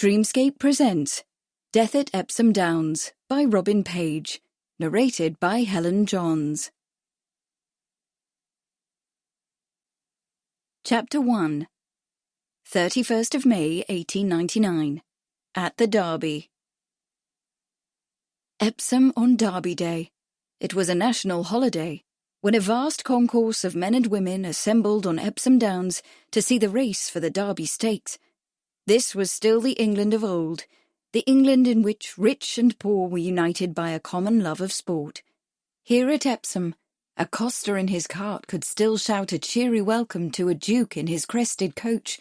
Dreamscape presents Death at Epsom Downs by Robin Paige, narrated by Helen Johns. Chapter 1. 31st of May, 1899. At the Derby. Epsom on Derby Day. It was a national holiday, when a vast concourse of men and women assembled on Epsom Downs to see the race for the Derby Stakes. This was still the England of old, the England in which rich and poor were united by a common love of sport. Here at Epsom, a coster in his cart could still shout a cheery welcome to a duke in his crested coach,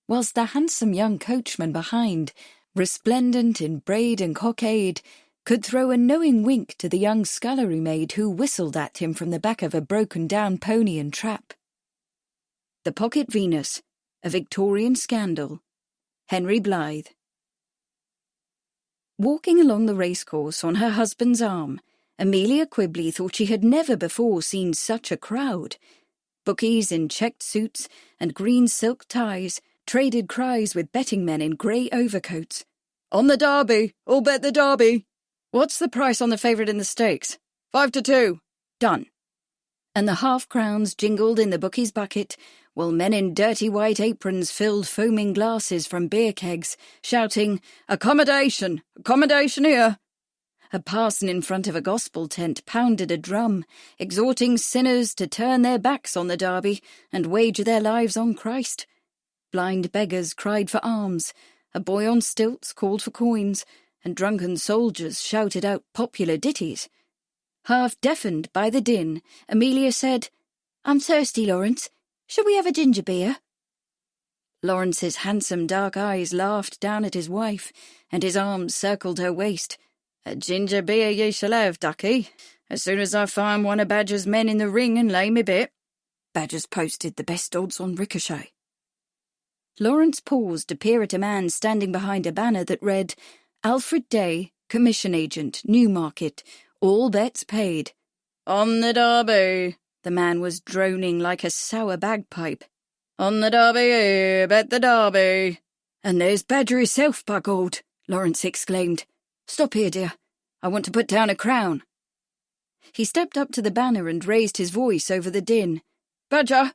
whilst the handsome young coachman behind, resplendent in braid and cockade, could throw a knowing wink to the young scullery maid who whistled at him from the back of a broken-down pony and trap. The Pocket Venus, a Victorian Scandal. Henry Blythe. Walking along the racecourse on her husband's arm, Amelia Quibley thought she had never before seen such a crowd. Bookies in checked suits and green silk ties traded cries with betting men in grey overcoats. "On the Derby! All bet the Derby! What's the price on the favourite in the stakes? 5-2. Done." And the half-crowns jingled in the bookie's bucket, while men in dirty white aprons filled foaming glasses from beer kegs, shouting, "Accommodation! Accommodation here!" A parson in front of a gospel tent pounded a drum, exhorting sinners to turn their backs on the Derby and wager their lives on Christ. Blind beggars cried for alms, a boy on stilts called for coins, and drunken soldiers shouted out popular ditties. Half deafened by the din, Amelia said, "I'm thirsty, Lawrence. Shall we have a ginger beer?" Lawrence's handsome dark eyes laughed down at his wife, and his arms circled her waist. "A ginger beer ye shall have, ducky, as soon as I find one of Badger's men in the ring and lay me bit. Badger's posted the best odds on Ricochet." Lawrence paused to peer at a man standing behind a banner that read, "Alfred Day, Commission Agent, Newmarket, all bets paid." "On the Derby," the man was droning like a sour bagpipe. "On the Derby, bet the Derby." "And there's Badger himself, by God," Lawrence exclaimed. "Stop here, dear. I want to put down a crown." He stepped up to the banner and raised his voice over the din. "Badger!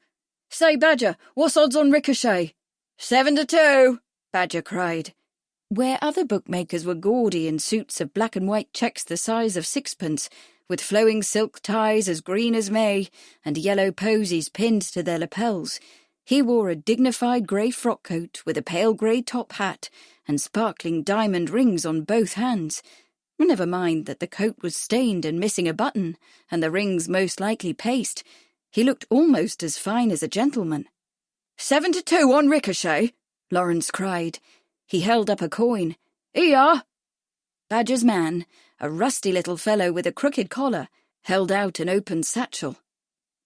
Say, Badger, what's odds on Ricochet?" 7-2, Badger cried. Where other bookmakers were gaudy in suits of black and white checks the size of sixpence, with flowing silk ties as green as May, and yellow posies pinned to their lapels, he wore a dignified grey frock coat with a pale grey top hat and sparkling diamond rings on both hands. Never mind that the coat was stained and missing a button, and the rings most likely paste. He looked almost as fine as a gentleman. 7-2 on Ricochet, Lawrence cried. He held up a coin. "Here you are." Badger's man, a rusty little fellow with a crooked collar, held out an open satchel.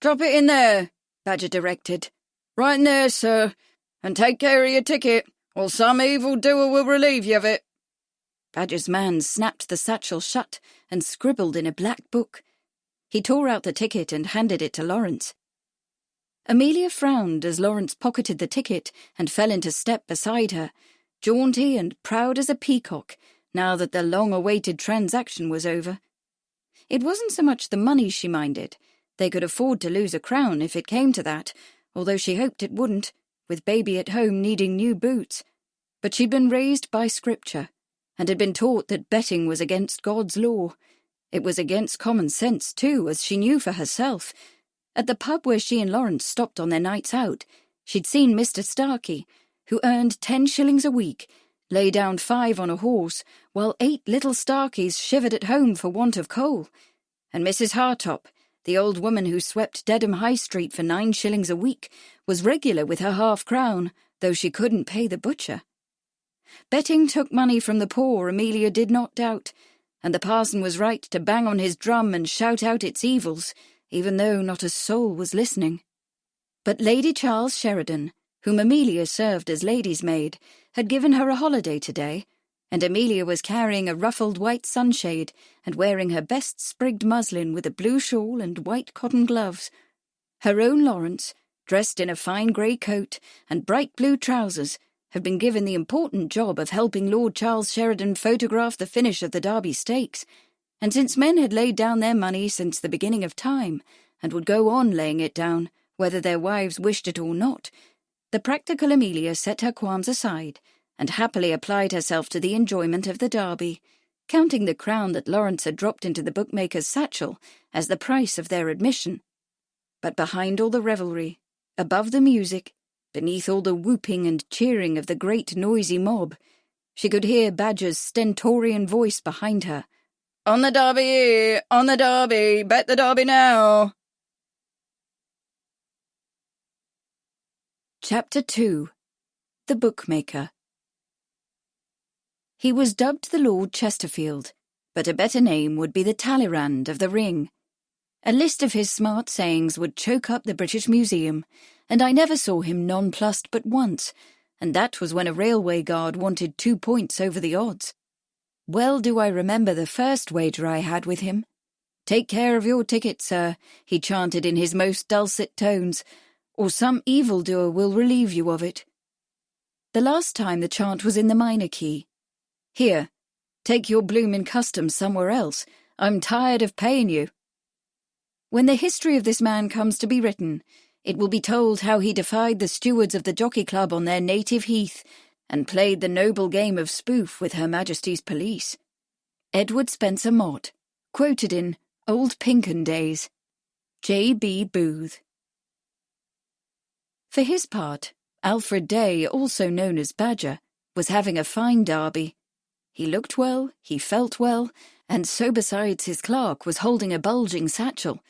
"Drop it in there," Badger directed. "Right in there, sir, and take care of your ticket, or some evil-doer will relieve you of it." Badger's man snapped the satchel shut and scribbled in a black book. He tore out the ticket and handed it to Lawrence. Amelia frowned as Lawrence pocketed the ticket and fell into step beside her, jaunty and proud as a peacock, now that the long-awaited transaction was over. It wasn't so much the money she minded. They could afford to lose a crown if it came to that, although she hoped it wouldn't, with baby at home needing new boots. But she'd been raised by Scripture, and had been taught that betting was against God's law. It was against common sense, too, as she knew for herself. At the pub where she and Lawrence stopped on their nights out, she'd seen Mr. Starkey, who earned 10 shillings a week, lay down 5 on a horse, while 8 little Starkeys shivered at home for want of coal. And Mrs. Hartop, the old woman who swept Dedham High Street for 9 shillings a week, was regular with her half-crown, though she couldn't pay the butcher. Betting took money from the poor, Amelia did not doubt, and the parson was right to bang on his drum and shout out its evils, even though not a soul was listening. But Lady Charles Sheridan, whom Amelia served as lady's maid, had given her a holiday today, and Amelia was carrying a ruffled white sunshade and wearing her best sprigged muslin with a blue shawl and white cotton gloves. Her own Lawrence, dressed in a fine grey coat and bright blue trousers, had been given the important job of helping Lord Charles Sheridan photograph the finish of the Derby Stakes, and since men had laid down their money since the beginning of time, and would go on laying it down, whether their wives wished it or not, the practical Amelia set her qualms aside, and happily applied herself to the enjoyment of the Derby, counting the crown that Lawrence had dropped into the bookmaker's satchel as the price of their admission. But behind all the revelry, above the music, beneath all the whooping and cheering of the great noisy mob, she could hear Badger's stentorian voice behind her. "On the Derby! On the Derby! Bet the Derby now!" Chapter 2. The Bookmaker. He was dubbed the Lord Chesterfield, but a better name would be the Talleyrand of the Ring. A list of his smart sayings would choke up the British Museum, and I never saw him nonplussed but once, and that was when a railway guard wanted 2 points over the odds. Well do I remember the first wager I had with him. "Take care of your ticket, sir," he chanted in his most dulcet tones, "or some evildoer will relieve you of it." The last time the chant was in the minor key. "Here, take your bloomin' customs somewhere else. I'm tired of paying you." When the history of this man comes to be written, it will be told how he defied the stewards of the Jockey Club on their native heath, and played the noble game of spoof with Her Majesty's police. Edward Spencer Mott, quoted in Old Pinken Days. J.B. Booth. For his part, Alfred Day, also known as Badger, was having a fine derby. He looked well, he felt well, and so besides his clerk was holding a bulging satchel.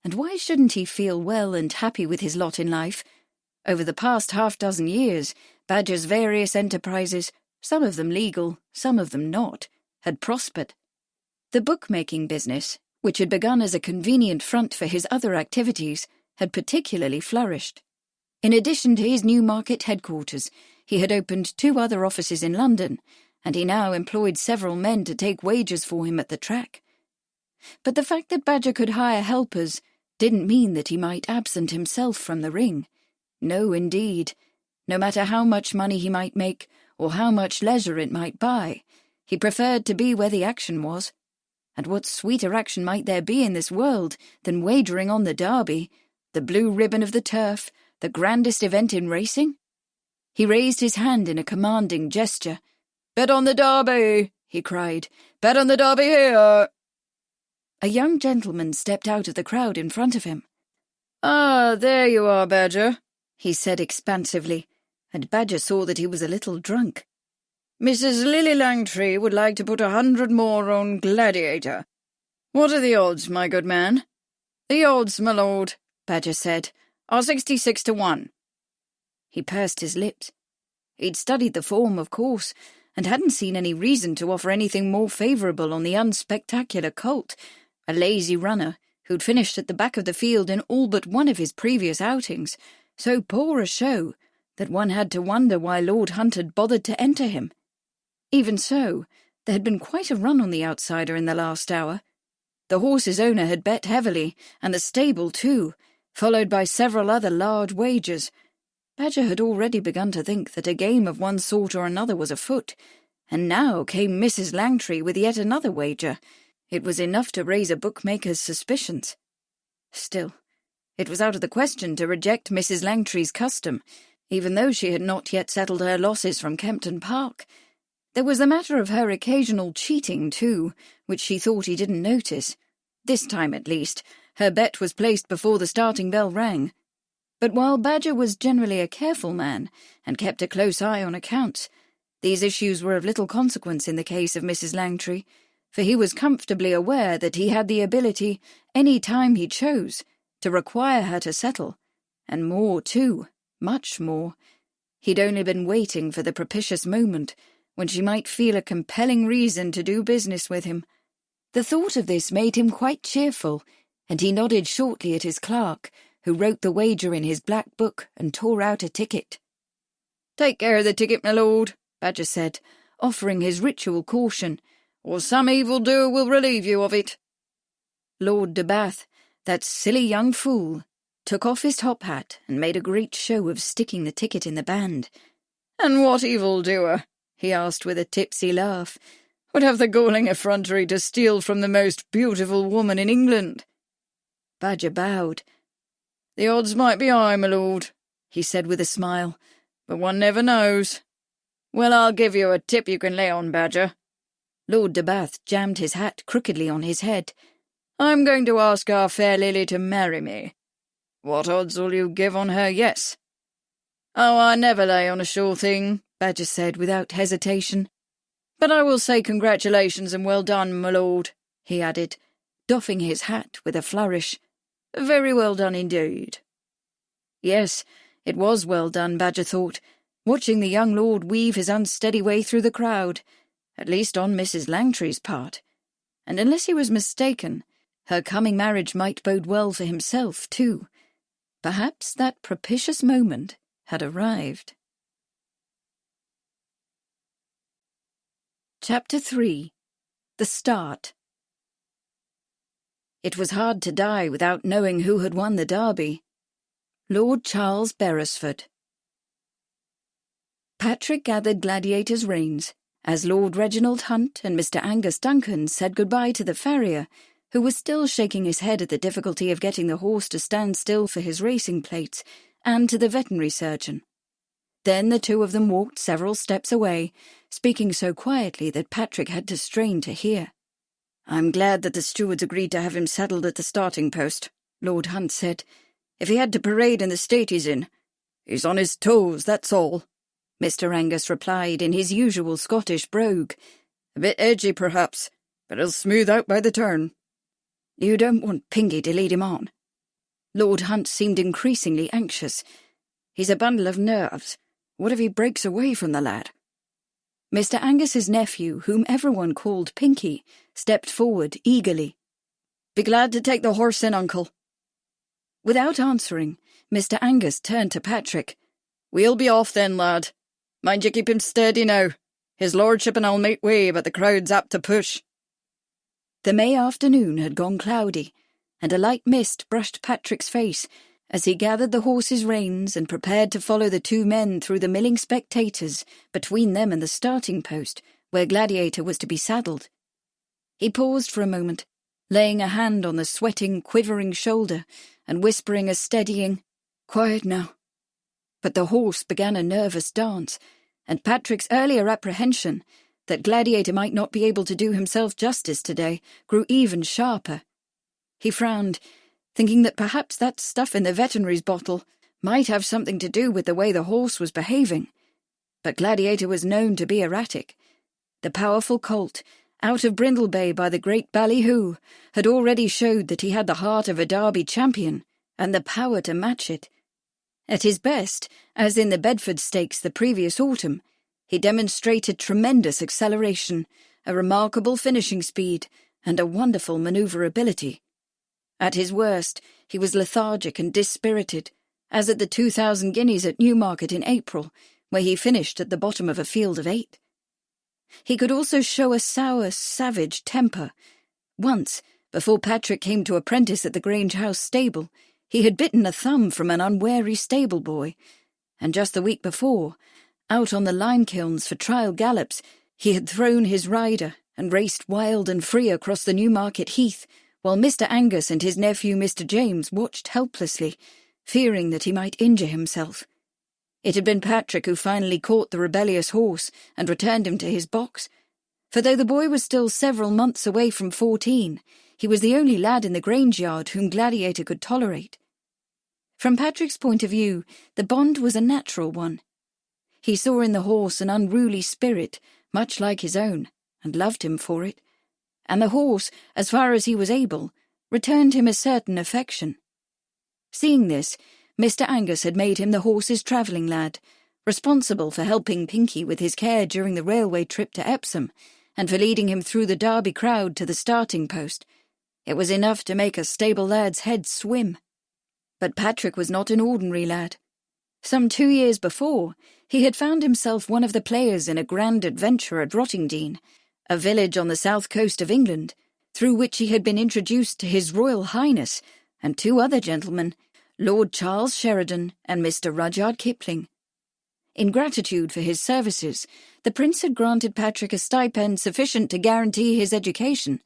And why shouldn't he feel well and happy with his lot in life? Over the past half-dozen years, Badger's various enterprises, some of them legal, some of them not, had prospered. The bookmaking business, which had begun as a convenient front for his other activities, had particularly flourished. In addition to his Newmarket headquarters, he had opened 2 other offices in London, and he now employed several men to take wagers for him at the track. But the fact that Badger could hire helpers didn't mean that he might absent himself from the ring. No, indeed. No matter how much money he might make, or how much leisure it might buy, he preferred to be where the action was. And what sweeter action might there be in this world than wagering on the Derby, the blue ribbon of the turf, the grandest event in racing? He raised his hand in a commanding gesture. "Bet on the Derby!" he cried. "Bet on the Derby here!" A young gentleman stepped out of the crowd in front of him. "Ah, there you are, Badger," he said expansively, and Badger saw that he was a little drunk. "Mrs. Lily Langtry would like to put 100 more on Gladiator. What are the odds, my good man?" "The odds, my lord," Badger said, "are 66 to 1. He pursed his lips. He'd studied the form, of course, and hadn't seen any reason to offer anything more favourable on the unspectacular colt, a lazy runner who'd finished at the back of the field in all but one of his previous outings, so poor a show that one had to wonder why Lord Hunt had bothered to enter him. Even so, there had been quite a run on the outsider in the last hour. The horse's owner had bet heavily, and the stable too, followed by several other large wagers. Badger had already begun to think that a game of one sort or another was afoot, and now came Mrs. Langtry with yet another wager. It was enough to raise a bookmaker's suspicions. Still, it was out of the question to reject Mrs. Langtry's custom, even though she had not yet settled her losses from Kempton Park. There was the matter of her occasional cheating, too, which she thought he didn't notice. This time, at least, her bet was placed before the starting bell rang. But while Badger was generally a careful man, and kept a close eye on accounts, these issues were of little consequence in the case of Mrs. Langtry, for he was comfortably aware that he had the ability, any time he chose, to require her to settle, and more, too, much more. He'd only been waiting for the propitious moment when she might feel a compelling reason to do business with him. The thought of this made him quite cheerful, and he nodded shortly at his clerk, who wrote the wager in his black book and tore out a ticket. "Take care of the ticket, my lord," Badger said, offering his ritual caution, "or some evildoer will relieve you of it." Lord de Bath, that silly young fool, took off his top hat and made a great show of sticking the ticket in the band, "And what evildoer," he asked with a tipsy laugh, "would have the galling effrontery to steal from the most beautiful woman in England?" Badger bowed. "The odds might be high, my lord," he said with a smile, "but one never knows. Well, I'll give you a tip you can lay on, Badger." Lord de Bath jammed his hat crookedly on his head. "I'm going to ask our fair Lily to marry me. What odds will you give on her yes?" "Oh, I never lay on a sure thing," Badger said without hesitation. "But I will say congratulations and well done, my lord," he added, doffing his hat with a flourish. "Very well done indeed." Yes, it was well done, Badger thought, watching the young lord weave his unsteady way through the crowd, at least on Mrs. Langtry's part. And unless he was mistaken, her coming marriage might bode well for himself, too. Perhaps that propitious moment had arrived. Chapter 3. The Start. It was hard to die without knowing who had won the Derby. Lord Charles Beresford. Patrick gathered Gladiator's reins as Lord Reginald Hunt and Mr. Angus Duncan said goodbye to the farrier, who was still shaking his head at the difficulty of getting the horse to stand still for his racing plates, and to the veterinary surgeon. Then the two of them walked several steps away, speaking so quietly that Patrick had to strain to hear. "I'm glad that the stewards agreed to have him saddled at the starting post," Lord Hunt said. "If he had to parade in the state he's in, he's on his toes, that's all," Mr. Angus replied in his usual Scottish brogue. "A bit edgy, perhaps, but he'll smooth out by the turn." "You don't want Pinky to lead him on?" Lord Hunt seemed increasingly anxious. "He's a bundle of nerves. What if he breaks away from the lad?" Mr. Angus's nephew, whom everyone called Pinky, stepped forward eagerly. "Be glad to take the horse in, uncle." Without answering, Mr. Angus turned to Patrick. "We'll be off then, lad. Mind you keep him steady now. His lordship and I'll make way, but the crowd's apt to push." The May afternoon had gone cloudy, and a light mist brushed Patrick's face as he gathered the horse's reins and prepared to follow the two men through the milling spectators between them and the starting post, where Gladiator was to be saddled. He paused for a moment, laying a hand on the sweating, quivering shoulder and whispering a steadying, "Quiet now." But the horse began a nervous dance, and Patrick's earlier apprehension that Gladiator might not be able to do himself justice today grew even sharper. He frowned, thinking that perhaps that stuff in the veterinary's bottle might have something to do with the way the horse was behaving. But Gladiator was known to be erratic. The powerful colt, out of Brindle Bay by the great ballyhoo, had already showed that he had the heart of a Derby champion and the power to match it. At his best, as in the Bedford Stakes the previous autumn, he demonstrated tremendous acceleration, a remarkable finishing speed, and a wonderful manoeuvrability. At his worst, he was lethargic and dispirited, as at the 2,000 guineas at Newmarket in April, where he finished at the bottom of a field of 8. He could also show a sour, savage temper. Once, before Patrick came to apprentice at the Grange House stable, he had bitten a thumb from an unwary stable boy, and just the week before, out on the lime kilns for trial gallops, he had thrown his rider and raced wild and free across the Newmarket Heath, while Mr. Angus and his nephew Mr. James watched helplessly, fearing that he might injure himself. It had been Patrick who finally caught the rebellious horse and returned him to his box, for though the boy was still several months away from 14, he was the only lad in the Grange yard whom Gladiator could tolerate. From Patrick's point of view, the bond was a natural one. He saw in the horse an unruly spirit, much like his own, and loved him for it, and the horse, as far as he was able, returned him a certain affection. Seeing this, Mr. Angus had made him the horse's travelling lad, responsible for helping Pinky with his care during the railway trip to Epsom, and for leading him through the Derby crowd to the starting post. It was enough to make a stable lad's head swim. But Patrick was not an ordinary lad. Some 2 years before, he had found himself one of the players in a grand adventure at Rottingdean, a village on the south coast of England, through which he had been introduced to His Royal Highness and 2 other gentlemen, Lord Charles Sheridan and Mr. Rudyard Kipling. In gratitude for his services, the prince had granted Patrick a stipend sufficient to guarantee his education,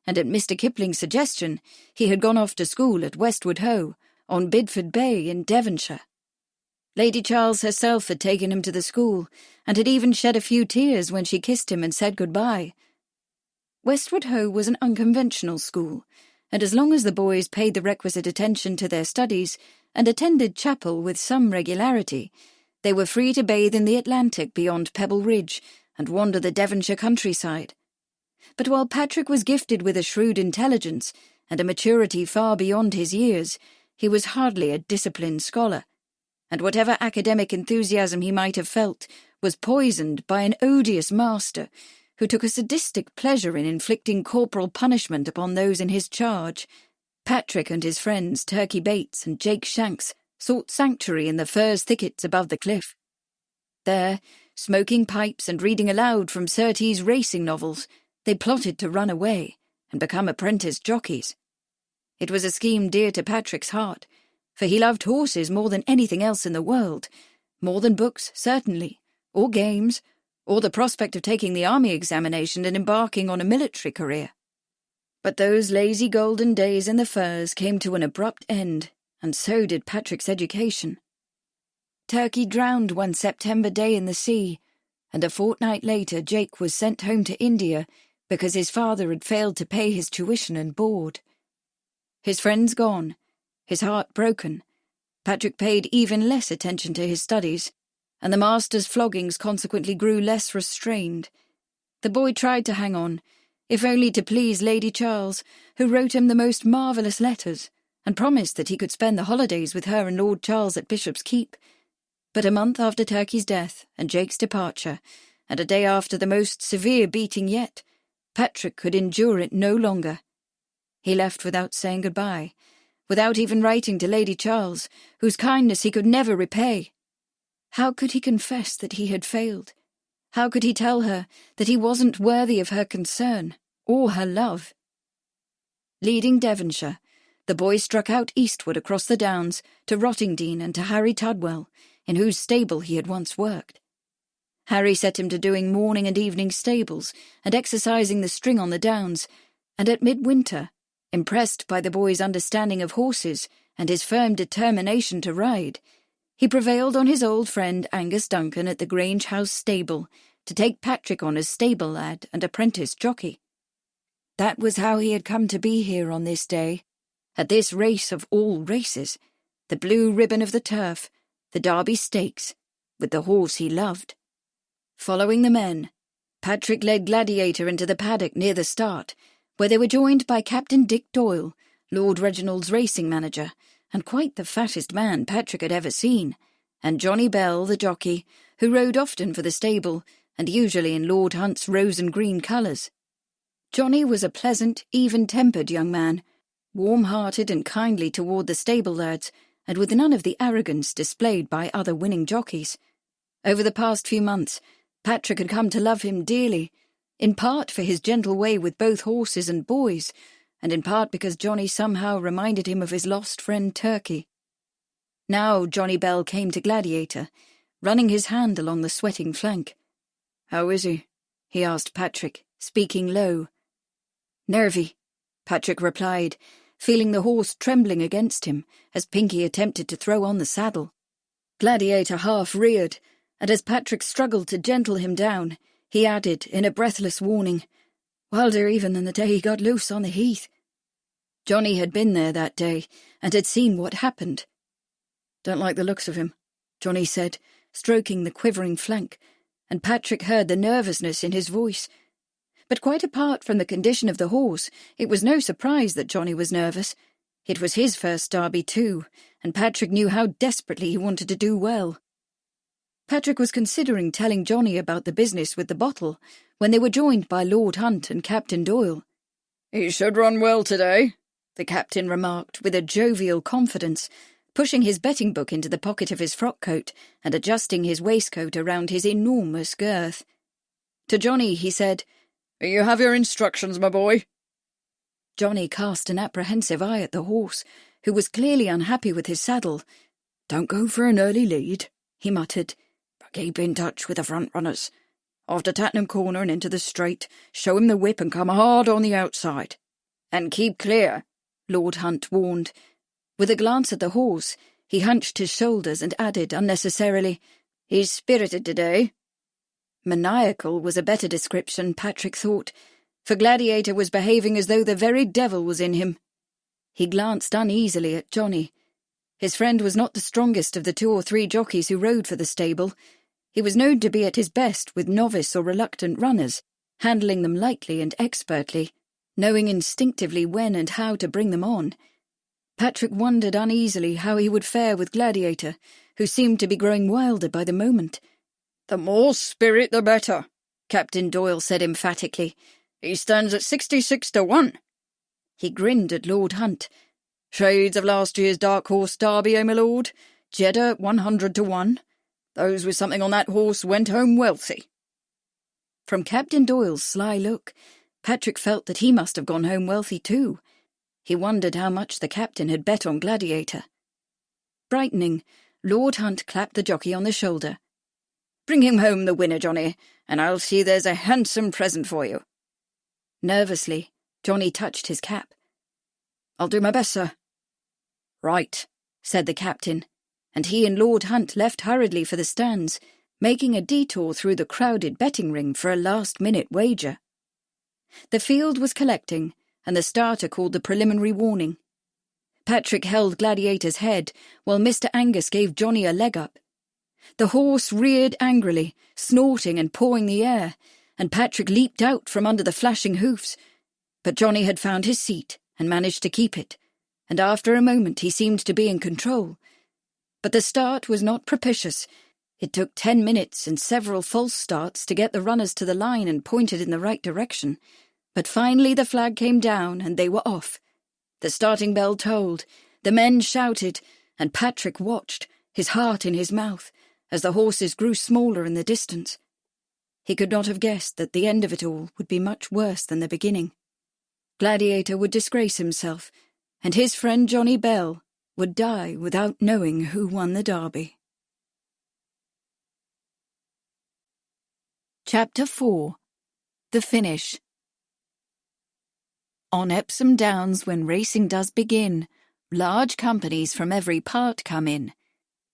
and at Mr. Kipling's suggestion, he had gone off to school at Westward Ho, on Bidford Bay in Devonshire. Lady Charles herself had taken him to the school, and had even shed a few tears when she kissed him and said goodbye. Westward Ho was an unconventional school, and as long as the boys paid the requisite attention to their studies and attended chapel with some regularity, they were free to bathe in the Atlantic beyond Pebble Ridge and wander the Devonshire countryside. But while Patrick was gifted with a shrewd intelligence and a maturity far beyond his years, he was hardly a disciplined scholar, and whatever academic enthusiasm he might have felt was poisoned by an odious master who took a sadistic pleasure in inflicting corporal punishment upon those in his charge. Patrick and his friends Turkey Bates and Jake Shanks sought sanctuary in the furze thickets above the cliff. There, smoking pipes and reading aloud from Surtees racing novels, they plotted to run away and become apprentice jockeys. It was a scheme dear to Patrick's heart, for he loved horses more than anything else in the world, more than books, certainly, or games, or the prospect of taking the army examination and embarking on a military career. But those lazy golden days in the furze came to an abrupt end, and so did Patrick's education. Turkey drowned one September day in the sea, and a fortnight later Jake was sent home to India because his father had failed to pay his tuition and board. His friends gone, his heart broken, Patrick paid even less attention to his studies, and the master's floggings consequently grew less restrained. The boy tried to hang on, if only to please Lady Charles, who wrote him the most marvellous letters, and promised that he could spend the holidays with her and Lord Charles at Bishop's Keep. But a month after Turkey's death and Jake's departure, and a day after the most severe beating yet, Patrick could endure it no longer. He left without saying goodbye, without even writing to Lady Charles, whose kindness he could never repay. How could he confess that he had failed? How could he tell her that he wasn't worthy of her concern or her love? Leading Devonshire, the boy struck out eastward across the downs to Rottingdean and to Harry Tudwell, in whose stable he had once worked. Harry set him to doing morning and evening stables and exercising the string on the downs, and at midwinter, impressed by the boy's understanding of horses and his firm determination to ride, he prevailed on his old friend Angus Duncan at the Grange House stable to take Patrick on as stable lad and apprentice jockey. That was how he had come to be here on this day, at this race of all races, the blue ribbon of the turf, the Derby Stakes, with the horse he loved. Following the men, Patrick led Gladiator into the paddock near the start, where they were joined by Captain Dick Doyle, Lord Reginald's racing manager, and quite the fattest man Patrick had ever seen, and Johnny Bell, the jockey, who rode often for the stable, and usually in Lord Hunt's rose and green colours. Johnny was a pleasant, even-tempered young man, warm-hearted and kindly toward the stable lads, and with none of the arrogance displayed by other winning jockeys. Over the past few months, Patrick had come to love him dearly, in part for his gentle way with both horses and boys, and in part because Johnny somehow reminded him of his lost friend Turkey. Now Johnny Bell came to Gladiator, running his hand along the sweating flank. "How is he?" he asked Patrick, speaking low. "Nervy," Patrick replied, feeling the horse trembling against him as Pinky attempted to throw on the saddle. Gladiator half reared, and as Patrick struggled to gentle him down, he added in a breathless warning, "Wilder even than the day he got loose on the heath." Johnny had been there that day and had seen what happened. "Don't like the looks of him," Johnny said, stroking the quivering flank, and Patrick heard the nervousness in his voice. But quite apart from the condition of the horse, it was no surprise that Johnny was nervous. It was his first Derby too, and Patrick knew how desperately he wanted to do well. Patrick was considering telling Johnny about the business with the bottle when they were joined by Lord Hunt and Captain Doyle. "He should run well today," the captain remarked with a jovial confidence, pushing his betting book into the pocket of his frock coat and adjusting his waistcoat around his enormous girth. To Johnny he said, "You have your instructions, my boy." Johnny cast an apprehensive eye at the horse, who was clearly unhappy with his saddle. "Don't go for an early lead," he muttered. keep in touch with the front runners. After Tattenham Corner and into the straight, show him the whip and come hard on the outside. And keep clear, Lord Hunt warned. With a glance at the horse, he hunched his shoulders and added unnecessarily, He's spirited today. Maniacal was a better description, Patrick thought, for Gladiator was behaving as though the very devil was in him. He glanced uneasily at Johnny. His friend was not the strongest of the 2 or 3 jockeys who rode for the stable. He was known to be at his best with novice or reluctant runners, handling them lightly and expertly, knowing instinctively when and how to bring them on. Patrick wondered uneasily how he would fare with Gladiator, who seemed to be growing wilder by the moment. "The more spirit the better," Captain Doyle said emphatically. "He stands at 66 to 1. He grinned at Lord Hunt. "Shades of last year's dark horse derby, my lord? Jeddah 100 to 1. Those with something on that horse went home wealthy." From Captain Doyle's sly look, Patrick felt that he must have gone home wealthy too. He wondered how much the captain had bet on Gladiator. Brightening, Lord Hunt clapped the jockey on the shoulder. "Bring him home the winner, Johnny, and I'll see there's a handsome present for you." Nervously, Johnny touched his cap. "I'll do my best, sir." "Right," said the captain, and he and Lord Hunt left hurriedly for the stands, making a detour through the crowded betting ring for a last-minute wager. The field was collecting, and the starter called the preliminary warning. Patrick held Gladiator's head, while Mr. Angus gave Johnny a leg up. The horse reared angrily, snorting and pawing the air, and Patrick leaped out from under the flashing hoofs. But Johnny had found his seat and managed to keep it, and after a moment he seemed to be in control. But the start was not propitious. It took 10 minutes and several false starts to get the runners to the line and pointed in the right direction. But finally the flag came down and they were off. The starting bell tolled, the men shouted, and Patrick watched, his heart in his mouth, as the horses grew smaller in the distance. He could not have guessed that the end of it all would be much worse than the beginning. Gladiator would disgrace himself, and his friend Johnny Bell would die without knowing who won the derby. Chapter 4. The Finish. On Epsom Downs, when racing does begin, large companies from every part come in.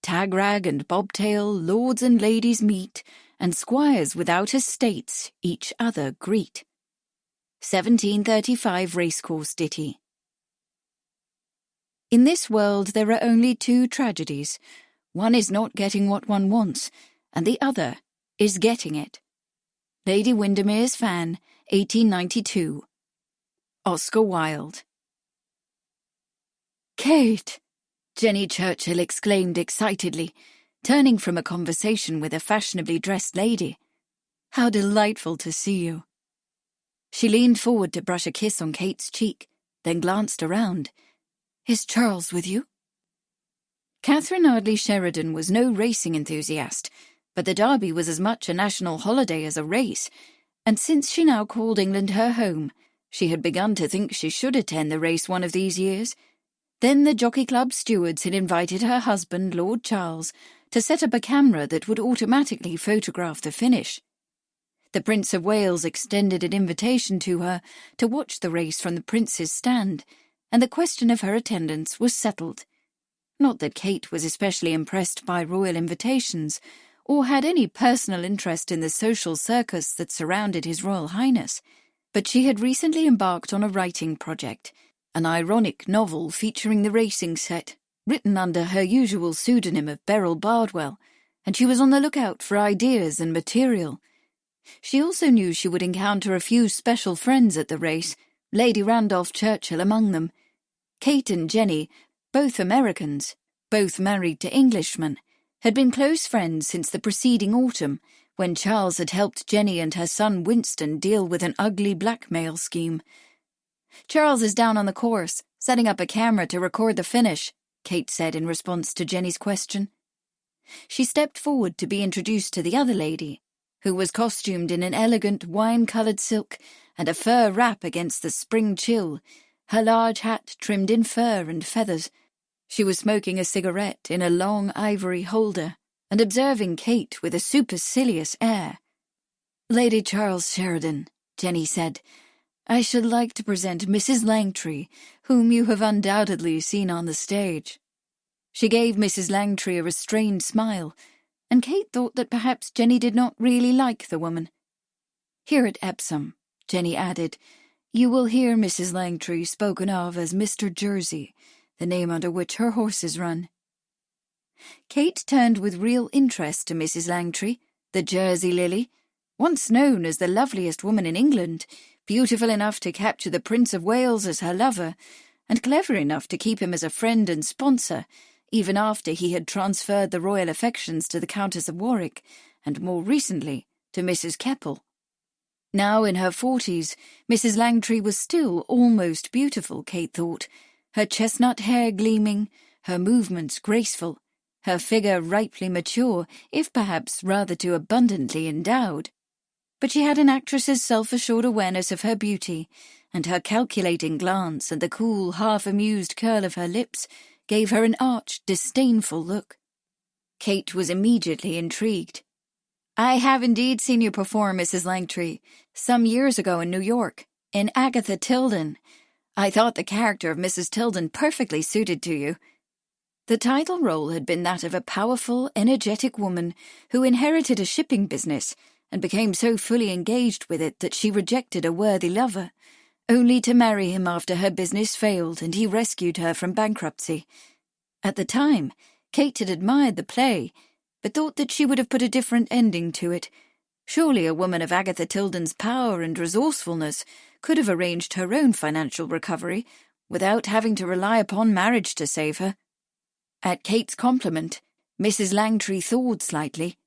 Tagrag and bobtail, lords and ladies meet, and squires without estates each other greet. 1735 Racecourse Ditty. In this world there are only 2 tragedies. One is not getting what one wants, and the other is getting it. Lady Windermere's Fan, 1892. Oscar Wilde. "Kate!" Jenny Churchill exclaimed excitedly, turning from a conversation with a fashionably dressed lady. "How delightful to see you." She leaned forward to brush a kiss on Kate's cheek, then glanced around. "Is Charles with you?" Catherine Ardley Sheridan was no racing enthusiast, but the Derby was as much a national holiday as a race, and since she now called England her home, she had begun to think she should attend the race one of these years. Then the Jockey Club stewards had invited her husband, Lord Charles, to set up a camera that would automatically photograph the finish. The Prince of Wales extended an invitation to her to watch the race from the Prince's stand, and the question of her attendance was settled. Not that Kate was especially impressed by royal invitations, or had any personal interest in the social circus that surrounded His Royal Highness, but she had recently embarked on a writing project, an ironic novel featuring the racing set, written under her usual pseudonym of Beryl Bardwell, and she was on the lookout for ideas and material. She also knew she would encounter a few special friends at the race, Lady Randolph Churchill among them. Kate and Jenny, both Americans, both married to Englishmen, had been close friends since the preceding autumn, when Charles had helped Jenny and her son Winston deal with an ugly blackmail scheme. "Charles is down on the course, setting up a camera to record the finish," Kate said in response to Jenny's question. She stepped forward to be introduced to the other lady, who was costumed in an elegant wine-coloured silk and a fur wrap against the spring chill, her large hat trimmed in fur and feathers. She was smoking a cigarette in a long ivory holder, and observing Kate with a supercilious air. "Lady Charles Sheridan," Jenny said, "I should like to present Mrs. Langtry, whom you have undoubtedly seen on the stage." She gave Mrs. Langtry a restrained smile, and Kate thought that perhaps Jenny did not really like the woman. "Here at Epsom," Jenny added, "you will hear Mrs. Langtry spoken of as Mr. Jersey, the name under which her horses run." Kate turned with real interest to Mrs. Langtry, the Jersey Lily, once known as the loveliest woman in England, beautiful enough to capture the Prince of Wales as her lover, and clever enough to keep him as a friend and sponsor, even after he had transferred the royal affections to the Countess of Warwick, and more recently to Mrs. Keppel. Now in her 40s, Mrs. Langtry was still almost beautiful, Kate thought, her chestnut hair gleaming, her movements graceful, her figure ripely mature, if perhaps rather too abundantly endowed. But she had an actress's self-assured awareness of her beauty, and her calculating glance and the cool, half-amused curl of her lips gave her an arch, disdainful look. Kate was immediately intrigued. "I have indeed seen you perform, Mrs. Langtry, some years ago in New York, in Agatha Tilden. I thought the character of Mrs. Tilden perfectly suited to you." The title role had been that of a powerful, energetic woman who inherited a shipping business and became so fully engaged with it that she rejected a worthy lover, only to marry him after her business failed and he rescued her from bankruptcy. At the time, Kate had admired the play, but thought that she would have put a different ending to it. Surely a woman of Agatha Tilden's power and resourcefulness could have arranged her own financial recovery without having to rely upon marriage to save her. At Kate's compliment, Mrs. Langtry thawed slightly.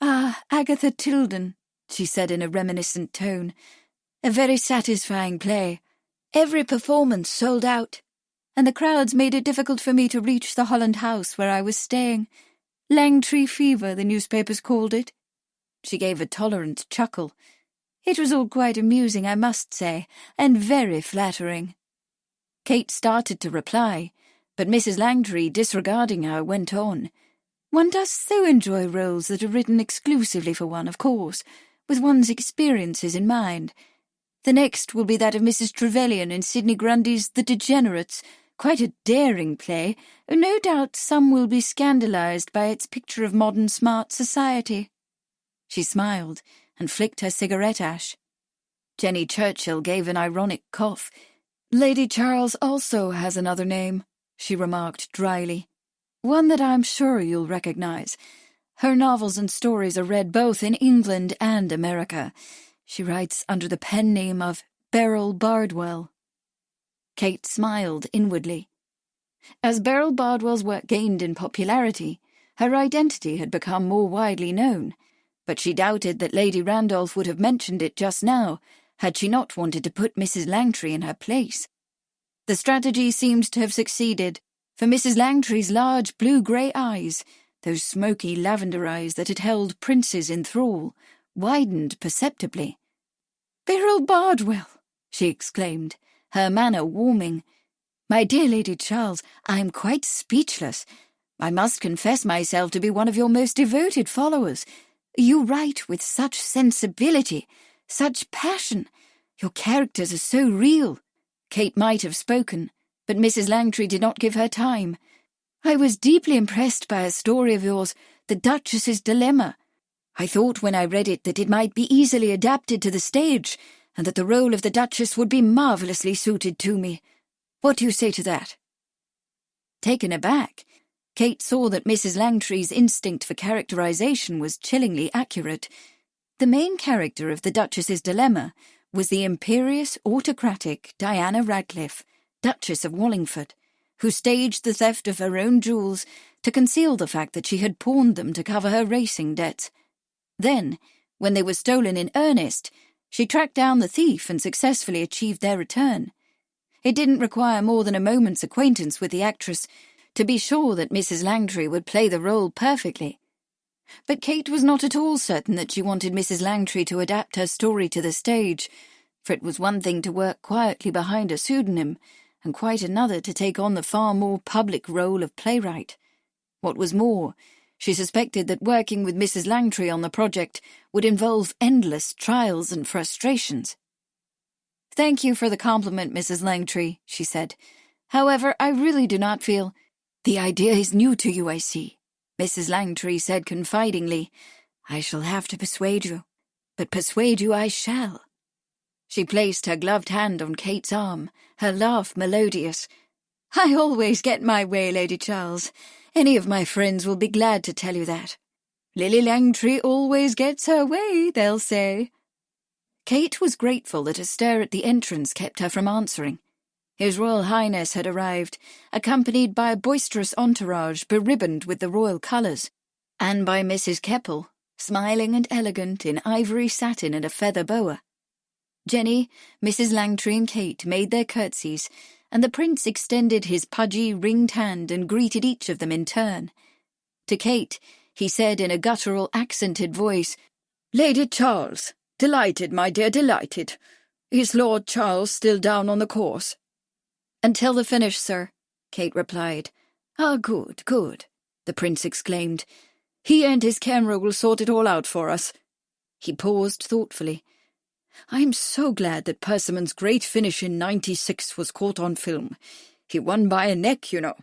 "Ah, Agatha Tilden," she said in a reminiscent tone. "A very satisfying play. Every performance sold out, and the crowds made it difficult for me to reach the Holland house where I was staying. Langtry fever, the newspapers called it." She gave a tolerant chuckle. "It was all quite amusing, I must say, and very flattering." Kate started to reply, but Mrs. Langtry, disregarding her, went on. "One does so enjoy roles that are written exclusively for one, of course, with one's experiences in mind. The next will be that of Mrs. Trevelyan in Sidney Grundy's The Degenerates, quite a daring play. No doubt some will be scandalized by its picture of modern smart society." She smiled and flicked her cigarette ash. Jenny Churchill gave an ironic cough. "Lady Charles also has another name," she remarked dryly. "One that I'm sure you'll recognize. Her novels and stories are read both in England and America. She writes under the pen name of Beryl Bardwell." Kate smiled inwardly. As Beryl Bardwell's work gained in popularity, her identity had become more widely known, but she doubted that Lady Randolph would have mentioned it just now had she not wanted to put Mrs. Langtry in her place. The strategy seemed to have succeeded, for Mrs. Langtry's large blue-grey eyes, those smoky lavender eyes that had held princes in thrall, widened perceptibly. "Beryl Bardwell!" she exclaimed, her manner warming. "My dear Lady Charles, I am quite speechless. I must confess myself to be one of your most devoted followers. You write with such sensibility, such passion. Your characters are so real." Kate might have spoken, but Mrs. Langtry did not give her time. "I was deeply impressed by a story of yours, The Duchess's Dilemma. I thought when I read it that it might be easily adapted to the stage, and that the role of the Duchess would be marvellously suited to me. What do you say to that?" Taken aback, Kate saw that Mrs. Langtry's instinct for characterization was chillingly accurate. The main character of The Duchess's Dilemma was the imperious, autocratic Diana Radcliffe, Duchess of Wallingford, who staged the theft of her own jewels to conceal the fact that she had pawned them to cover her racing debts. Then, when they were stolen in earnest, she tracked down the thief and successfully achieved their return. It didn't require more than a moment's acquaintance with the actress to be sure that Mrs. Langtry would play the role perfectly. But Kate was not at all certain that she wanted Mrs. Langtry to adapt her story to the stage, for it was one thing to work quietly behind a pseudonym, and quite another to take on the far more public role of playwright. What was more, She suspected that working with Mrs. Langtry on the project would involve endless trials and frustrations. "Thank you for the compliment, Mrs. Langtry," she said. "However, I really do not feel—" "The idea is new to you, I see," Mrs. Langtry said confidingly. "I shall have to persuade you, but persuade you I shall." She placed her gloved hand on Kate's arm, her laugh melodious. "I always get my way, Lady Charles. Any of my friends will be glad to tell you that. Lily Langtry always gets her way, they'll say." Kate was grateful that a stir at the entrance kept her from answering. His Royal Highness had arrived, accompanied by a boisterous entourage beribboned with the royal colours, and by Mrs. Keppel, smiling and elegant in ivory satin and a feather boa. Jenny, Mrs. Langtry and Kate made their curtsies, and the Prince extended his pudgy, ringed hand and greeted each of them in turn. To Kate, he said in a guttural, accented voice, "Lady Charles, delighted, my dear, delighted. Is Lord Charles still down on the course?" "Until the finish, sir," Kate replied. "Ah, good, good," the Prince exclaimed. "He and his camera will sort it all out for us." He paused thoughtfully. "I'm so glad that Persimmon's great finish in '96 was caught on film. He won by a neck, you know."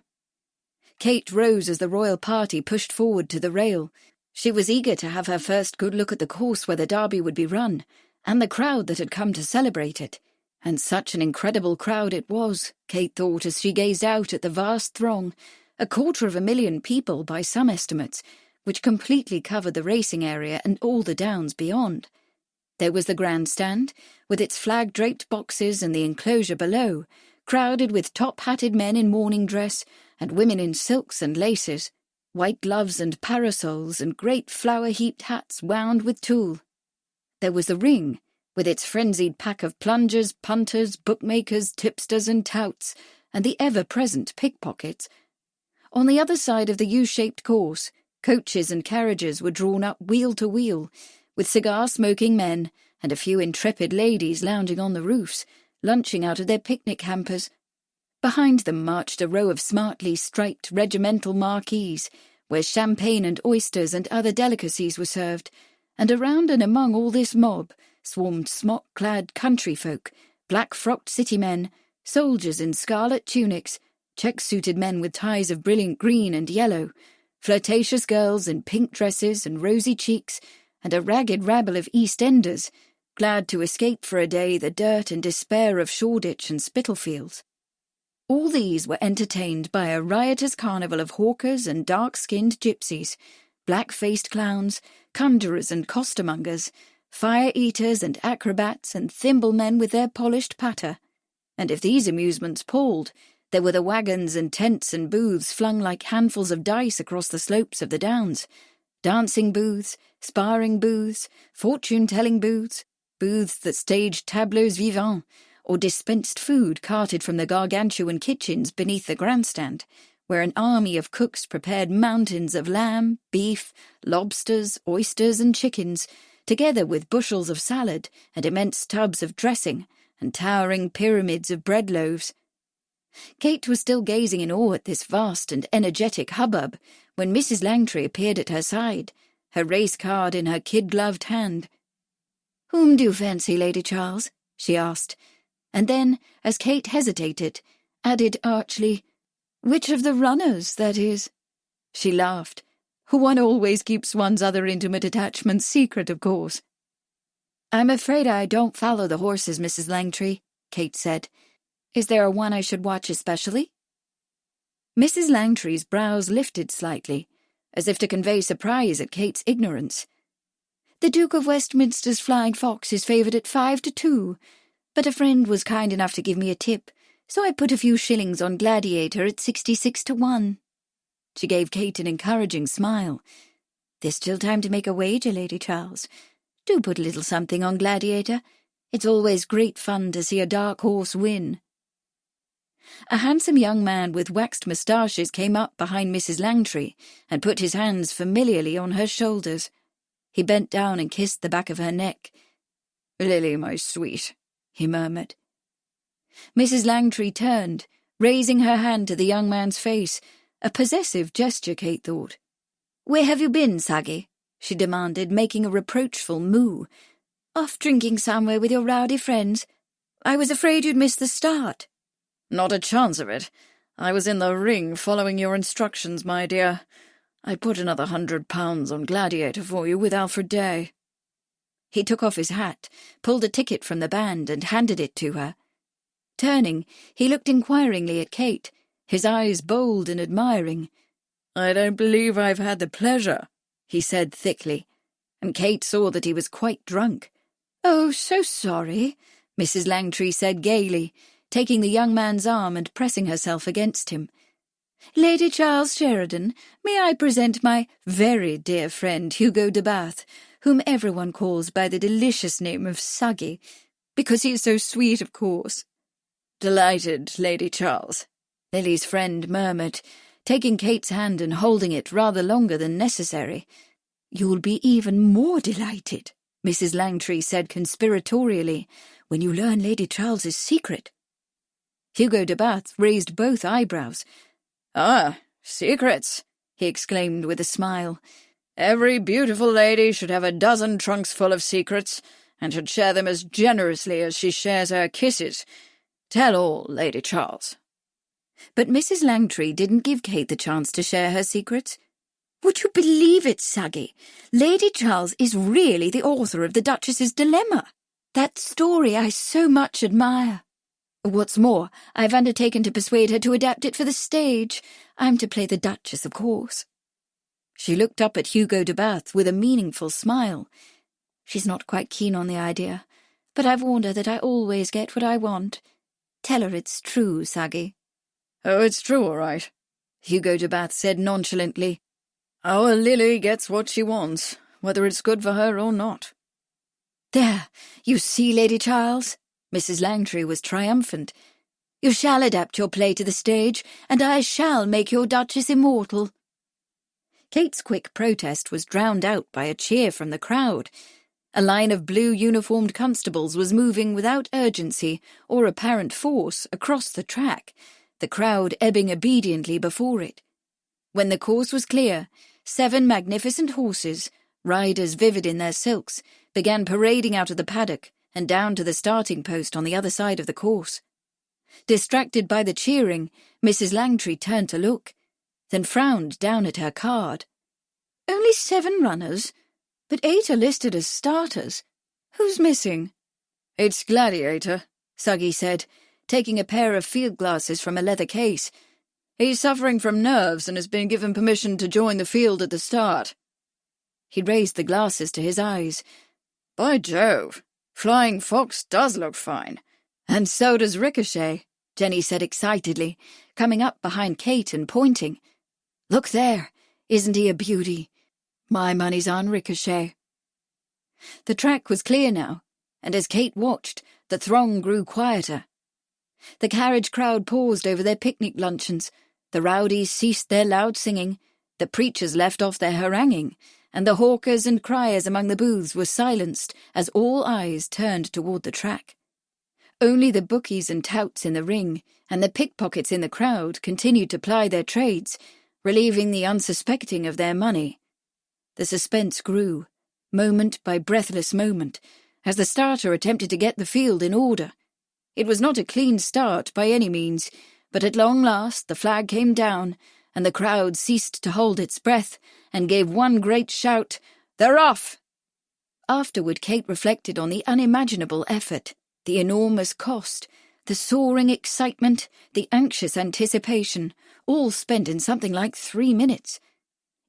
Kate rose as the royal party pushed forward to the rail. She was eager to have her first good look at the course where the derby would be run, and the crowd that had come to celebrate it. And such an incredible crowd it was, Kate thought as she gazed out at the vast throng, 250,000 people by some estimates, which completely covered the racing area and all the downs beyond. There was the grandstand, with its flag-draped boxes and the enclosure below, crowded with top-hatted men in morning dress and women in silks and laces, white gloves and parasols and great flower-heaped hats wound with tulle. There was the ring, with its frenzied pack of plungers, punters, bookmakers, tipsters and touts, and the ever-present pickpockets. On the other side of the U-shaped course, coaches and carriages were drawn up wheel to wheel, with cigar-smoking men and a few intrepid ladies lounging on the roofs, lunching out of their picnic hampers. Behind them marched a row of smartly striped regimental marquees, where champagne and oysters and other delicacies were served, and around and among all this mob swarmed smock-clad country folk, black-frocked city men, soldiers in scarlet tunics, check-suited men with ties of brilliant green and yellow, flirtatious girls in pink dresses and rosy cheeks, and a ragged rabble of East Enders, glad to escape for a day the dirt and despair of Shoreditch and Spitalfields. All these were entertained by a riotous carnival of hawkers and dark-skinned gypsies, black-faced clowns, conjurers and costermongers, fire-eaters and acrobats and thimble-men with their polished patter. And if these amusements palled, there were the wagons and tents and booths flung like handfuls of dice across the slopes of the downs, dancing booths, sparring booths, fortune-telling booths, booths that staged tableaux vivants, or dispensed food carted from the gargantuan kitchens beneath the grandstand, where an army of cooks prepared mountains of lamb, beef, lobsters, oysters and chickens, together with bushels of salad and immense tubs of dressing and towering pyramids of bread loaves. Kate was still gazing in awe at this vast and energetic hubbub when Mrs. Langtry appeared at her side, her race card in her kid-gloved hand. "Whom do you fancy, Lady Charles?" she asked, and then, as Kate hesitated, added archly, "Which of the runners, that is?" She laughed. "One always keeps one's other intimate attachments secret, of course." "I'm afraid I don't follow the horses, Mrs. Langtry," Kate said. "Is there a one I should watch especially?" Mrs. Langtry's brows lifted slightly, as if to convey surprise at Kate's ignorance. "The Duke of Westminster's Flying Fox is favoured at 5-2, but a friend was kind enough to give me a tip, so I put a few shillings on Gladiator at 66-1. She gave Kate an encouraging smile. "There's still time to make a wager, Lady Charles. Do put a little something on Gladiator. It's always great fun to see a dark horse win." A handsome young man with waxed moustaches came up behind Mrs. Langtry and put his hands familiarly on her shoulders. He bent down and kissed the back of her neck. "Lily, my sweet," he murmured. Mrs. Langtry turned, raising her hand to the young man's face, a possessive gesture, Kate thought. "Where have you been, Saggy?" she demanded, making a reproachful moo. "Off drinking somewhere with your rowdy friends. I was afraid you'd miss the start." "Not a chance of it. I was in the ring following your instructions, my dear. I put another £100 on Gladiator for you with Alfred Day." He took off his hat, pulled a ticket from the band and handed it to her. Turning, he looked inquiringly at Kate, his eyes bold and admiring. "I don't believe I've had the pleasure," he said thickly, and Kate saw that he was quite drunk. "Oh, so sorry," Mrs. Langtry said gaily, taking the young man's arm and pressing herself against him. "Lady Charles Sheridan, may I present my very dear friend Hugo de Bath, whom everyone calls by the delicious name of Suggy, because he is so sweet, of course." "Delighted, Lady Charles," Lily's friend murmured, taking Kate's hand and holding it rather longer than necessary. "You'll be even more delighted," Mrs. Langtry said conspiratorially, "when you learn Lady Charles's secret." Hugo de Bath raised both eyebrows. "Ah, secrets," he exclaimed with a smile. "Every beautiful lady should have a dozen trunks full of secrets, and should share them as generously as she shares her kisses. Tell all, Lady Charles." But Mrs. Langtry didn't give Kate the chance to share her secrets. "Would you believe it, Saggy? Lady Charles is really the author of The Duchess's Dilemma, that story I so much admire. What's more, I've undertaken to persuade her to adapt it for the stage. I'm to play the Duchess, of course." She looked up at Hugo de Bath with a meaningful smile. "She's not quite keen on the idea, but I've warned her that I always get what I want. Tell her it's true, Saggy." "Oh, it's true, all right," Hugo de Bath said nonchalantly. "Our Lily gets what she wants, whether it's good for her or not." "There, you see, Lady Charles," Mrs. Langtry was triumphant. "You shall adapt your play to the stage, and I shall make your Duchess immortal." Kate's quick protest was drowned out by a cheer from the crowd. A line of blue-uniformed constables was moving without urgency or apparent force across the track, the crowd ebbing obediently before it. When the course was clear, 7 magnificent horses, riders vivid in their silks, began parading out of the paddock and down to the starting post on the other side of the course. Distracted by the cheering, Mrs. Langtry turned to look, then frowned down at her card. "Only 7 runners, but 8 are listed as starters. Who's missing?" "It's Gladiator," Suggy said, taking a pair of field glasses from a leather case. "He's suffering from nerves and has been given permission to join the field at the start." He raised the glasses to his eyes. "By Jove, Flying Fox does look fine." "And so does Ricochet," Jenny said excitedly, coming up behind Kate and pointing. "Look there, isn't he a beauty? My money's on Ricochet." The track was clear now, and as Kate watched, the throng grew quieter. The carriage crowd paused over their picnic luncheons, the rowdies ceased their loud singing, the preachers left off their haranguing, and the hawkers and criers among the booths were silenced as all eyes turned toward the track. Only the bookies and touts in the ring and the pickpockets in the crowd continued to ply their trades, relieving the unsuspecting of their money. The suspense grew, moment by breathless moment, as the starter attempted to get the field in order. It was not a clean start by any means, but at long last the flag came down, and the crowd ceased to hold its breath and gave one great shout, "They're off!" Afterward Kate reflected on the unimaginable effort, the enormous cost, the soaring excitement, the anxious anticipation, all spent in something like 3 minutes.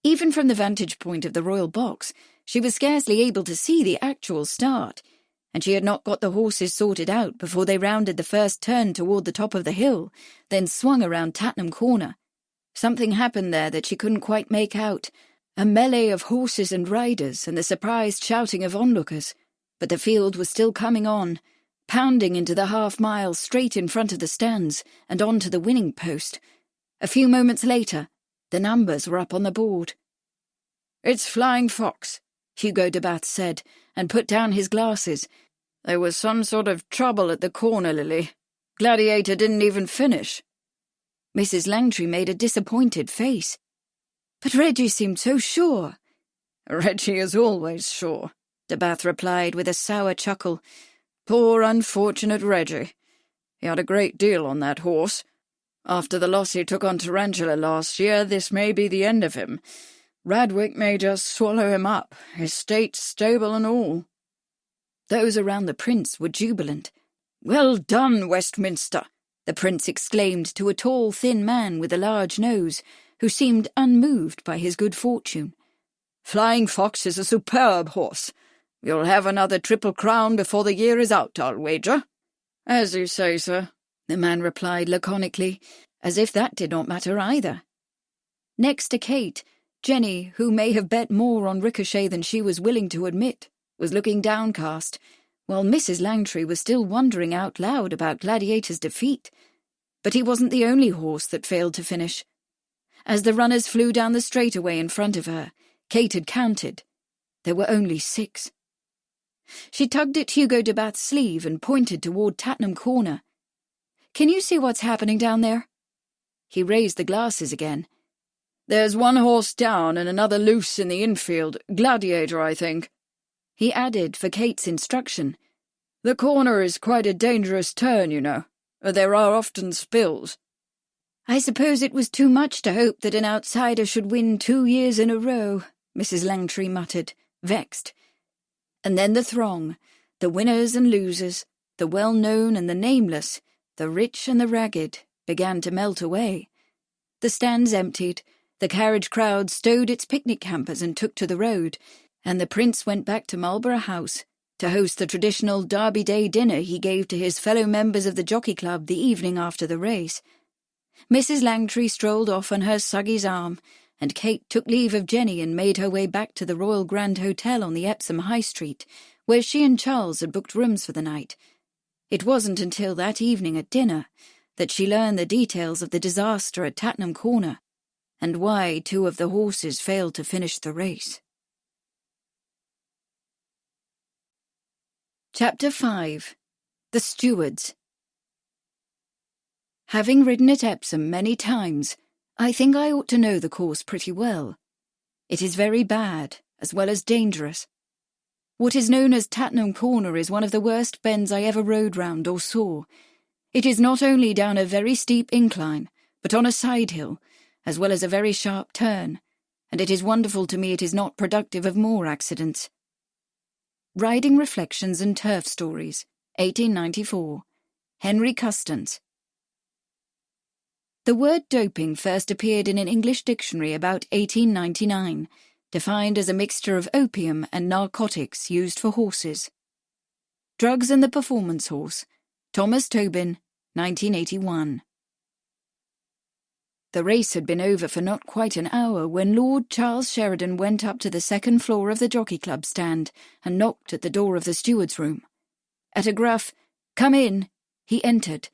Even from the vantage point of the royal box, she was scarcely able to see the actual start, and she had not got the horses sorted out before they rounded the first turn toward the top of the hill, then swung around Tatnam Corner. Something happened there that she couldn't quite make out, a melee of horses and riders and the surprised shouting of onlookers, but the field was still coming on, pounding into the half-mile straight in front of the stands and on to the winning post. A few moments later, the numbers were up on the board. "It's Flying Fox," Hugo de Bath said, and put down his glasses. "There was some sort of trouble at the corner, Lily. Gladiator didn't even finish." Mrs. Langtry made a disappointed face. But Reggie seemed so sure. Reggie is always sure, de Bath replied with a sour chuckle. Poor unfortunate Reggie. He had a great deal on that horse. After the loss he took on Tarantula last year, this may be the end of him. Radwick may just swallow him up, estate, stable and all. Those around the prince were jubilant. Well done, Westminster, the prince exclaimed to a tall, thin man with a large nose, who seemed unmoved by his good fortune. Flying Fox is a superb horse. You'll have another Triple Crown before the year is out, I'll wager. As you say, sir, the man replied laconically, as if that did not matter either. Next to Kate, Jenny, who may have bet more on Ricochet than she was willing to admit, was looking downcast, while Mrs. Langtry was still wondering out loud about Gladiator's defeat. But he wasn't the only horse that failed to finish. As the runners flew down the straightaway in front of her, Kate had counted. There were only 6. She tugged at Hugo de Bath's sleeve and pointed toward Tatnam Corner. "Can you see what's happening down there?" He raised the glasses again. "There's one horse down and another loose in the infield. Gladiator, I think." He added for Kate's instruction. "The corner is quite a dangerous turn, you know. There are often spills." "I suppose it was too much to hope that an outsider should win 2 years in a row," Mrs. Langtry muttered, vexed. And then the throng, the winners and losers, the well-known and the nameless, the rich and the ragged, began to melt away. The stands emptied, the carriage crowd stowed its picnic hampers and took to the road, and the prince went back to Marlborough House to host the traditional Derby Day dinner he gave to his fellow members of the Jockey Club the evening after the race. Mrs. Langtry strolled off on her Suggy's arm, and Kate took leave of Jenny and made her way back to the Royal Grand Hotel on the Epsom High Street, where she and Charles had booked rooms for the night. It wasn't until that evening at dinner that she learned the details of the disaster at Tatnam Corner, and why 2 of the horses failed to finish the race. Chapter 5. The Stewards. Having ridden at Epsom many times, I think I ought to know the course pretty well. It is very bad, as well as dangerous. What is known as Tatnam Corner is one of the worst bends I ever rode round or saw. It is not only down a very steep incline, but on a side hill, as well as a very sharp turn, and it is wonderful to me it is not productive of more accidents. Riding Reflections and Turf Stories, 1894. Henry Custance. The word doping first appeared in an English dictionary about 1899, defined as a mixture of opium and narcotics used for horses. Drugs and the Performance Horse, Thomas Tobin, 1981. The race had been over for not quite an hour when Lord Charles Sheridan went up to the second floor of the Jockey Club stand and knocked at the door of the steward's room. At a gruff, "Come in," he entered,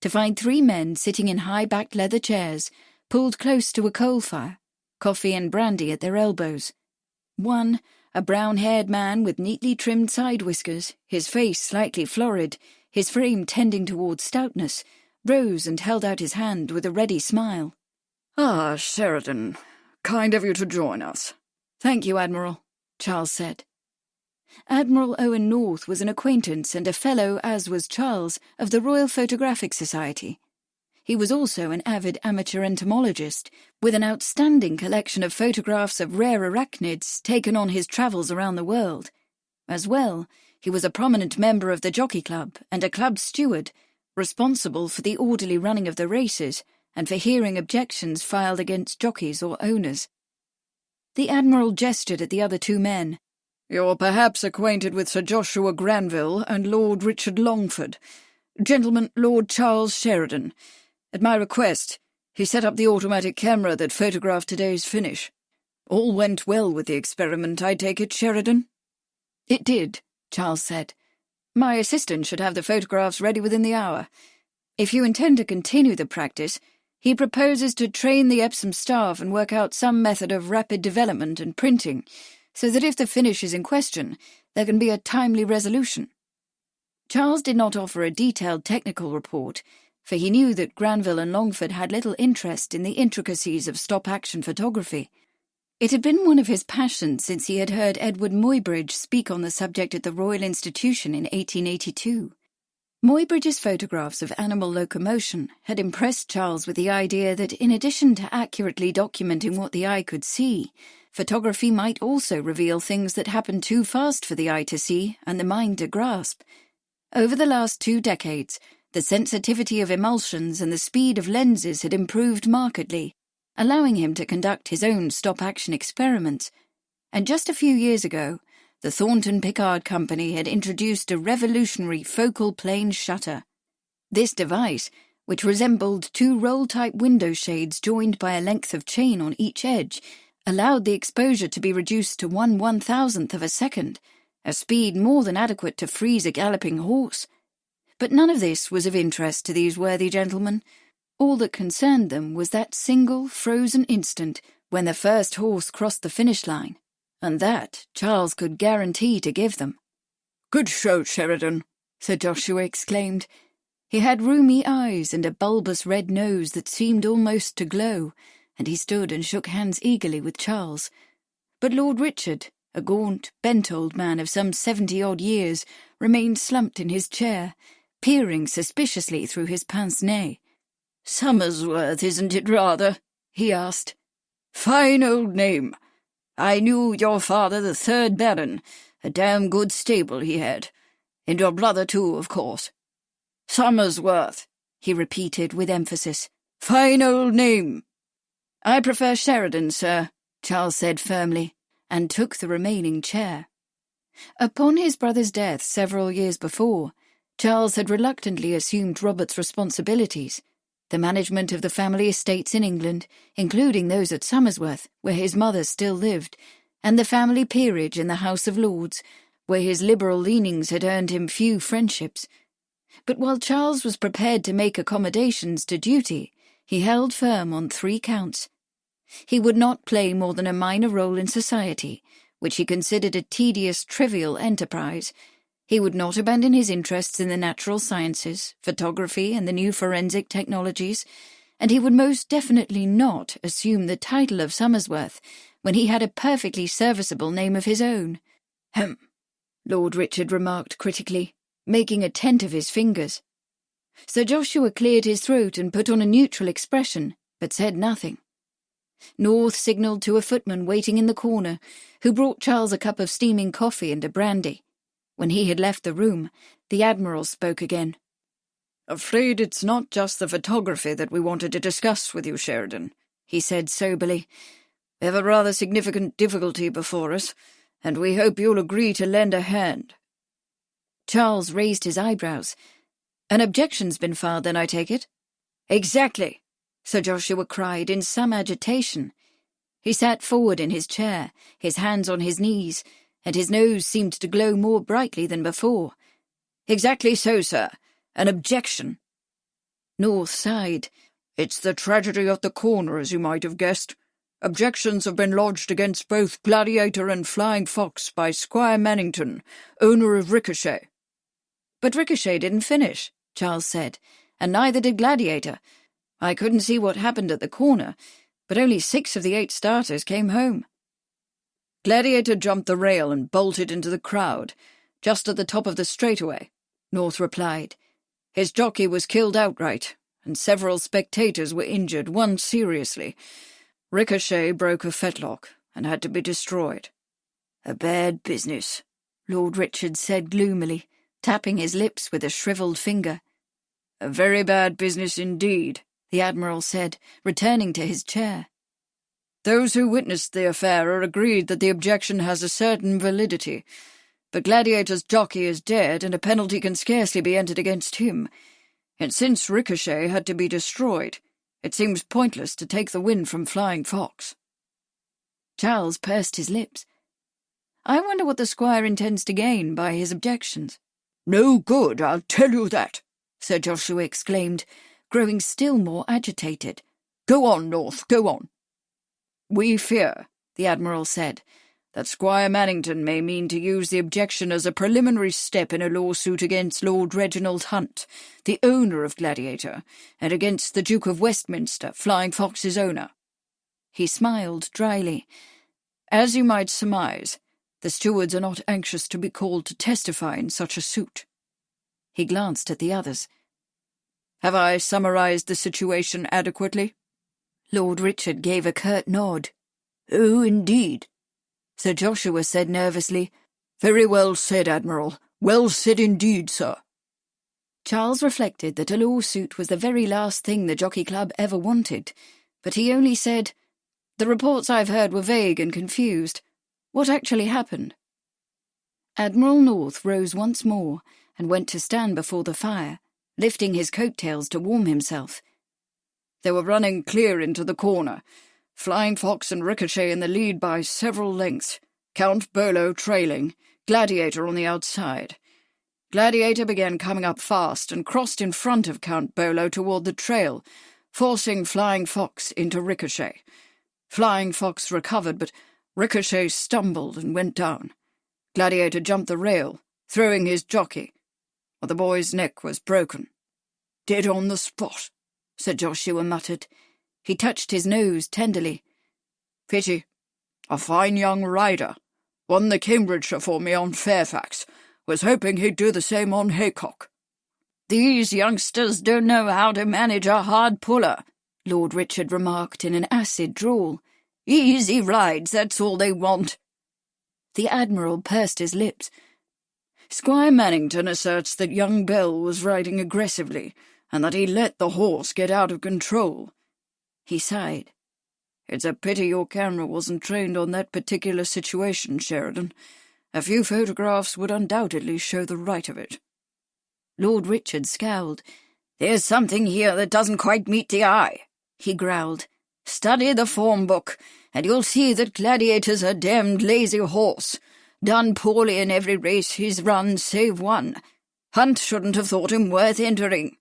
to find 3 men sitting in high-backed leather chairs, pulled close to a coal fire, coffee and brandy at their elbows. One, a brown-haired man with neatly trimmed side whiskers, his face slightly florid, his frame tending towards stoutness, rose and held out his hand with a ready smile. "Ah, Sheridan, kind of you to join us." "Thank you, Admiral," Charles said. Admiral Owen North was an acquaintance and a fellow, as was Charles, of the Royal Photographic Society. He was also an avid amateur entomologist, with an outstanding collection of photographs of rare arachnids taken on his travels around the world. As well, he was a prominent member of the Jockey Club and a club steward, responsible for the orderly running of the races and for hearing objections filed against jockeys or owners. The Admiral gestured at the other 2 men. "You're perhaps acquainted with Sir Joshua Granville and Lord Richard Longford. Gentlemen, Lord Charles Sheridan. At my request, he set up the automatic camera that photographed today's finish. All went well with the experiment, I take it, Sheridan?" "It did," Charles said. "My assistant should have the photographs ready within the hour. If you intend to continue the practice, he proposes to train the Epsom staff and work out some method of rapid development and printing, so that if the finish is in question, there can be a timely resolution." Charles did not offer a detailed technical report, for he knew that Granville and Longford had little interest in the intricacies of stop-action photography, It had been one of his passions since he had heard Edward Muybridge speak on the subject at the Royal Institution in 1882. Muybridge's photographs of animal locomotion had impressed Charles with the idea that in addition to accurately documenting what the eye could see, photography might also reveal things that happened too fast for the eye to see and the mind to grasp. Over the last 2 decades, the sensitivity of emulsions and the speed of lenses had improved markedly, allowing him to conduct his own stop-action experiments. And just a few years ago, the Thornton-Pickard Company had introduced a revolutionary focal plane shutter. This device, which resembled 2 roll-type window shades joined by a length of chain on each edge, allowed the exposure to be reduced to 1/1000th of a second, a speed more than adequate to freeze a galloping horse. But none of this was of interest to these worthy gentlemen. All that concerned them was that single frozen instant when the first horse crossed the finish line, and that Charles could guarantee to give them. "Good show, Sheridan," Sir Joshua exclaimed. He had rheumy eyes and a bulbous red nose that seemed almost to glow, and he stood and shook hands eagerly with Charles. But Lord Richard, a gaunt, bent old man of some 70-odd years, remained slumped in his chair, peering suspiciously through his pince-nez. "Somersworth, isn't it, rather?" he asked. "Fine old name. I knew your father, the 3rd Baron. A damn good stable he had. And your brother, too, of course. Somersworth," he repeated with emphasis. "Fine old name." "I prefer Sheridan, sir," Charles said firmly, and took the remaining chair. Upon his brother's death several years before, Charles had reluctantly assumed Robert's responsibilities, the management of the family estates in England, including those at Somersworth, where his mother still lived, and the family peerage in the House of Lords, where his liberal leanings had earned him few friendships. But while Charles was prepared to make accommodations to duty, he held firm on 3 counts. He would not play more than a minor role in society, which he considered a tedious, trivial enterprise. He would not abandon his interests in the natural sciences, photography, and the new forensic technologies, and he would most definitely not assume the title of Somersworth when he had a perfectly serviceable name of his own. "Hem," Lord Richard remarked critically, making a tent of his fingers. Sir Joshua cleared his throat and put on a neutral expression, but said nothing. North signalled to a footman waiting in the corner, who brought Charles a cup of steaming coffee and a brandy. When he had left the room, the Admiral spoke again. "Afraid it's not just the photography that we wanted to discuss with you, Sheridan," he said soberly. "We have a rather significant difficulty before us, and we hope you'll agree to lend a hand." Charles raised his eyebrows. "An objection's been filed, then, I take it?" "Exactly," Sir Joshua cried in some agitation. He sat forward in his chair, his hands on his knees, and his nose seemed to glow more brightly than before. "Exactly so, sir. An objection." North sighed. "It's the tragedy of the corner, as you might have guessed. Objections have been lodged against both Gladiator and Flying Fox by Squire Mannington, owner of Ricochet." "But Ricochet didn't finish," Charles said, "and neither did Gladiator. I couldn't see what happened at the corner, but only 6 of the 8 starters came home." "Gladiator jumped the rail and bolted into the crowd, just at the top of the straightaway," North replied. "His jockey was killed outright, and several spectators were injured, one seriously. Ricochet broke a fetlock and had to be destroyed." "A bad business," Lord Richard said gloomily, tapping his lips with a shriveled finger. "A very bad business indeed," the Admiral said, returning to his chair. "Those who witnessed the affair are agreed that the objection has a certain validity, but Gladiator's jockey is dead and a penalty can scarcely be entered against him, and since Ricochet had to be destroyed, it seems pointless to take the win from Flying Fox." Charles pursed his lips. "I wonder what the Squire intends to gain by his objections." "No good, I'll tell you that," Sir Joshua exclaimed, growing still more agitated. "Go on, North, go on." "We fear," the Admiral said, "that Squire Mannington may mean to use the objection as a preliminary step in a lawsuit against Lord Reginald Hunt, the owner of Gladiator, and against the Duke of Westminster, Flying Fox's owner." He smiled dryly. As you might surmise, the stewards are not anxious to be called to testify in such a suit." He glanced at the others. "Have I summarized the situation adequately?" Lord Richard gave a curt nod. "Oh, indeed," Sir Joshua said nervously. "Very well said, Admiral. Well said indeed, sir." Charles reflected that a lawsuit was the very last thing the Jockey Club ever wanted, but he only said, "The reports I've heard were vague and confused. What actually happened?" Admiral North rose once more and went to stand before the fire, lifting his coat-tails to warm himself. "They were running clear into the corner, Flying Fox and Ricochet in the lead by several lengths, Count Bolo trailing, Gladiator on the outside. Gladiator began coming up fast and crossed in front of Count Bolo toward the trail, forcing Flying Fox into Ricochet. Flying Fox recovered, but Ricochet stumbled and went down. Gladiator jumped the rail, throwing his jockey. The boy's neck was broken. Dead on the spot," Sir Joshua muttered. He touched his nose tenderly. "Pity. A fine young rider. Won the Cambridgeshire for me on Fairfax. Was hoping he'd do the same on Haycock." "These youngsters don't know how to manage a hard puller," Lord Richard remarked in an acid drawl. "Easy rides, that's all they want." The Admiral pursed his lips. "Squire Mannington asserts that young Bell was riding aggressively, and that he let the horse get out of control." He sighed. "It's a pity your camera wasn't trained on that particular situation, Sheridan. A few photographs would undoubtedly show the right of it." Lord Richard scowled. "There's something here that doesn't quite meet the eye," he growled. "Study the form book, and you'll see that Gladiator's a damned lazy horse. Done poorly in every race he's run save one. Hunt shouldn't have thought him worth entering."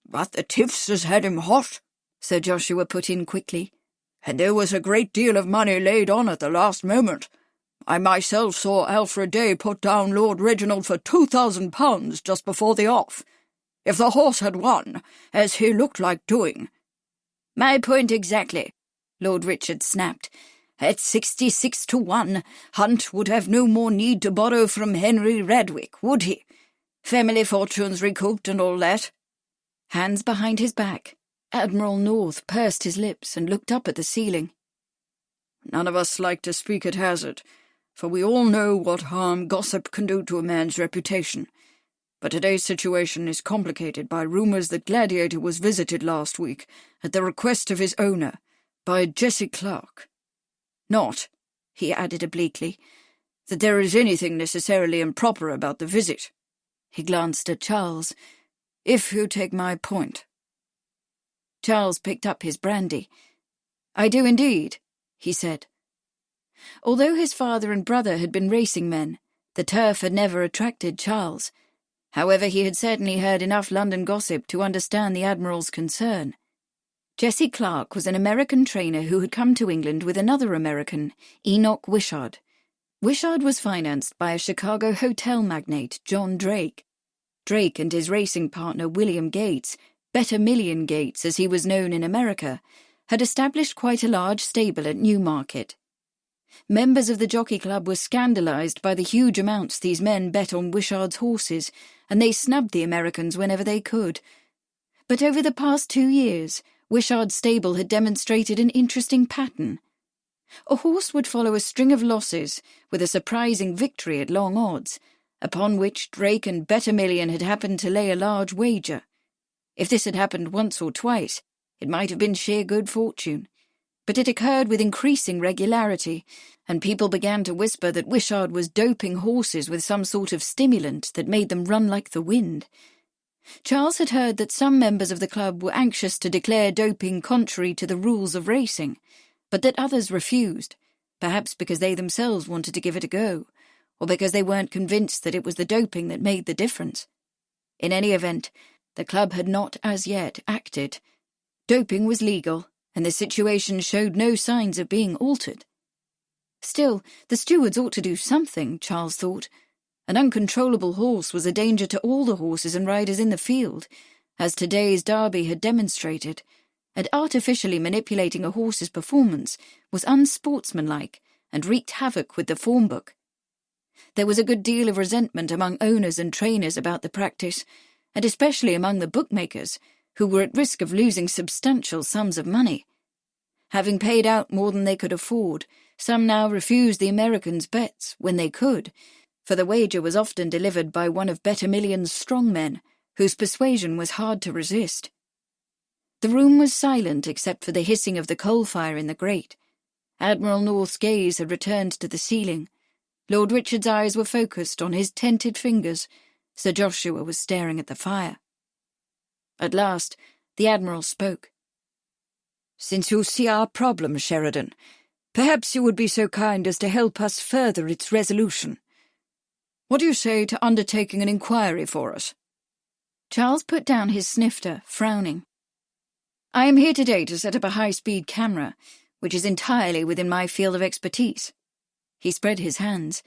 "But the Tiffs has had him hot," Sir Joshua put in quickly. "And there was a great deal of money laid on at the last moment. I myself saw Alfred Day put down Lord Reginald for £2,000 just before the off. If the horse had won, as he looked like doing—" "My point exactly," Lord Richard snapped. "At 66-1, Hunt would have no more need to borrow from Henry Radwick, would he? Family fortunes recouped and all that." Hands behind his back, Admiral North pursed his lips and looked up at the ceiling. "None of us like to speak at hazard, for we all know what harm gossip can do to a man's reputation. But today's situation is complicated by rumours that Gladiator was visited last week, at the request of his owner, by Jessie Clark. Not," he added obliquely, "that there is anything necessarily improper about the visit." He glanced at Charles. "If you take my point." Charles picked up his brandy. "I do indeed," he said. Although his father and brother had been racing men, the turf had never attracted Charles. However, he had certainly heard enough London gossip to understand the Admiral's concern. Jessie Clark was an American trainer who had come to England with another American, Enoch Wishart. Wishart was financed by a Chicago hotel magnate, John Drake. Drake and his racing partner William Gates, Better Million Gates as he was known in America, had established quite a large stable at Newmarket. Members of the Jockey Club were scandalized by the huge amounts these men bet on Wishart's horses, and they snubbed the Americans whenever they could. But over the past 2 years, Wishart's stable had demonstrated an interesting pattern. A horse would follow a string of losses with a surprising victory at long odds, upon which Drake and Better Million had happened to lay a large wager. If this had happened once or twice, it might have been sheer good fortune. But it occurred with increasing regularity, and people began to whisper that Wishart was doping horses with some sort of stimulant that made them run like the wind. Charles had heard that some members of the club were anxious to declare doping contrary to the rules of racing, but that others refused, perhaps because they themselves wanted to give it a go, or because they weren't convinced that it was the doping that made the difference. In any event, the club had not as yet acted. Doping was legal, and the situation showed no signs of being altered. Still, the stewards ought to do something, Charles thought. An uncontrollable horse was a danger to all the horses and riders in the field, as today's derby had demonstrated, and artificially manipulating a horse's performance was unsportsmanlike and wreaked havoc with the form book. There was a good deal of resentment among owners and trainers about the practice, and especially among the bookmakers, who were at risk of losing substantial sums of money. Having paid out more than they could afford, some now refused the Americans' bets when they could, for the wager was often delivered by one of Bettermillion's strongmen, whose persuasion was hard to resist. The room was silent except for the hissing of the coal fire in the grate. Admiral North's gaze had returned to the ceiling. Lord Richard's eyes were focused on his tented fingers. Sir Joshua was staring at the fire. At last, the Admiral spoke. "Since you see our problem, Sheridan, perhaps you would be so kind as to help us further its resolution. What do you say to undertaking an inquiry for us?" Charles put down his snifter, frowning. "I am here today to set up a high-speed camera, which is entirely within my field of expertise." He spread his hands.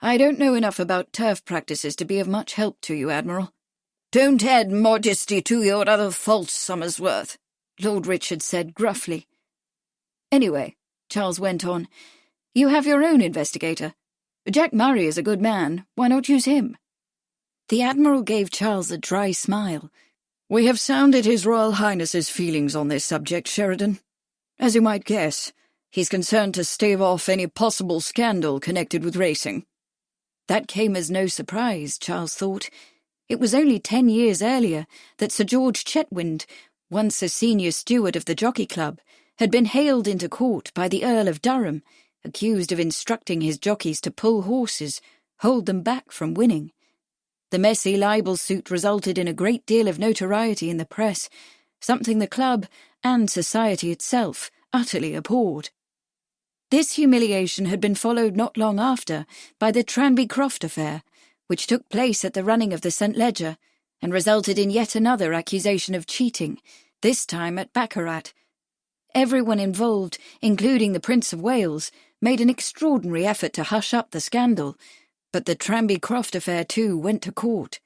"I don't know enough about turf practices to be of much help to you, Admiral." "Don't add modesty to your other faults, Somersworth," Lord Richard said gruffly. "Anyway," Charles went on, "you have your own investigator. Jack Murray is a good man. Why not use him?" The Admiral gave Charles a dry smile. "We have sounded His Royal Highness's feelings on this subject, Sheridan. As you might guess, he's concerned to stave off any possible scandal connected with racing." That came as no surprise, Charles thought. It was only 10 years earlier that Sir George Chetwynd, once a senior steward of the Jockey Club, had been haled into court by the Earl of Durham, accused of instructing his jockeys to pull horses, hold them back from winning. The messy libel suit resulted in a great deal of notoriety in the press, something the club and society itself utterly abhorred. This humiliation had been followed not long after by the Tranby Croft affair, which took place at the running of the St. Leger, and resulted in yet another accusation of cheating, this time at baccarat. Everyone involved, including the Prince of Wales, made an extraordinary effort to hush up the scandal, but the Tranby Croft affair too went to court.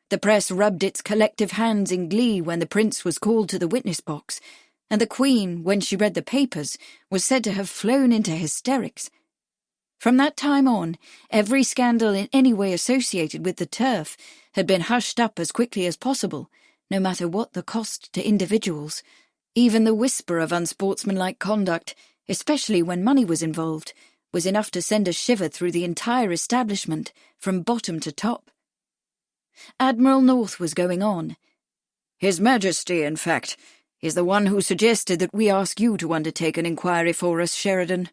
The press rubbed its collective hands in glee when the Prince was called to the witness box, and the Queen, when she read the papers, was said to have flown into hysterics. From that time on, every scandal in any way associated with the turf had been hushed up as quickly as possible, no matter what the cost to individuals. Even the whisper of unsportsmanlike conduct, especially when money was involved, was enough to send a shiver through the entire establishment, from bottom to top. Admiral North was going on. "His Majesty, in fact, is the one who suggested that we ask you to undertake an inquiry for us, Sheridan.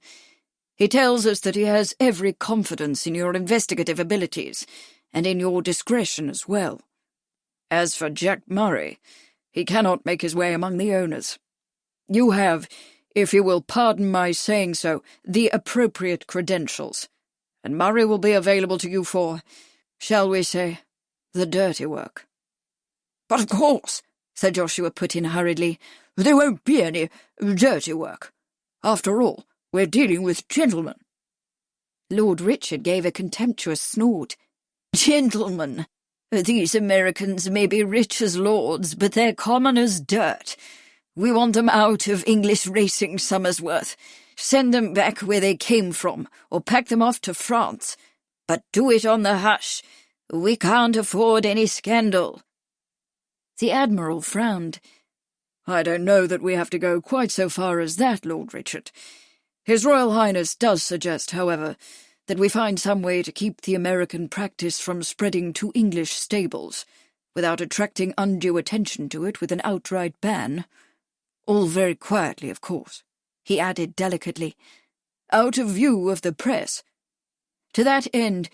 He tells us that he has every confidence in your investigative abilities, and in your discretion as well. As for Jack Murray, he cannot make his way among the owners. You have, if you will pardon my saying so, the appropriate credentials, and Murray will be available to you for, shall we say, the dirty work." "But of course," Sir Joshua put in hurriedly, "there won't be any dirty work. After all, we're dealing with gentlemen." Lord Richard gave a contemptuous snort. "Gentlemen! These Americans may be rich as lords, but they're common as dirt. We want them out of English racing, Somersworth. Send them back where they came from, or pack them off to France. But do it on the hush. We can't afford any scandal." The Admiral frowned. "I don't know that we have to go quite so far as that, Lord Richard. His Royal Highness does suggest, however, that we find some way to keep the American practice from spreading to English stables, without attracting undue attention to it with an outright ban. All very quietly, of course," he added delicately, "out of view of the press. To that end,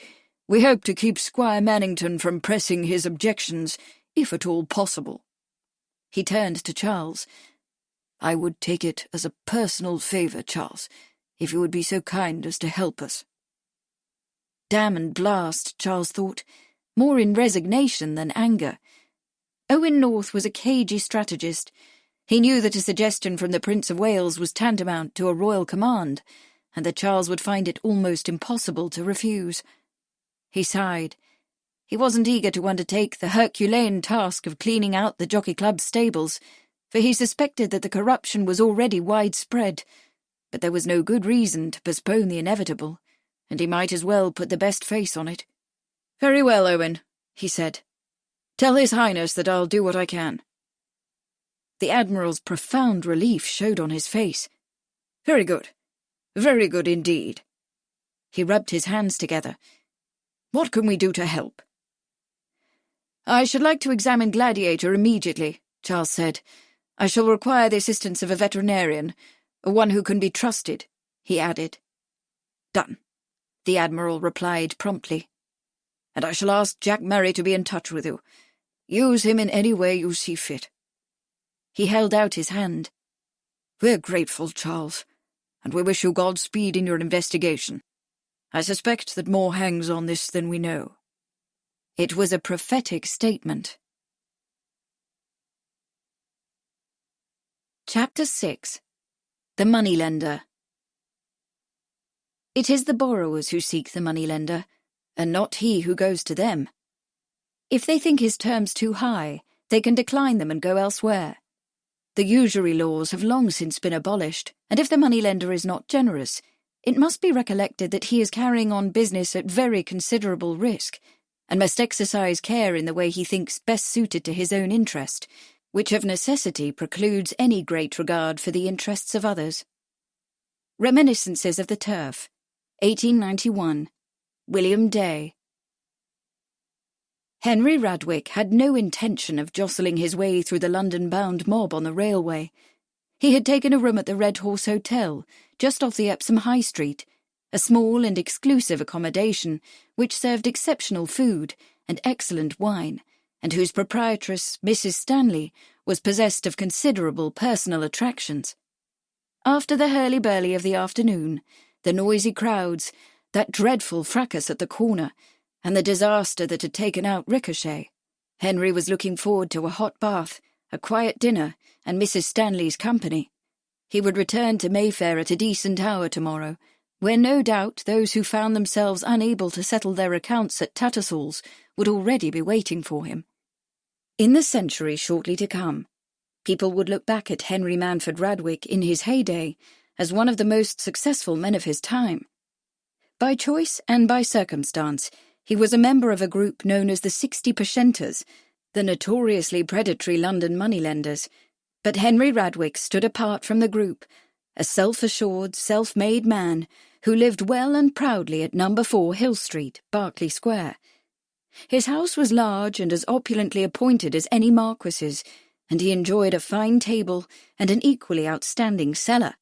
we hope to keep Squire Mannington from pressing his objections, if at all possible." He turned to Charles. "I would take it as a personal favour, Charles, if you would be so kind as to help us." Damn and blast, Charles thought, more in resignation than anger. Owen North was a cagey strategist. He knew that a suggestion from the Prince of Wales was tantamount to a royal command, and that Charles would find it almost impossible to refuse. He sighed. He wasn't eager to undertake the Herculean task of cleaning out the Jockey Club stables, for he suspected that the corruption was already widespread. but there was no good reason to postpone the inevitable, and he might as well put the best face on it. "Very well, Owen," he said. "Tell His Highness that I'll do what I can." The Admiral's profound relief showed on his face. Very good indeed." He rubbed his hands together. "What can we do to help?" "I should like to examine Gladiator immediately," Charles said. "I shall require the assistance of a veterinarian, one who can be trusted," he added. "Done," the Admiral replied promptly. "And I shall ask Jack Murray to be in touch with you. Use him in any way you see fit." He held out his hand. "We're grateful, Charles, and we wish you Godspeed in your investigation. I suspect that more hangs on this than we know." It was a prophetic statement. Chapter 6. The Moneylender. It is the borrowers who seek the moneylender, and not he who goes to them. If they think his terms too high, they can decline them and go elsewhere. The usury laws have long since been abolished, and if the moneylender is not generous, it must be recollected that he is carrying on business at very considerable risk, and must exercise care in the way he thinks best suited to his own interest, which of necessity precludes any great regard for the interests of others. Reminiscences of the Turf, 1891. William Day. Henry Radwick had no intention of jostling his way through the London-bound mob on the railway. He had taken a room at the Red Horse Hotel, just off the Epsom High Street, a small and exclusive accommodation which served exceptional food and excellent wine, and whose proprietress, Mrs. Stanley, was possessed of considerable personal attractions. After the hurly-burly of the afternoon, the noisy crowds, that dreadful fracas at the corner, and the disaster that had taken out Ricochet, Henry was looking forward to a hot bath, a quiet dinner, and Mrs. Stanley's company. He would return to Mayfair at a decent hour tomorrow, where no doubt those who found themselves unable to settle their accounts at Tattersall's would already be waiting for him. In the century shortly to come, people would look back at Henry Manford Radwick in his heyday as one of the most successful men of his time. By choice and by circumstance, he was a member of a group known as the 60 Percenters, the notoriously predatory London moneylenders, but Henry Radwick stood apart from the group, a self-assured, self-made man who lived well and proudly at No. 4 Hill Street, Berkeley Square. His house was large and as opulently appointed as any marquis's, and he enjoyed a fine table and an equally outstanding cellar.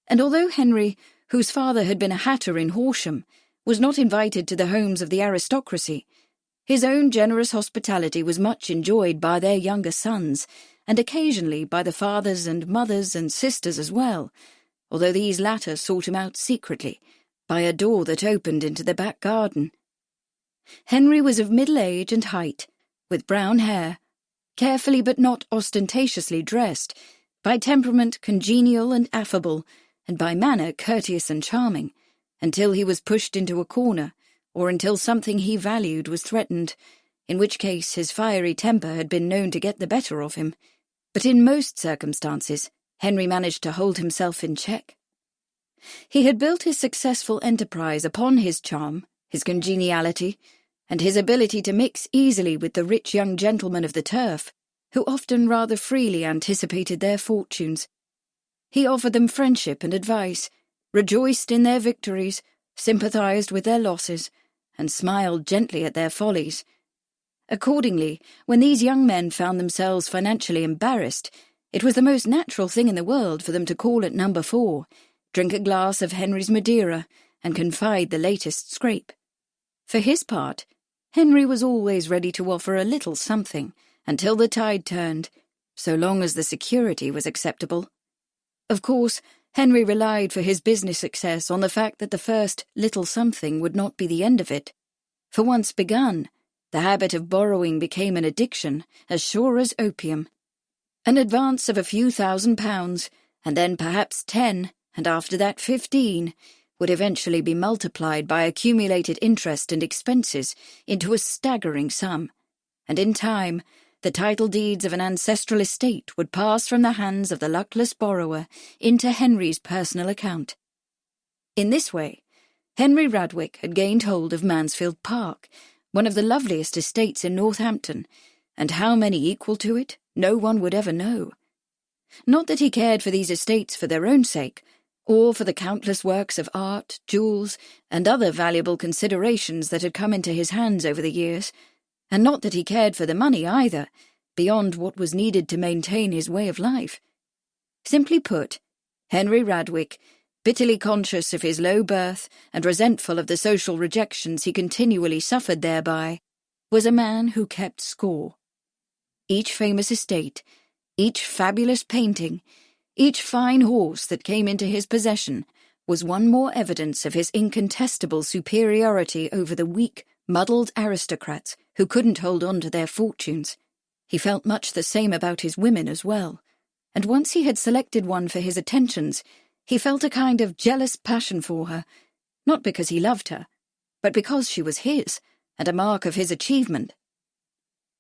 And although Henry, whose father had been a hatter in Horsham, was not invited to the homes of the aristocracy, his own generous hospitality was much enjoyed by their younger sons, and occasionally by the fathers and mothers and sisters as well, although these latter sought him out secretly, by a door that opened into the back garden. Henry was of middle age and height, with brown hair, carefully but not ostentatiously dressed, by temperament congenial and affable, and by manner courteous and charming, until he was pushed into a corner, or until something he valued was threatened, in which case his fiery temper had been known to get the better of him. But in most circumstances, Henry managed to hold himself in check. He had built his successful enterprise upon his charm, his congeniality, and his ability to mix easily with the rich young gentlemen of the turf, who often rather freely anticipated their fortunes. He offered them friendship and advice, rejoiced in their victories, sympathized with their losses, and smiled gently at their follies. Accordingly, when these young men found themselves financially embarrassed, it was the most natural thing in the world for them to call at No. 4, drink a glass of Henry's Madeira, and confide the latest scrape. For his part, Henry was always ready to offer a little something, until the tide turned, so long as the security was acceptable. Of course, Henry relied for his business success on the fact that the first little something would not be the end of it. For once begun, the habit of borrowing became an addiction, as sure as opium. An advance of a few £1,000s, and then perhaps 10, and after that 15, would eventually be multiplied by accumulated interest and expenses into a staggering sum, and in time the title deeds of an ancestral estate would pass from the hands of the luckless borrower into Henry's personal account. In this way, Henry Radwick had gained hold of Mansfield Park, one of the loveliest estates in Northampton, and how many equal to it, no one would ever know. Not that he cared for these estates for their own sake, or for the countless works of art, jewels, and other valuable considerations that had come into his hands over the years, and not that he cared for the money either, beyond what was needed to maintain his way of life. Simply put, Henry Radwick, bitterly conscious of his low birth and resentful of the social rejections he continually suffered thereby, was a man who kept score. Each famous estate, each fabulous painting, each fine horse that came into his possession was one more evidence of his incontestable superiority over the weak, muddled aristocrats who couldn't hold on to their fortunes. He felt much the same about his women as well, and once he had selected one for his attentions, he felt a kind of jealous passion for her, not because he loved her, but because she was his, and a mark of his achievement.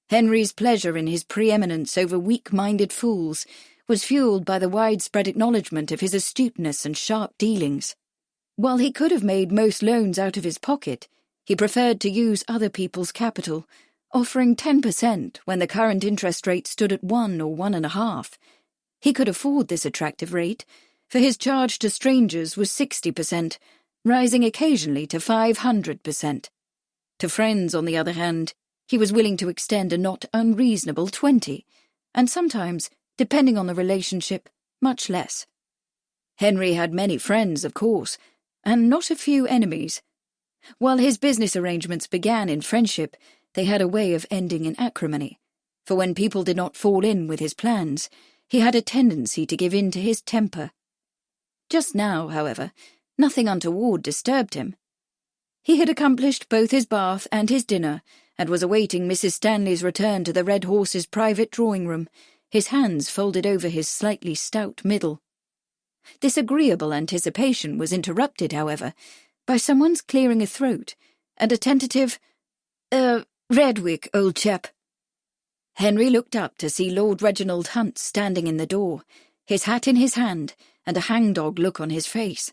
Henry's pleasure in his preeminence over weak-minded fools was fueled by the widespread acknowledgment of his astuteness and sharp dealings. While he could have made most loans out of his pocket, he preferred to use other people's capital, offering 10% when the current interest rate stood at 1 or 1.5. He could afford this attractive rate, for his charge to strangers was 60%, rising occasionally to 500%. To friends, on the other hand, he was willing to extend a not unreasonable 20%, and sometimes, depending on the relationship, much less. Henry had many friends, of course, and not a few enemies. While his business arrangements began in friendship, they had a way of ending in acrimony, for when people did not fall in with his plans, he had a tendency to give in to his temper. Just now, however, nothing untoward disturbed him. He had accomplished both his bath and his dinner, and was awaiting Mrs. Stanley's return to the Red Horse's private drawing-room, his hands folded over his slightly stout middle. This agreeable anticipation was interrupted, however, by someone's clearing a throat, and a tentative, "Radwick, old chap." Henry looked up to see Lord Reginald Hunt standing in the door, his hat in his hand, and a hangdog look on his face.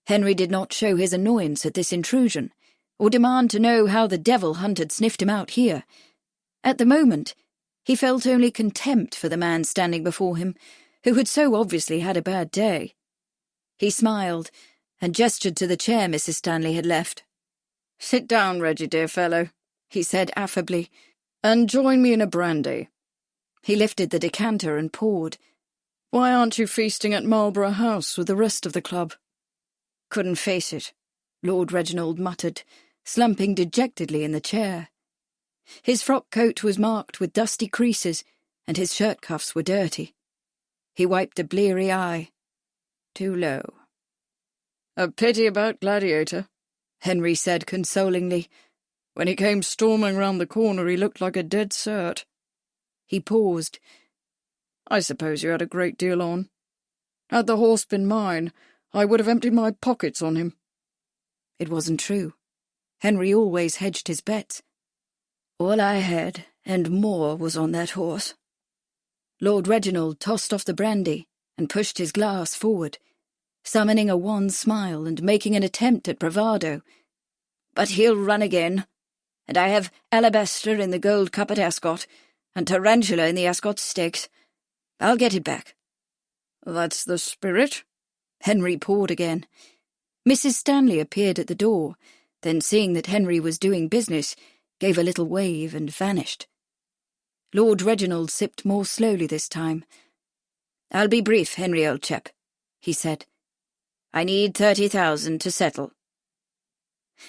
Henry did not show his annoyance at this intrusion, or demand to know how the devil Hunt had sniffed him out here. At the moment, he felt only contempt for the man standing before him, who had so obviously had a bad day. He smiled, and gestured to the chair Mrs. Stanley had left. "Sit down, Reggie, dear fellow," he said affably, "and join me in a brandy." He lifted the decanter and poured. "Why aren't you feasting at Marlborough House with the rest of the club?" "Couldn't face it," Lord Reginald muttered, slumping dejectedly in the chair. His frock coat was marked with dusty creases, and his shirt cuffs were dirty. He wiped a bleary eye. Too low. "A pity about Gladiator," Henry said consolingly. "When he came storming round the corner he looked like a dead cert." He paused. "I suppose you had a great deal on. Had the horse been mine, I would have emptied my pockets on him." It wasn't true. Henry always hedged his bets. "All I had, and more, was on that horse." Lord Reginald tossed off the brandy and pushed his glass forward, summoning a wan smile and making an attempt at bravado. "But he'll run again, and I have Alabaster in the Gold Cup at Ascot, and Tarantula in the Ascot Stakes. I'll get it back." "That's the spirit." Henry poured again. Mrs. Stanley appeared at the door, then seeing that Henry was doing business, gave a little wave and vanished. Lord Reginald sipped more slowly this time. "I'll be brief, Henry, old chap," he said. "I need 30,000 to settle."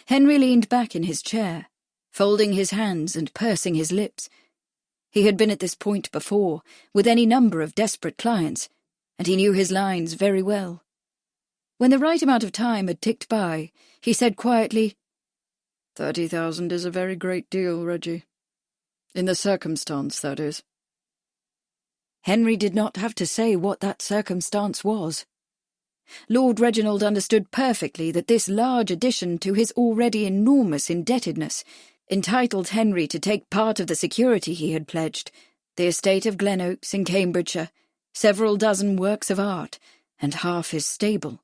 Henry leaned back in his chair, folding his hands and pursing his lips. He had been at this point before, with any number of desperate clients, and he knew his lines very well. When the right amount of time had ticked by, he said quietly, 30,000 is a very great deal, Reggie. In the circumstance, that is." Henry did not have to say what that circumstance was. Lord Reginald understood perfectly that this large addition to his already enormous indebtedness entitled Henry to take part of the security he had pledged, the estate of Glenoaks in Cambridgeshire, several dozen works of art, and half his stable.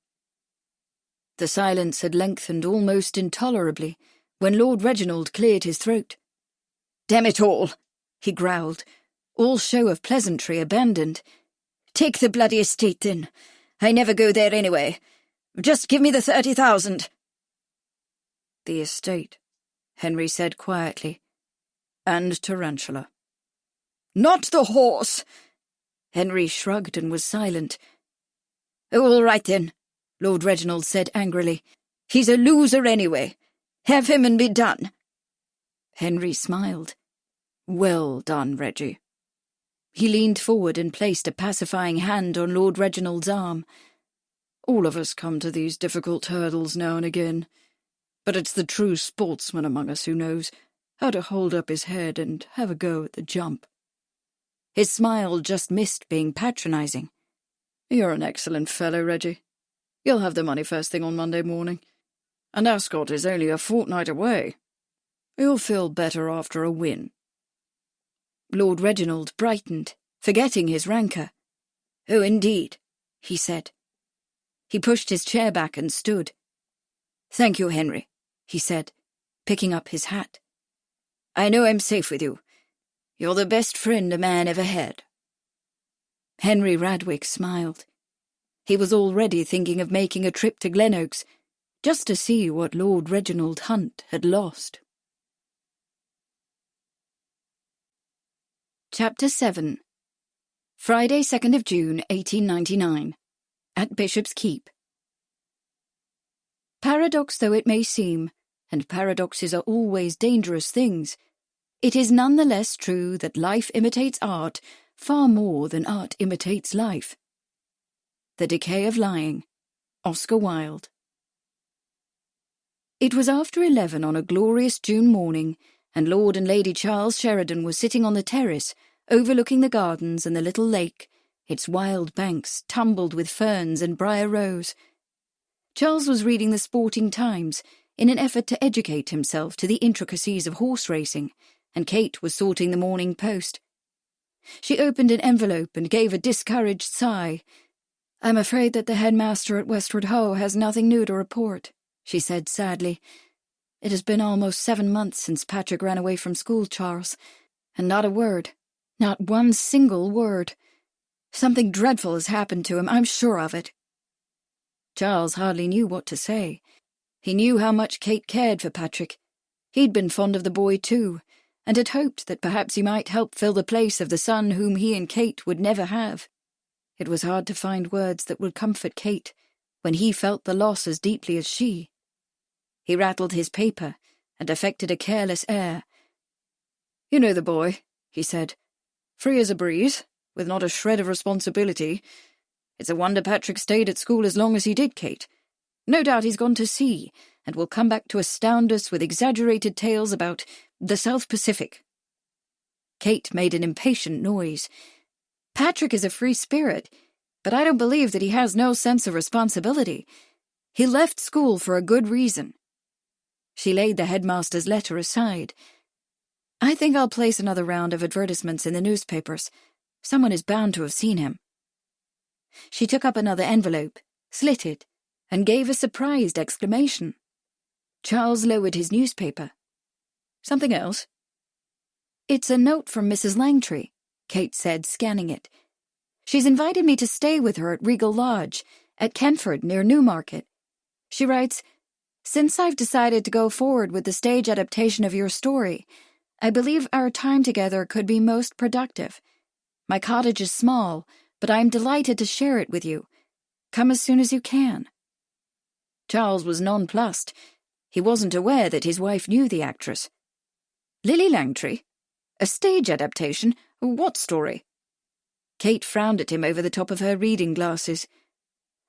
The silence had lengthened almost intolerably when Lord Reginald cleared his throat. "Damn it all," he growled, all show of pleasantry abandoned. "Take the bloody estate, then. I never go there anyway. Just give me the 30,000. "The estate," Henry said quietly, "and Tarantula." "Not the horse!" Henry shrugged and was silent. "Oh, all right then," Lord Reginald said angrily. "He's a loser anyway. Have him and be done." Henry smiled. "Well done, Reggie." He leaned forward and placed a pacifying hand on Lord Reginald's arm. "All of us come to these difficult hurdles now and again, but it's the true sportsman among us who knows how to hold up his head and have a go at the jump." His smile just missed being patronizing. "You're an excellent fellow, Reggie. You'll have the money first thing on Monday morning, and Ascot is only a fortnight away. You'll feel better after a win." Lord Reginald brightened, forgetting his rancour. "Oh, indeed," he said. He pushed his chair back and stood. "Thank you, Henry," he said, picking up his hat. "I know I'm safe with you. You're the best friend a man ever had." Henry Radwick smiled. He was already thinking of making a trip to Glenoaks, just to see what Lord Reginald Hunt had lost. Chapter 7. Friday, 2nd of June, 1899. At Bishop's Keep. Paradox though it may seem, and paradoxes are always dangerous things, it is none the less true that life imitates art far more than art imitates life. The Decay of Lying, Oscar Wilde. It was after 11 on a glorious June morning, and Lord and Lady Charles Sheridan were sitting on the terrace, overlooking the gardens and the little lake, its wild banks tumbled with ferns and briar rose. Charles was reading the Sporting Times in an effort to educate himself to the intricacies of horse racing, and Kate was sorting the Morning Post. She opened an envelope and gave a discouraged sigh. "I'm afraid that the headmaster at Westward Ho has nothing new to report," she said sadly. "It has been almost 7 months since Patrick ran away from school, Charles, and not a word, not one single word. Something dreadful has happened to him, I'm sure of it." Charles hardly knew what to say. He knew how much Kate cared for Patrick. He'd been fond of the boy too, and had hoped that perhaps he might help fill the place of the son whom he and Kate would never have. It was hard to find words that would comfort Kate when he felt the loss as deeply as she. He rattled his paper and affected a careless air. "You know the boy," he said. "Free as a breeze, with not a shred of responsibility. It's a wonder Patrick stayed at school as long as he did, Kate. No doubt he's gone to sea, and will come back to astound us with exaggerated tales about the South Pacific." Kate made an impatient noise. "Patrick is a free spirit, but I don't believe that he has no sense of responsibility. He left school for a good reason." She laid the headmaster's letter aside. "I think I'll place another round of advertisements in the newspapers. Someone is bound to have seen him." She took up another envelope, slit it, and gave a surprised exclamation. Charles lowered his newspaper. "Something else?" "It's a note from Mrs. Langtry," Kate said, scanning it. "She's invited me to stay with her at Regal Lodge, at Kenford, near Newmarket. She writes, 'Since I've decided to go forward with the stage adaptation of your story, I believe our time together could be most productive. My cottage is small, but I am delighted to share it with you. Come as soon as you can.'" Charles was nonplussed. He wasn't aware that his wife knew the actress. "Lily Langtry? A stage adaptation? What story?" Kate frowned at him over the top of her reading glasses.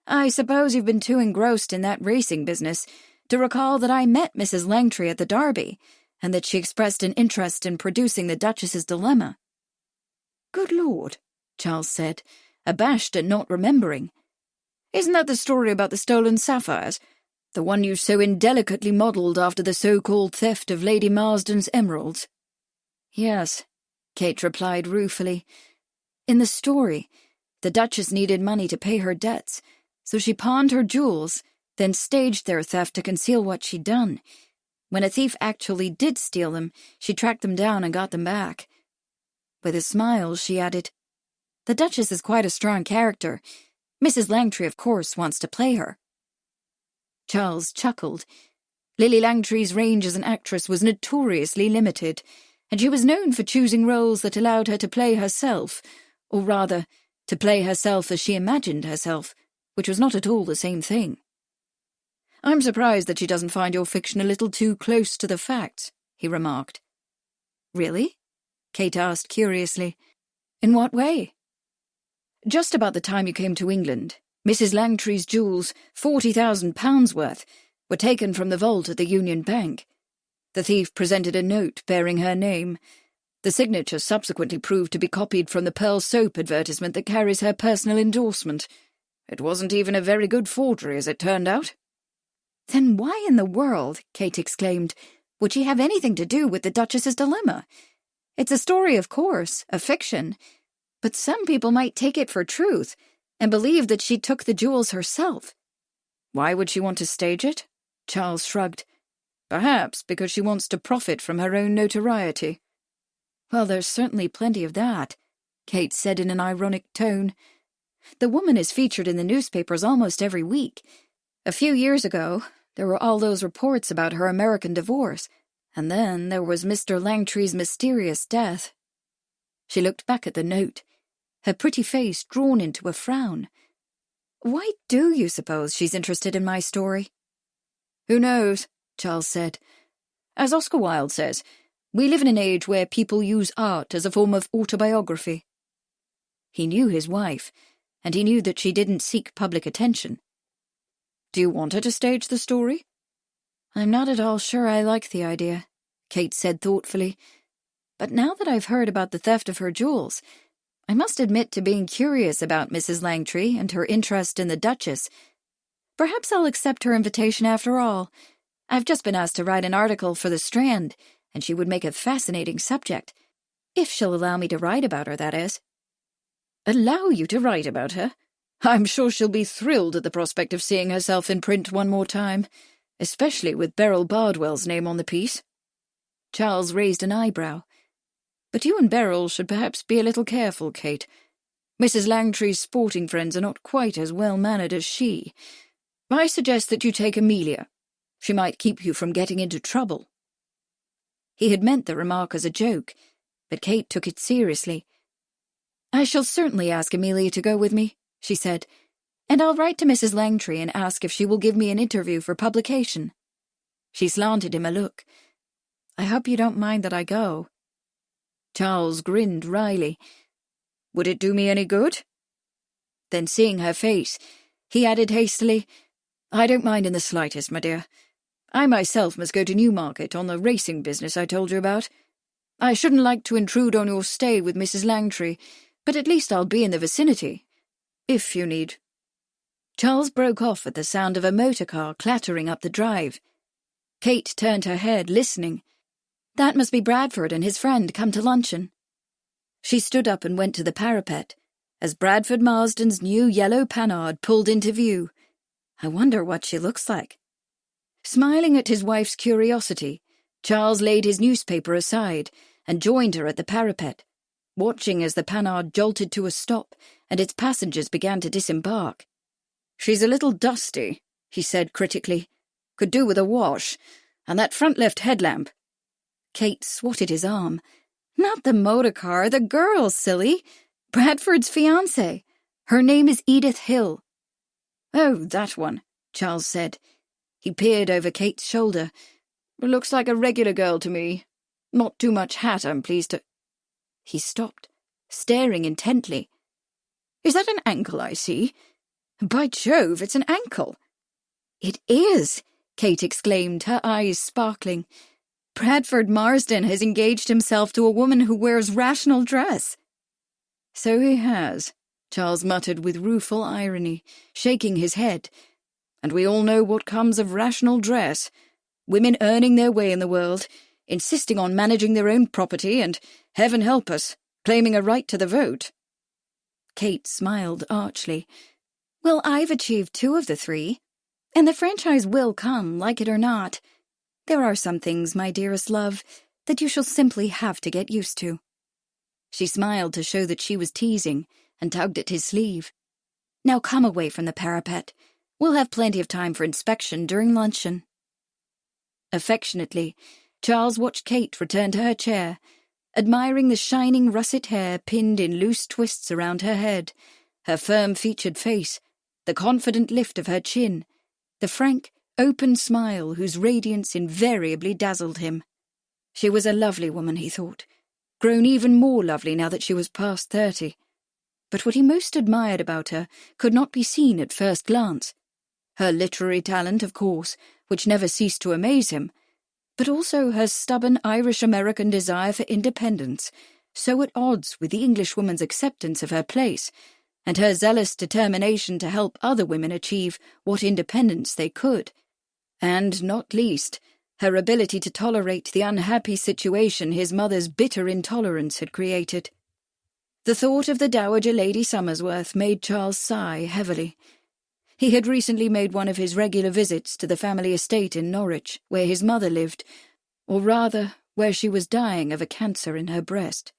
"I suppose you've been too engrossed in that racing business to recall that I met Mrs. Langtry at the Derby, and that she expressed an interest in producing the Duchess's Dilemma." "Good Lord," Charles said, abashed at not remembering. "Isn't that the story about the stolen sapphires? The one you so indelicately modelled after the so-called theft of Lady Marsden's emeralds?" "Yes," Kate replied ruefully. In the story, the Duchess needed money to pay her debts, so she pawned her jewels, then staged their theft to conceal what she'd done. When a thief actually did steal them, she tracked them down and got them back. With a smile, she added, The Duchess is quite a strong character. Mrs. Langtry, of course, wants to play her. Charles chuckled. Lily Langtry's range as an actress was notoriously limited, and she was known for choosing roles that allowed her to play herself, or rather, to play herself as she imagined herself, which was not at all the same thing. I'm surprised that she doesn't find your fiction a little too close to the facts, he remarked. Really? Kate asked curiously. In what way? Just about the time you came to England, Mrs. Langtry's jewels, £40,000 worth, were taken from the vault at the Union Bank. The thief presented a note bearing her name. The signature subsequently proved to be copied from the Pearl soap advertisement that carries her personal endorsement. It wasn't even a very good forgery, as it turned out. Then why in the world, Kate exclaimed, would she have anything to do with the Duchess's dilemma? It's a story, of course, a fiction, but some people might take it for truth and believe that she took the jewels herself. Why would she want to stage it? Charles shrugged. Perhaps because she wants to profit from her own notoriety. Well, there's certainly plenty of that, Kate said in an ironic tone. The woman is featured in the newspapers almost every week. A few years ago, there were all those reports about her American divorce, and then there was Mr. Langtry's mysterious death. She looked back at the note, her pretty face drawn into a frown. Why do you suppose she's interested in my story? Who knows, Charles said. As Oscar Wilde says, we live in an age where people use art as a form of autobiography. He knew his wife, and he knew that she didn't seek public attention. Do you want her to stage the story? I'm not at all sure I like the idea, Kate said thoughtfully. But now that I've heard about the theft of her jewels, I must admit to being curious about Mrs. Langtry and her interest in the Duchess. Perhaps I'll accept her invitation after all. I've just been asked to write an article for The Strand, and she would make a fascinating subject. If she'll allow me to write about her, that is. Allow you to write about her? I'm sure she'll be thrilled at the prospect of seeing herself in print one more time, especially with Beryl Bardwell's name on the piece. Charles raised an eyebrow. But you and Beryl should perhaps be a little careful, Kate. Mrs. Langtry's sporting friends are not quite as well-mannered as she. I suggest that you take Amelia. She might keep you from getting into trouble. He had meant the remark as a joke, but Kate took it seriously. I shall certainly ask Amelia to go with me, she said, and I'll write to Mrs. Langtry and ask if she will give me an interview for publication. She slanted him a look. I hope you don't mind that I go. Charles grinned wryly. Would it do me any good? Then, seeing her face, he added hastily, I don't mind in the slightest, my dear. I myself must go to Newmarket on the racing business I told you about. I shouldn't like to intrude on your stay with Mrs. Langtry, but at least I'll be in the vicinity, if you need. Charles broke off at the sound of a motor car clattering up the drive. Kate turned her head, listening. That must be Bradford and his friend come to luncheon. She stood up and went to the parapet, as Bradford Marsden's new yellow Panhard pulled into view. I wonder what she looks like. Smiling at his wife's curiosity, Charles laid his newspaper aside and joined her at the parapet, watching as the Panhard jolted to a stop and its passengers began to disembark. She's a little dusty, he said critically. Could do with a wash. And that front left headlamp. Kate swatted his arm. Not the motor car, the girl, silly. Bradford's fiancée. Her name is Edith Hill. Oh, that one, Charles said. He peered over Kate's shoulder. Looks like a regular girl to me. Not too much hat, I'm pleased to... He stopped, staring intently. Is that an ankle I see? By Jove, it's an ankle. It is, Kate exclaimed, her eyes sparkling. Bradford Marsden has engaged himself to a woman who wears rational dress. So he has, Charles muttered with rueful irony, shaking his head. And we all know what comes of rational dress. Women earning their way in the world, insisting on managing their own property and, heaven help us, claiming a right to the vote. Kate smiled archly. Well, I've achieved 2 of the 3, and the franchise will come, like it or not. There are some things, my dearest love, that you shall simply have to get used to. She smiled to show that she was teasing and tugged at his sleeve. Now come away from the parapet. We'll have plenty of time for inspection during luncheon. Affectionately, Charles watched Kate return to her chair, admiring the shining russet hair pinned in loose twists around her head, her firm-featured face, the confident lift of her chin, the frank, open smile whose radiance invariably dazzled him. She was a lovely woman, he thought, grown even more lovely now that she was past 30. But what he most admired about her could not be seen at first glance. Her literary talent, of course, which never ceased to amaze him, but also her stubborn Irish-American desire for independence, so at odds with the Englishwoman's acceptance of her place, and her zealous determination to help other women achieve what independence they could, and, not least, her ability to tolerate the unhappy situation his mother's bitter intolerance had created. The thought of the Dowager Lady Somersworth made Charles sigh heavily. He had recently made one of his regular visits to the family estate in Norwich, where his mother lived, or rather, where she was dying of a cancer in her breast.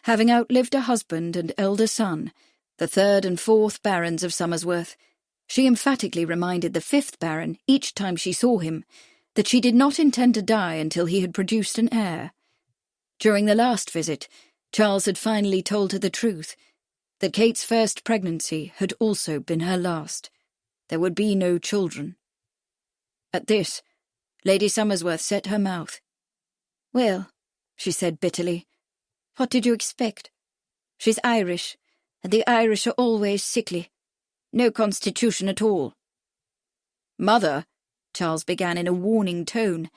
Having outlived a husband and elder son, the 3rd and 4th Barons of Somersworth, she emphatically reminded the 5th Baron, each time she saw him, that she did not intend to die until he had produced an heir. During the last visit, Charles had finally told her the truth, that Kate's first pregnancy had also been her last. There would be no children. At this, Lady Somersworth set her mouth. "Well," she said bitterly, "what did you expect? She's Irish, and the Irish are always sickly. No constitution at all." "Mother," Charles began in a warning tone.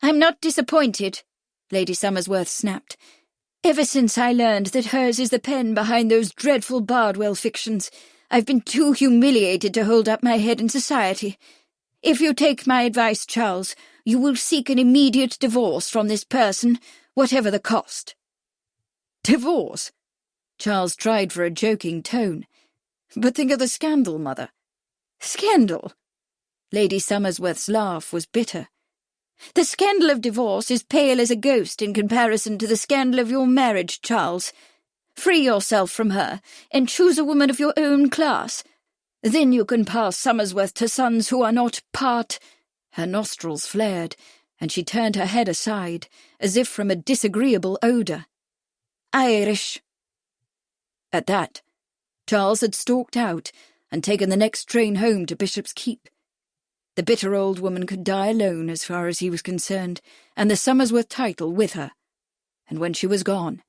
"I'm not disappointed," Lady Somersworth snapped. "Ever since I learned that hers is the pen behind those dreadful Bardwell fictions, I've been too humiliated to hold up my head in society. If you take my advice, Charles, you will seek an immediate divorce from this person, whatever the cost." "Divorce?" Charles tried for a joking tone. "But think of the scandal, Mother." "Scandal?" Lady Somersworth's laugh was bitter. "The scandal of divorce is pale as a ghost in comparison to the scandal of your marriage, Charles. Free yourself from her, and choose a woman of your own class. Then you can pass Somersworth to sons who are not part—" Her nostrils flared, and she turned her head aside, as if from a disagreeable odour. "Irish." At that, Charles had stalked out and taken the next train home to Bishop's Keep. The bitter old woman could die alone as far as he was concerned, and the Somersworth title with her. And when she was gone,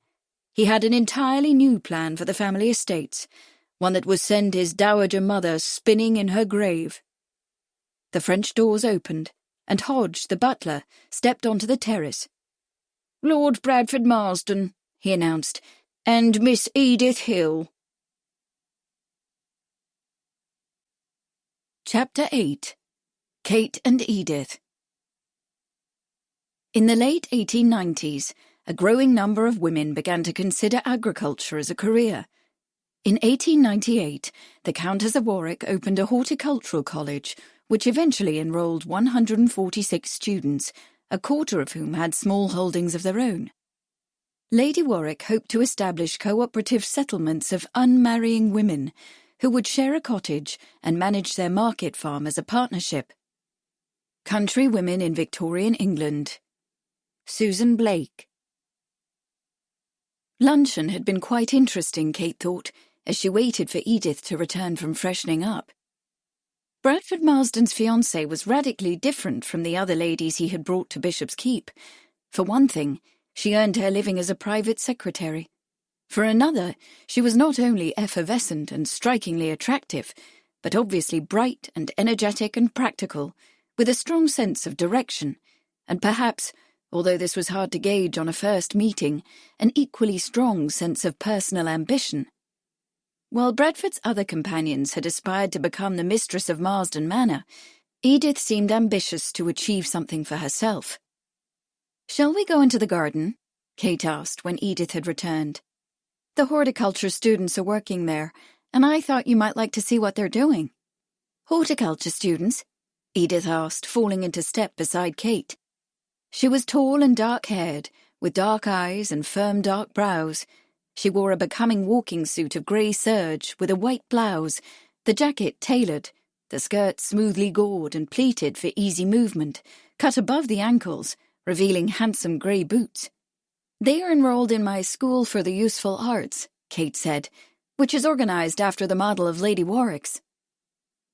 he had an entirely new plan for the family estates, one that would send his dowager mother spinning in her grave. The French doors opened, and Hodge, the butler, stepped onto the terrace. "Lord Bradford Marsden," he announced, "and Miss Edith Hill." Chapter 8. Kate and Edith. In the late 1890s, a growing number of women began to consider agriculture as a career. In 1898, the Countess of Warwick opened a horticultural college, which eventually enrolled 146 students, a quarter of whom had small holdings of their own. Lady Warwick hoped to establish cooperative settlements of unmarrying women, who would share a cottage and manage their market farm as a partnership. Country Women in Victorian England. Susan Blake. Luncheon had been quite interesting, Kate thought, as she waited for Edith to return from freshening up. Bradford Marsden's fiancée was radically different from the other ladies he had brought to Bishop's Keep. For one thing, she earned her living as a private secretary. For another, she was not only effervescent and strikingly attractive, but obviously bright and energetic and practical, with a strong sense of direction, and perhaps, although this was hard to gauge on a first meeting, an equally strong sense of personal ambition. While Bradford's other companions had aspired to become the mistress of Marsden Manor, Edith seemed ambitious to achieve something for herself. "Shall we go into the garden?" Kate asked when Edith had returned. "The horticulture students are working there, and I thought you might like to see what they're doing." "Horticulture students?" Edith asked, falling into step beside Kate. She was tall and dark-haired, with dark eyes and firm dark brows. She wore a becoming walking suit of grey serge with a white blouse, the jacket tailored, the skirt smoothly gored and pleated for easy movement, cut above the ankles, revealing handsome grey boots. "They are enrolled in my School for the Useful Arts," Kate said, "which is organised after the model of Lady Warwick's."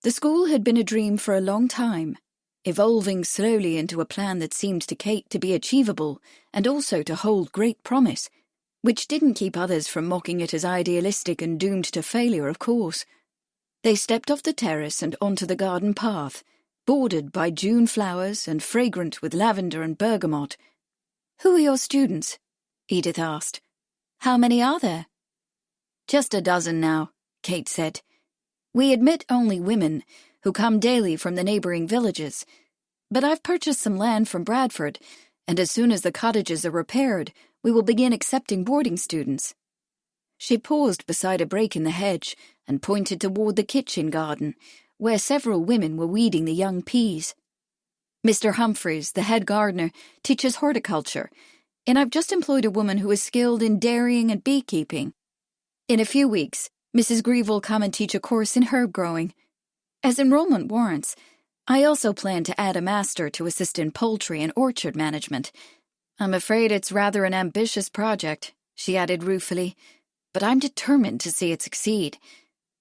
The school had been a dream for a long time, evolving slowly into a plan that seemed to Kate to be achievable and also to hold great promise, which didn't keep others from mocking it as idealistic and doomed to failure, of course. They stepped off the terrace and onto the garden path, bordered by June flowers and fragrant with lavender and bergamot. "Who are your students?" Edith asked. "How many are there?" "Just a dozen now," Kate said. "We admit only women, who come daily from the neighbouring villages. But I've purchased some land from Bradford, and as soon as the cottages are repaired, we will begin accepting boarding students." She paused beside a break in the hedge and pointed toward the kitchen garden, where several women were weeding the young peas. "Mr. Humphreys, the head gardener, teaches horticulture, and I've just employed a woman who is skilled in dairying and beekeeping. In a few weeks, Mrs. Grieve will come and teach a course in herb growing. As enrollment warrants, I also plan to add a master to assist in poultry and orchard management. I'm afraid it's rather an ambitious project," she added ruefully, "but I'm determined to see it succeed.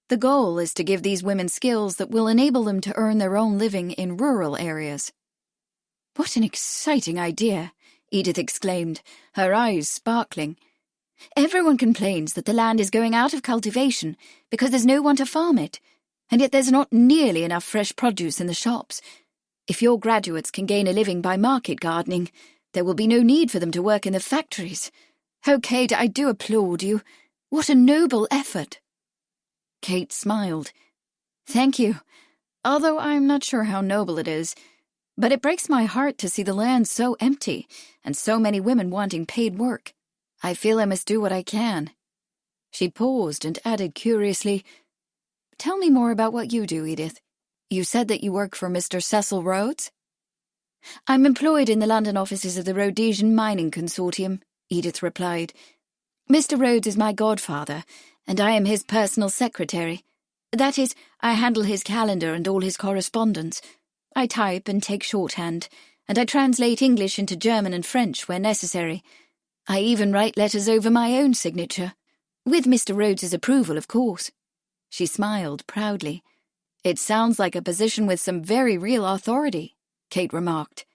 The goal is to give these women skills that will enable them to earn their own living in rural areas." "What an exciting idea!" Edith exclaimed, her eyes sparkling. "Everyone complains that the land is going out of cultivation because there's no one to farm it, and yet there's not nearly enough fresh produce in the shops. If your graduates can gain a living by market gardening, there will be no need for them to work in the factories. Oh, Kate, I do applaud you. What a noble effort." Kate smiled. "Thank you, although I'm not sure how noble it is. But it breaks my heart to see the land so empty and so many women wanting paid work. I feel I must do what I can." She paused and added curiously, "Tell me more about what you do, Edith. You said that you work for Mr. Cecil Rhodes?" "I'm employed in the London offices of the Rhodesian Mining Consortium," Edith replied. "Mr. Rhodes is my godfather, and I am his personal secretary. That is, I handle his calendar and all his correspondence. I type and take shorthand, and I translate English into German and French where necessary. I even write letters over my own signature, with Mr. Rhodes's approval, of course." She smiled proudly. "It sounds like a position with some very real authority," Kate remarked.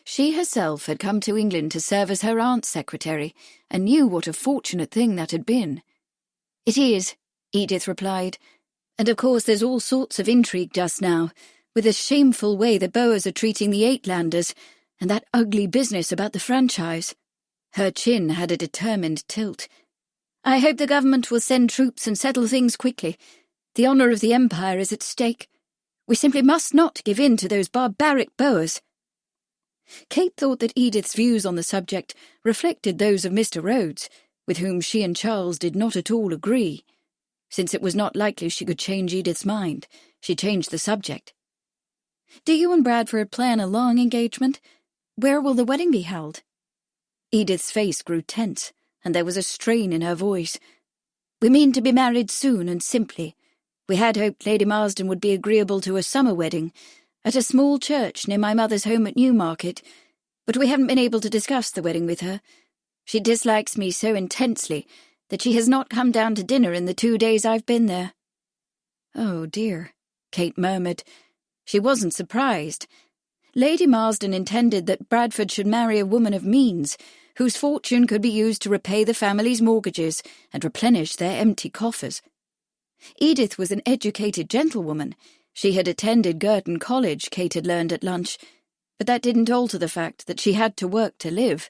She herself had come to England to serve as her aunt's secretary, and knew what a fortunate thing that had been. "It is," Edith replied, "and of course there's all sorts of intrigue just now, with the shameful way the Boers are treating the Uitlanders, and that ugly business about the franchise." Her chin had a determined tilt. "I hope the government will send troops and settle things quickly. The honour of the Empire is at stake. We simply must not give in to those barbaric Boers." Kate thought that Edith's views on the subject reflected those of Mr. Rhodes, with whom she and Charles did not at all agree. Since it was not likely she could change Edith's mind, she changed the subject. "Do you and Bradford plan a long engagement? Where will the wedding be held?" Edith's face grew tense, and there was a strain in her voice. "We mean to be married soon and simply. We had hoped Lady Marsden would be agreeable to a summer wedding, at a small church near my mother's home at Newmarket, but we haven't been able to discuss the wedding with her. She dislikes me so intensely that she has not come down to dinner in the 2 days I've been there." "Oh, dear," Kate murmured. She wasn't surprised. Lady Marsden intended that Bradford should marry a woman of means, whose fortune could be used to repay the family's mortgages and replenish their empty coffers. Edith was an educated gentlewoman. She had attended Girton College, Kate had learned at lunch, but that didn't alter the fact that she had to work to live,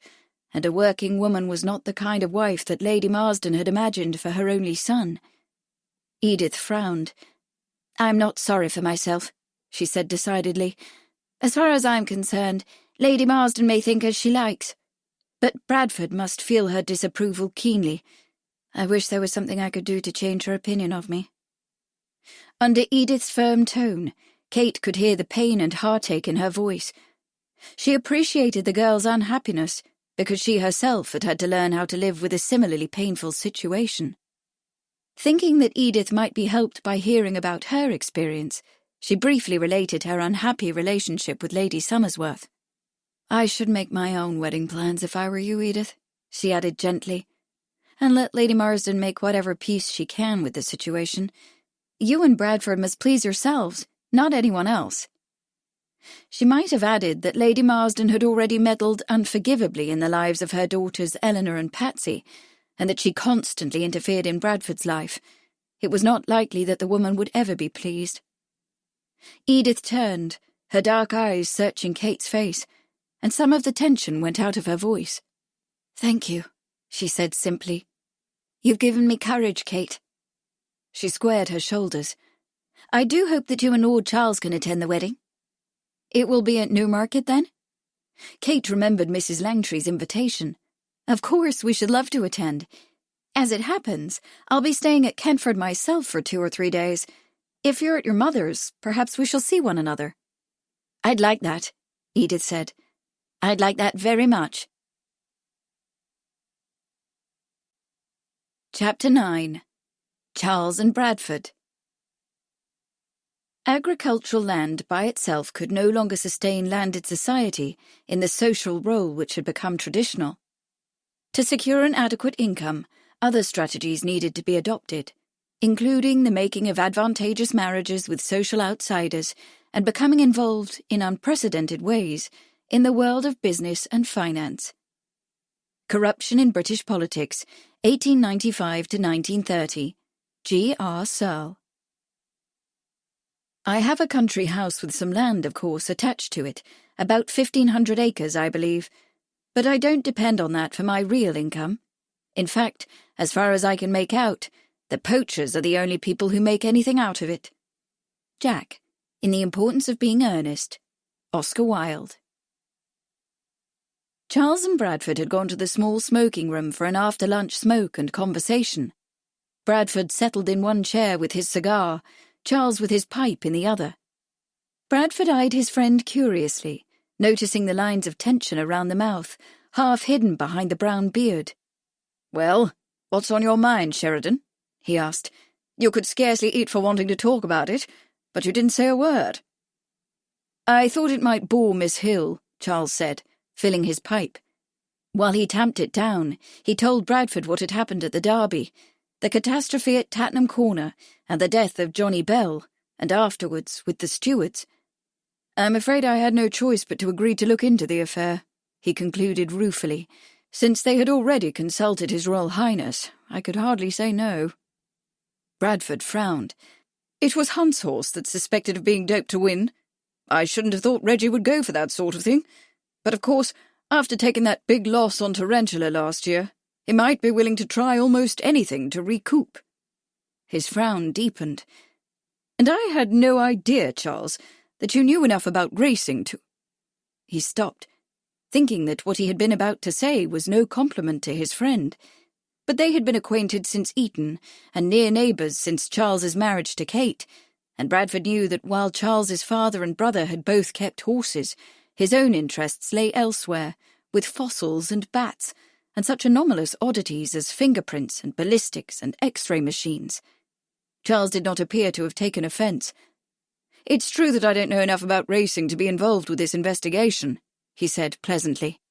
and a working woman was not the kind of wife that Lady Marsden had imagined for her only son. Edith frowned. "I'm not sorry for myself," she said decidedly. "As far as I'm concerned, Lady Marsden may think as she likes, but Bradford must feel her disapproval keenly. I wish there was something I could do to change her opinion of me." Under Edith's firm tone, Kate could hear the pain and heartache in her voice. She appreciated the girl's unhappiness because she herself had had to learn how to live with a similarly painful situation. Thinking that Edith might be helped by hearing about her experience, she briefly related her unhappy relationship with Lady Summersworth. "I should make my own wedding plans if I were you, Edith," she added gently, "and let Lady Marsden make whatever peace she can with the situation. You and Bradford must please yourselves, not anyone else." She might have added that Lady Marsden had already meddled unforgivably in the lives of her daughters Eleanor and Patsy, and that she constantly interfered in Bradford's life. It was not likely that the woman would ever be pleased. Edith turned, her dark eyes searching Kate's face, and some of the tension went out of her voice. "Thank you," she said simply. "You've given me courage, Kate." She squared her shoulders. "I do hope that you and Lord Charles can attend the wedding." "It will be at Newmarket, then?" Kate remembered Mrs. Langtry's invitation. "Of course, we should love to attend. As it happens, I'll be staying at Kentford myself for 2 or 3 days. If you're at your mother's, perhaps we shall see one another." "I'd like that," Edith said. "I'd like that very much." Chapter 9. Charles and Bradford. Agricultural land by itself could no longer sustain landed society in the social role which had become traditional. To secure an adequate income, other strategies needed to be adopted, including the making of advantageous marriages with social outsiders and becoming involved in unprecedented ways in the world of business and finance. Corruption in British Politics, 1895 to 1930. G.R. Searle. I have a country house with some land, of course, attached to it, about 1,500 acres, I believe, but I don't depend on that for my real income. In fact, as far as I can make out, the poachers are the only people who make anything out of it. Jack, in The Importance of Being Earnest. Oscar Wilde. Charles and Bradford had gone to the small smoking room for an after-lunch smoke and conversation. Bradford settled in one chair with his cigar, Charles with his pipe in the other. Bradford eyed his friend curiously, noticing the lines of tension around the mouth, half hidden behind the brown beard. "Well, what's on your mind, Sheridan?" he asked. "You could scarcely eat for wanting to talk about it, but you didn't say a word." "I thought it might bore Miss Hill," Charles said, filling his pipe. While he tamped it down, he told Bradford what had happened at the Derby, the catastrophe at Tattenham Corner, and the death of Johnny Bell, and afterwards with the stewards. "I'm afraid I had no choice but to agree to look into the affair," he concluded ruefully. "Since they had already consulted His Royal Highness, I could hardly say no." Bradford frowned. "It was Hunt's horse that's suspected of being doped to win. I shouldn't have thought Reggie would go for that sort of thing. But of course, after taking that big loss on Tarantula last year, he might be willing to try almost anything to recoup." His frown deepened. "And I had no idea, Charles, that you knew enough about racing to—" He stopped, thinking that what he had been about to say was no compliment to his friend. But they had been acquainted since Eton, and near neighbours since Charles's marriage to Kate, and Bradford knew that while Charles's father and brother had both kept horses, his own interests lay elsewhere, with fossils and bats, and such anomalous oddities as fingerprints and ballistics and X-ray machines. Charles did not appear to have taken offence. "It's true that I don't know enough about racing to be involved with this investigation," he said pleasantly.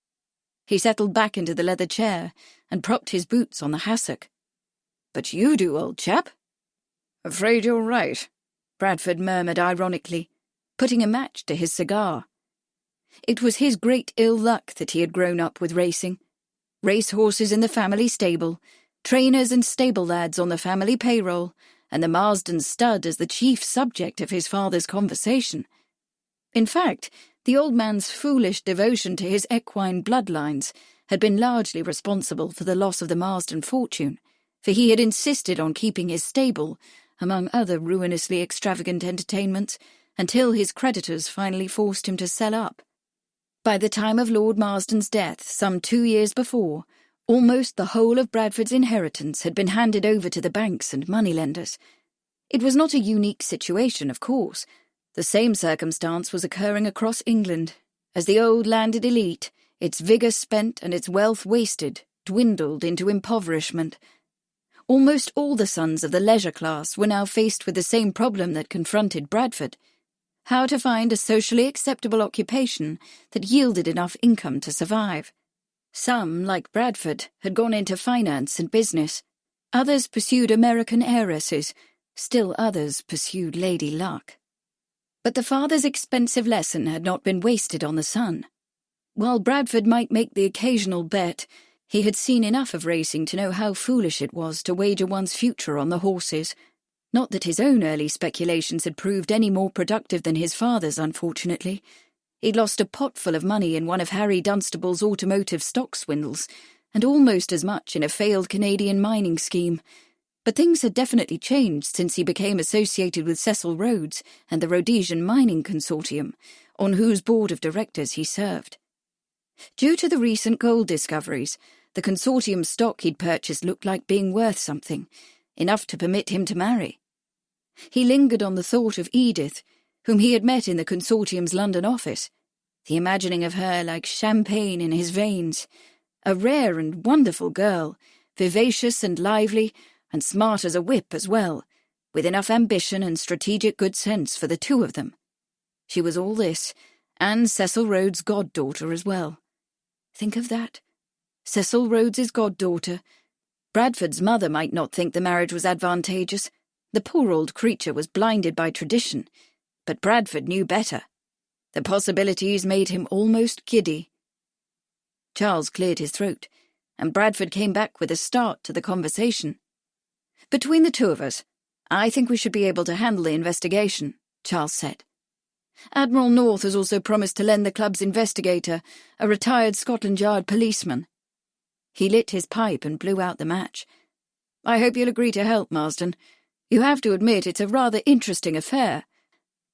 He settled back into the leather chair and propped his boots on the hassock. "But you do, old chap." "Afraid you're right," Bradford murmured ironically, putting a match to his cigar. It was his great ill luck that he had grown up with racing. Racehorses in the family stable, trainers and stable lads on the family payroll, and the Marsden stud as the chief subject of his father's conversation. In fact, the old man's foolish devotion to his equine bloodlines had been largely responsible for the loss of the Marsden fortune, for he had insisted on keeping his stable, among other ruinously extravagant entertainments, until his creditors finally forced him to sell up. By the time of Lord Marsden's death, some 2 years before, almost the whole of Bradford's inheritance had been handed over to the banks and moneylenders. It was not a unique situation, of course. The same circumstance was occurring across England, as the old landed elite, its vigour spent and its wealth wasted, dwindled into impoverishment. Almost all the sons of the leisure class were now faced with the same problem that confronted Bradford: how to find a socially acceptable occupation that yielded enough income to survive. Some, like Bradford, had gone into finance and business. Others pursued American heiresses. Still others pursued lady luck. But the father's expensive lesson had not been wasted on the son. While Bradford might make the occasional bet, he had seen enough of racing to know how foolish it was to wager one's future on the horses. Not that his own early speculations had proved any more productive than his father's, unfortunately. He'd lost a pot full of money in one of Harry Dunstable's automotive stock swindles, and almost as much in a failed Canadian mining scheme. But things had definitely changed since he became associated with Cecil Rhodes and the Rhodesian Mining Consortium, on whose board of directors he served. Due to the recent gold discoveries, the consortium stock he'd purchased looked like being worth something, enough to permit him to marry. He lingered on the thought of Edith, whom he had met in the consortium's London office, the imagining of her like champagne in his veins, a rare and wonderful girl, vivacious and lively, and smart as a whip as well, with enough ambition and strategic good sense for the two of them. She was all this, and Cecil Rhodes' goddaughter as well. Think of that. Cecil Rhodes's goddaughter. Bradford's mother might not think the marriage was advantageous. The poor old creature was blinded by tradition, but Bradford knew better. The possibilities made him almost giddy. Charles cleared his throat, and Bradford came back with a start to the conversation. "Between the two of us, I think we should be able to handle the investigation," Charles said. "Admiral North has also promised to lend the club's investigator, a retired Scotland Yard policeman." He lit his pipe and blew out the match. "I hope you'll agree to help, Marsden. You have to admit it's a rather interesting affair.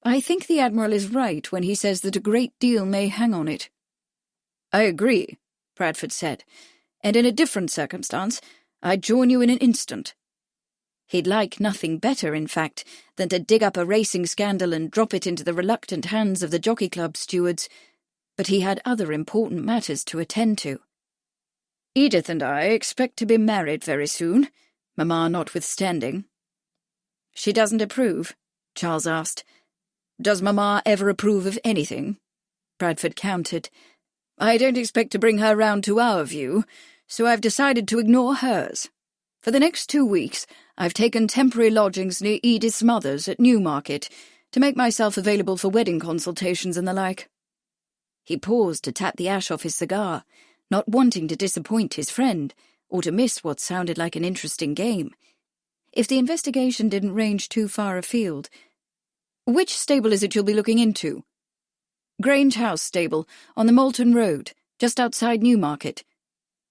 I think the Admiral is right when he says that a great deal may hang on it." "I agree," Bradford said, "and in a different circumstance, I'd join you in an instant." He'd like nothing better, in fact, than to dig up a racing scandal and drop it into the reluctant hands of the Jockey Club stewards, but he had other important matters to attend to. "Edith and I expect to be married very soon, Mamma notwithstanding." "She doesn't approve?" Charles asked. "Does Mamma ever approve of anything?" Bradford countered. "I don't expect to bring her round to our view, so I've decided to ignore hers. For the next 2 weeks, I've taken temporary lodgings near Edith's mother's at Newmarket to make myself available for wedding consultations and the like." He paused to tap the ash off his cigar, not wanting to disappoint his friend or to miss what sounded like an interesting game. If the investigation didn't range too far afield. "Which stable is it you'll be looking into?" "Grange House stable, on the Moulton Road, just outside Newmarket."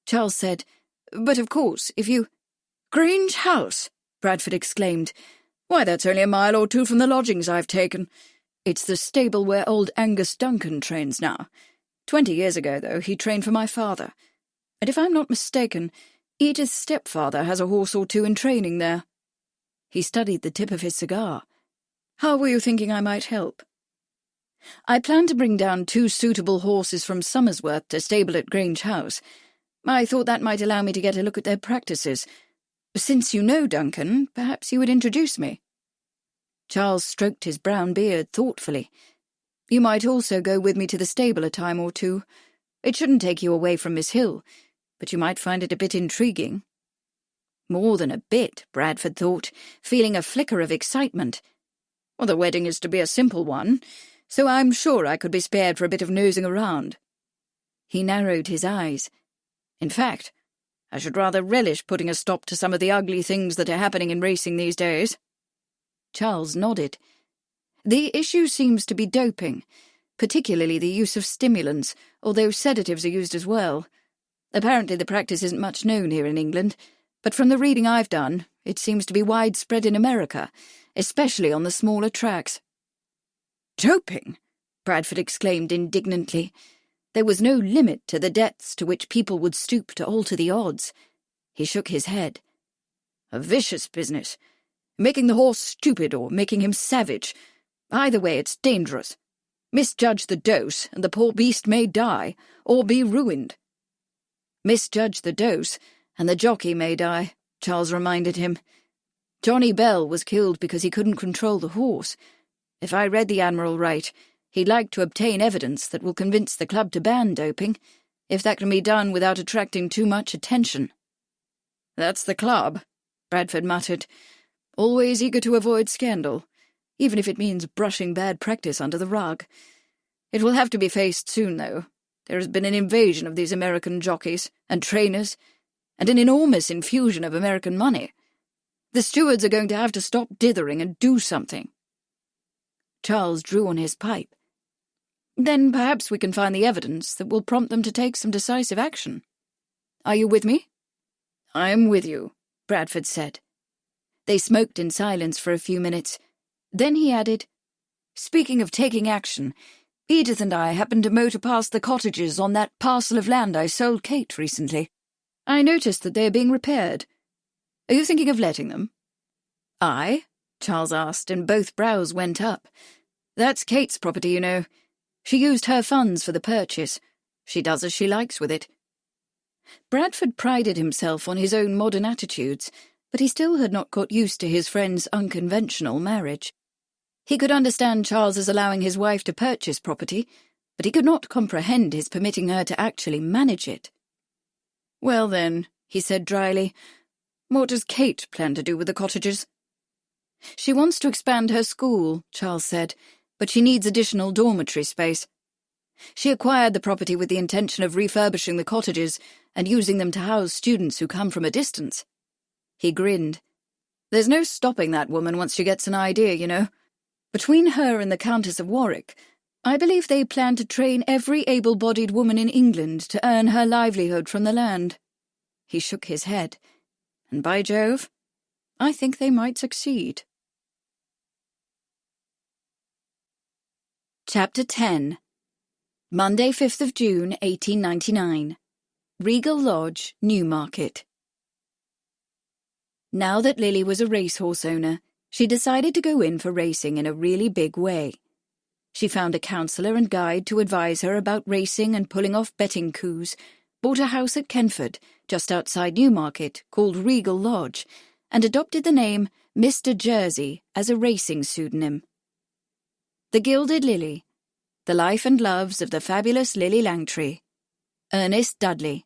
Charles said, "But of course, if you—" "Grange House!" Bradford exclaimed. "Why, that's only a mile or two from the lodgings I've taken. It's the stable where old Angus Duncan trains now. 20 years ago, though, he trained for my father. And if I'm not mistaken, Edith's stepfather has a horse or two in training there." He studied the tip of his cigar. "How were you thinking I might help?" "I plan to bring down 2 suitable horses from Somersworth to stable at Grange House. I thought that might allow me to get a look at their practices. Since you know Duncan, perhaps you would introduce me." Charles stroked his brown beard thoughtfully. "You might also go with me to the stable a time or two. It shouldn't take you away from Miss Hill, but you might find it a bit intriguing." More than a bit, Bradford thought, feeling a flicker of excitement. "Well, the wedding is to be a simple one, so I'm sure I could be spared for a bit of nosing around." He narrowed his eyes. "In fact, I should rather relish putting a stop to some of the ugly things that are happening in racing these days." Charles nodded. "The issue seems to be doping, particularly the use of stimulants, although sedatives are used as well. Apparently the practice isn't much known here in England, but from the reading I've done, it seems to be widespread in America, especially on the smaller tracks." "Doping!" Bradford exclaimed indignantly. There was no limit to the depths to which people would stoop to alter the odds. He shook his head. A vicious business. Making the horse stupid or making him savage. Either way, it's dangerous. Misjudge the dose, and the poor beast may die, or be ruined. Misjudge the dose, and the jockey may die, Charles reminded him. Johnny Bell was killed because he couldn't control the horse. If I read the Admiral right, he'd like to obtain evidence that will convince the club to ban doping, if that can be done without attracting too much attention. That's the club, Bradford muttered, always eager to avoid scandal, even if it means brushing bad practice under the rug. It will have to be faced soon, though. There has been an invasion of these American jockeys and trainers, and an enormous infusion of American money. The stewards are going to have to stop dithering and do something. Charles drew on his pipe. Then perhaps we can find the evidence that will prompt them to take some decisive action. Are you with me? I am with you, Bradford said. They smoked in silence for a few minutes. Then he added, Speaking of taking action, Edith and I happened to motor past the cottages on that parcel of land I sold Kate recently. I noticed that they are being repaired. Are you thinking of letting them? I? Charles asked, and both brows went up. That's Kate's property, you know. She used her funds for the purchase. She does as she likes with it. Bradford prided himself on his own modern attitudes, but he still had not got used to his friend's unconventional marriage. He could understand Charles's allowing his wife to purchase property, but he could not comprehend his permitting her to actually manage it. Well then, he said dryly, what does Kate plan to do with the cottages? She wants to expand her school, Charles said, but she needs additional dormitory space. She acquired the property with the intention of refurbishing the cottages and using them to house students who come from a distance. He grinned. There's no stopping that woman once she gets an idea, you know. Between her and the Countess of Warwick, I believe they plan to train every able-bodied woman in England to earn her livelihood from the land. He shook his head. And by Jove, I think they might succeed. Chapter 10. Monday, 5th of June, 1899. Regal Lodge, Newmarket. Now that Lily was a racehorse owner, she decided to go in for racing in a really big way. She found a counsellor and guide to advise her about racing and pulling off betting coups, bought a house at Kenford, just outside Newmarket, called Regal Lodge, and adopted the name Mr. Jersey as a racing pseudonym. The Gilded Lily. The Life and Loves of the Fabulous Lily Langtry. Ernest Dudley.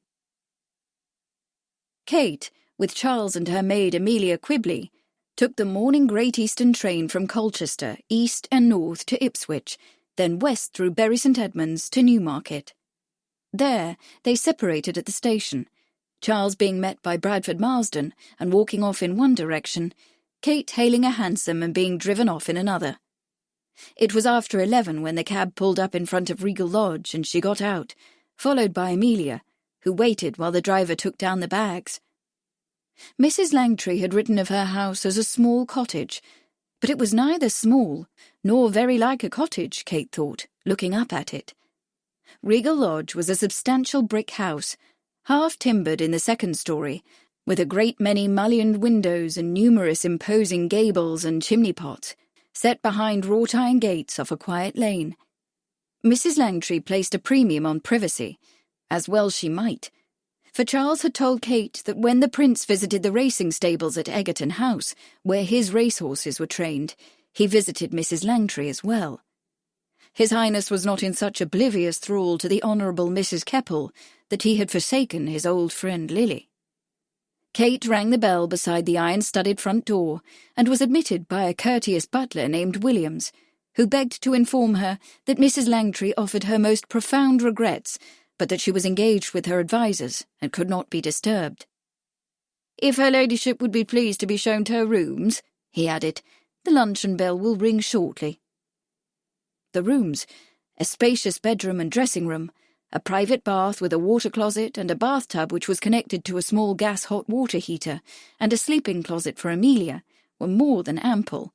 Kate, with Charles and her maid Amelia Quibley, took the morning Great Eastern train from Colchester, east and north to Ipswich, then west through Bury St Edmunds to Newmarket. There, they separated at the station, Charles being met by Bradford Marsden and walking off in one direction, Kate hailing a hansom and being driven off in another. It was after 11 when the cab pulled up in front of Regal Lodge and she got out, followed by Amelia, who waited while the driver took down the bags. Mrs. Langtry had written of her house as a small cottage, but it was neither small nor very like a cottage, Kate thought, looking up at it. Regal Lodge was a substantial brick house, half-timbered in the second story, with a great many mullioned windows and numerous imposing gables and chimney-pots, set behind wrought-iron gates off a quiet lane. Mrs. Langtry placed a premium on privacy, as well she might, for Charles had told Kate that when the Prince visited the racing stables at Egerton House, where his racehorses were trained, he visited Mrs. Langtry as well. His Highness was not in such oblivious thrall to the Honourable Mrs. Keppel that he had forsaken his old friend Lily. Kate rang the bell beside the iron-studded front door and was admitted by a courteous butler named Williams, who begged to inform her that Mrs. Langtry offered her most profound regrets, but that she was engaged with her advisers and could not be disturbed. "If her ladyship would be pleased to be shown to her rooms," he added, "the luncheon bell will ring shortly." The rooms, a spacious bedroom and dressing-room, a private bath with a water-closet and a bathtub which was connected to a small gas hot water heater, and a sleeping-closet for Amelia, were more than ample.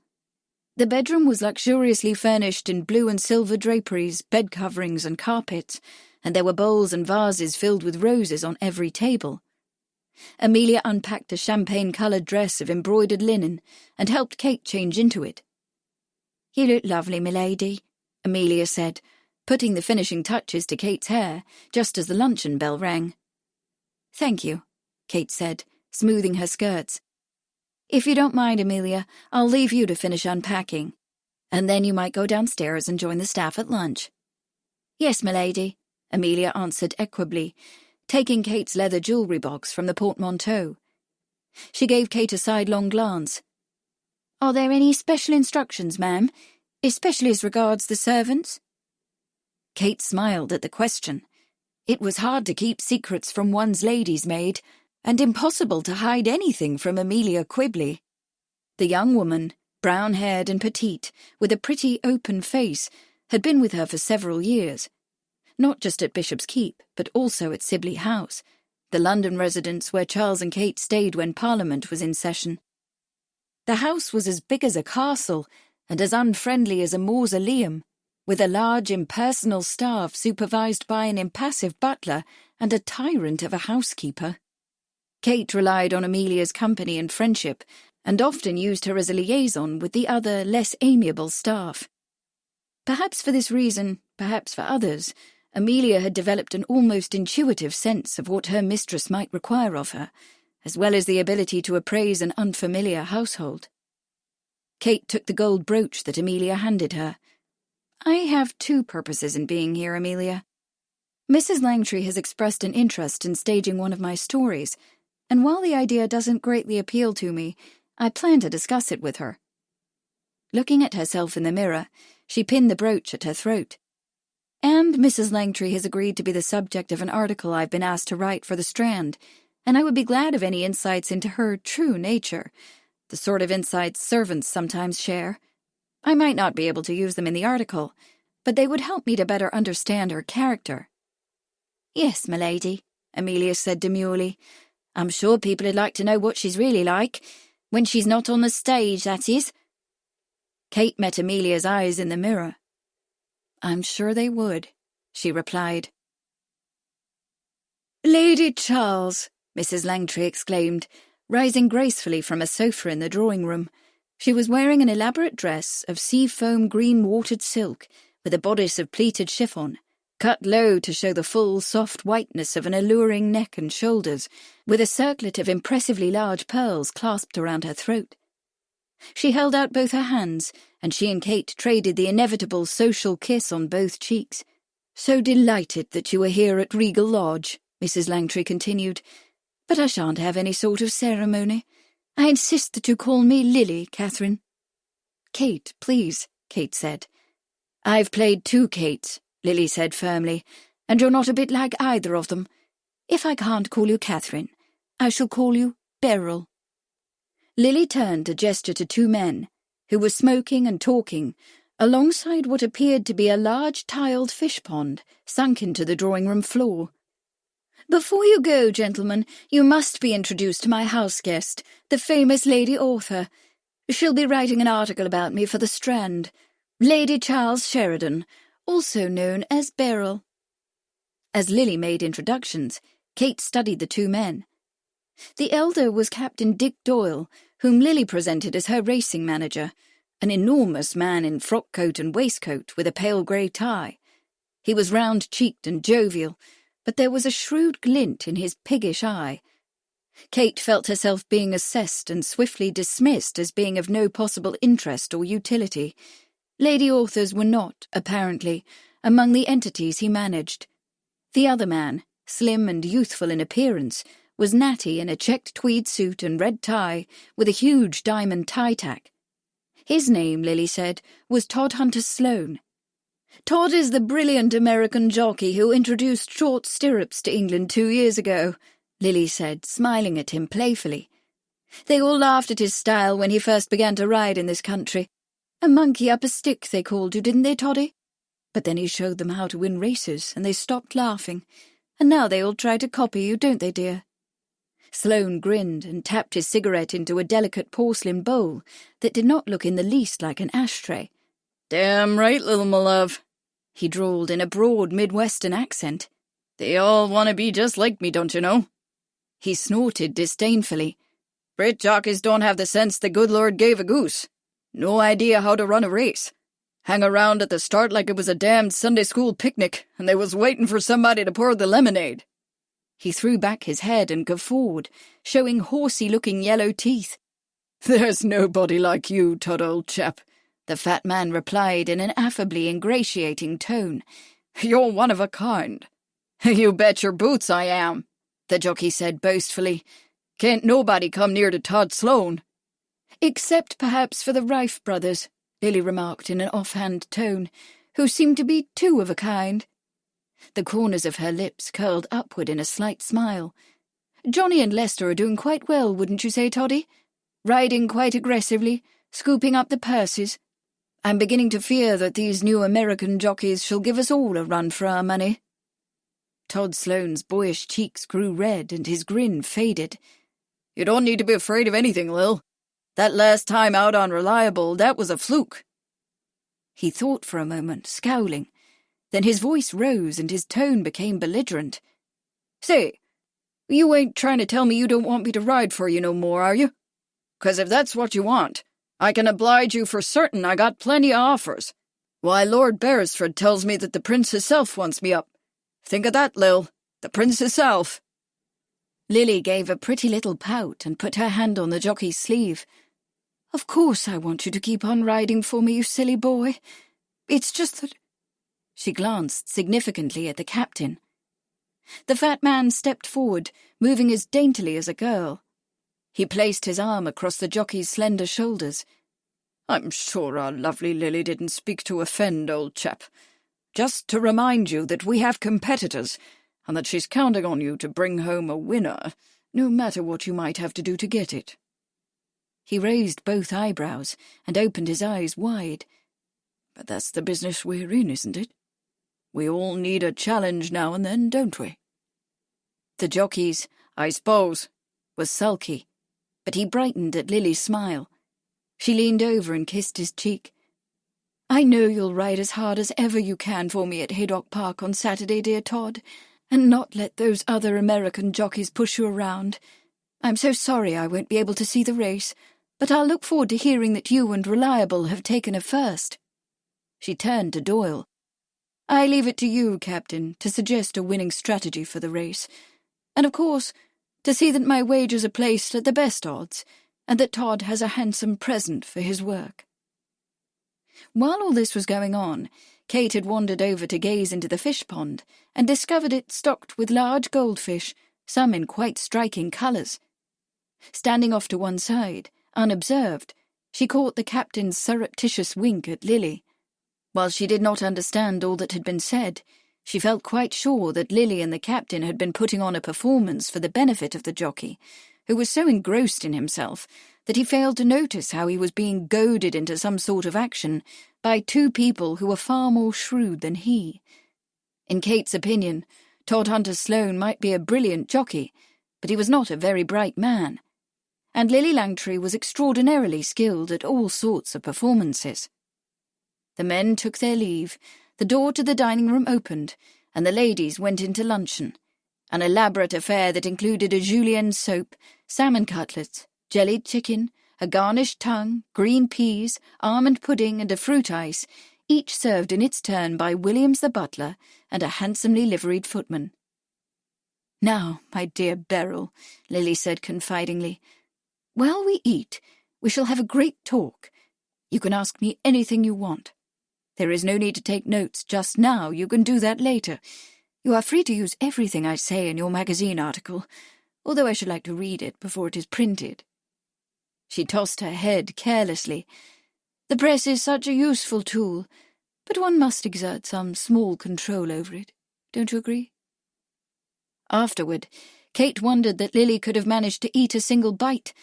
The bedroom was luxuriously furnished in blue and silver draperies, bed coverings and carpets, and there were bowls and vases filled with roses on every table. Amelia unpacked a champagne-coloured dress of embroidered linen and helped Kate change into it. "You look lovely, milady," Amelia said, putting the finishing touches to Kate's hair just as the luncheon bell rang. "Thank you," Kate said, smoothing her skirts. "If you don't mind, Amelia, I'll leave you to finish unpacking, and then you might go downstairs and join the staff at lunch." "Yes, milady," Amelia answered equably, taking Kate's leather jewellery box from the portmanteau. She gave Kate a sidelong glance. "Are there any special instructions, ma'am, especially as regards the servants?" Kate smiled at the question. It was hard to keep secrets from one's lady's maid, and impossible to hide anything from Amelia Quibley. The young woman, brown-haired and petite, with a pretty open face, had been with her for several years. Not just at Bishop's Keep, but also at Sibley House, the London residence where Charles and Kate stayed when Parliament was in session. The house was as big as a castle and as unfriendly as a mausoleum, with a large impersonal staff supervised by an impassive butler and a tyrant of a housekeeper. Kate relied on Amelia's company and friendship, and often used her as a liaison with the other, less amiable staff. Perhaps for this reason, perhaps for others, Amelia had developed an almost intuitive sense of what her mistress might require of her, as well as the ability to appraise an unfamiliar household. Kate took the gold brooch that Amelia handed her. "I have two purposes in being here, Amelia. Mrs. Langtry has expressed an interest in staging one of my stories, and while the idea doesn't greatly appeal to me, I plan to discuss it with her." Looking at herself in the mirror, she pinned the brooch at her throat. "And Mrs. Langtry has agreed to be the subject of an article I've been asked to write for the Strand, and I would be glad of any insights into her true nature, the sort of insights servants sometimes share. I might not be able to use them in the article, but they would help me to better understand her character." "Yes, milady," Amelia said demurely. "I'm sure people would like to know what she's really like, when she's not on the stage, that is." Kate met Amelia's eyes in the mirror. "I'm sure they would," she replied. "Lady Charles," Mrs. Langtry exclaimed, rising gracefully from a sofa in the drawing-room. She was wearing an elaborate dress of sea-foam green-watered silk, with a bodice of pleated chiffon, cut low to show the full, soft whiteness of an alluring neck and shoulders, with a circlet of impressively large pearls clasped around her throat. She held out both her hands, and she and Kate traded the inevitable social kiss on both cheeks. "So delighted that you are here at Regal Lodge," Mrs. Langtry continued, "but I shan't have any sort of ceremony. I insist that you call me Lily, Catherine." "Kate, please," Kate said. "I've played two Kates," Lily said firmly, "and you're not a bit like either of them. If I can't call you Catherine, I shall call you Beryl." Lily turned to gesture to two men, who were smoking and talking, alongside what appeared to be a large tiled fish pond sunk into the drawing-room floor. "Before you go, gentlemen, you must be introduced to my house guest, the famous lady author. She'll be writing an article about me for the Strand. Lady Charles Sheridan, also known as Beryl." As Lily made introductions, Kate studied the two men. The elder was Captain Dick Doyle, whom Lily presented as her racing manager, an enormous man in frock-coat and waistcoat with a pale grey tie. He was round-cheeked and jovial, but there was a shrewd glint in his piggish eye. Kate felt herself being assessed and swiftly dismissed as being of no possible interest or utility. Lady authors were not, apparently, among the entities he managed. The other man, slim and youthful in appearance, was natty in a checked tweed suit and red tie, with a huge diamond tie-tack. His name, Lily said, was Todd Hunter Sloane. "Todd is the brilliant American jockey who introduced short stirrups to England 2 years ago," Lily said, smiling at him playfully. "They all laughed at his style when he first began to ride in this country. A monkey up a stick, they called you, didn't they, Toddy? But then he showed them how to win races, and they stopped laughing. And now they all try to copy you, don't they, dear?" Sloane grinned and tapped his cigarette into a delicate porcelain bowl that did not look in the least like an ashtray. "Damn right, little my love. he drawled in a broad Midwestern accent. "They all want to be just like me, don't you know?" He snorted disdainfully. "Brit jockeys don't have the sense the good Lord gave a goose. No idea how to run a race. Hang around at the start like it was a damned Sunday school picnic, and they was waiting for somebody to pour the lemonade." He threw back his head and guffawed, showing horsey-looking yellow teeth. "There's nobody like you, Todd, old chap," the fat man replied in an affably ingratiating tone. "You're one of a kind." "You bet your boots I am," the jockey said boastfully. "Can't nobody come near to Todd Sloane." "Except perhaps for the Rife brothers," Lily remarked in an offhand tone, "who seem to be two of a kind." The corners of her lips curled upward in a slight smile. "Johnny and Lester are doing quite well, wouldn't you say, Toddy? Riding quite aggressively, scooping up the purses. I'm beginning to fear that these new American jockeys shall give us all a run for our money." Todd Sloane's boyish cheeks grew red and his grin faded. "You don't need to be afraid of anything, Lil. That last time out on Reliable, that was a fluke." He thought for a moment, scowling. Then his voice rose and his tone became belligerent. "Say, you ain't trying to tell me you don't want me to ride for you no more, are you? 'Cause if that's what you want, I can oblige you for certain. I got plenty of offers. Why, Lord Beresford tells me that the Prince hisself wants me up. Think of that, Lil. The Prince hisself." Lily gave a pretty little pout and put her hand on the jockey's sleeve. "Of course I want you to keep on riding for me, you silly boy. It's just that—" She glanced significantly at the captain. The fat man stepped forward, moving as daintily as a girl. He placed his arm across the jockey's slender shoulders. "I'm sure our lovely Lily didn't speak to offend, old chap. Just to remind you that we have competitors, and that she's counting on you to bring home a winner, no matter what you might have to do to get it." He raised both eyebrows and opened his eyes wide. "But that's the business we're in, isn't it? We all need a challenge now and then, don't we?" The jockey's "I suppose," was sulky, but he brightened at Lily's smile. She leaned over and kissed his cheek. "I know you'll ride as hard as ever you can for me at Haydock Park on Saturday, dear Todd, and not let those other American jockeys push you around. I'm so sorry I won't be able to see the race, but I'll look forward to hearing that you and Reliable have taken a first." She turned to Doyle. "I leave it to you, Captain, to suggest a winning strategy for the race, and of course, to see that my wagers are placed at the best odds, and that Todd has a handsome present for his work." While all this was going on, Kate had wandered over to gaze into the fish pond and discovered it stocked with large goldfish, some in quite striking colours. Standing off to one side, unobserved, she caught the captain's surreptitious wink at Lily. While she did not understand all that had been said, she felt quite sure that Lily and the captain had been putting on a performance for the benefit of the jockey, who was so engrossed in himself that he failed to notice how he was being goaded into some sort of action by two people who were far more shrewd than he. In Kate's opinion, Todd Hunter Sloane might be a brilliant jockey, but he was not a very bright man, and Lily Langtry was extraordinarily skilled at all sorts of performances. The men took their leave, the door to the dining room opened, and the ladies went into luncheon, an elaborate affair that included a julienne soup, salmon cutlets, jellied chicken, a garnished tongue, green peas, almond pudding, and a fruit ice, each served in its turn by Williams the butler and a handsomely liveried footman. "Now, my dear Beryl," Lily said confidingly, "while we eat, we shall have a great talk. You can ask me anything you want. There is no need to take notes just now. You can do that later. You are free to use everything I say in your magazine article, although I should like to read it before it is printed." She tossed her head carelessly. "The press is such a useful tool, but one must exert some small control over it. Don't you agree?" Afterward, Kate wondered that Lily could have managed to eat a single bite,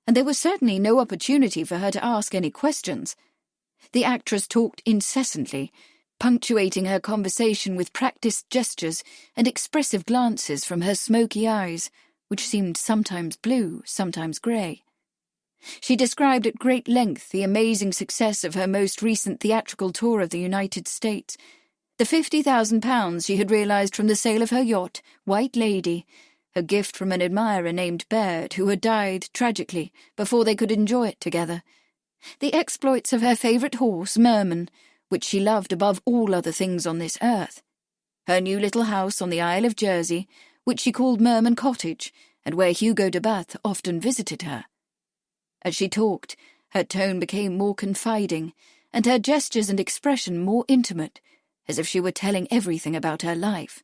and there was certainly no opportunity for her to ask any questions. The actress talked incessantly, punctuating her conversation with practised gestures and expressive glances from her smoky eyes, which seemed sometimes blue, sometimes grey. She described at great length the amazing success of her most recent theatrical tour of the United States, The £50,000 she had realised from the sale of her yacht, White Lady, a gift from an admirer named Baird, who had died tragically before they could enjoy it together. The exploits of her favourite horse, Merman, which she loved above all other things on this earth. Her new little house on the Isle of Jersey, which she called Merman Cottage, and where Hugo de Bathe often visited her. As she talked, her tone became more confiding, and her gestures and expression more intimate, as if she were telling everything about her life.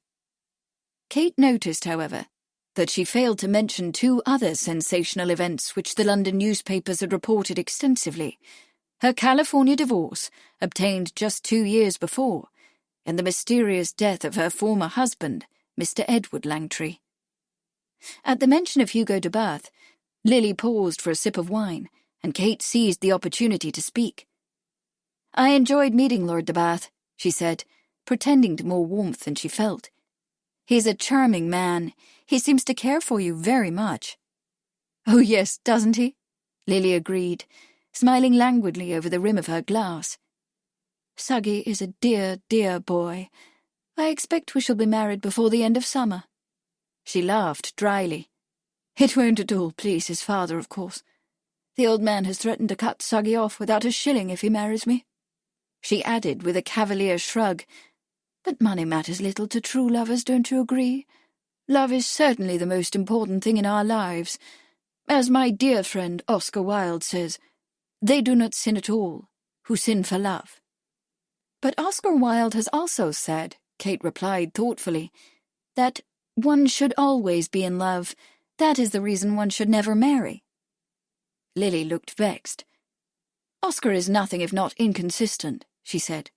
Kate noticed, however, that she failed to mention two other sensational events which the London newspapers had reported extensively: her California divorce, obtained just 2 years before, and the mysterious death of her former husband, Mr. Edward Langtry. At the mention of Hugo de Bathe, Lily paused for a sip of wine, and Kate seized the opportunity to speak. "I enjoyed meeting Lord de Bathe," she said, pretending to more warmth than she felt. "He's a charming man. He seems to care for you very much." "Oh, yes, doesn't he?" Lily agreed, smiling languidly over the rim of her glass. "Suggy is a dear, dear boy. I expect we shall be married before the end of summer." She laughed dryly. "It won't at all please his father, of course. The old man has threatened to cut Suggy off without a shilling if he marries me." She added with a cavalier shrug, "But money matters little to true lovers, don't you agree? Love is certainly the most important thing in our lives. As my dear friend Oscar Wilde says, they do not sin at all who sin for love." "But Oscar Wilde has also said," Kate replied thoughtfully, "that one should always be in love. That is the reason one should never marry." Lily looked vexed. "Oscar is nothing if not inconsistent," she said.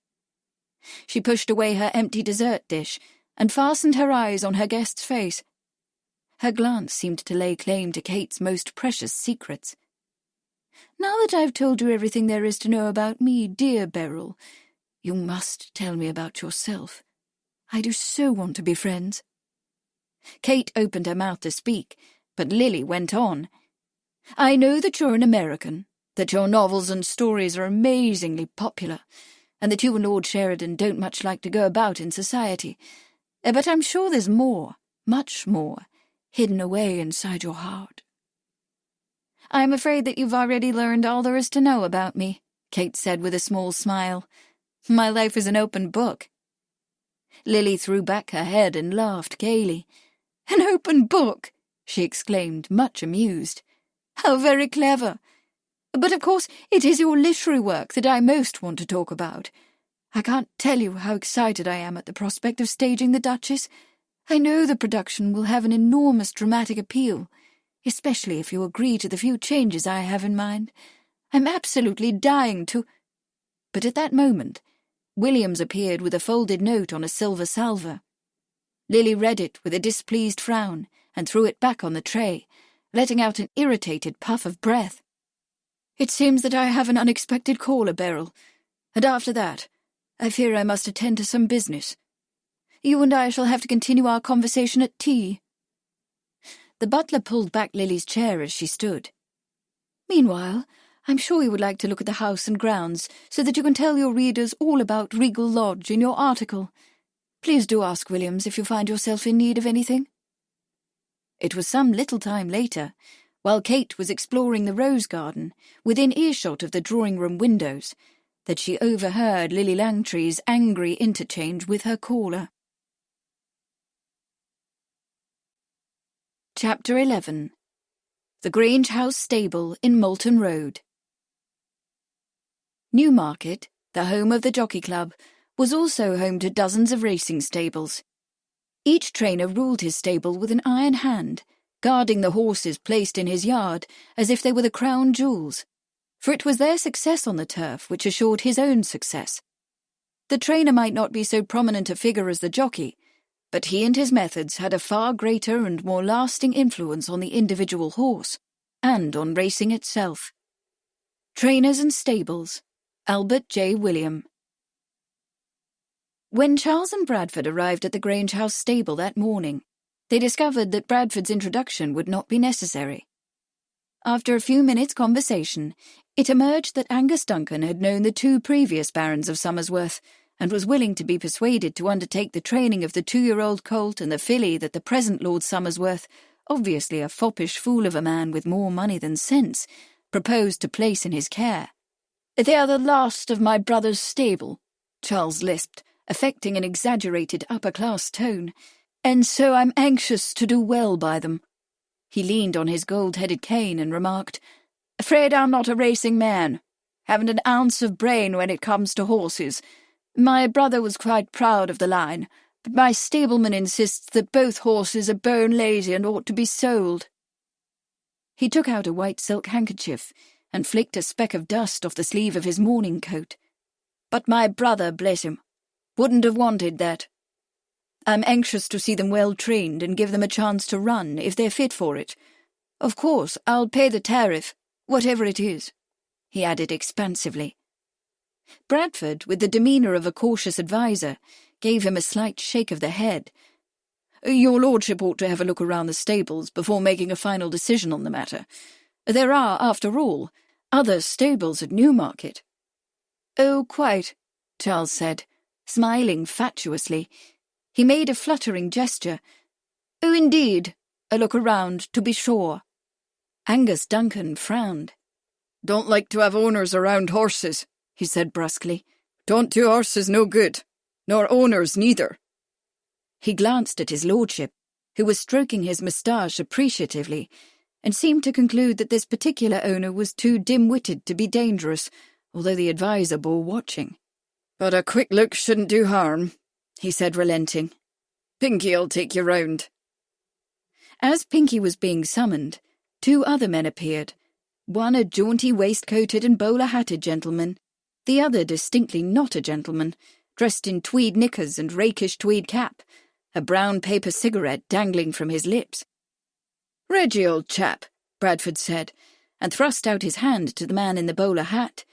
She pushed away her empty dessert dish and fastened her eyes on her guest's face. Her glance seemed to lay claim to Kate's most precious secrets. "Now that I've told you everything there is to know about me, dear Beryl, you must tell me about yourself. I do so want to be friends." Kate opened her mouth to speak, but Lily went on. "I know that you're an American, that your novels and stories are amazingly popular, and that you and Lord Sheridan don't much like to go about in society. But I'm sure there's more, much more, hidden away inside your heart." "I'm afraid that you've already learned all there is to know about me," Kate said with a small smile. "My life is an open book." Lily threw back her head and laughed gaily. "An open book!" she exclaimed, much amused. "How very clever! But of course it is your literary work that I most want to talk about. I can't tell you how excited I am at the prospect of staging The Duchess. I know the production will have an enormous dramatic appeal, especially if you agree to the few changes I have in mind. I'm absolutely dying to—" But at that moment, Williams appeared with a folded note on a silver salver. Lily read it with a displeased frown and threw it back on the tray, letting out an irritated puff of breath. "It seems that I have an unexpected caller, Beryl, and after that, I fear I must attend to some business. You and I shall have to continue our conversation at tea." The butler pulled back Lily's chair as she stood. "Meanwhile, I'm sure you would like to look at the house and grounds so that you can tell your readers all about Regal Lodge in your article. Please do ask Williams if you find yourself in need of anything." It was some little time later, while Kate was exploring the rose garden, within earshot of the drawing-room windows, that she overheard Lily Langtry's angry interchange with her caller. Chapter 11. The Grange House Stable in Moulton Road. Newmarket, the home of the Jockey Club, was also home to dozens of racing stables. Each trainer ruled his stable with an iron hand, guarding the horses placed in his yard as if they were the crown jewels, for it was their success on the turf which assured his own success. The trainer might not be so prominent a figure as the jockey, but he and his methods had a far greater and more lasting influence on the individual horse, and on racing itself. Trainers and Stables, Albert J. William. When Charles and Bradford arrived at the Grange House stable that morning, they discovered that Bradford's introduction would not be necessary. After a few minutes' conversation, it emerged that Angus Duncan had known the two previous barons of Somersworth, and was willing to be persuaded to undertake the training of the 2-year-old colt and the filly that the present Lord Somersworth, obviously a foppish fool of a man with more money than sense, proposed to place in his care. "They are the last of my brother's stable," Charles lisped, affecting an exaggerated upper-class tone, "and so I'm anxious to do well by them." He leaned on his gold-headed cane and remarked, "Afraid I'm not a racing man. Haven't an ounce of brain when it comes to horses. My brother was quite proud of the line, but my stableman insists that both horses are bone-lazy and ought to be sold." He took out a white silk handkerchief and flicked a speck of dust off the sleeve of his morning coat. "But my brother, bless him, wouldn't have wanted that. I'm anxious to see them well trained and give them a chance to run if they're fit for it. Of course, I'll pay the tariff, whatever it is," he added expansively. Bradford, with the demeanour of a cautious adviser, gave him a slight shake of the head. "Your lordship ought to have a look around the stables before making a final decision on the matter. There are, after all, other stables at Newmarket." "Oh, quite," Charles said, smiling fatuously. He made a fluttering gesture. "Oh, indeed. A look around, to be sure." Angus Duncan frowned. "Don't like to have owners around horses," he said brusquely. "Don't do horses no good, nor owners neither." He glanced at his lordship, who was stroking his moustache appreciatively, and seemed to conclude that this particular owner was too dim-witted to be dangerous, although the adviser bore watching. "But a quick look shouldn't do harm," he said, relenting. "Pinky'll take you round." As Pinky was being summoned, 2 other men appeared, one a jaunty waistcoated and bowler-hatted gentleman, the other distinctly not a gentleman, dressed in tweed knickers and rakish tweed cap, a brown paper cigarette dangling from his lips. "Reggie, old chap," Bradford said, and thrust out his hand to the man in the bowler hat.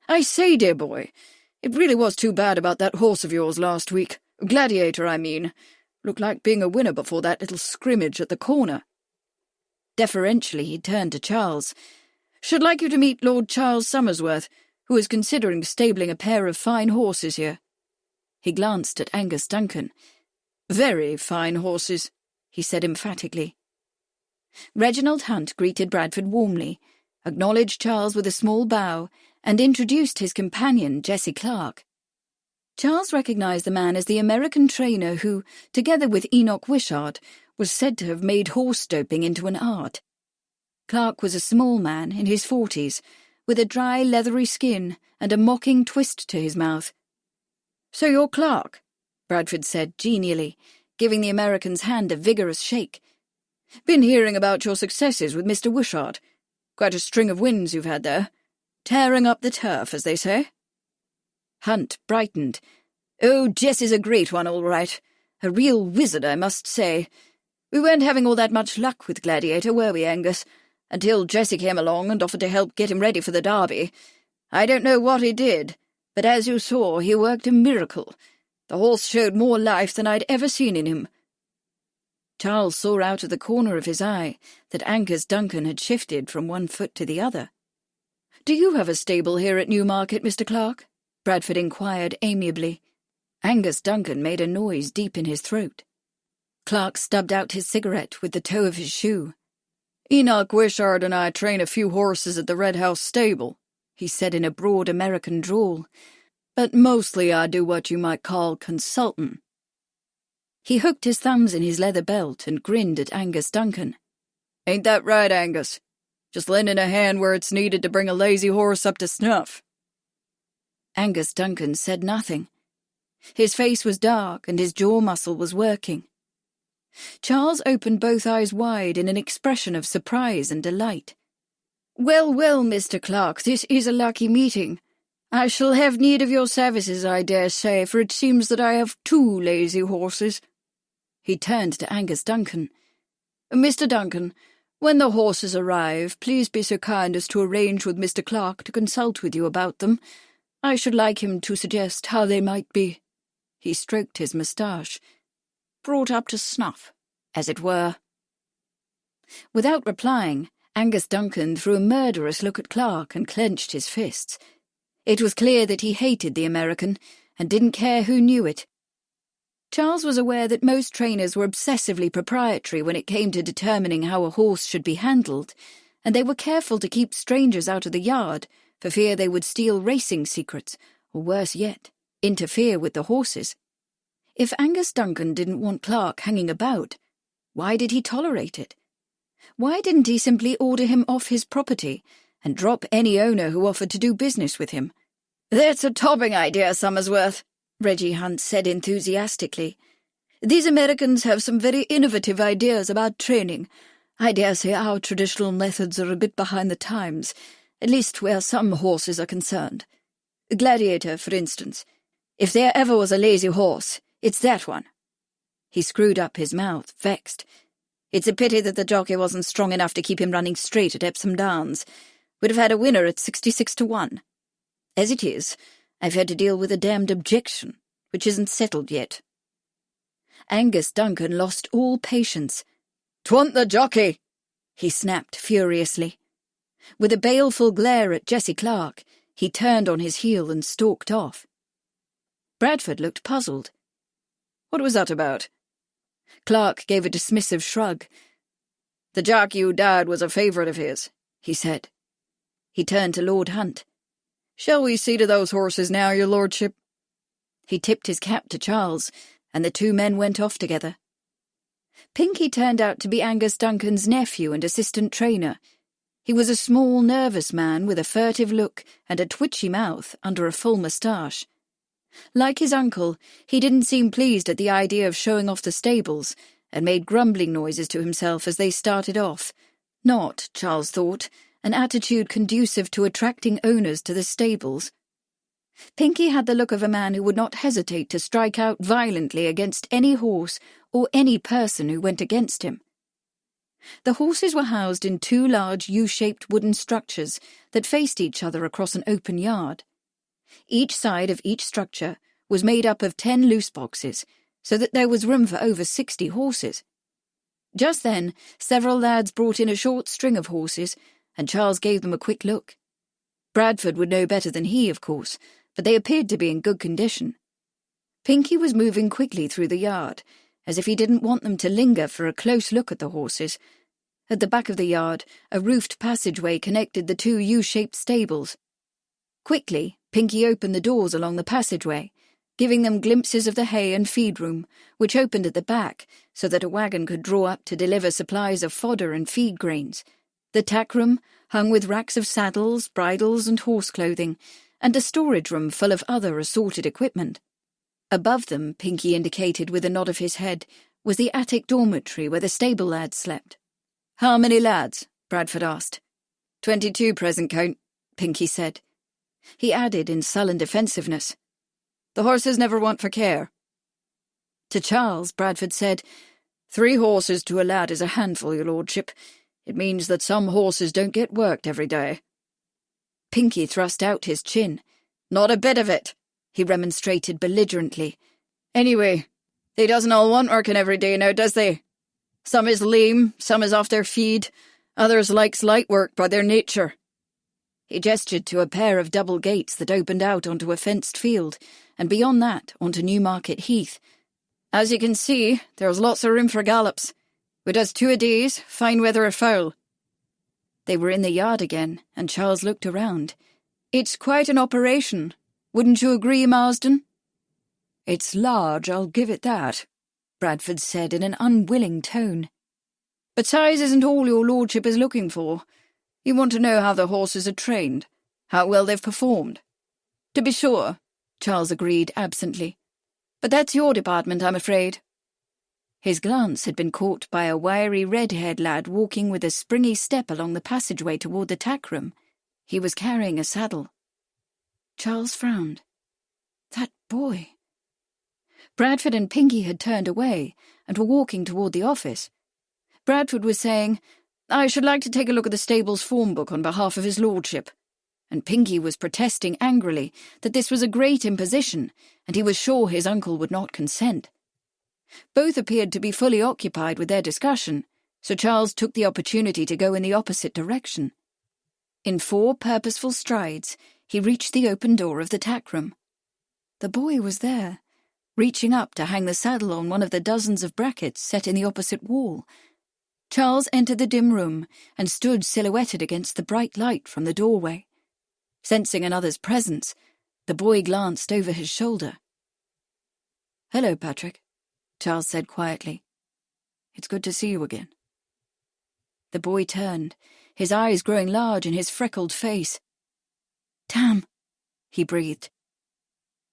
"I say, dear boy, it really was too bad about that horse of yours last week. Gladiator, I mean. Looked like being a winner before that little scrimmage at the corner." Deferentially he turned to Charles. "Should like you to meet Lord Charles Somersworth, who is considering stabling a pair of fine horses here." He glanced at Angus Duncan. "Very fine horses," he said emphatically. Reginald Hunt greeted Bradford warmly, acknowledged Charles with a small bow, and introduced his companion, Jessie Clark. Charles recognised the man as the American trainer who, together with Enoch Wishart, was said to have made horse doping into an art. Clark was a small man in his 40s, with a dry, leathery skin and a mocking twist to his mouth. "So you're Clark," Bradford said genially, giving the American's hand a vigorous shake. "Been hearing about your successes with Mr. Wishart. Quite a string of wins you've had there. Tearing up the turf, as they say." Hunt brightened. "Oh, Jessie's a great one, all right. A real wizard, I must say. We weren't having all that much luck with Gladiator, were we, Angus? Until Jessie came along and offered to help get him ready for the Derby. I don't know what he did, but as you saw, he worked a miracle. The horse showed more life than I'd ever seen in him." Charles saw out of the corner of his eye that Angus Duncan had shifted from one foot to the other. "Do you have a stable here at Newmarket, Mr. Clark?" Bradford inquired amiably. Angus Duncan made a noise deep in his throat. Clark stubbed out his cigarette with the toe of his shoe. "Enoch Wishart and I train a few horses at the Red House stable," he said in a broad American drawl. "But mostly I do what you might call consulting." He hooked his thumbs in his leather belt and grinned at Angus Duncan. "Ain't that right, Angus? Just lending a hand where it's needed to bring a lazy horse up to snuff." Angus Duncan said nothing. His face was dark and his jaw muscle was working. Charles opened both eyes wide in an expression of surprise and delight. "Well, well, Mr. Clark, this is a lucky meeting. I shall have need of your services, I dare say, for it seems that I have 2 lazy horses." He turned to Angus Duncan. "Mr. Duncan, when the horses arrive, please be so kind as to arrange with Mr. Clark to consult with you about them. I should like him to suggest how they might be." He stroked his moustache. "Brought up to snuff, as it were." Without replying, Angus Duncan threw a murderous look at Clark and clenched his fists. It was clear that he hated the American, and didn't care who knew it. Charles was aware that most trainers were obsessively proprietary when it came to determining how a horse should be handled, and they were careful to keep strangers out of the yard for fear they would steal racing secrets, or worse yet, interfere with the horses. If Angus Duncan didn't want Clark hanging about, why did he tolerate it? Why didn't he simply order him off his property and drop any owner who offered to do business with him? "That's a topping idea, Summersworth," Reggie Hunt said enthusiastically. "These Americans have some very innovative ideas about training. I dare say our traditional methods are a bit behind the times, at least where some horses are concerned. Gladiator, for instance. If there ever was a lazy horse, it's that one." He screwed up his mouth, vexed. "It's a pity that the jockey wasn't strong enough to keep him running straight at Epsom Downs. Would have had a winner at 66-1. As it is, I've had to deal with a damned objection, which isn't settled yet." Angus Duncan lost all patience. "'Twant the jockey!" he snapped furiously. With a baleful glare at Jessie Clark, he turned on his heel and stalked off. Bradford looked puzzled. "What was that about?" Clark gave a dismissive shrug. "The jockey who died was a favourite of his," he said. He turned to Lord Hunt. "Shall we see to those horses now, your lordship?" He tipped his cap to Charles, and the two men went off together. Pinky turned out to be Angus Duncan's nephew and assistant trainer. He was a small, nervous man with a furtive look and a twitchy mouth under a full moustache. Like his uncle, he didn't seem pleased at the idea of showing off the stables, and made grumbling noises to himself as they started off. Not, Charles thought, an attitude conducive to attracting owners to the stables. Pinky had the look of a man who would not hesitate to strike out violently against any horse or any person who went against him. The horses were housed in two large U-shaped wooden structures that faced each other across an open yard. Each side of each structure was made up of 10 loose boxes, so that there was room for over 60 horses. Just then, several lads brought in a short string of horses, and Charles gave them a quick look. Bradford would know better than he, of course, but they appeared to be in good condition. Pinky was moving quickly through the yard, as if he didn't want them to linger for a close look at the horses. At the back of the yard, a roofed passageway connected the two U-shaped stables. Quickly, Pinky opened the doors along the passageway, giving them glimpses of the hay and feed room, which opened at the back so that a wagon could draw up to deliver supplies of fodder and feed grains, the tack room, hung with racks of saddles, bridles and horse clothing, and a storage room full of other assorted equipment. Above them, Pinky indicated with a nod of his head, was the attic dormitory where the stable lads slept. "How many lads?" Bradford asked. 22 present, Count," Pinky said. He added in sullen defensiveness, "The horses never want for care." To Charles, Bradford said, 3 horses to a lad is a handful, your lordship. It means that some horses don't get worked every day." Pinky thrust out his chin. "Not a bit of it," he remonstrated belligerently. "Anyway, they doesn't all want working every day now, does they? Some is lame, some is off their feed, others likes light work by their nature." He gestured to a pair of double gates that opened out onto a fenced field, and beyond that onto Newmarket Heath. "As you can see, there's lots of room for gallops. We does 2 a days, fine weather or foul." They were in the yard again, and Charles looked around. "It's quite an operation. Wouldn't you agree, Marsden?" "It's large, I'll give it that," Bradford said in an unwilling tone. "But size isn't all your lordship is looking for. You want to know how the horses are trained, how well they've performed." "To be sure," Charles agreed absently. "But that's your department, I'm afraid." His glance had been caught by a wiry red-haired lad walking with a springy step along the passageway toward the tack room. He was carrying a saddle. Charles frowned. That boy. Bradford and Pinky had turned away and were walking toward the office. Bradford was saying, "I should like to take a look at the stable's form book on behalf of his lordship," and Pinky was protesting angrily that this was a great imposition, and he was sure his uncle would not consent. Both appeared to be fully occupied with their discussion, so Charles took the opportunity to go in the opposite direction. In 4 purposeful strides, he reached the open door of the tack room. The boy was there, reaching up to hang the saddle on one of the dozens of brackets set in the opposite wall. Charles entered the dim room and stood silhouetted against the bright light from the doorway. Sensing another's presence, the boy glanced over his shoulder. "Hello, Patrick," Charles said quietly. "It's good to see you again." The boy turned, his eyes growing large in his freckled face. "Damn," he breathed.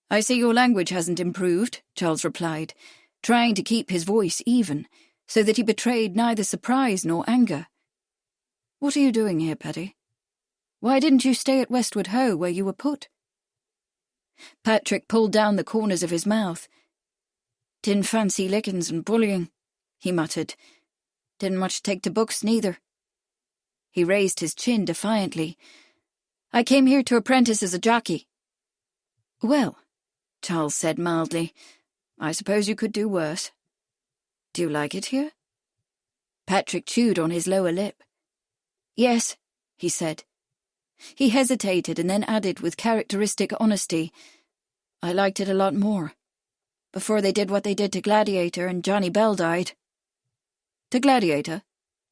"I see your language hasn't improved," Charles replied, trying to keep his voice even, so that he betrayed neither surprise nor anger. "What are you doing here, Paddy? Why didn't you stay at Westwood Ho, where you were put?" Patrick pulled down the corners of his mouth. "Didn't fancy lickings and bullying," he muttered. "Didn't much take to books, neither." He raised his chin defiantly. "I came here to apprentice as a jockey." "Well," Charles said mildly, "I suppose you could do worse. Do you like it here?" Patrick chewed on his lower lip. "Yes," he said. He hesitated and then added with characteristic honesty, "I liked it a lot more. Before they did what they did to Gladiator and Johnny Bell died." "To Gladiator?"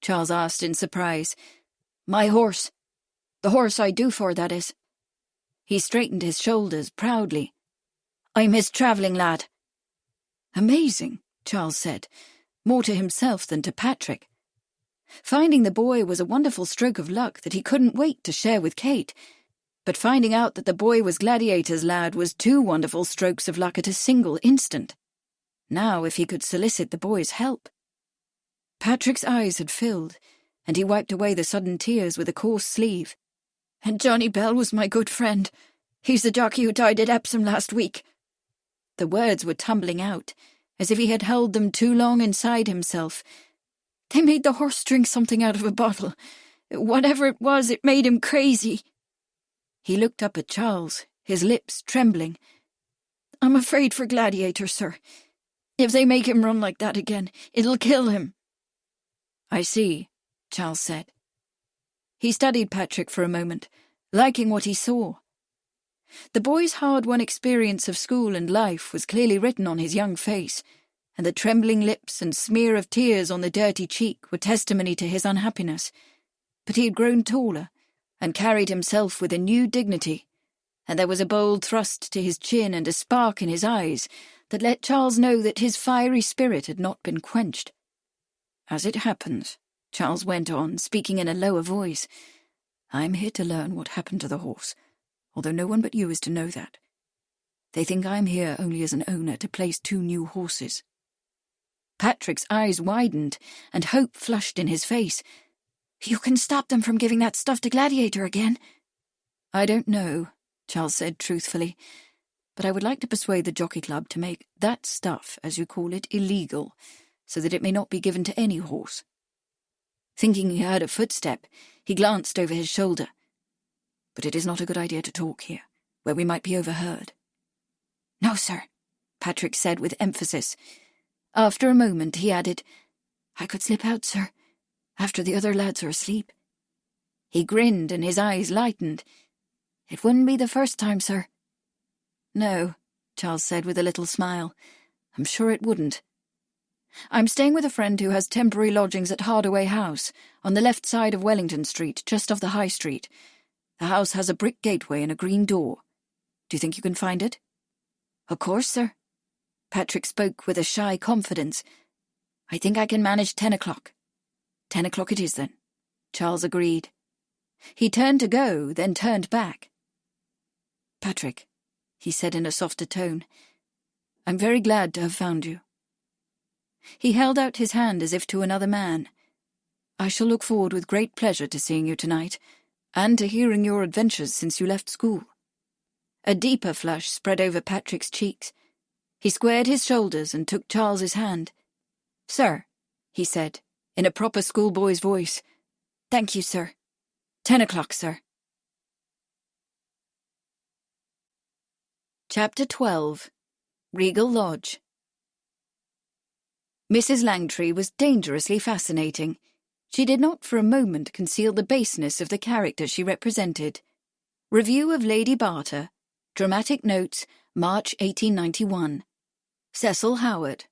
Charles asked in surprise. "My horse. The horse I do for, that is." He straightened his shoulders proudly. "I'm his travelling lad." "Amazing," Charles said, more to himself than to Patrick. Finding the boy was a wonderful stroke of luck that he couldn't wait to share with Kate, but finding out that the boy was Gladiator's lad was 2 wonderful strokes of luck at a single instant. Now if he could solicit the boy's help. Patrick's eyes had filled, and he wiped away the sudden tears with a coarse sleeve. "And Johnny Bell was my good friend. He's the jockey who died at Epsom last week." The words were tumbling out, as if he had held them too long inside himself. "They made the horse drink something out of a bottle. Whatever it was, it made him crazy." He looked up at Charles, his lips trembling. "I'm afraid for Gladiator, sir. If they make him run like that again, it'll kill him." "I see," Charles said. He studied Patrick for a moment, liking what he saw. The boy's hard-won experience of school and life was clearly written on his young face, and the trembling lips and smear of tears on the dirty cheek were testimony to his unhappiness. But he had grown taller, and carried himself with a new dignity, and there was a bold thrust to his chin and a spark in his eyes that let Charles know that his fiery spirit had not been quenched. "As it happens," Charles went on, speaking in a lower voice, "I'm here to learn what happened to the horse, although no one but you is to know that. They think I'm here only as an owner to place 2 new horses." Patrick's eyes widened, and hope flushed in his face. "You can stop them from giving that stuff to Gladiator again?" "I don't know," Charles said truthfully, "but I would like to persuade the Jockey Club to make that stuff, as you call it, illegal, so that it may not be given to any horse." Thinking he heard a footstep, he glanced over his shoulder. "But it is not a good idea to talk here, where we might be overheard." "No, sir," Patrick said with emphasis. After a moment he added, "I could slip out, sir, after the other lads are asleep." He grinned and his eyes lightened. "It wouldn't be the first time, sir." "No," Charles said with a little smile. "I'm sure it wouldn't. I'm staying with a friend who has temporary lodgings at Hardaway House, on the left side of Wellington Street, just off the High Street. The house has a brick gateway and a green door. Do you think you can find it?" "Of course, sir." Patrick spoke with a shy confidence. "I think I can manage 10 o'clock. 10 o'clock it is, then," Charles agreed. He turned to go, then turned back. "Patrick," he said in a softer tone, "I'm very glad to have found you." He held out his hand as if to another man. "I shall look forward with great pleasure to seeing you tonight, and to hearing your adventures since you left school." A deeper flush spread over Patrick's cheeks. He squared his shoulders and took Charles's hand. "Sir," he said, in a proper schoolboy's voice. "Thank you, sir. 10 o'clock, sir." Chapter 12. Regal Lodge. Mrs. Langtry was dangerously fascinating. She did not for a moment conceal the baseness of the character she represented. Review of Lady Barter, Dramatic Notes, March 1891. Cecil Howard.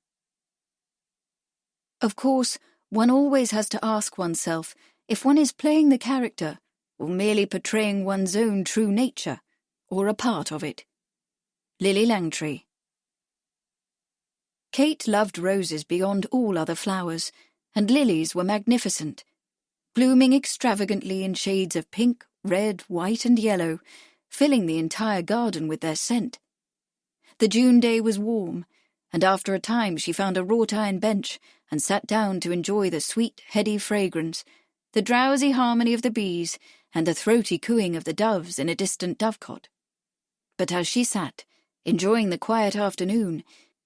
Of course, one always has to ask oneself if one is playing the character or merely portraying one's own true nature, or a part of it. Lily Langtry. Kate loved roses beyond all other flowers, and lilies were magnificent, blooming extravagantly in shades of pink, red, white, and yellow, filling the entire garden with their scent. The June day was warm, and after a time she found a wrought-iron bench and sat down to enjoy the sweet, heady fragrance, the drowsy harmony of the bees, and the throaty cooing of the doves in a distant dovecot. But as she sat, enjoying the quiet afternoon,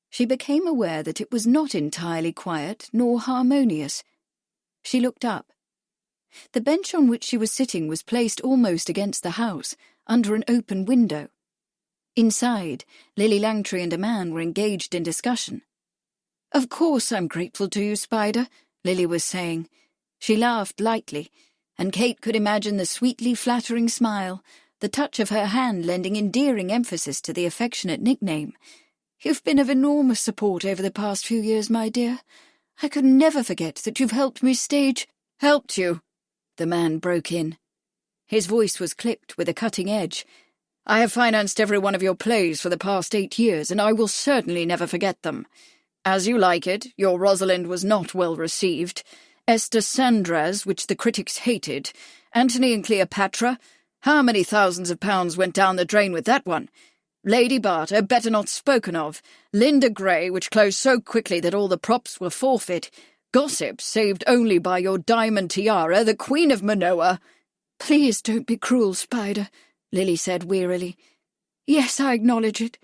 she became aware that it was not entirely quiet nor harmonious. She looked up. The bench on which she was sitting was placed almost against the house, under an open window. Inside, Lily Langtry and a man were engaged in discussion. "Of course I'm grateful to you, Spider," Lily was saying. She laughed lightly, and Kate could imagine the sweetly flattering smile, the touch of her hand lending endearing emphasis to the affectionate nickname. "You've been of enormous support over the past few years, my dear. I could never forget that you've helped me stage—" "Helped you?" the man broke in. His voice was clipped with a cutting edge. "I have financed every one of your plays for the past 8 years, and I will certainly never forget them. As You Like It, your Rosalind was not well received. Esther Sandra's, which the critics hated. Antony and Cleopatra, how many thousands of pounds went down the drain with that one? Lady Barter, better not spoken of. Linda Gray, which closed so quickly that all the props were forfeit. Gossip, saved only by your diamond tiara, the Queen of Manoa." "Please don't be cruel, Spider," Lily said wearily. "Yes, I acknowledge it.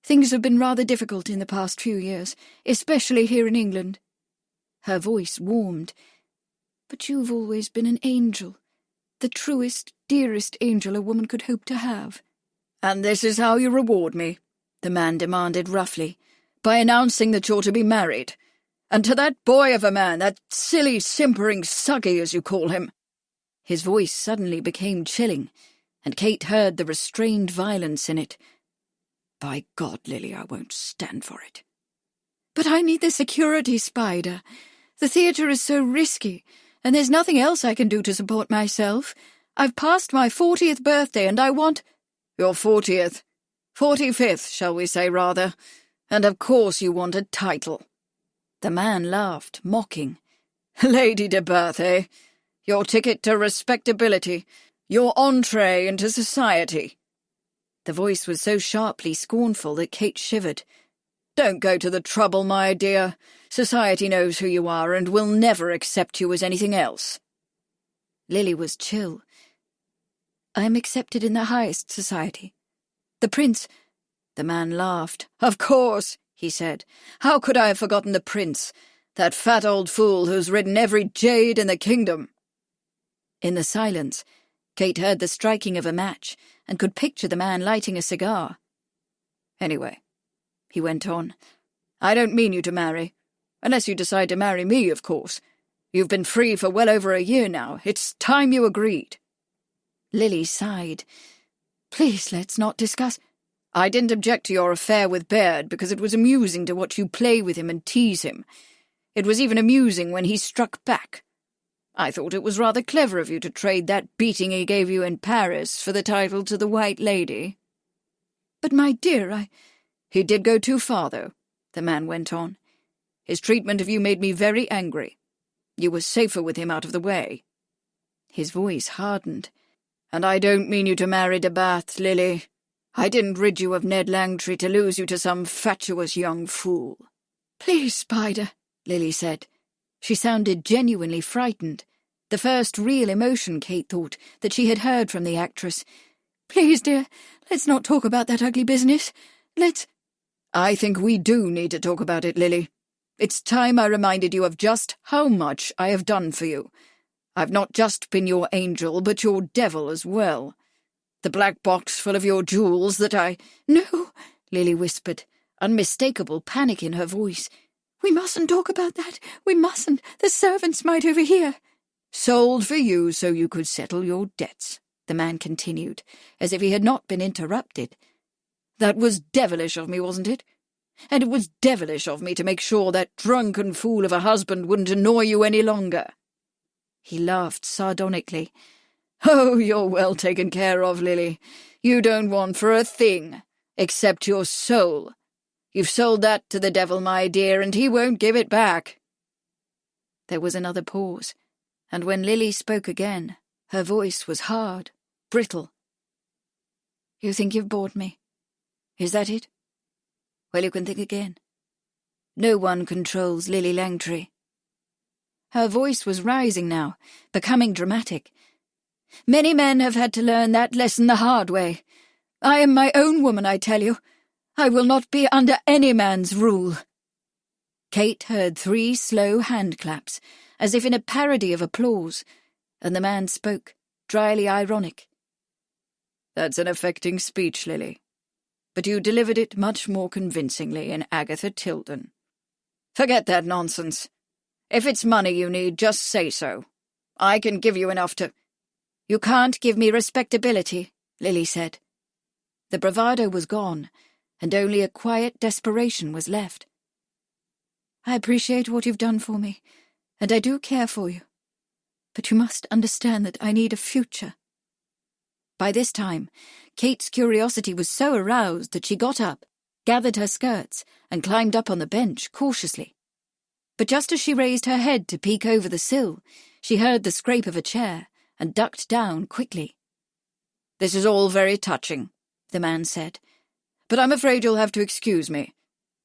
Things have been rather difficult in the past few years, especially here in England." Her voice warmed. "But you've always been an angel, the truest, dearest angel a woman could hope to have." "And this is how you reward me?" the man demanded roughly. "By announcing that you're to be married? And to that boy of a man, that silly, simpering Suggy, as you call him?" His voice suddenly became chilling, and Kate heard the restrained violence in it. "By God, Lily, I won't stand for it." "But I need the security, Spider. The theatre is so risky, and there's nothing else I can do to support myself. I've passed my 40th birthday, and I want—" "Your 40th. 45th, shall we say, rather. And of course you want a title." The man laughed, mocking. "Lady de Berth, eh? Your ticket to respectability, your entree into society." The voice was so sharply scornful that Kate shivered. "Don't go to the trouble, my dear. Society knows who you are and will never accept you as anything else." Lily was chill. "I am accepted in the highest society. The Prince—" The man laughed. "Of course," he said. "How could I have forgotten the Prince, that fat old fool who's ridden every jade in the kingdom?" In the silence, Kate heard the striking of a match and could picture the man lighting a cigar. "Anyway," he went on, "I don't mean you to marry. Unless you decide to marry me, of course. You've been free for well over a year now. It's time you agreed." Lily sighed. "Please, let's not discuss—" "I didn't object to your affair with Baird because it was amusing to watch you play with him and tease him. It was even amusing when he struck back. I thought it was rather clever of you to trade that beating he gave you in Paris for the title to the White Lady." "But, my dear, He did go too far, though," the man went on. "His treatment of you made me very angry. You were safer with him out of the way." His voice hardened. "And I don't mean you to marry de Bath, Lily. I didn't rid you of Ned Langtry to lose you to some fatuous young fool." "Please, Spider," Lily said. She sounded genuinely frightened, the first real emotion, Kate thought, that she had heard from the actress. "Please, dear, let's not talk about that ugly business. Let's—" "I think we do need to talk about it, Lily. It's time I reminded you of just how much I have done for you. I've not just been your angel, but your devil as well. The black box full of your jewels that I—" "No," Lily whispered, unmistakable panic in her voice. "We mustn't talk about that. We mustn't. The servants might overhear." "Sold for you so you could settle your debts," the man continued, as if he had not been interrupted. That was devilish of me, wasn't it? And it was devilish of me to make sure that drunken fool of a husband wouldn't annoy you any longer." He laughed sardonically. "Oh, you're well taken care of, Lily. You don't want for a thing, except your soul. You've sold that to the devil, my dear, and he won't give it back." There was another pause, and when Lily spoke again, her voice was hard, brittle. "You think you've bored me? Is that it? Well, you can think again. No one controls Lily Langtry." Her voice was rising now, becoming dramatic. "Many men have had to learn that lesson the hard way. I am my own woman, I tell you. I will not be under any man's rule." Kate heard 3 slow hand claps, as if in a parody of applause, and the man spoke, dryly ironic. "That's an affecting speech, Lily. But you delivered it much more convincingly in Agatha Tilden. Forget that nonsense. If it's money you need, just say so. I can give you enough to—" "You can't give me respectability," Lily said. The bravado was gone, and only a quiet desperation was left. "I appreciate what you've done for me, and I do care for you. But you must understand that I need a future." By this time, Kate's curiosity was so aroused that she got up, gathered her skirts, and climbed up on the bench cautiously. But just as she raised her head to peek over the sill, she heard the scrape of a chair and ducked down quickly. "This is all very touching," the man said, "but I'm afraid you'll have to excuse me.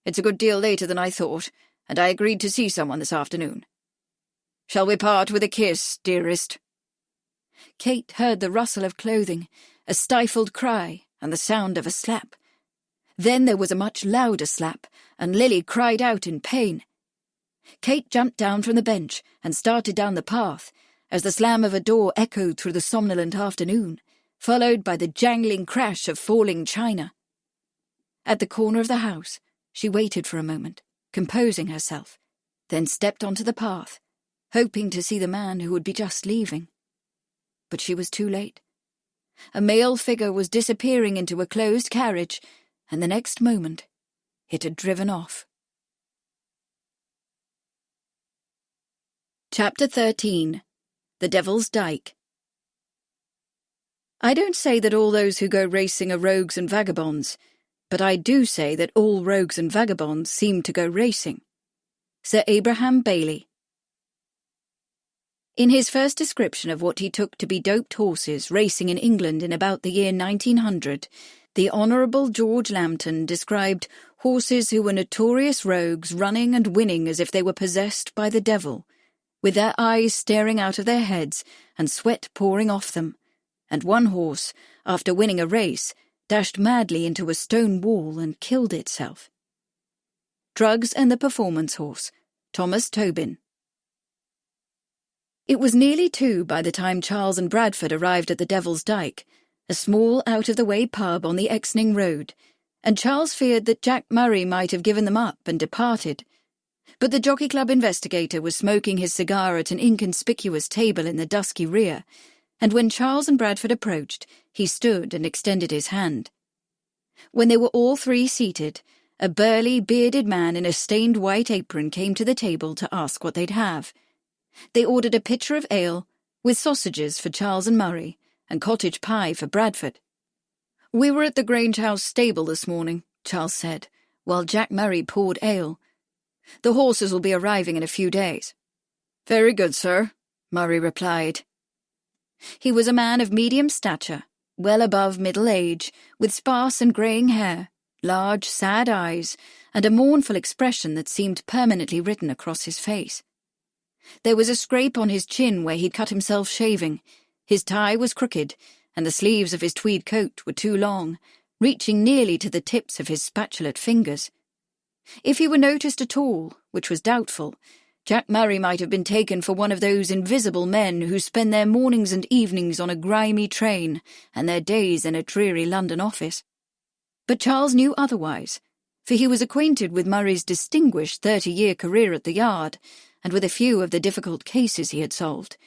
It's a good deal later than I thought, and I agreed to see someone this afternoon. Shall we part with a kiss, dearest?" Kate heard the rustle of clothing, a stifled cry, and the sound of a slap. Then there was a much louder slap, and Lily cried out in pain. Kate jumped down from the bench and started down the path, as the slam of a door echoed through the somnolent afternoon, followed by the jangling crash of falling china. At the corner of the house, she waited for a moment, composing herself, then stepped onto the path, hoping to see the man who would be just leaving. But she was too late. A male figure was disappearing into a closed carriage, and the next moment it had driven off. Chapter 13. The Devil's Dyke. I don't say that all those who go racing are rogues and vagabonds, but I do say that all rogues and vagabonds seem to go racing. Sir Abraham Bailey. In his first description of what he took to be doped horses racing in England in about the year 1900, the Honourable George Lambton described horses who were notorious rogues running and winning as if they were possessed by the devil, with their eyes staring out of their heads and sweat pouring off them, and one horse, after winning a race, dashed madly into a stone wall and killed itself. Drugs and the Performance Horse, Thomas Tobin. It was nearly 2 by the time Charles and Bradford arrived at the Devil's Dyke, a small out-of-the-way pub on the Exning Road, and Charles feared that Jack Murray might have given them up and departed. But the Jockey Club investigator was smoking his cigar at an inconspicuous table in the dusky rear, and when Charles and Bradford approached, he stood and extended his hand. When they were all 3 seated, a burly, bearded man in a stained white apron came to the table to ask what they'd have. They ordered a pitcher of ale, with sausages for Charles and Murray, and cottage pie for Bradford. "We were at the Grange House stable this morning," Charles said, while Jack Murray poured ale. "The horses will be arriving in a few days." "Very good, sir," Murray replied. He was a man of medium stature, well above middle age, with sparse and greying hair, large, sad eyes, and a mournful expression that seemed permanently written across his face. There was a scrape on his chin where he'd cut himself shaving, his tie was crooked, and the sleeves of his tweed coat were too long, reaching nearly to the tips of his spatulate fingers. If he were noticed at all, which was doubtful, Jack Murray might have been taken for one of those invisible men who spend their mornings and evenings on a grimy train and their days in a dreary London office. But Charles knew otherwise, for he was acquainted with Murray's distinguished 30-year career at the Yard, and with a few of the difficult cases he had solved.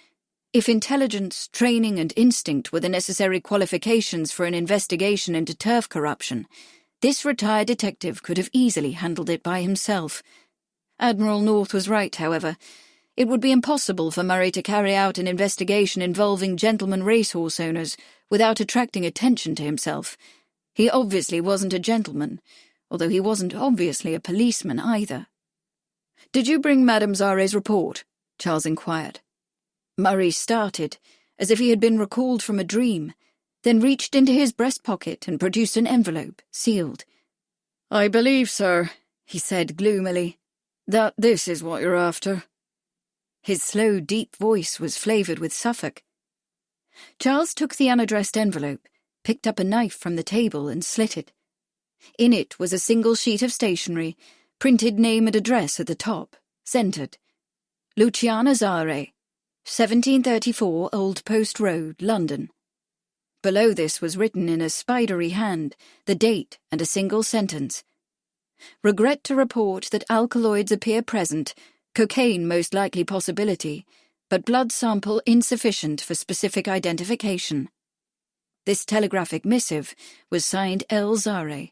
If intelligence, training and instinct were the necessary qualifications for an investigation into turf corruption, This retired detective could have easily handled it by himself. Admiral North was right, however. It would be impossible for Murray to carry out an investigation involving gentlemen racehorse owners without attracting attention to himself. He obviously wasn't a gentleman, although he wasn't obviously a policeman either. "Did you bring Madame Zare's report?" Charles inquired. Murray started, as if he had been recalled from a dream, then reached into his breast pocket and produced an envelope, sealed. "I believe, sir," he said gloomily, "that this is what you're after." His slow, deep voice was flavoured with Suffolk. Charles took the unaddressed envelope, picked up a knife from the table and slit it. In it was a single sheet of stationery, printed name and address at the top, centred. Luciana Zare, 1734 Old Post Road, London. Below this was written in a spidery hand the date and a single sentence. "Regret to report that alkaloids appear present, cocaine most likely possibility, but blood sample insufficient for specific identification." This telegraphic missive was signed L. Zare.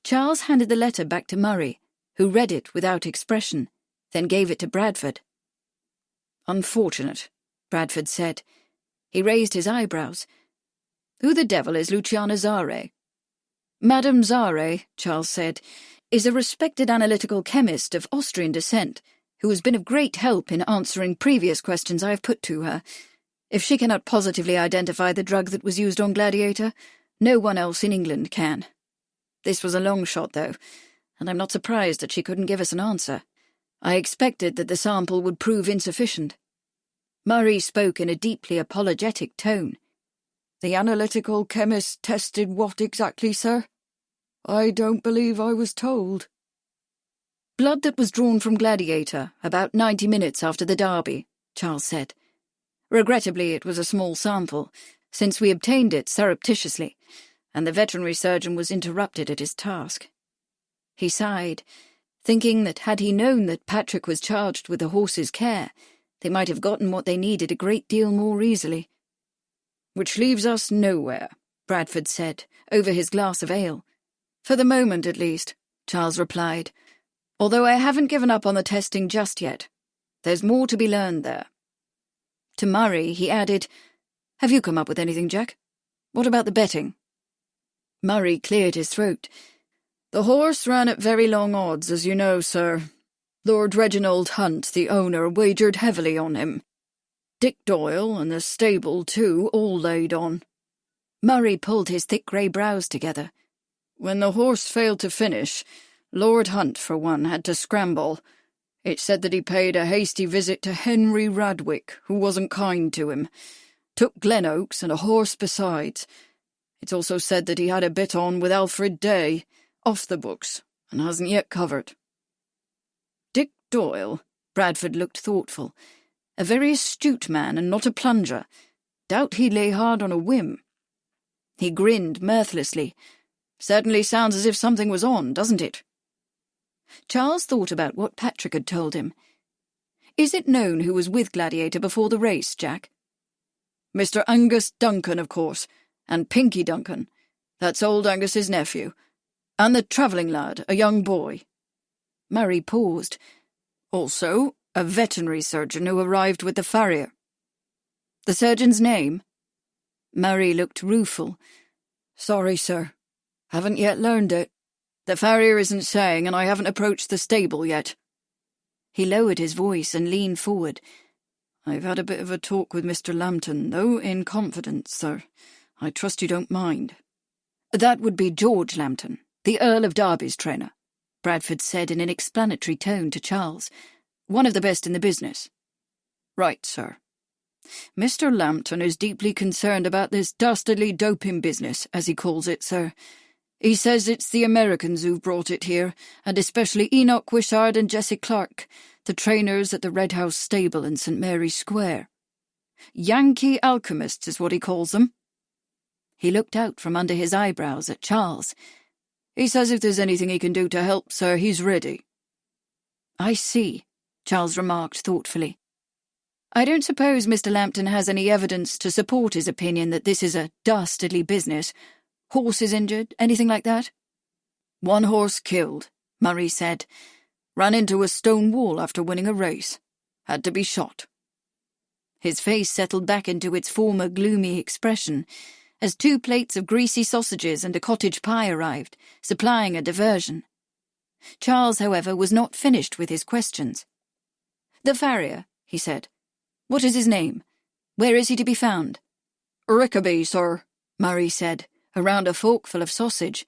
Charles handed the letter back to Murray, who read it without expression, then gave it to Bradford. "Unfortunate," Bradford said. He raised his eyebrows. "Who the devil is Luciana Zare?" "Madame Zare," Charles said, "is a respected analytical chemist of Austrian descent, who has been of great help in answering previous questions I have put to her. If she cannot positively identify the drug that was used on Gladiator, no one else in England can. This was a long shot, though, and I'm not surprised that she couldn't give us an answer. I expected that the sample would prove insufficient." Murray spoke in a deeply apologetic tone. "The analytical chemist tested what exactly, sir? I don't believe I was told." "Blood that was drawn from Gladiator about 90 minutes after the derby," Charles said. "Regrettably, it was a small sample, since we obtained it surreptitiously, and the veterinary surgeon was interrupted at his task." He sighed, thinking that had he known that Patrick was charged with the horse's care, they might have gotten what they needed a great deal more easily. "Which leaves us nowhere," Bradford said, over his glass of ale. "For the moment, at least," Charles replied, "although I haven't given up on the testing just yet. There's more to be learned there." To Murray, he added, "Have you come up with anything, Jack? What about the betting?" Murray cleared his throat. "The horse ran at very long odds, as you know, sir. Lord Reginald Hunt, the owner, wagered heavily on him. Dick Doyle and the stable, too, all laid on." Murray pulled his thick grey brows together. "When the horse failed to finish, Lord Hunt, for one, had to scramble. It's said that he paid a hasty visit to Henry Radwick, who wasn't kind to him. Took Glen Oaks and a horse besides. It's also said that he had a bit on with Alfred Day, off the books, and hasn't yet covered." "Dick Doyle," Bradford looked thoughtful. "A very astute man and not a plunger. Doubt he'd lay hard on a whim." He grinned mirthlessly. "Certainly sounds as if something was on, doesn't it?" Charles thought about what Patrick had told him. "Is it known who was with Gladiator before the race, Jack?" "Mr. Angus Duncan, of course, and Pinky Duncan. That's old Angus's nephew. And the travelling lad, a young boy." Murray paused. "Also, a veterinary surgeon who arrived with the farrier." "The surgeon's name?" Murray looked rueful. "Sorry, sir. Haven't yet learned it. The farrier isn't saying, and I haven't approached the stable yet." He lowered his voice and leaned forward. "I've had a bit of a talk with Mr. Lambton, though in confidence, sir. I trust you don't mind." "That would be George Lambton, the Earl of Derby's trainer," Bradford said in an explanatory tone to Charles. "One of the best in the business." "Right, sir. Mr. Lambton is deeply concerned about this dastardly doping business, as he calls it, sir. He says it's the Americans who've brought it here, and especially Enoch Wishart and Jesse Clark, the trainers at the Red House stable in St. Mary's Square. Yankee alchemists is what he calls them." He looked out from under his eyebrows at Charles. "He says if there's anything he can do to help, sir, he's ready." "I see," Charles remarked thoughtfully. "I don't suppose Mr. Lambton has any evidence to support his opinion that this is a dastardly business. Horses injured, anything like that?" "One horse killed," Murray said. "Ran into a stone wall after winning a race. Had to be shot." His face settled back into its former gloomy expression as 2 plates of greasy sausages and a cottage pie arrived, supplying a diversion. Charles, however, was not finished with his questions. "The farrier," he said. "What is his name? Where is he to be found?" "Rickaby, sir," Murray said, around a forkful of sausage.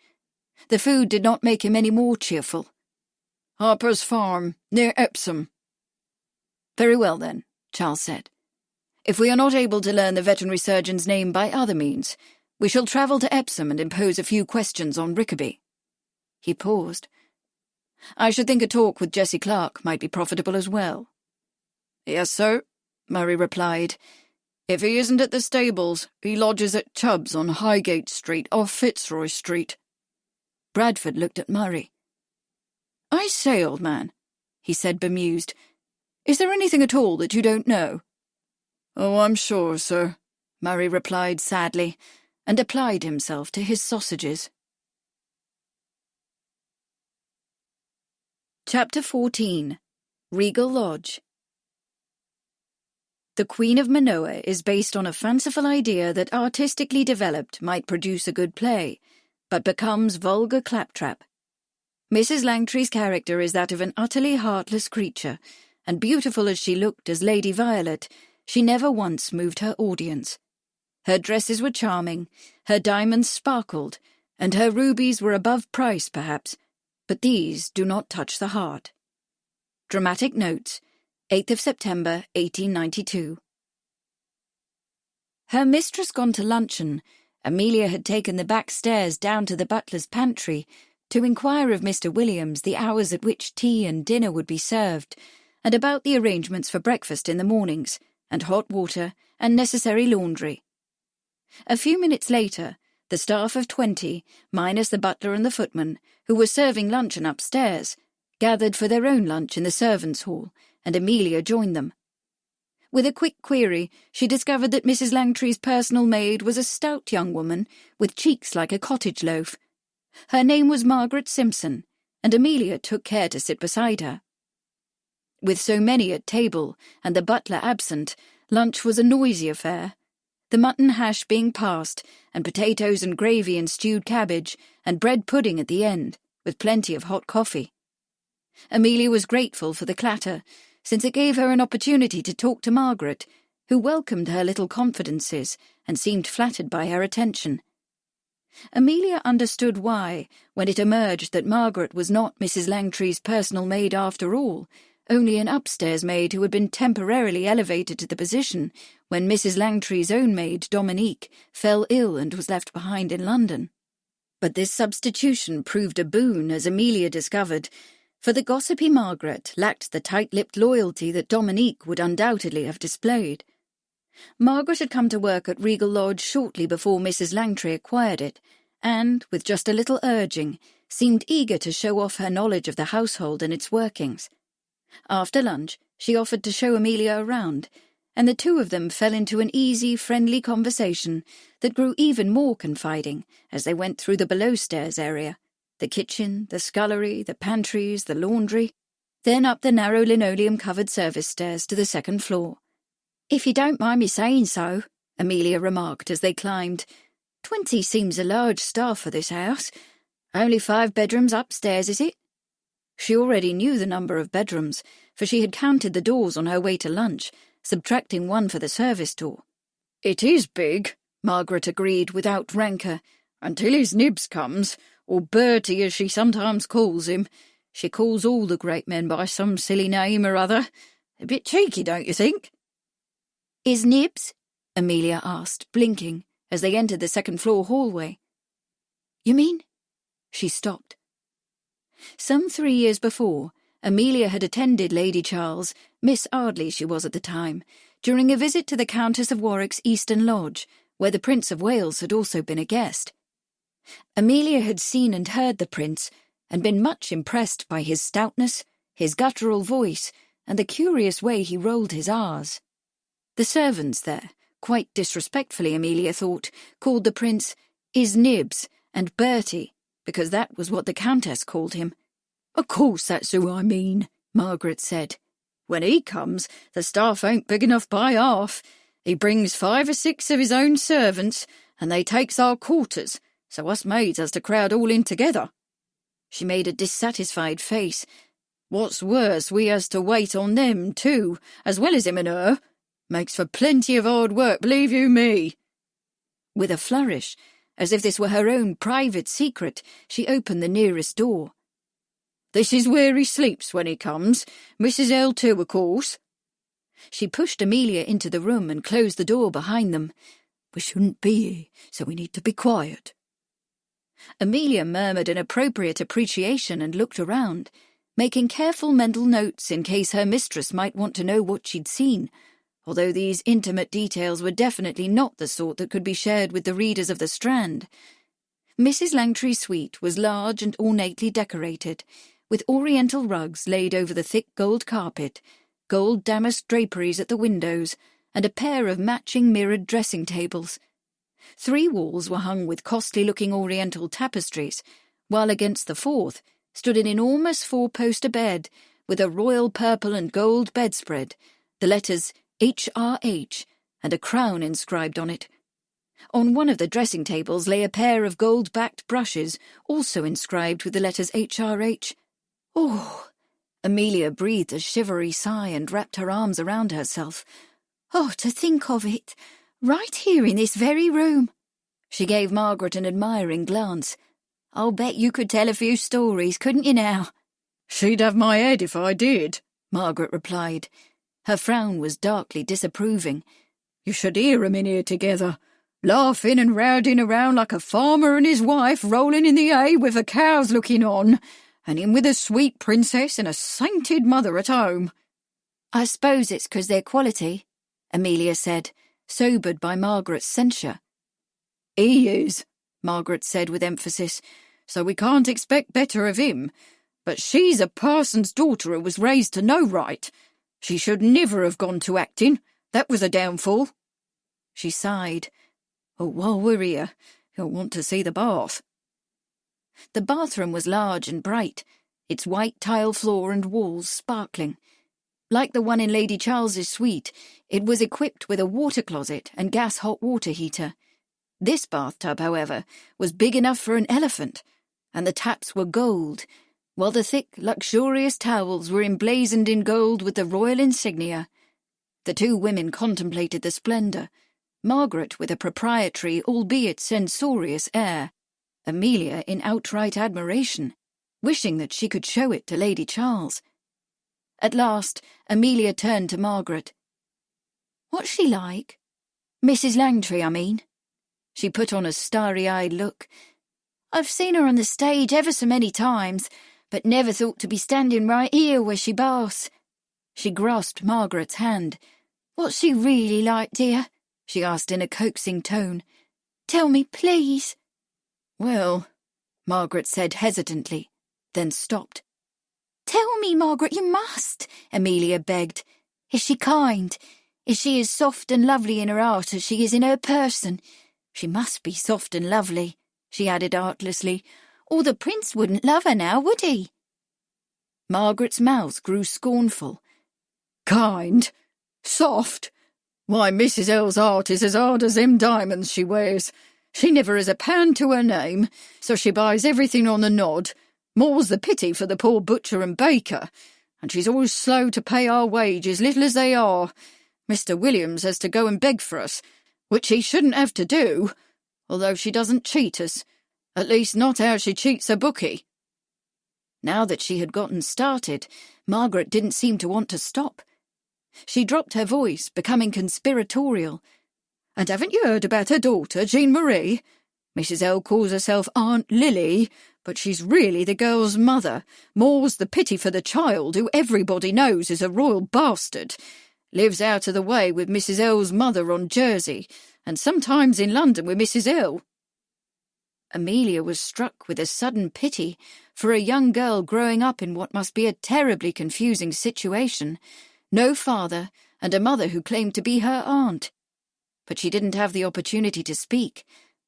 The food did not make him any more cheerful. "Harper's Farm, near Epsom." "Very well, then," Charles said. "If we are not able to learn the veterinary surgeon's name by other means, we shall travel to Epsom and impose a few questions on Rickaby." He paused. "I should think a talk with Jessie Clark might be profitable as well." "Yes, sir," Murray replied. "If he isn't at the stables, he lodges at Chubb's on Highgate Street off Fitzroy Street." Bradford looked at Murray. "I say, old man," he said, bemused, "is there anything at all that you don't know?" "Oh, I'm sure, sir," Murray replied sadly, and applied himself to his sausages. Chapter 14. Regal Lodge. The Queen of Manoa is based on a fanciful idea that artistically developed might produce a good play, but becomes vulgar claptrap. Mrs. Langtry's character is that of an utterly heartless creature, and beautiful as she looked as Lady Violet, she never once moved her audience. Her dresses were charming, her diamonds sparkled, and her rubies were above price, perhaps, but these do not touch the heart. Dramatic Notes, 8th of September, 1892. Her mistress gone to luncheon, Amelia had taken the back stairs down to the butler's pantry to inquire of Mr. Williams the hours at which tea and dinner would be served, and about the arrangements for breakfast in the mornings, and hot water, and necessary laundry. A few minutes later, the staff of 20, minus the butler and the footman, who were serving luncheon upstairs, gathered for their own lunch in the servants' hall, and Amelia joined them. With a quick query, she discovered that Mrs. Langtry's personal maid was a stout young woman with cheeks like a cottage loaf. Her name was Margaret Simpson, and Amelia took care to sit beside her. With so many at table, and the butler absent, lunch was a noisy affair, the mutton hash being passed, and potatoes and gravy and stewed cabbage, and bread pudding at the end, with plenty of hot coffee. Amelia was grateful for the clatter, since it gave her an opportunity to talk to Margaret, who welcomed her little confidences and seemed flattered by her attention. Amelia understood why, when it emerged that Margaret was not Mrs. Langtry's personal maid after all, only an upstairs maid who had been temporarily elevated to the position when Mrs. Langtry's own maid, Dominique, fell ill and was left behind in London. But this substitution proved a boon, as Amelia discovered, for the gossipy Margaret lacked the tight-lipped loyalty that Dominique would undoubtedly have displayed. Margaret had come to work at Regal Lodge shortly before Mrs. Langtry acquired it, and, with just a little urging, seemed eager to show off her knowledge of the household and its workings. After lunch, she offered to show Amelia around, and the two of them fell into an easy, friendly conversation that grew even more confiding as they went through the below-stairs area, the kitchen, the scullery, the pantries, the laundry, then up the narrow linoleum-covered service stairs to the second floor. "If you don't mind me saying so," Amelia remarked as they climbed, 20 seems a large staff for this house. Only 5 bedrooms upstairs, is it?" She already knew the number of bedrooms, for she had counted the doors on her way to lunch, subtracting 1 for the service door. "It is big," Margaret agreed without rancour, "until his Nibs comes, or Bertie as she sometimes calls him. She calls all the great men by some silly name or other. A bit cheeky, don't you think?" "Is Nibs?" Amelia asked, blinking, as they entered the second-floor hallway. "You mean?" She stopped. Some 3 years before, Amelia had attended Lady Charles, Miss Ardley she was at the time, during a visit to the Countess of Warwick's Eastern Lodge, where the Prince of Wales had also been a guest. Amelia had seen and heard the Prince, and been much impressed by his stoutness, his guttural voice, and the curious way he rolled his R's. The servants there, quite disrespectfully Amelia thought, called the Prince is Nibs and Bertie, because that was what the Countess called him. Of course that's who I mean, Margaret said. When he comes, the staff ain't big enough by half. He brings 5 or 6 of his own servants, and they takes our quarters, so us maids has to crowd all in together. She made a dissatisfied face. What's worse, we has to wait on them too, as well as him and her. Makes for plenty of hard work, believe you me. With a flourish, as if this were her own private secret, she opened the nearest door. This is where he sleeps when he comes. Mrs. L too, of course. She pushed Amelia into the room and closed the door behind them. We shouldn't be here, so we need to be quiet. Amelia murmured an appropriate appreciation and looked around, making careful mental notes in case her mistress might want to know what she'd seen, although these intimate details were definitely not the sort that could be shared with the readers of the Strand. Mrs. Langtry's suite was large and ornately decorated, with oriental rugs laid over the thick gold carpet, gold damask draperies at the windows, and a pair of matching mirrored dressing tables. 3 walls were hung with costly-looking oriental tapestries, while against the 4th stood an enormous 4-poster bed with a royal purple and gold bedspread, the letters HRH, and a crown inscribed on it. On one of the dressing tables lay a pair of gold-backed brushes, also inscribed with the letters HRH. Oh! Amelia breathed a shivery sigh and wrapped her arms around herself. Oh, to think of it! Right here in this very room. She gave Margaret an admiring glance. I'll bet you could tell a few stories, couldn't you now? She'd have my head if I did, Margaret replied. Her frown was darkly disapproving. You should hear 'em in here together, laughing and rowding around like a farmer and his wife rolling in the hay with the cows looking on, and him with a sweet princess and a sainted mother at home. I suppose it's 'cause they're quality, Amelia said, sobered by Margaret's censure. He is, Margaret said with emphasis, so we can't expect better of him. But she's a parson's daughter who was raised to no right. She should never have gone to acting. That was a downfall. She sighed. Oh, while we're here, you'll want to see the bath. The bathroom was large and bright, its white tile floor and walls sparkling. Like the one in Lady Charles's suite, it was equipped with a water closet and gas hot water heater. This bathtub, however, was big enough for an elephant, and the taps were gold, while the thick, luxurious towels were emblazoned in gold with the royal insignia. The 2 women contemplated the splendour, Margaret with a proprietary, albeit censorious air, Amelia in outright admiration, wishing that she could show it to Lady Charles. At last, Amelia turned to Margaret. What's she like? Mrs. Langtry, I mean. She put on a starry-eyed look. I've seen her on the stage ever so many times, but never thought to be standing right here where she baths. She grasped Margaret's hand. What's she really like, dear? She asked in a coaxing tone. Tell me, please. Well, Margaret said hesitantly, then stopped. Tell me, Margaret, you must, Amelia begged. Is she kind? Is she as soft and lovely in her heart as she is in her person? She must be soft and lovely, she added artlessly, or the prince wouldn't love her now, would he? Margaret's mouth grew scornful. Kind? Soft? Why, Mrs. L's heart is as hard as them diamonds she wears. She never has a pound to her name, so she buys everything on the nod. More's the pity for the poor butcher and baker, and she's always slow to pay our wages, little as they are. Mr. Williams has to go and beg for us, which he shouldn't have to do, although she doesn't cheat us, at least not how she cheats a bookie. Now that she had gotten started, Margaret didn't seem to want to stop. She dropped her voice, becoming conspiratorial. And haven't you heard about her daughter, Jean-Marie? Mrs. L calls herself Aunt Lily, but she's really the girl's mother. More's the pity for the child, who everybody knows is a royal bastard. Lives out of the way with Mrs. L's mother on Jersey, and sometimes in London with Mrs. L. Amelia was struck with a sudden pity for a young girl growing up in what must be a terribly confusing situation. No father, and a mother who claimed to be her aunt. But she didn't have the opportunity to speak.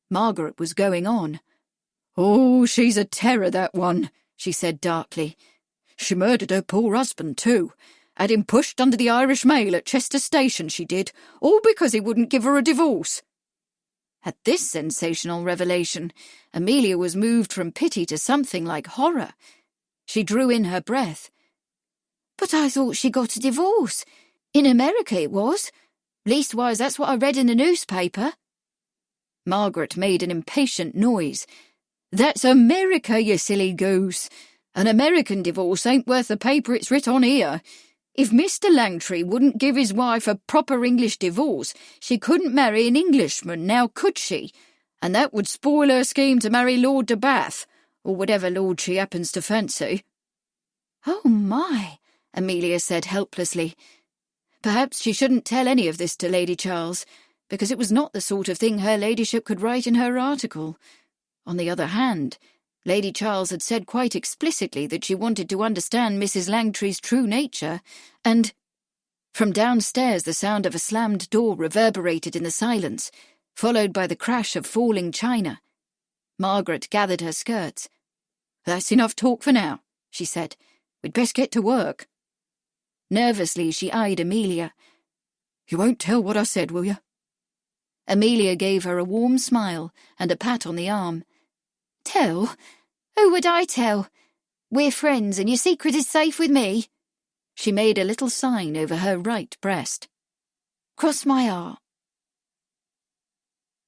Margaret was going on. "Oh, she's a terror, that one," she said darkly. "She murdered her poor husband, too. Had him pushed under the Irish mail at Chester Station, she did, all because he wouldn't give her a divorce." At this sensational revelation, Amelia was moved from pity to something like horror. She drew in her breath. "But I thought she got a divorce. In America it was. Leastwise, that's what I read in the newspaper." Margaret made an impatient noise. "That's America, you silly goose. An American divorce ain't worth the paper it's writ on here. If Mr. Langtry wouldn't give his wife a proper English divorce, she couldn't marry an Englishman, now could she? And that would spoil her scheme to marry Lord de Bath, or whatever lord she happens to fancy." "Oh, my," Amelia said helplessly. Perhaps she shouldn't tell any of this to Lady Charles, because it was not the sort of thing her ladyship could write in her article. On the other hand, Lady Charles had said quite explicitly that she wanted to understand Mrs. Langtry's true nature, and— From downstairs the sound of a slammed door reverberated in the silence, followed by the crash of falling china. Margaret gathered her skirts. "That's enough talk for now," she said. "We'd best get to work." Nervously she eyed Amelia. "You won't tell what I said, will you?" Amelia gave her a warm smile and a pat on the arm. "Tell? Who would I tell? We're friends, and your secret is safe with me." She made a little sign over her right breast. "Cross my heart."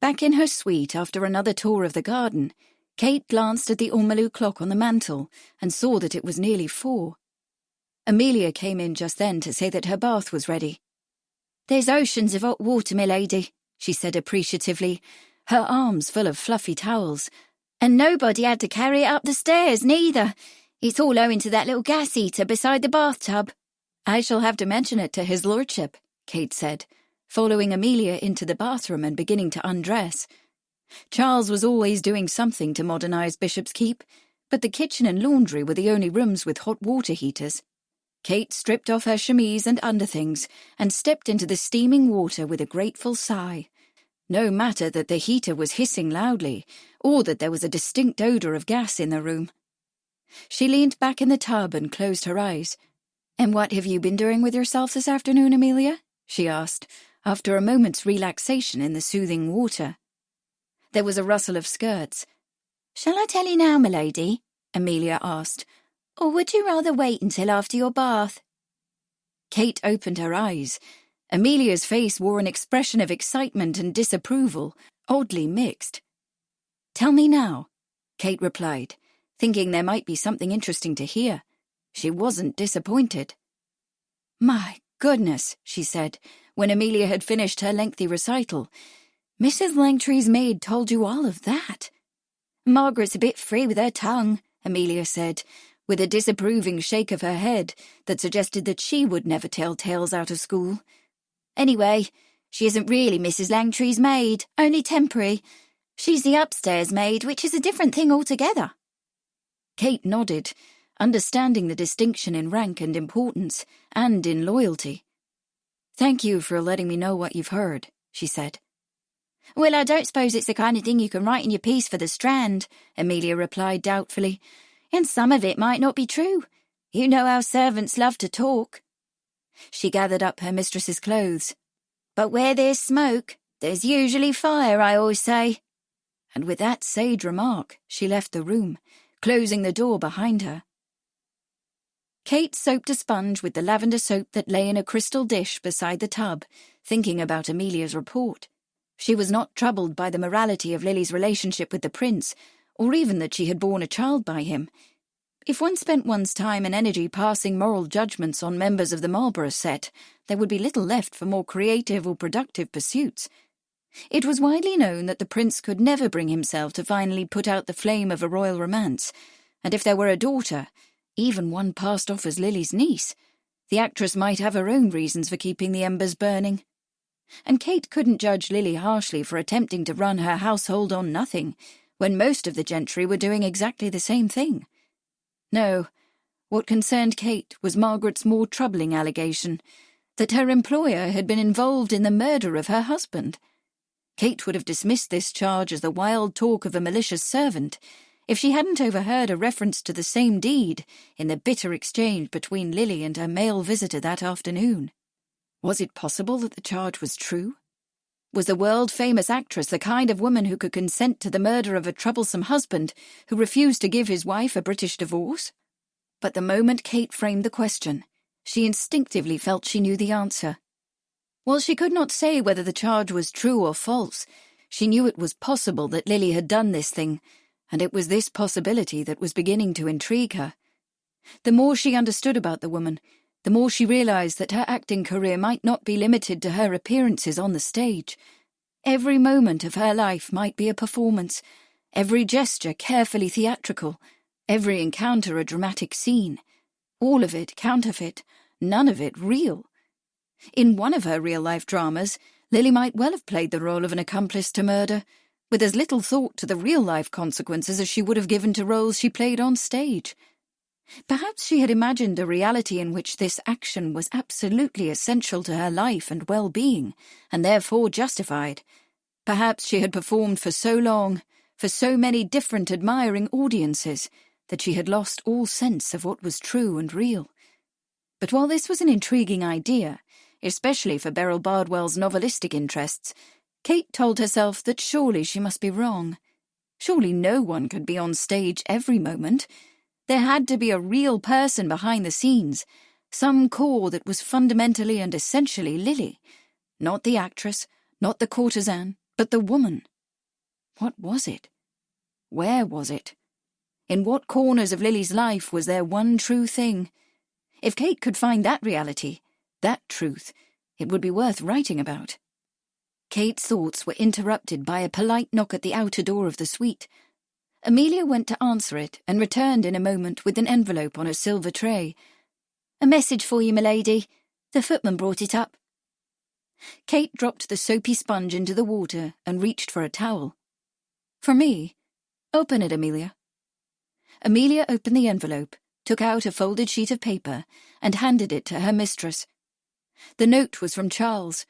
Back in her suite after another tour of the garden, Kate glanced at the ormolu clock on the mantel and saw that it was nearly 4. Amelia came in just then to say that her bath was ready. "There's oceans of hot water, my lady," she said appreciatively, her arms full of fluffy towels. "And nobody had to carry it up the stairs, neither. It's all owing to that little gas heater beside the bathtub." "I shall have to mention it to his lordship," Kate said, following Amelia into the bathroom and beginning to undress. Charles was always doing something to modernise Bishop's Keep, but the kitchen and laundry were the only rooms with hot water heaters. Kate stripped off her chemise and underthings and stepped into the steaming water with a grateful sigh. No matter that the heater was hissing loudly, or that there was a distinct odour of gas in the room. She leaned back in the tub and closed her eyes. "And what have you been doing with yourself this afternoon, Amelia?" she asked, after a moment's relaxation in the soothing water. There was a rustle of skirts. "Shall I tell you now, my lady?" Amelia asked. "Or would you rather wait until after your bath?" Kate opened her eyes. Amelia's face wore an expression of excitement and disapproval, oddly mixed. "Tell me now," Kate replied, thinking there might be something interesting to hear. She wasn't disappointed. "My goodness," she said, when Amelia had finished her lengthy recital. "Mrs. Langtry's maid told you all of that?" "Margaret's a bit free with her tongue," Amelia said, with a disapproving shake of her head that suggested that she would never tell tales out of school. "Anyway, she isn't really Mrs. Langtry's maid, only temporary. She's the upstairs maid, which is a different thing altogether." Kate nodded, understanding the distinction in rank and importance, and in loyalty. "Thank you for letting me know what you've heard," she said. "Well, I don't suppose it's the kind of thing you can write in your piece for the Strand," Amelia replied doubtfully. "And some of it might not be true. You know how servants love to talk." She gathered up her mistress's clothes. "But where there's smoke, there's usually fire, I always say." And with that sage remark, she left the room, closing the door behind her. Kate soaped a sponge with the lavender soap that lay in a crystal dish beside the tub, thinking about Amelia's report. She was not troubled by the morality of Lily's relationship with the prince, or even that she had borne a child by him. If one spent one's time and energy passing moral judgments on members of the Marlborough set, there would be little left for more creative or productive pursuits. It was widely known that the prince could never bring himself to finally put out the flame of a royal romance, and if there were a daughter, even one passed off as Lily's niece, the actress might have her own reasons for keeping the embers burning. And Kate couldn't judge Lily harshly for attempting to run her household on nothing, when most of the gentry were doing exactly the same thing. No, what concerned Kate was Margaret's more troubling allegation, that her employer had been involved in the murder of her husband. Kate would have dismissed this charge as the wild talk of a malicious servant if she hadn't overheard a reference to the same deed in the bitter exchange between Lily and her male visitor that afternoon. Was it possible that the charge was true? Was the world-famous actress the kind of woman who could consent to the murder of a troublesome husband who refused to give his wife a British divorce? But the moment Kate framed the question, she instinctively felt she knew the answer. While she could not say whether the charge was true or false, she knew it was possible that Lily had done this thing, and it was this possibility that was beginning to intrigue her. The more she understood about the woman, the more she realized that her acting career might not be limited to her appearances on the stage. Every moment of her life might be a performance, every gesture carefully theatrical, every encounter a dramatic scene. All of it counterfeit, none of it real. In one of her real-life dramas, Lily might well have played the role of an accomplice to murder, with as little thought to the real-life consequences as she would have given to roles she played on stage. Perhaps she had imagined a reality in which this action was absolutely essential to her life and well-being, and therefore justified. Perhaps she had performed for so long, for so many different admiring audiences, that she had lost all sense of what was true and real. But while this was an intriguing idea, especially for Beryl Bardwell's novelistic interests, Kate told herself that surely she must be wrong. Surely no one could be on stage every moment. There had to be a real person behind the scenes, some core that was fundamentally and essentially Lily. Not the actress, not the courtesan, but the woman. What was it? Where was it? In what corners of Lily's life was there one true thing? If Kate could find that reality, that truth, it would be worth writing about. Kate's thoughts were interrupted by a polite knock at the outer door of the suite. Amelia went to answer it and returned in a moment with an envelope on a silver tray. "A message for you, milady. The footman brought it up." Kate dropped the soapy sponge into the water and reached for a towel. "For me? Open it, Amelia." Amelia opened the envelope, took out a folded sheet of paper, and handed it to her mistress. The note was from Charles.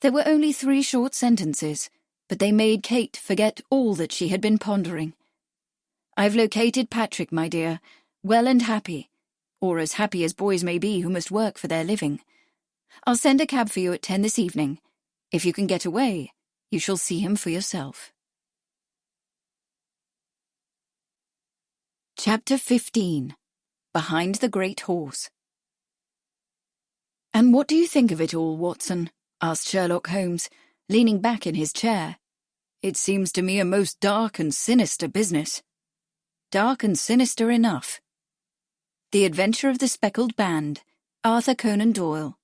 There were only 3 short sentences, but they made Kate forget all that she had been pondering. "I've located Patrick, my dear, well and happy, or as happy as boys may be who must work for their living. I'll send a cab for you at 10 this evening. If you can get away, you shall see him for yourself." Chapter 15. Behind the Great Horse. "And what do you think of it all, Watson?" asked Sherlock Holmes, leaning back in his chair. "It seems to me a most dark and sinister business." "Dark and sinister enough." The Adventure of the Speckled Band, Arthur Conan Doyle.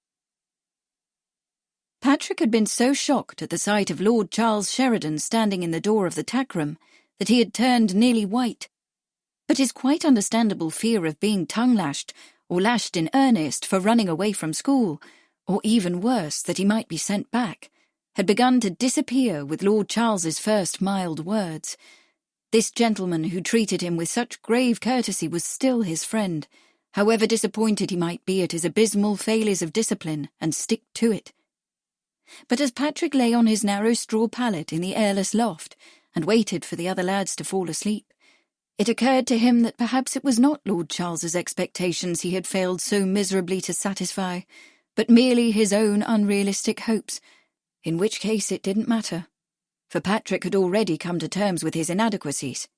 Patrick had been so shocked at the sight of Lord Charles Sheridan standing in the door of the tack-room that he had turned nearly white. But his quite understandable fear of being tongue-lashed, or lashed in earnest for running away from school, or even worse, that he might be sent back, had begun to disappear with Lord Charles's first mild words. This gentleman who treated him with such grave courtesy was still his friend, however disappointed he might be at his abysmal failures of discipline, and stick to it. But as Patrick lay on his narrow straw pallet in the airless loft, and waited for the other lads to fall asleep, it occurred to him that perhaps it was not Lord Charles's expectations he had failed so miserably to satisfy, but merely his own unrealistic hopes, in which case it didn't matter, for Patrick had already come to terms with his inadequacies.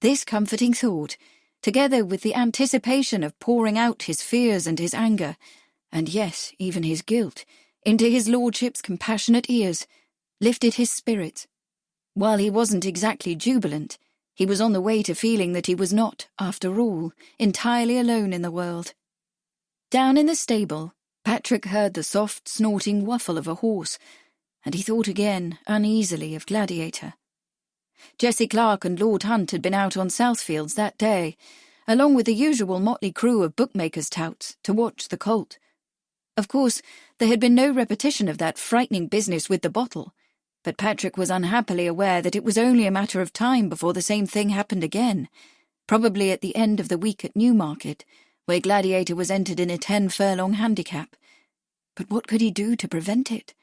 This comforting thought, together with the anticipation of pouring out his fears and his anger, and yes, even his guilt, into his lordship's compassionate ears, lifted his spirits. While he wasn't exactly jubilant, he was on the way to feeling that he was not, after all, entirely alone in the world. Down in the stable, Patrick heard the soft, snorting whuffle of a horse, and he thought again, uneasily, of Gladiator. Jessie Clark and Lord Hunt had been out on Southfields that day, along with the usual motley crew of bookmakers' touts, to watch the colt. Of course, there had been no repetition of that frightening business with the bottle, but Patrick was unhappily aware that it was only a matter of time before the same thing happened again, probably at the end of the week at Newmarket, where Gladiator was entered in a 10-furlong handicap. But what could he do to prevent it?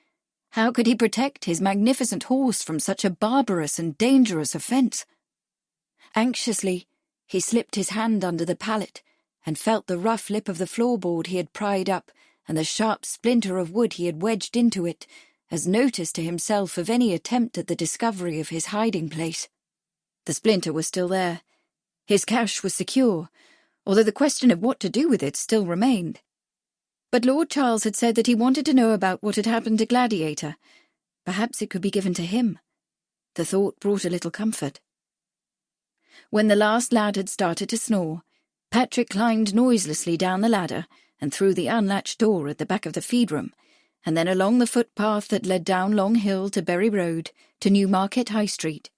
How could he protect his magnificent horse from such a barbarous and dangerous offence? Anxiously, he slipped his hand under the pallet and felt the rough lip of the floorboard he had pried up and the sharp splinter of wood he had wedged into it, as notice to himself of any attempt at the discovery of his hiding place. The splinter was still there. His cash was secure, although the question of what to do with it still remained. But Lord Charles had said that he wanted to know about what had happened to Gladiator. Perhaps it could be given to him. The thought brought a little comfort. When the last lad had started to snore, Patrick climbed noiselessly down the ladder and through the unlatched door at the back of the feed-room, and then along the footpath that led down Long Hill to Bury Road to Newmarket High Street.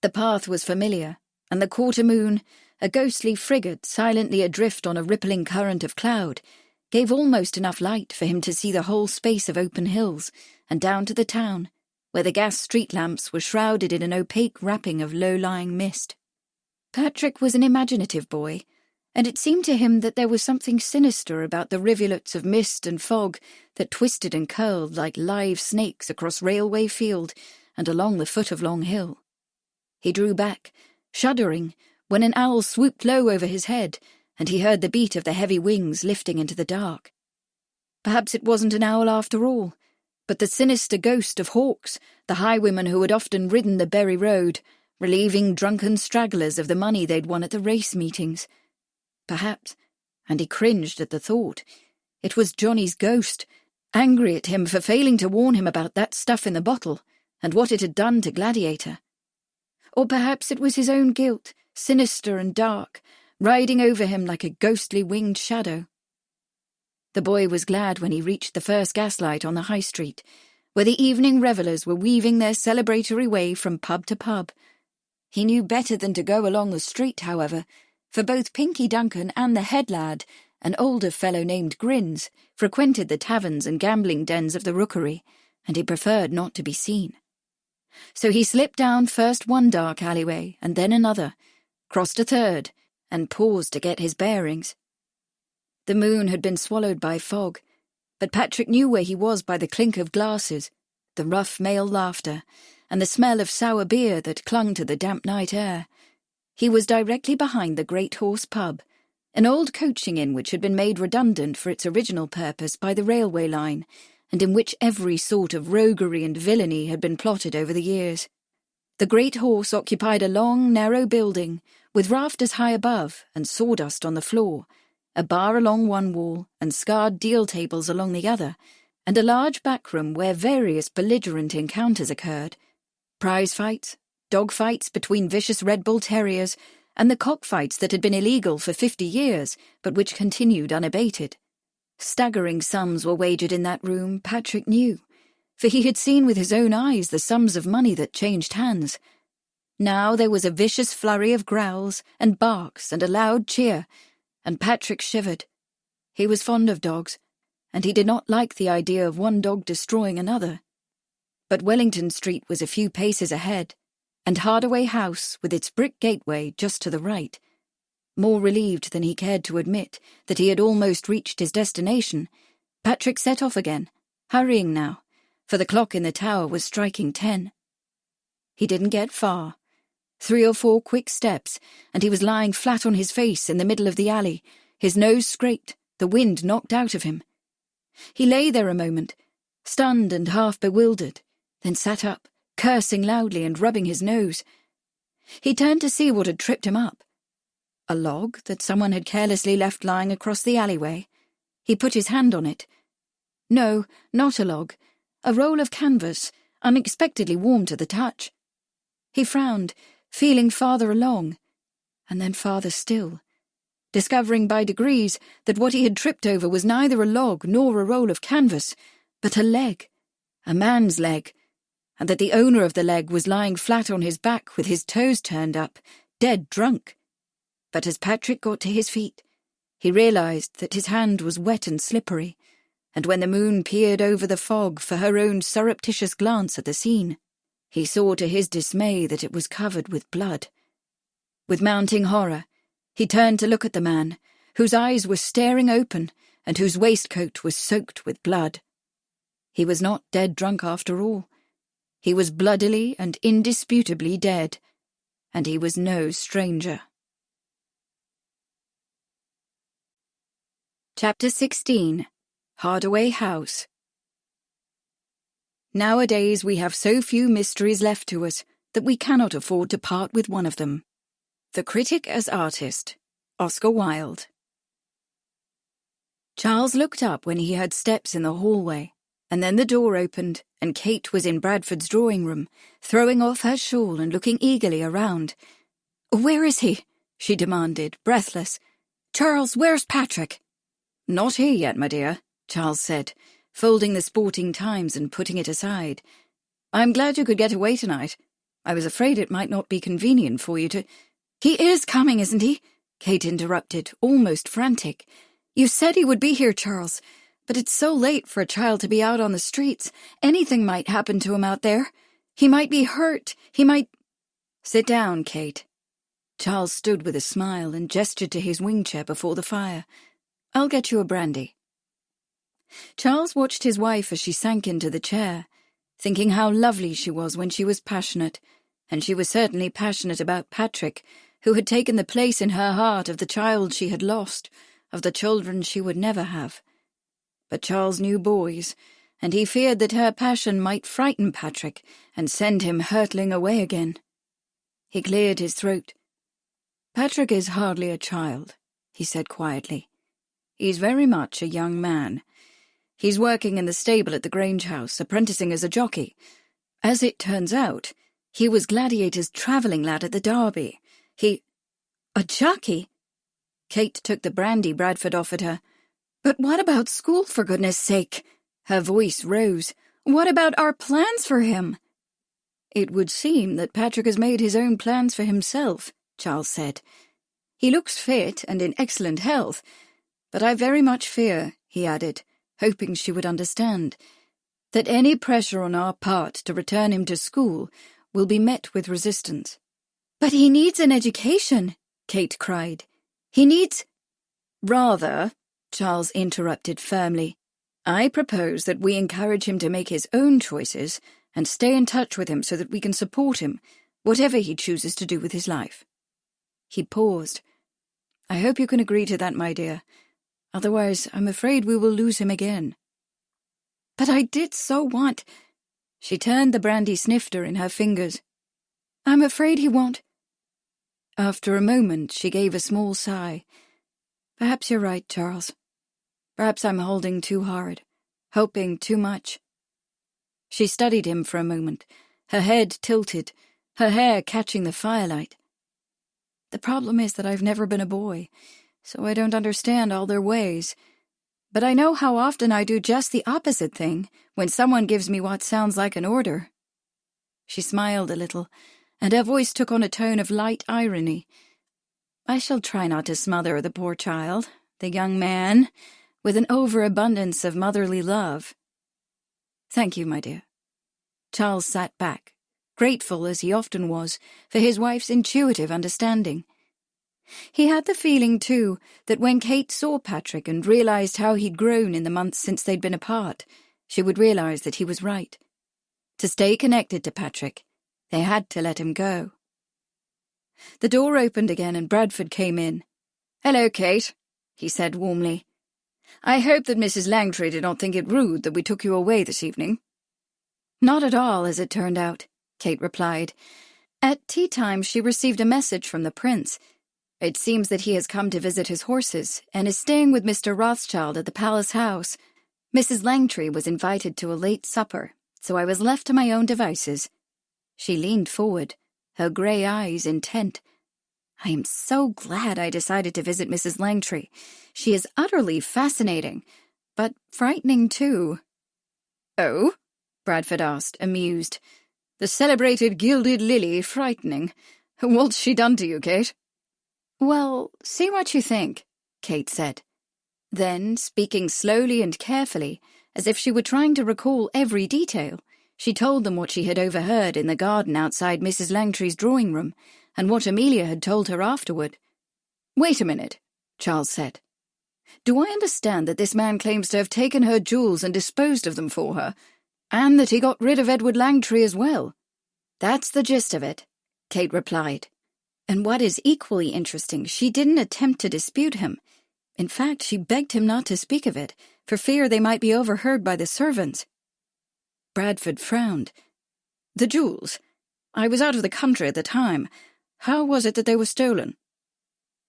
The path was familiar, and the quarter moon, a ghostly frigate silently adrift on a rippling current of cloud, gave almost enough light for him to see the whole space of open hills and down to the town, where the gas street lamps were shrouded in an opaque wrapping of low-lying mist. Patrick was an imaginative boy, and it seemed to him that there was something sinister about the rivulets of mist and fog that twisted and curled like live snakes across Railway Field and along the foot of Long Hill. He drew back, shuddering, when an owl swooped low over his head, and he heard the beat of the heavy wings lifting into the dark. Perhaps it wasn't an owl after all, but the sinister ghost of Hawks, the highwaymen who had often ridden the Bury Road, relieving drunken stragglers of the money they'd won at the race meetings. Perhaps, and he cringed at the thought, it was Johnny's ghost, angry at him for failing to warn him about that stuff in the bottle and what it had done to Gladiator. Or perhaps it was his own guilt, sinister and dark, riding over him like a ghostly winged shadow. The boy was glad when he reached the first gaslight on the high street, where the evening revellers were weaving their celebratory way from pub to pub. He knew better than to go along the street, however, for both Pinky Duncan and the head lad, an older fellow named Grins, frequented the taverns and gambling dens of the rookery, and he preferred not to be seen. So he slipped down first one dark alleyway and then another, crossed a third, and paused to get his bearings. The moon had been swallowed by fog, but Patrick knew where he was by the clink of glasses, the rough male laughter, and the smell of sour beer that clung to the damp night air. He was directly behind the Great Horse pub, an old coaching inn which had been made redundant for its original purpose by the railway line, and in which every sort of roguery and villainy had been plotted over the years. The Great Horse occupied a long, narrow building, with rafters high above and sawdust on the floor, a bar along one wall and scarred deal tables along the other, and a large back room where various belligerent encounters occurred. Prize fights, dog fights between vicious Red Bull terriers, and the cockfights that had been illegal for 50 years, but which continued unabated. Staggering sums were wagered in that room, Patrick knew, for he had seen with his own eyes the sums of money that changed hands. Now there was a vicious flurry of growls and barks and a loud cheer, and Patrick shivered. He was fond of dogs, and he did not like the idea of one dog destroying another. But Wellington Street was a few paces ahead, and Hardaway House with its brick gateway just to the right. More relieved than he cared to admit that he had almost reached his destination, Patrick set off again, hurrying now, for the clock in the tower was striking 10. He didn't get far. 3 or 4 quick steps, and he was lying flat on his face in the middle of the alley, his nose scraped, the wind knocked out of him. He lay there a moment, stunned and half bewildered, then sat up, cursing loudly and rubbing his nose. He turned to see what had tripped him up. A log that someone had carelessly left lying across the alleyway. He put his hand on it. No, not a log. A roll of canvas, unexpectedly warm to the touch. He frowned, feeling farther along, and then farther still, discovering by degrees that what he had tripped over was neither a log nor a roll of canvas, but a leg, a man's leg, and that the owner of the leg was lying flat on his back with his toes turned up, dead drunk. But as Patrick got to his feet, he realized that his hand was wet and slippery, and when the moon peered over the fog for her own surreptitious glance at the scene, he saw to his dismay that it was covered with blood. With mounting horror, he turned to look at the man, whose eyes were staring open and whose waistcoat was soaked with blood. He was not dead drunk after all. He was bloodily and indisputably dead, and he was no stranger. Chapter 16. Hardaway House. Nowadays we have so few mysteries left to us that we cannot afford to part with one of them. The Critic as Artist, Oscar Wilde. Charles looked up when he heard steps in the hallway, and then the door opened, and Kate was in Bradford's drawing room, throwing off her shawl and looking eagerly around. "Where is he?" she demanded, breathless. "Charles, where's Patrick?" "Not here yet, my dear," Charles said, folding the Sporting Times and putting it aside. "I'm glad you could get away tonight. I was afraid it might not be convenient for you to—" "He is coming, isn't he?" Kate interrupted, almost frantic. "You said he would be here, Charles, but it's so late for a child to be out on the streets. Anything might happen to him out there. He might be hurt. He might—" "Sit down, Kate." Charles stood with a smile and gestured to his wing chair before the fire. "I'll get you a brandy." Charles watched his wife as she sank into the chair, thinking how lovely she was when she was passionate, and she was certainly passionate about Patrick, who had taken the place in her heart of the child she had lost, of the children she would never have. But Charles knew boys, and he feared that her passion might frighten Patrick and send him hurtling away again. He cleared his throat. "Patrick is hardly a child," he said quietly. "He's very much a young man. He's working in the stable at the Grange House, apprenticing as a jockey. As it turns out, he was Gladiator's travelling lad at the Derby. A jockey?" Kate took the brandy Bradford offered her. "But what about school, for goodness sake?" Her voice rose. "What about our plans for him?" "It would seem that Patrick has made his own plans for himself," Charles said. "He looks fit and in excellent health, but I very much fear," he added, hoping she would understand, "that any pressure on our part to return him to school will be met with resistance." "But he needs an education," Kate cried. "He needs—" "Rather," Charles interrupted firmly, "I propose that we encourage him to make his own choices and stay in touch with him so that we can support him, whatever he chooses to do with his life." He paused. "I hope you can agree to that, my dear. Otherwise, I'm afraid we will lose him again." "But I did so want—" She turned the brandy snifter in her fingers. "I'm afraid he won't—" After a moment, she gave a small sigh. "Perhaps you're right, Charles. Perhaps I'm holding too hard, hoping too much." She studied him for a moment, her head tilted, her hair catching the firelight. "The problem is that I've never been a boy, so I don't understand all their ways. But I know how often I do just the opposite thing when someone gives me what sounds like an order." She smiled a little, and her voice took on a tone of light irony. "I shall try not to smother the poor child, the young man, with an overabundance of motherly love." "Thank you, my dear." Charles sat back, grateful as he often was for his wife's intuitive understanding. He had the feeling, too, that when Kate saw Patrick and realized how he'd grown in the months since they'd been apart, she would realize that he was right. To stay connected to Patrick, they had to let him go. The door opened again and Bradford came in. "Hello, Kate," he said warmly. "I hope that Mrs. Langtry did not think it rude that we took you away this evening." "Not at all, as it turned out," Kate replied. "At tea-time she received a message from the prince. It seems that he has come to visit his horses and is staying with Mr. Rothschild at the palace house. Mrs. Langtry was invited to a late supper, so I was left to my own devices." She leaned forward, her grey eyes intent. "I am so glad I decided to visit Mrs. Langtry. She is utterly fascinating, but frightening too." "Oh?" Bradford asked, amused. "The celebrated gilded lily frightening. What's she done to you, Kate?" "Well, see what you think," Kate said. Then, speaking slowly and carefully, as if she were trying to recall every detail, she told them what she had overheard in the garden outside Mrs. Langtry's drawing room, and what Amelia had told her afterward. "Wait a minute," Charles said. Do I understand that this man claims to have taken her jewels and disposed of them for her, and that he got rid of Edward Langtry as well?" "That's the gist of it," Kate replied. "And what is equally interesting, she didn't attempt to dispute him. In fact, she begged him not to speak of it, for fear they might be overheard by the servants." Bradford frowned. "The jewels? I was out of the country at the time. How was it that they were stolen?"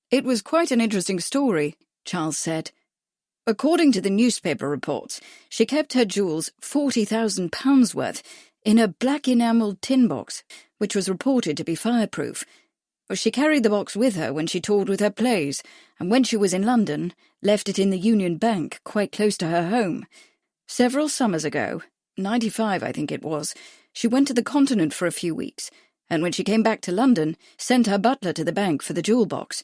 "It was quite an interesting story," Charles said. "According to the newspaper reports, she kept her jewels, £40,000 worth, in a black enamelled tin box, which was reported to be fireproof. She carried the box with her when she toured with her plays, and when she was in London, left it in the Union Bank, quite close to her home. Several summers ago, 95 I think it was, she went to the Continent for a few weeks, and when she came back to London, sent her butler to the bank for the jewel box.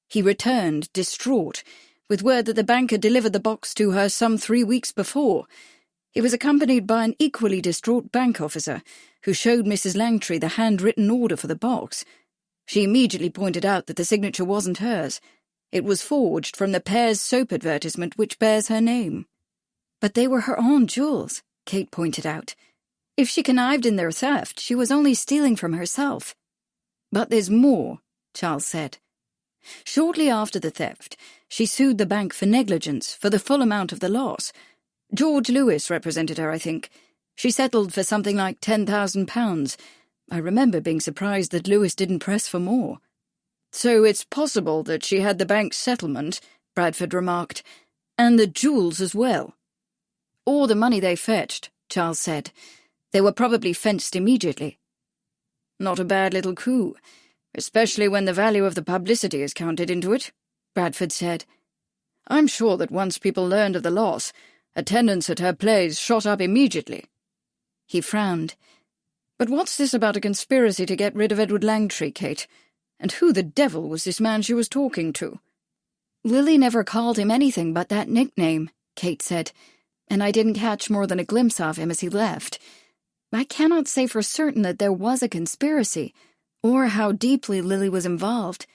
He returned, distraught, with word that the bank had delivered the box to her some 3 weeks before. He was accompanied by an equally distraught bank officer, who showed Mrs. Langtry the handwritten order for the box. She immediately pointed out that the signature wasn't hers. It was forged from the Pears soap advertisement which bears her name." "But they were her own jewels," Kate pointed out. "If she connived in their theft, she was only stealing from herself." "But there's more," Charles said. "Shortly after the theft, she sued the bank for negligence for the full amount of the loss. George Lewis represented her, I think. She settled for something like £10,000. I remember being surprised that Lewis didn't press for more." "So it's possible that she had the bank's settlement," Bradford remarked, "and the jewels as well." "Or the money they fetched," Charles said. "They were probably fenced immediately." "Not a bad little coup, especially when the value of the publicity is counted into it," Bradford said. "I'm sure that once people learned of the loss, attendance at her plays shot up immediately." He frowned. "But what's this about a conspiracy to get rid of Edward Langtry, Kate? And who the devil was this man she was talking to?" "Lily never called him anything but that nickname," Kate said, "and I didn't catch more than a glimpse of him as he left. I cannot say for certain that there was a conspiracy, or how deeply Lily was involved.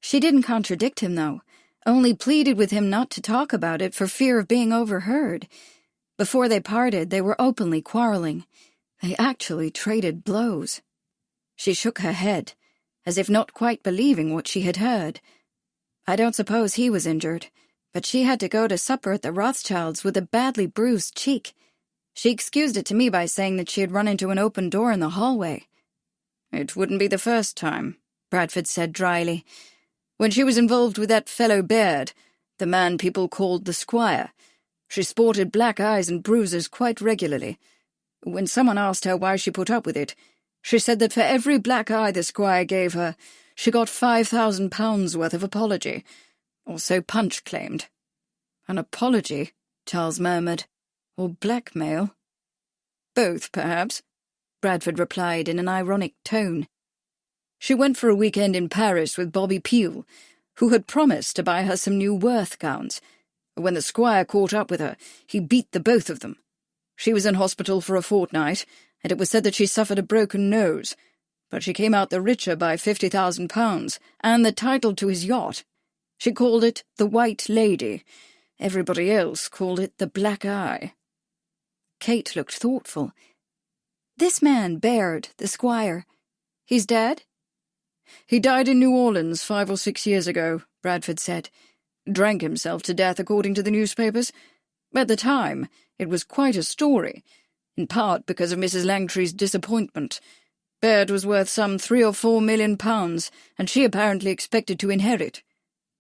She didn't contradict him, though, only pleaded with him not to talk about it for fear of being overheard. Before they parted, they were openly quarrelling. They actually traded blows." She shook her head, as if not quite believing what she had heard. "I don't suppose he was injured, but she had to go to supper at the Rothschilds' with a badly bruised cheek. She excused it to me by saying that she had run into an open door in the hallway." "It wouldn't be the first time," Bradford said dryly. "When she was involved with that fellow Baird, the man people called the Squire, she sported black eyes and bruises quite regularly. When someone asked her why she put up with it, she said that for every black eye the Squire gave her, she got £5,000 worth of apology, or so Punch claimed." "An apology?" Charles murmured. "Or blackmail?" "Both, perhaps," Bradford replied in an ironic tone. "She went for a weekend in Paris with Bobby Peel, who had promised to buy her some new Worth gowns. When the Squire caught up with her, he beat the both of them. She was in hospital for a fortnight, and it was said that she suffered a broken nose, but she came out the richer by £50,000 and the title to his yacht. She called it the White Lady. Everybody else called it the Black Eye." Kate looked thoughtful. "This man, Baird, the Squire, he's dead?" "He died in New Orleans 5 or 6 years ago," Bradford said. "Drank himself to death, according to the newspapers. At the time, it was quite a story, in part because of Mrs. Langtry's disappointment. Baird was worth some £3 or £4 million, and she apparently expected to inherit.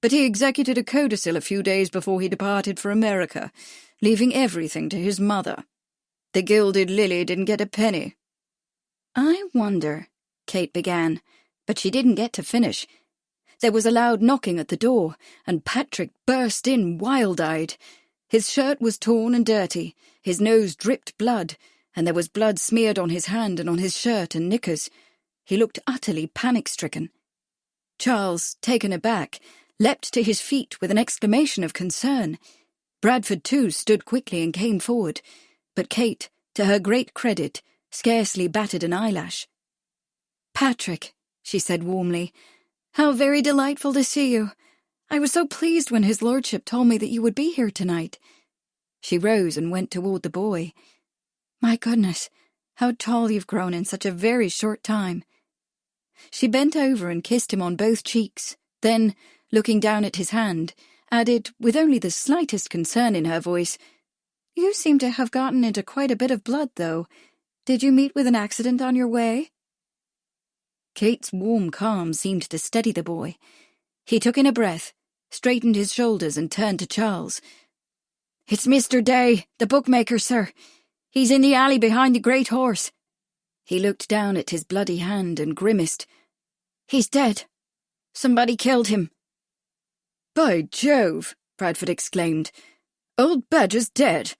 But he executed a codicil a few days before he departed for America, leaving everything to his mother. The Gilded Lily didn't get a penny." "I wonder," Kate began, but she didn't get to finish. There was a loud knocking at the door, and Patrick burst in wild-eyed. His shirt was torn and dirty, his nose dripped blood, and there was blood smeared on his hand and on his shirt and knickers. He looked utterly panic-stricken. Charles, taken aback, leapt to his feet with an exclamation of concern. Bradford, too, stood quickly and came forward, but Kate, to her great credit, scarcely batted an eyelash. "Patrick," she said warmly, "how very delightful to see you. I was so pleased when his lordship told me that you would be here tonight." She rose and went toward the boy. "My goodness, how tall you've grown in such a very short time." She bent over and kissed him on both cheeks, then, looking down at his hand, added, with only the slightest concern in her voice, "You seem to have gotten into quite a bit of blood, though. Did you meet with an accident on your way?" Kate's warm calm seemed to steady the boy. He took in a breath, straightened his shoulders and turned to Charles. "It's Mr. Day, the bookmaker, sir. He's in the alley behind the great horse." He looked down at his bloody hand and grimaced. "He's dead. Somebody killed him." "By Jove!" Bradford exclaimed. "Old Badger's dead."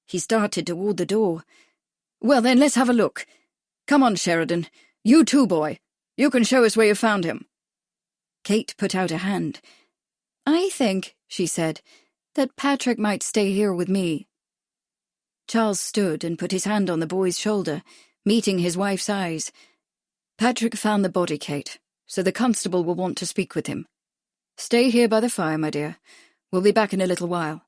He started toward the door. "Well then, let's have a look. Come on, Sheridan. You too, boy. You can show us where you found him." Kate put out a hand. "I think," she said, "that Patrick might stay here with me." Charles stood and put his hand on the boy's shoulder, meeting his wife's eyes. "Patrick found the body, Kate, so the constable will want to speak with him. Stay here by the fire, my dear. We'll be back in a little while."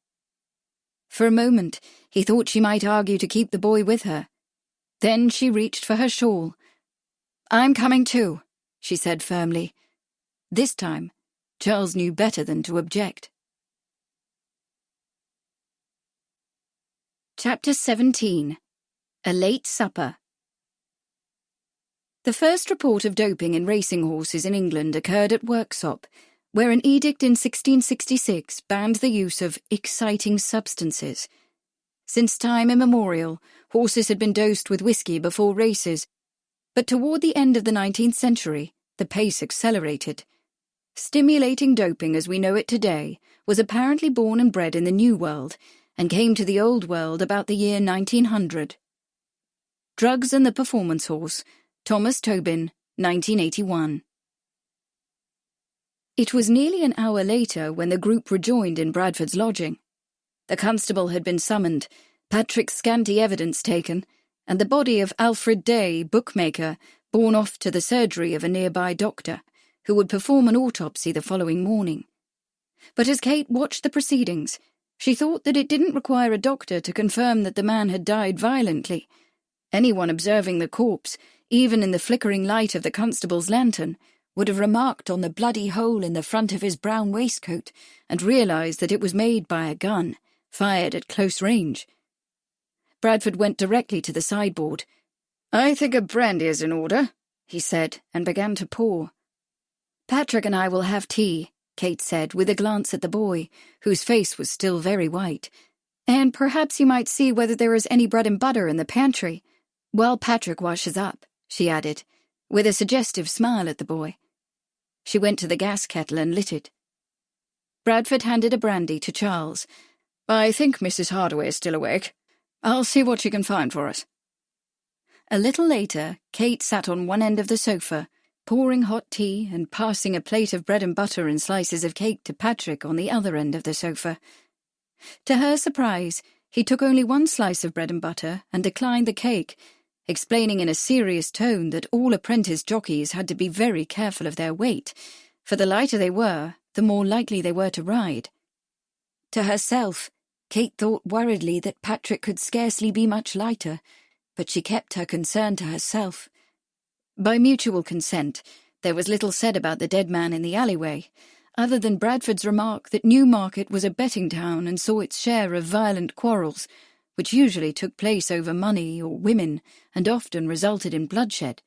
For a moment, he thought she might argue to keep the boy with her. Then she reached for her shawl. "I'm coming too," she said firmly. This time, Charles knew better than to object. Chapter 17. A Late Supper. The first report of doping in racing horses in England occurred at Worksop, where an edict in 1666 banned the use of exciting substances. Since time immemorial, horses had been dosed with whiskey before races, but toward the end of the 19th century, the pace accelerated. Stimulating doping as we know it today was apparently born and bred in the New World and came to the Old World about the year 1900. Drugs and the Performance Horse, Thomas Tobin, 1981. It was nearly an hour later when the group rejoined in Bradford's lodging. The constable had been summoned, Patrick's scanty evidence taken, and the body of Alfred Day, bookmaker, borne off to the surgery of a nearby doctor, who would perform an autopsy the following morning. But as Kate watched the proceedings, she thought that it didn't require a doctor to confirm that the man had died violently. Anyone observing the corpse, even in the flickering light of the constable's lantern, would have remarked on the bloody hole in the front of his brown waistcoat and realised that it was made by a gun, fired at close range. Bradford went directly to the sideboard. "I think a brandy is in order," he said, and began to pour. "Patrick and I will have tea," Kate said, with a glance at the boy, whose face was still very white. "And perhaps you might see whether there is any bread and butter in the pantry, while Patrick washes up," she added, with a suggestive smile at the boy. She went to the gas kettle and lit it. Bradford handed a brandy to Charles. "I think Mrs. Hardaway is still awake. I'll see what she can find for us." A little later, Kate sat on one end of the sofa, pouring hot tea and passing a plate of bread and butter and slices of cake to Patrick on the other end of the sofa. To her surprise, he took only one slice of bread and butter and declined the cake, explaining in a serious tone that all apprentice jockeys had to be very careful of their weight, for the lighter they were, the more likely they were to ride. To herself, Kate thought worriedly that Patrick could scarcely be much lighter, but she kept her concern to herself. By mutual consent, there was little said about the dead man in the alleyway, other than Bradford's remark that Newmarket was a betting town and saw its share of violent quarrels, which usually took place over money or women and often resulted in bloodshed.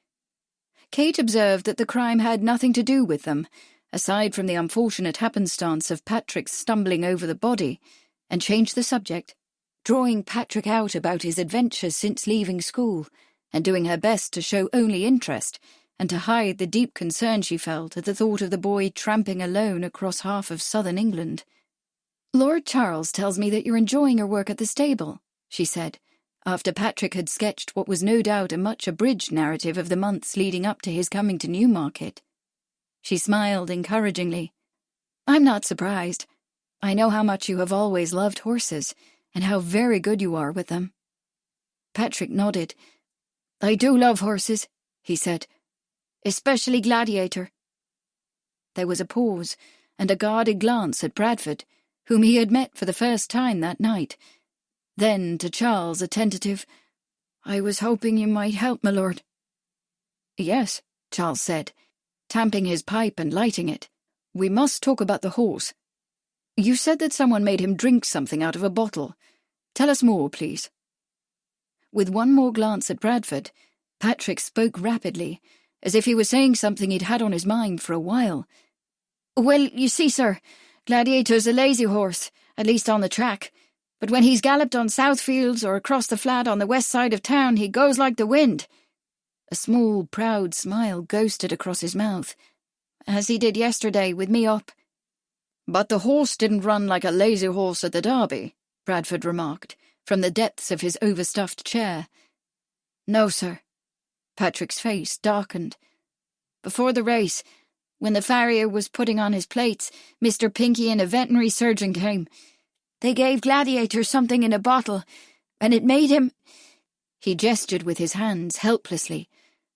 Kate observed that the crime had nothing to do with them, aside from the unfortunate happenstance of Patrick's stumbling over the body, and changed the subject, drawing Patrick out about his adventures since leaving school, and doing her best to show only interest and to hide the deep concern she felt at the thought of the boy tramping alone across half of southern England. "Lord Charles tells me that you're enjoying your work at the stable," she said, after Patrick had sketched what was no doubt a much abridged narrative of the months leading up to his coming to Newmarket. She smiled encouragingly. "I'm not surprised. I know how much you have always loved horses, and how very good you are with them." Patrick nodded. "I do love horses," he said, "especially Gladiator." There was a pause, and a guarded glance at Bradford, whom he had met for the first time that night. Then to Charles, a tentative, "I was hoping you might help, my lord." "Yes," Charles said, tamping his pipe and lighting it. "We must talk about the horse. You said that someone made him drink something out of a bottle. Tell us more, please." With one more glance at Bradford, Patrick spoke rapidly, as if he were saying something he'd had on his mind for a while. "Well, you see, sir, Gladiator's a lazy horse, at least on the track. But when he's galloped on Southfields or across the flat on the west side of town, he goes like the wind." A small, proud smile ghosted across his mouth. "As he did yesterday, with me up." "But the horse didn't run like a lazy horse at the Derby," Bradford remarked, from the depths of his overstuffed chair. "No, sir." Patrick's face darkened. "Before the race, when the farrier was putting on his plates, Mr. Pinky and a veterinary surgeon came. They gave Gladiator something in a bottle, and it made him—" He gestured with his hands helplessly,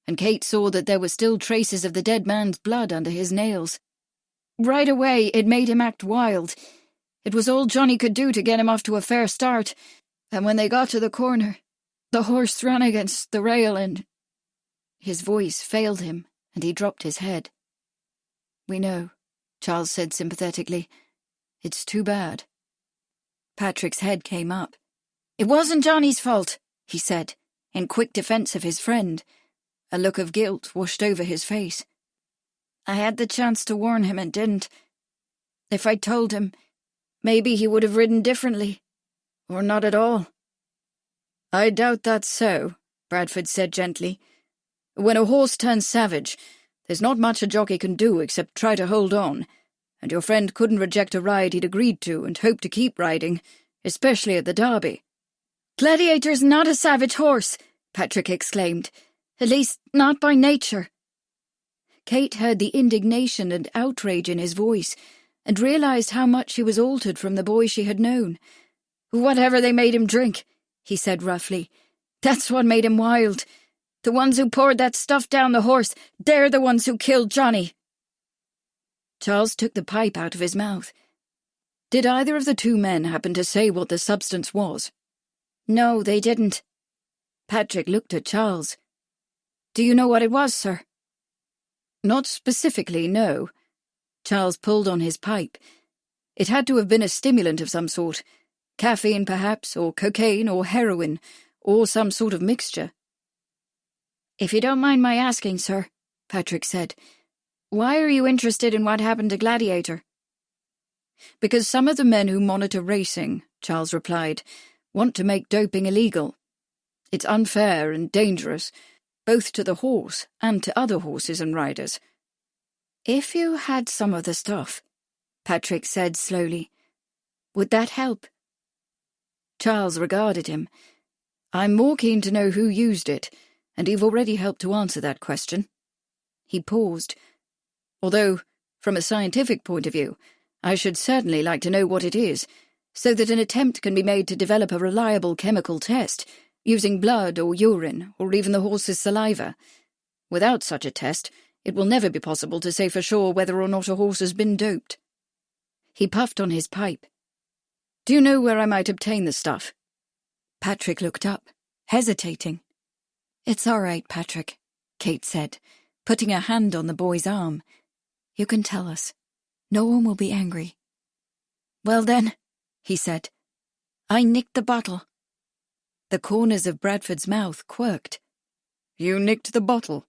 and Kate saw that there were still traces of the dead man's blood under his nails. "Right away, it made him act wild. It was all Johnny could do to get him off to a fair start, and when they got to the corner, the horse ran against the rail and—" His voice failed him, and he dropped his head. "We know," Charles said sympathetically. "It's too bad." Patrick's head came up. "It wasn't Johnny's fault," he said, in quick defense of his friend. A look of guilt washed over his face. "I had the chance to warn him and didn't. If I'd told him, maybe he would have ridden differently. Or not at all." "I doubt that's so," Bradford said gently. "When a horse turns savage, there's not much a jockey can do except try to hold on, and your friend couldn't reject a ride he'd agreed to and hope to keep riding, especially at the Derby." "Gladiator's not a savage horse," Patrick exclaimed. "At least, not by nature." Kate heard the indignation and outrage in his voice, and realized how much he was altered from the boy she had known. "Whatever they made him drink," he said roughly, "that's what made him wild. The ones who poured that stuff down the horse, they're the ones who killed Johnny." Charles took the pipe out of his mouth. "Did either of the two men happen to say what the substance was?" "No, they didn't." Patrick looked at Charles. "Do you know what it was, sir?" "Not specifically, no." Charles pulled on his pipe. "It had to have been a stimulant of some sort. Caffeine, perhaps, or cocaine, or heroin, or some sort of mixture." "If you don't mind my asking, sir," Patrick said, "why are you interested in what happened to Gladiator?" "Because some of the men who monitor racing," Charles replied, "want to make doping illegal. It's unfair and dangerous, both to the horse and to other horses and riders." "If you had some of the stuff," Patrick said slowly, "would that help?" Charles regarded him. "I'm more keen to know who used it, and you've already helped to answer that question." He paused. "Although, from a scientific point of view, I should certainly like to know what it is, so that an attempt can be made to develop a reliable chemical test, using blood or urine, or even the horse's saliva. Without such a test, it will never be possible to say for sure whether or not a horse has been doped." He puffed on his pipe. "Do you know where I might obtain the stuff?" Patrick looked up, hesitating. "It's all right, Patrick," Kate said, putting a hand on the boy's arm. "You can tell us. No one will be angry." "Well then," he said, "I nicked the bottle." The corners of Bradford's mouth quirked. "You nicked the bottle?"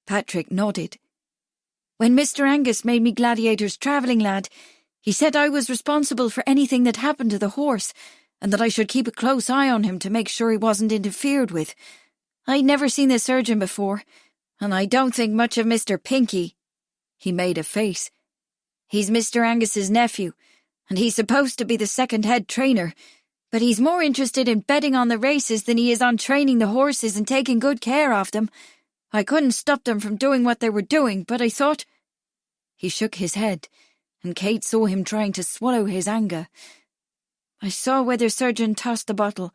Patrick nodded. "When Mr. Angus made me Gladiator's travelling lad, he said I was responsible for anything that happened to the horse, and that I should keep a close eye on him to make sure he wasn't interfered with. I'd never seen the surgeon before, and I don't think much of Mr. Pinky." He made a face. "He's Mr. Angus's nephew, and he's supposed to be the second head trainer, but he's more interested in betting on the races than he is on training the horses and taking good care of them. I couldn't stop them from doing what they were doing, but I thought—" He shook his head, and Kate saw him trying to swallow his anger. "I saw where the surgeon tossed the bottle.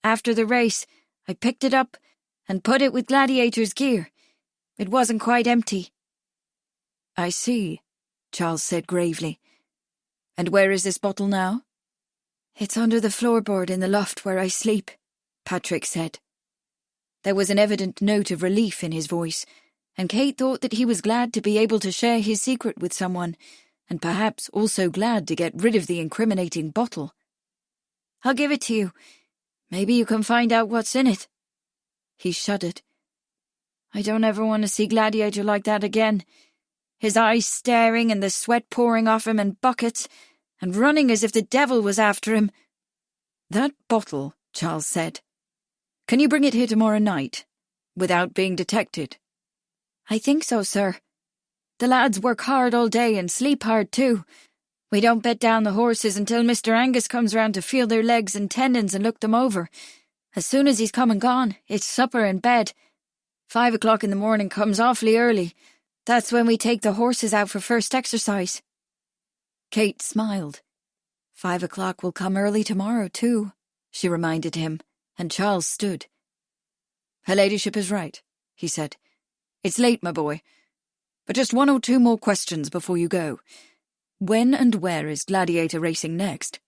After the race, I picked it up and put it with Gladiator's gear. It wasn't quite empty." "I see," Charles said gravely. "And where is this bottle now?" "It's under the floorboard in the loft where I sleep," Patrick said. There was an evident note of relief in his voice, and Kate thought that he was glad to be able to share his secret with someone, and perhaps also glad to get rid of the incriminating bottle. "I'll give it to you. Maybe you can find out what's in it." He shuddered. "I don't ever want to see Gladiator like that again. His eyes staring and the sweat pouring off him in buckets, and running as if the devil was after him." "That bottle," Charles said. "Can you bring it here tomorrow night, without being detected?" "I think so, sir. The lads work hard all day and sleep hard too. We don't bed down the horses until Mr. Angus comes round to feel their legs and tendons and look them over. As soon as he's come and gone, it's supper and bed. 5 o'clock in the morning comes awfully early. That's when we take the horses out for first exercise." Kate smiled. 5 o'clock will come early tomorrow too, she reminded him, and Charles stood. "Her ladyship is right," he said. "It's late, my boy. But just 1 or 2 more questions before you go. When and where is Gladiator racing next?"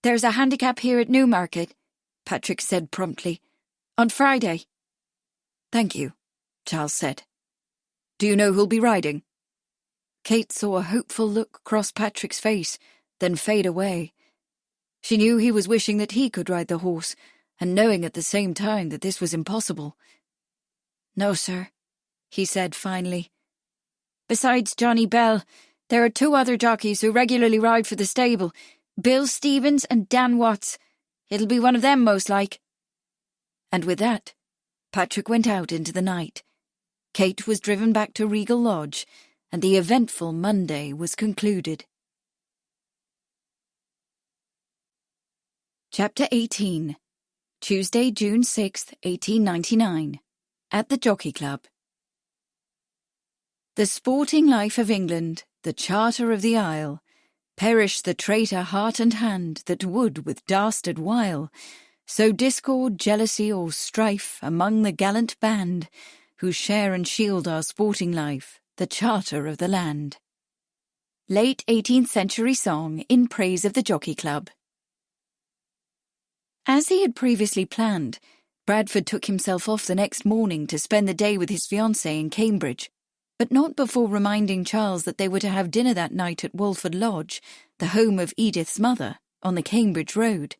"There's a handicap here at Newmarket," Patrick said promptly. "On Friday." "Thank you," Charles said. "Do you know who'll be riding?" Kate saw a hopeful look cross Patrick's face, then fade away. She knew he was wishing that he could ride the horse, and knowing at the same time that this was impossible. "No, sir," he said finally. "Besides Johnny Bell, there are 2 other jockeys who regularly ride for the stable, Bill Stevens and Dan Watts. It'll be one of them most like." And with that, Patrick went out into the night. Kate was driven back to Regal Lodge, and the eventful Monday was concluded. Chapter 18. Tuesday, June 6th, 1899. At the Jockey Club. The sporting life of England, the charter of the isle, perish the traitor heart and hand that would with dastard wile sow discord, jealousy, or strife among the gallant band who share and shield our sporting life, the charter of the land. Late 18th century song in praise of the Jockey Club. As he had previously planned, Bradford took himself off the next morning to spend the day with his fiancée in Cambridge, but not before reminding Charles that they were to have dinner that night at Walford Lodge, the home of Edith's mother, on the Cambridge Road.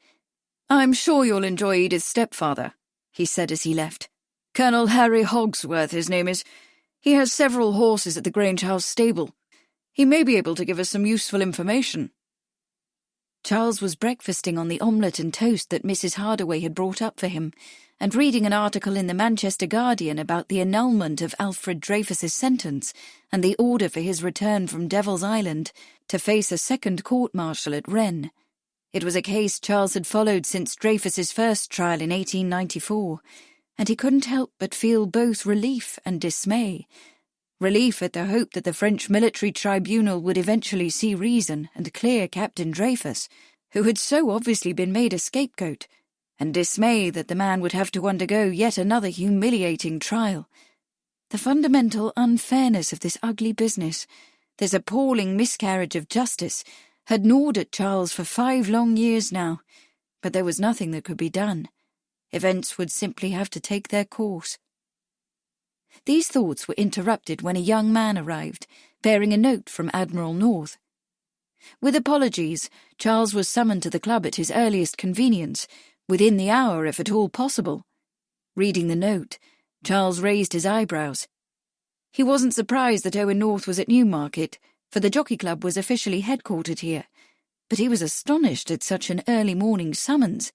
"I'm sure you'll enjoy Edith's stepfather," he said as he left. "Colonel Harry Hogsworth, his name is. He has several horses at the Grange House stable. He may be able to give us some useful information." Charles was breakfasting on the omelette and toast that Mrs. Hardaway had brought up for him, and reading an article in the Manchester Guardian about the annulment of Alfred Dreyfus's sentence and the order for his return from Devil's Island to face a second court-martial at Rennes. It was a case Charles had followed since Dreyfus's first trial in 1894, and he couldn't help but feel both relief and dismay. Relief at the hope that the French military tribunal would eventually see reason and clear Captain Dreyfus, who had so obviously been made a scapegoat, and dismay that the man would have to undergo yet another humiliating trial. The fundamental unfairness of this ugly business, this appalling miscarriage of justice, had gnawed at Charles for 5 long years now, but there was nothing that could be done. Events would simply have to take their course. These thoughts were interrupted when a young man arrived, bearing a note from Admiral North. With apologies, Charles was summoned to the club at his earliest convenience, within the hour if at all possible. Reading the note, Charles raised his eyebrows. He wasn't surprised that Owen North was at Newmarket, for the Jockey Club was officially headquartered here, but he was astonished at such an early morning summons.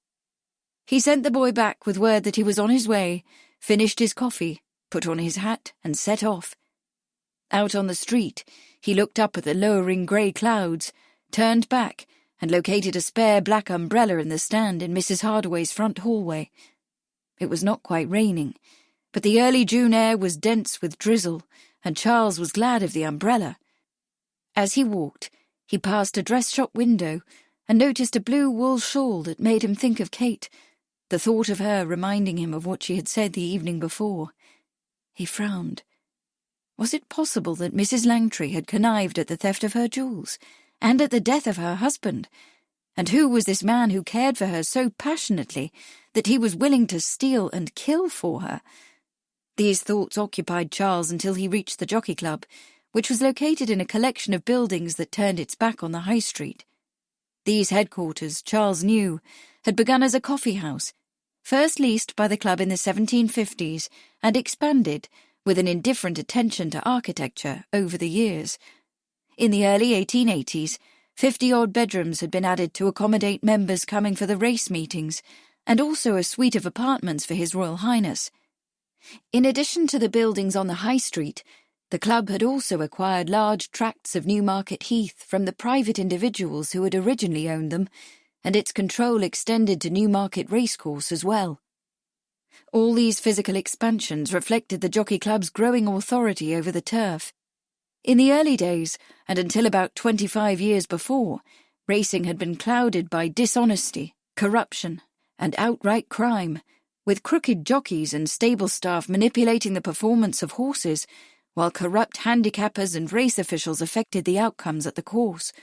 He sent the boy back with word that he was on his way, finished his coffee, put on his hat, and set off. Out on the street, he looked up at the lowering grey clouds, turned back, and located a spare black umbrella in the stand in Mrs. Hardaway's front hallway. It was not quite raining, but the early June air was dense with drizzle, and Charles was glad of the umbrella. As he walked, he passed a dress shop window and noticed a blue wool shawl that made him think of Kate, the thought of her reminding him of what she had said the evening before. He frowned. Was it possible that Mrs. Langtry had connived at the theft of her jewels, and at the death of her husband? And who was this man who cared for her so passionately that he was willing to steal and kill for her? These thoughts occupied Charles until he reached the Jockey Club, which was located in a collection of buildings that turned its back on the high street. These headquarters, Charles knew, had begun as a coffee house, first leased by the club in the 1750s and expanded with an indifferent attention to architecture over the years. In the early 1880s, 50-odd bedrooms had been added to accommodate members coming for the race meetings, and also a suite of apartments for His Royal Highness. In addition to the buildings on the High Street, the club had also acquired large tracts of Newmarket Heath from the private individuals who had originally owned them, and its control extended to Newmarket Racecourse as well. All these physical expansions reflected the Jockey Club's growing authority over the turf. In the early days, and until about 25 years before, racing had been clouded by dishonesty, corruption, and outright crime, with crooked jockeys and stable staff manipulating the performance of horses, while corrupt handicappers and race officials affected the outcomes at the course.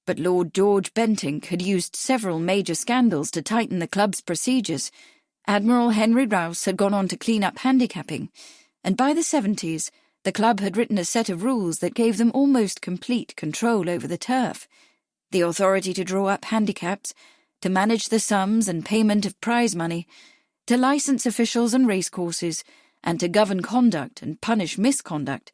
But Lord George Bentinck had used several major scandals to tighten the club's procedures. Admiral Henry Rouse had gone on to clean up handicapping, and by the 70s, the club had written a set of rules that gave them almost complete control over the turf, the authority to draw up handicaps, to manage the sums and payment of prize money, to license officials and racecourses, and to govern conduct and punish misconduct.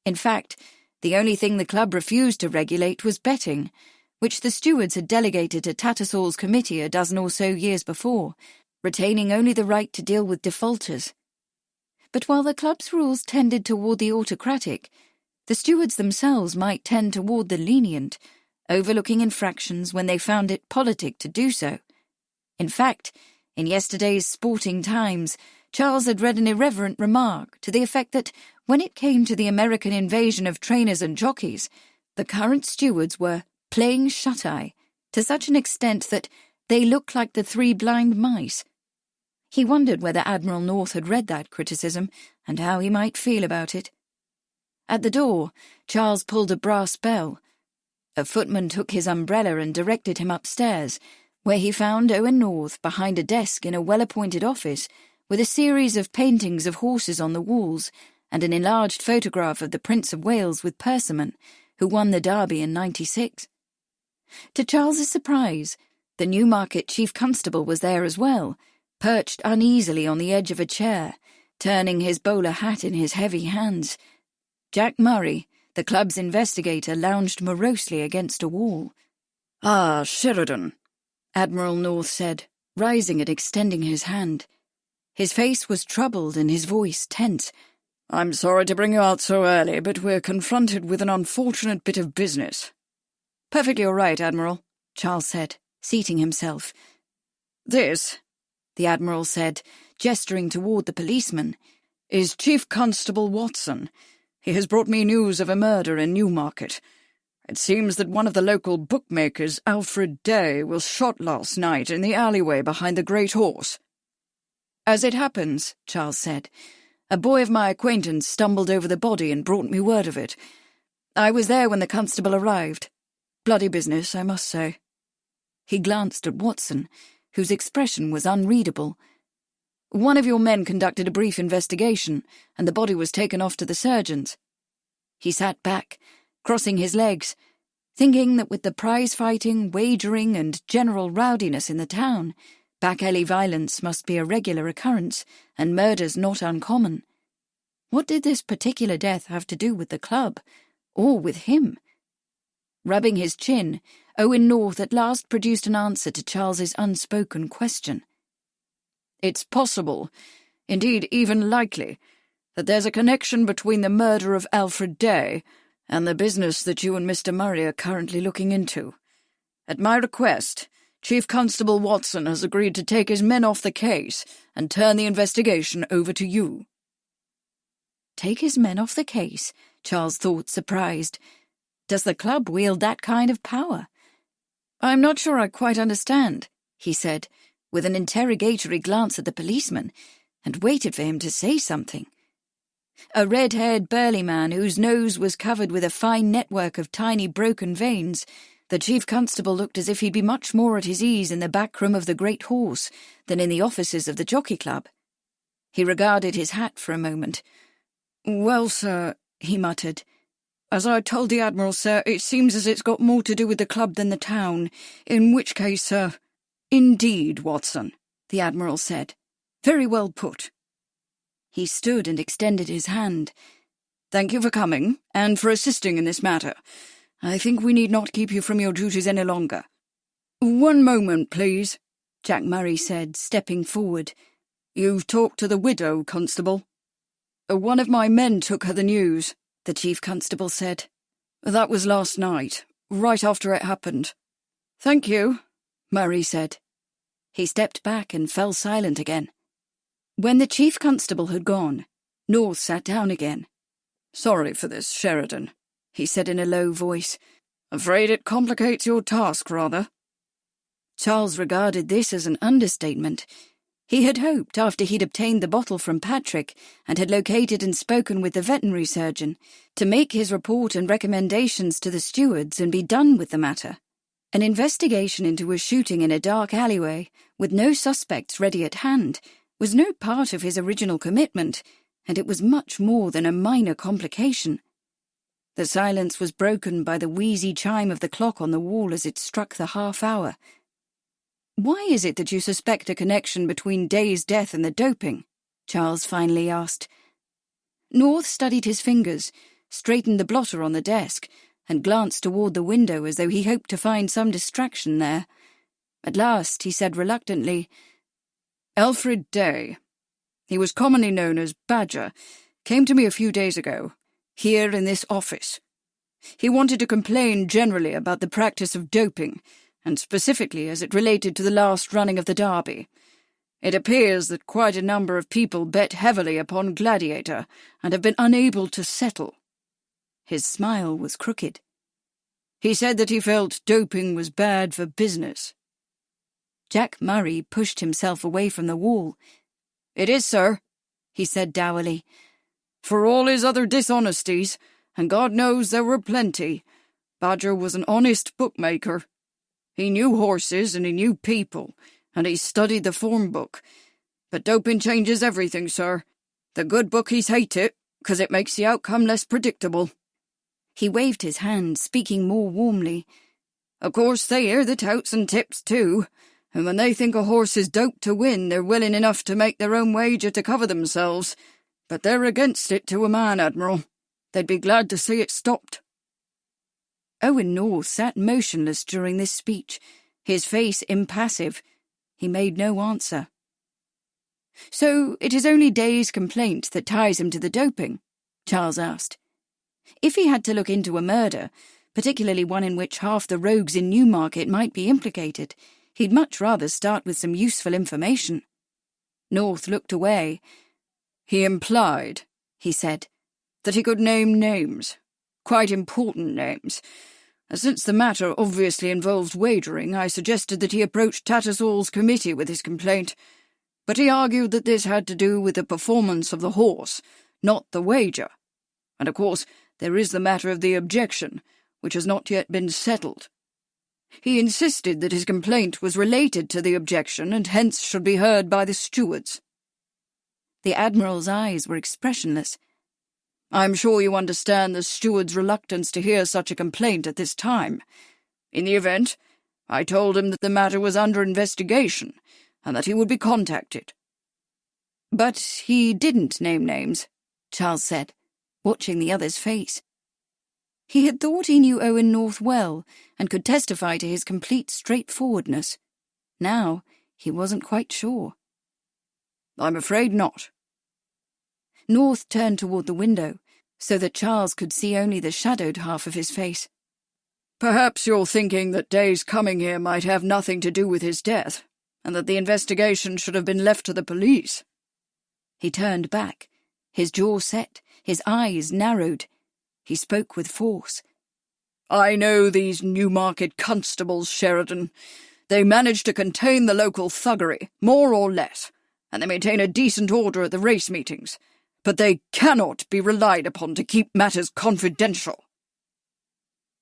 In fact, the only thing the club refused to regulate was betting, which the stewards had delegated to Tattersall's committee a dozen or so years before, retaining only the right to deal with defaulters. But while the club's rules tended toward the autocratic, the stewards themselves might tend toward the lenient, overlooking infractions when they found it politic to do so. In fact, in yesterday's Sporting Times, Charles had read an irreverent remark to the effect that when it came to the American invasion of trainers and jockeys, the current stewards were playing shut-eye to such an extent that they looked like the three blind mice. He wondered whether Admiral North had read that criticism and how he might feel about it. At the door, Charles pulled a brass bell. A footman took his umbrella and directed him upstairs, where he found Owen North behind a desk in a well-appointed office with a series of paintings of horses on the walls and an enlarged photograph of the Prince of Wales with Persimmon, who won the Derby in '96. To Charles's surprise, the Newmarket Chief Constable was there as well, perched uneasily on the edge of a chair, turning his bowler hat in his heavy hands. Jack Murray, the club's investigator, lounged morosely against a wall. "Ah, Sheridan," Admiral North said, rising and extending his hand. His face was troubled and his voice tense. "I'm sorry to bring you out so early, but we're confronted with an unfortunate bit of business." "Perfectly all right, Admiral," Charles said, seating himself. "This," the Admiral said, gesturing toward the policeman, "is Chief Constable Watson. He has brought me news of a murder in Newmarket. It seems that one of the local bookmakers, Alfred Day, was shot last night in the alleyway behind the Great Horse." "As it happens," Charles said, "a boy of my acquaintance stumbled over the body and brought me word of it. I was there when the constable arrived. Bloody business, I must say." He glanced at Watson, whose expression was unreadable. "One of your men conducted a brief investigation, and the body was taken off to the surgeons." He sat back, crossing his legs, thinking that with the prize-fighting, wagering, and general rowdiness in the town, back-alley violence must be a regular occurrence, and murders not uncommon. What did this particular death have to do with the club, or with him? Rubbing his chin, Owen North at last produced an answer to Charles's unspoken question. "It's possible, indeed even likely, that there's a connection between the murder of Alfred Day and the business that you and Mr. Murray are currently looking into. At my request, Chief Constable Watson has agreed to take his men off the case and turn the investigation over to you." Take his men off the case? Charles thought, surprised. Does the club wield that kind of power? "I'm not sure I quite understand," he said, with an interrogatory glance at the policeman, and waited for him to say something. A red-haired burly man whose nose was covered with a fine network of tiny broken veins, the chief constable looked as if he'd be much more at his ease in the back room of the Great Horse than in the offices of the Jockey Club. He regarded his hat for a moment. "Well, sir," he muttered, "as I told the Admiral, sir, it seems as it's got more to do with the club than the town, in which case, sir—" "Indeed, Watson," the Admiral said. "Very well put." He stood and extended his hand. "Thank you for coming, and for assisting in this matter. I think we need not keep you from your duties any longer." "One moment, please," Jack Murray said, stepping forward. "You've talked to the widow, Constable?" "One of my men took her the news," the Chief Constable said. "That was last night, right after it happened." "Thank you," Murray said. He stepped back and fell silent again. When the Chief Constable had gone, North sat down again. "Sorry for this, Sheridan," he said in a low voice. "Afraid it complicates your task, rather." Charles regarded this as an understatement. He had hoped, after he'd obtained the bottle from Patrick and had located and spoken with the veterinary surgeon, to make his report and recommendations to the stewards and be done with the matter. An investigation into a shooting in a dark alleyway, with no suspects ready at hand, was no part of his original commitment, and it was much more than a minor complication. The silence was broken by the wheezy chime of the clock on the wall as it struck the half-hour. "Why is it that you suspect a connection between Day's death and the doping?" Charles finally asked. North studied his fingers, straightened the blotter on the desk, and glanced toward the window as though he hoped to find some distraction there. At last he said reluctantly, "Alfred Day. He was commonly known as Badger, came to me a few days ago, here in this office. He wanted to complain generally about the practice of doping, and specifically as it related to the last running of the Derby. It appears that quite a number of people bet heavily upon Gladiator and have been unable to settle." His smile was crooked. He said that he felt doping was bad for business. Jack Murray pushed himself away from the wall. "It is, sir," he said dourly. "For all his other dishonesties, and God knows there were plenty, Badger was an honest bookmaker. He knew horses and he knew people, and he studied the form book. But doping changes everything, sir. The good bookies hate it, 'cause it makes the outcome less predictable." He waved his hand, speaking more warmly. "Of course, they hear the touts and tips, too, and when they think a horse is doped to win, they're willing enough to make their own wager to cover themselves. But they're against it to a man, Admiral. They'd be glad to see it stopped." Owen North sat motionless during this speech, his face impassive. He made no answer. "So it is only Day's complaint that ties him to the doping?" Charles asked. If he had to look into a murder, particularly one in which half the rogues in Newmarket might be implicated, he'd much rather start with some useful information. North looked away. "He implied," he said, "that he could name names, quite important names. Since the matter obviously involved wagering, I suggested that he approach Tattersall's committee with his complaint, but he argued that this had to do with the performance of the horse, not the wager. And of course, there is the matter of the objection, which has not yet been settled. He insisted that his complaint was related to the objection and hence should be heard by the stewards." The Admiral's eyes were expressionless. "I'm sure you understand the steward's reluctance to hear such a complaint at this time. In the event, I told him that the matter was under investigation, and that he would be contacted." "But he didn't name names," Charles said, watching the other's face. He had thought he knew Owen North well, and could testify to his complete straightforwardness. Now, he wasn't quite sure. "I'm afraid not." North turned toward the window, so that Charles could see only the shadowed half of his face. "Perhaps you're thinking that Day's coming here might have nothing to do with his death, and that the investigation should have been left to the police." He turned back, his jaw set, his eyes narrowed. He spoke with force. "I know these Newmarket constables, Sheridan. They manage to contain the local thuggery, more or less, and they maintain a decent order at the race meetings. but they cannot be relied upon to keep matters confidential."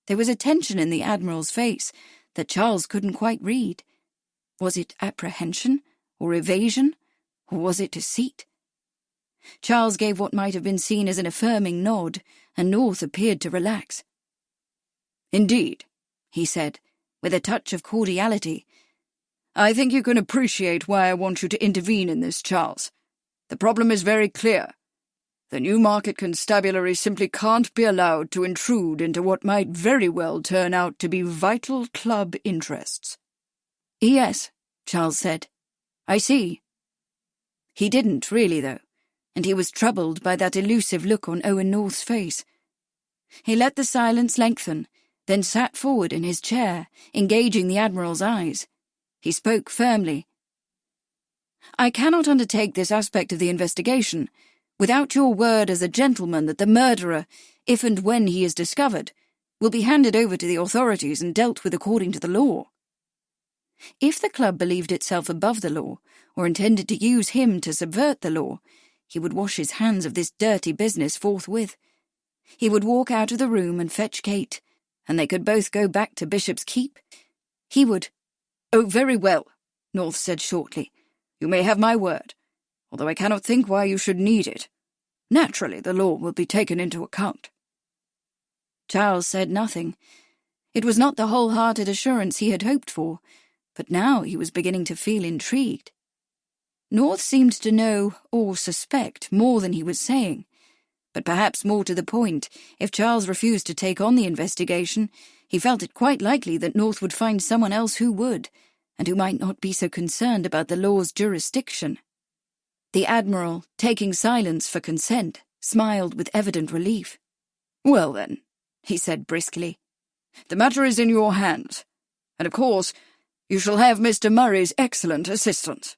There was a tension in the Admiral's face that Charles couldn't quite read. Was it apprehension, or evasion, or was it deceit? Charles gave what might have been seen as an affirming nod, and North appeared to relax. "Indeed," he said, with a touch of cordiality. "I think you can appreciate why I want you to intervene in this, Charles. The problem is very clear. The Newmarket Constabulary simply can't be allowed to intrude into what might very well turn out to be vital club interests." "Yes," Charles said. "I see." He didn't really, though, and he was troubled by that elusive look on Owen North's face. He let the silence lengthen, then sat forward in his chair, engaging the Admiral's eyes. He spoke firmly. "I cannot undertake this aspect of the investigation without your word as a gentleman that the murderer, if and when he is discovered, will be handed over to the authorities and dealt with according to the law. If the club believed itself above the law, or intended to use him to subvert the law, he would wash his hands of this dirty business forthwith. He would walk out of the room and fetch Kate, and they could both go back to Bishop's Keep. He would—" "Oh, very well," North said shortly. "You may have my word, although I cannot think why you should need it. Naturally, the law will be taken into account." Charles said nothing. It was not the wholehearted assurance he had hoped for, but now he was beginning to feel intrigued. North seemed to know or suspect more than he was saying, but perhaps more to the point, if Charles refused to take on the investigation, he felt it quite likely that North would find someone else who would, and who might not be so concerned about the law's jurisdiction. The Admiral, taking silence for consent, smiled with evident relief. "Well then," he said briskly, "the matter is in your hands, and of course you shall have Mr. Murray's excellent assistance."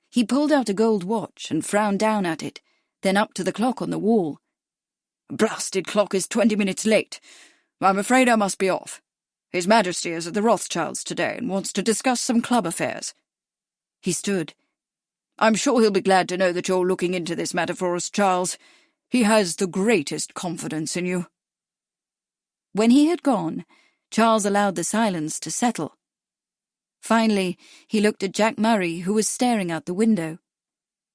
He pulled out a gold watch and frowned down at it, then up to the clock on the wall. "Blasted clock is 20 minutes late. I'm afraid I must be off. His Majesty is at the Rothschilds today and wants to discuss some club affairs." He stood. "I'm sure he'll be glad to know that you're looking into this matter for us, Charles. He has the greatest confidence in you." When he had gone, Charles allowed the silence to settle. Finally, he looked at Jack Murray, who was staring out the window.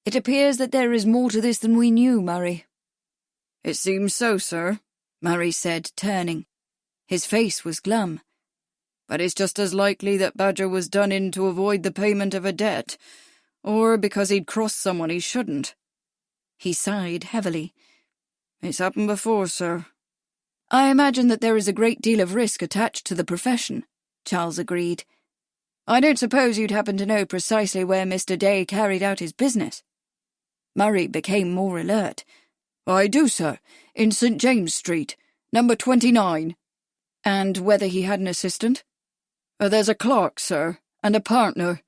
"It appears that there is more to this than we knew, Murray." "It seems so, sir," Murray said, turning. His face was glum. "But it's just as likely that Badger was done in to avoid the payment of a debt, or because he'd crossed someone he shouldn't." He sighed heavily. "It's happened before, sir." "I imagine that there is a great deal of risk attached to the profession," Charles agreed. "I don't suppose you'd happen to know precisely where Mr. Day carried out his business?" Murray became more alert. "I do, sir, in St. James Street, number 29. "And whether he had an assistant?" There's a clerk, sir, and a partner.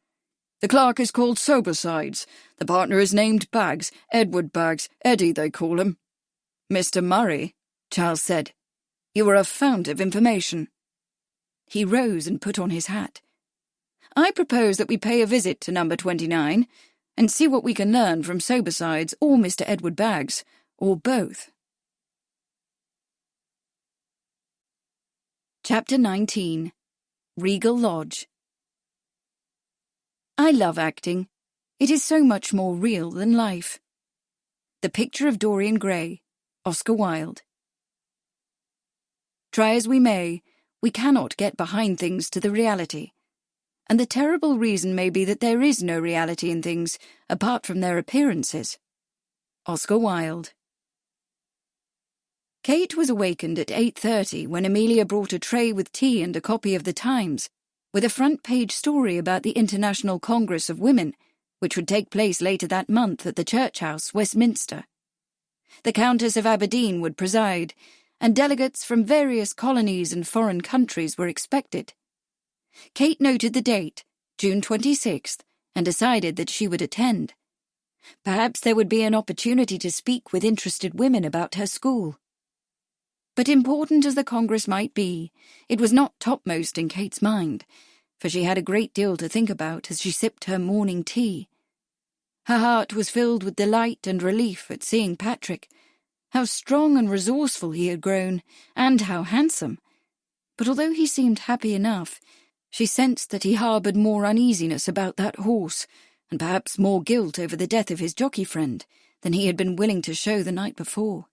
The clerk is called Sobersides. The partner is named Baggs, Edward Baggs, Eddie they call him." "Mr. Murray," Charles said, "you are a fount of information." He rose and put on his hat. "I propose that we pay a visit to number 29 and see what we can learn from Sobersides or Mr. Edward Baggs, or both." Chapter 19. Regal Lodge. I love acting. It is so much more real than life. The Picture of Dorian Gray, Oscar Wilde. Try as we may, we cannot get behind things to the reality. And the terrible reason may be that there is no reality in things apart from their appearances. Oscar Wilde. Kate was awakened at 8:30 when Amelia brought a tray with tea and a copy of the Times, with a front-page story about the International Congress of Women, which would take place later that month at the Church House, Westminster. The Countess of Aberdeen would preside, and delegates from various colonies and foreign countries were expected. Kate noted the date, June 26th, and decided that she would attend. Perhaps there would be an opportunity to speak with interested women about her school. But important as the Congress might be, it was not topmost in Kate's mind, for she had a great deal to think about as she sipped her morning tea. Her heart was filled with delight and relief at seeing Patrick. How strong and resourceful he had grown, and how handsome. But although he seemed happy enough, she sensed that he harboured more uneasiness about that horse, and perhaps more guilt over the death of his jockey friend, than he had been willing to show the night before.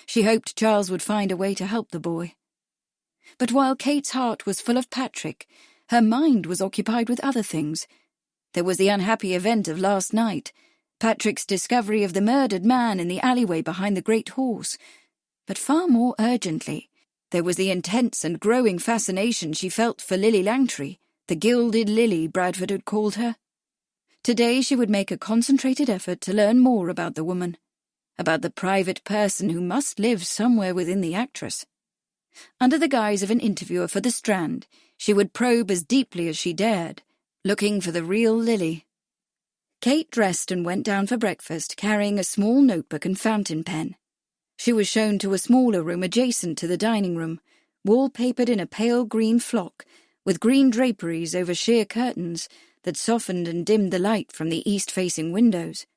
She hoped Charles would find a way to help the boy. But while Kate's heart was full of Patrick, her mind was occupied with other things. There was the unhappy event of last night, Patrick's discovery of the murdered man in the alleyway behind the great horse. But far more urgently, there was the intense and growing fascination she felt for Lily Langtry, the gilded Lily Bradford had called her. Today she would make a concentrated effort to learn more about the woman, about the private person who must live somewhere within the actress. Under the guise of an interviewer for the Strand, she would probe as deeply as she dared, looking for the real Lily. Kate dressed and went down for breakfast, carrying a small notebook and fountain pen. She was shown to a smaller room adjacent to the dining room, wallpapered in a pale green flock, with green draperies over sheer curtains that softened and dimmed the light from the east-facing windows.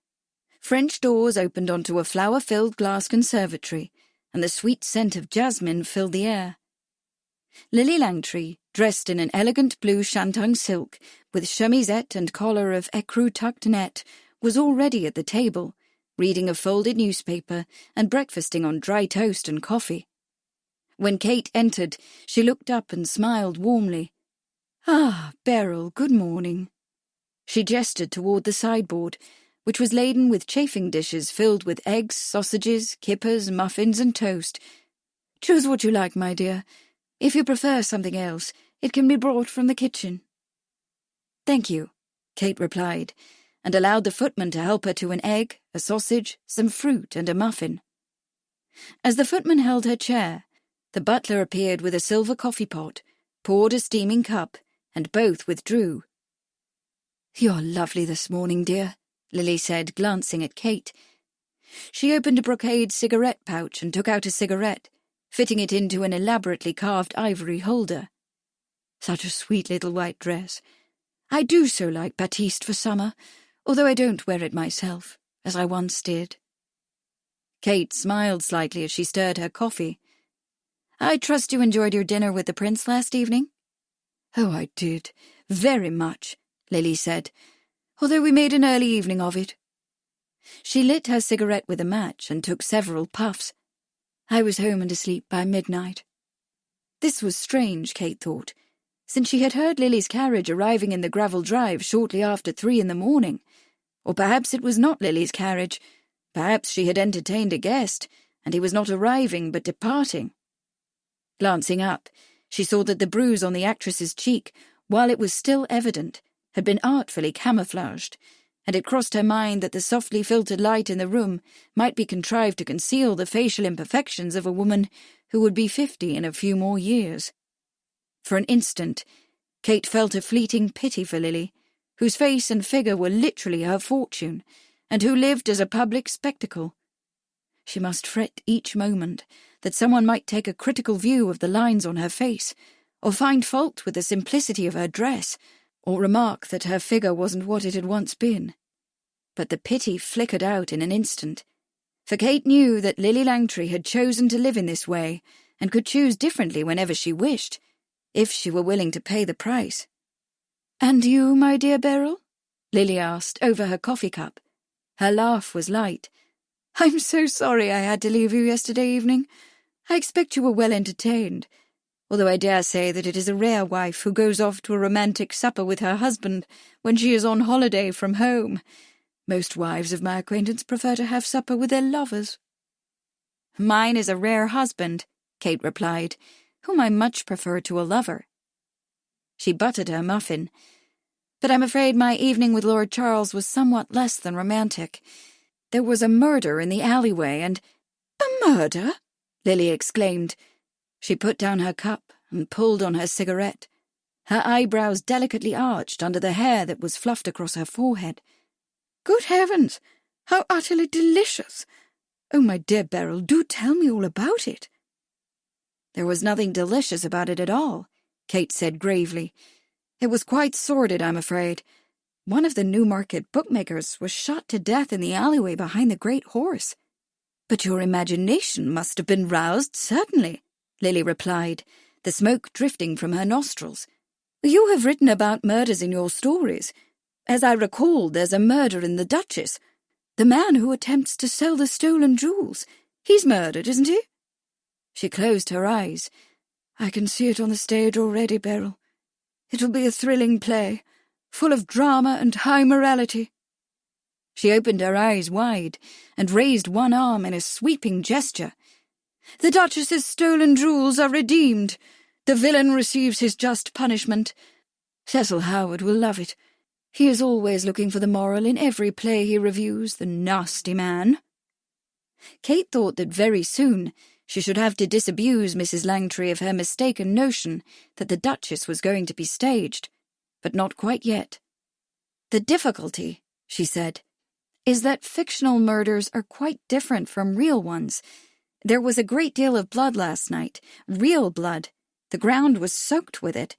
French doors opened onto a flower-filled glass conservatory, and the sweet scent of jasmine filled the air. Lily Langtry, dressed in an elegant blue shantung silk, with chemisette and collar of ecru tucked net, was already at the table, reading a folded newspaper and breakfasting on dry toast and coffee. When Kate entered, she looked up and smiled warmly. "Ah, Beryl, good morning." She gestured toward the sideboard, which was laden with chafing dishes filled with eggs, sausages, kippers, muffins, and toast. "Choose what you like, my dear. If you prefer something else, it can be brought from the kitchen." "Thank you," Kate replied, and allowed the footman to help her to an egg, a sausage, some fruit, and a muffin. As the footman held her chair, the butler appeared with a silver coffee pot, poured a steaming cup, and both withdrew. "You're lovely this morning, dear," Lily said, glancing at Kate. She opened a brocade cigarette pouch and took out a cigarette, fitting it into an elaborately carved ivory holder. "Such a sweet little white dress. I do so like batiste for summer, although I don't wear it myself, as I once did." Kate smiled slightly as she stirred her coffee. "I trust you enjoyed your dinner with the prince last evening?" "Oh, I did, very much," Lily said, "although we made an early evening of it." She lit her cigarette with a match and took several puffs. "I was home and asleep by midnight." This was strange, Kate thought, since she had heard Lily's carriage arriving in the gravel drive shortly after 3 in the morning. Or perhaps it was not Lily's carriage. Perhaps she had entertained a guest, and he was not arriving but departing. Glancing up, she saw that the bruise on the actress's cheek, while it was still evident, had been artfully camouflaged, and it crossed her mind that the softly filtered light in the room might be contrived to conceal the facial imperfections of a woman who would be 50 in a few more years. For an instant, Kate felt a fleeting pity for Lily, whose face and figure were literally her fortune, and who lived as a public spectacle. She must fret each moment that someone might take a critical view of the lines on her face, or find fault with the simplicity of her dress, or remark that her figure wasn't what it had once been. But the pity flickered out in an instant, for Kate knew that Lily Langtry had chosen to live in this way, and could choose differently whenever she wished, if she were willing to pay the price. "And you, my dear Beryl?" Lily asked over her coffee cup. Her laugh was light. "I'm so sorry I had to leave you yesterday evening. I expect you were well entertained, although I dare say that it is a rare wife who goes off to a romantic supper with her husband when she is on holiday from home. Most wives of my acquaintance prefer to have supper with their lovers." "Mine is a rare husband," Kate replied, "whom I much prefer to a lover." She buttered her muffin. "But I'm afraid my evening with Lord Charles was somewhat less than romantic. There was a murder in the alleyway, and—" "A murder?" Lily exclaimed. She put down her cup and pulled on her cigarette, her eyebrows delicately arched under the hair that was fluffed across her forehead. "Good heavens! How utterly delicious! Oh, my dear Beryl, do tell me all about it." "There was nothing delicious about it at all," Kate said gravely. "It was quite sordid, I'm afraid. One of the Newmarket bookmakers was shot to death in the alleyway behind the Great Horse. But your imagination must have been roused, certainly, Lily replied, the smoke drifting from her nostrils. You have written about murders in your stories. As I recall, there's a murder in The Duchess. The man who attempts to sell the stolen jewels. He's murdered, isn't he? She closed her eyes. I can see it on the stage already, Beryl. It'll be a thrilling play, full of drama and high morality. She opened her eyes wide and raised one arm in a sweeping gesture. The Duchess's stolen jewels are redeemed. The villain receives his just punishment. Cecil Howard will love it. He is always looking for the moral in every play he reviews, the nasty man. Kate thought that very soon she should have to disabuse Mrs. Langtry of her mistaken notion that the Duchess was going to be staged, but not quite yet. The difficulty, she said, is that fictional murders are quite different from real ones. There was a great deal of blood last night, real blood. The ground was soaked with it,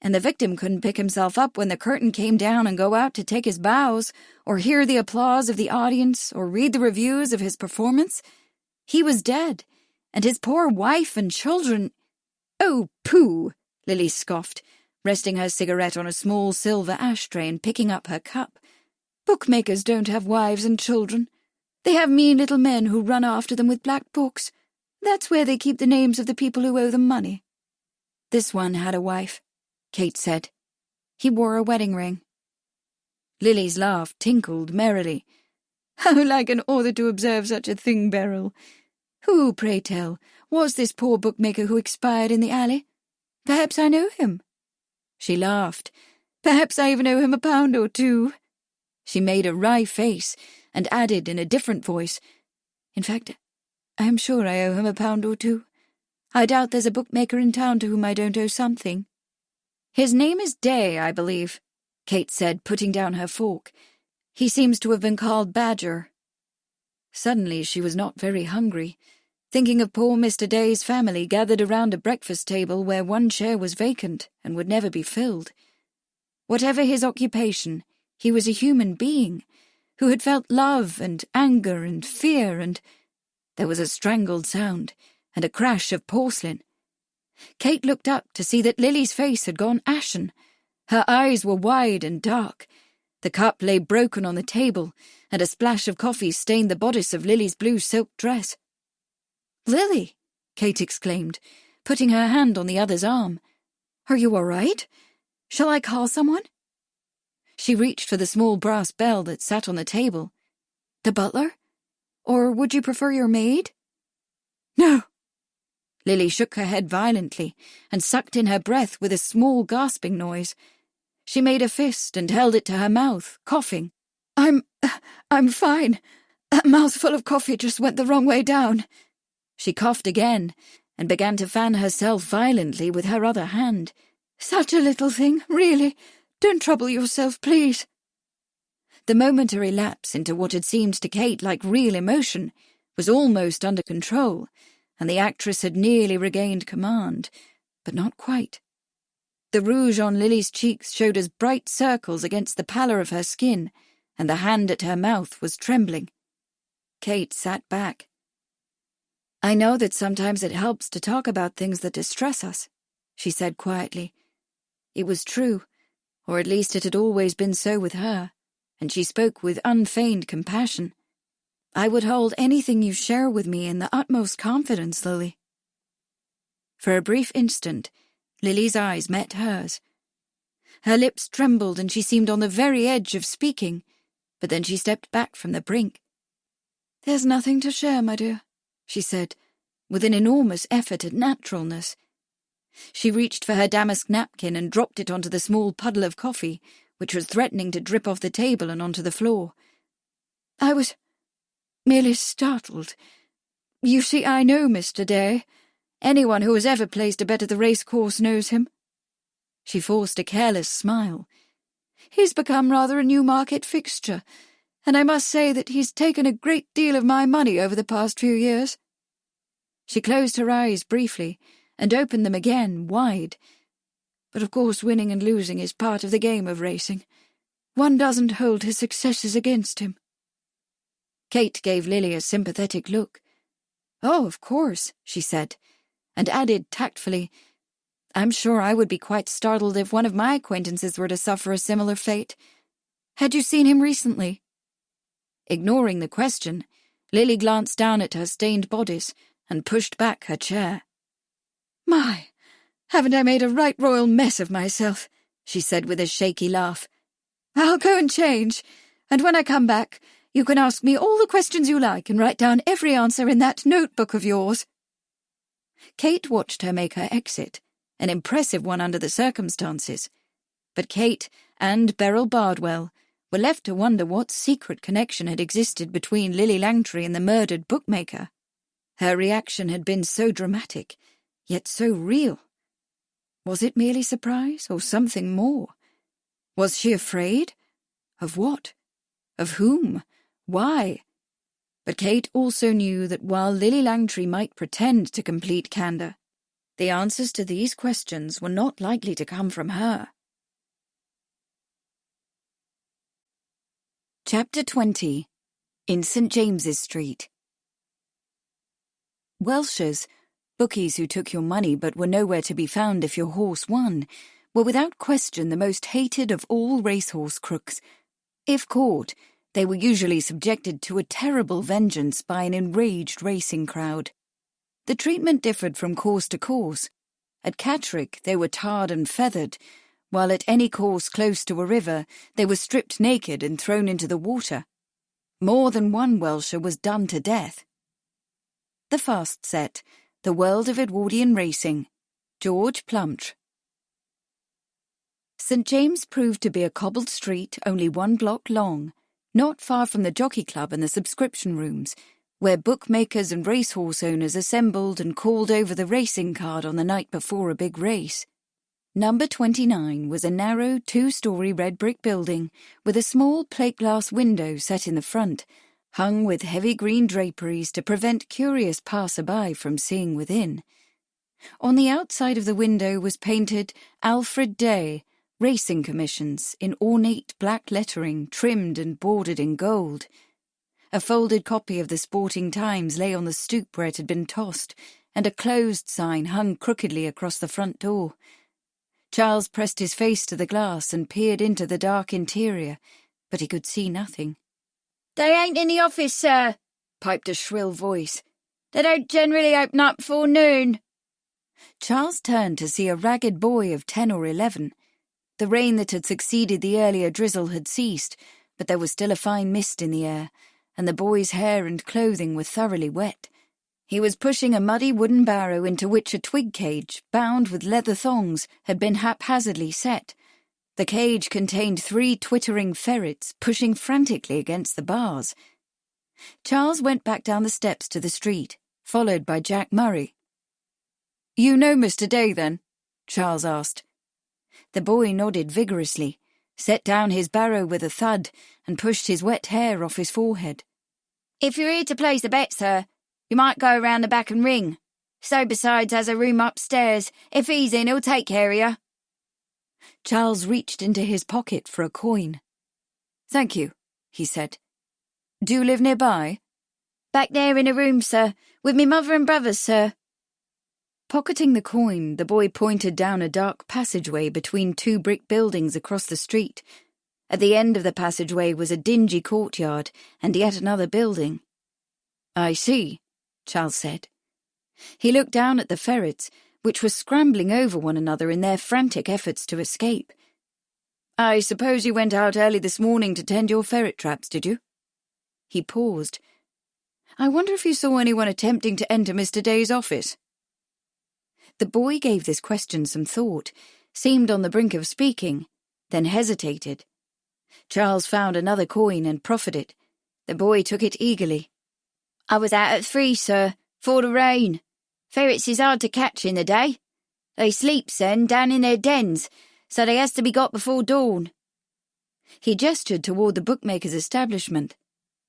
and the victim couldn't pick himself up when the curtain came down and go out to take his bows, or hear the applause of the audience, or read the reviews of his performance. He was dead, and his poor wife and children— "Oh, pooh!" Lily scoffed, resting her cigarette on a small silver ashtray and picking up her cup. Bookmakers don't have wives and children. They have mean little men who run after them with black books. That's where they keep the names of the people who owe them money. This one had a wife, Kate said. He wore a wedding ring. Lily's laugh tinkled merrily. How like an author to observe such a thing, Beryl. Who, pray tell, was this poor bookmaker who expired in the alley? Perhaps I know him. She laughed. Perhaps I even owe him £1 or two. She made a wry face and added in a different voice, In fact, I am sure I owe him £1 or two. I doubt there's a bookmaker in town to whom I don't owe something. His name is Day, I believe, Kate said, putting down her fork. He seems to have been called Badger. Suddenly she was not very hungry, thinking of poor Mr. Day's family gathered around a breakfast table where one chair was vacant and would never be filled. Whatever his occupation, he was a human being who had felt love and anger and fear, and there was a strangled sound and a crash of porcelain. Kate looked up to see that Lily's face had gone ashen. Her eyes were wide and dark. The cup lay broken on the table, and a splash of coffee stained the bodice of Lily's blue silk dress. "Lily!" Kate exclaimed, putting her hand on the other's arm. "Are you all right? Shall I call someone?" She reached for the small brass bell that sat on the table. "The butler? Or would you prefer your maid?" "No." Lily shook her head violently and sucked in her breath with a small gasping noise. She made a fist and held it to her mouth, coughing. I'm fine. That mouthful of coffee just went the wrong way down." She coughed again and began to fan herself violently with her other hand. "Such a little thing, really. Don't trouble yourself, please." The momentary lapse into what had seemed to Kate like real emotion was almost under control, and the actress had nearly regained command, but not quite. The rouge on Lily's cheeks showed as bright circles against the pallor of her skin, and the hand at her mouth was trembling. Kate sat back. "I know that sometimes it helps to talk about things that distress us," she said quietly. It was true, or at least it had always been so with her, and she spoke with unfeigned compassion. "I would hold anything you share with me in the utmost confidence, Lily." For a brief instant, Lily's eyes met hers. Her lips trembled and she seemed on the very edge of speaking, but then she stepped back from the brink. "There's nothing to share, my dear," she said, with an enormous effort at naturalness. She reached for her damask napkin and dropped it onto the small puddle of coffee, which was threatening to drip off the table and onto the floor. "I was merely startled. You see, I know Mr. Day. Anyone who has ever placed a bet at the racecourse knows him." She forced a careless smile. "He's become rather a Newmarket fixture, and I must say that he's taken a great deal of my money over the past few years." She closed her eyes briefly and opened them again, wide. "But of course winning and losing is part of the game of racing. one doesn't hold his successes against him." Kate gave Lily a sympathetic look. "Oh, of course," she said, and added tactfully, "I'm sure I would be quite startled if one of my acquaintances were to suffer a similar fate. Had you seen him recently?" Ignoring the question, Lily glanced down at her stained bodice and pushed back her chair. "My, haven't I made a right royal mess of myself?" she said with a shaky laugh. "I'll go and change, and when I come back, you can ask me all the questions you like and write down every answer in that notebook of yours." Kate watched her make her exit, an impressive one under the circumstances. But Kate and Beryl Bardwell were left to wonder what secret connection had existed between Lily Langtry and the murdered bookmaker. Her reaction had been so dramatic, yet so real. Was it merely surprise, or something more? Was she afraid? Of what? Of whom? Why? But Kate also knew that while Lily Langtry might pretend to complete candour, the answers to these questions were not likely to come from her. Chapter 20. In St. James's Street. Welshers, bookies who took your money but were nowhere to be found if your horse won, were without question the most hated of all racehorse crooks. If caught, they were usually subjected to a terrible vengeance by an enraged racing crowd. The treatment differed from course to course. At Catterick they were tarred and feathered, while at any course close to a river they were stripped naked and thrown into the water. More than one Welsher was done to death. The Fast Set, The World of Edwardian Racing, George Plumptre. St. James proved to be a cobbled street only 1 block long, not far from the Jockey Club and the subscription rooms, where bookmakers and racehorse owners assembled and called over the racing card on the night before a big race. Number 29 was a narrow 2-story red brick building with a small plate-glass window set in the front, hung with heavy green draperies to prevent curious passer-by from seeing within. On the outside of the window was painted Alfred Day, Racing Commissions, in ornate black lettering trimmed and bordered in gold. A folded copy of the Sporting Times lay on the stoop where it had been tossed, and a closed sign hung crookedly across the front door. Charles pressed his face to the glass and peered into the dark interior, but he could see nothing. "They ain't in the office, sir," piped a shrill voice. "They don't generally open up before noon." Charles turned to see a ragged boy of 10 or 11. The rain that had succeeded the earlier drizzle had ceased, but there was still a fine mist in the air, and the boy's hair and clothing were thoroughly wet. He was pushing a muddy wooden barrow into which a twig cage, bound with leather thongs, had been haphazardly set. The cage contained 3 twittering ferrets pushing frantically against the bars. Charles went back down the steps to the street, followed by Jack Murray. "You know Mr. Day, then?" Charles asked. The boy nodded vigorously, set down his barrow with a thud, and pushed his wet hair off his forehead. "If you're here to place a bet, sir, you might go round the back and ring. So besides has a room upstairs. If he's in, he'll take care of you." Charles reached into his pocket for a coin. "Thank you," he said. "Do you live nearby?" "Back there in a room, sir, with me mother and brothers, sir." Pocketing the coin, the boy pointed down a dark passageway between 2 brick buildings across the street. At the end of the passageway was a dingy courtyard and yet another building. "I see," Charles said. He looked down at the ferrets, which were scrambling over one another in their frantic efforts to escape. "I suppose you went out early this morning to tend your ferret traps, did you?" He paused. "I wonder if you saw anyone attempting to enter Mr. Day's office?" The boy gave this question some thought, seemed on the brink of speaking, then hesitated. Charles found another coin and proffered it. The boy took it eagerly. "I was out at 3, sir, 'fore the rain. Ferrets is hard to catch in the day. They sleep, sen, down in their dens, so they has to be got before dawn." He gestured toward the bookmaker's establishment.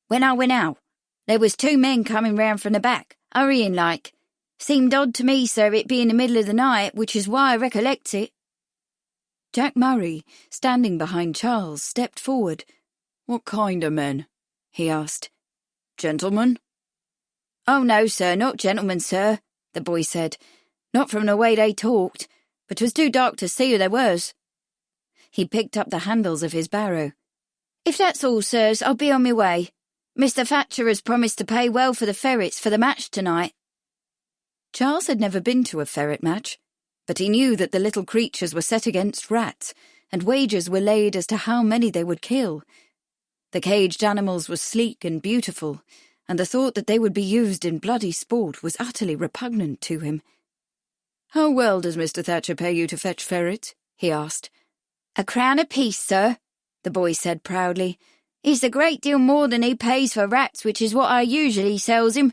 "When I went out, there was 2 men coming round from the back, hurrying like. Seemed odd to me, sir, it being the middle of the night, which is why I recollects it." Jack Murray, standing behind Charles, stepped forward. "What kind of men?" he asked. "Gentlemen?" "Oh, no, sir, not gentlemen, sir," the boy said. "Not from the way they talked, but 'twas too dark to see who they was." He picked up the handles of his barrow. "If that's all, sirs, I'll be on my way. Mr. Thatcher has promised to pay well for the ferrets for the match tonight." Charles had never been to a ferret match, but he knew that the little creatures were set against rats, and wagers were laid as to how many they would kill. The caged animals were sleek and beautiful, and the thought that they would be used in bloody sport was utterly repugnant to him. "How well does Mr. Thatcher pay you to fetch ferrets?" he asked. £1 apiece, sir," the boy said proudly. "It's a great deal more than he pays for rats, which is what I usually sells him.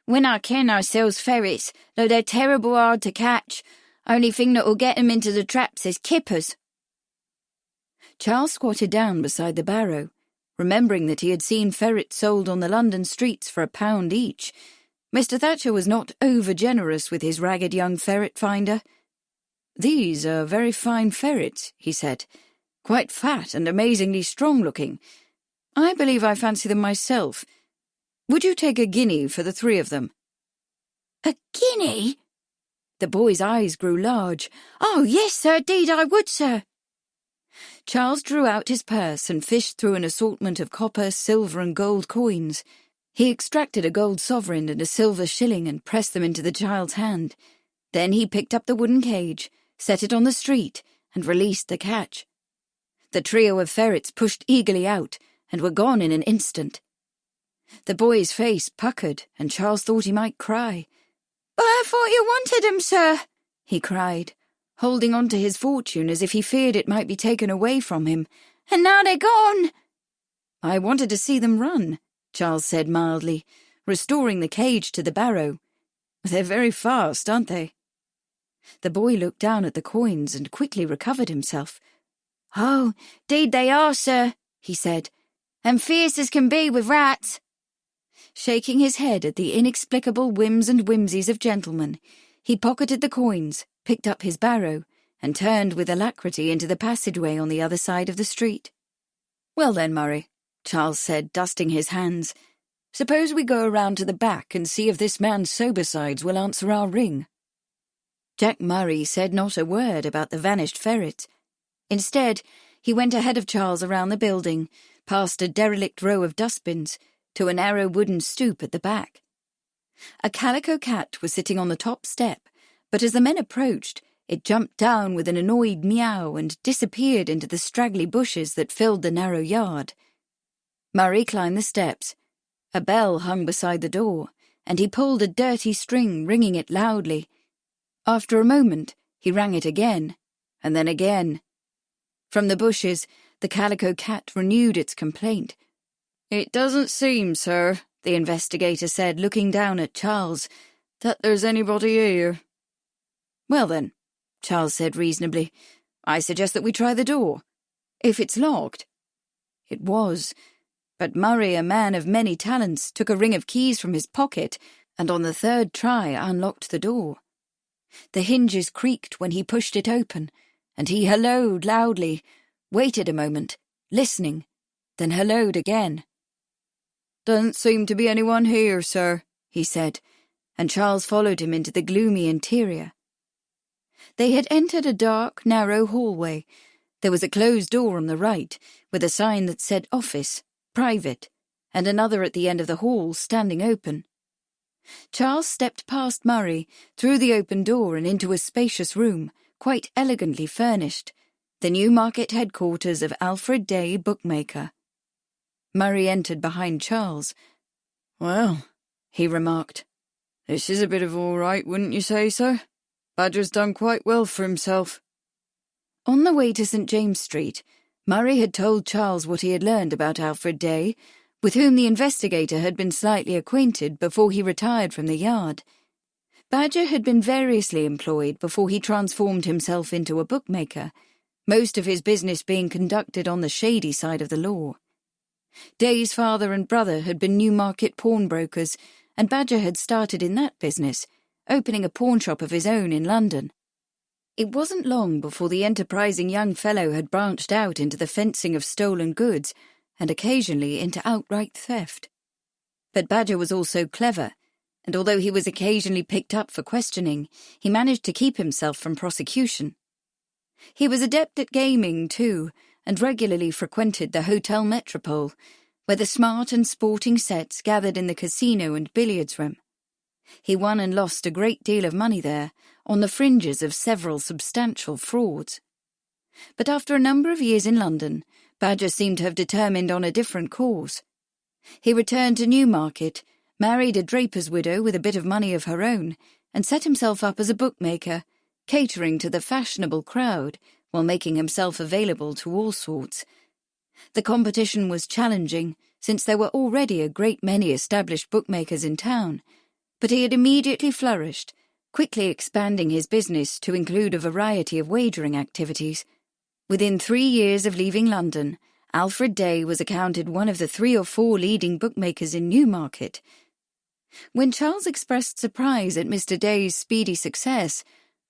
When I can, I sells ferrets, though they're terrible hard to catch. Only thing that'll get 'em into the traps is kippers." Charles squatted down beside the barrow, remembering that he had seen ferrets sold on the London streets for £1 each. Mr. Thatcher was not over-generous with his ragged young ferret finder. "These are very fine ferrets," he said. "Quite fat and amazingly strong-looking. I believe I fancy them myself. Would you take £1 for the 3 of them?" "A guinea?" The boy's eyes grew large. "Oh, yes, sir, 'deed I would, sir." Charles drew out his purse and fished through an assortment of copper, silver and gold coins. He extracted a gold sovereign and a silver shilling and pressed them into the child's hand. Then he picked up the wooden cage, set it on the street, and released the catch. The trio of ferrets pushed eagerly out and were gone in an instant. The boy's face puckered, and Charles thought he might cry. "But I thought you wanted 'em, sir," he cried, holding on to his fortune as if he feared it might be taken away from him. "And now they're gone." "I wanted to see them run," Charles said mildly, restoring the cage to the barrow. "They're very fast, aren't they?" The boy looked down at the coins and quickly recovered himself. "Oh, 'deed they are, sir," he said, "and fierce as can be with rats." Shaking his head at the inexplicable whims and whimsies of gentlemen, he pocketed the coins, picked up his barrow, and turned with alacrity into the passageway on the other side of the street. "Well then, Murray," Charles said, dusting his hands, "suppose we go around to the back and see if this man Sobersides will answer our ring." Jack Murray said not a word about the vanished ferret. Instead, he went ahead of Charles around the building, past a derelict row of dustbins, to a narrow wooden stoop at the back. A calico cat was sitting on the top step, but as the men approached, it jumped down with an annoyed meow and disappeared into the straggly bushes that filled the narrow yard. Murray climbed the steps. A bell hung beside the door, and he pulled a dirty string, ringing it loudly. After a moment, he rang it again, and then again. From the bushes, the calico cat renewed its complaint. "It doesn't seem, sir," the investigator said, looking down at Charles, "that there's anybody here." "Well then," Charles said reasonably, "I suggest that we try the door. If it's locked—" It was, but Murray, a man of many talents, took a ring of keys from his pocket and on the 3rd try unlocked the door. The hinges creaked when he pushed it open, and he hallooed loudly, waited a moment, listening, then hallooed again. "Doesn't seem to be anyone here, sir," he said, and Charles followed him into the gloomy interior. They had entered a dark, narrow hallway. There was a closed door on the right, with a sign that said office, private, and another at the end of the hall standing open. Charles stepped past Murray, through the open door and into a spacious room, quite elegantly furnished, the Newmarket headquarters of Alfred Day, bookmaker. Murray entered behind Charles. "Well," he remarked, "this is a bit of all right, wouldn't you say, sir? Badger's done quite well for himself." On the way to St. James Street, Murray had told Charles what he had learned about Alfred Day, with whom the investigator had been slightly acquainted before he retired from the yard. Badger had been variously employed before he transformed himself into a bookmaker, most of his business being conducted on the shady side of the law. Day's father and brother had been Newmarket pawnbrokers, and Badger had started in that business, opening a pawnshop of his own in London. It wasn't long before the enterprising young fellow had branched out into the fencing of stolen goods and occasionally into outright theft. But Badger was also clever, and although he was occasionally picked up for questioning, he managed to keep himself from prosecution. He was adept at gaming, too, and regularly frequented the Hotel Metropole, where the smart and sporting sets gathered in the casino and billiards room. He won and lost a great deal of money there, on the fringes of several substantial frauds. But after a number of years in London, Badger seemed to have determined on a different course. He returned to Newmarket, married a draper's widow with a bit of money of her own, and set himself up as a bookmaker, catering to the fashionable crowd while making himself available to all sorts. The competition was challenging, since there were already a great many established bookmakers in town, but he had immediately flourished, quickly expanding his business to include a variety of wagering activities. Within 3 years of leaving London, Alfred Day was accounted one of the 3 or 4 leading bookmakers in Newmarket. When Charles expressed surprise at Mr. Day's speedy success,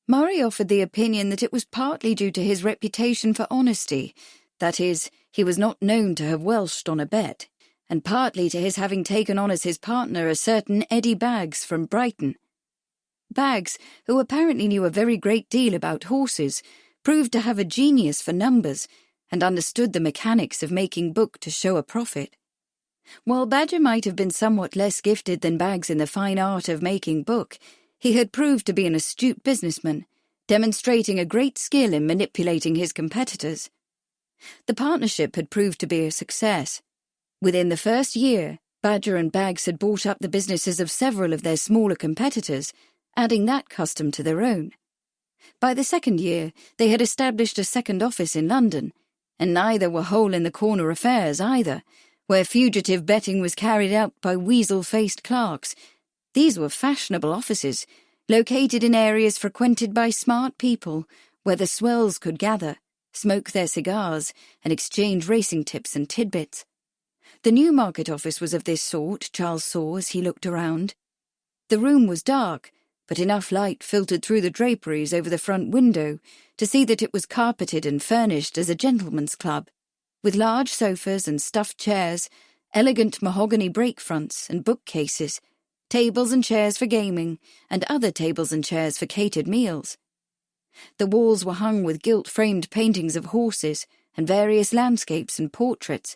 Murray offered the opinion that it was partly due to his reputation for honesty, that is, he was not known to have welshed on a bet, and partly to his having taken on as his partner a certain Eddie Baggs from Brighton. Baggs, who apparently knew a very great deal about horses, proved to have a genius for numbers, and understood the mechanics of making book to show a profit. While Badger might have been somewhat less gifted than Baggs in the fine art of making book, he had proved to be an astute businessman, demonstrating a great skill in manipulating his competitors. The partnership had proved to be a success. Within the first year, Badger and Baggs had bought up the businesses of several of their smaller competitors, adding that custom to their own. By the second year, they had established a second office in London, and neither were hole-in-the-corner affairs either, where fugitive betting was carried out by weasel-faced clerks. These were fashionable offices, located in areas frequented by smart people, where the swells could gather, smoke their cigars, and exchange racing tips and tidbits. The Newmarket office was of this sort, Charles saw as he looked around. The room was dark, but enough light filtered through the draperies over the front window to see that it was carpeted and furnished as a gentleman's club, with large sofas and stuffed chairs, elegant mahogany break-fronts and bookcases, tables and chairs for gaming, and other tables and chairs for catered meals. The walls were hung with gilt-framed paintings of horses and various landscapes and portraits.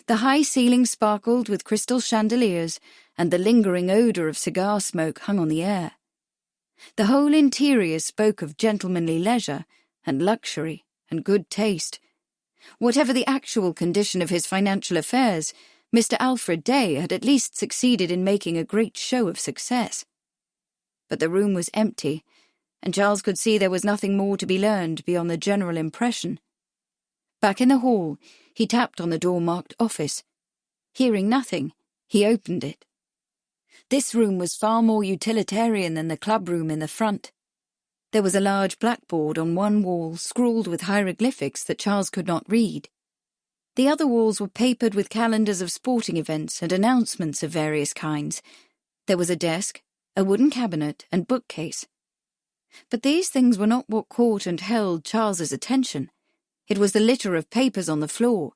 The high ceiling sparkled with crystal chandeliers, and the lingering odour of cigar smoke hung on the air. The whole interior spoke of gentlemanly leisure and luxury and good taste. Whatever the actual condition of his financial affairs, Mr. Alfred Day had at least succeeded in making a great show of success. But the room was empty, and Charles could see there was nothing more to be learned beyond the general impression. Back in the hall, he tapped on the door marked office. Hearing nothing, he opened it. This room was far more utilitarian than the club room in the front. There was a large blackboard on one wall scrawled with hieroglyphics that Charles could not read. The other walls were papered with calendars of sporting events and announcements of various kinds. There was a desk, a wooden cabinet, and bookcase. But these things were not what caught and held Charles's attention. It was the litter of papers on the floor,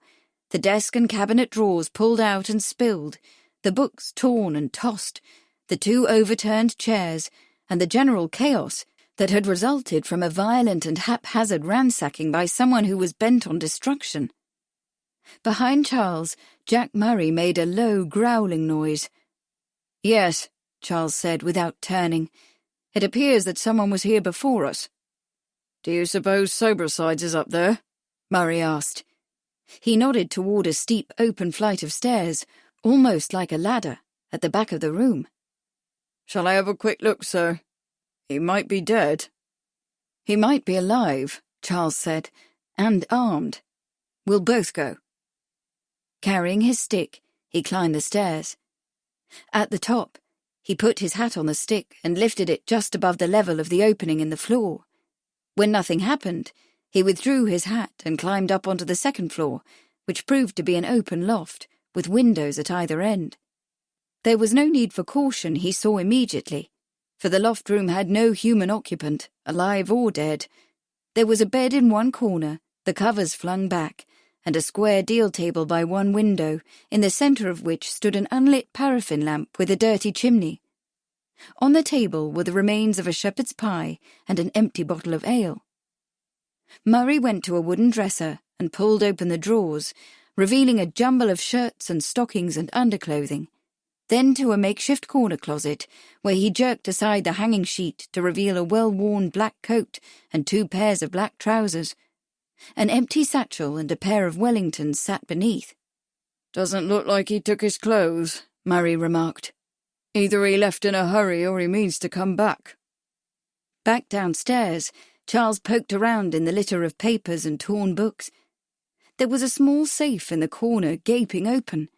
the desk and cabinet drawers pulled out and spilled, the books torn and tossed, the 2 overturned chairs, and the general chaos that had resulted from a violent and haphazard ransacking by someone who was bent on destruction. Behind Charles, Jack Murray made a low, growling noise. "Yes," Charles said without turning. "It appears that someone was here before us." "Do you suppose Sobersides is up there?" Murray asked. He nodded toward a steep, open flight of stairs, almost like a ladder, at the back of the room. "Shall I have a quick look, sir? He might be dead." "He might be alive," Charles said, "and armed. We'll both go." Carrying his stick, he climbed the stairs. At the top, he put his hat on the stick and lifted it just above the level of the opening in the floor. When nothing happened, he withdrew his hat and climbed up onto the second floor, which proved to be an open loft, with windows at either end. There was no need for caution, he saw immediately. for the loft room had no human occupant, alive or dead. There was a bed in one corner, the covers flung back, and a square deal table by one window, in the centre of which stood an unlit paraffin lamp with a dirty chimney. On the table were the remains of a shepherd's pie and an empty bottle of ale. Murray went to a wooden dresser and pulled open the drawers, revealing a jumble of shirts and stockings and underclothing, then to a makeshift corner closet, where he jerked aside the hanging sheet to reveal a well-worn black coat and 2 pairs of black trousers. An empty satchel and a pair of Wellingtons sat beneath. "Doesn't look like he took his clothes," Murray remarked. "Either he left in a hurry or he means to come back." Back downstairs, Charles poked around in the litter of papers and torn books. There was a small safe in the corner gaping open.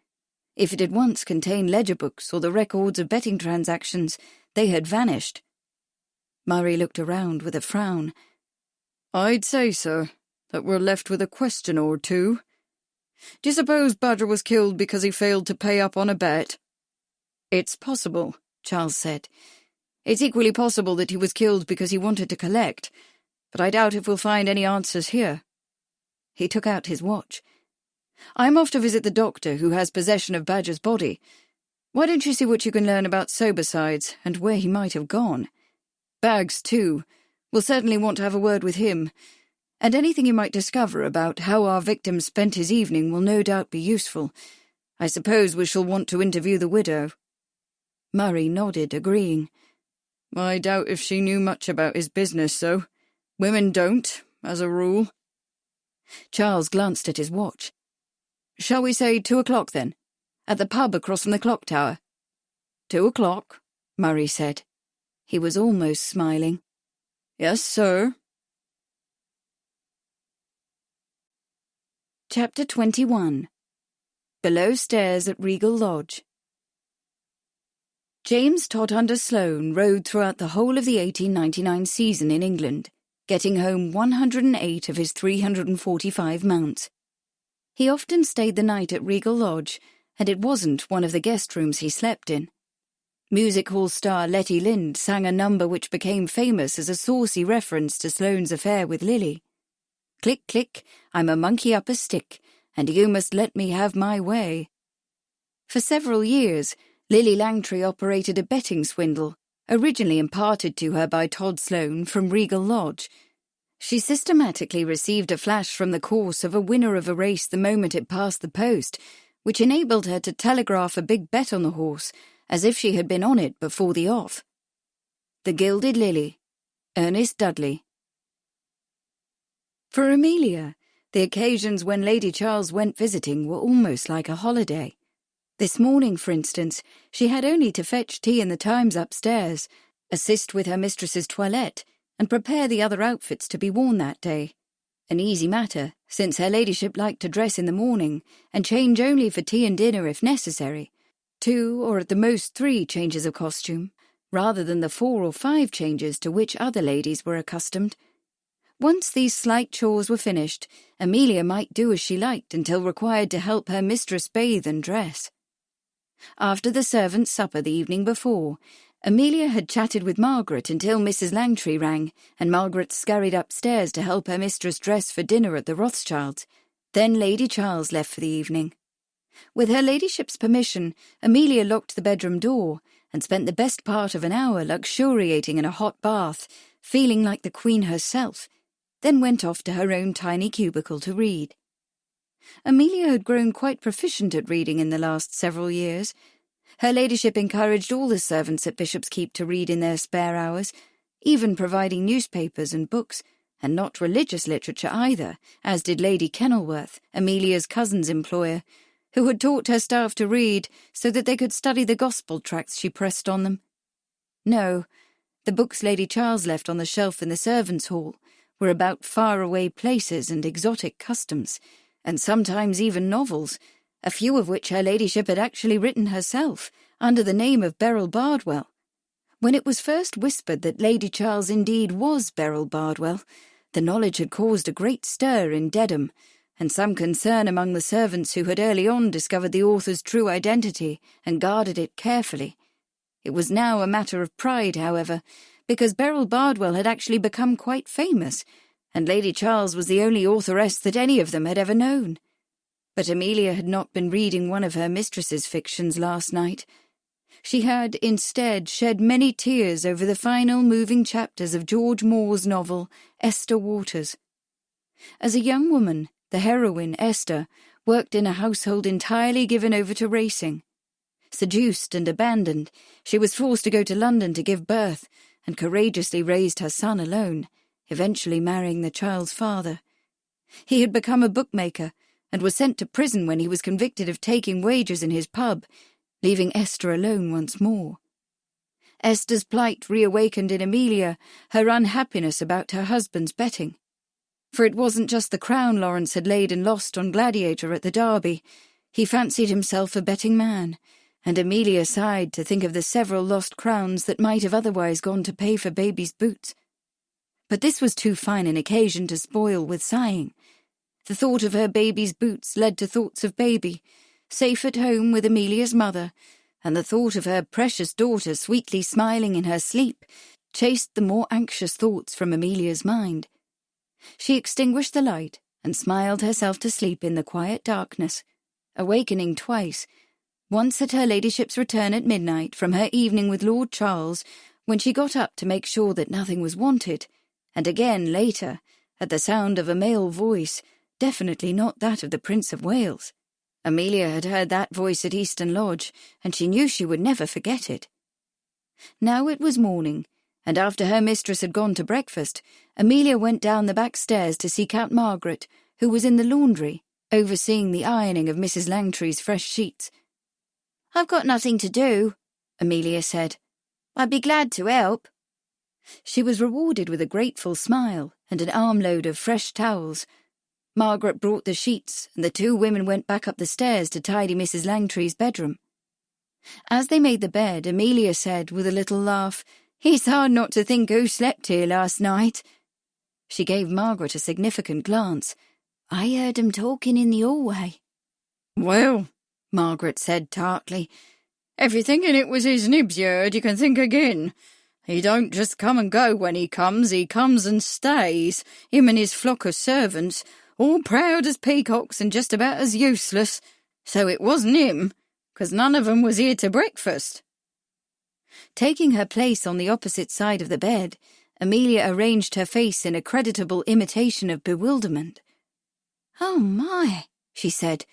If it had once contained ledger books or the records of betting transactions, they had vanished. Murray looked around with a frown. "I'd say, sir, that we're left with a question or two. Do you suppose Badger was killed because he failed to pay up on a bet?" "It's possible," Charles said. "It's equally possible that he was killed because he wanted to collect, but I doubt if we'll find any answers here." He took out his watch. "I'm off to visit the doctor who has possession of Badger's body. Why don't you see what you can learn about Sobersides and where he might have gone? Baggs, too. We'll certainly want to have a word with him, and anything you might discover about how our victim spent his evening will no doubt be useful. I suppose we shall want to interview the widow." Murray nodded, agreeing. "I doubt if she knew much about his business, though. Women don't, as a rule." Charles glanced at his watch. "Shall we say 2 o'clock, then? At the pub across from the clock tower?" 2 o'clock, Murray said. He was almost smiling. "Yes, sir." Chapter 21. Below Stairs at Regal Lodge. James Todhunter Sloane rode throughout the whole of the 1899 season in England, getting home 108 of his 345 mounts. He often stayed the night at Regal Lodge, and it wasn't one of the guest rooms he slept in. Music hall star Letty Lind sang a number which became famous as a saucy reference to Sloane's affair with Lily. "Click, click, I'm a monkey up a stick, and you must let me have my way." For several years, Lily Langtry operated a betting swindle, originally imparted to her by Todd Sloane from Regal Lodge. She systematically received a flash from the course of a winner of a race the moment it passed the post, which enabled her to telegraph a big bet on the horse, as if she had been on it before the off. The Gilded Lily, Ernest Dudley. For Amelia, the occasions when Lady Charles went visiting were almost like a holiday. This morning, for instance, she had only to fetch tea in the Times upstairs, assist with her mistress's toilette, and prepare the other outfits to be worn that day. An easy matter, since her ladyship liked to dress in the morning, and change only for tea and dinner if necessary, 2 or at the most 3 changes of costume, rather than the 4 or 5 changes to which other ladies were accustomed. Once these slight chores were finished, Amelia might do as she liked until required to help her mistress bathe and dress. After the servants' supper the evening before, Amelia had chatted with Margaret until Mrs. Langtry rang, and Margaret scurried upstairs to help her mistress dress for dinner at the Rothschilds. Then Lady Charles left for the evening. With her ladyship's permission, Amelia locked the bedroom door and spent the best part of an hour luxuriating in a hot bath, feeling like the Queen herself, then went off to her own tiny cubicle to read. Amelia had grown quite proficient at reading in the last several years. Her ladyship encouraged all the servants at Bishop's Keep to read in their spare hours, even providing newspapers and books, and not religious literature either, as did Lady Kenilworth, Amelia's cousin's employer, who had taught her staff to read so that they could study the gospel tracts she pressed on them. No, the books Lady Charles left on the shelf in the servants' hall were about far-away places and exotic customs, and sometimes even novels, a few of which her ladyship had actually written herself, under the name of Beryl Bardwell. When it was first whispered that Lady Charles indeed was Beryl Bardwell, the knowledge had caused a great stir in Dedham, and some concern among the servants who had early on discovered the author's true identity and guarded it carefully. It was now a matter of pride, however, because Beryl Bardwell had actually become quite famous, and Lady Charles was the only authoress that any of them had ever known. But Amelia had not been reading one of her mistress's fictions last night. She had, instead, shed many tears over the final moving chapters of George Moore's novel, Esther Waters. As a young woman, the heroine, Esther, worked in a household entirely given over to racing. Seduced and abandoned, she was forced to go to London to give birth, and courageously raised her son alone, eventually marrying the child's father. He had become a bookmaker, and was sent to prison when he was convicted of taking wagers in his pub, leaving Esther alone once more. Esther's plight reawakened in Amelia her unhappiness about her husband's betting. For it wasn't just the crown Lawrence had laid and lost on Gladiator at the Derby. He fancied himself a betting man, and Amelia sighed to think of the several lost crowns that might have otherwise gone to pay for baby's boots. But this was too fine an occasion to spoil with sighing. The thought of her baby's boots led to thoughts of baby, safe at home with Amelia's mother, and the thought of her precious daughter sweetly smiling in her sleep chased the more anxious thoughts from Amelia's mind. She extinguished the light and smiled herself to sleep in the quiet darkness, awakening twice, once at her ladyship's return at midnight from her evening with Lord Charles, when she got up to make sure that nothing was wanted, and again later, at the sound of a male voice, definitely not that of the Prince of Wales. Amelia had heard that voice at Easton Lodge, and she knew she would never forget it. Now it was morning, and after her mistress had gone to breakfast, Amelia went down the back stairs to seek out Margaret, who was in the laundry, overseeing the ironing of Mrs. Langtry's fresh sheets. "I've got nothing to do," Amelia said. "I'd be glad to help." She was rewarded with a grateful smile and an armload of fresh towels. Margaret brought the sheets, and the two women went back up the stairs to tidy Mrs. Langtry's bedroom. As they made the bed, Amelia said, with a little laugh, "It's hard not to think who slept here last night." She gave Margaret a significant glance. "I heard 'em talking in the hallway." "Well," Margaret said tartly, "if you're thinking it was his nibs you heard, you can think again. He don't just come and go when he comes and stays, him and his flock of servants, all proud as peacocks and just about as useless. So it wasn't him, 'cause none of 'em was here to breakfast." Taking her place on the opposite side of the bed, Amelia arranged her face in a creditable imitation of bewilderment. "Oh, my," she said.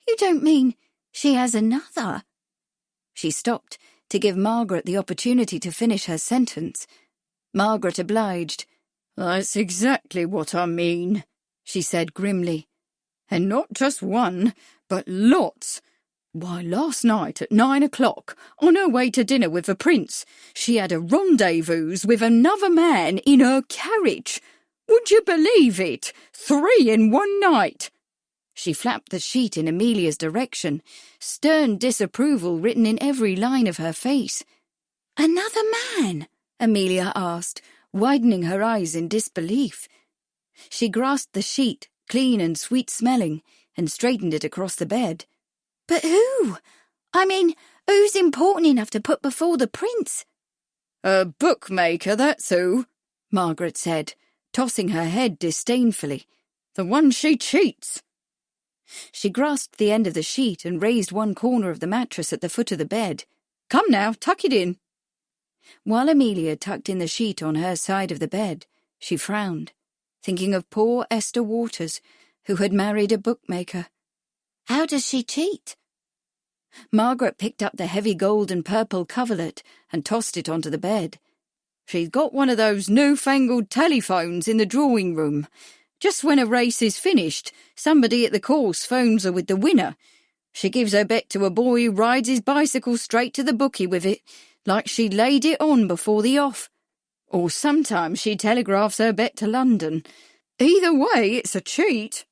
"You don't mean she has another?" She stopped to give Margaret the opportunity to finish her sentence. Margaret obliged. "That's exactly what I mean," she said grimly. "And not just one, but lots. Why, last night at 9 o'clock, on her way to dinner with the Prince, she had a rendezvous with another man in her carriage. Would you believe it? 3 in one night." She flapped the sheet in Amelia's direction, stern disapproval written in every line of her face. "Another man?" Amelia asked, widening her eyes in disbelief. She grasped the sheet, clean and sweet-smelling, and straightened it across the bed. "But who? I mean, who's important enough to put before the Prince?" "A bookmaker, that's who," Margaret said, tossing her head disdainfully. "The one she cheats." She grasped the end of the sheet and raised one corner of the mattress at the foot of the bed. "Come now, tuck it in." While Amelia tucked in the sheet on her side of the bed, she frowned, thinking of poor Esther Waters, who had married a bookmaker. "How does she cheat?" Margaret picked up the heavy gold and purple coverlet and tossed it onto the bed. "She's got one of those newfangled telephones in the drawing room. Just when a race is finished, somebody at the course phones her with the winner. She gives her bet to a boy who rides his bicycle straight to the bookie with it, like she'd laid it on before the off. Or sometimes she telegraphs her bet to London. Either way, it's a cheat."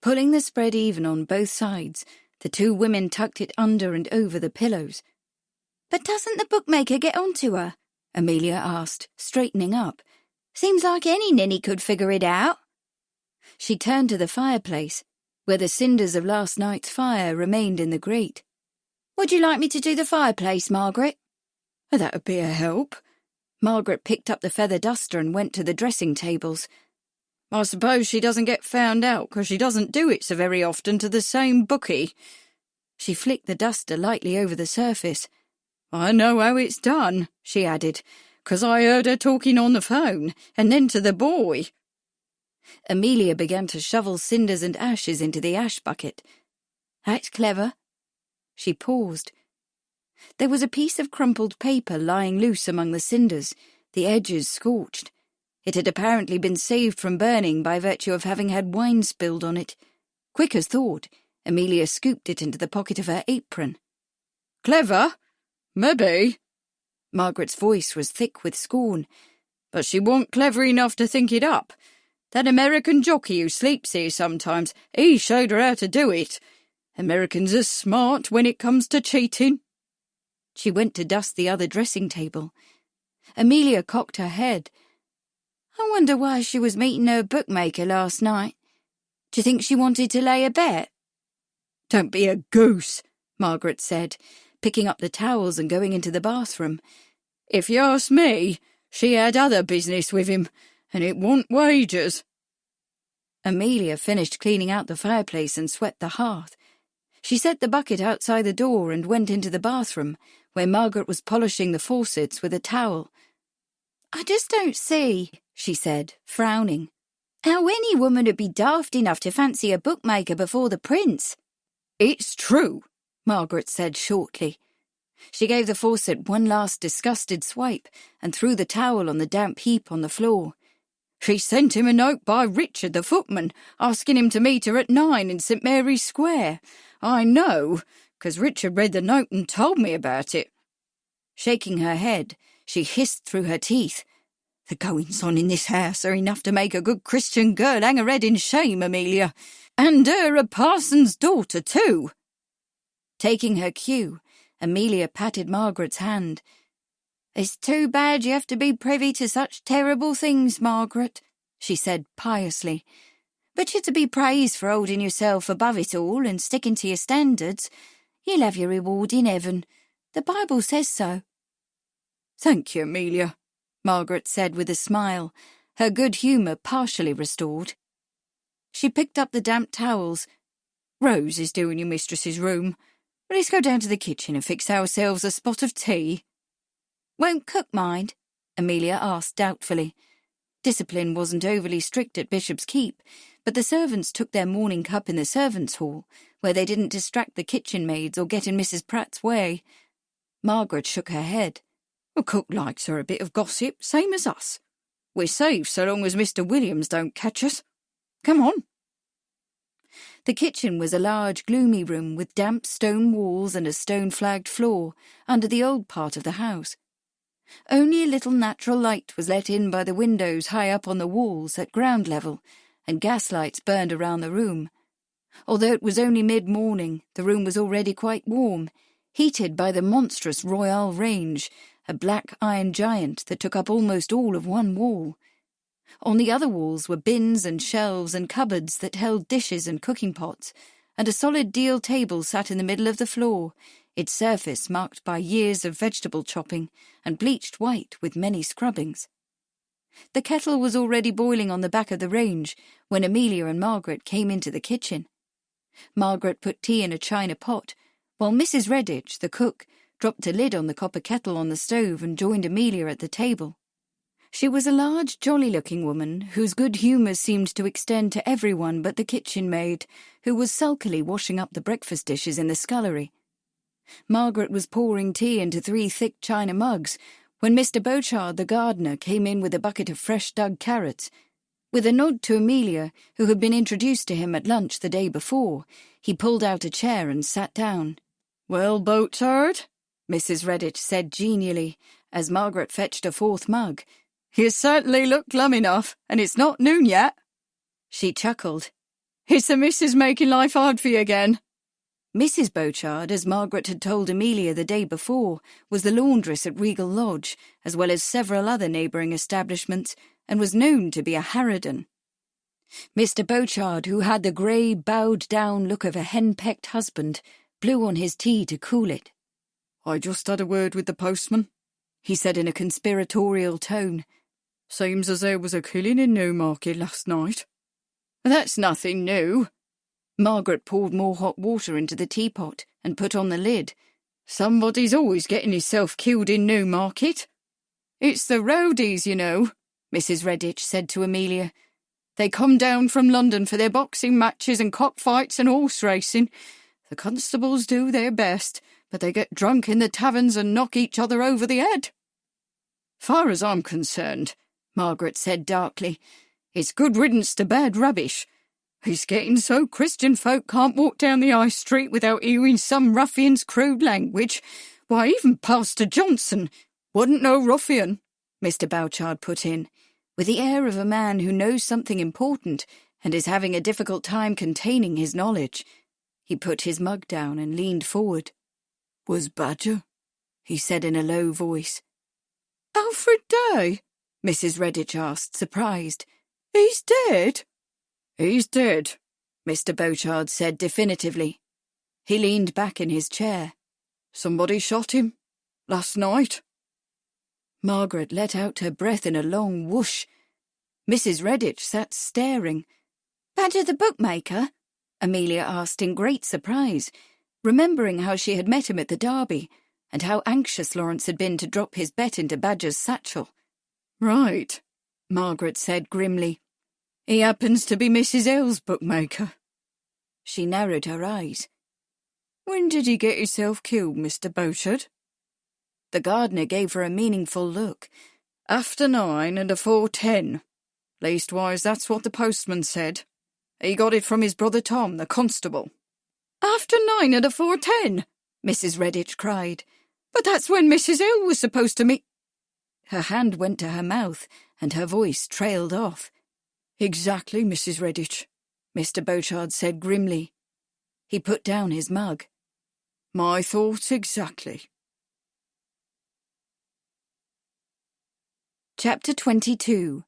Pulling the spread even on both sides, the two women tucked it under and over the pillows. "But doesn't the bookmaker get onto her?" Amelia asked, straightening up. "Seems like any ninny could figure it out." She turned to the fireplace, where the cinders of last night's fire remained in the grate. "Would you like me to do the fireplace, Margaret?" That'd be a help. Margaret picked up the feather duster and went to the dressing tables. I suppose she doesn't get found out because she doesn't do it so very often to the same bookie. She flicked the duster lightly over the surface. I know how it's done, she added, 'cause I heard her talking on the phone, and then to the boy. Amelia began to shovel cinders and ashes into the ash bucket. That's clever. She paused. There was a piece of crumpled paper lying loose among the cinders, the edges scorched. It had apparently been saved from burning by virtue of having had wine spilled on it. Quick as thought, Amelia scooped it into the pocket of her apron. Clever? Maybe. Margaret's voice was thick with scorn. But she wasn't clever enough to think it up. That American jockey who sleeps here sometimes, he showed her how to do it. Americans are smart when it comes to cheating. She went to dust the other dressing table. Amelia cocked her head. I wonder why she was meeting her bookmaker last night. Do you think she wanted to lay a bet? Don't be a goose, Margaret said, picking up the towels and going into the bathroom. If you ask me, she had other business with him, and it wasn't wages. Amelia finished cleaning out the fireplace and swept the hearth. She set the bucket outside the door and went into the bathroom, where Margaret was polishing the faucets with a towel. I just don't see, she said, frowning, how any woman would be daft enough to fancy a bookmaker before the prince. It's true, Margaret said shortly. She gave the faucet one last disgusted swipe and threw the towel on the damp heap on the floor. She sent him a note by Richard the footman, asking him to meet her at 9 in St. Mary's Square. I know, 'cause Richard read the note and told me about it. Shaking her head, she hissed through her teeth. The goings-on in this house are enough to make a good Christian girl hang her head in shame, Amelia. And her a parson's daughter, too. Taking her cue, Amelia patted Margaret's hand. It's too bad you have to be privy to such terrible things, Margaret, she said piously. But you're to be praised for holding yourself above it all and sticking to your standards. You'll have your reward in heaven. The Bible says so. Thank you, Amelia, Margaret said with a smile, her good humour partially restored. She picked up the damp towels. Rose is doing your mistress's room. Let's go down to the kitchen and fix ourselves a spot of tea. Won't cook, mind? Amelia asked doubtfully. Discipline wasn't overly strict at Bishop's Keep, but the servants took their morning cup in the servants' hall, where they didn't distract the kitchen maids or get in Mrs. Pratt's way. Margaret shook her head. The cook likes her a bit of gossip, same as us. We're safe so long as Mr. Williams don't catch us. Come on. The kitchen was a large, gloomy room with damp stone walls and a stone-flagged floor under the old part of the house. Only a little natural light was let in by the windows high up on the walls at ground level, and gas lights burned around the room. Although it was only mid-morning, the room was already quite warm, heated by the monstrous Royal Range, a black iron giant that took up almost all of one wall. On the other walls were bins and shelves and cupboards that held dishes and cooking pots, and a solid deal table sat in the middle of the floor, its surface marked by years of vegetable chopping and bleached white with many scrubbings. The kettle was already boiling on the back of the range when Amelia and Margaret came into the kitchen. Margaret put tea in a china pot, while Mrs. Redditch, the cook, dropped a lid on the copper kettle on the stove and joined Amelia at the table. She was a large, jolly-looking woman whose good humour seemed to extend to everyone but the kitchen maid, who was sulkily washing up the breakfast dishes in the scullery. Margaret was pouring tea into 3 thick china mugs when Mr. Beauchard, the gardener, came in with a bucket of fresh-dug carrots. With a nod to Amelia, who had been introduced to him at lunch the day before, he pulled out a chair and sat down. "Well, Beauchard," Mrs. Redditch said genially, as Margaret fetched a 4th mug. "You certainly look glum enough, and it's not noon yet." She chuckled. "Is the missus making life hard for you again?" Mrs. Beauchard, as Margaret had told Amelia the day before, was the laundress at Regal Lodge, as well as several other neighbouring establishments, and was known to be a harridan. Mr. Beauchard, who had the grey, bowed-down look of a hen-pecked husband, blew on his tea to cool it. "I just had a word with the postman," he said in a conspiratorial tone. Seems as there was a killing in Newmarket last night. That's nothing new. Margaret poured more hot water into the teapot and put on the lid. Somebody's always getting himself killed in Newmarket. It's the roadies, you know, Mrs. Redditch said to Amelia. They come down from London for their boxing matches and cockfights and horse racing. The constables do their best, but they get drunk in the taverns and knock each other over the head. Far as I'm concerned, Margaret said darkly, it's good riddance to bad rubbish. It's getting so Christian folk can't walk down the High Street without hearing some ruffian's crude language. Why, even Pastor Johnson wasn't no ruffian, Mr. Bouchard put in, with the air of a man who knows something important and is having a difficult time containing his knowledge. He put his mug down and leaned forward. Was Badger? He said in a low voice. Alfred Day? Mrs. Redditch asked, surprised. He's dead? He's dead, Mr. Bouchard said definitively. He leaned back in his chair. Somebody shot him last night. Margaret let out her breath in a long whoosh. Mrs. Redditch sat staring. Badger the bookmaker? Amelia asked in great surprise, remembering how she had met him at the Derby and how anxious Lawrence had been to drop his bet into Badger's satchel. Right, Margaret said grimly. He happens to be Mrs. L's bookmaker. She narrowed her eyes. When did he get himself killed, Mr. Bouchard? The gardener gave her a meaningful look. After 9 and afore 10. Leastwise, that's what the postman said. He got it from his brother Tom, the constable. After 9 and afore 10, Mrs. Redditch cried. But that's when Mrs. L was supposed to meet. Her hand went to her mouth, and her voice trailed off. Exactly, Mrs. Redditch, Mr. Bouchard said grimly. He put down his mug. My thoughts exactly. Chapter 22.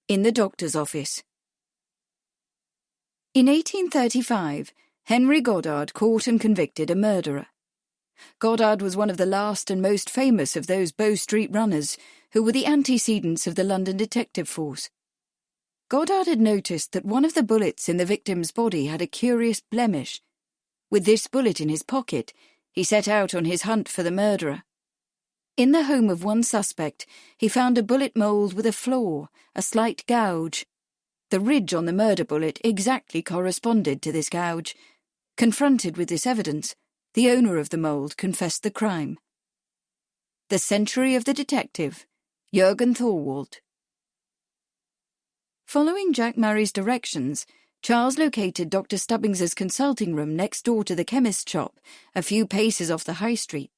In the Doctor's Office. In 1835, Henry Goddard caught and convicted a murderer. Goddard was one of the last and most famous of those Bow Street runners who were the antecedents of the London detective force. Goddard had noticed that one of the bullets in the victim's body had a curious blemish. With this bullet in his pocket, he set out on his hunt for the murderer. In the home of one suspect, he found a bullet mould with a flaw, a slight gouge. The ridge on the murder bullet exactly corresponded to this gouge. Confronted with this evidence, the owner of the mould confessed the crime. The Century of the Detective, Jürgen Thorwald. Following Jack Murray's directions, Charles located Dr. Stubbings's consulting room next door to the chemist's shop, a few paces off the high street.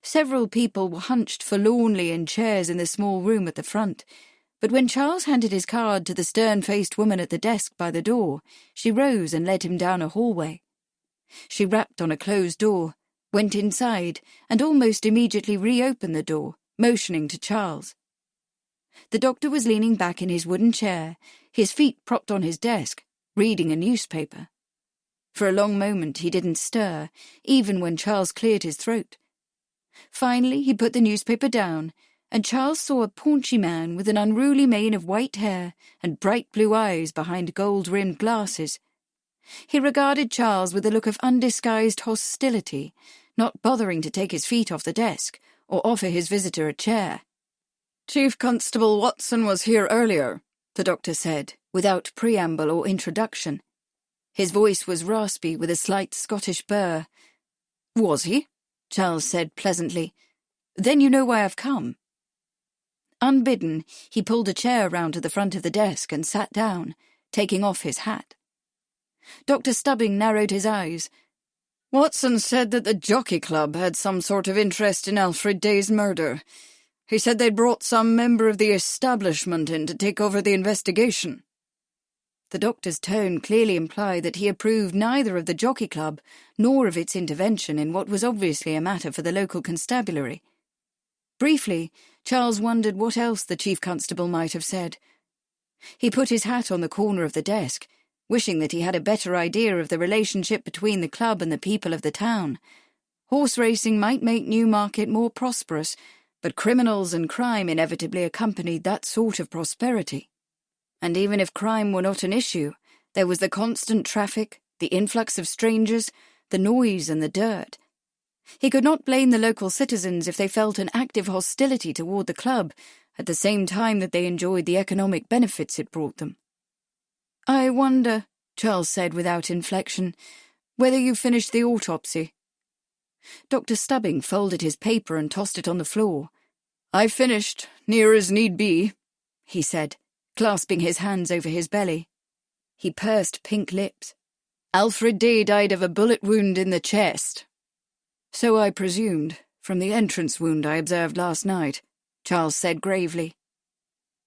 Several people were hunched forlornly in chairs in the small room at the front, but when Charles handed his card to the stern-faced woman at the desk by the door, she rose and led him down a hallway. She rapped on a closed door, went inside, and almost immediately reopened the door, motioning to Charles. The doctor was leaning back in his wooden chair, his feet propped on his desk, reading a newspaper. For a long moment he didn't stir, even when Charles cleared his throat. Finally he put the newspaper down, and Charles saw a paunchy man with an unruly mane of white hair and bright blue eyes behind gold-rimmed glasses. He regarded Charles with a look of undisguised hostility, not bothering to take his feet off the desk or offer his visitor a chair. Chief Constable Watson was here earlier, the doctor said, without preamble or introduction. His voice was raspy with a slight Scottish burr. Was he? Charles said pleasantly. Then you know why I've come. Unbidden, he pulled a chair round to the front of the desk and sat down, taking off his hat. Dr. Stubbing narrowed his eyes. Watson said that the Jockey Club had some sort of interest in Alfred Day's murder. He said they'd brought some member of the establishment in to take over the investigation. The doctor's tone clearly implied that he approved neither of the Jockey Club nor of its intervention in what was obviously a matter for the local constabulary. Briefly, Charles wondered what else the chief constable might have said. He put his hat on the corner of the desk, wishing that he had a better idea of the relationship between the club and the people of the town. Horse racing might make Newmarket more prosperous, But criminals and crime inevitably accompanied that sort of prosperity. And even if crime were not an issue, there was the constant traffic, the influx of strangers, the noise and the dirt. He could not blame the local citizens if they felt an active hostility toward the club, at the same time that they enjoyed the economic benefits it brought them. "I wonder," Charles said without inflection, "whether you finished the autopsy." Dr. Stubbing folded his paper and tossed it on the floor. "I finished, near as need be," he said, clasping his hands over his belly. He pursed pink lips. "Alfred Day died of a bullet wound in the chest." "So I presumed, from the entrance wound I observed last night," Charles said gravely.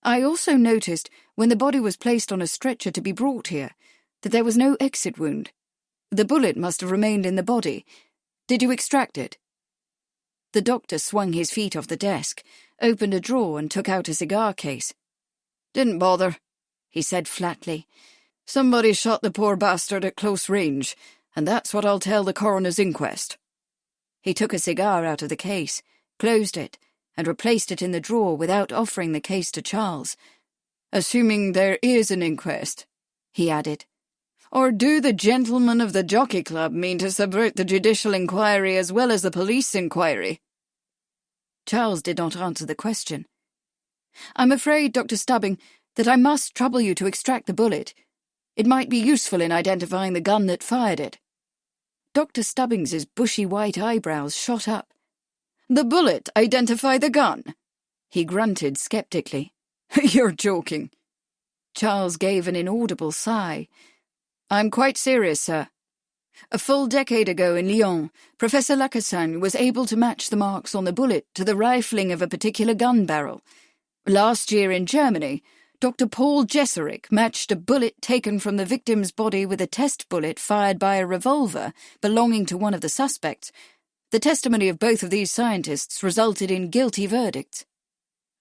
"I also noticed, when the body was placed on a stretcher to be brought here, that there was no exit wound. The bullet must have remained in the body. Did you extract it?" The doctor swung his feet off the desk, opened a drawer and took out a cigar case. "Didn't bother," he said flatly. "Somebody shot the poor bastard at close range, and that's what I'll tell the coroner's inquest." He took a cigar out of the case, closed it, and replaced it in the drawer without offering the case to Charles. "Assuming there is an inquest," he added. "Or do the gentlemen of the Jockey Club mean to subvert the judicial inquiry as well as the police inquiry?" Charles did not answer the question. "I'm afraid, Dr. Stubbing, that I must trouble you to extract the bullet. It might be useful in identifying the gun that fired it." Dr. Stubbing's bushy white eyebrows shot up. "The bullet identify the gun?" He grunted skeptically. "You're joking." Charles gave an inaudible sigh. "I'm quite serious, sir. A full decade ago in Lyon, Professor Lacassagne was able to match the marks on the bullet to the rifling of a particular gun barrel. Last year in Germany, Dr. Paul Jesserick matched a bullet taken from the victim's body with a test bullet fired by a revolver belonging to one of the suspects. The testimony of both of these scientists resulted in guilty verdicts."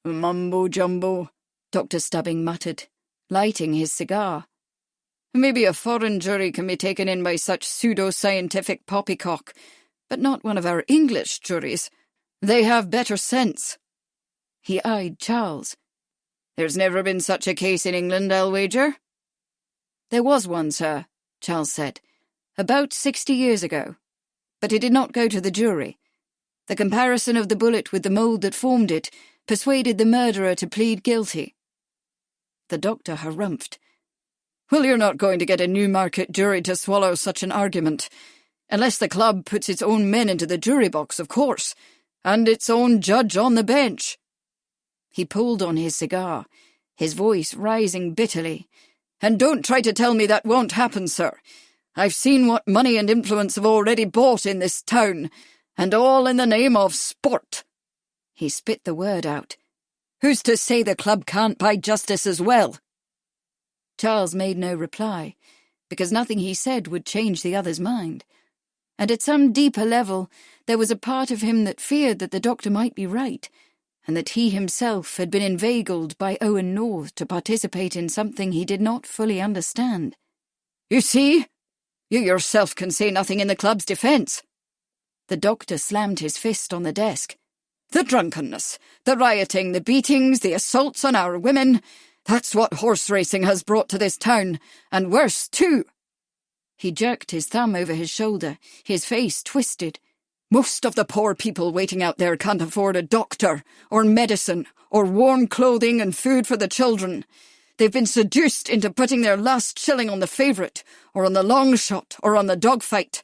"Mumbo-jumbo," Dr. Stubbing muttered, lighting his cigar. "Maybe a foreign jury can be taken in by such pseudo-scientific poppycock, but not one of our English juries. They have better sense." He eyed Charles. "There's never been such a case in England, I'll wager?" "There was one, sir," Charles said, "about 60 years ago. But it did not go to the jury. The comparison of the bullet with the mould that formed it persuaded the murderer to plead guilty." The doctor harumphed. "Well, you're not going to get a Newmarket jury to swallow such an argument. Unless the club puts its own men into the jury box, of course, and its own judge on the bench." He pulled on his cigar, his voice rising bitterly. "And don't try to tell me that won't happen, sir. I've seen what money and influence have already bought in this town, and all in the name of sport." He spit the word out. "Who's to say the club can't buy justice as well?" Charles made no reply, because nothing he said would change the other's mind. And at some deeper level, there was a part of him that feared that the doctor might be right, and that he himself had been inveigled by Owen North to participate in something he did not fully understand. "You see? You yourself can say nothing in the club's defence." The doctor slammed his fist on the desk. "The drunkenness, the rioting, the beatings, the assaults on our women, that's what horse racing has brought to this town, and worse too." He jerked his thumb over his shoulder, his face twisted. "Most of the poor people waiting out there can't afford a doctor, or medicine, or warm clothing and food for the children. They've been seduced into putting their last shilling on the favourite, or on the long shot, or on the dogfight.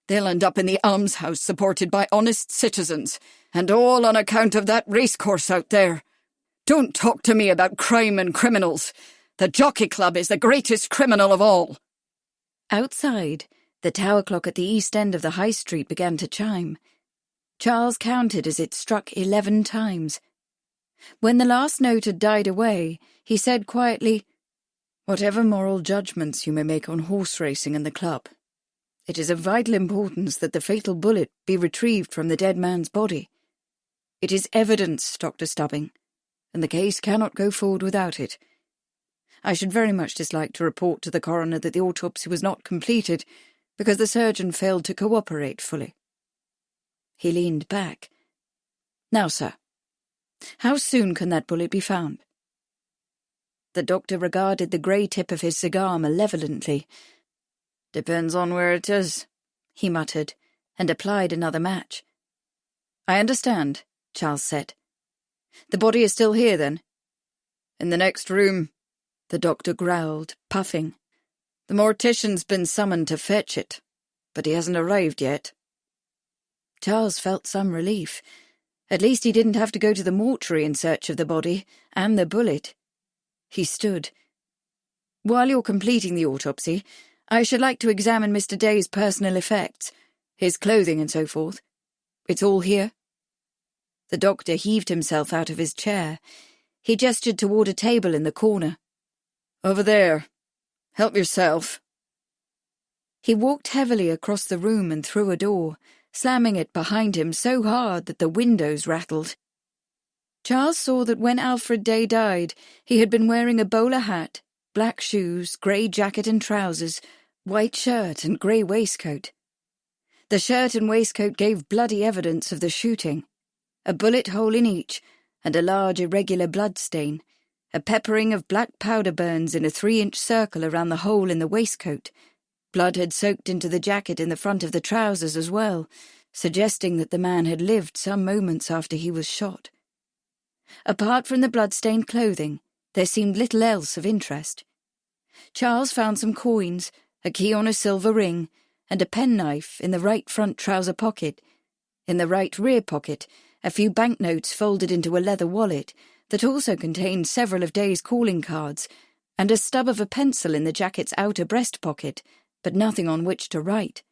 They'll end up in the almshouse supported by honest citizens, and all on account of that racecourse out there. Don't talk to me about crime and criminals. The Jockey Club is the greatest criminal of all." Outside, the tower clock at the east end of the high street began to chime. Charles counted as it struck 11 times. When the last note had died away, he said quietly, "Whatever moral judgments you may make on horse racing and the club, it is of vital importance that the fatal bullet be retrieved from the dead man's body. It is evidence, Dr. Stubbing, and the case cannot go forward without it. I should very much dislike to report to the coroner that the autopsy was not completed because the surgeon failed to cooperate fully." He leaned back. "Now, sir, How soon can that bullet be found?" The doctor regarded the grey tip of his cigar malevolently. "Depends on where it is," he muttered, and applied another match. "I understand," Charles said. "The body is still here, then?" "In the next room," the doctor growled, puffing. "The mortician's been summoned to fetch it, but he hasn't arrived yet." Charles felt some relief. At least he didn't have to go to the mortuary in search of the body and the bullet. He stood. "While you're completing the autopsy, I should like to examine Mr. Day's personal effects, his clothing and so forth. It's all here?" The doctor heaved himself out of his chair. He gestured toward a table in the corner. "Over there. Help yourself." He walked heavily across the room and through a door, slamming it behind him so hard that the windows rattled. Charles saw that when Alfred Day died, he had been wearing a bowler hat, black shoes, grey jacket and trousers, white shirt and grey waistcoat. The shirt and waistcoat gave bloody evidence of the shooting. A bullet hole in each, and a large irregular blood stain, a peppering of black powder burns in a 3-inch circle around the hole in the waistcoat. Blood had soaked into the jacket in the front of the trousers as well, suggesting that the man had lived some moments after he was shot. Apart from the blood-stained clothing, there seemed little else of interest. Charles found some coins, a key on a silver ring, and a penknife in the right front trouser pocket. In the right rear pocket, a few banknotes folded into a leather wallet that also contained several of Day's calling cards, and a stub of a pencil in the jacket's outer breast pocket, but nothing on which to write.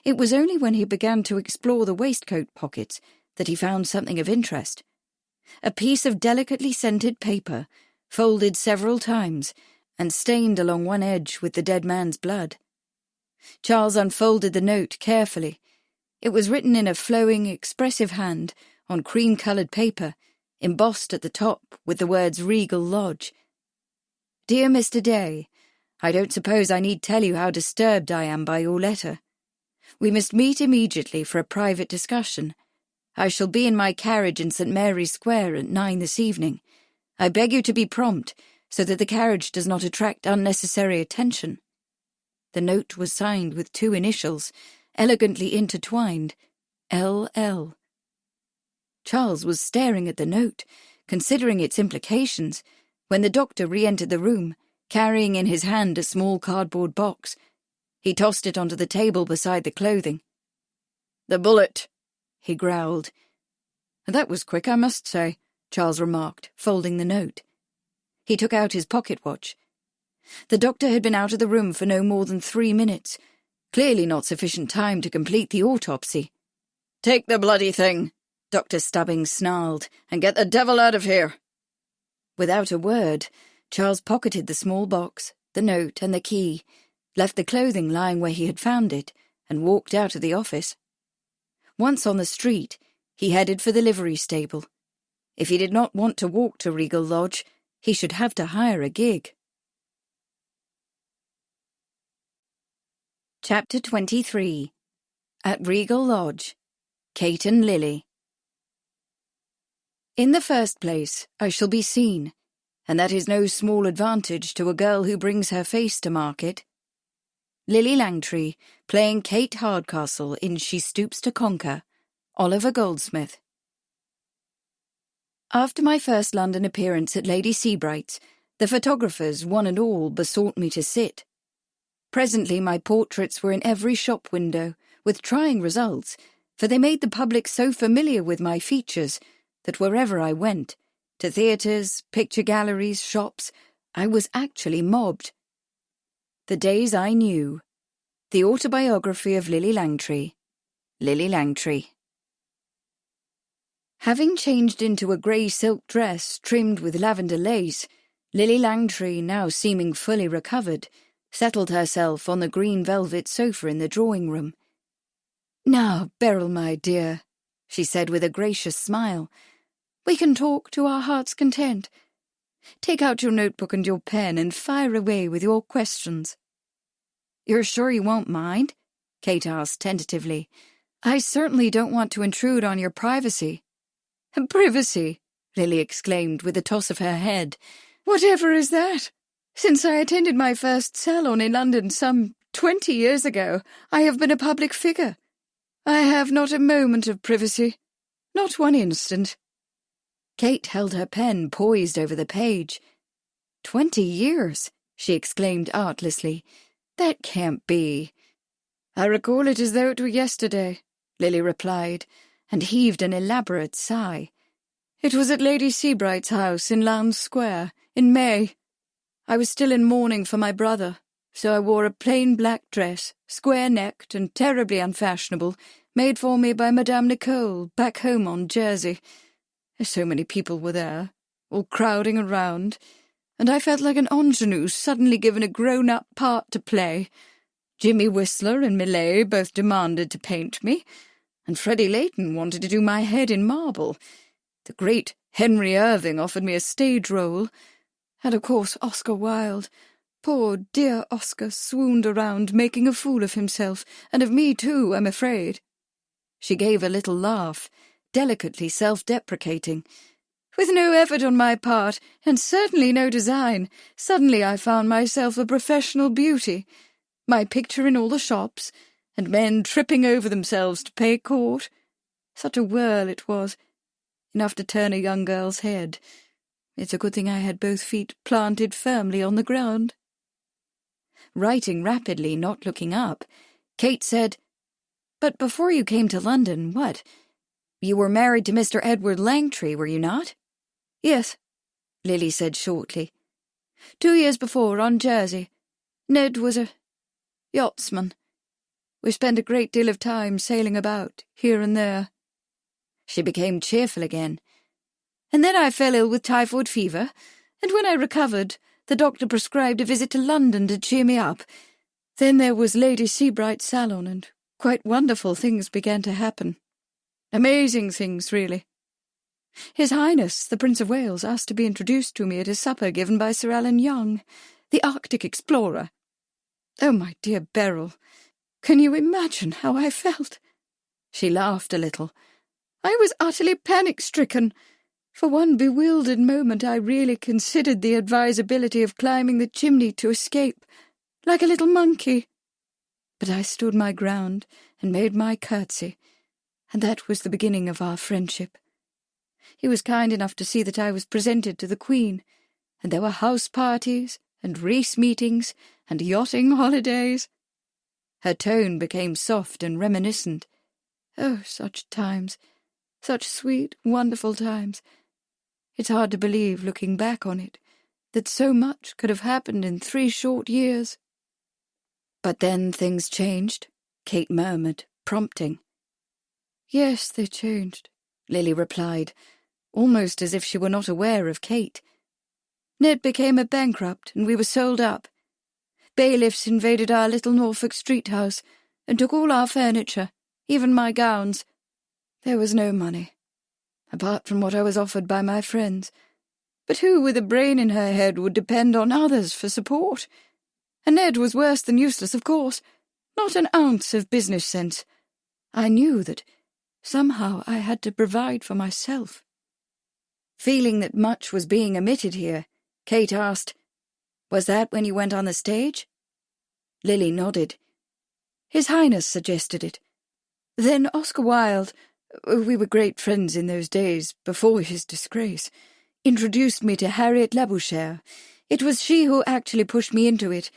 It was only when he began to explore the waistcoat pockets that he found something of interest. A piece of delicately scented paper, folded several times, and stained along one edge with the dead man's blood. Charles unfolded the note carefully. It was written in a flowing, expressive hand on cream-coloured paper, embossed at the top with the words Regal Lodge. "Dear Mr. Day, I don't suppose I need tell you how disturbed I am by your letter. We must meet immediately for a private discussion. I shall be in my carriage in St. Mary's Square at 9 this evening. I beg you to be prompt, so that the carriage does not attract unnecessary attention." The note was signed with 2 initials, elegantly intertwined, L.L. Charles was staring at the note, considering its implications, when the doctor re-entered the room, carrying in his hand a small cardboard box. He tossed it onto the table beside the clothing. "The bullet," he growled. "That was quick, I must say," Charles remarked, folding the note. He took out his pocket watch. The doctor had been out of the room for no more than 3 minutes, clearly not sufficient time to complete the autopsy. "Take the bloody thing," Dr. Stubbings snarled, "and get the devil out of here." Without a word, Charles pocketed the small box, the note and the key, left the clothing lying where he had found it, and walked out of the office. Once on the street, he headed for the livery stable. If he did not want to walk to Regal Lodge, he should have to hire a gig. Chapter 23. At Regal Lodge. Kate and Lily. In the first place, I shall be seen, and that is no small advantage to a girl who brings her face to market. Lily Langtry, playing Kate Hardcastle in She Stoops to Conquer, Oliver Goldsmith. After my first London appearance at Lady Seabright's, the photographers, one and all, besought me to sit. Presently my portraits were in every shop window, with trying results, for they made the public so familiar with my features that wherever I went, to theatres, picture galleries, shops, I was actually mobbed. The days I knew. The Autobiography of Lily Langtry. Lily Langtry. Having changed into a grey silk dress trimmed with lavender lace, Lily Langtry, now seeming fully recovered, settled herself on the green velvet sofa in the drawing-room. "Now, Beryl, my dear," she said with a gracious smile, "we can talk to our heart's content. Take out your notebook and your pen and fire away with your questions." "You're sure you won't mind?" Kate asked tentatively. "I certainly don't want to intrude on your privacy." "Privacy?" Lily exclaimed with a toss of her head. "Whatever is that? Since I attended my first salon in London some 20 years ago, I have been a public figure. I have not a moment of privacy. Not one instant." Kate held her pen poised over the page. 20 years, she exclaimed artlessly. That can't be. "I recall it as though it were yesterday," Lily replied, and heaved an elaborate sigh. "It was at Lady Seabright's house in Lowndes Square, in May. I was still in mourning for my brother, so I wore a plain black dress, square-necked and terribly unfashionable, made for me by Madame Nicole, back home on Jersey. So many people were there, all crowding around, and I felt like an ingenue suddenly given a grown-up part to play. Jimmy Whistler and Millet both demanded to paint me, and Freddie Leighton wanted to do my head in marble. The great Henry Irving offered me a stage role, and of course Oscar Wilde. Poor dear Oscar swooned around, making a fool of himself, and of me too, I'm afraid." She gave a little laugh, delicately self-deprecating. "With no effort on my part, and certainly no design, suddenly I found myself a professional beauty. My picture in all the shops, and men tripping over themselves to pay court. Such a whirl it was, enough to turn a young girl's head. It's a good thing I had both feet planted firmly on the ground." Writing rapidly, not looking up, Kate said, "But before you came to London, what? You were married to Mr. Edward Langtry, were you not?" "Yes," Lily said shortly. 2 years before, on Jersey. Ned was a yachtsman. We spent a great deal of time sailing about, here and there." She became cheerful again. "And then I fell ill with typhoid fever, and when I recovered, the doctor prescribed a visit to London to cheer me up. Then there was Lady Seabright's salon, and quite wonderful things began to happen. Amazing things, really. His Highness, the Prince of Wales, asked to be introduced to me at a supper given by Sir Alan Young, the Arctic explorer. Oh, my dear Beryl, can you imagine how I felt?" She laughed a little. "I was utterly panic-stricken. For one bewildered moment I really considered the advisability of climbing the chimney to escape, like a little monkey. But I stood my ground and made my curtsy, and that was the beginning of our friendship. He was kind enough to see that I was presented to the Queen, and there were house parties and race meetings and yachting holidays." Her tone became soft and reminiscent. "Oh, such times, such sweet, wonderful times. It's hard to believe, looking back on it, that so much could have happened in 3 short years." "But then things changed," Kate murmured, prompting. "Yes, they changed," Lily replied, almost as if she were not aware of Kate. "Ned became a bankrupt, and we were sold up. Bailiffs invaded our little Norfolk street house and took all our furniture, even my gowns. There was no money, apart from what I was offered by my friends. But who with a brain in her head would depend on others for support? And Ned was worse than useless, of course. Not an ounce of business sense. I knew that somehow I had to provide for myself." Feeling that much was being omitted here, Kate asked, "Was that when you went on the stage?" Lily nodded. "His Highness suggested it. Then Oscar Wilde, we were great friends in those days, before his disgrace, introduced me to Harriet Labouchere. It was she who actually pushed me into it.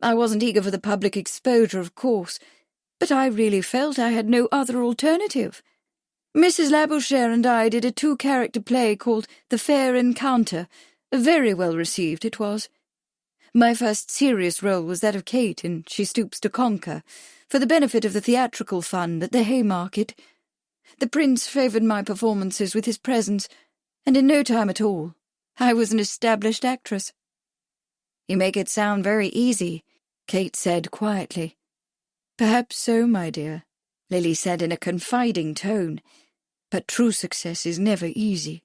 I wasn't eager for the public exposure, of course, but I really felt I had no other alternative. Mrs. Labouchere and I did a 2-character play called The Fair Encounter. Very well received it was. My first serious role was that of Kate in She Stoops to Conquer, for the benefit of the theatrical fund at the Haymarket. The Prince favoured my performances with his presence, and in no time at all, I was an established actress." "You make it sound very easy," Kate said quietly. "Perhaps so, my dear," Lily said in a confiding tone. "But true success is never easy.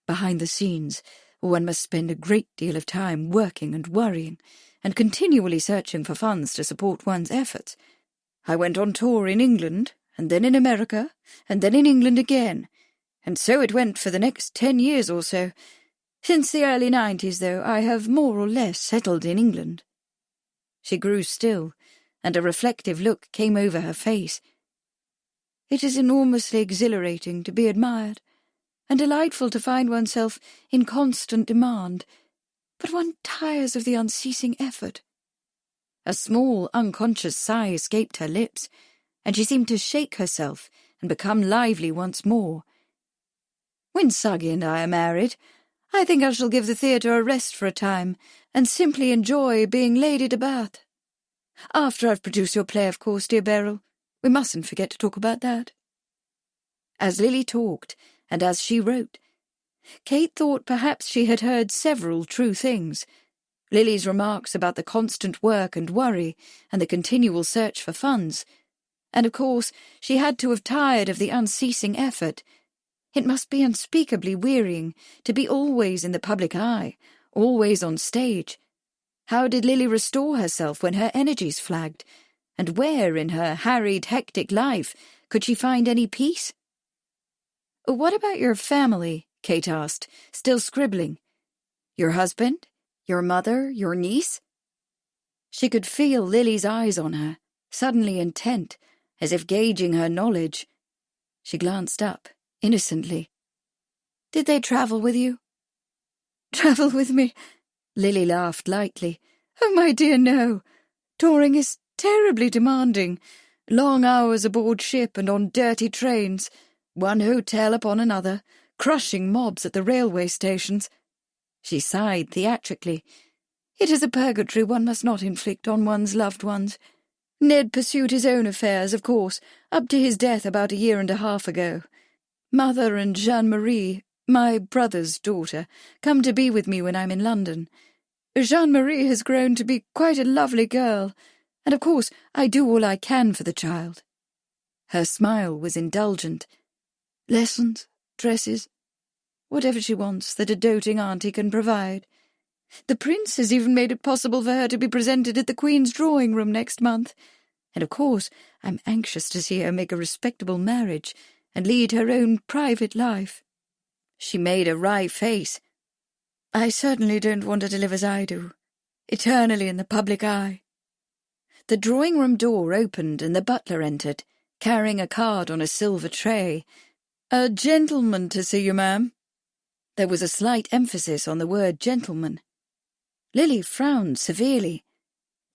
Behind the scenes, one must spend a great deal of time working and worrying, and continually searching for funds to support one's efforts. I went on tour in England, and then in America, and then in England again. And so it went for the next 10 years or so. Since the early 90s, though, I have more or less settled in England." She grew still, and a reflective look came over her face. "It is enormously exhilarating to be admired, and delightful to find oneself in constant demand, but one tires of the unceasing effort." A small, unconscious sigh escaped her lips, and she seemed to shake herself and become lively once more. "When Suggy and I are married, I think I shall give the theatre a rest for a time, and simply enjoy being Lady de Bath. After I've produced your play, of course, dear Beryl. We mustn't forget to talk about that." As Lily talked, and as she wrote, Kate thought perhaps she had heard several true things. Lily's remarks about the constant work and worry, and the continual search for funds. And of course she had to have tired of the unceasing effort. It must be unspeakably wearying to be always in the public eye, always on stage. How did Lily restore herself when her energies flagged? And where in her harried, hectic life could she find any peace? "What about your family?" Kate asked, still scribbling. "Your husband? Your mother? Your niece?" She could feel Lily's eyes on her, suddenly intent, as if gauging her knowledge. She glanced up, innocently. "Did they travel with you?" "Travel with me?" Lily laughed lightly. "Oh, my dear, no. Touring is terribly demanding. Long hours aboard ship and on dirty trains, one hotel upon another, crushing mobs at the railway stations." She sighed theatrically. "It is a purgatory one must not inflict on one's loved ones. Ned pursued his own affairs, of course, up to his death about 1.5 years ago. Mother and Jeanne-Marie, my brother's daughter, come to be with me when I'm in London. Jeanne-Marie has grown to be quite a lovely girl, and of course I do all I can for the child." Her smile was indulgent. "Lessons, dresses, whatever she wants that a doting auntie can provide. The Prince has even made it possible for her to be presented at the Queen's drawing-room next month, and of course I'm anxious to see her make a respectable marriage and lead her own private life." She made a wry face. "I certainly don't want her to live as I do, eternally in the public eye." The drawing-room door opened and the butler entered, carrying a card on a silver tray. "A gentleman to see you, ma'am." There was a slight emphasis on the word gentleman. Lily frowned severely.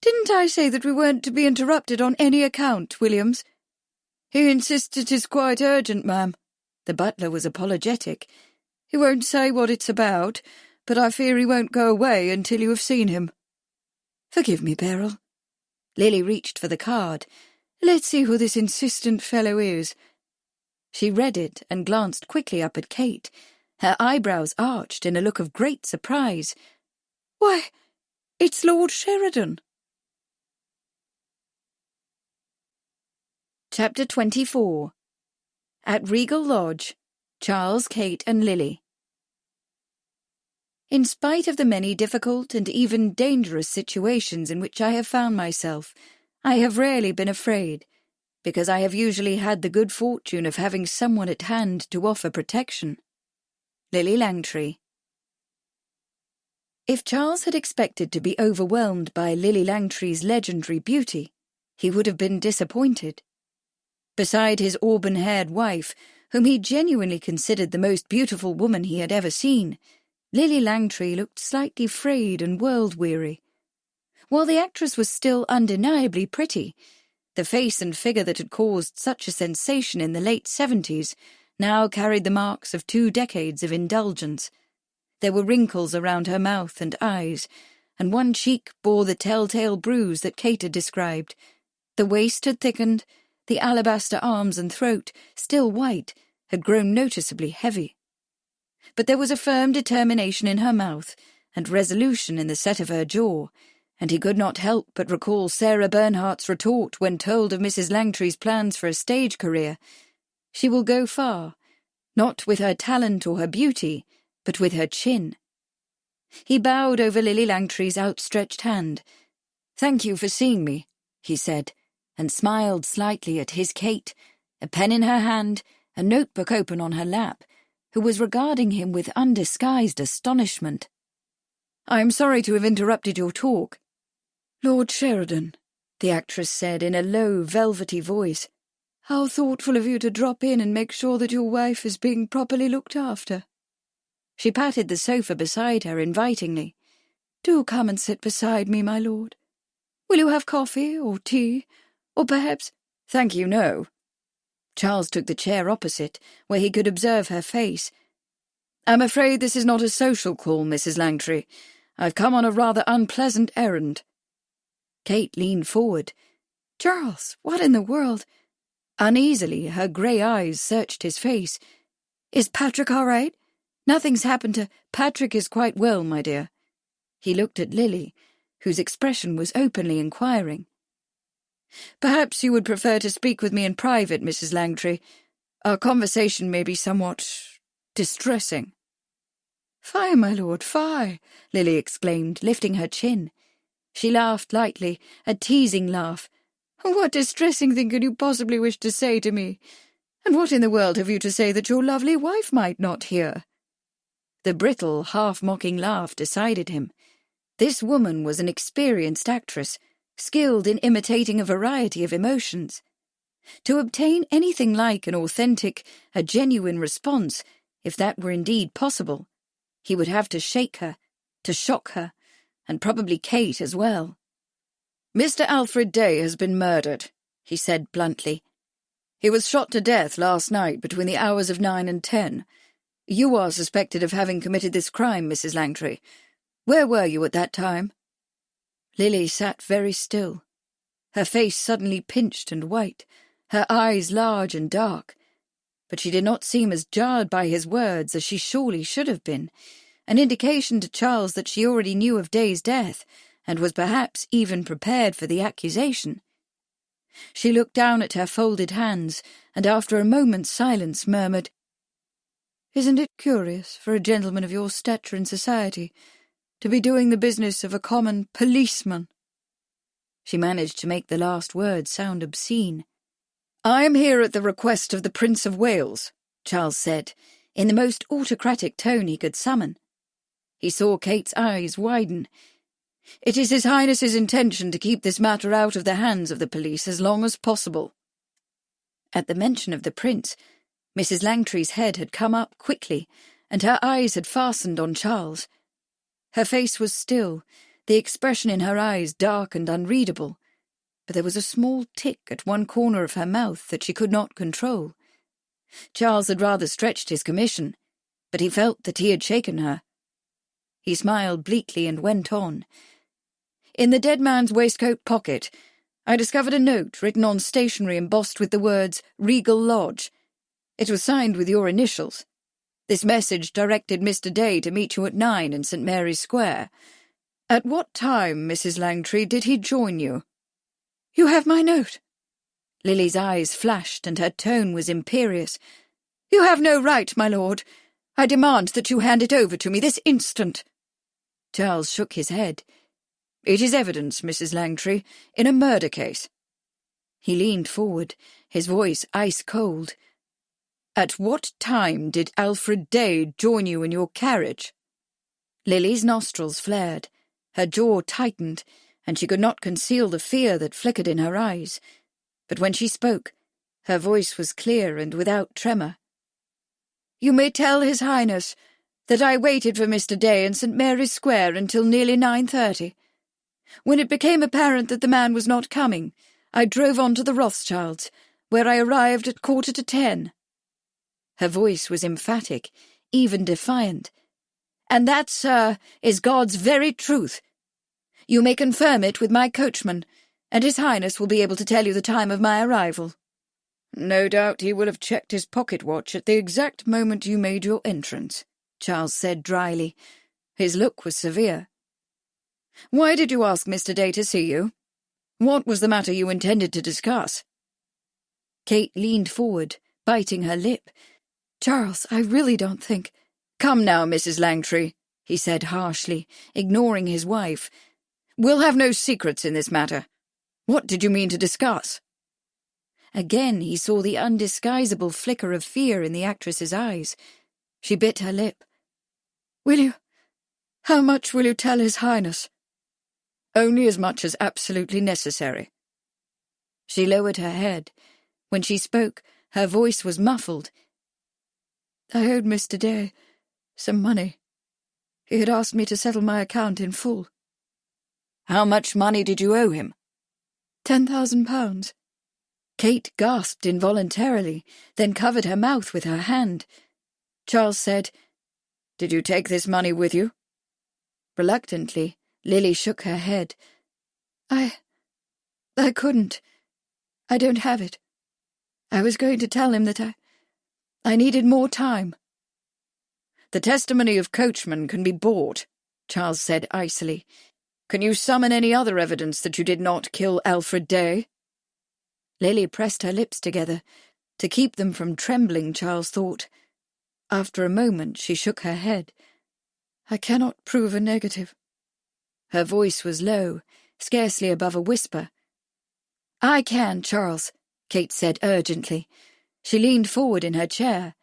"Didn't I say that we weren't to be interrupted on any account, Williams?" "He insists it is quite urgent, ma'am." The butler was apologetic. "He won't say what it's about, but I fear he won't go away until you have seen him." "Forgive me, Beryl." Lily reached for the card. "Let's see who this insistent fellow is." She read it and glanced quickly up at Kate, her eyebrows arched in a look of great surprise. "Why, it's Lord Sheridan." Chapter 24. At Regal Lodge, Charles, Kate and Lily. In spite of the many difficult and even dangerous situations in which I have found myself, I have rarely been afraid, because I have usually had the good fortune of having someone at hand to offer protection. Lily Langtry. If Charles had expected to be overwhelmed by Lily Langtry's legendary beauty, he would have been disappointed. Beside his auburn-haired wife, whom he genuinely considered the most beautiful woman he had ever seen, Lily Langtry looked slightly frayed and world-weary. While the actress was still undeniably pretty, the face and figure that had caused such a sensation in the late 70s now carried the marks of 2 decades of indulgence. There were wrinkles around her mouth and eyes, and one cheek bore the telltale bruise that Kate had described. The waist had thickened, the alabaster arms and throat, still white, had grown noticeably heavy. But there was a firm determination in her mouth, and resolution in the set of her jaw, and he could not help but recall Sarah Bernhardt's retort when told of Mrs. Langtry's plans for a stage career. She will go far, not with her talent or her beauty, but with her chin. He bowed over Lily Langtry's outstretched hand. "Thank you for seeing me," he said, and smiled slightly at his Kate, a pen in her hand, a notebook open on her lap, who was regarding him with undisguised astonishment. "I am sorry to have interrupted your talk." "Lord Sheridan," the actress said in a low, velvety voice, "how thoughtful of you to drop in and make sure that your wife is being properly looked after." She patted the sofa beside her invitingly. "Do come and sit beside me, my lord. Will you have coffee or tea, or perhaps—" "Thank you, no." Charles took the chair opposite, where he could observe her face. "I'm afraid this is not a social call, Mrs. Langtry. I've come on a rather unpleasant errand." Kate leaned forward. "Charles, what in the world—" Uneasily, her grey eyes searched his face. "Is Patrick all right? Nothing's happened to—" "Patrick is quite well, my dear." He looked at Lily, whose expression was openly inquiring. "Perhaps you would prefer to speak with me in private, Mrs. Langtry. Our conversation may be somewhat distressing." "Fie, my lord, fie!" Lily exclaimed, lifting her chin. She laughed lightly, a teasing laugh. "What distressing thing could you possibly wish to say to me? And what in the world have you to say that your lovely wife might not hear?" The brittle, half-mocking laugh decided him. This woman was an experienced actress, skilled in imitating a variety of emotions. To obtain anything like an authentic, a genuine response, if that were indeed possible, he would have to shake her, to shock her, and probably Kate as well. "Mr. Alfred Day has been murdered," he said bluntly. "He was shot to death last night between the hours of 9 and 10. You are suspected of having committed this crime, Mrs. Langtry. Where were you at that time?" Lily sat very still, her face suddenly pinched and white, her eyes large and dark. But she did not seem as jarred by his words as she surely should have been, an indication to Charles that she already knew of Day's death, and was perhaps even prepared for the accusation. She looked down at her folded hands, and after a moment's silence murmured, "Isn't it curious for a gentleman of your stature in society to be doing the business of a common policeman?" She managed to make the last word sound obscene. "I am here at the request of the Prince of Wales," Charles said, in the most autocratic tone he could summon. He saw Kate's eyes widen. "It is His Highness's intention to keep this matter out of the hands of the police as long as possible." At the mention of the prince, Mrs. Langtry's head had come up quickly, and her eyes had fastened on Charles. Her face was still, the expression in her eyes dark and unreadable, but there was a small tick at one corner of her mouth that she could not control. Charles had rather stretched his commission, but he felt that he had shaken her. He smiled bleakly and went on. "In the dead man's waistcoat pocket, I discovered a note written on stationery embossed with the words Regal Lodge. It was signed with your initials. This message directed Mr. Day to meet you at 9 in St. Mary's Square. At what time, Mrs. Langtry, did he join you?" "You have my note." Lily's eyes flashed and her tone was imperious. "You have no right, my lord. I demand that you hand it over to me this instant." Charles shook his head. "It is evidence, Mrs. Langtry, in a murder case." He leaned forward, his voice ice-cold. "At what time did Alfred Day join you in your carriage?" Lily's nostrils flared, her jaw tightened, and she could not conceal the fear that flickered in her eyes. But when she spoke, her voice was clear and without tremor. "You may tell His Highness that I waited for Mr. Day in St. Mary's Square until nearly 9:30. When it became apparent that the man was not coming, I drove on to the Rothschilds', where I arrived at 9:45. Her voice was emphatic, even defiant. "And that, sir, is God's very truth. You may confirm it with my coachman, and His Highness will be able to tell you the time of my arrival." "No doubt he will have checked his pocket-watch at the exact moment you made your entrance," Charles said dryly. His look was severe. "Why did you ask Mr. Day to see you? What was the matter you intended to discuss?" Kate leaned forward, biting her lip. "Charles, I really don't think—" "Come now, Mrs. Langtry," he said harshly, ignoring his wife. "We'll have no secrets in this matter. What did you mean to discuss?" Again he saw the undisguisable flicker of fear in the actress's eyes. She bit her lip. How much will you tell His Highness? Only as much as absolutely necessary. She lowered her head. When she spoke, her voice was muffled. I owed Mr. Day some money. He had asked me to settle my account in full. How much money did you owe him? £10,000. Kate gasped involuntarily, then covered her mouth with her hand. Charles said, Did you take this money with you? Reluctantly, Lily shook her head. I couldn't. I don't have it. I was going to tell him that I needed more time. The testimony of coachmen can be bought, Charles said icily. Can you summon any other evidence that you did not kill Alfred Day? Lily pressed her lips together. To keep them from trembling, Charles thought. After a moment, she shook her head. I cannot prove a negative. Her voice was low, scarcely above a whisper. I can, Charles, Kate said urgently. She leaned forward in her chair.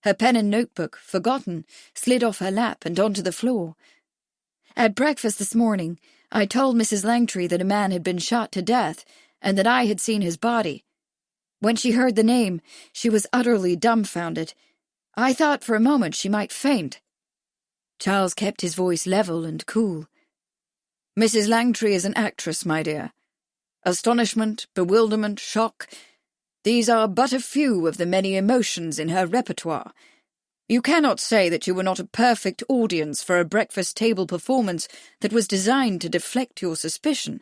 Her pen and notebook, forgotten, slid off her lap and onto the floor. At breakfast this morning, I told Mrs. Langtry that a man had been shot to death and that I had seen his body. When she heard the name, she was utterly dumbfounded. I thought for a moment she might faint. Charles kept his voice level and cool. Mrs. Langtry is an actress, my dear. Astonishment, bewilderment, shock, these are but a few of the many emotions in her repertoire. You cannot say that you were not a perfect audience for a breakfast table performance that was designed to deflect your suspicion.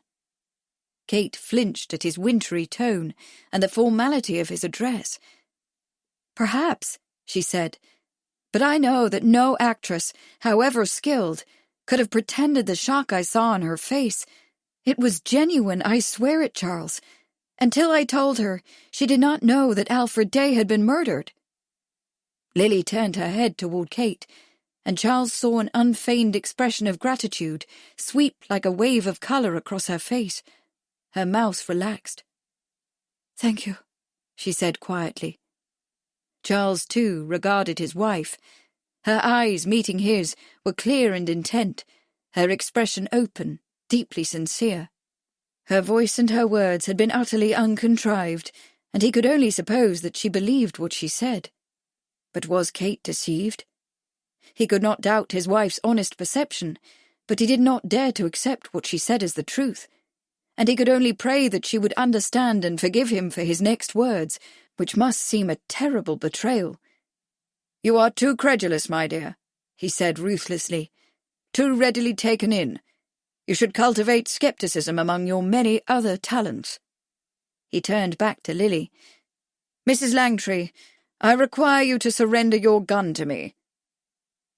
Kate flinched at his wintry tone and the formality of his address. Perhaps, she said, but I know that no actress, however skilled, could have pretended the shock I saw on her face. It was genuine, I swear it, Charles. Until I told her, she did not know that Alfred Day had been murdered. Lily turned her head toward Kate, and Charles saw an unfeigned expression of gratitude sweep like a wave of colour across her face. Her mouth relaxed. Thank you, she said quietly. Charles, too, regarded his wife. Her eyes, meeting his, were clear and intent, her expression open, deeply sincere. Her voice and her words had been utterly uncontrived, and he could only suppose that she believed what she said. But was Kate deceived? He could not doubt his wife's honest perception, but he did not dare to accept what she said as the truth, and he could only pray that she would understand and forgive him for his next words, which must seem a terrible betrayal. You are too credulous, my dear, he said ruthlessly, too readily taken in. You should cultivate scepticism among your many other talents. He turned back to Lily. Mrs. Langtry, I require you to surrender your gun to me.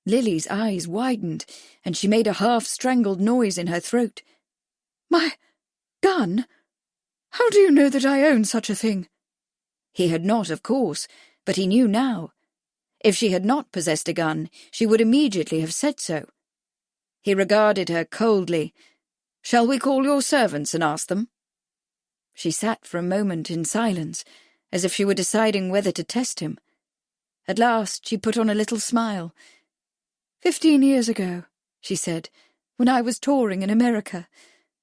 Lily's eyes widened, and she made a half-strangled noise in her throat. My gun? How do you know that I own such a thing? He had not, of course, but he knew now. If she had not possessed a gun, she would immediately have said so. He regarded her coldly. Shall we call your servants and ask them? She sat for a moment in silence, as if she were deciding whether to test him. At last she put on a little smile. 15 years ago, she said, when I was touring in America,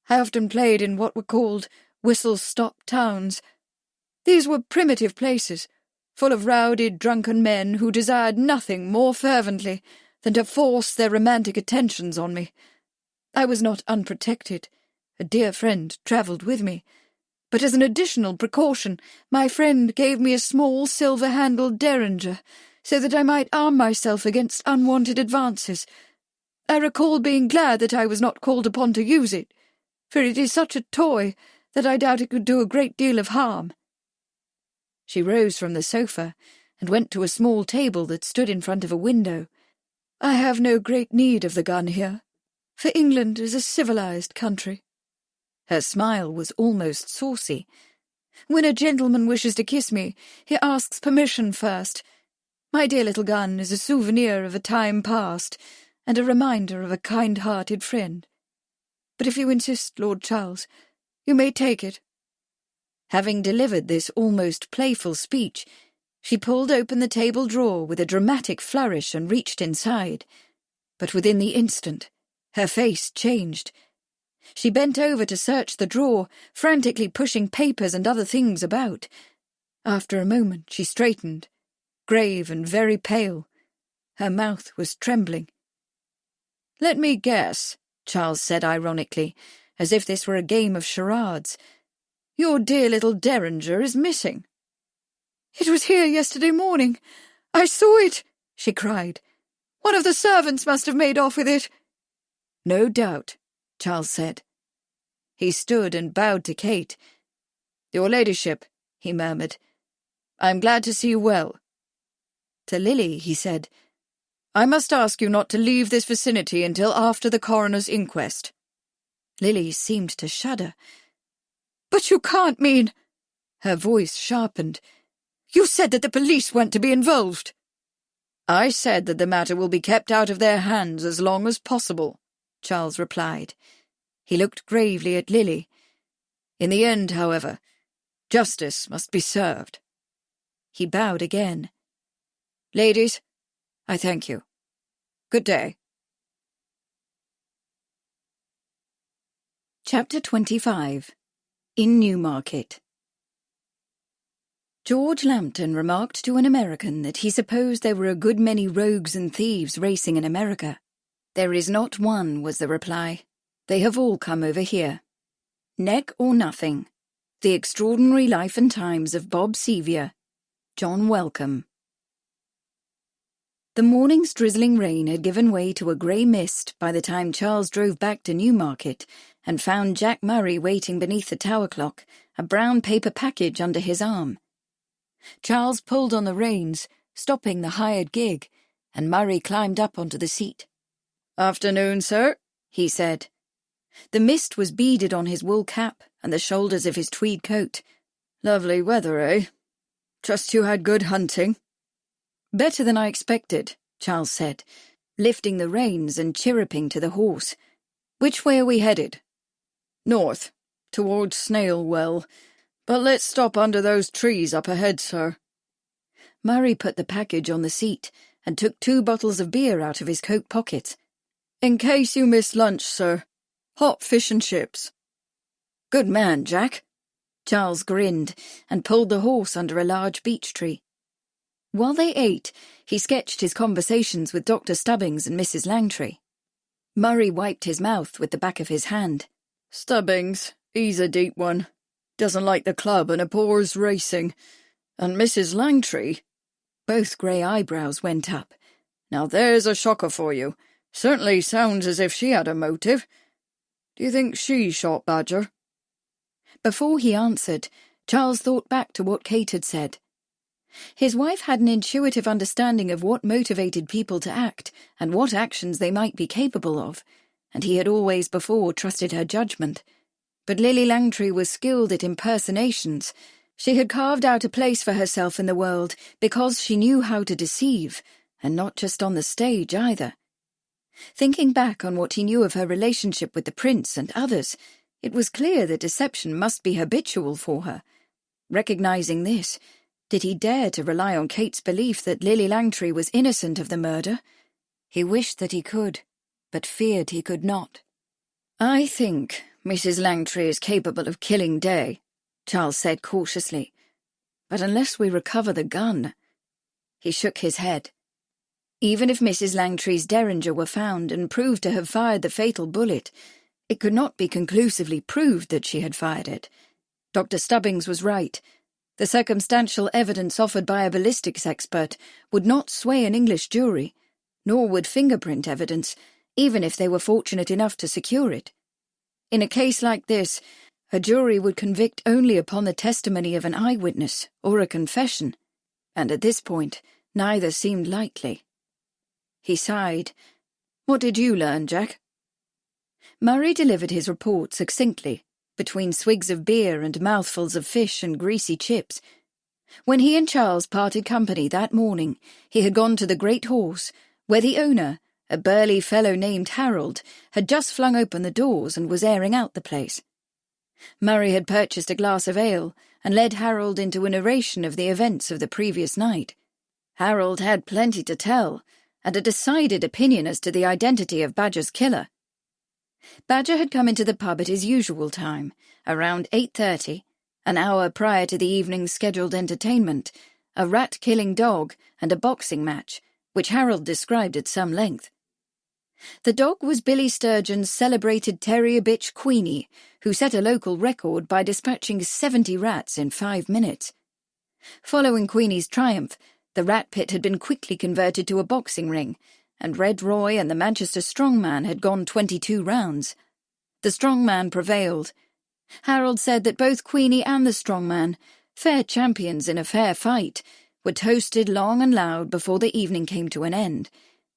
I often played in what were called whistle-stop towns. These were primitive places, full of rowdy, drunken men who desired nothing more fervently than to force their romantic attentions on me. I was not unprotected. A dear friend travelled with me. But as an additional precaution, my friend gave me a small silver-handled derringer, so that I might arm myself against unwanted advances. I recall being glad that I was not called upon to use it, for it is such a toy that I doubt it could do a great deal of harm. She rose from the sofa and went to a small table that stood in front of a window. I have no great need of the gun here, for England is a civilized country. Her smile was almost saucy. When a gentleman wishes to kiss me, he asks permission first. My dear little gun is a souvenir of a time past, and a reminder of a kind-hearted friend. But if you insist, Lord Charles, you may take it. Having delivered this almost playful speech, She pulled open the table drawer with a dramatic flourish and reached inside. But within the instant, her face changed. She bent over to search the drawer, frantically pushing papers and other things about. After a moment, she straightened, grave and very pale. Her mouth was trembling. "Let me guess," Charles said ironically, as if this were a game of charades. "Your dear little derringer is missing." "It was here yesterday morning. I saw it," she cried. "One of the servants must have made off with it." "No doubt," Charles said. He stood and bowed to Kate. "Your ladyship," he murmured, "I am glad to see you well." To Lily he said, "I must ask you not to leave this vicinity until after the coroner's inquest." Lily seemed to shudder. "But you can't mean—" Her voice sharpened. "You said that the police weren't to be involved." "I said that the matter will be kept out of their hands as long as possible," Charles replied. He looked gravely at Lily. "In the end, however, justice must be served." He bowed again. "Ladies, I thank you. Good day." Chapter 25. In Newmarket. George Lambton remarked to an American that he supposed there were a good many rogues and thieves racing in America. "There is not one," was the reply. "They have all come over here." Neck or Nothing. The Extraordinary Life and Times of Bob Sevier. John Welcome. The morning's drizzling rain had given way to a grey mist by the time Charles drove back to Newmarket and found Jack Murray waiting beneath the tower clock, a brown paper package under his arm. Charles pulled on the reins, stopping the hired gig, and Murray climbed up onto the seat. "Afternoon, sir," he said. The mist was beaded on his wool cap and the shoulders of his tweed coat. "Lovely weather, eh? Trust you had good hunting." "Better than I expected," Charles said, lifting the reins and chirruping to the horse. "Which way are we headed?" "North, towards Snailwell. But let's stop under those trees up ahead, sir." Murray put the package on the seat and took 2 bottles of beer out of his coat pocket. "In case you miss lunch, sir. Hot fish and chips." "Good man, Jack." Charles grinned and pulled the horse under a large beech tree. While they ate, he sketched his conversations with Dr. Stubbings and Mrs. Langtry. Murray wiped his mouth with the back of his hand. "Stubbings, he's a deep one. Doesn't like the club and abhors racing. And Mrs. Langtry—" Both grey eyebrows went up. "Now there's a shocker for you. Certainly sounds as if she had a motive. Do you think she shot Badger?" Before he answered, Charles thought back to what Kate had said. His wife had an intuitive understanding of what motivated people to act and what actions they might be capable of, and he had always before trusted her judgment. But Lily Langtry was skilled at impersonations. She had carved out a place for herself in the world because she knew how to deceive, and not just on the stage either. Thinking back on what he knew of her relationship with the prince and others, it was clear that deception must be habitual for her. Recognizing this, did he dare to rely on Kate's belief that Lily Langtry was innocent of the murder? He wished that he could, but feared he could not. "I think Mrs. Langtry is capable of killing Day," Charles said cautiously. "But unless we recover the gun—" He shook his head. Even if Mrs. Langtry's derringer were found and proved to have fired the fatal bullet, it could not be conclusively proved that she had fired it. Dr. Stubbings was right. The circumstantial evidence offered by a ballistics expert would not sway an English jury, nor would fingerprint evidence, even if they were fortunate enough to secure it. In a case like this, a jury would convict only upon the testimony of an eyewitness or a confession, and at this point, neither seemed likely. He sighed. "What did you learn, Jack?" Murray delivered his report succinctly, between swigs of beer and mouthfuls of fish and greasy chips. When he and Charles parted company that morning, he had gone to the Great Horse, where the owner, a burly fellow named Harold, had just flung open the doors and was airing out the place. Murray had purchased a glass of ale and led Harold into a narration of the events of the previous night. Harold had plenty to tell, and a decided opinion as to the identity of Badger's killer. Badger had come into the pub at his usual time, around 8:30, an hour prior to the evening's scheduled entertainment, a rat-killing dog and a boxing match, which Harold described at some length. The dog was Billy Sturgeon's celebrated terrier bitch Queenie, who set a local record by dispatching 70 rats in 5 minutes. Following Queenie's triumph, the rat pit had been quickly converted to a boxing ring, and Red Roy and the Manchester strongman had gone 22 rounds. The strongman prevailed. Harold said that both Queenie and the strongman, fair champions in a fair fight, were toasted long and loud before the evening came to an end,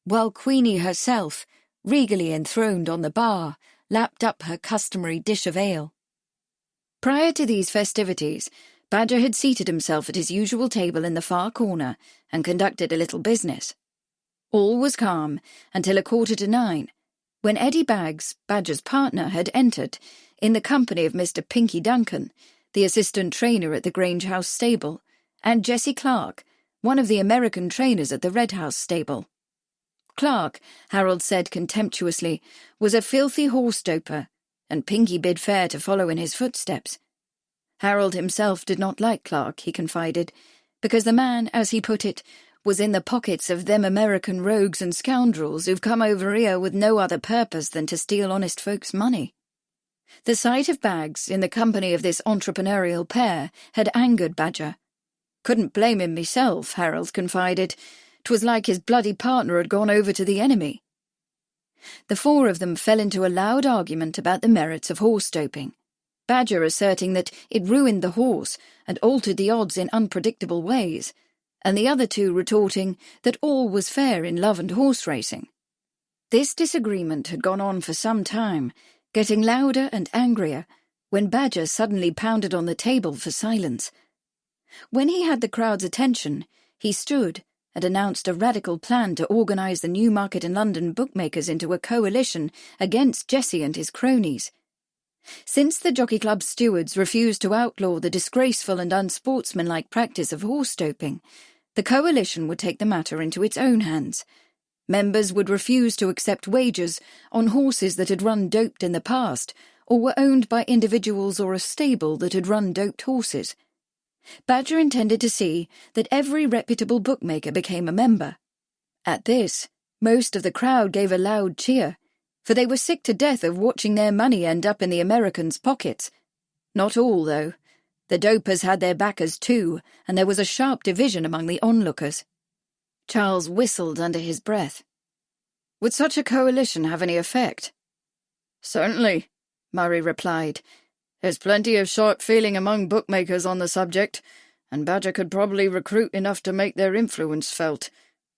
while Queenie herself, regally enthroned on the bar, lapped up her customary dish of ale. Prior to these festivities, Badger had seated himself at his usual table in the far corner and conducted a little business. All was calm until 9:15, when Eddie Baggs, Badger's partner, had entered, in the company of Mr. Pinky Duncan, the assistant trainer at the Grange House stable, and Jessie Clark, one of the American trainers at the Red House stable. Clark, Harold said contemptuously, was a filthy horse-doper, and Pinky bid fair to follow in his footsteps. Harold himself did not like Clark, he confided, because the man, as he put it, was in the pockets of them American rogues and scoundrels who've come over here with no other purpose than to steal honest folks' money. The sight of Baggs in the company of this entrepreneurial pair had angered Badger. Couldn't blame him myself, Harold confided. 'Twas like his bloody partner had gone over to the enemy. The four of them fell into a loud argument about the merits of horse-doping, Badger asserting that it ruined the horse and altered the odds in unpredictable ways, and the other two retorting that all was fair in love and horse racing. This disagreement had gone on for some time, getting louder and angrier, when Badger suddenly pounded on the table for silence. When he had the crowd's attention, he stood and announced a radical plan to organise the Newmarket and London bookmakers into a coalition against Jessie and his cronies. Since the Jockey Club's stewards refused to outlaw the disgraceful and unsportsmanlike practice of horse-doping, the coalition would take the matter into its own hands. Members would refuse to accept wagers on horses that had run doped in the past, or were owned by individuals or a stable that had run doped horses. Badger intended to see that every reputable bookmaker became a member. At this, most of the crowd gave a loud cheer, for they were sick to death of watching their money end up in the Americans' pockets. Not all, though. The dopers had their backers too, and there was a sharp division among the onlookers. Charles whistled under his breath. Would such a coalition have any effect? Certainly, Murray replied. There's plenty of sharp feeling among bookmakers on the subject, and Badger could probably recruit enough to make their influence felt.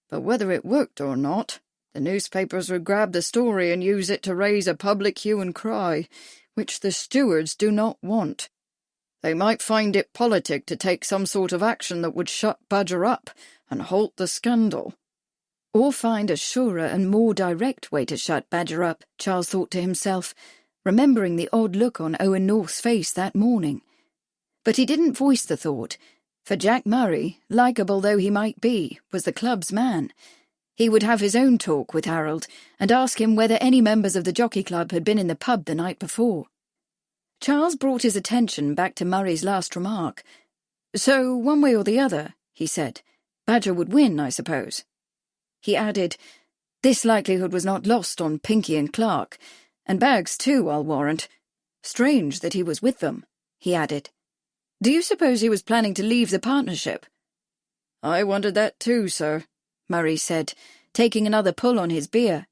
But whether it worked or not, the newspapers would grab the story and use it to raise a public hue and cry, which the stewards do not want. They might find it politic to take some sort of action that would shut Badger up and halt the scandal. Or find a surer and more direct way to shut Badger up, Charles thought to himself, remembering the odd look on Owen North's face that morning. But he didn't voice the thought, for Jack Murray, likeable though he might be, was the club's man. He would have his own talk with Harold and ask him whether any members of the Jockey Club had been in the pub the night before. Charles brought his attention back to Murray's last remark. So, one way or the other, he said, Badger would win, I suppose. He added, this likelihood was not lost on Pinky and Clark, and Baggs too, I'll warrant. Strange that he was with them, he added. Do you suppose he was planning to leave the partnership? I wondered that too, sir, Murray said, taking another pull on his beer.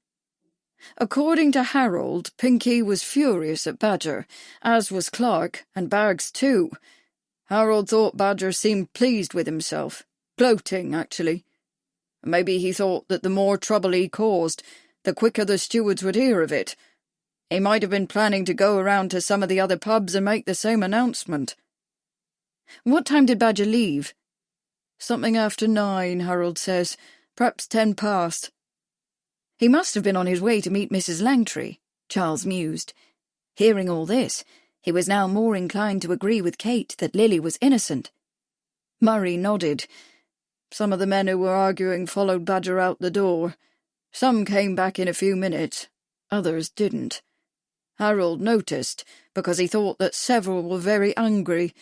According to Harold, Pinky was furious at Badger, as was Clark, and Baggs too. Harold thought Badger seemed pleased with himself, gloating, actually. Maybe he thought that the more trouble he caused, the quicker the stewards would hear of it. He might have been planning to go around to some of the other pubs and make the same announcement. What time did Badger leave? Something after 9, Harold says, perhaps 10 past. He must have been on his way to meet Mrs. Langtry, Charles mused. Hearing all this, He was now more inclined to agree with Kate that Lily was innocent. Murray nodded. Some of the men who were arguing followed Badger out the door. Some came back in a few minutes. Others didn't. Harold noticed, because he thought that several were very angry.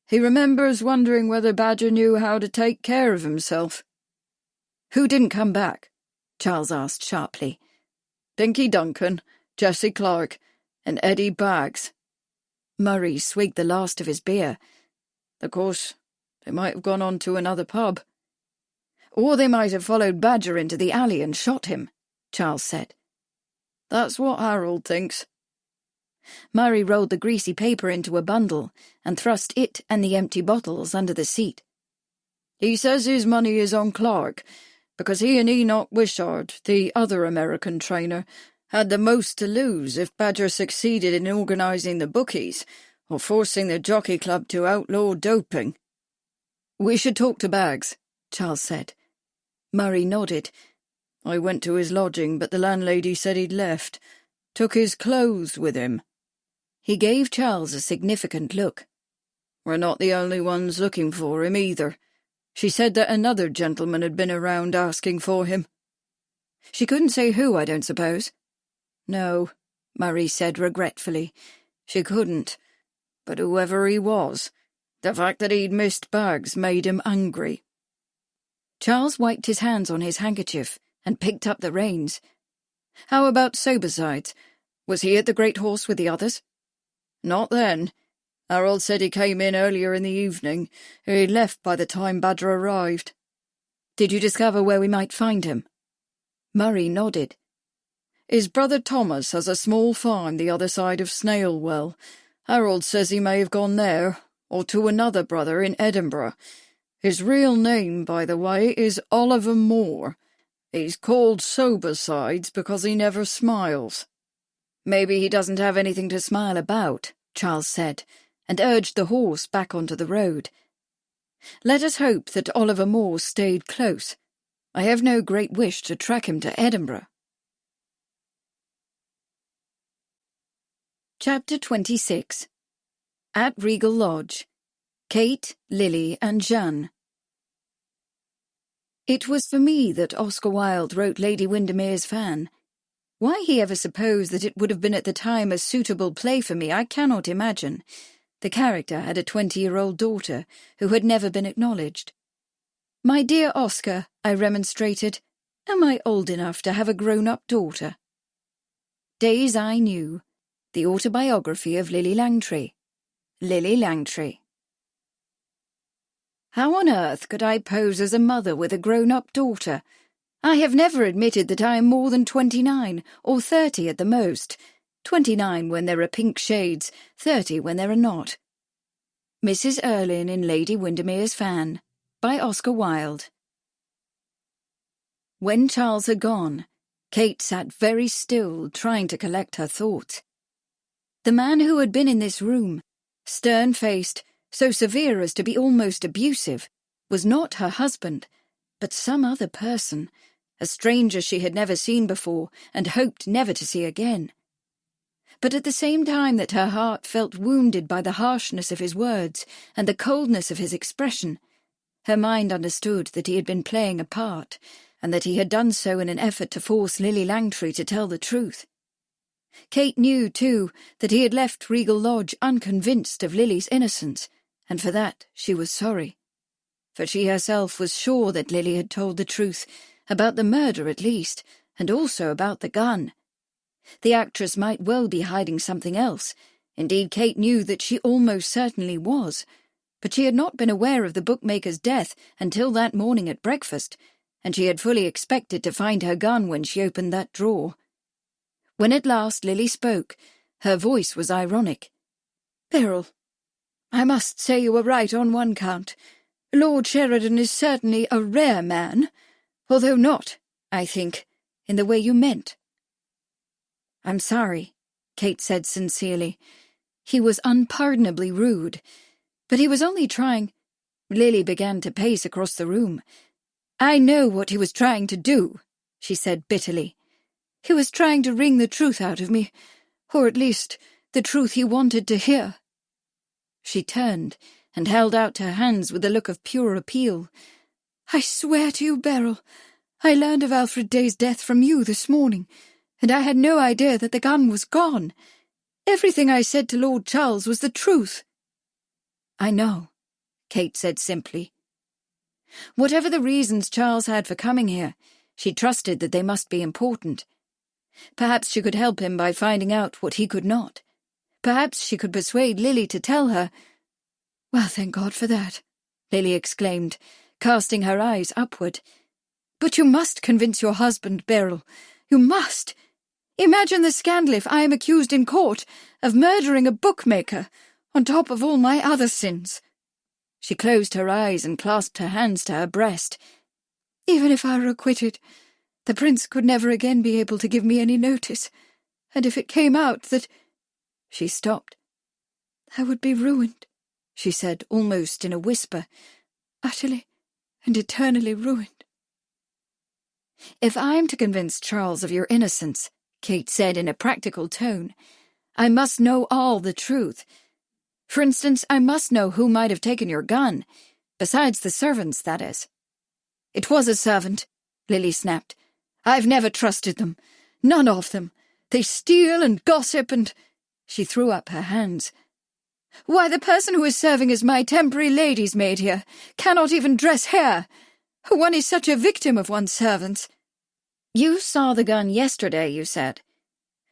He remembers wondering whether Badger knew how to take care of himself. "Who didn't come back?" Charles asked sharply. Dinky Duncan, Jessie Clark, and Eddie Baggs. Murray swigged the last of his beer. Of course, they might have gone on to another pub. "Or they might have followed Badger into the alley and shot him," Charles said. "That's what Harold thinks." Murray rolled the greasy paper into a bundle and thrust it and the empty bottles under the seat. "He says his money is on Clark, because he and Enoch Wishart, the other American trainer, had the most to lose if Badger succeeded in organising the bookies or forcing the jockey club to outlaw doping." "We should talk to Baggs," Charles said. Murray nodded. "I went to his lodging, but the landlady said he'd left. Took his clothes with him." He gave Charles a significant look. "We're not the only ones looking for him, either. She said that another gentleman had been around asking for him." "She couldn't say who, I don't suppose?" "No," Murray said regretfully. "She couldn't. But whoever he was, the fact that he'd missed Baggs made him angry." Charles wiped his hands on his handkerchief and picked up the reins. "How about Sobersides? Was he at the Great Horse with the others?" "Not then. Harold said he came in earlier in the evening. He'd left by the time Badger arrived." "Did you discover where we might find him?" Murray nodded. "His brother Thomas has a small farm the other side of Snailwell. Harold says he may have gone there, or to another brother in Edinburgh. His real name, by the way, is Oliver Moore. He's called Sobersides because he never smiles." "Maybe he doesn't have anything to smile about," Charles said, and urged the horse back onto the road. "Let us hope that Oliver Moore stayed close. I have no great wish to track him to Edinburgh." Chapter 26. At Regal Lodge. Kate, Lily, and Jeanne. It was for me that Oscar Wilde wrote Lady Windermere's Fan. Why he ever supposed that it would have been at the time a suitable play for me, I cannot imagine. The character had a 20-year-old daughter who had never been acknowledged. "My dear Oscar," I remonstrated, "am I old enough to have a grown-up daughter?" Days I Knew. The Autobiography of Lily Langtry. Lily Langtry. How on earth could I pose as a mother with a grown-up daughter? I have never admitted that I am more than 29, or 30 at the most. 29 when there are pink shades, 30 when there are not. Mrs. Erlynne in Lady Windermere's Fan, by Oscar Wilde. When Charles had gone, Kate sat very still, trying to collect her thoughts. The man who had been in this room, stern-faced, so severe as to be almost abusive, was not her husband, but some other person, a stranger she had never seen before and hoped never to see again. But at the same time that her heart felt wounded by the harshness of his words and the coldness of his expression, her mind understood that he had been playing a part, and that he had done so in an effort to force Lily Langtry to tell the truth. Kate knew, too, that he had left Regal Lodge unconvinced of Lily's innocence, and for that she was sorry. For she herself was sure that Lily had told the truth, about the murder at least, and also about the gun. The actress might well be hiding something else. Indeed, Kate knew that she almost certainly was. But she had not been aware of the bookmaker's death until that morning at breakfast, and she had fully expected to find her gun when she opened that drawer. When at last Lily spoke, her voice was ironic. "Beryl, I must say you were right on one count. Lord Sheridan is certainly a rare man, although not, I think, in the way you meant." "I'm sorry," Kate said sincerely. "He was unpardonably rude, but he was only trying—" Lily began to pace across the room. "I know what he was trying to do," she said bitterly. "He was trying to wring the truth out of me, or at least the truth he wanted to hear. She turned and held out her hands with a look of pure appeal. I swear to you, Beryl, I learned of Alfred Day's death from you this morning, and I had no idea that the gun was gone. Everything I said to Lord Charles was the truth. I know, Kate said simply. Whatever the reasons Charles had for coming here, she trusted that they must be important. Perhaps she could help him by finding out what he could not. Perhaps she could persuade Lily to tell her. Well, thank God for that, Lily exclaimed, casting her eyes upward. But you must convince your husband, Beryl. You must. Imagine the scandal if I am accused in court of murdering a bookmaker, on top of all my other sins. She closed her eyes and clasped her hands to her breast. Even if I were acquitted, the prince could never again be able to give me any notice, and if it came out that— She stopped. I would be ruined, she said, almost in a whisper, utterly and eternally ruined. If I am to convince Charles of your innocence, Kate said in a practical tone, I must know all the truth. For instance, I must know who might have taken your gun, besides the servants, that is. It was a servant, Lily snapped. I've never trusted them. None of them. They steal and gossip and— She threw up her hands. Why, the person who is serving as my temporary lady's maid here cannot even dress hair. One is such a victim of one's servants. You saw the gun yesterday, you said.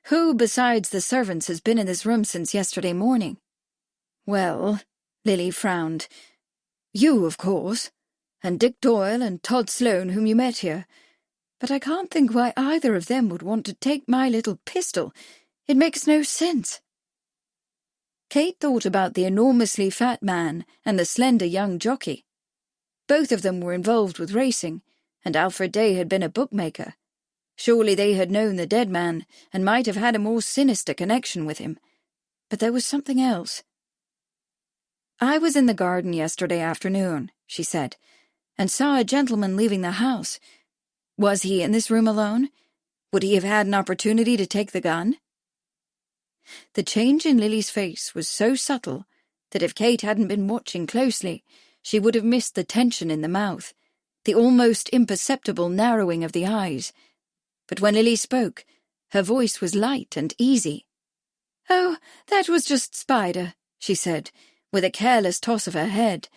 Who besides the servants has been in this room since yesterday morning? Well, Lily frowned. You, of course, and Dick Doyle and Todd Sloane, whom you met here. But I can't think why either of them would want to take my little pistol. It makes no sense. Kate thought about the enormously fat man and the slender young jockey. Both of them were involved with racing, and Alfred Day had been a bookmaker. Surely they had known the dead man and might have had a more sinister connection with him. But there was something else. I was in the garden yesterday afternoon, she said, and saw a gentleman leaving the house. Was he in this room alone? Would he have had an opportunity to take the gun? The change in Lily's face was so subtle that if Kate hadn't been watching closely, she would have missed the tension in the mouth, the almost imperceptible narrowing of the eyes. But when Lily spoke, her voice was light and easy. Oh, that was just Spider, she said, with a careless toss of her head.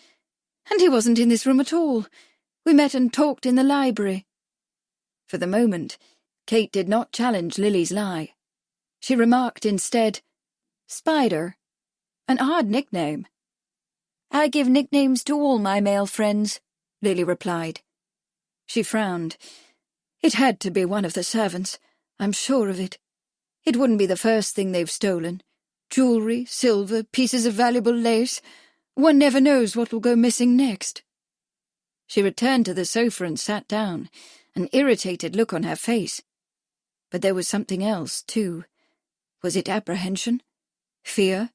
And he wasn't in this room at all. We met and talked in the library. For the moment, Kate did not challenge Lily's lie. She remarked instead, Spider, an odd nickname. I give nicknames to all my male friends, Lily replied. She frowned. It had to be one of the servants, I'm sure of it. It wouldn't be the first thing they've stolen. Jewelry, silver, pieces of valuable lace. One never knows what will go missing next. She returned to the sofa and sat down, an irritated look on her face. But there was something else, too. Was it apprehension? Fear?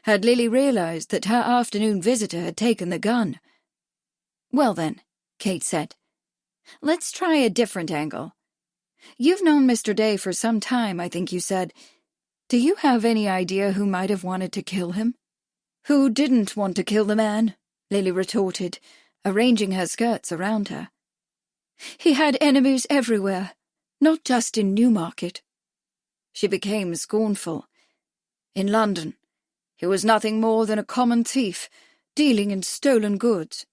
Had Lily realized that her afternoon visitor had taken the gun? Well then, Kate said, let's try a different angle. You've known Mr. Day for some time, I think you said. Do you have any idea who might have wanted to kill him? Who didn't want to kill the man? Lily retorted, arranging her skirts around her. He had enemies everywhere, not just in Newmarket. She became scornful. In London, he was nothing more than a common thief, dealing in stolen goods.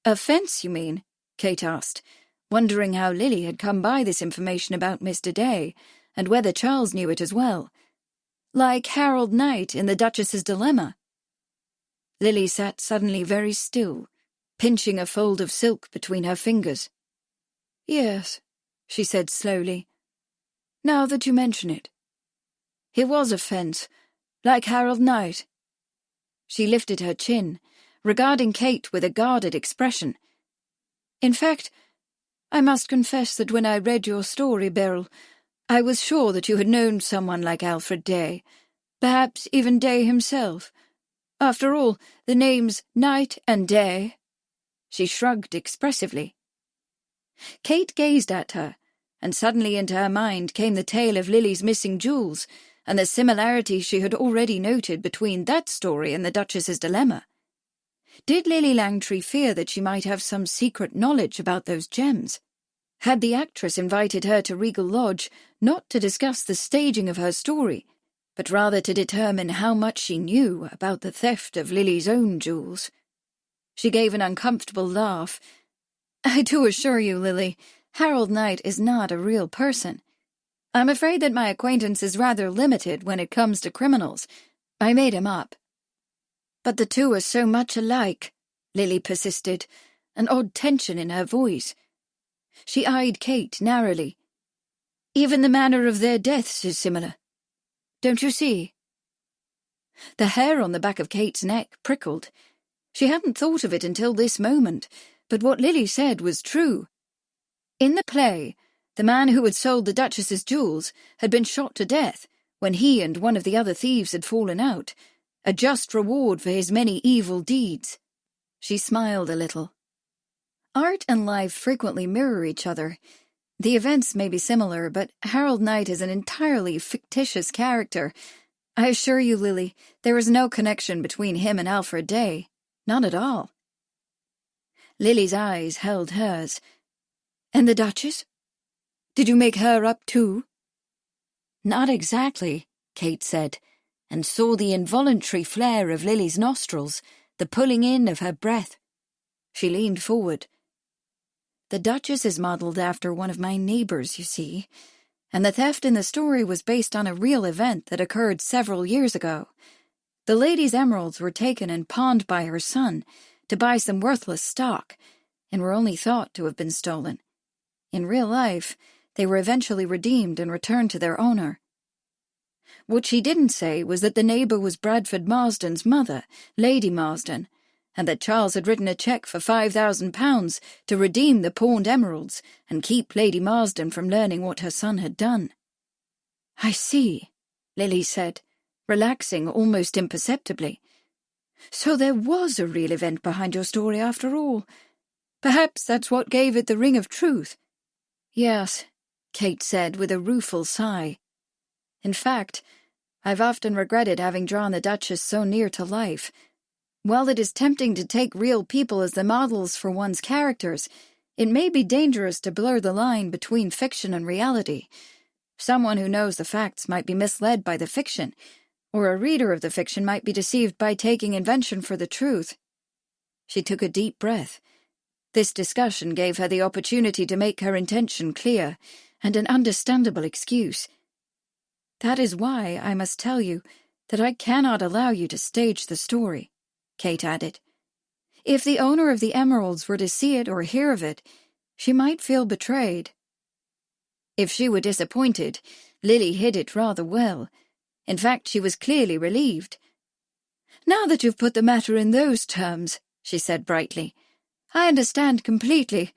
A fence, you mean? Kate asked, wondering how Lily had come by this information about Mr. Day, and whether Charles knew it as well. Like Harold Knight in The Duchess's Dilemma. Lily sat suddenly very still, pinching a fold of silk between her fingers. Yes, she said slowly. Now that you mention it. He was a fence, like Harold Knight. She lifted her chin, regarding Kate with a guarded expression. In fact, I must confess that when I read your story, Beryl, I was sure that you had known someone like Alfred Day, perhaps even Day himself. After all, the names Knight and Day. She shrugged expressively. Kate gazed at her, and suddenly into her mind came the tale of Lily's missing jewels, and the similarity she had already noted between that story and the Duchess's dilemma. Did Lily Langtry fear that she might have some secret knowledge about those gems? Had the actress invited her to Regal Lodge not to discuss the staging of her story, but rather to determine how much she knew about the theft of Lily's own jewels? She gave an uncomfortable laugh. "I do assure you, Lily, Harold Knight is not a real person. I'm afraid that my acquaintance is rather limited when it comes to criminals. I made him up." "But the two are so much alike," Lily persisted, an odd tension in her voice. She eyed Kate narrowly. "Even the manner of their deaths is similar. Don't you see?" The hair on the back of Kate's neck prickled. She hadn't thought of it until this moment, but what Lily said was true. In the play, the man who had sold the Duchess's jewels had been shot to death when he and one of the other thieves had fallen out, a just reward for his many evil deeds. She smiled a little. Art and life frequently mirror each other. The events may be similar, but Harold Knight is an entirely fictitious character. I assure you, Lily, there is no connection between him and Alfred Day. None at all. Lily's eyes held hers. "And the Duchess? Did you make her up too?" "Not exactly," Kate said, and saw the involuntary flare of Lily's nostrils, the pulling in of her breath. She leaned forward. "The Duchess is modelled after one of my neighbours, you see, and the theft in the story was based on a real event that occurred several years ago. The lady's emeralds were taken and pawned by her son to buy some worthless stock, and were only thought to have been stolen. In real life, they were eventually redeemed and returned to their owner. What she didn't say was that the neighbour was Bradford Marsden's mother, Lady Marsden, and that Charles had written a cheque for £5,000 to redeem the pawned emeralds and keep Lady Marsden from learning what her son had done." "I see," Lily said, relaxing almost imperceptibly. "So there was a real event behind your story after all. Perhaps that's what gave it the ring of truth." "Yes," Kate said with a rueful sigh. "In fact, I've often regretted having drawn the Duchess so near to life. While it is tempting to take real people as the models for one's characters, it may be dangerous to blur the line between fiction and reality. Someone who knows the facts might be misled by the fiction, or a reader of the fiction might be deceived by taking invention for the truth." She took a deep breath. This discussion gave her the opportunity to make her intention clear, and an understandable excuse. "That is why I must tell you that I cannot allow you to stage the story," Kate added. "If the owner of the emeralds were to see it or hear of it, she might feel betrayed." If she were disappointed, Lily hid it rather well. In fact, she was clearly relieved. "Now that you've put the matter in those terms," she said brightly, "I understand completely.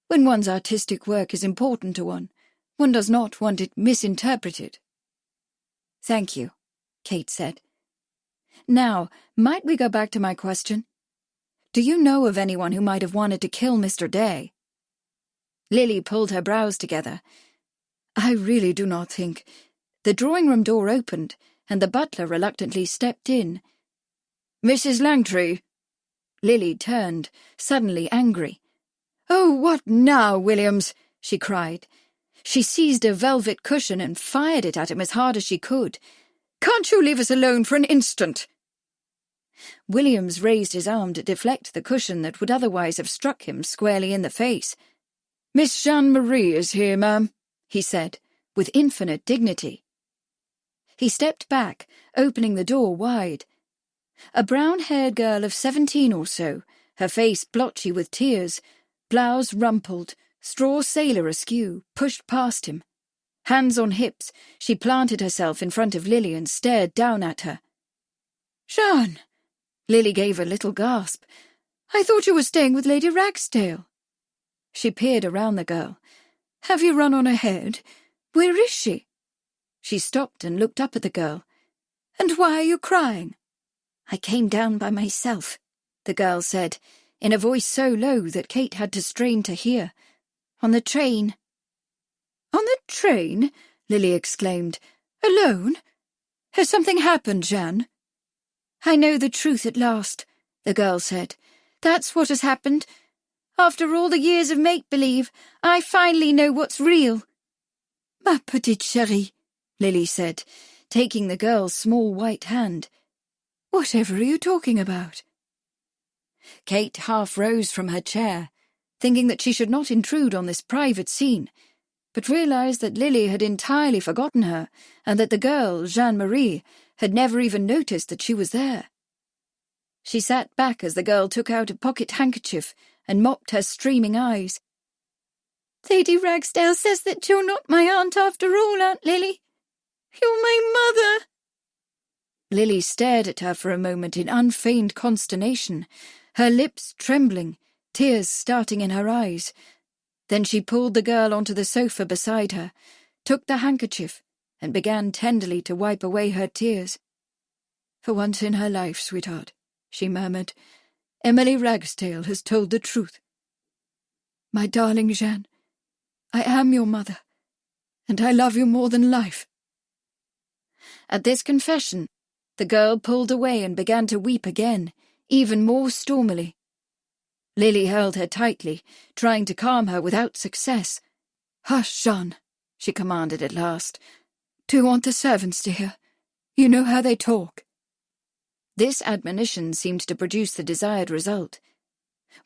When one's artistic work is important to one does not want it misinterpreted." "Thank you," Kate said. "Now, might we go back to my question? Do you know of anyone who might have wanted to kill Mr. Day?" Lily pulled her brows together. "I really do not think—" The drawing-room door opened, and the butler reluctantly stepped in. "Mrs. Langtry!" Lily turned, suddenly angry. "Oh, what now, Williams?" she cried. She seized a velvet cushion and fired it at him as hard as she could. "Can't you leave us alone for an instant?" Williams raised his arm to deflect the cushion that would otherwise have struck him squarely in the face. "Miss Jeanne-Marie is here, ma'am," he said, with infinite dignity. He stepped back, opening the door wide. A brown-haired girl of 17 or so, her face blotchy with tears, blouse rumpled, straw sailor askew, pushed past him. Hands on hips, she planted herself in front of Lily and stared down at her. "Jeanne!" Lily gave a little gasp. "I thought you were staying with Lady Ragsdale." She peered around the girl. "Have you run on ahead? Where is she?" She stopped and looked up at the girl. "And why are you crying?" "I came down by myself," the girl said, in a voice so low that Kate had to strain to hear. "On the train." "On the train?" Lily exclaimed. "Alone? Has something happened, Jeanne? I know the truth at last, the girl said. That's what has happened. After all the years of make-believe, I finally know what's real. Ma petite chérie, Lily said, taking the girl's small white hand. Whatever are you talking about? Kate half rose from her chair, thinking that she should not intrude on this private scene, but realized that Lily had entirely forgotten her and that the girl, Jeanne-Marie, had never even noticed that she was there. She sat back as the girl took out a pocket handkerchief and mopped her streaming eyes. Lady Ragsdale says that you're not my aunt after all, Aunt Lily. You're my mother. Lily stared at her for a moment in unfeigned consternation, her lips trembling, tears starting in her eyes. Then she pulled the girl onto the sofa beside her, took the handkerchief, and began tenderly to wipe away her tears. For once in her life, sweetheart, she murmured, Emily Ragsdale has told the truth. My darling Jeanne, I am your mother, and I love you more than life. At this confession, the girl pulled away and began to weep again, even more stormily. Lily held her tightly, trying to calm her without success. Hush, Jeanne, she commanded at last. Do you want the servants to hear? You know how they talk. This admonition seemed to produce the desired result.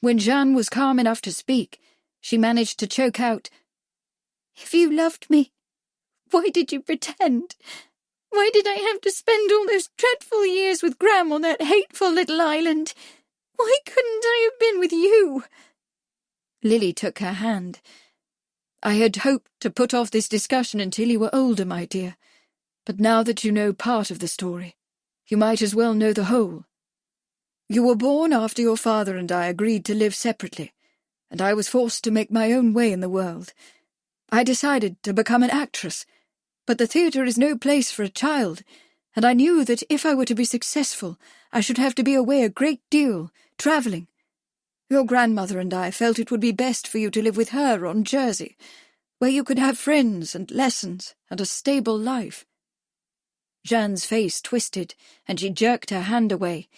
When Jeanne was calm enough to speak, she managed to choke out, If you loved me, why did you pretend? Why did I have to spend all those dreadful years with Gram on that hateful little island? Why couldn't I have been with you? Lily took her hand. I had hoped to put off this discussion until you were older, my dear. But now that you know part of the story, you might as well know the whole. You were born after your father and I agreed to live separately, and I was forced to make my own way in the world. I decided to become an actress, but the theatre is no place for a child, and I knew that if I were to be successful, I should have to be away a great deal, travelling. Your grandmother and I felt it would be best for you to live with her on Jersey, where you could have friends and lessons and a stable life. Jeanne's face twisted, and she jerked her hand away.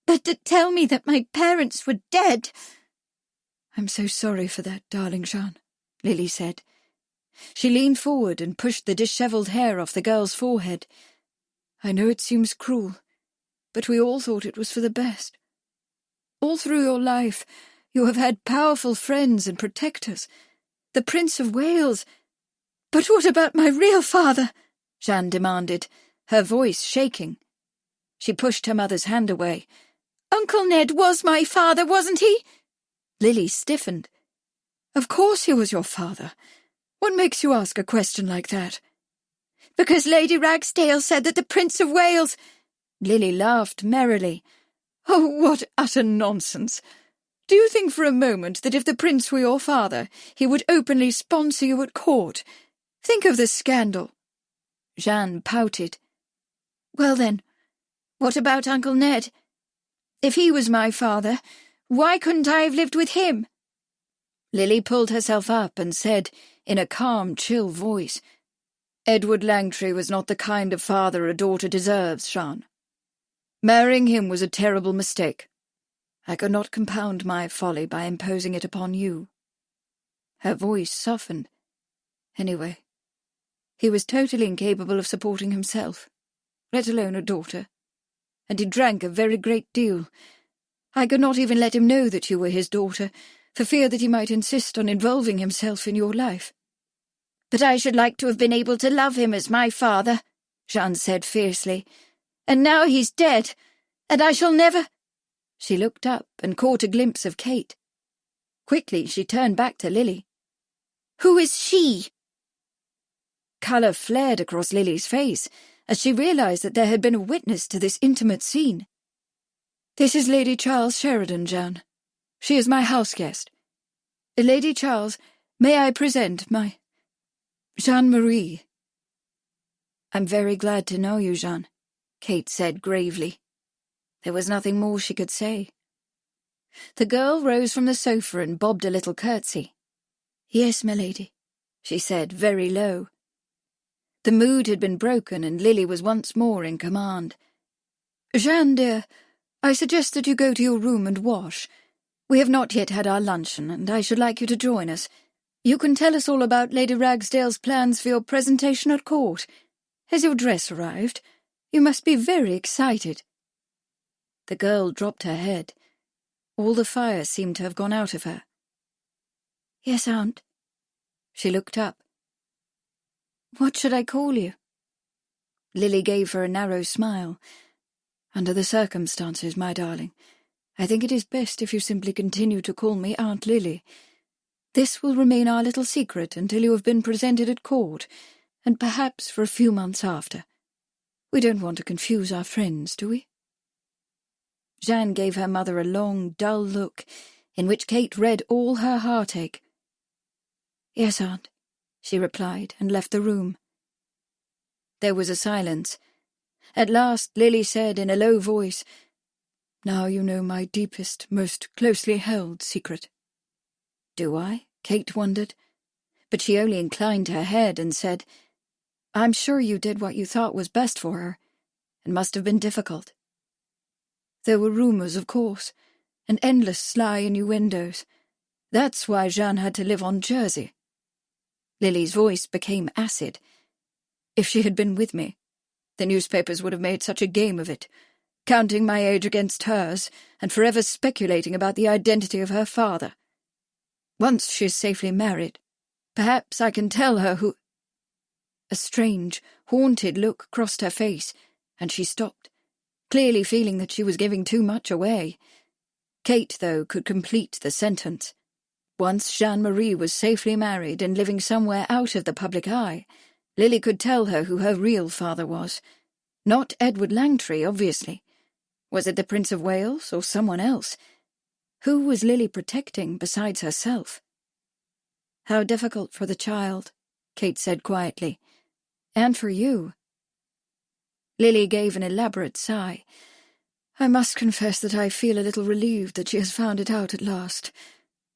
But to tell me that my parents were dead— I'm so sorry for that, darling Jeanne, Lily said. She leaned forward and pushed the dishevelled hair off the girl's forehead. I know it seems cruel, but we all thought it was for the best. All through your life, you have had powerful friends and protectors. The Prince of Wales— But what about my real father? Jeanne demanded, her voice shaking. She pushed her mother's hand away. Uncle Ned was my father, wasn't he? Lily stiffened. Of course he was your father. What makes you ask a question like that? Because Lady Ragsdale said that the Prince of Wales— Lily laughed merrily. Oh, what utter nonsense! Do you think for a moment that if the prince were your father, he would openly sponsor you at court? Think of the scandal. Jeanne pouted. Well then, what about Uncle Ned? If he was my father, why couldn't I have lived with him? Lily pulled herself up and said, in a calm, chill voice, Edward Langtry was not the kind of father a daughter deserves, Jeanne. Marrying him was a terrible mistake. I could not compound my folly by imposing it upon you. Her voice softened. Anyway, he was totally incapable of supporting himself, let alone a daughter, and he drank a very great deal. I could not even let him know that you were his daughter, for fear that he might insist on involving himself in your life. But I should like to have been able to love him as my father, Jeanne said fiercely. And now he's dead, and I shall never— She looked up and caught a glimpse of Kate. Quickly she turned back to Lily. Who is she? Colour flared across Lily's face as she realised that there had been a witness to this intimate scene. This is Lady Charles Sheridan, Jeanne. She is my house guest. Lady Charles, may I present my— Jeanne-Marie. I'm very glad to know you, Jeanne, Kate said gravely. There was nothing more she could say. The girl rose from the sofa and bobbed a little curtsy. Yes, my lady, she said very low. The mood had been broken and Lily was once more in command. "Jeanne, dear, I suggest that you go to your room and wash. We have not yet had our luncheon, and I should like you to join us. You can tell us all about Lady Ragsdale's plans for your presentation at court. Has your dress arrived? You must be very excited." The girl dropped her head. All the fire seemed to have gone out of her. "Yes, Aunt." She looked up. "What should I call you?" Lily gave her a narrow smile. "Under the circumstances, my darling, I think it is best if you simply continue to call me Aunt Lily. This will remain our little secret until you have been presented at court, and perhaps for a few months after. We don't want to confuse our friends, do we?" Jeanne gave her mother a long, dull look, in which Kate read all her heartache. "Yes, Aunt," she replied, and left the room. There was a silence. At last Lily said in a low voice, "Now you know my deepest, most closely held secret." "Do I?" Kate wondered. But she only inclined her head and said, "I'm sure you did what you thought was best for her. It must have been difficult." "There were rumours, of course, and endless sly innuendos. That's why Jeanne had to live on Jersey." Lily's voice became acid. "If she had been with me, the newspapers would have made such a game of it, counting my age against hers, and forever speculating about the identity of her father. Once she is safely married, perhaps I can tell her who—" A strange, haunted look crossed her face, and she stopped, clearly feeling that she was giving too much away. Kate, though, could complete the sentence. Once Jeanne-Marie was safely married and living somewhere out of the public eye, Lily could tell her who her real father was. Not Edward Langtry, obviously. Was it the Prince of Wales or someone else? Who was Lily protecting besides herself? "How difficult for the child," Kate said quietly. "And for you." Lily gave an elaborate sigh. "I must confess that I feel a little relieved that she has found it out at last.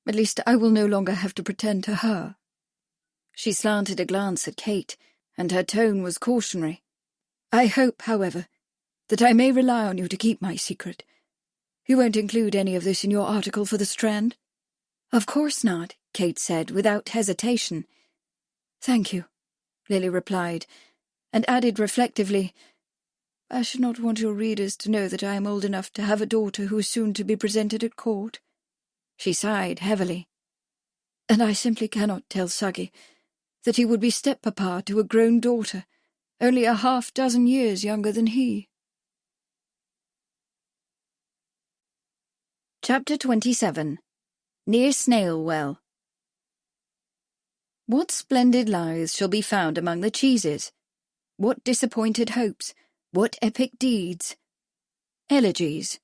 At least I will no longer have to pretend to her." She slanted a glance at Kate, and her tone was cautionary. "I hope, however, that I may rely on you to keep my secret. You won't include any of this in your article for the Strand?" "Of course not," Kate said, without hesitation. "Thank you," Lily replied, and added reflectively, "I should not want your readers to know that I am old enough to have a daughter who is soon to be presented at court." She sighed heavily. "And I simply cannot tell Suggy that he would be step-papa to a grown daughter, only a half-dozen years younger than he." Chapter 27. Near Snailwell. What splendid lies shall be found among the cheeses? What disappointed hopes? What epic deeds? Elegies.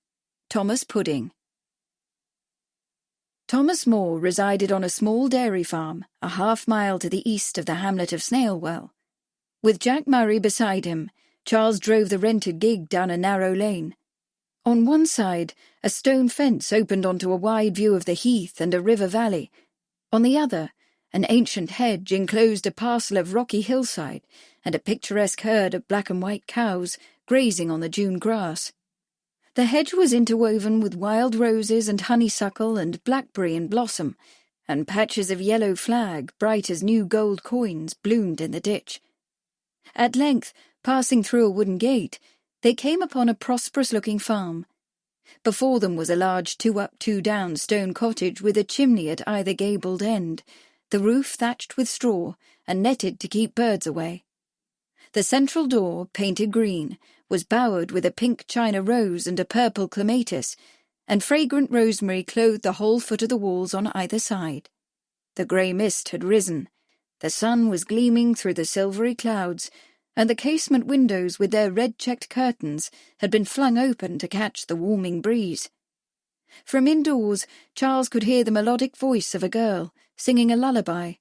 Thomas Pudding. Thomas Moore resided on a small dairy farm a half-mile to the east of the hamlet of Snailwell. With Jack Murray beside him, Charles drove the rented gig down a narrow lane. On one side, a stone fence opened onto a wide view of the heath and a river valley. On the other, an ancient hedge enclosed a parcel of rocky hillside and a picturesque herd of black and white cows grazing on the dune grass. The hedge was interwoven with wild roses and honeysuckle and blackberry in blossom, and patches of yellow flag, bright as new gold coins, bloomed in the ditch. At length, passing through a wooden gate, they came upon a prosperous-looking farm. Before them was a large two-up, two-down stone cottage with a chimney at either gabled end, the roof thatched with straw and netted to keep birds away. The central door, painted green, was bowered with a pink china rose and a purple clematis, and fragrant rosemary clothed the whole foot of the walls on either side. The grey mist had risen. The sun was gleaming through the silvery clouds, and the casement windows with their red-checked curtains had been flung open to catch the warming breeze. From indoors, Charles could hear the melodic voice of a girl, singing a lullaby.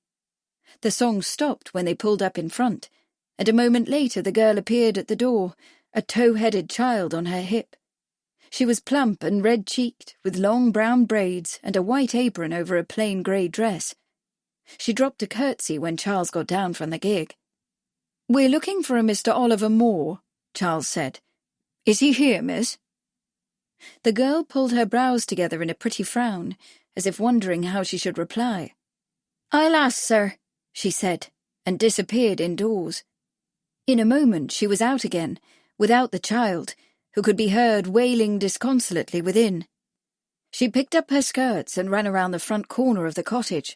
The song stopped when they pulled up in front, and a moment later the girl appeared at the door, a tow-headed child on her hip. She was plump and red-cheeked, with long brown braids and a white apron over a plain grey dress. She dropped a curtsy when Charles got down from the gig. "We're looking for a Mr. Oliver Moore," Charles said. "Is he here, miss?" The girl pulled her brows together in a pretty frown, as if wondering how she should reply. "I'll ask, sir," she said, and disappeared indoors. In a moment she was out again, without the child, who could be heard wailing disconsolately within. She picked up her skirts and ran around the front corner of the cottage.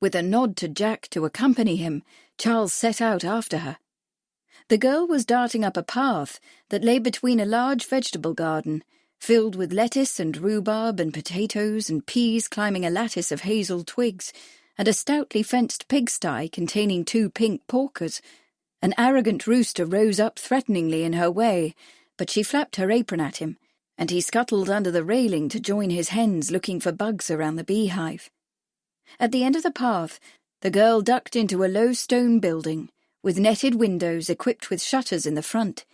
With a nod to Jack to accompany him, Charles set out after her. The girl was darting up a path that lay between a large vegetable garden, filled with lettuce and rhubarb and potatoes and peas climbing a lattice of hazel twigs, and a stoutly fenced pigsty containing 2 pink porkers. An arrogant rooster rose up threateningly in her way, but she flapped her apron at him, and he scuttled under the railing to join his hens looking for bugs around the beehive. At the end of the path, the girl ducked into a low stone building, with netted windows equipped with shutters in the front.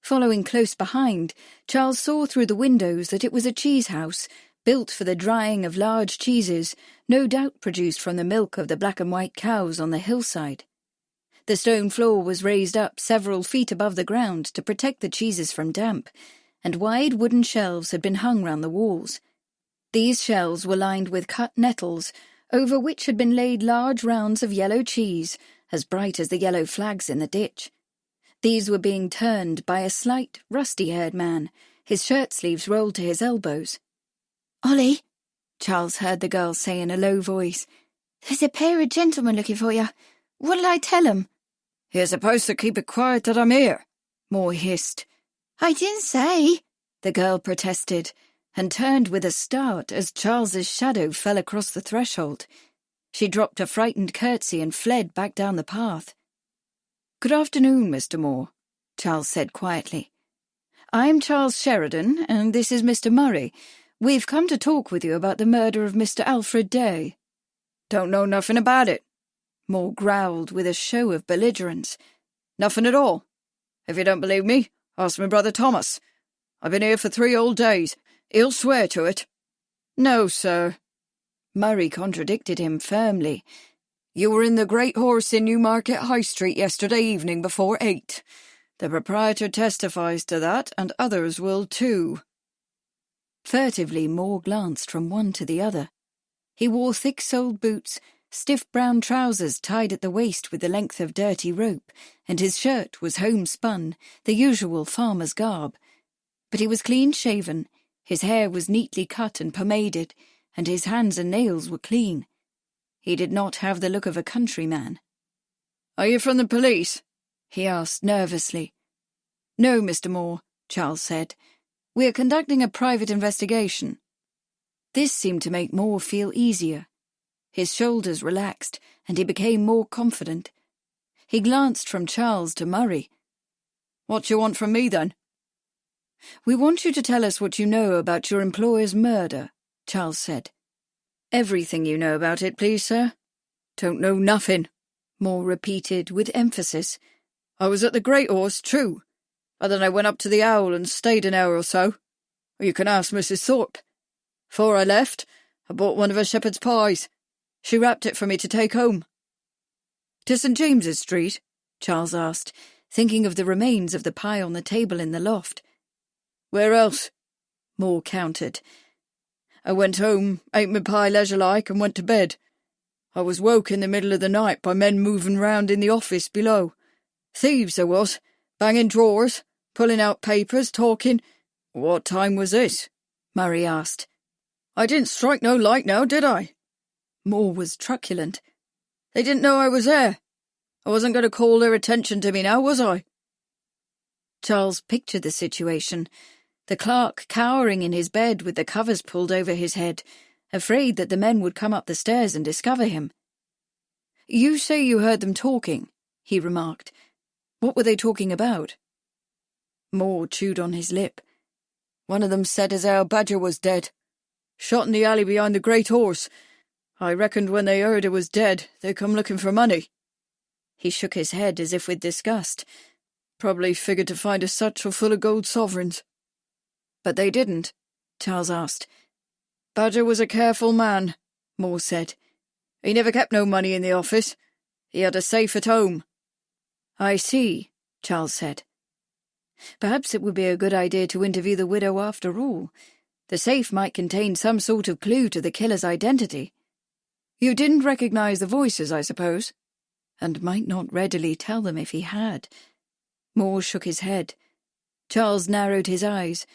Following close behind, Charles saw through the windows that it was a cheese house, built for the drying of large cheeses, no doubt produced from the milk of the black and white cows on the hillside. The stone floor was raised up several feet above the ground to protect the cheeses from damp, and wide wooden shelves had been hung round the walls. These shelves were lined with cut nettles, over which had been laid large rounds of yellow cheese, as bright as the yellow flags in the ditch. These were being turned by a slight, rusty-haired man, his shirt-sleeves rolled to his elbows. "Ollie," Charles heard the girl say in a low voice, "there's a pair of gentlemen looking for you. What'll I tell 'em?" "You're supposed to keep it quiet that I'm here," Moore hissed. "I didn't say," the girl protested, and turned with a start as Charles's shadow fell across the threshold. She dropped a frightened curtsy and fled back down the path. "Good afternoon, Mr. Moore," Charles said quietly. "I'm Charles Sheridan, and this is Mr. Murray. We've come to talk with you about the murder of Mr. Alfred Day." "Don't know nothing about it," Moore growled with a show of belligerence. "Nothing at all. If you don't believe me, ask my brother Thomas. I've been here for 3 whole days. He'll swear to it." "No, sir." Murray contradicted him firmly. "You were in the Great Horse in Newmarket High Street yesterday evening before 8. The proprietor testifies to that, and others will too." Furtively, Moore glanced from one to the other. He wore thick-soled boots, stiff brown trousers tied at the waist with the length of dirty rope, and his shirt was homespun, the usual farmer's garb. But he was clean-shaven, his hair was neatly cut and pomaded, and his hands and nails were clean. He did not have the look of a countryman. "Are you from the police?" he asked nervously. "No, Mr. Moore," Charles said. "We are conducting a private investigation." This seemed to make Moore feel easier. His shoulders relaxed, and he became more confident. He glanced from Charles to Murray. "What do you want from me, then?" "We want you to tell us what you know about your employer's murder," Charles said. "Everything you know about it, please, sir." "Don't know nothing," Moore repeated with emphasis. "I was at the Great Horse, true, but then I went up to the Owl and stayed an hour or so. Or you can ask Mrs. Thorpe. Before I left, I bought one of her shepherd's pies. She wrapped it for me to take home." "To St. James's Street?" Charles asked, thinking of the remains of the pie on the table in the loft. "Where else?" Moore countered. "I went home, ate my pie leisure-like, and went to bed. I was woke in the middle of the night by men moving round in the office below. Thieves there was, banging drawers, pulling out papers, talking—" "What time was this?" Murray asked. "I didn't strike no light now, did I?" Moore was truculent. "They didn't know I was there. I wasn't going to call their attention to me now, was I?" Charles pictured the situation. The clerk cowering in his bed with the covers pulled over his head, afraid that the men would come up the stairs and discover him. "You say you heard them talking," he remarked. "What were they talking about?" Moore chewed on his lip. "One of them said as our Badger was dead. Shot in the alley behind the Great Horse. I reckoned when they heard it was dead, they come looking for money." He shook his head as if with disgust. "Probably figured to find a satchel full of gold sovereigns." "But they didn't?" Charles asked. "Badger was a careful man," Moore said. "He never kept no money in the office. He had a safe at home." I see, Charles said. Perhaps it would be a good idea to interview the widow after all. The safe might contain some sort of clue to the killer's identity. You didn't recognize the voices, I suppose? And might not readily tell them if he had. Moore shook his head. Charles narrowed his eyes.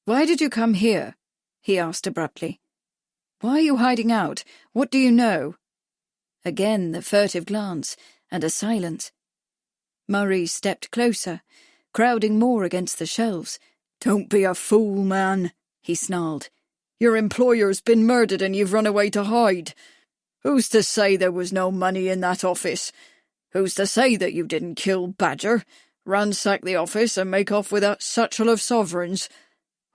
Why did you come here? He asked abruptly. Why are you hiding out? What do you know? Again the furtive glance, and a silence. Murray stepped closer, crowding Moore against the shelves. Don't be a fool, man, he snarled. Your employer's been murdered and you've run away to hide. Who's to say there was no money in that office? Who's to say that you didn't kill Badger, ransack the office and make off with that satchel of sovereigns?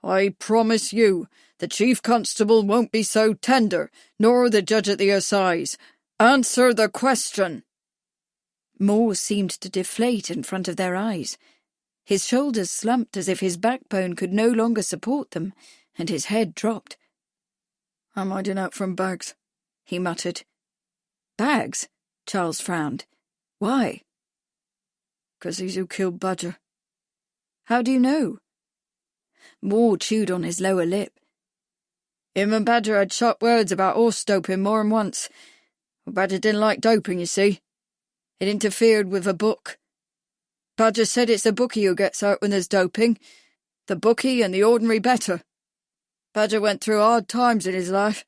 I promise you, the chief constable won't be so tender, nor the judge at the assize. Answer the question. Moore seemed to deflate in front of their eyes. His shoulders slumped as if his backbone could no longer support them, and his head dropped. I'm hiding out from Bags, he muttered. Bags? Charles frowned. Why? 'Cause he's who killed Badger. How do you know? Moore chewed on his lower lip. Him and Badger had sharp words about horse doping more than once. Well, Badger didn't like doping, you see. It interfered with a book. Badger said it's the bookie who gets hurt when there's doping. The bookie and the ordinary better. Badger went through hard times in his life.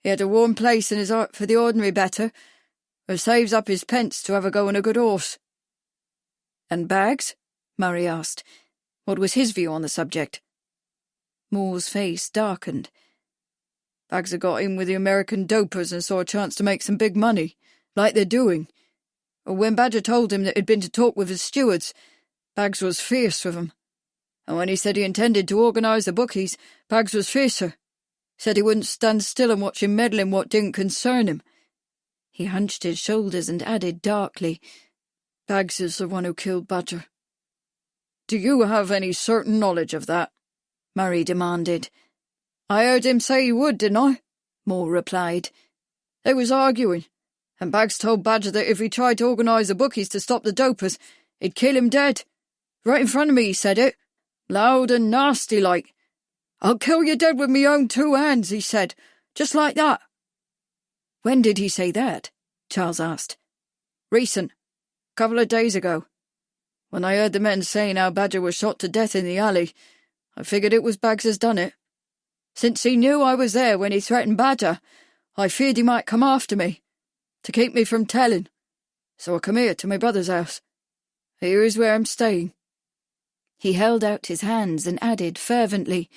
He had a warm place in his heart for the ordinary better, who saves up his pence to have a go on a good horse. And Bags? Murray asked. What was his view on the subject? Moore's face darkened. Bags had got in with the American dopers and saw a chance to make some big money, like they're doing. When Badger told him that he'd been to talk with his stewards, Bags was fierce with him. And when he said he intended to organise the bookies, Bags was fiercer. Said he wouldn't stand still and watch him meddle in what didn't concern him. He hunched his shoulders and added darkly, Bags is the one who killed Badger. Do you have any certain knowledge of that? Murray demanded. I heard him say he would, didn't I? Moore replied. They was arguing, and Bags told Badger that if he tried to organise the bookies to stop the dopers, he'd kill him dead. Right in front of me he said it, loud and nasty like. I'll kill you dead with me own 2 hands, he said, just like that. When did he say that? Charles asked. Recent. Couple of days ago. When I heard the men saying how Badger was shot to death in the alley, I figured it was Bags as done it. Since he knew I was there when he threatened Badger, I feared he might come after me, to keep me from telling. So I come here to my brother's house. Here is where I'm staying. He held out his hands and added fervently,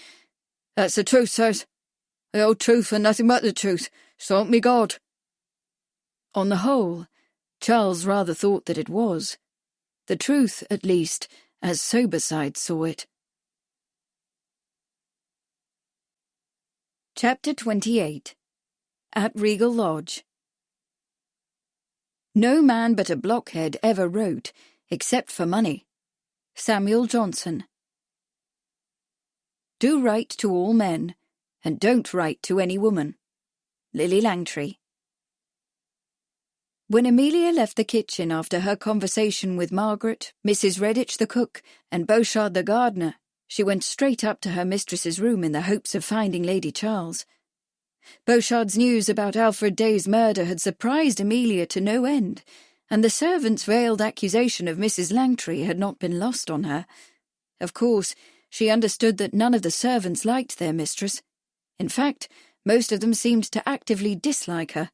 That's the truth, sirs. The whole truth and nothing but the truth, so help me God. On the whole, Charles rather thought that it was. The truth, at least, as Soberside saw it. Chapter 28. At Regal Lodge. No man but a blockhead ever wrote, except for money. Samuel Johnson. Do write to all men, and don't write to any woman. Lily Langtry. When Amelia left the kitchen after her conversation with Margaret, Mrs. Redditch the cook, and Beauchard the gardener, she went straight up to her mistress's room in the hopes of finding Lady Charles. Beauchard's news about Alfred Day's murder had surprised Amelia to no end, and the servant's veiled accusation of Mrs. Langtry had not been lost on her. Of course, she understood that none of the servants liked their mistress. In fact, most of them seemed to actively dislike her,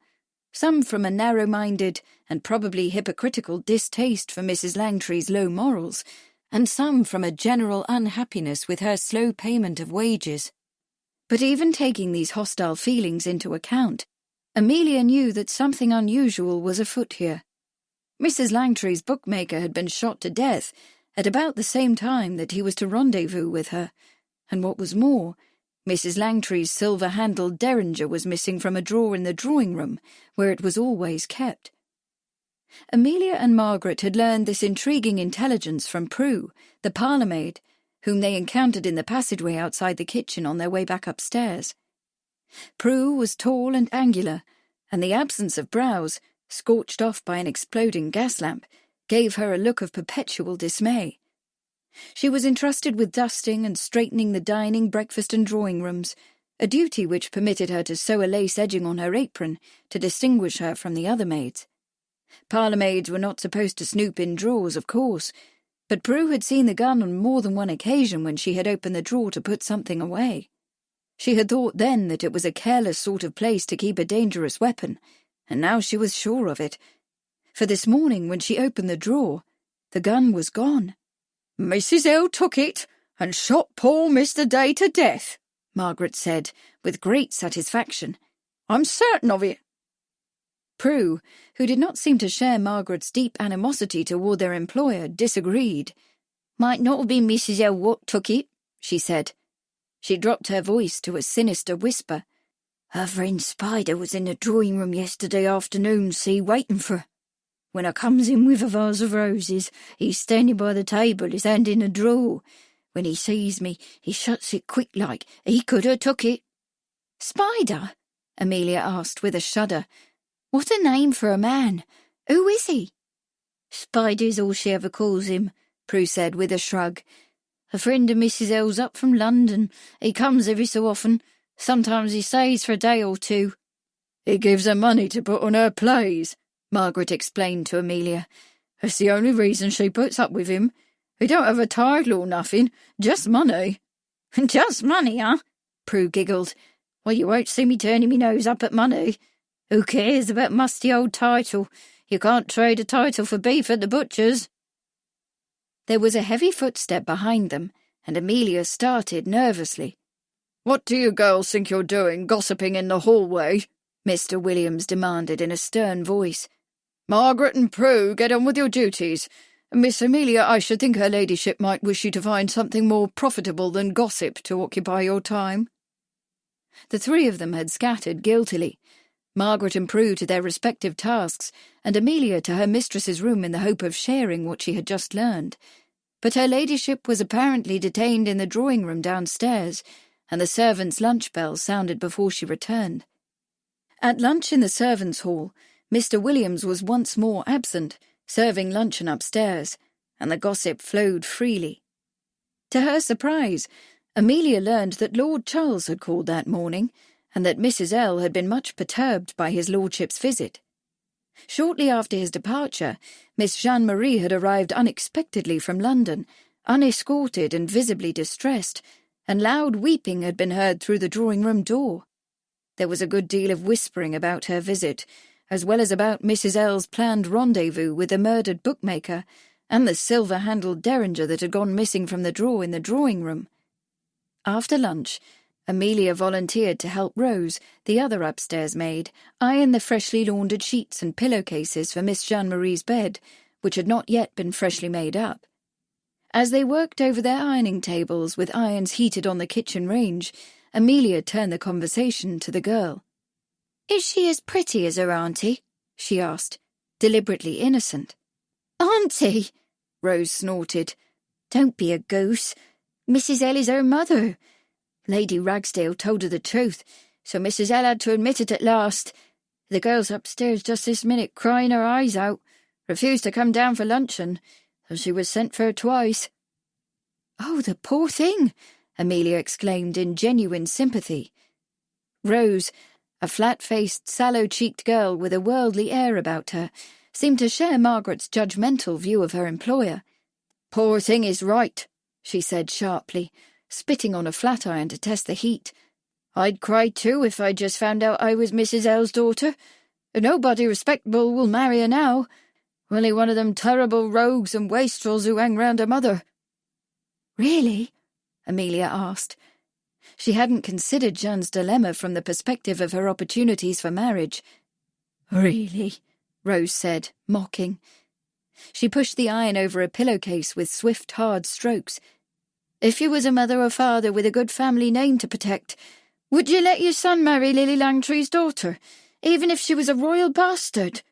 some from a narrow-minded and probably hypocritical distaste for Mrs. Langtry's low morals, and some from a general unhappiness with her slow payment of wages. But even taking these hostile feelings into account, Amelia knew that something unusual was afoot here. Mrs. Langtry's bookmaker had been shot to death at about the same time that he was to rendezvous with her, and what was more, Mrs. Langtry's silver-handled derringer was missing from a drawer in the drawing-room, where it was always kept. Amelia and Margaret had learned this intriguing intelligence from Prue, the parlour-maid, whom they encountered in the passageway outside the kitchen on their way back upstairs. Prue was tall and angular, and the absence of brows, scorched off by an exploding gas lamp, gave her a look of perpetual dismay. She was entrusted with dusting and straightening the dining, breakfast and drawing rooms, a duty which permitted her to sew a lace edging on her apron to distinguish her from the other maids. Parlour-maids were not supposed to snoop in drawers, of course, but Prue had seen the gun on more than one occasion when she had opened the drawer to put something away. She had thought then that it was a careless sort of place to keep a dangerous weapon, and now she was sure of it. For this morning, when she opened the drawer, the gun was gone. "Mrs. L. took it and shot poor Mr. Day to death," Margaret said, with great satisfaction. "I'm certain of it." Prue, who did not seem to share Margaret's deep animosity toward their employer, disagreed. "Might not have been Mrs. L. what took it," she said. She dropped her voice to a sinister whisper. "Her friend Spider was in the drawing-room yesterday afternoon, waiting for her. When I comes in with a vase of roses, he's standing by the table, his hand in a drawer. When he sees me, he shuts it quick like. He could have took it." "Spider?" Amelia asked with a shudder. "What a name for a man. Who is he?" "Spider's all she ever calls him," Prue said with a shrug. "A friend of Mrs. L's up from London. He comes every so often. Sometimes he stays for a day or two." "He gives her money to put on her plays," Margaret explained to Amelia. "That's the only reason she puts up with him. He don't have a title or nothing, just money." "Just money, huh?" Prue giggled. "Well, you won't see me turning me nose up at money. Who cares about musty old title? You can't trade a title for beef at the butcher's." There was a heavy footstep behind them, and Amelia started nervously. "What do you girls think you're doing, gossiping in the hallway?" Mr. Williams demanded in a stern voice. "Margaret and Prue, get on with your duties. Miss Amelia, I should think her ladyship might wish you to find something more profitable than gossip to occupy your time." The three of them had scattered guiltily, Margaret and Prue to their respective tasks, and Amelia to her mistress's room in the hope of sharing what she had just learned. But her ladyship was apparently detained in the drawing-room downstairs, and the servants' lunch bell sounded before she returned. At lunch in the servants' hall, Mr. Williams was once more absent, serving luncheon upstairs, and the gossip flowed freely. To her surprise, Amelia learned that Lord Charles had called that morning, and that Mrs. L. had been much perturbed by his lordship's visit. Shortly after his departure, Miss Jeanne-Marie had arrived unexpectedly from London, unescorted and visibly distressed, and loud weeping had been heard through the drawing-room door. There was a good deal of whispering about her visit, as well as about Mrs. L.'s planned rendezvous with the murdered bookmaker, and the silver-handled derringer that had gone missing from the drawer in the drawing-room. After lunch, Amelia volunteered to help Rose, the other upstairs maid, iron the freshly laundered sheets and pillowcases for Miss Jeanne-Marie's bed, which had not yet been freshly made up. As they worked over their ironing tables with irons heated on the kitchen range, Amelia turned the conversation to the girl. "Is she as pretty as her auntie?" she asked, deliberately innocent. "Auntie!" Rose snorted. "Don't be a goose. Mrs. L. is her mother. Lady Ragsdale told her the truth, so Mrs. L. had to admit it at last. The girl's upstairs just this minute crying her eyes out, refused to come down for luncheon, so she was sent for twice." "Oh, the poor thing!" Amelia exclaimed in genuine sympathy. Rose, a flat-faced, sallow-cheeked girl with a worldly air about her, seemed to share Margaret's judgmental view of her employer. "Poor thing is right," she said sharply, spitting on a flat-iron to test the heat. "I'd cry too if I'd just found out I was Mrs. L's daughter. Nobody respectable will marry her now. Only one of them terrible rogues and wastrels who hang round her mother." "Really?" Amelia asked. She hadn't considered Jeanne's dilemma from the perspective of her opportunities for marriage. "Really?" Rose said, mocking. She pushed the iron over a pillowcase with swift, hard strokes. "If you was a mother or father with a good family name to protect, would you let your son marry Lily Langtry's daughter, even if she was a royal bastard?"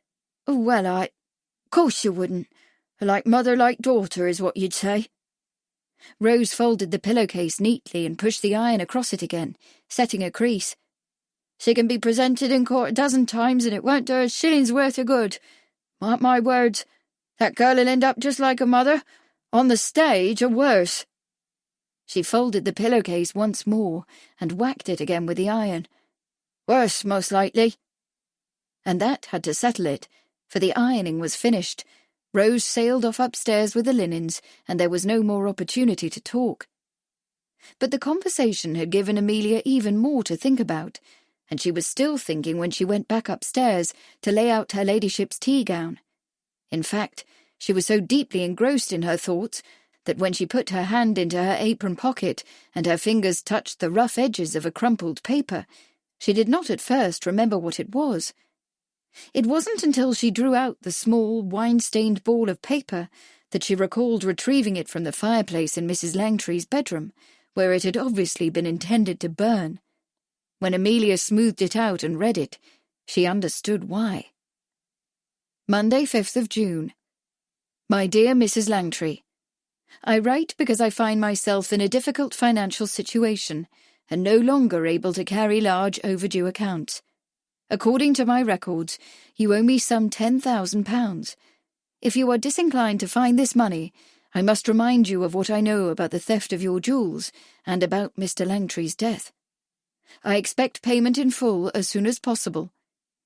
"Well, course you wouldn't. Like mother, like daughter is what you'd say." Rose folded the pillowcase neatly and pushed the iron across it again, setting a crease. "She can be presented in court a dozen times and it won't do a shilling's worth of good. Mark my words, That girl'll end up just like her mother, on the stage or worse." She folded the pillowcase once more and whacked it again with the iron. "Worse, most likely." And that had to settle it, for the ironing was finished. Rose sailed off upstairs with the linens, and there was no more opportunity to talk. But the conversation had given Amelia even more to think about, and she was still thinking when she went back upstairs to lay out her ladyship's tea-gown. In fact, she was so deeply engrossed in her thoughts that when she put her hand into her apron pocket and her fingers touched the rough edges of a crumpled paper, she did not at first remember what it was. It wasn't until she drew out the small, wine-stained ball of paper that she recalled retrieving it from the fireplace in Mrs. Langtry's bedroom, where it had obviously been intended to burn. When Amelia smoothed it out and read it, she understood why. Monday, 5th of June. My dear Mrs. Langtry, I write because I find myself in a difficult financial situation and no longer able to carry large overdue accounts. According to my records, you owe me some £10,000. If you are disinclined to find this money, I must remind you of what I know about the theft of your jewels and about Mr. Langtry's death. I expect payment in full as soon as possible.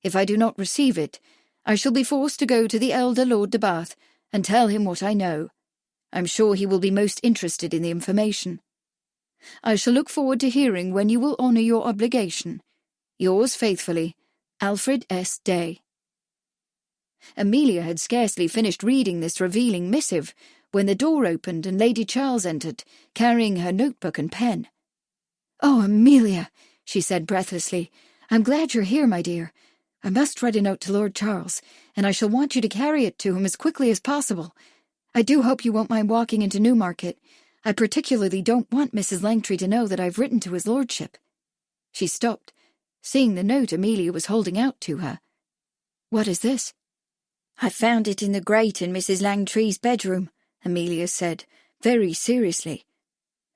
If I do not receive it, I shall be forced to go to the elder Lord de Bath and tell him what I know. I'm sure he will be most interested in the information. I shall look forward to hearing when you will honour your obligation. Yours faithfully, Alfred S. Day. Amelia had scarcely finished reading this revealing missive when the door opened and Lady Charles entered, carrying her notebook and pen. "Oh, Amelia," she said breathlessly, "I'm glad you're here, my dear. I must write a note to Lord Charles, and I shall want you to carry it to him as quickly as possible. I do hope you won't mind walking into Newmarket. I particularly don't want Mrs. Langtry to know that I've written to his lordship." She stopped, seeing the note Amelia was holding out to her. "What is this?" "I found it in the grate in Mrs. Langtry's bedroom," Amelia said, very seriously.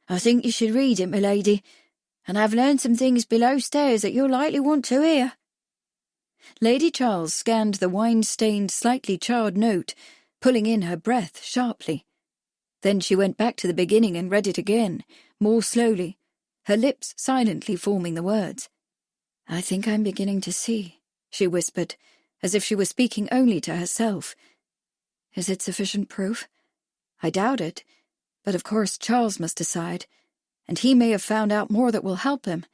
"I think you should read it, my lady, and I've learned some things below stairs that you'll likely want to hear." Lady Charles scanned the wine-stained, slightly charred note, pulling in her breath sharply. Then she went back to the beginning and read it again, more slowly, her lips silently forming the words. "I think I'm beginning to see," she whispered, as if she were speaking only to herself. "Is it sufficient proof? I doubt it, but of course Charles must decide, and he may have found out more that will help him."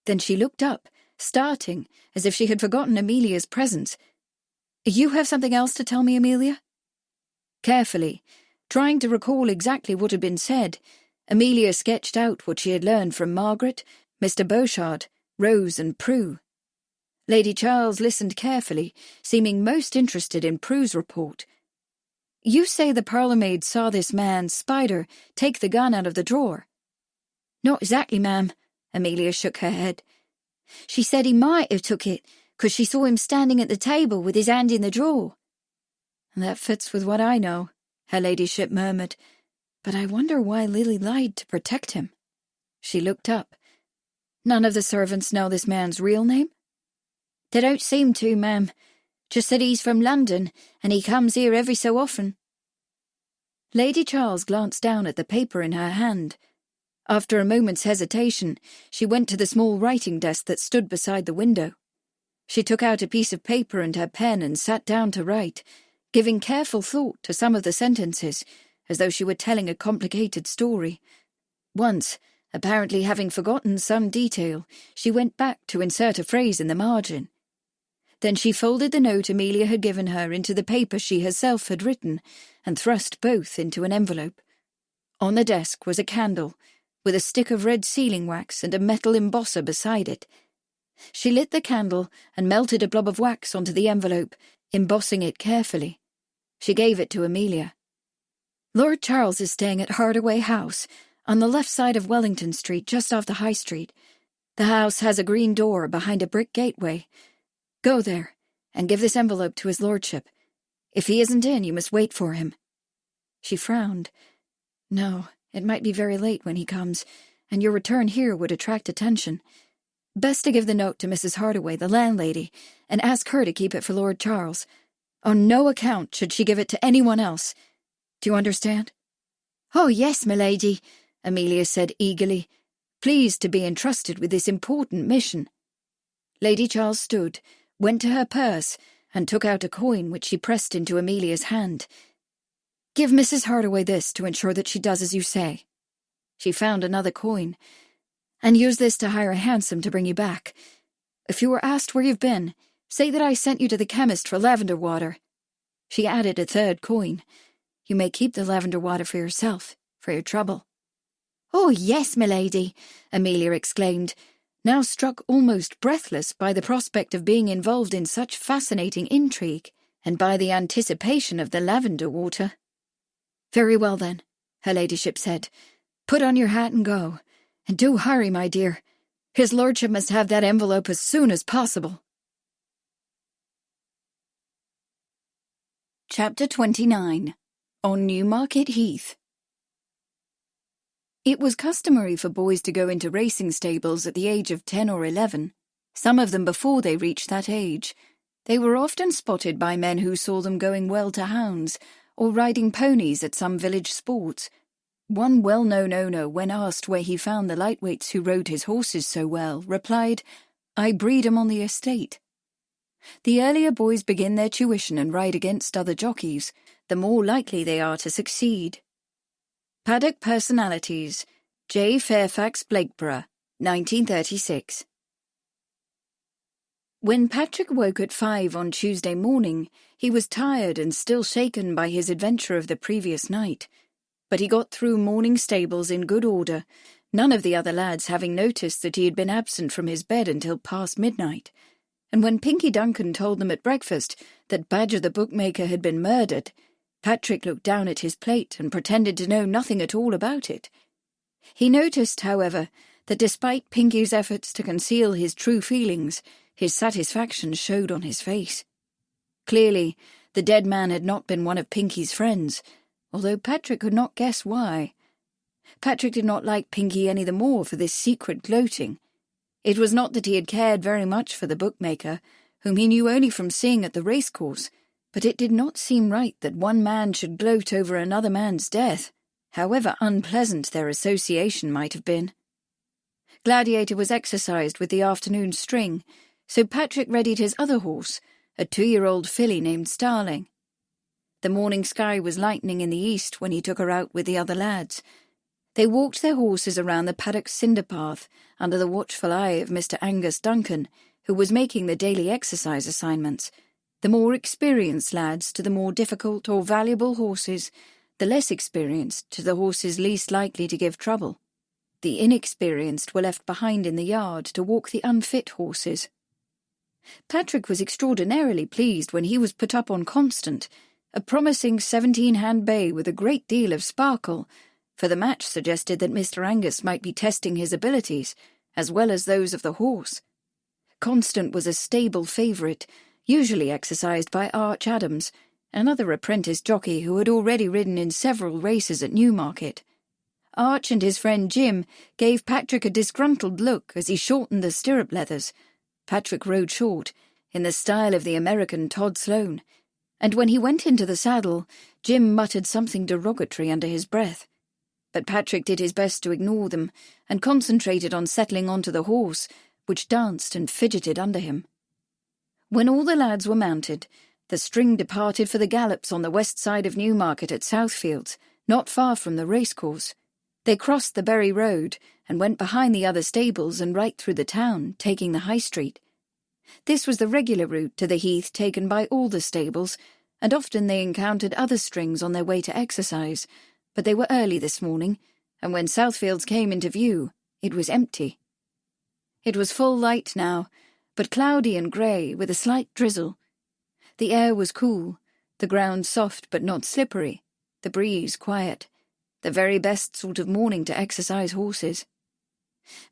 Then she looked up, starting, as if she had forgotten Amelia's presence. "You have something else to tell me, Amelia?" Carefully, trying to recall exactly what had been said, Amelia sketched out what she had learned from Margaret, Mr. Beauchard, Rose and Prue. Lady Charles listened carefully, seeming most interested in Prue's report. "You say the parlour-maid saw this man, Spider, take the gun out of the drawer?" "Not exactly, ma'am," Amelia shook her head. "She said he might have took it, 'cause she saw him standing at the table with his hand in the drawer." "That fits with what I know," her ladyship murmured. "But I wonder why Lily lied to protect him." She looked up. "None of the servants know this man's real name?" "They don't seem to, ma'am. Just that he's from London, and he comes here every so often." Lady Charles glanced down at the paper in her hand. After a moment's hesitation, she went to the small writing desk that stood beside the window. She took out a piece of paper and her pen and sat down to write, giving careful thought to some of the sentences, as though she were telling a complicated story. Once, apparently having forgotten some detail, she went back to insert a phrase in the margin. Then she folded the note Amelia had given her into the paper she herself had written, and thrust both into an envelope. On the desk was a candle, with a stick of red sealing wax and a metal embosser beside it. She lit the candle and melted a blob of wax onto the envelope, embossing it carefully. She gave it to Amelia. "Lord Charles is staying at Hardaway House, on the left side of Wellington Street, just off the High Street. The house has a green door behind a brick gateway. Go there, and give this envelope to his lordship. If he isn't in, you must wait for him." She frowned. "No, it might be very late when he comes, and your return here would attract attention. Best to give the note to Mrs. Hardaway, the landlady, and ask her to keep it for Lord Charles. On no account should she give it to anyone else. Do you understand? Oh, yes, milady, Amelia said eagerly, pleased to be entrusted with this important mission. Lady Charles stood, went to her purse, and took out a coin which she pressed into Amelia's hand. Give Mrs. Hardaway this to ensure that she does as you say. She found another coin. And use this to hire a hansom to bring you back. If you were asked where you've been, say that I sent you to the chemist for lavender water. She added a third coin. You may keep the lavender water for yourself, for your trouble. Oh, yes, milady, Amelia exclaimed, now struck almost breathless by the prospect of being involved in such fascinating intrigue, and by the anticipation of the lavender water. Very well, then, her ladyship said. Put on your hat and go. And do hurry, my dear. His lordship must have that envelope as soon as possible. Chapter 29. On Newmarket Heath. It was customary for boys to go into racing stables at the age of 10 or 11, some of them before they reached that age. They were often spotted by men who saw them going well to hounds, or riding ponies at some village sports. One well-known owner, when asked where he found the lightweights who rode his horses so well, replied, "I breed 'em on the estate." The earlier boys begin their tuition and ride against other jockeys, the more likely they are to succeed. Paddock Personalities. J. Fairfax Blakeborough, 1936. When Patrick woke at 5 on Tuesday morning, he was tired and still shaken by his adventure of the previous night. But he got through morning stables in good order, none of the other lads having noticed that he had been absent from his bed until past midnight. And when Pinky Duncan told them at breakfast that Badger the bookmaker had been murdered, Patrick looked down at his plate and pretended to know nothing at all about it. He noticed, however, that despite Pinky's efforts to conceal his true feelings, his satisfaction showed on his face. Clearly, the dead man had not been one of Pinky's friends, although Patrick could not guess why. Patrick did not like Pinky any the more for this secret gloating. It was not that he had cared very much for the bookmaker, whom he knew only from seeing at the racecourse, but it did not seem right that one man should gloat over another man's death, however unpleasant their association might have been. Gladiator was exercised with the afternoon string, so Patrick readied his other horse, a 2-year-old filly named Starling. The morning sky was lightening in the east when he took her out with the other lads. They walked their horses around the paddock cinder path under the watchful eye of Mr. Angus Duncan, who was making the daily exercise assignments, the more experienced lads to the more difficult or valuable horses, the less experienced to the horses least likely to give trouble. The inexperienced were left behind in the yard to walk the unfit horses. Patrick was extraordinarily pleased when he was put up on Constant, a promising 17-hand bay with a great deal of sparkle, for the match suggested that Mr. Angus might be testing his abilities, as well as those of the horse. Constant was a stable favourite, usually exercised by Arch Adams, another apprentice jockey who had already ridden in several races at Newmarket. Arch and his friend Jim gave Patrick a disgruntled look as he shortened the stirrup leathers. Patrick rode short, in the style of the American Todd Sloane, and when he went into the saddle, Jim muttered something derogatory under his breath. But Patrick did his best to ignore them, and concentrated on settling onto the horse, which danced and fidgeted under him. When all the lads were mounted, the string departed for the gallops on the west side of Newmarket at Southfields, not far from the racecourse. They crossed the Bury Road, and went behind the other stables and right through the town, taking the High Street. This was the regular route to the heath taken by all the stables, and often they encountered other strings on their way to exercise, but they were early this morning, and when Southfields came into view, it was empty. It was full light now, but cloudy and grey, with a slight drizzle. The air was cool, the ground soft but not slippery, the breeze quiet, the very best sort of morning to exercise horses.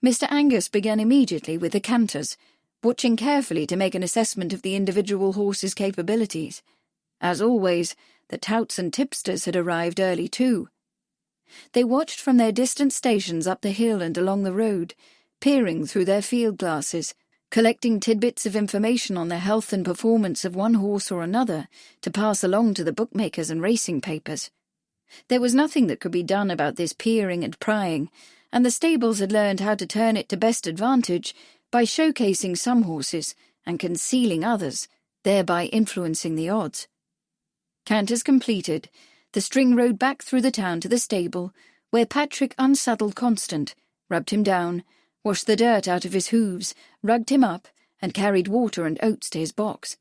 Mr. Angus began immediately with the canters, watching carefully to make an assessment of the individual horses' capabilities. As always, the touts and tipsters had arrived early too. They watched from their distant stations up the hill and along the road, peering through their field glasses, collecting tidbits of information on the health and performance of one horse or another to pass along to the bookmakers and racing papers. There was nothing that could be done about this peering and prying, and the stables had learned how to turn it to best advantage by showcasing some horses and concealing others, thereby influencing the odds. Canters completed, the string rode back through the town to the stable, where Patrick unsaddled Constant, rubbed him down, washed the dirt out of his hooves, rugged him up, and carried water and oats to his box.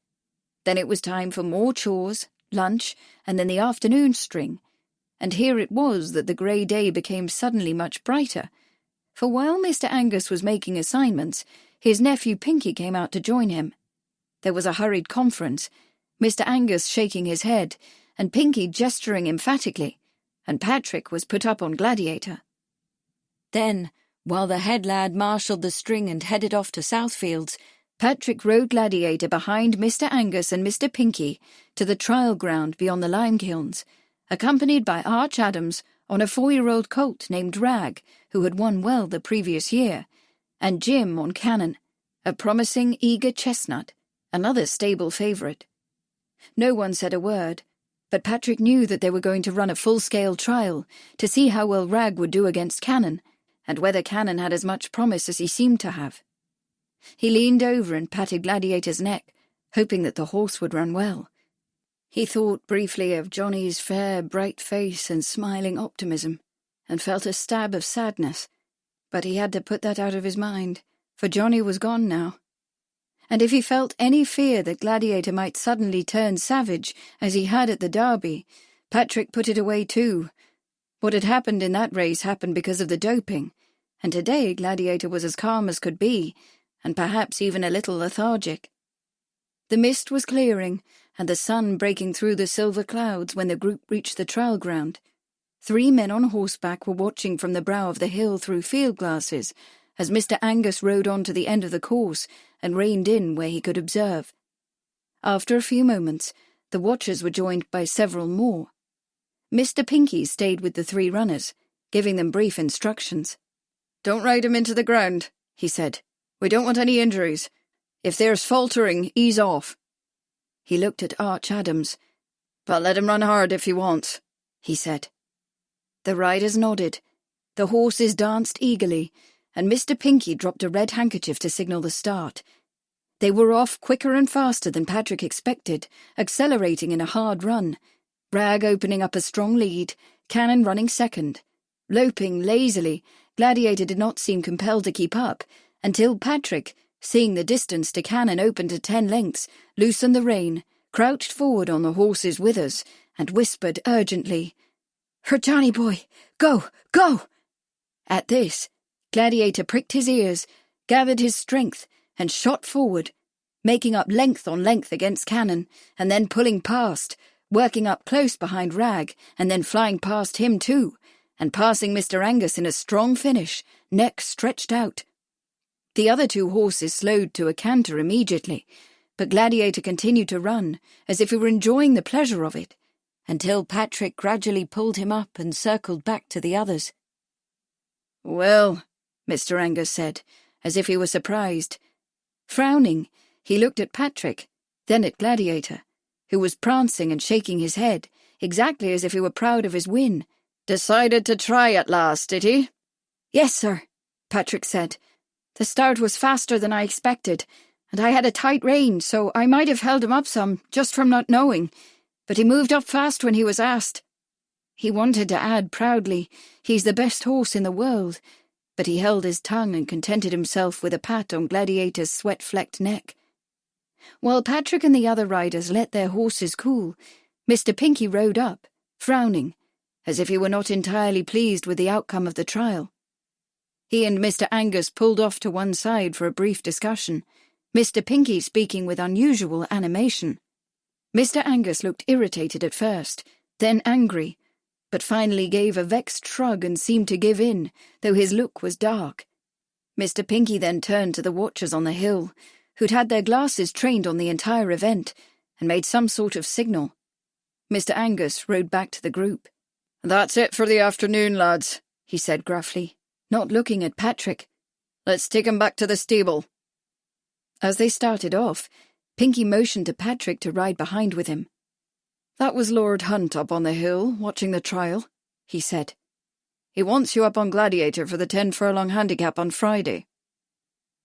Then it was time for more chores, lunch, and then the afternoon string. And here it was that the grey day became suddenly much brighter, for while Mr. Angus was making assignments, his nephew Pinky came out to join him. There was a hurried conference, Mr. Angus shaking his head, and Pinky gesturing emphatically, and Patrick was put up on Gladiator. Then, while the head lad marshalled the string and headed off to Southfields, Patrick rode Gladiator behind Mr. Angus and Mr. Pinky to the trial ground beyond the lime kilns, accompanied by Arch Adams on a 4-year-old colt named Rag, who had won well the previous year, and Jim on Cannon, a promising, eager chestnut, another stable favourite. No one said a word, but Patrick knew that they were going to run a full-scale trial to see how well Rag would do against Cannon, and whether Cannon had as much promise as he seemed to have. He leaned over and patted Gladiator's neck, hoping that the horse would run well. He thought briefly of Johnny's fair, bright face and smiling optimism, and felt a stab of sadness, but he had to put that out of his mind, for Johnny was gone now. And if he felt any fear that Gladiator might suddenly turn savage, as he had at the Derby, Patrick put it away too. What had happened in that race happened because of the doping, and today Gladiator was as calm as could be, and perhaps even a little lethargic. The mist was clearing, and the sun breaking through the silver clouds when the group reached the trial ground. 3 men on horseback were watching from the brow of the hill through field glasses, as Mr. Angus rode on to the end of the course and reined in where he could observe. After a few moments, the watchers were joined by several more. Mr. Pinky stayed with the 3 runners, giving them brief instructions. "Don't ride him into the ground," he said. "We don't want any injuries. If there's faltering, ease off." He looked at Arch Adams. "But let him run hard if he wants," he said. The riders nodded. The horses danced eagerly, and Mr. Pinky dropped a red handkerchief to signal the start. They were off quicker and faster than Patrick expected, accelerating in a hard run, Rag opening up a strong lead, Cannon running second. Loping lazily, Gladiator did not seem compelled to keep up, until Patrick, seeing the distance to Cannon open to 10 lengths, loosened the rein, crouched forward on the horse's withers, and whispered urgently, "Her Johnny boy! Go! Go!" At this, Gladiator pricked his ears, gathered his strength, and shot forward, making up length on length against Cannon, and then pulling past, working up close behind Rag, and then flying past him too, and passing Mr. Angus in a strong finish, neck stretched out. The other 2 horses slowed to a canter immediately, but Gladiator continued to run, as if he were enjoying the pleasure of it, until Patrick gradually pulled him up and circled back to the others. "Well," Mr. Angus said, as if he were surprised. Frowning, he looked at Patrick, then at Gladiator, who was prancing and shaking his head, exactly as if he were proud of his win. "Decided to try at last, did he?" "Yes, sir," Patrick said. "The start was faster than I expected, and I had a tight rein, so I might have held him up some, just from not knowing, but he moved up fast when he was asked." He wanted to add proudly, "He's the best horse in the world," but he held his tongue and contented himself with a pat on Gladiator's sweat-flecked neck. While Patrick and the other riders let their horses cool, Mr. Pinky rode up, frowning, as if he were not entirely pleased with the outcome of the trial. He and Mr. Angus pulled off to one side for a brief discussion, Mr. Pinky speaking with unusual animation. Mr. Angus looked irritated at first, then angry, but finally gave a vexed shrug and seemed to give in, though his look was dark. Mr. Pinky then turned to the watchers on the hill, who'd had their glasses trained on the entire event, and made some sort of signal. Mr. Angus rode back to the group. "That's it for the afternoon, lads," he said gruffly, not looking at Patrick. "Let's take him back to the stable." As they started off, Pinky motioned to Patrick to ride behind with him. "That was Lord Hunt up on the hill, watching the trial," he said. "He wants you up on Gladiator for the 10-furlong handicap on Friday."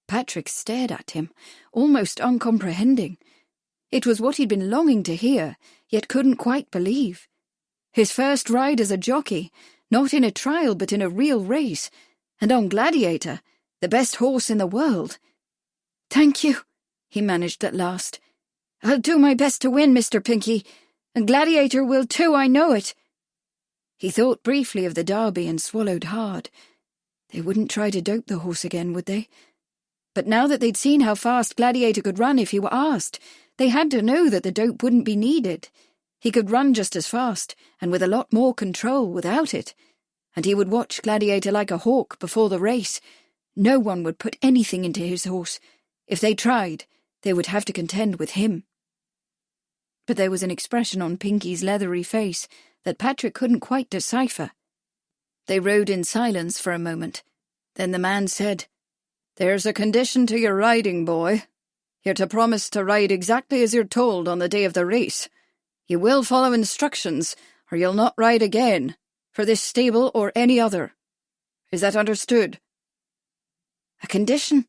Patrick stared at him, almost uncomprehending. It was what he'd been longing to hear, yet couldn't quite believe. His first ride as a jockey, not in a trial but in a real race, and on Gladiator, the best horse in the world. "Thank you," he managed at last. "I'll do my best to win, Mr. Pinky, and Gladiator will too, I know it." He thought briefly of the Derby and swallowed hard. They wouldn't try to dope the horse again, would they? But now that they'd seen how fast Gladiator could run if he were asked, they had to know that the dope wouldn't be needed. He could run just as fast, and with a lot more control without it. And he would watch Gladiator like a hawk before the race. No one would put anything into his horse. If they tried, they would have to contend with him. But there was an expression on Pinky's leathery face that Patrick couldn't quite decipher. They rode in silence for a moment. Then the man said, "There's a condition to your riding, boy. You're to promise to ride exactly as you're told on the day of the race. You will follow instructions, or you'll not ride again, for this stable or any other. Is that understood?" A condition?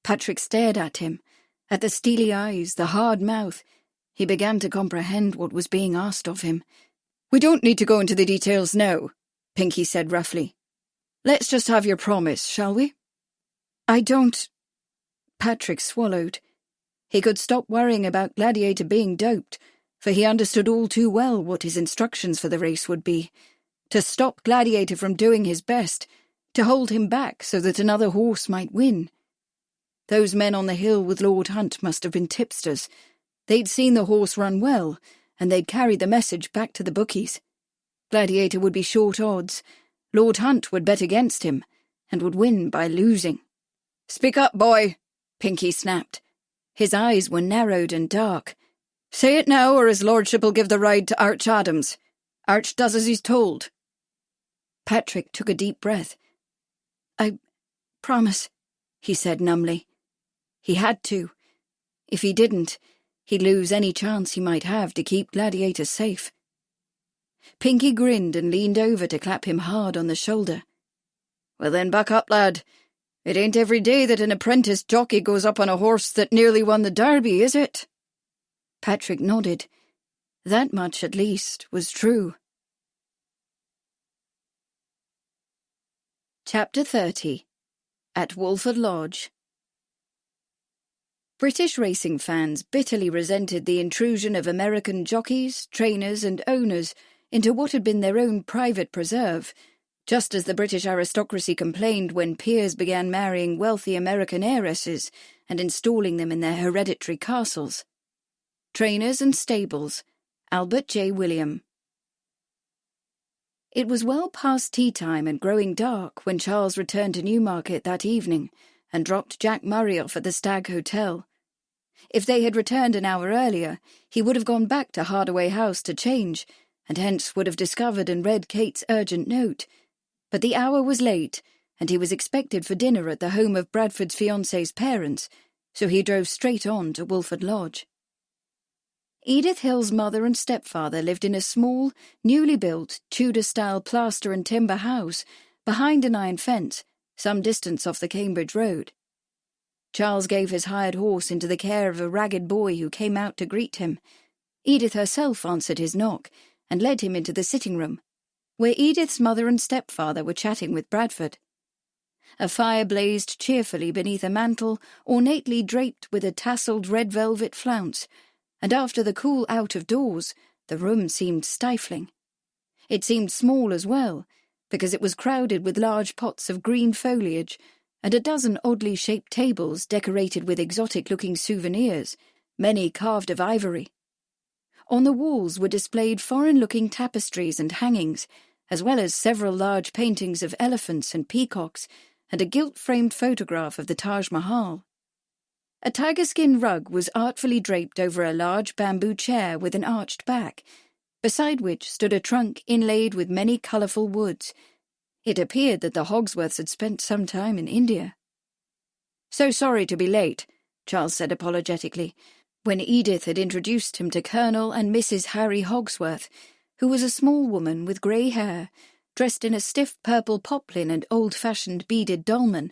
Patrick stared at him, at the steely eyes, the hard mouth. He began to comprehend what was being asked of him. "We don't need to go into the details now," Pinky said roughly. "Let's just have your promise, shall we?" "I don't—" Patrick swallowed. He could stop worrying about Gladiator being doped, for he understood all too well what his instructions for the race would be. To stop Gladiator from doing his best, to hold him back so that another horse might win. Those men on the hill with Lord Hunt must have been tipsters. They'd seen the horse run well, and they'd carried the message back to the bookies. Gladiator would be short odds. Lord Hunt would bet against him, and would win by losing. "Speak up, boy," Pinky snapped. His eyes were narrowed and dark. "Say it now, or his lordship'll give the ride to Arch Adams. Arch does as he's told." Patrick took a deep breath. "I promise," he said numbly. He had to. If he didn't, he'd lose any chance he might have to keep Gladiator safe. Pinky grinned and leaned over to clap him hard on the shoulder. "Well then, buck up, lad. It ain't every day that an apprentice jockey goes up on a horse that nearly won the Derby, is it?" Patrick nodded. That much, at least, was true. Chapter 30. At Wolford Lodge. British racing fans bitterly resented the intrusion of American jockeys, trainers and owners into what had been their own private preserve, just as the British aristocracy complained when peers began marrying wealthy American heiresses and installing them in their hereditary castles. Trainers and Stables, Albert J. William. It was well past tea-time and growing dark when Charles returned to Newmarket that evening and dropped Jack Murray off at the Stag Hotel. If they had returned an hour earlier, he would have gone back to Hardaway House to change, and hence would have discovered and read Kate's urgent note. But the hour was late, and he was expected for dinner at the home of Bradford's fiancée's parents, so he drove straight on to Wolford Lodge. Edith Hill's mother and stepfather lived in a small, newly built, Tudor-style plaster and timber house behind an iron fence, some distance off the Cambridge Road. Charles gave his hired horse into the care of a ragged boy who came out to greet him. Edith herself answered his knock and led him into the sitting room, where Edith's mother and stepfather were chatting with Bradford. A fire blazed cheerfully beneath a mantel ornately draped with a tasselled red velvet flounce, and after the cool out-of-doors, the room seemed stifling. It seemed small as well, because it was crowded with large pots of green foliage and a dozen oddly shaped tables decorated with exotic-looking souvenirs, many carved of ivory. On the walls were displayed foreign-looking tapestries and hangings, as well as several large paintings of elephants and peacocks, and a gilt-framed photograph of the Taj Mahal. A tiger-skin rug was artfully draped over a large bamboo chair with an arched back, beside which stood a trunk inlaid with many colourful woods. It appeared that the Hogsworths had spent some time in India. "So sorry to be late," Charles said apologetically, when Edith had introduced him to Colonel and Mrs. Harry Hogsworth, who was a small woman with grey hair, dressed in a stiff purple poplin and old-fashioned beaded dolman.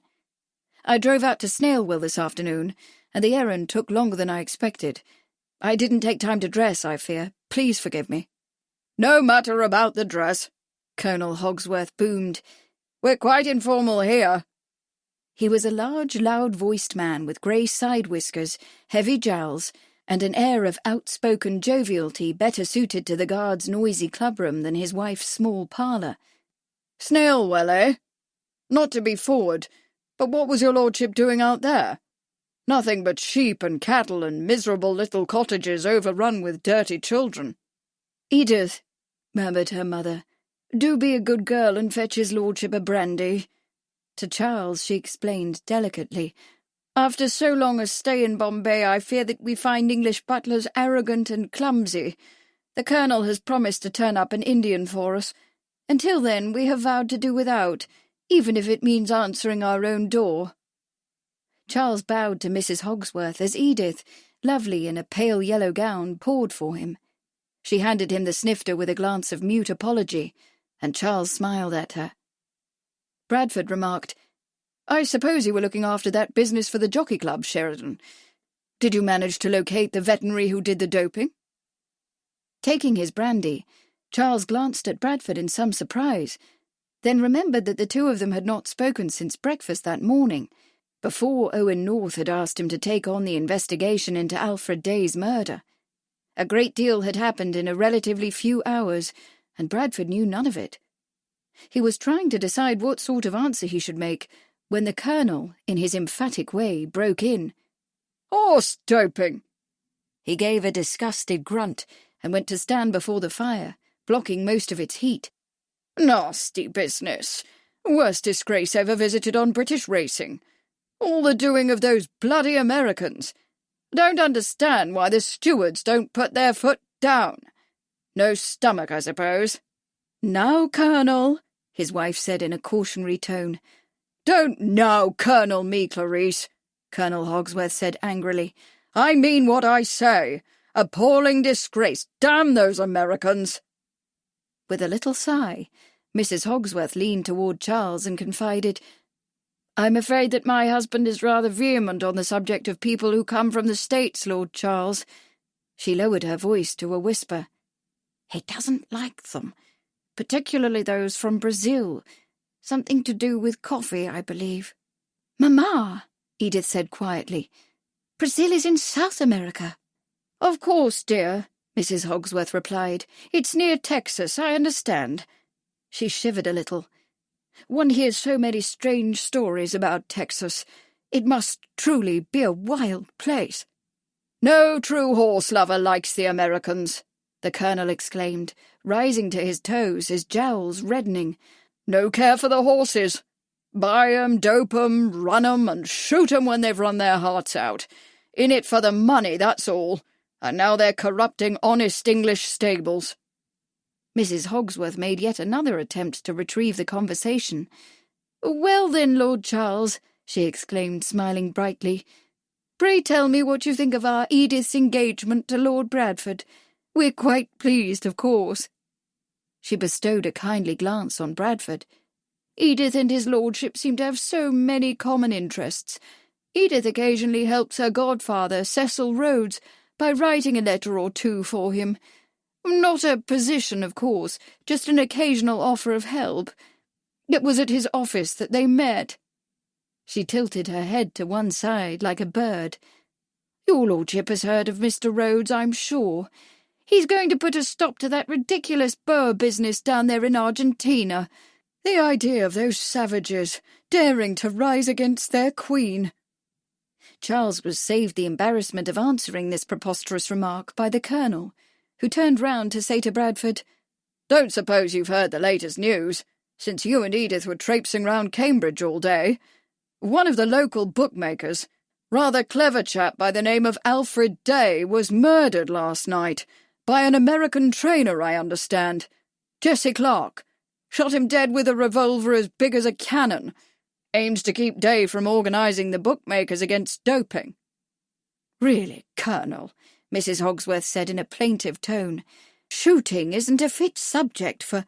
"I drove out to Snailwell this afternoon, and the errand took longer than I expected. I didn't take time to dress, I fear. Please forgive me." "No matter about the dress," Colonel Hogsworth boomed. "We're quite informal here." He was a large, loud-voiced man with grey side whiskers, heavy jowls, and an air of outspoken jovialty better suited to the guard's noisy clubroom than his wife's small parlour. "Snailwell, eh? Not to be forward, but what was your lordship doing out there? Nothing but sheep and cattle and miserable little cottages overrun with dirty children." "Edith," murmured her mother, "do be a good girl and fetch his lordship a brandy." To Charles she explained delicately, "After so long a stay in Bombay, I fear that we find English butlers arrogant and clumsy. The colonel has promised to turn up an Indian for us. Until then, we have vowed to do without, even if it means answering our own door." Charles bowed to Mrs. Hogsworth as Edith, lovely in a pale yellow gown, poured for him. She handed him the snifter with a glance of mute apology, and Charles smiled at her. Bradford remarked, "I suppose you were looking after that business for the Jockey Club, Sheridan. Did you manage to locate the veterinary who did the doping?" Taking his brandy, Charles glanced at Bradford in some surprise, then remembered that the two of them had not spoken since breakfast that morning, before Owen North had asked him to take on the investigation into Alfred Day's murder. A great deal had happened in a relatively few hours, and Bradford knew none of it. He was trying to decide what sort of answer he should make, when the colonel, in his emphatic way, broke in. "Horse doping!" He gave a disgusted grunt and went to stand before the fire, blocking most of its heat. "Nasty business. Worst disgrace ever visited on British racing. All the doing of those bloody Americans. Don't understand why the stewards don't put their foot down. No stomach, I suppose." "Now, Colonel," his wife said in a cautionary tone. "Don't now Colonel me, Clarice," Colonel Hogsworth said angrily. "I mean what I say. Appalling disgrace. Damn those Americans." With a little sigh, Mrs. Hogsworth leaned toward Charles and confided, "I'm afraid that my husband is rather vehement on the subject of people who come from the States, Lord Charles." She lowered her voice to a whisper. "He doesn't like them, particularly those from Brazil. Something to do with coffee, I believe." "Mamma," Edith said quietly, "Brazil is in South America." "Of course, dear," Mrs. Hogsworth replied. "It's near Texas, I understand." She shivered a little. "One hears so many strange stories about Texas. It must truly be a wild place." "No true horse lover likes the Americans," the colonel exclaimed, rising to his toes, his jowls reddening. "No care for the horses. Buy 'em, dope 'em, run 'em, and shoot 'em when they've run their hearts out. In it for the money, that's all. And now they're corrupting honest English stables." Mrs. Hogsworth made yet another attempt to retrieve the conversation. "Well then, Lord Charles," she exclaimed, smiling brightly, "pray tell me what you think of our Edith's engagement to Lord Bradford. We're quite pleased, of course." She bestowed a kindly glance on Bradford. "Edith and his lordship seem to have so many common interests. Edith occasionally helps her godfather, Cecil Rhodes, by writing a letter or two for him. Not a position, of course, just an occasional offer of help. It was at his office that they met." She tilted her head to one side like a bird. "Your lordship has heard of Mr. Rhodes, I'm sure. He's going to put a stop to that ridiculous Boer business down there in Argentina. The idea of those savages daring to rise against their queen." Charles was saved the embarrassment of answering this preposterous remark by the colonel, who turned round to say to Bradford, "Don't suppose you've heard the latest news, since you and Edith were traipsing round Cambridge all day. One of the local bookmakers, rather clever chap by the name of Alfred Day, was murdered last night, by an American trainer, I understand. Jesse Clark. Shot him dead with a revolver as big as a cannon. Aims to keep Day from organising the bookmakers against doping." Really, Colonel, Mrs. Hogsworth said in a plaintive tone, shooting isn't a fit subject for—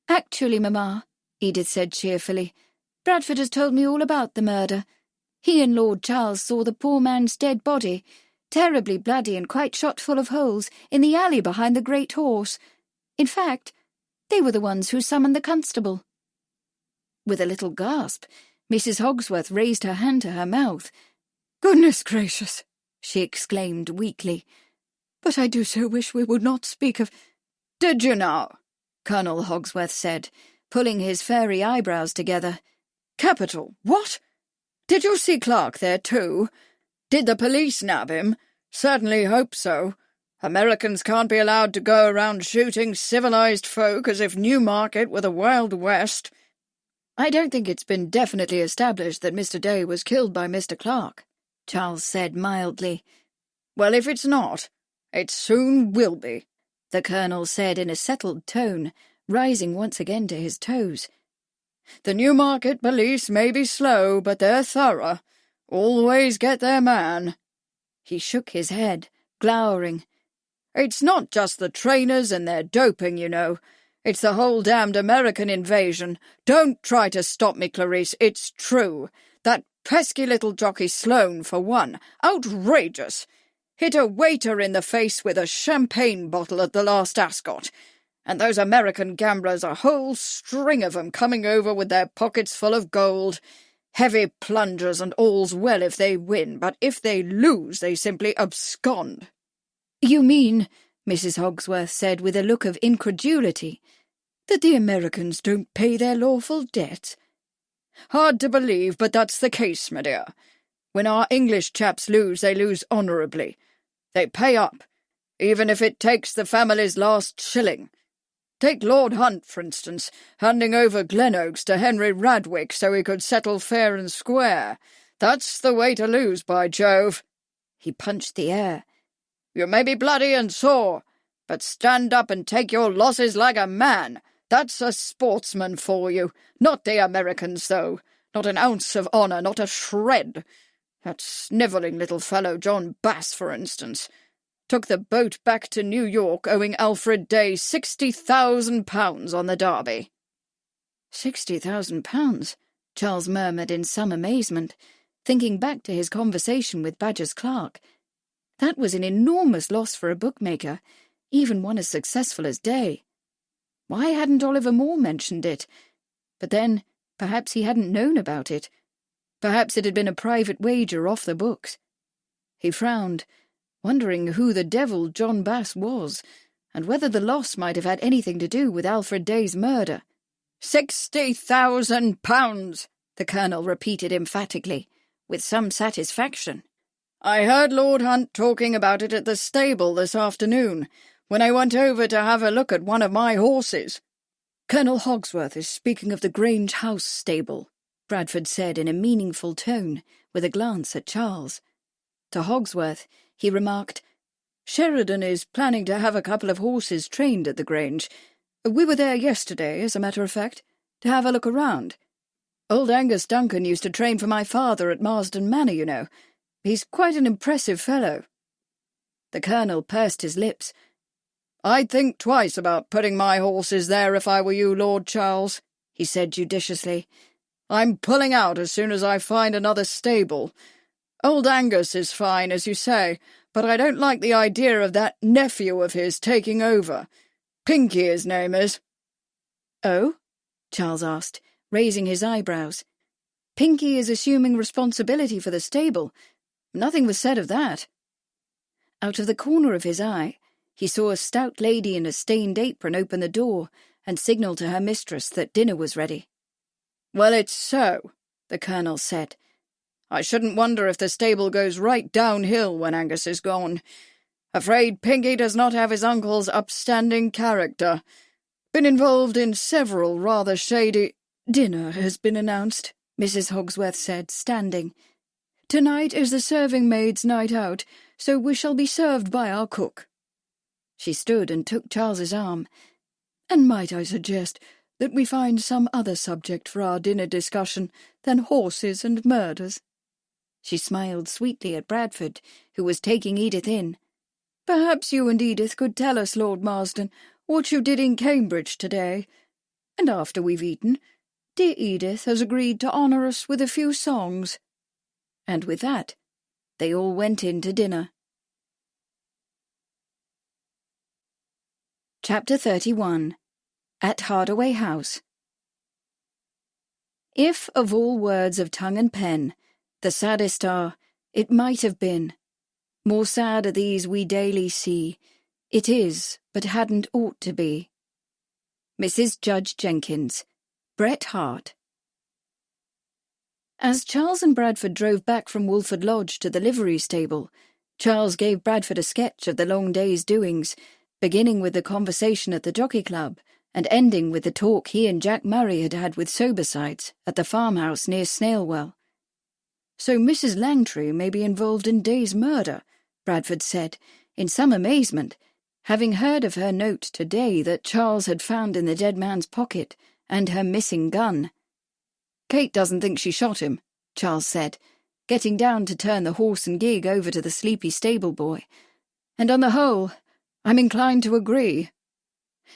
Actually, Mamma, Edith said cheerfully, Bradford has told me all about the murder. He and Lord Charles saw the poor man's dead body, terribly bloody and quite shot full of holes, in the alley behind the Great Horse. In fact, they were the ones who summoned the constable. With a little gasp, Mrs. Hogsworth raised her hand to her mouth. Goodness gracious, she exclaimed weakly. But I do so wish we would not speak of— Did you now? Colonel Hogsworth said, pulling his furry eyebrows together. Capital. What? Did you see Clark there too? Did the police nab him? Certainly hope so. Americans can't be allowed to go around shooting civilized folk as if Newmarket were the Wild West. I don't think it's been definitely established that Mr. Day was killed by Mr. Clark, Charles said mildly. Well, if it's not, it soon will be, the Colonel said in a settled tone, rising once again to his toes. The Newmarket police may be slow, but they're thorough. Always get their man. He shook his head, glowering. It's not just the trainers and their doping, you know. It's the whole damned American invasion. Don't try to stop me, Clarice. It's true. That pesky little jockey Sloane, for one. Outrageous. Hit a waiter in the face with a champagne bottle at the last Ascot. And those American gamblers, a whole string of 'em coming over with their pockets full of gold. Heavy plungers, and all's well if they win, but if they lose, they simply abscond. You mean, Mrs. Hogsworth said with a look of incredulity, that the Americans don't pay their lawful debts? Hard to believe, but that's the case, my dear. When our English chaps lose, they lose honourably. They pay up, even if it takes the family's last shilling. Take Lord Hunt, for instance, handing over Glenoaks to Henry Radwick so he could settle fair and square. That's the way to lose, by Jove. He punched the air. You may be bloody and sore, but stand up and take your losses like a man. That's a sportsman for you. Not the Americans, though. Not an ounce of honour, not a shred. That snivelling little fellow John Bass, for instance, took the boat back to New York owing Alfred Day £60,000 on the Derby. £60,000, Charles murmured in some amazement, thinking back to his conversation with Badger's clerk. That was an enormous loss for a bookmaker, even one as successful as Day. Why hadn't Oliver Moore mentioned it? But then, perhaps he hadn't known about it. Perhaps it had been a private wager off the books. He frowned, wondering who the devil John Bass was, and whether the loss might have had anything to do with Alfred Day's murder. £60,000, the Colonel repeated emphatically, with some satisfaction. I heard Lord Hunt talking about it at the stable this afternoon, when I went over to have a look at one of my horses. Colonel Hogsworth is speaking of the Grange House stable, Bradford said in a meaningful tone, with a glance at Charles. To Hogsworth, he remarked, Sheridan is planning to have a couple of horses trained at the Grange. We were there yesterday, as a matter of fact, to have a look around. Old Angus Duncan used to train for my father at Marsden Manor, you know. He's quite an impressive fellow. The Colonel pursed his lips. I'd think twice about putting my horses there if I were you, Lord Charles, he said judiciously. I'm pulling out as soon as I find another stable. Old Angus is fine, as you say, but I don't like the idea of that nephew of his taking over. Pinky, his name is. Oh? Charles asked, raising his eyebrows. Pinky is assuming responsibility for the stable. Nothing was said of that. Out of the corner of his eye, he saw a stout lady in a stained apron open the door and signal to her mistress that dinner was ready. Well, it's so, the Colonel said. I shouldn't wonder if the stable goes right downhill when Angus is gone. Afraid Pinky does not have his uncle's upstanding character. Been involved in several rather shady— Dinner has been announced, Mrs. Hogsworth said, standing. Tonight is the serving-maid's night out, so we shall be served by our cook. She stood and took Charles's arm. And might I suggest that we find some other subject for our dinner discussion than horses and murders? She smiled sweetly at Bradford, who was taking Edith in. "Perhaps you and Edith could tell us, Lord Marsden, what you did in Cambridge today. And after we've eaten, dear Edith has agreed to honour us with a few songs." And with that, they all went in to dinner. Chapter 31. At Hardaway House. If, of all words of tongue and pen, the saddest are, "It might have been," more sad are these we daily see, "It is, but hadn't ought to be." Mrs. Judge Jenkins, Bret Harte. As Charles and Bradford drove back from Wolford Lodge to the livery stable, Charles gave Bradford a sketch of the long day's doings, beginning with the conversation at the Jockey Club, and ending with the talk he and Jack Murray had had with sobersides at the farmhouse near Snailwell. "So Mrs. Langtry may be involved in Day's murder," Bradford said, in some amazement, having heard of her note today that Charles had found in the dead man's pocket, and her missing gun. "Kate doesn't think she shot him," Charles said, getting down to turn the horse and gig over to the sleepy stable boy. "And on the whole, I'm inclined to agree.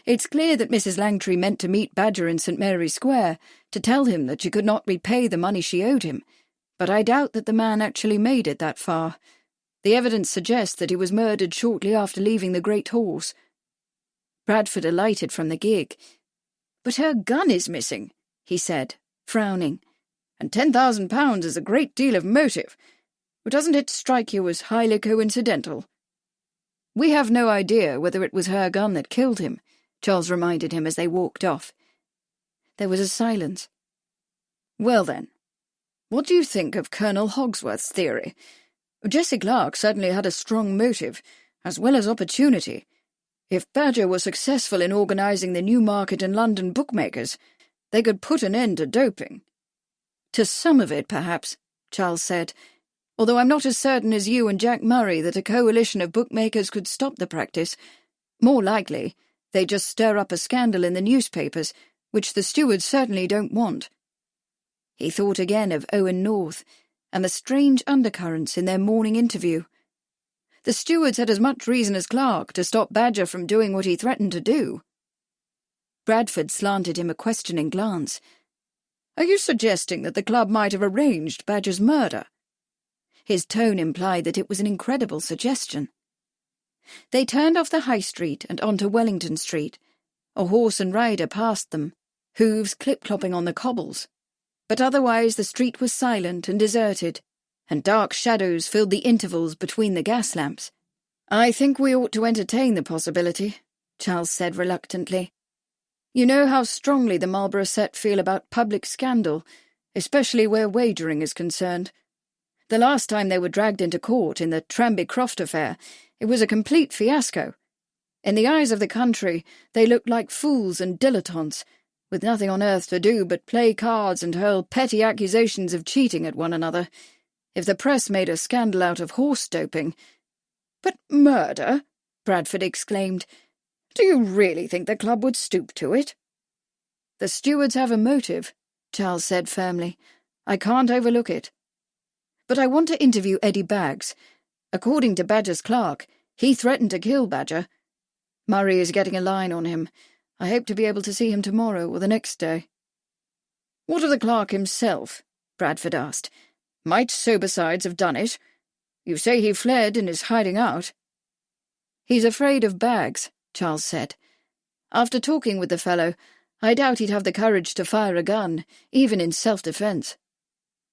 It's clear that Mrs. Langtry meant to meet Badger in St. Mary's Square to tell him that she could not repay the money she owed him, but I doubt that the man actually made it that far. The evidence suggests that he was murdered shortly after leaving the Great Horse." Bradford alighted from the gig. "But her gun is missing," he said, frowning, "and £10,000 is a great deal of motive. But doesn't it strike you as highly coincidental?" "We have no idea whether it was her gun that killed him," Charles reminded him as they walked off. There was a silence. "Well then, what do you think of Colonel Hogsworth's theory? Jesse Clark certainly had a strong motive, as well as opportunity. If Badger were successful in organising the Newmarket and London bookmakers, they could put an end to doping." "To some of it, perhaps," Charles said, "although I'm not as certain as you and Jack Murray that a coalition of bookmakers could stop the practice. More likely, they just stir up a scandal in the newspapers, which the stewards certainly don't want." He thought again of Owen North and the strange undercurrents in their morning interview. The stewards had as much reason as Clark to stop Badger from doing what he threatened to do. Bradford slanted him a questioning glance. "Are you suggesting that the club might have arranged Badger's murder?" His tone implied that it was an incredible suggestion. They turned off the High Street and onto Wellington Street. A horse and rider passed them, hooves clip-clopping on the cobbles. But otherwise the street was silent and deserted, and dark shadows filled the intervals between the gas lamps. "I think we ought to entertain the possibility," Charles said reluctantly. "You know how strongly the Marlborough set feel about public scandal, especially where wagering is concerned. The last time they were dragged into court in the Tranby Croft affair, it was a complete fiasco. In the eyes of the country, they looked like fools and dilettantes, with nothing on earth to do but play cards and hurl petty accusations of cheating at one another. If the press made a scandal out of horse doping—" "But murder?" Bradford exclaimed. "Do you really think the club would stoop to it?" "The stewards have a motive," Charles said firmly. "I can't overlook it. But I want to interview Eddie Baggs. According to Badger's clerk, he threatened to kill Badger. Murray is getting a line on him. I hope to be able to see him tomorrow or the next day." "What of the clerk himself?" Bradford asked. "Might sobersides have done it? You say he fled and is hiding out." "He's afraid of Baggs," Charles said. "After talking with the fellow, I doubt he'd have the courage to fire a gun, even in self-defence."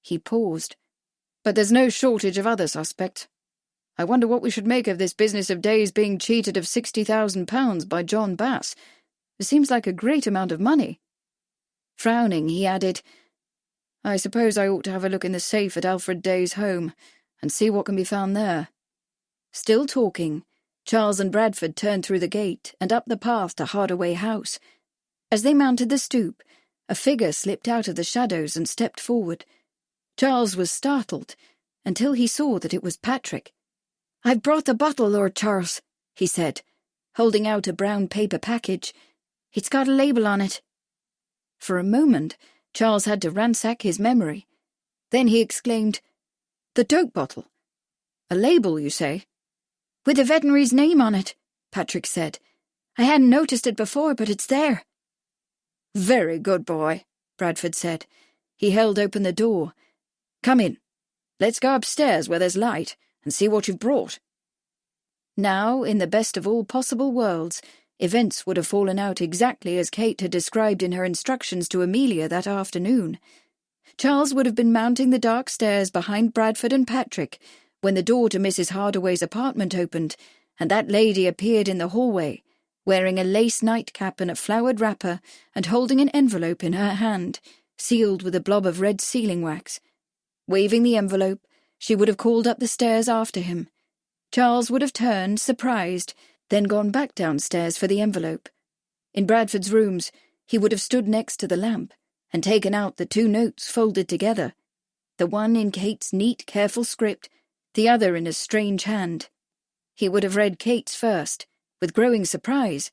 He paused. "But there's no shortage of other suspects. I wonder what we should make of this business of Day's being cheated of £60,000 by John Bass. It seems like a great amount of money." Frowning, he added, "I suppose I ought to have a look in the safe at Alfred Day's home and see what can be found there." Still talking, Charles and Bradford turned through the gate and up the path to Hardaway House. As they mounted the stoop, a figure slipped out of the shadows and stepped forward. Charles was startled until he saw that it was Patrick. "I've brought the bottle, Lord Charles," he said, holding out a brown paper package. "It's got a label on it." For a moment, Charles had to ransack his memory. Then he exclaimed, The dope bottle. A label, you say? With the veterinary's name on it, Patrick said. I hadn't noticed it before, but it's there. Very good boy, Bradford said. He held open the door. Come in. Let's go upstairs where there's light and see what you've brought. Now, in the best of all possible worlds, events would have fallen out exactly as Kate had described in her instructions to Amelia that afternoon. Charles would have been mounting the dark stairs behind Bradford and Patrick when the door to Mrs. Hardaway's apartment opened, and that lady appeared in the hallway, wearing a lace nightcap and a flowered wrapper, and holding an envelope in her hand, sealed with a blob of red sealing wax. Waving the envelope, she would have called up the stairs after him. Charles would have turned, surprised, then gone back downstairs for the envelope. In Bradford's rooms, he would have stood next to the lamp and taken out the 2 notes folded together, the one in Kate's neat, careful script, the other in a strange hand. He would have read Kate's first, with growing surprise,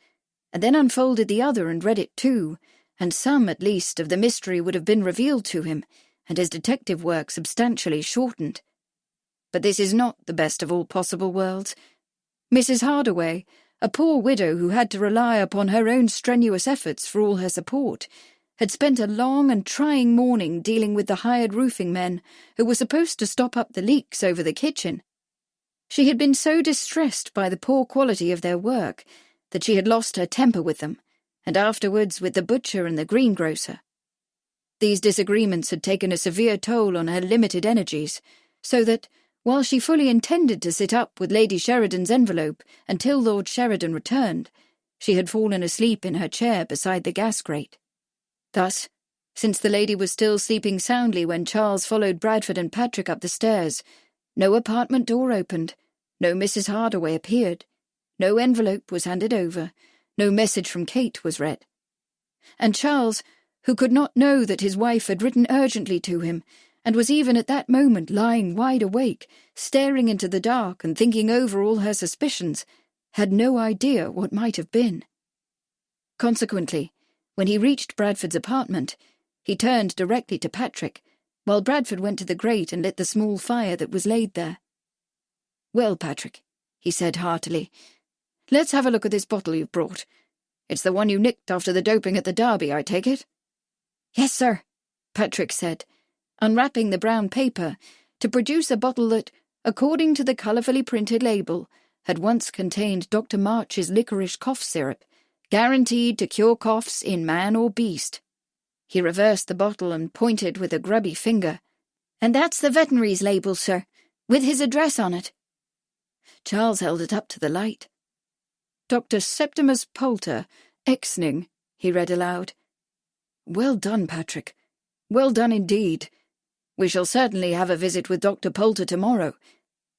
and then unfolded the other and read it too, and some, at least, of the mystery would have been revealed to him, and his detective work substantially shortened. But this is not the best of all possible worlds. Mrs. Hardaway, a poor widow who had to rely upon her own strenuous efforts for all her support, had spent a long and trying morning dealing with the hired roofing men who were supposed to stop up the leaks over the kitchen. She had been so distressed by the poor quality of their work that she had lost her temper with them, and afterwards with the butcher and the greengrocer. These disagreements had taken a severe toll on her limited energies, so that, while she fully intended to sit up with Lady Sheridan's envelope until Lord Sheridan returned, she had fallen asleep in her chair beside the gas grate. Thus, since the lady was still sleeping soundly when Charles followed Bradford and Patrick up the stairs, no apartment door opened, no Mrs. Hardaway appeared, no envelope was handed over, no message from Kate was read. And Charles, who could not know that his wife had written urgently to him, and was even at that moment lying wide awake, staring into the dark and thinking over all her suspicions, had no idea what might have been. Consequently, when he reached Bradford's apartment, he turned directly to Patrick, while Bradford went to the grate and lit the small fire that was laid there. "Well, Patrick," he said heartily, "let's have a look at this bottle you've brought. It's the one you nicked after the doping at the Derby, I take it?" "Yes, sir," Patrick said, unwrapping the brown paper to produce a bottle that, according to the colourfully printed label, had once contained Dr. March's licorice cough syrup, guaranteed to cure coughs in man or beast. He reversed the bottle and pointed with a grubby finger. "And that's the veterinary's label, sir, with his address on it." Charles held it up to the light. "Dr. Septimus Poulter, Exning," he read aloud. "Well done, Patrick. Well done indeed. We shall certainly have a visit with Dr. Poulter tomorrow.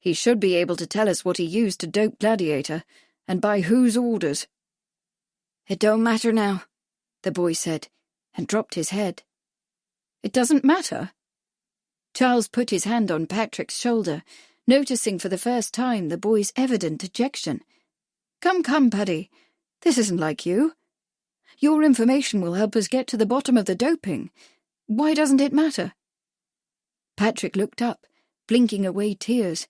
He should be able to tell us what he used to dope Gladiator, and by whose orders." "It don't matter now," the boy said, and dropped his head. "It doesn't matter?" Charles put his hand on Patrick's shoulder, noticing for the first time the boy's evident dejection. Come, Paddy. This isn't like you. Your information will help us get to the bottom of the doping. Why doesn't it matter?" Patrick looked up, blinking away tears.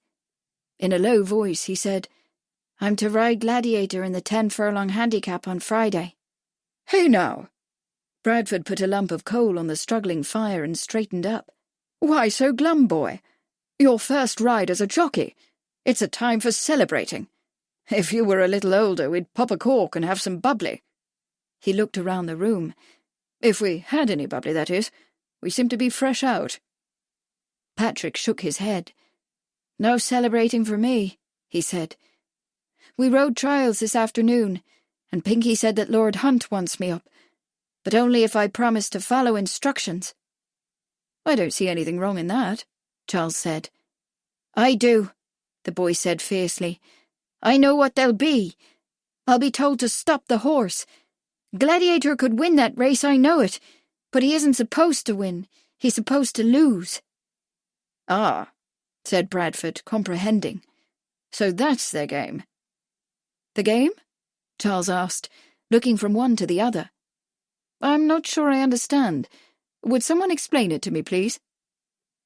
In a low voice he said, "I'm to ride Gladiator in the 10-furlong handicap on Friday." "Hey now!" Bradford put a lump of coal on the struggling fire and straightened up. "Why so glum, boy? Your first ride as a jockey. It's a time for celebrating. If you were a little older, we'd pop a cork and have some bubbly." He looked around the room. "If we had any bubbly, that is. We seem to be fresh out." Patrick shook his head. "No celebrating for me," he said. "We rode trials this afternoon, and Pinky said that Lord Hunt wants me up, but only if I promise to follow instructions." "I don't see anything wrong in that," Charles said. "I do," the boy said fiercely. "I know what they'll be. I'll be told to stop the horse. Gladiator could win that race, I know it, but he isn't supposed to win. He's supposed to lose." "Ah," said Bradford, comprehending. "So that's their game." "The game?" Charles asked, looking from one to the other. "I'm not sure I understand. Would someone explain it to me, please?"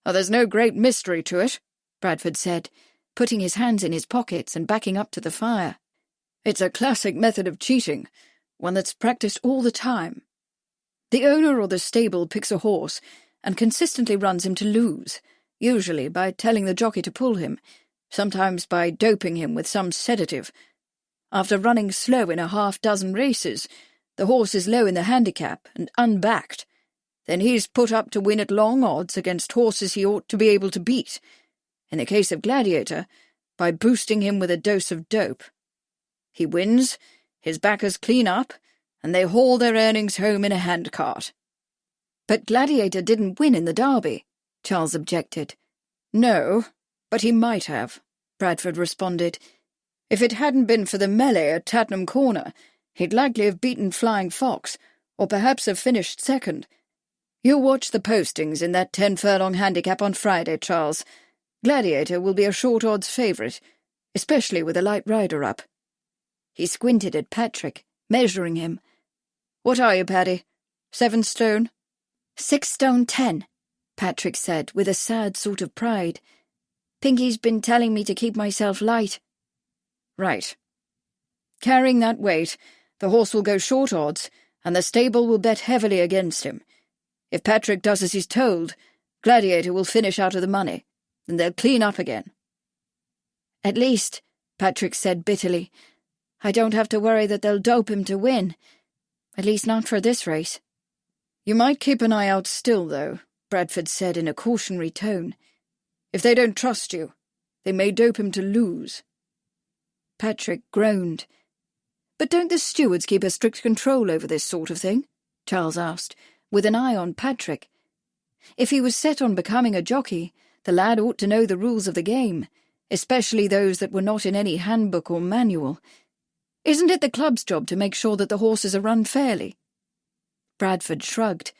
"Oh, there's no great mystery to it," Bradford said, putting his hands in his pockets and backing up to the fire. It's a classic method of cheating, one that's practiced all the time. The owner or the stable picks a horse and consistently runs him to lose, usually by telling the jockey to pull him, sometimes by doping him with some sedative. After running slow in a half-dozen races, the horse is low in the handicap and unbacked. Then he's put up to win at long odds against horses he ought to be able to beat. In the case of Gladiator, by boosting him with a dose of dope. He wins, his backers clean up, and they haul their earnings home in a handcart. But Gladiator didn't win in the Derby, Charles objected. No, but he might have, Bradford responded. If it hadn't been for the melee at Tattenham Corner, he'd likely have beaten Flying Fox, or perhaps have finished second. You'll watch the postings in that 10-furlong handicap on Friday, Charles. Gladiator will be a short odds favourite, especially with a light rider up. He squinted at Patrick, measuring him. What are you, Paddy? 7 stone? 6 stone 10, Patrick said, with a sad sort of pride. Pinky's been telling me to keep myself light. Right. Carrying that weight, the horse will go short odds, and the stable will bet heavily against him. If Patrick does as he's told, Gladiator will finish out of the money, and they'll clean up again. At least, Patrick said bitterly, I don't have to worry that they'll dope him to win. At least not for this race. You might keep an eye out still, though, Bradford said in a cautionary tone. If they don't trust you, they may dope him to lose. Patrick groaned. But don't the stewards keep a strict control over this sort of thing? Charles asked, with an eye on Patrick. If he was set on becoming a jockey, the lad ought to know the rules of the game, especially those that were not in any handbook or manual. Isn't it the club's job to make sure that the horses are run fairly? Bradford shrugged.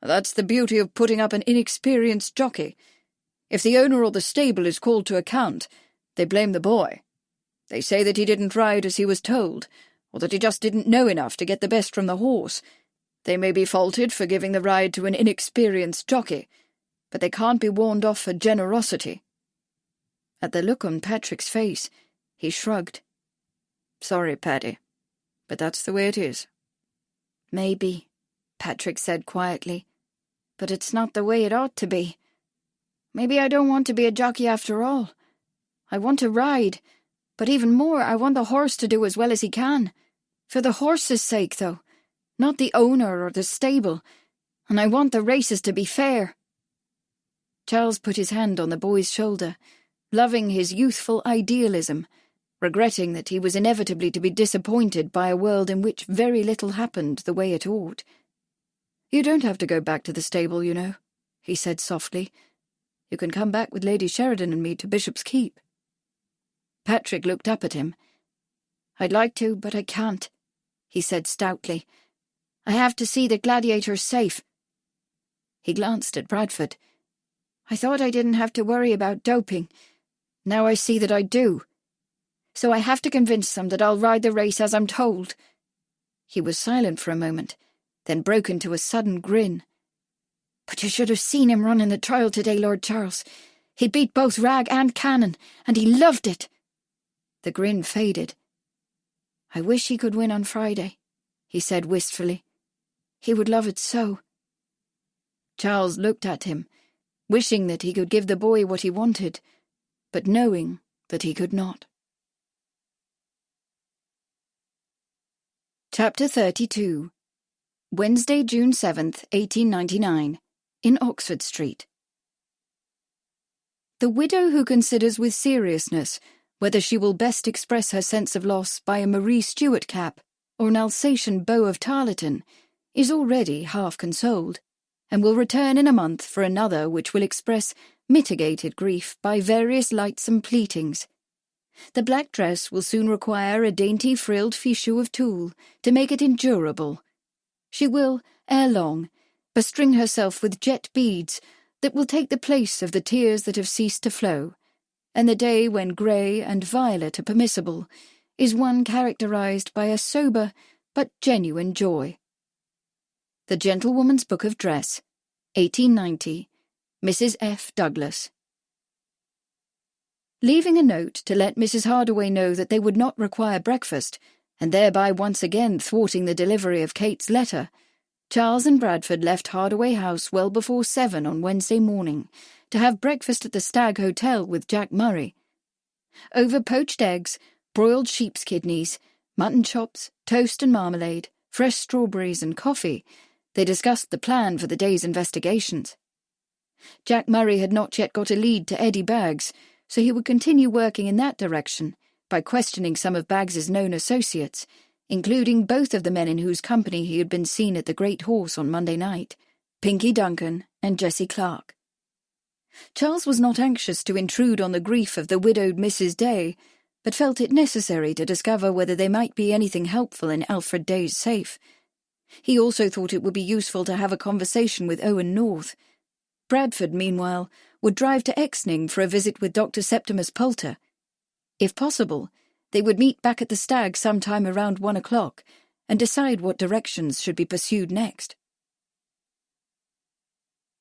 That's the beauty of putting up an inexperienced jockey. If the owner or the stable is called to account, they blame the boy. They say that he didn't ride as he was told, or that he just didn't know enough to get the best from the horse. They may be faulted for giving the ride to an inexperienced jockey, but they can't be warned off for generosity. At the look on Patrick's face, he shrugged. Sorry, Paddy, but that's the way it is. Maybe, Patrick said quietly, but it's not the way it ought to be. Maybe I don't want to be a jockey after all. I want to ride, but even more I want the horse to do as well as he can. For the horse's sake, though, not the owner or the stable, and I want the races to be fair. Charles put his hand on the boy's shoulder, loving his youthful idealism, regretting that he was inevitably to be disappointed by a world in which very little happened the way it ought. You don't have to go back to the stable, you know, he said softly. You can come back with Lady Sheridan and me to Bishop's Keep. Patrick looked up at him. I'd like to, but I can't, he said stoutly. I have to see that Gladiator's safe. He glanced at Bradford. I thought I didn't have to worry about doping. Now I see that I do. So I have to convince them that I'll ride the race as I'm told. He was silent for a moment, then broke into a sudden grin. But you should have seen him run in the trial today, Lord Charles. He beat both Rag and Cannon, and he loved it. The grin faded. I wish he could win on Friday, he said wistfully. He would love it so. Charles looked at him, wishing that he could give the boy what he wanted, but knowing that he could not. Chapter 32. Wednesday, June 7th, 1899, in Oxford Street. The widow who considers with seriousness whether she will best express her sense of loss by a Marie Stuart cap or an Alsatian bow of tarlatan is already half consoled, and will return in a month for another which will express mitigated grief by various lightsome pleatings. The black dress will soon require a dainty frilled fichu of tulle to make it endurable. She will, ere long, bestring herself with jet beads that will take the place of the tears that have ceased to flow, and the day when grey and violet are permissible is one characterized by a sober but genuine joy. The Gentlewoman's Book of Dress, 1890, Mrs. F. Douglas. Leaving a note to let Mrs. Hardaway know that they would not require breakfast, and thereby once again thwarting the delivery of Kate's letter, Charles and Bradford left Hardaway House well before 7 on Wednesday morning to have breakfast at the Stag Hotel with Jack Murray. Over poached eggs, broiled sheep's kidneys, mutton chops, toast and marmalade, fresh strawberries and coffee, they discussed the plan for the day's investigations. Jack Murray had not yet got a lead to Eddie Baggs, so he would continue working in that direction by questioning some of Baggs's known associates, including both of the men in whose company he had been seen at the Great Horse on Monday night, Pinky Duncan and Jessie Clark. Charles was not anxious to intrude on the grief of the widowed Mrs. Day, but felt it necessary to discover whether there might be anything helpful in Alfred Day's safe. He also thought it would be useful to have a conversation with Owen North. Bradford, meanwhile, would drive to Exning for a visit with Dr. Septimus Poulter. If possible, they would meet back at the Stag sometime around 1 o'clock and decide what directions should be pursued next.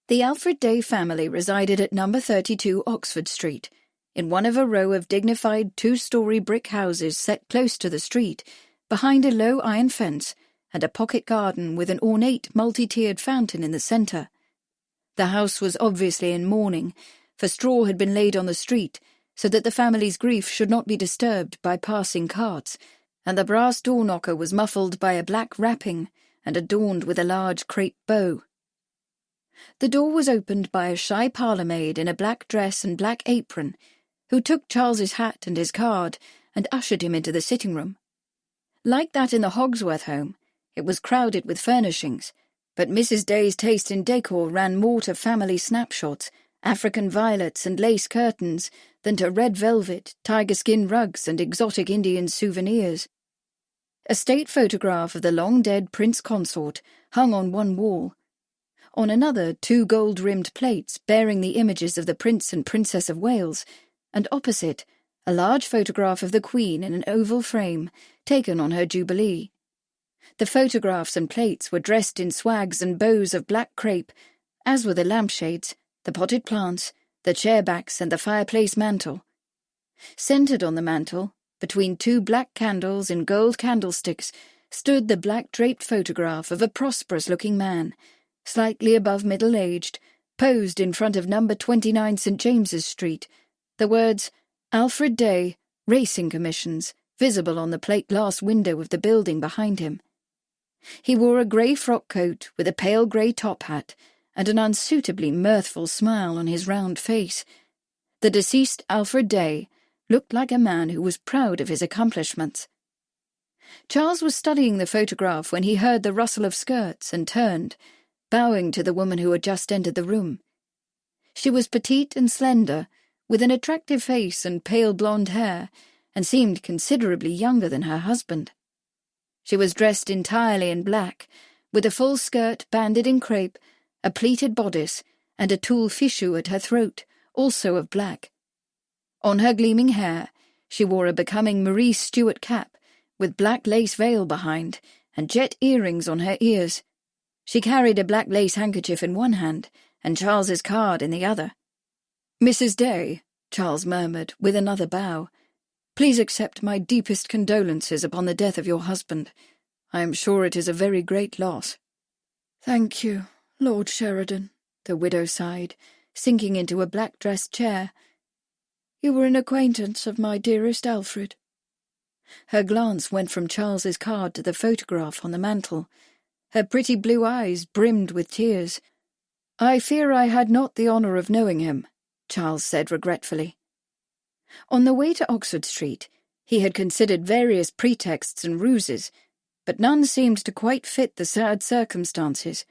The Alfred Day family resided at number 32 Oxford Street, in one of a row of dignified 2-story brick houses set close to the street, behind a low iron fence and a pocket garden with an ornate multi-tiered fountain in the centre. The house was obviously in mourning, for straw had been laid on the street so that the family's grief should not be disturbed by passing carts, and the brass door knocker was muffled by a black wrapping and adorned with a large crape bow. The door was opened by a shy parlour-maid in a black dress and black apron, who took Charles's hat and his card and ushered him into the sitting-room. Like that in the Hogsworth home, it was crowded with furnishings, but Mrs. Day's taste in decor ran more to family snapshots, African violets and lace curtains than to red velvet, tiger-skin rugs and exotic Indian souvenirs. A state photograph of the long-dead Prince Consort hung on one wall. On another, 2 gold-rimmed plates bearing the images of the Prince and Princess of Wales, and opposite, a large photograph of the Queen in an oval frame, taken on her Jubilee. The photographs and plates were dressed in swags and bows of black crape, as were the lampshades, the potted plants, the chair-backs and the fireplace mantel. Centred on the mantel, between 2 black candles in gold candlesticks, stood the black-draped photograph of a prosperous-looking man, slightly above middle-aged, posed in front of number 29 St. James's Street, the words, Alfred Day, Racing Commissions, visible on the plate-glass window of the building behind him. He wore a grey frock coat with a pale grey top hat and an unsuitably mirthful smile on his round face. The deceased Alfred Day looked like a man who was proud of his accomplishments. Charles was studying the photograph when he heard the rustle of skirts and turned, bowing to the woman who had just entered the room. She was petite and slender, with an attractive face and pale blonde hair, and seemed considerably younger than her husband. She was dressed entirely in black, with a full skirt banded in crepe, a pleated bodice, and a tulle fichu at her throat, also of black. On her gleaming hair, she wore a becoming Marie Stuart cap, with black lace veil behind, and jet earrings on her ears. She carried a black lace handkerchief in one hand, and Charles's card in the other. "Mrs. Day," Charles murmured, with another bow, "please accept my deepest condolences upon the death of your husband. I am sure it is a very great loss." "Thank you, Lord Sheridan," the widow sighed, sinking into a black-dressed chair. "You were an acquaintance of my dearest Alfred." Her glance went from Charles's card to the photograph on the mantel. Her pretty blue eyes brimmed with tears. "I fear I had not the honour of knowing him," Charles said regretfully. On the way to Oxford Street, he had considered various pretexts and ruses, but none seemed to quite fit the sad circumstances.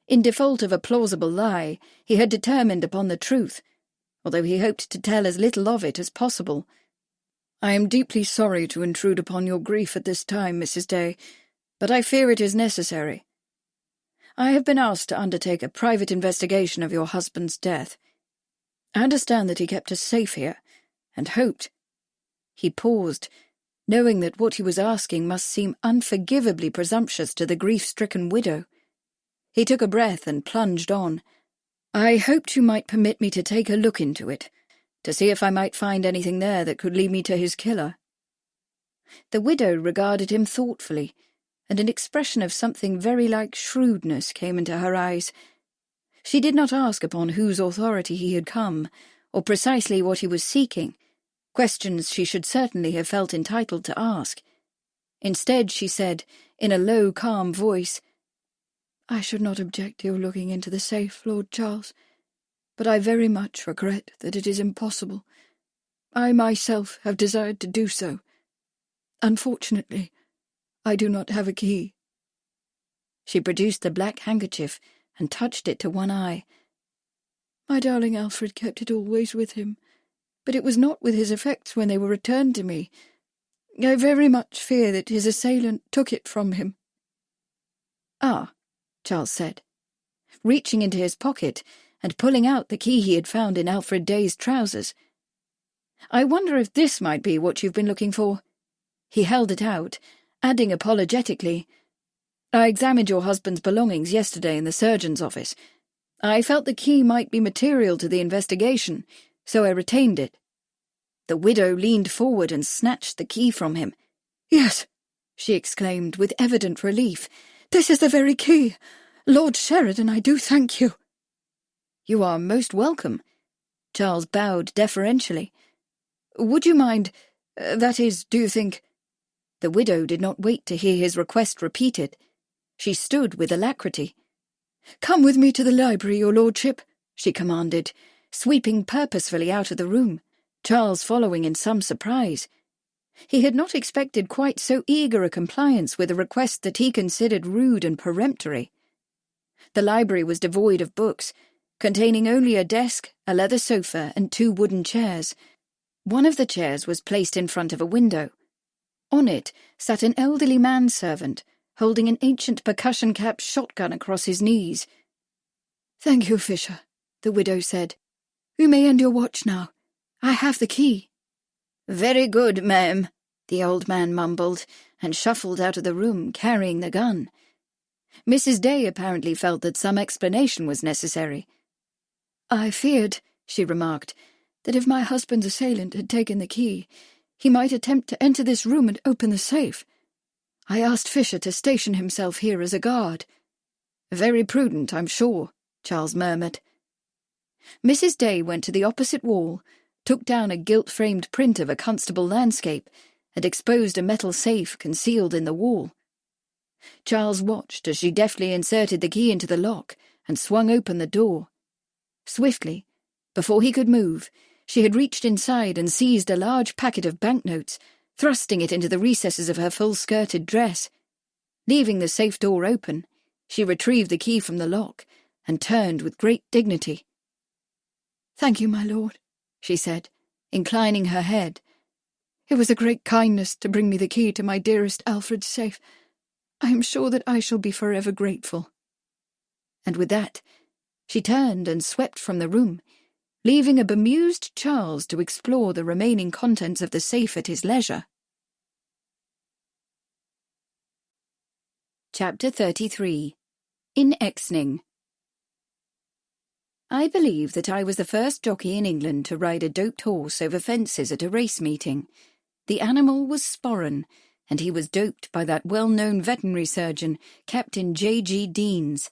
In default of a plausible lie, he had determined upon the truth, although he hoped to tell as little of it as possible. "I am deeply sorry to intrude upon your grief at this time, Mrs. Day, but I fear it is necessary. I have been asked to undertake a private investigation of your husband's death. I understand that he kept us safe here, and hoped—" He paused, knowing that what he was asking must seem unforgivably presumptuous to the grief-stricken widow. He took a breath and plunged on. "I hoped you might permit me to take a look into it, to see if I might find anything there that could lead me to his killer." The widow regarded him thoughtfully, and an expression of something very like shrewdness came into her eyes. She did not ask upon whose authority he had come, or precisely what he was seeking, questions she should certainly have felt entitled to ask. Instead, she said, in a low, calm voice, "I should not object to your looking into the safe, Lord Charles, but I very much regret that it is impossible. I myself have desired to do so. Unfortunately, I do not have a key." She produced the black handkerchief and touched it to one eye. "My darling Alfred kept it always with him, but it was not with his effects when they were returned to me. I very much fear that his assailant took it from him." "Ah," Charles said, reaching into his pocket and pulling out the key he had found in Alfred Day's trousers. "I wonder if this might be what you've been looking for." He held it out, adding apologetically, "I examined your husband's belongings yesterday in the surgeon's office. I felt the key might be material to the investigation, so I retained it." The widow leaned forward and snatched the key from him. "Yes," she exclaimed with evident relief. "This is the very key. Lord Sheridan, I do thank you." "You are most welcome." Charles bowed deferentially. "Would you mind, that is, do you think—" The widow did not wait to hear his request repeated. She stood with alacrity. "Come with me to the library, your lordship," she commanded, sweeping purposefully out of the room, Charles following in some surprise. He had not expected quite so eager a compliance with a request that he considered rude and peremptory. The library was devoid of books, containing only a desk, a leather sofa, and 2 wooden chairs. One of the chairs was placed in front of a window. On it sat an elderly manservant, holding an ancient percussion-capped shotgun across his knees. "Thank you, Fisher," the widow said. "You may end your watch now. I have the key." "Very good, ma'am," the old man mumbled, and shuffled out of the room, carrying the gun. Mrs. Day apparently felt that some explanation was necessary. "I feared," she remarked, "that if my husband's assailant had taken the key, he might attempt to enter this room and open the safe. I asked Fisher to station himself here as a guard." "Very prudent, I'm sure," Charles murmured. Mrs. Day went to the opposite wall, took down a gilt-framed print of a Constable landscape, and exposed a metal safe concealed in the wall. Charles watched as she deftly inserted the key into the lock and swung open the door. Swiftly, before he could move, she had reached inside and seized a large packet of banknotes, thrusting it into the recesses of her full-skirted dress. Leaving the safe door open, she retrieved the key from the lock and turned with great dignity. "Thank you, my lord," she said, inclining her head. "It was a great kindness to bring me the key to my dearest Alfred's safe. I am sure that I shall be forever grateful." And with that, she turned and swept from the room, leaving a bemused Charles to explore the remaining contents of the safe at his leisure. Chapter 33. In Exning. I believe that I was the first jockey in England to ride a doped horse over fences at a race meeting. The animal was Sporran, and he was doped by that well-known veterinary surgeon, Captain J.G. Deans.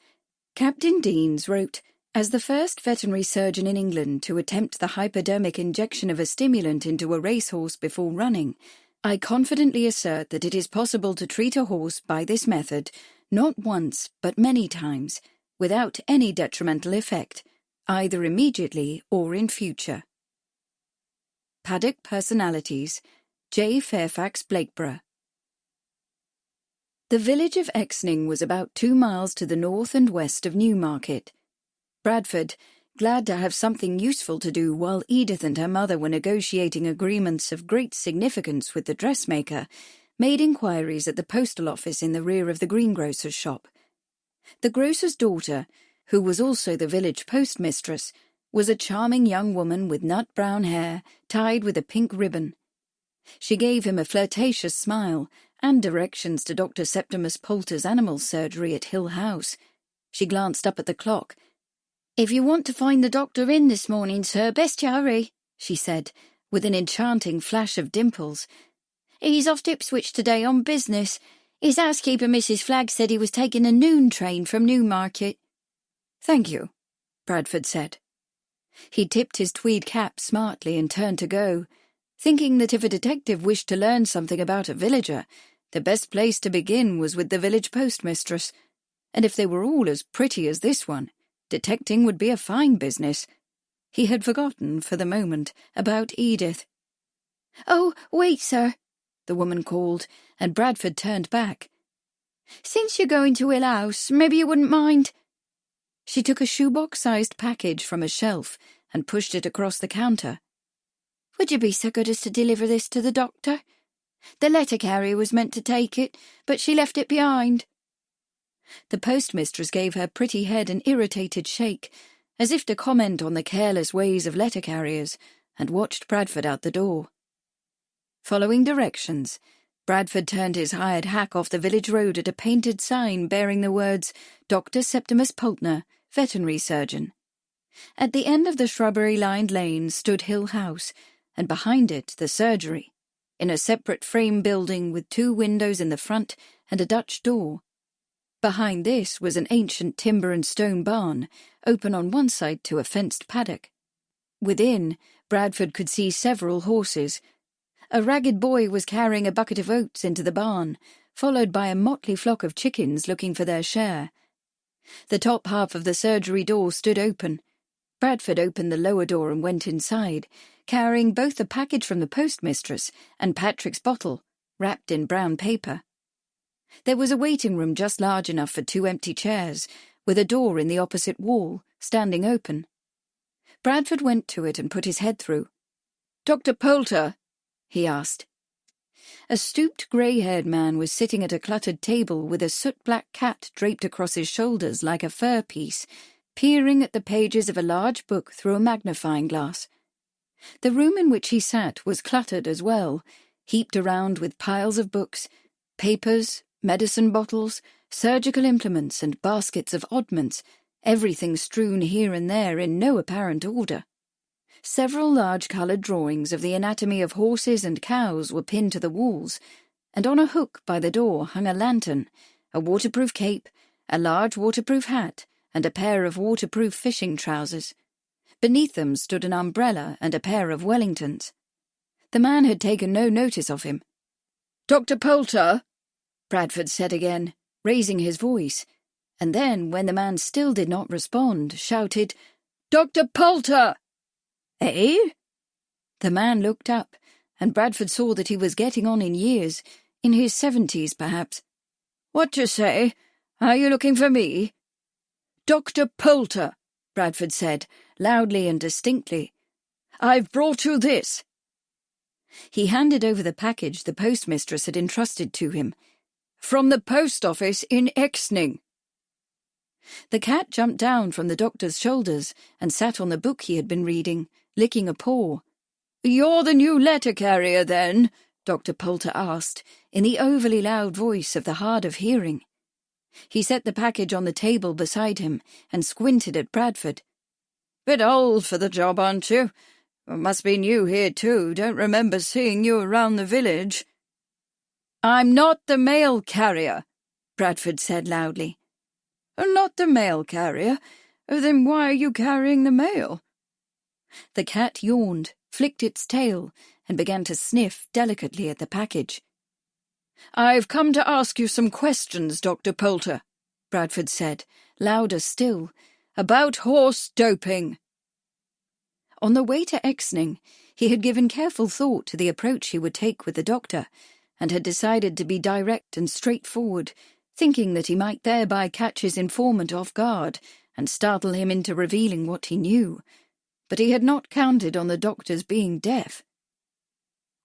Captain Deans wrote, "As the first veterinary surgeon in England to attempt the hypodermic injection of a stimulant into a racehorse before running, I confidently assert that it is possible to treat a horse by this method, not once but many times, without any detrimental effect, either immediately or in future." Paddock Personalities, J. Fairfax Blakeborough. The village of Exning was about 2 miles to the north and west of Newmarket. Bradford, glad to have something useful to do while Edith and her mother were negotiating agreements of great significance with the dressmaker, made inquiries at the postal office in the rear of the greengrocer's shop. The grocer's daughter, who was also the village postmistress, was a charming young woman with nut-brown hair tied with a pink ribbon. She gave him a flirtatious smile and directions to Dr. Septimus Poulter's animal surgery at Hill House. She glanced up at the clock. "If you want to find the doctor in this morning, sir, best you hurry," she said, with an enchanting flash of dimples. "He's off to Ipswich today on business. His housekeeper, Mrs. Flagg, said he was taking a noon train from Newmarket." "Thank you," Bradford said. He tipped his tweed cap smartly and turned to go, thinking that if a detective wished to learn something about a villager, the best place to begin was with the village postmistress, and if they were all as pretty as this one, detecting would be a fine business. He had forgotten, for the moment, about Edith. "Oh, wait, sir," the woman called, and Bradford turned back. "Since you're going to Hill House, maybe you wouldn't mind—" She took a shoebox-sized package from a shelf and pushed it across the counter. "Would you be so good as to deliver this to the doctor? The letter carrier was meant to take it, but she left it behind." The postmistress gave her pretty head an irritated shake, as if to comment on the careless ways of letter carriers, and watched Bradford out the door. Following directions, Bradford turned his hired hack off the village road at a painted sign bearing the words Dr. Septimus Pultner, veterinary surgeon. At the end of the shrubbery-lined lane stood Hill House, and behind it the surgery, in a separate frame building with 2 windows in the front and a Dutch door. Behind this was an ancient timber and stone barn, open on one side to a fenced paddock. Within, Bradford could see several horses. A ragged boy was carrying a bucket of oats into the barn, followed by a motley flock of chickens looking for their share. The top half of the surgery door stood open. Bradford opened the lower door and went inside, carrying both the package from the postmistress and Patrick's bottle, wrapped in brown paper. There was a waiting room just large enough for 2 empty chairs, with a door in the opposite wall, standing open. Bradford went to it and put his head through. "Dr. Poulter?" he asked. A stooped, grey-haired man was sitting at a cluttered table with a soot-black cat draped across his shoulders like a fur piece, peering at the pages of a large book through a magnifying glass. The room in which he sat was cluttered as well, heaped around with piles of books, papers, medicine bottles, surgical implements and baskets of oddments, everything strewn here and there in no apparent order. Several large coloured drawings of the anatomy of horses and cows were pinned to the walls, and on a hook by the door hung a lantern, a waterproof cape, a large waterproof hat, and a pair of waterproof fishing trousers. Beneath them stood an umbrella and a pair of Wellingtons. The man had taken no notice of him. "Dr. Poulter," Bradford said again, raising his voice, and then, when the man still did not respond, shouted, "Dr. Poulter!" "Eh?" The man looked up, and Bradford saw that he was getting on in years, in his 70s perhaps. "What d'you say? Are you looking for me?" "Dr. Poulter," Bradford said, loudly and distinctly. "I've brought you this." He handed over the package the postmistress had entrusted to him. "From the post office in Exning." The cat jumped down from the doctor's shoulders and sat on the book he had been reading, licking a paw. "You're the new letter carrier, then?" Dr. Poulter asked, in the overly loud voice of the hard of hearing. He set the package on the table beside him and squinted at Bradford. "Bit old for the job, aren't you? Must be new here, too. Don't remember seeing you around the village." "I'm not the mail carrier," Bradford said loudly. "Not the mail carrier? Then why are you carrying the mail?" The cat yawned, flicked its tail, and began to sniff delicately at the package. "I've come to ask you some questions, Dr. Poulter," Bradford said, louder still, "about horse doping." On the way to Exning, he had given careful thought to the approach he would take with the doctor, and had decided to be direct and straightforward, thinking that he might thereby catch his informant off guard and startle him into revealing what he knew. But he had not counted on the doctor's being deaf.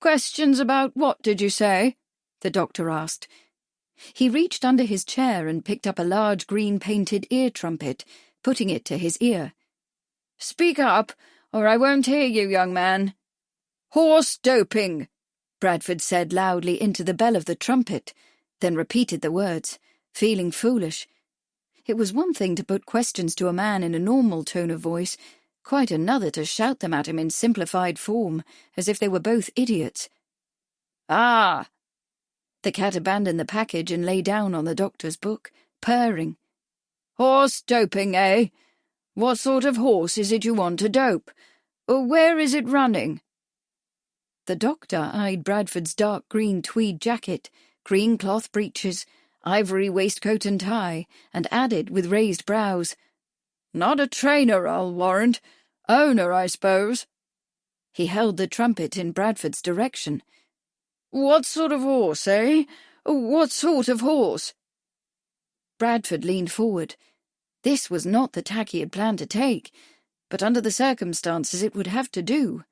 "Questions about what, did you say?" the doctor asked. He reached under his chair and picked up a large green-painted ear trumpet, putting it to his ear. "Speak up, or I won't hear you, young man." "Horse doping," Bradford said loudly into the bell of the trumpet, then repeated the words, feeling foolish. It was one thing to put questions to a man in a normal tone of voice, Quite another to shout them at him in simplified form, as if they were both idiots. "Ah!" The cat abandoned the package and lay down on the doctor's book, purring. "Horse doping, eh? What sort of horse is it you want to dope? Where is it running?" The doctor eyed Bradford's dark green tweed jacket, green cloth breeches, ivory waistcoat and tie, and added with raised brows, "Not a trainer, I'll warrant. Owner, I suppose." He held the trumpet in Bradford's direction. "What sort of horse, eh? What sort of horse?" Bradford leaned forward. This was not the tack he had planned to take, but under the circumstances it would have to do.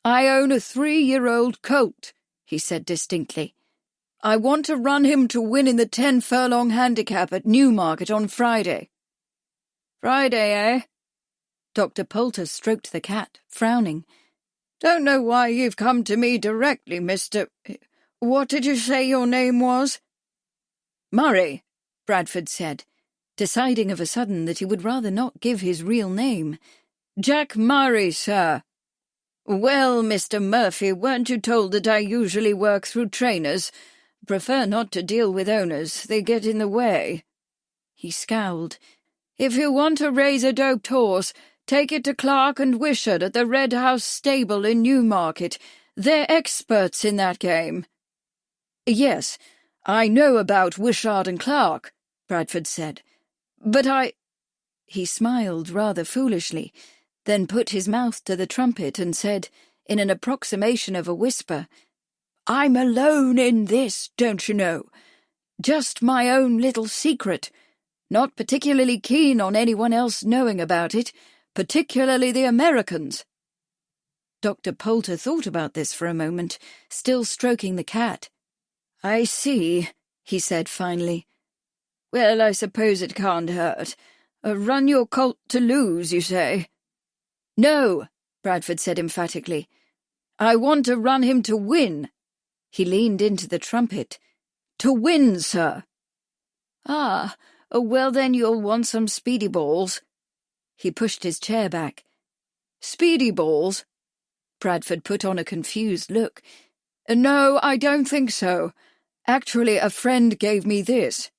"I own a 3-year-old colt," he said distinctly. "I want to run him to win in the 10-furlong handicap at Newmarket on Friday." "Friday, eh?" Dr. Poulter stroked the cat, frowning. "Don't know why you've come to me directly, Mr. What did you say your name was?" "Murray," Bradford said, deciding of a sudden that he would rather not give his real name. "Jack Murray, sir." "Well, Mr. Murphy, weren't you told that I usually work through trainers? Prefer not to deal with owners, they get in the way." He scowled. "If you want to raise a doped horse, take it to Clark and Wishart at the Red House stable in Newmarket. They're experts in that game." "Yes, I know about Wishart and Clark," Bradford said. "But I—" He smiled rather foolishly, then put his mouth to the trumpet and said, in an approximation of a whisper, "I'm alone in this, don't you know? Just my own little secret. Not particularly keen on anyone else knowing about it, particularly the Americans." Dr. Poulter thought about this for a moment, still stroking the cat. "I see," he said finally. "Well, I suppose it can't hurt. Run your colt to lose, you say?" "No," Bradford said emphatically. "I want to run him to win." He leaned into the trumpet. "To win, sir." "Ah, well then you'll want some speedy balls." He pushed his chair back. "Speedy balls?" Bradford put on a confused look. "No, I don't think so. Actually, a friend gave me this."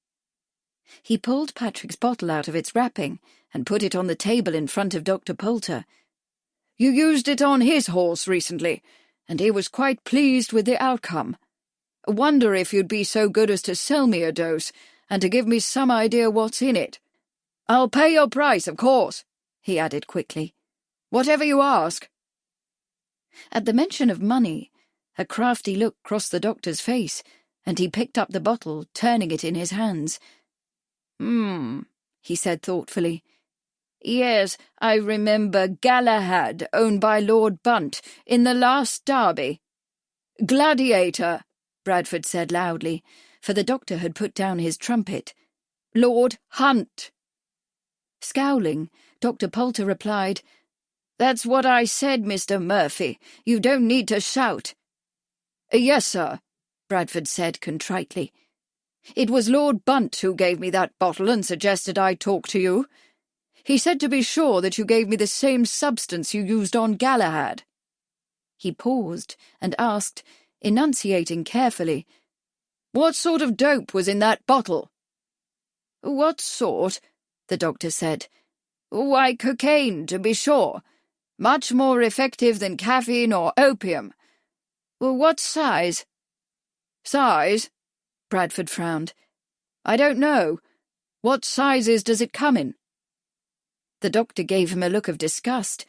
He pulled Patrick's bottle out of its wrapping and put it on the table in front of Dr. Poulter. "You used it on his horse recently, and he was quite pleased with the outcome. Wonder if you'd be so good as to sell me a dose and to give me some idea what's in it. I'll pay your price, of course," he added quickly. "Whatever you ask." At the mention of money, a crafty look crossed the doctor's face, and he picked up the bottle, turning it in his hands. He said thoughtfully. "Yes, I remember Galahad, owned by Lord Bunt, in the last derby." "Gladiator," Bradford said loudly, for the doctor had put down his trumpet. "Lord Hunt." Scowling, Dr. Poulter replied, "That's what I said, Mr. Murphy. You don't need to shout." "Yes, sir," Bradford said contritely. "It was Lord Bunt who gave me that bottle and suggested I talk to you. He said to be sure that you gave me the same substance you used on Galahad." He paused and asked, enunciating carefully, "What sort of dope was in that bottle?" "What sort?" the doctor said. "Why, cocaine, to be sure. Much more effective than caffeine or opium." "What size?" "Size?" Bradford frowned. "I don't know. What sizes does it come in?" The doctor gave him a look of disgust.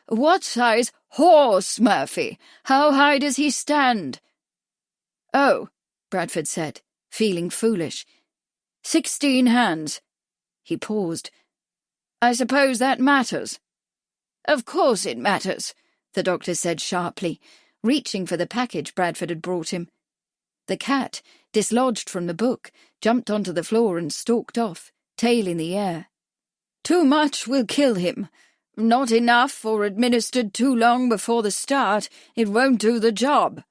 "What size horse, Murphy? How high does he stand?" "Oh," Bradford said, feeling foolish. 16 hands. He paused. "I suppose that matters." "Of course it matters," the doctor said sharply, reaching for the package Bradford had brought him. The cat, dislodged from the book, jumped onto the floor and stalked off, tail in the air. "Too much will kill him. Not enough, or administered too long before the start, it won't do the job.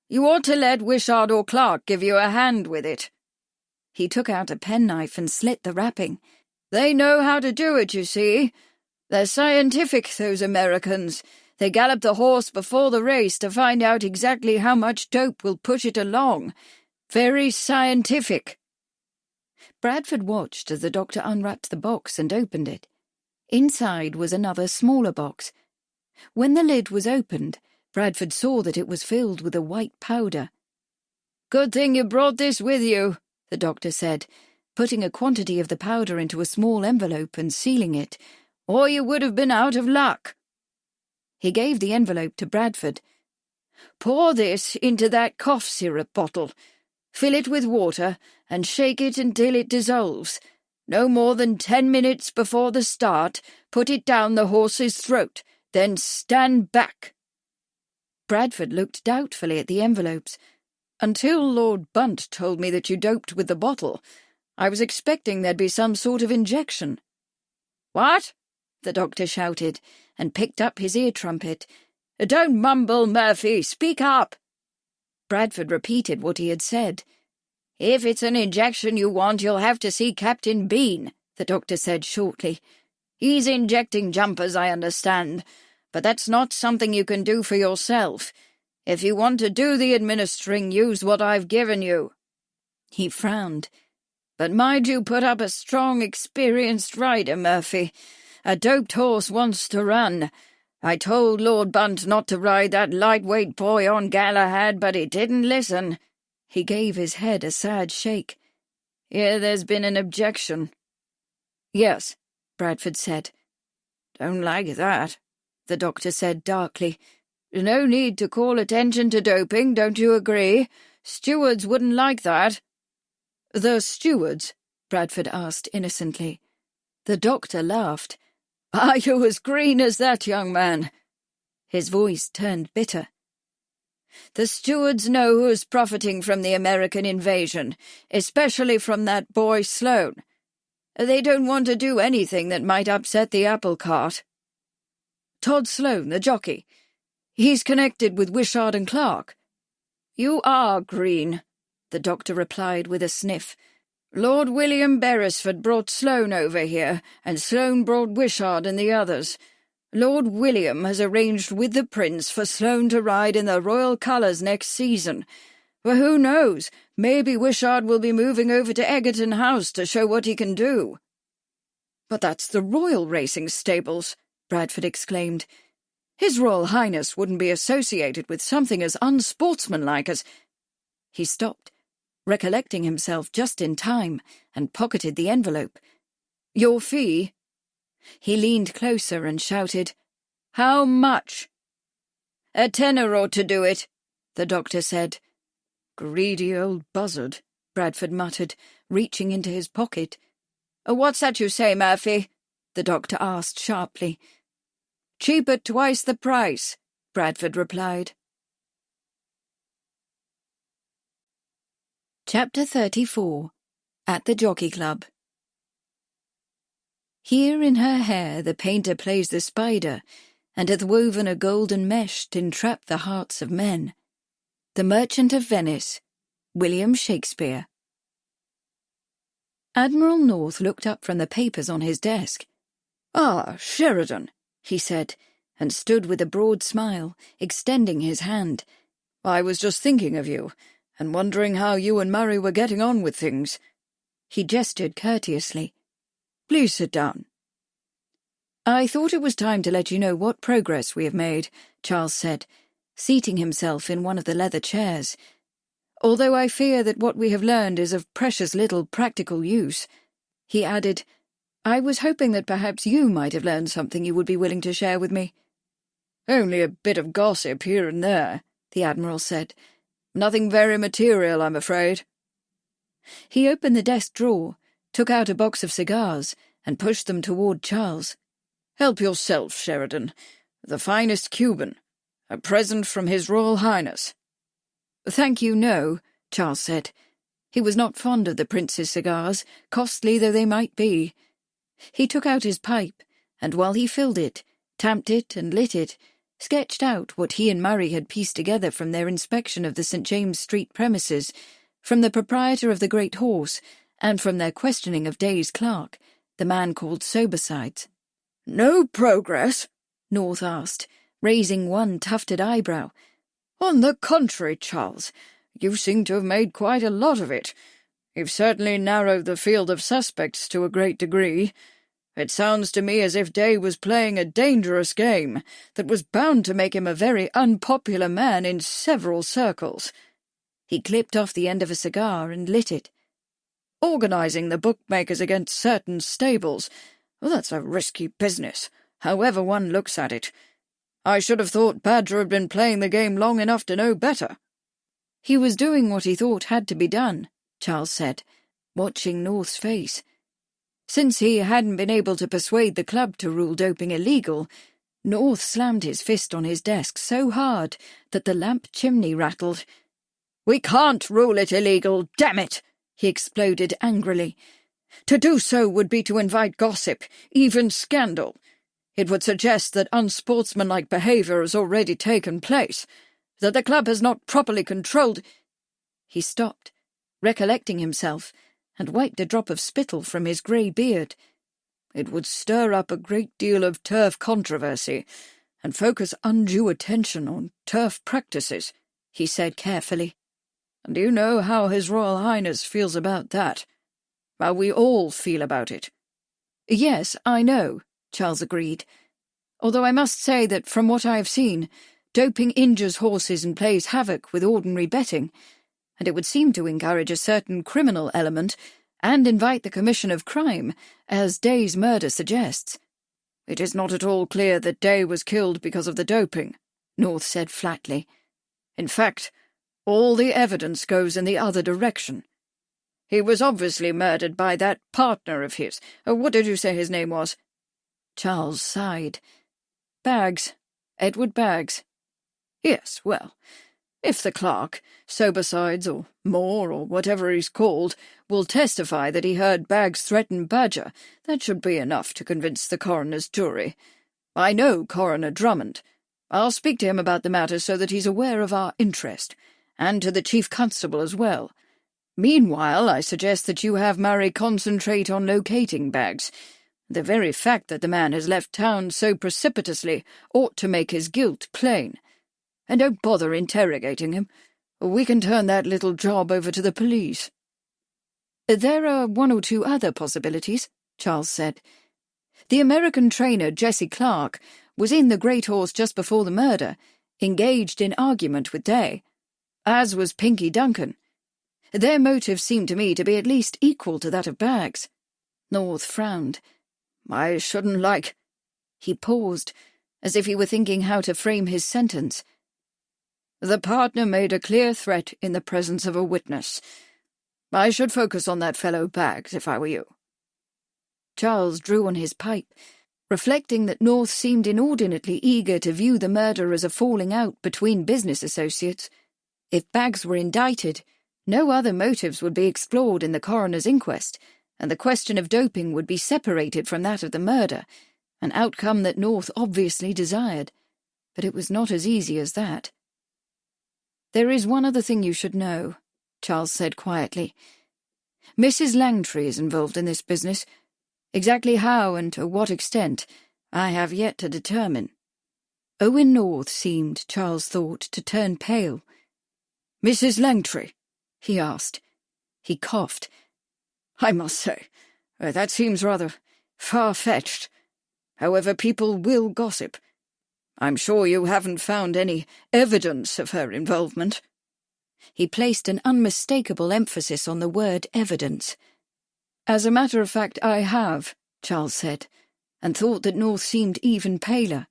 You ought to let Wishart or Clark give you a hand with it." He took out a penknife and slit the wrapping. "They know how to do it, you see. They're scientific, those Americans. They gallop the horse before the race to find out exactly how much dope will push it along. Very scientific." Bradford watched as the doctor unwrapped the box and opened it. Inside was another smaller box. When the lid was opened, Bradford saw that it was filled with a white powder. "Good thing you brought this with you," the doctor said, putting a quantity of the powder into a small envelope and sealing it, "or you would have been out of luck." He gave the envelope to Bradford. "Pour this into that cough syrup bottle. Fill it with water and shake it until it dissolves. No more than 10 minutes before the start, put it down the horse's throat, then stand back." Bradford looked doubtfully at the envelopes. "Until Lord Bunt told me that you doped with the bottle, I was expecting there'd be some sort of injection." "What?" the doctor shouted, and picked up his ear trumpet. "Don't mumble, Murphy, speak up." Bradford repeated what he had said. "If it's an injection you want, you'll have to see Captain Bean," the doctor said shortly. "He's injecting jumpers, I understand, but that's not something you can do for yourself. If you want to do the administering, use what I've given you." He frowned. "But mind you put up a strong, experienced rider, Murphy. A doped horse wants to run. I told Lord Bunt not to ride that lightweight boy on Galahad, but he didn't listen." He gave his head a sad shake. "Yeah, there's been an objection." "Yes," Bradford said. "Don't like that," the doctor said darkly. "No need to call attention to doping, don't you agree? Stewards wouldn't like that." "The stewards?" Bradford asked innocently. The doctor laughed. "Are you as green as that, young man?" His voice turned bitter. "The stewards know who's profiting from the American invasion, especially from that boy Sloane. They don't want to do anything that might upset the apple cart." "Todd Sloane, the jockey. He's connected with Wishart and Clark." "You are green," the doctor replied with a sniff. "Lord William Beresford brought Sloane over here, and Sloane brought Wishart and the others. Lord William has arranged with the Prince for Sloane to ride in the royal colours next season. Well, who knows? Maybe Wishart will be moving over to Egerton House to show what he can do." "But that's the royal racing stables," Bradford exclaimed. "His Royal Highness wouldn't be associated with something as unsportsmanlike as—" He stopped, recollecting himself just in time, and pocketed the envelope. "Your fee?" He leaned closer and shouted, "How much?" "A tenner ought to do it," the doctor said. "Greedy old buzzard," Bradford muttered, reaching into his pocket. "What's that you say, Murphy?" the doctor asked sharply. "Cheap at twice the price," Bradford replied. Chapter 34. At the Jockey Club. Here in her hair the painter plays the spider, and hath woven a golden mesh to entrap the hearts of men. The Merchant of Venice, William Shakespeare. Admiral North looked up from the papers on his desk. "Ah, Sheridan," he said, and stood with a broad smile, extending his hand. "I was just thinking of you, and wondering how you and Murray were getting on with things." He gestured courteously. "Please sit down." "I thought it was time to let you know what progress we have made," Charles said, seating himself in one of the leather chairs. "Although I fear that what we have learned is of precious little practical use." He added, "I was hoping that perhaps you might have learned something you would be willing to share with me." "Only a bit of gossip here and there," the Admiral said. "Nothing very material, I'm afraid." He opened the desk drawer, took out a box of cigars, and pushed them toward Charles. "Help yourself, Sheridan. The finest Cuban. A present from His Royal Highness." "Thank you, no," Charles said. He was not fond of the Prince's cigars, costly though they might be. He took out his pipe, and while he filled it, tamped it and lit it, sketched out what he and Murray had pieced together from their inspection of the St. James Street premises, from the proprietor of the Great Horse, and from their questioning of Day's clerk, the man called Sobersides. No progress? North asked, raising one tufted eyebrow. On the contrary, Charles, you seem to have made quite a lot of it. You've certainly narrowed the field of suspects to a great degree. It sounds to me as if Day was playing a dangerous game that was bound to make him a very unpopular man in several circles. He clipped off the end of a cigar and lit it. Organising the bookmakers against certain stables, well, that's a risky business, however one looks at it. I should have thought Badger had been playing the game long enough to know better. He was doing what he thought had to be done, Charles said, watching North's face. Since he hadn't been able to persuade the club to rule doping illegal, North slammed his fist on his desk so hard that the lamp chimney rattled. "We can't rule it illegal, damn it!" he exploded angrily. "To do so would be to invite gossip, even scandal. It would suggest that unsportsmanlike behaviour has already taken place, that the club has not properly controlled—" He stopped, recollecting himself, and wiped a drop of spittle from his grey beard. "It would stir up a great deal of turf controversy, and focus undue attention on turf practices," he said carefully. "And you know how His Royal Highness feels about that. How we all feel about it." "Yes, I know," Charles agreed. "Although I must say that from what I have seen, doping injures horses and plays havoc with ordinary betting, and it would seem to encourage a certain criminal element and invite the commission of crime, as Day's murder suggests." "It is not at all clear that Day was killed because of the doping," North said flatly. "In fact, all the evidence goes in the other direction. He was obviously murdered by that partner of his. What did you say his name was?" Charles sighed. "Baggs. Edward Baggs." "Yes, well, if the clerk, Sobersides or Moore or whatever he's called, will testify that he heard Baggs threaten Badger, that should be enough to convince the coroner's jury. I know Coroner Drummond. I'll speak to him about the matter so that he's aware of our interest, and to the Chief Constable as well. Meanwhile, I suggest that you have Murray concentrate on locating Baggs. The very fact that the man has left town so precipitously ought to make his guilt plain. And don't bother interrogating him. We can turn that little job over to the police." "There are one or two other possibilities," Charles said. "The American trainer, Jesse Clark, was in the Great Horse just before the murder, engaged in argument with Day, as was Pinky Duncan. Their motives seem to me to be at least equal to that of Baggs." North frowned. "I shouldn't like—" He paused, as if he were thinking how to frame his sentence. "The partner made a clear threat in the presence of a witness. I should focus on that fellow Baggs, if I were you." Charles drew on his pipe, reflecting that North seemed inordinately eager to view the murder as a falling out between business associates. If Baggs were indicted, no other motives would be explored in the coroner's inquest, and the question of doping would be separated from that of the murder, an outcome that North obviously desired. But it was not as easy as that. "There is one other thing you should know," Charles said quietly. "Mrs. Langtry is involved in this business. Exactly how and to what extent, I have yet to determine." Owen North seemed, Charles thought, to turn pale. "Mrs. Langtry?" he asked. He coughed. "I must say, that seems rather far-fetched. However, people will gossip. I'm sure you haven't found any evidence of her involvement." He placed an unmistakable emphasis on the word evidence. "As a matter of fact, I have," Charles said, and thought that North seemed even paler.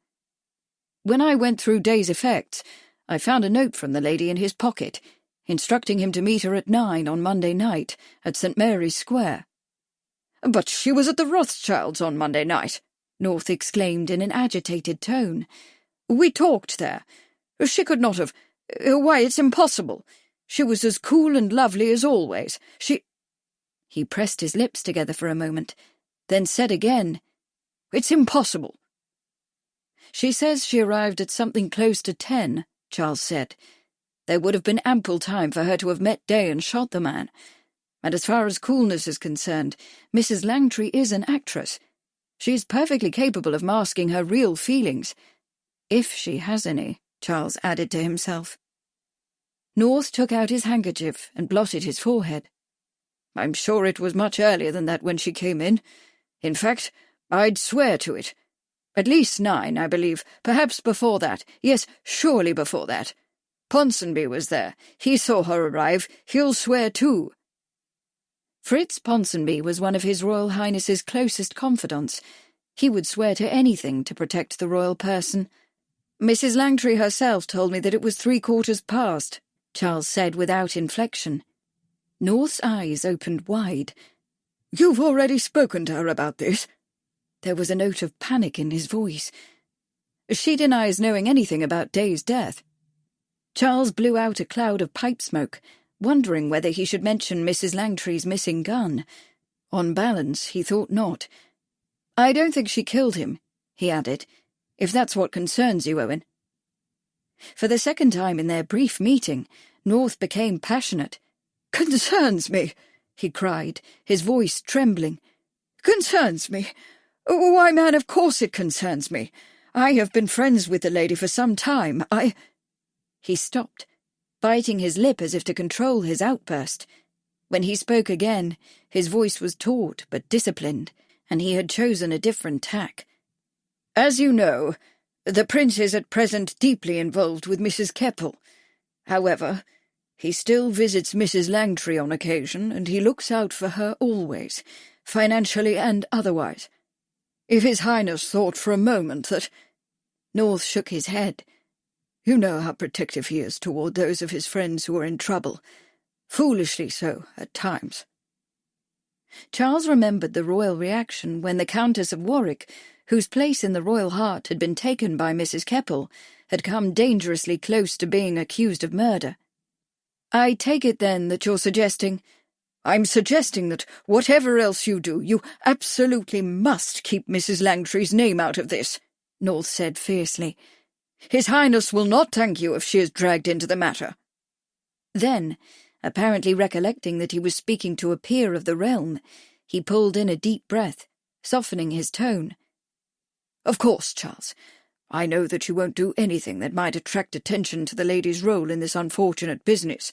"When I went through Day's effects, I found a note from the lady in his pocket, instructing him to meet her at 9 on Monday night at St. Mary's Square." "But she was at the Rothschilds' on Monday night," North exclaimed in an agitated tone. "We talked there. She could not have— Why, it's impossible. She was as cool and lovely as always. He pressed his lips together for a moment, then said again, "It's impossible." "She says she arrived at something close to 10, Charles said. "There would have been ample time for her to have met Day and shot the man. And as far as coolness is concerned, Mrs. Langtry is an actress. She's perfectly capable of masking her real feelings. If she has any, Charles added to himself. North took out his handkerchief and blotted his forehead. I'm sure it was much earlier than that when she came in. In fact, I'd swear to it. At least 9, I believe. Perhaps before that. Yes, surely before that. Ponsonby was there. He saw her arrive. He'll swear too. Fritz Ponsonby was one of His Royal Highness's closest confidants. He would swear to anything to protect the royal person. Mrs. Langtry herself told me that it was 3/4 past, Charles said without inflection. North's eyes opened wide. You've already spoken to her about this? There was a note of panic in his voice. She denies knowing anything about Day's death. Charles blew out a cloud of pipe smoke, wondering whether he should mention Mrs. Langtry's missing gun. On balance, he thought not. I don't think she killed him, he added, if that's what concerns you, Owen. For the second time in their brief meeting, North became passionate. Concerns me, he cried, his voice trembling. Concerns me? Why, man, of course it concerns me. I have been friends with the lady for some time. He stopped, biting his lip as if to control his outburst. When he spoke again, his voice was taut but disciplined, and he had chosen a different tack. As you know, the Prince is at present deeply involved with Mrs. Keppel. However, he still visits Mrs. Langtry on occasion, and he looks out for her always, financially and otherwise. If His Highness thought for a moment that— North shook his head. You know how protective he is toward those of his friends who are in trouble. Foolishly so, at times. Charles remembered the royal reaction when the Countess of Warwick, whose place in the royal heart had been taken by Mrs. Keppel, had come dangerously close to being accused of murder. I take it, then, that you're suggesting— I'm suggesting that whatever else you do, you absolutely must keep Mrs. Langtry's name out of this, North said fiercely. His Highness will not thank you if she is dragged into the matter. Then, apparently recollecting that he was speaking to a peer of the realm, he pulled in a deep breath, softening his tone. Of course, Charles, I know that you won't do anything that might attract attention to the lady's role in this unfortunate business.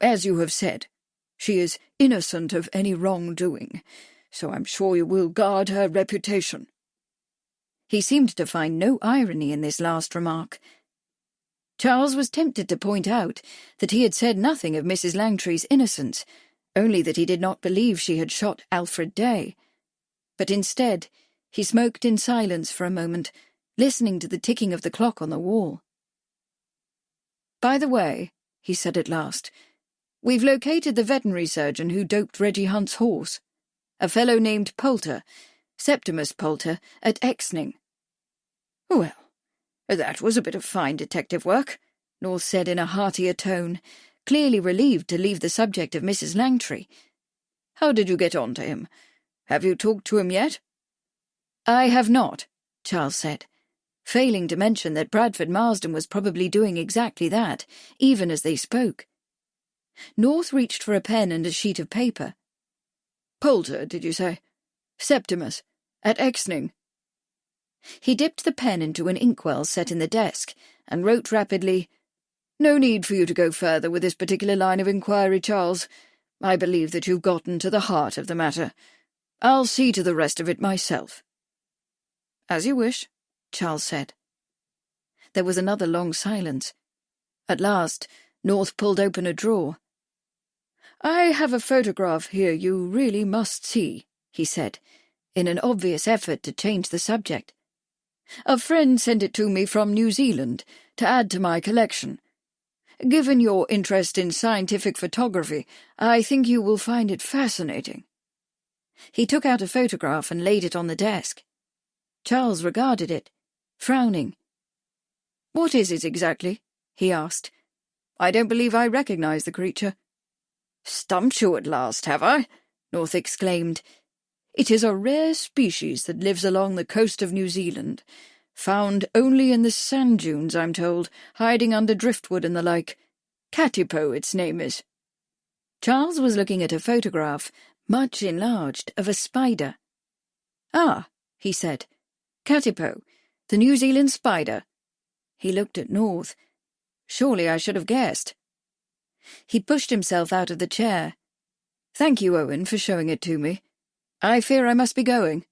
As you have said, she is innocent of any wrongdoing, so I'm sure you will guard her reputation. He seemed to find no irony in this last remark. Charles was tempted to point out that he had said nothing of Mrs. Langtry's innocence, only that he did not believe she had shot Alfred Day. But instead, he smoked in silence for a moment, listening to the ticking of the clock on the wall. By the way, he said at last, we've located the veterinary surgeon who doped Reggie Hunt's horse, a fellow named Poulter, Septimus Poulter, at Exning. Well, that was a bit of fine detective work, North said in a heartier tone, clearly relieved to leave the subject of Mrs. Langtry. How did you get on to him? Have you talked to him yet? I have not, Charles said, failing to mention that Bradford Marsden was probably doing exactly that, even as they spoke. North reached for a pen and a sheet of paper. Poulter, did you say? Septimus, at Exning. He dipped the pen into an inkwell set in the desk and wrote rapidly, No need for you to go further with this particular line of inquiry, Charles. I believe that you've gotten to the heart of the matter. I'll see to the rest of it myself. As you wish, Charles said. There was another long silence. At last, North pulled open a drawer. I have a photograph here you really must see, he said, in an obvious effort to change the subject. A friend sent it to me from New Zealand to add to my collection. Given your interest in scientific photography, I think you will find it fascinating. He took out a photograph and laid it on the desk. Charles regarded it, frowning. What is it exactly? He asked. I don't believe I recognize the creature. Stumped you at last, have I? North exclaimed. It is a rare species that lives along the coast of New Zealand, found only in the sand dunes, I'm told, hiding under driftwood and the like. Katipo, its name is. Charles was looking at a photograph, much enlarged, of a spider. Ah, he said. "Katipo, the New Zealand spider." He looked at North. "Surely I should have guessed." He pushed himself out of the chair. "Thank you, Owen, for showing it to me. I fear I must be going."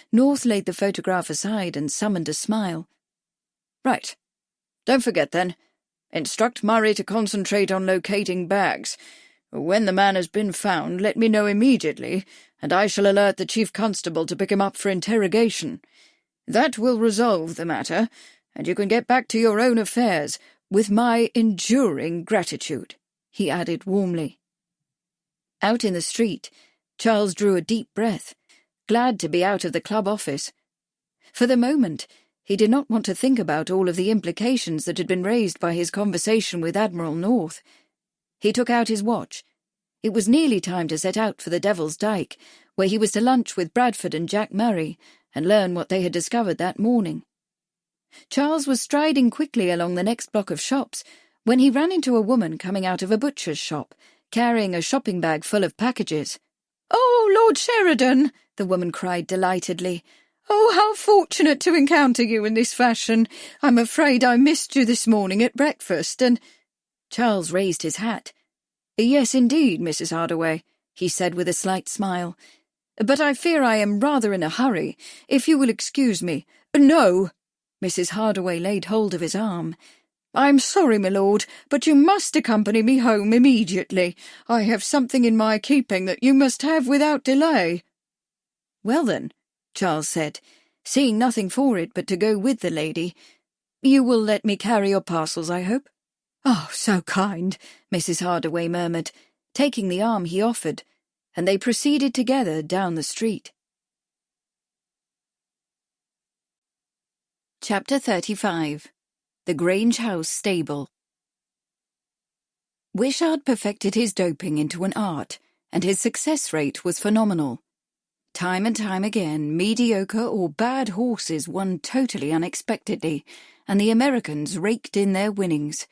North laid the photograph aside and summoned a smile. "Right. Don't forget, then. Instruct Murray to concentrate on locating bags. When the man has been found, let me know immediately, and I shall alert the Chief Constable to pick him up for interrogation. That will resolve the matter, and you can get back to your own affairs, with my enduring gratitude," he added warmly. Out in the street, Charles drew a deep breath, glad to be out of the club office. For the moment, he did not want to think about all of the implications that had been raised by his conversation with Admiral North. He took out his watch. It was nearly time to set out for the Devil's Dyke, where he was to lunch with Bradford and Jack Murray and learn what they had discovered that morning. Charles was striding quickly along the next block of shops when he ran into a woman coming out of a butcher's shop, carrying a shopping bag full of packages. "Oh, Lord Sheridan!" the woman cried delightedly. "Oh, how fortunate to encounter you in this fashion. I'm afraid I missed you this morning at breakfast, and—" Charles raised his hat. "Yes, indeed, Mrs. Hardaway," he said with a slight smile. "But I fear I am rather in a hurry. If you will excuse me—" "No!" Mrs. Hardaway laid hold of his arm. "I'm sorry, my lord, but you must accompany me home immediately. I have something in my keeping that you must have without delay." "Well then," Charles said, seeing nothing for it but to go with the lady, "you will let me carry your parcels, I hope?" "Oh, so kind," Mrs. Hardaway murmured, taking the arm he offered, and they proceeded together down the street. Chapter 35. The Grange House Stable. Wishart perfected his doping into an art, and his success rate was phenomenal. Time and time again, mediocre or bad horses won totally unexpectedly, and the Americans raked in their winnings.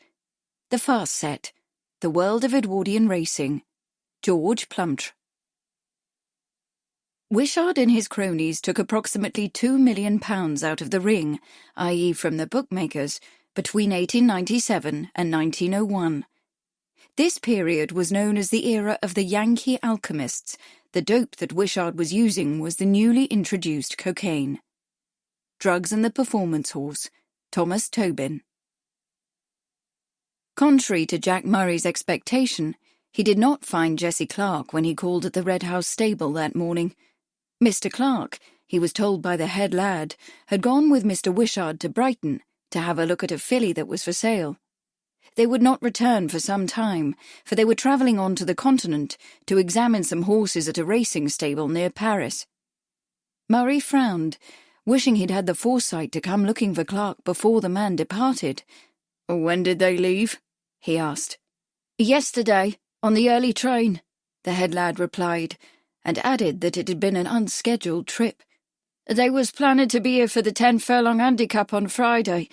The Fast Set, The World of Edwardian Racing, George Plumtree. Wishart and his cronies took approximately £2 million out of the ring, i.e. from the bookmakers, between 1897 and 1901. This period was known as the era of the Yankee alchemists. The dope that Wishart was using was the newly introduced cocaine. Drugs and the Performance Horse, Thomas Tobin. Contrary to Jack Murray's expectation, he did not find Jessie Clark when he called at the Red House stable that morning. Mr. Clark, he was told by the head lad, had gone with Mr. Wishart to Brighton to have a look at a filly that was for sale. They would not return for some time, for they were travelling on to the continent to examine some horses at a racing stable near Paris. Murray frowned, wishing he'd had the foresight to come looking for Clark before the man departed. "When did they leave?" he asked. "Yesterday, on the early train," the head lad replied, and added that it had been an unscheduled trip. "They was planning to be here for the 10-furlong handicap on Friday,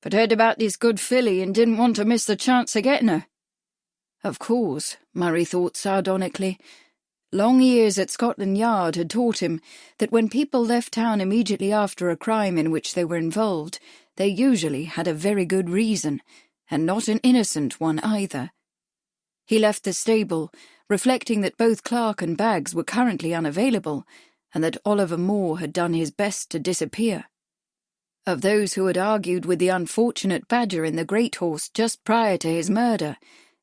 but heard about this good filly and didn't want to miss the chance of getting her." Of course, Murray thought sardonically. Long years at Scotland Yard had taught him that when people left town immediately after a crime in which they were involved, they usually had a very good reason, and not an innocent one either. He left the stable, reflecting that both Clark and Baggs were currently unavailable, and that Oliver Moore had done his best to disappear. Of those who had argued with the unfortunate Badger in the Great Horse just prior to his murder,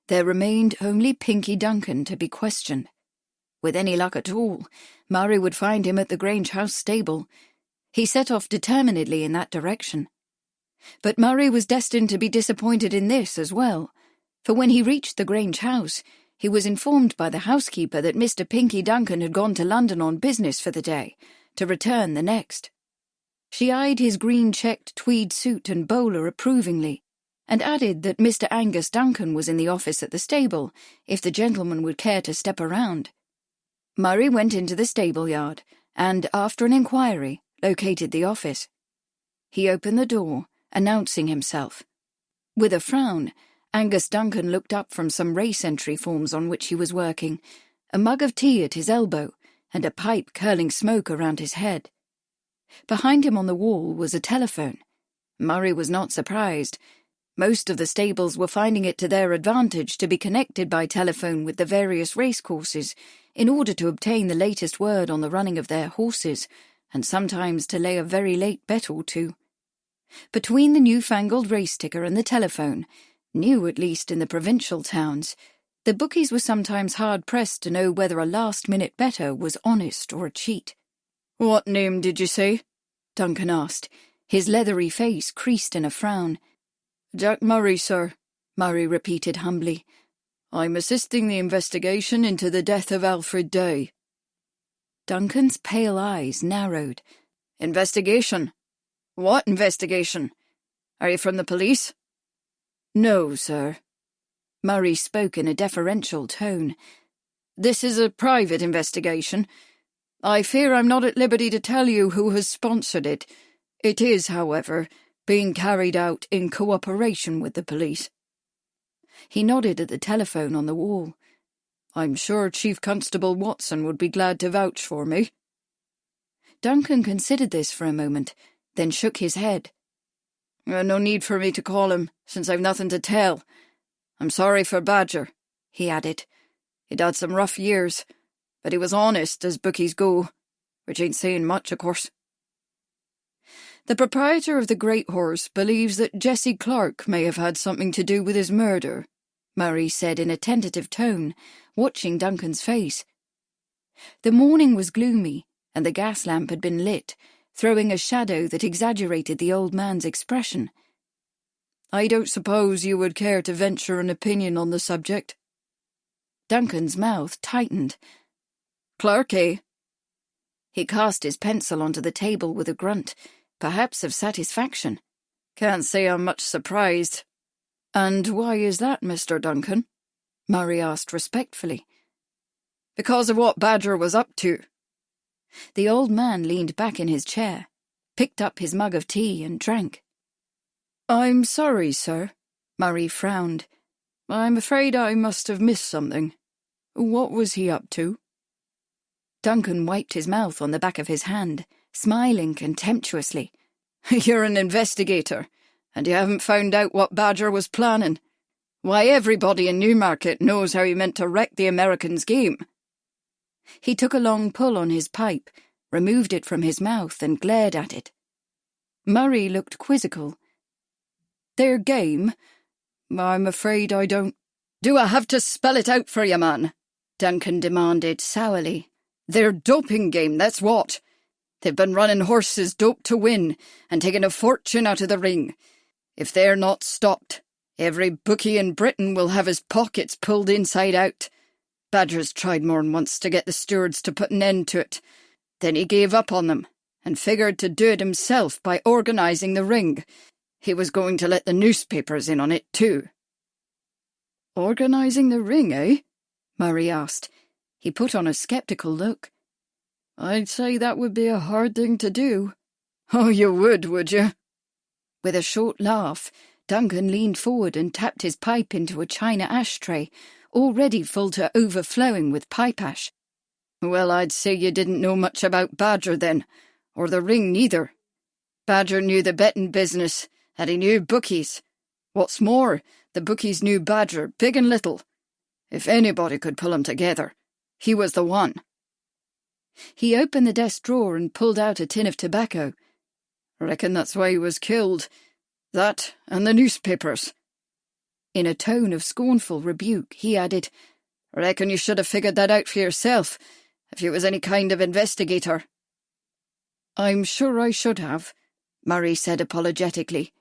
there remained only Pinky Duncan to be questioned. With any luck at all, Murray would find him at the Grange House stable. He set off determinedly in that direction. But Murray was destined to be disappointed in this as well, for when he reached the Grange House, he was informed by the housekeeper that Mr. Pinky Duncan had gone to London on business for the day, to return the next. She eyed his green-checked tweed suit and bowler approvingly, and added that Mr. Angus Duncan was in the office at the stable, if the gentleman would care to step around. Murray went into the stable-yard, and, after an inquiry, located the office. He opened the door, announcing himself. With a frown, Angus Duncan looked up from some race entry forms on which he was working, a mug of tea at his elbow, and a pipe curling smoke around his head. Behind him on the wall was a telephone. Murray was not surprised. Most of the stables were finding it to their advantage to be connected by telephone with the various racecourses in order to obtain the latest word on the running of their horses, and sometimes to lay a very late bet or two. Between the newfangled race ticker and the telephone, new at least in the provincial towns, the bookies were sometimes hard-pressed to know whether a last-minute bettor was honest or a cheat. "What name did you say?" Duncan asked, his leathery face creased in a frown. "Jack Murray, sir," Murray repeated humbly. "I'm assisting the investigation into the death of Alfred Day." Duncan's pale eyes narrowed. "Investigation? What investigation? Are you from the police?" "No, sir." Murray spoke in a deferential tone. "This is a private investigation. I fear I'm not at liberty to tell you who has sponsored it. It is, however, being carried out in cooperation with the police." He nodded at the telephone on the wall. "I'm sure Chief Constable Watson would be glad to vouch for me." Duncan considered this for a moment, then shook his head. "No need for me to call him, since I've nothing to tell. I'm sorry for Badger," he added. "He'd had some rough years, but he was honest as bookies go, which ain't saying much, of course." "The proprietor of the Great Horse believes that Jessie Clark may have had something to do with his murder," Murray said in a tentative tone, watching Duncan's face. The morning was gloomy, and the gas lamp had been lit, throwing a shadow that exaggerated the old man's expression. "I don't suppose you would care to venture an opinion on the subject?" Duncan's mouth tightened. "Clark, eh?" He cast his pencil onto the table with a grunt, perhaps of satisfaction. "Can't say I'm much surprised." "And why is that, Mr. Duncan?" Murray asked respectfully. "Because of what Badger was up to." The old man leaned back in his chair, picked up his mug of tea and drank. "I'm sorry, sir." Murray frowned. "I'm afraid I must have missed something. What was he up to?" Duncan wiped his mouth on the back of his hand, smiling contemptuously. "You're an investigator, and you haven't found out what Badger was planning. Why, everybody in Newmarket knows how he meant to wreck the Americans' game." He took a long pull on his pipe, removed it from his mouth and glared at it. Murray looked quizzical. "Their game? I'm afraid I don't—" "Do I have to spell it out for you, man?" Duncan demanded sourly. "Their doping game, that's what. They've been running horses doped to win and taking a fortune out of the ring. If they're not stopped, every bookie in Britain will have his pockets pulled inside out. Badger's tried more'n once to get the stewards to put an end to it. Then he gave up on them and figured to do it himself by organising the ring. He was going to let the newspapers in on it, too." "Organising the ring, eh?" Murray asked. He put on a sceptical look. "I'd say that would be a hard thing to do." "Oh, you would you?" With a short laugh, Duncan leaned forward and tapped his pipe into a china ashtray, already full to overflowing with pipe ash. "Well, I'd say you didn't know much about Badger then, or the ring neither. Badger knew the betting business, and he knew bookies. What's more, the bookies knew Badger, big and little. If anybody could pull 'em together, he was the one." He opened the desk drawer and pulled out a tin of tobacco. "Reckon that's why he was killed. That and the newspapers." In a tone of scornful rebuke, he added, "Reckon you should have figured that out for yourself, if you was any kind of investigator." "I'm sure I should have," Murray said apologetically.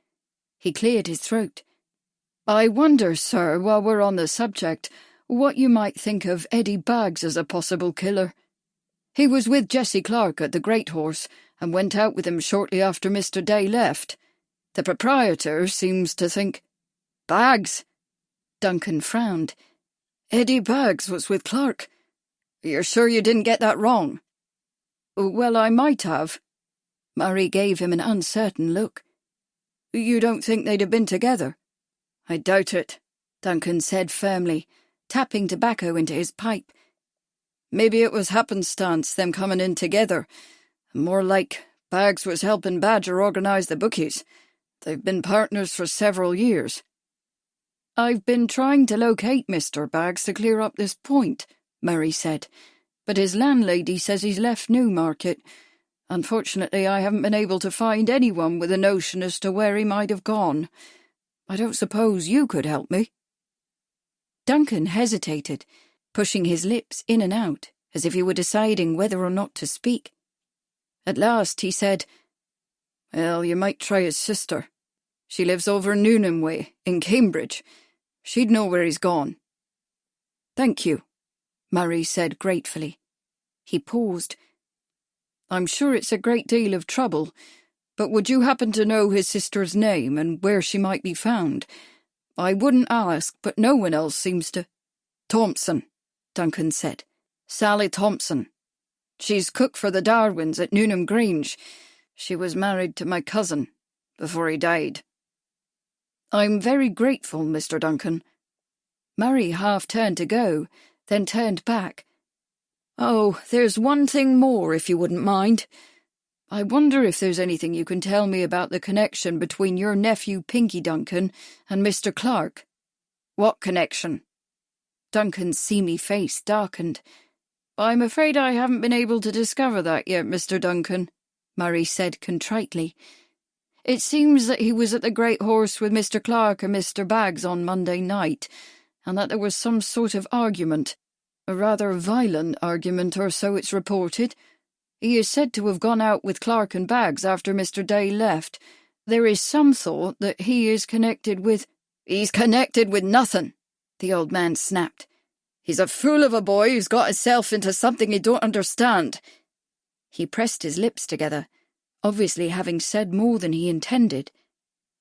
He cleared his throat. "I wonder, sir, while we're on the subject, what you might think of Eddie Baggs as a possible killer. He was with Jessie Clark at the Great Horse and went out with him shortly after Mr. Day left. The proprietor seems to think—" "Baggs?" Duncan frowned. "Eddie Baggs was with Clark. You're sure you didn't get that wrong?" "Well, I might have." Murray gave him an uncertain look. "You don't think they'd have been together?" "I doubt it," Duncan said firmly, tapping tobacco into his pipe. "Maybe it was happenstance, them coming in together. More like Baggs was helping Badger organise the bookies. They've been partners for several years. I've been trying to locate Mr. Baggs to clear up this point, Murray said, but his landlady says he's left Newmarket. Unfortunately, I haven't been able to find anyone with a notion as to where he might have gone. I don't suppose you could help me?" Duncan hesitated, pushing his lips in and out, as if he were deciding whether or not to speak. At last he said, "Well, you might try his sister. She lives over Newnham way, in Cambridge. She'd know where he's gone." "Thank you," Murray said gratefully. He paused. "I'm sure it's a great deal of trouble, but would you happen to know his sister's name and where she might be found? I wouldn't ask, but no one else seems to—" "Thompson," Duncan said. "Sally Thompson. She's cook for the Darwins at Newnham Grange. She was married to my cousin before he died." "I'm very grateful, Mr. Duncan." Murray half turned to go, then turned back. "Oh, there's one thing more, if you wouldn't mind. I wonder if there's anything you can tell me about the connection between your nephew Pinky Duncan and Mr. Clark." "What connection?" Duncan's seamy face darkened. "I'm afraid I haven't been able to discover that yet, Mr. Duncan," Murray said contritely. "It seems that he was at the Great Horse with Mr. Clark and Mr. Baggs on Monday night, and that there was some sort of argument, a rather violent argument, or so it's reported. He is said to have gone out with Clark and Baggs after Mr. Day left. There is some thought that he is connected with—" "He's connected with nothing," the old man snapped. "He's a fool of a boy who's got himself into something he don't understand." He pressed his lips together, obviously having said more than he intended.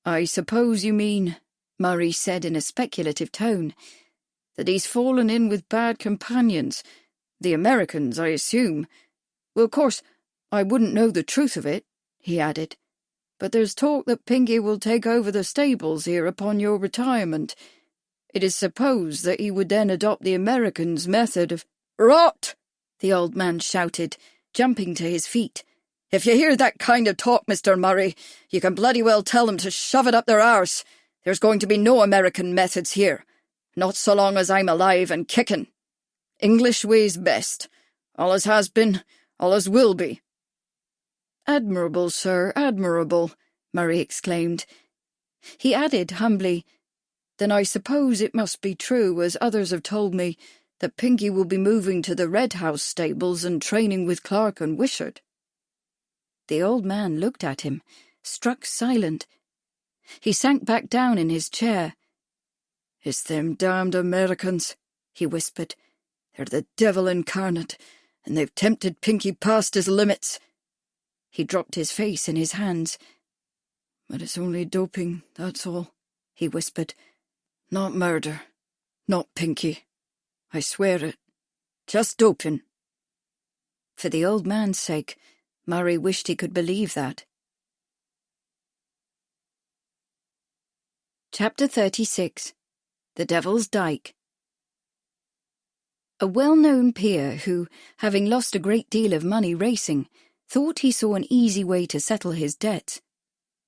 "I suppose you mean," Murray said in a speculative tone, "that he's fallen in with bad companions. The Americans, I assume. Well, of course, I wouldn't know the truth of it," he added, "but there's talk that Pinky will take over the stables here upon your retirement. It is supposed that he would then adopt the Americans' method of—" "Rot!" the old man shouted, jumping to his feet. "If you hear that kind of talk, Mr. Murray, you can bloody well tell them to shove it up their arse. There's going to be no American methods here, not so long as I'm alive and kicking. English way's best. Always has been, always will be." "Admirable, sir, admirable," Murray exclaimed. He added humbly, "Then I suppose it must be true, as others have told me, that Pinky will be moving to the Red House stables and training with Clark and Wishart." The old man looked at him, struck silent. He sank back down in his chair. "It's them damned Americans," he whispered. "They're the devil incarnate, and they've tempted Pinky past his limits." He dropped his face in his hands. "But it's only doping, that's all," he whispered. "Not murder, not Pinky. I swear it. Just doping." For the old man's sake, Murray wished he could believe that. Chapter 36. The Devil's Dyke. A well-known peer who, having lost a great deal of money racing, thought he saw an easy way to settle his debts.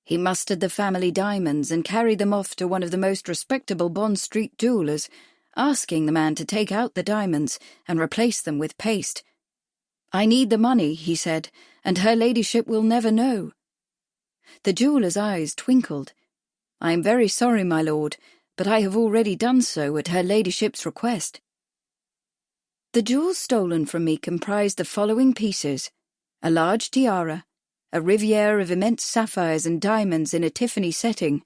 He mustered the family diamonds and carried them off to one of the most respectable Bond Street jewellers, asking the man to take out the diamonds and replace them with paste. "I need the money," he said, "and her ladyship will never know." The jeweller's eyes twinkled. "I am very sorry, my lord, but I have already done so at her ladyship's request." The jewels stolen from me comprised the following pieces: a large tiara, a riviere of immense sapphires and diamonds in a Tiffany setting,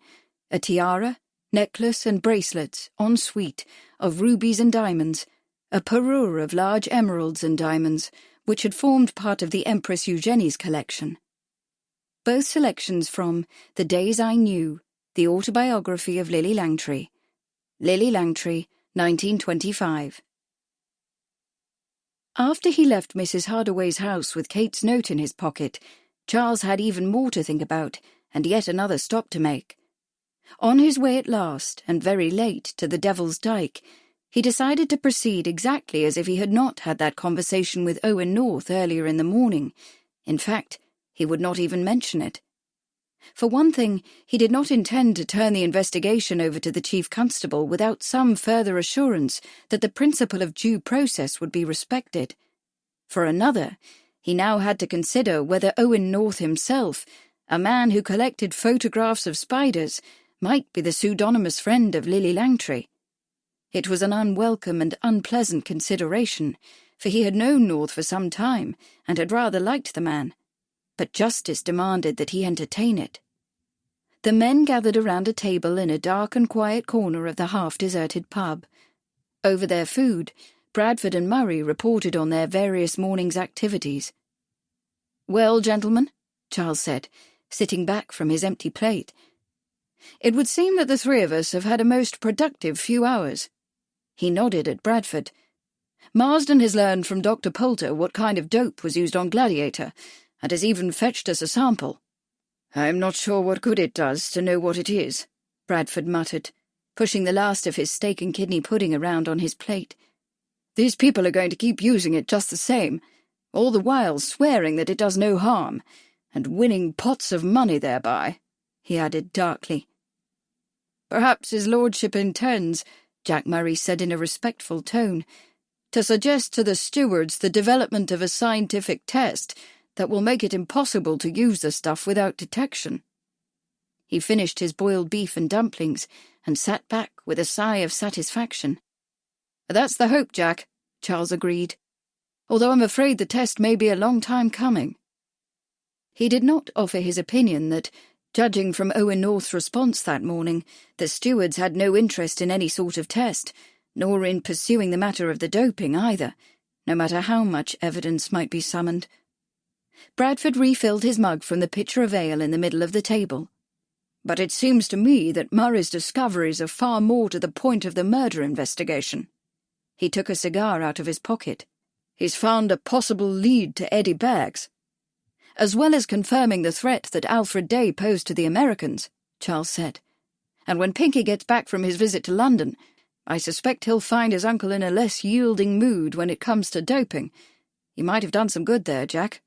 a tiara, necklace and bracelets, en suite, of rubies and diamonds, a parure of large emeralds and diamonds, which had formed part of the Empress Eugenie's collection. Both selections from The Days I Knew, the autobiography of Lily Langtry. Lily Langtry, 1925. After he left Mrs. Hardaway's house with Kate's note in his pocket, Charles had even more to think about, and yet another stop to make. On his way at last, and very late, to the Devil's Dyke, he decided to proceed exactly as if he had not had that conversation with Owen North earlier in the morning. In fact, He would not even mention it. For one thing, he did not intend to turn the investigation over to the chief constable without some further assurance that the principle of due process would be respected. For another, he now had to consider whether Owen North himself, a man who collected photographs of spiders, might be the pseudonymous friend of Lily Langtry. It was an unwelcome and unpleasant consideration, for he had known North for some time and had rather liked the man. But justice demanded that he entertain it. The men gathered around a table in a dark and quiet corner of the half-deserted pub. Over their food, Bradford and Murray reported on their various morning's activities. "Well, gentlemen," Charles said, sitting back from his empty plate, "it would seem that the three of us have had a most productive few hours." He nodded at Bradford. "Marsden has learned from Dr. Poulter what kind of dope was used on Gladiator, and has even fetched us a sample." "I'm not sure what good it does to know what it is," Bradford muttered, pushing the last of his steak and kidney pudding around on his plate. "These people are going to keep using it just the same, all the while swearing that it does no harm, and winning pots of money thereby," he added darkly. "Perhaps his lordship intends," Jack Murray said in a respectful tone, "to suggest to the stewards the development of a scientific test that will make it impossible to use the stuff without detection." He finished his boiled beef and dumplings and sat back with a sigh of satisfaction. "That's the hope, Jack," Charles agreed, "although I'm afraid the test may be a long time coming." He did not offer his opinion that, judging from Owen North's response that morning, the stewards had no interest in any sort of test, nor in pursuing the matter of the doping either, no matter how much evidence might be summoned. Bradford refilled his mug from the pitcher of ale in the middle of the table. "But it seems to me that Murray's discoveries are far more to the point of the murder investigation." He took a cigar out of his pocket. "He's found a possible lead to Eddie Baggs." "As well as confirming the threat that Alfred Day posed to the Americans," Charles said. "And when Pinky gets back from his visit to London, I suspect he'll find his uncle in a less yielding mood when it comes to doping. He might have done some good there, Jack."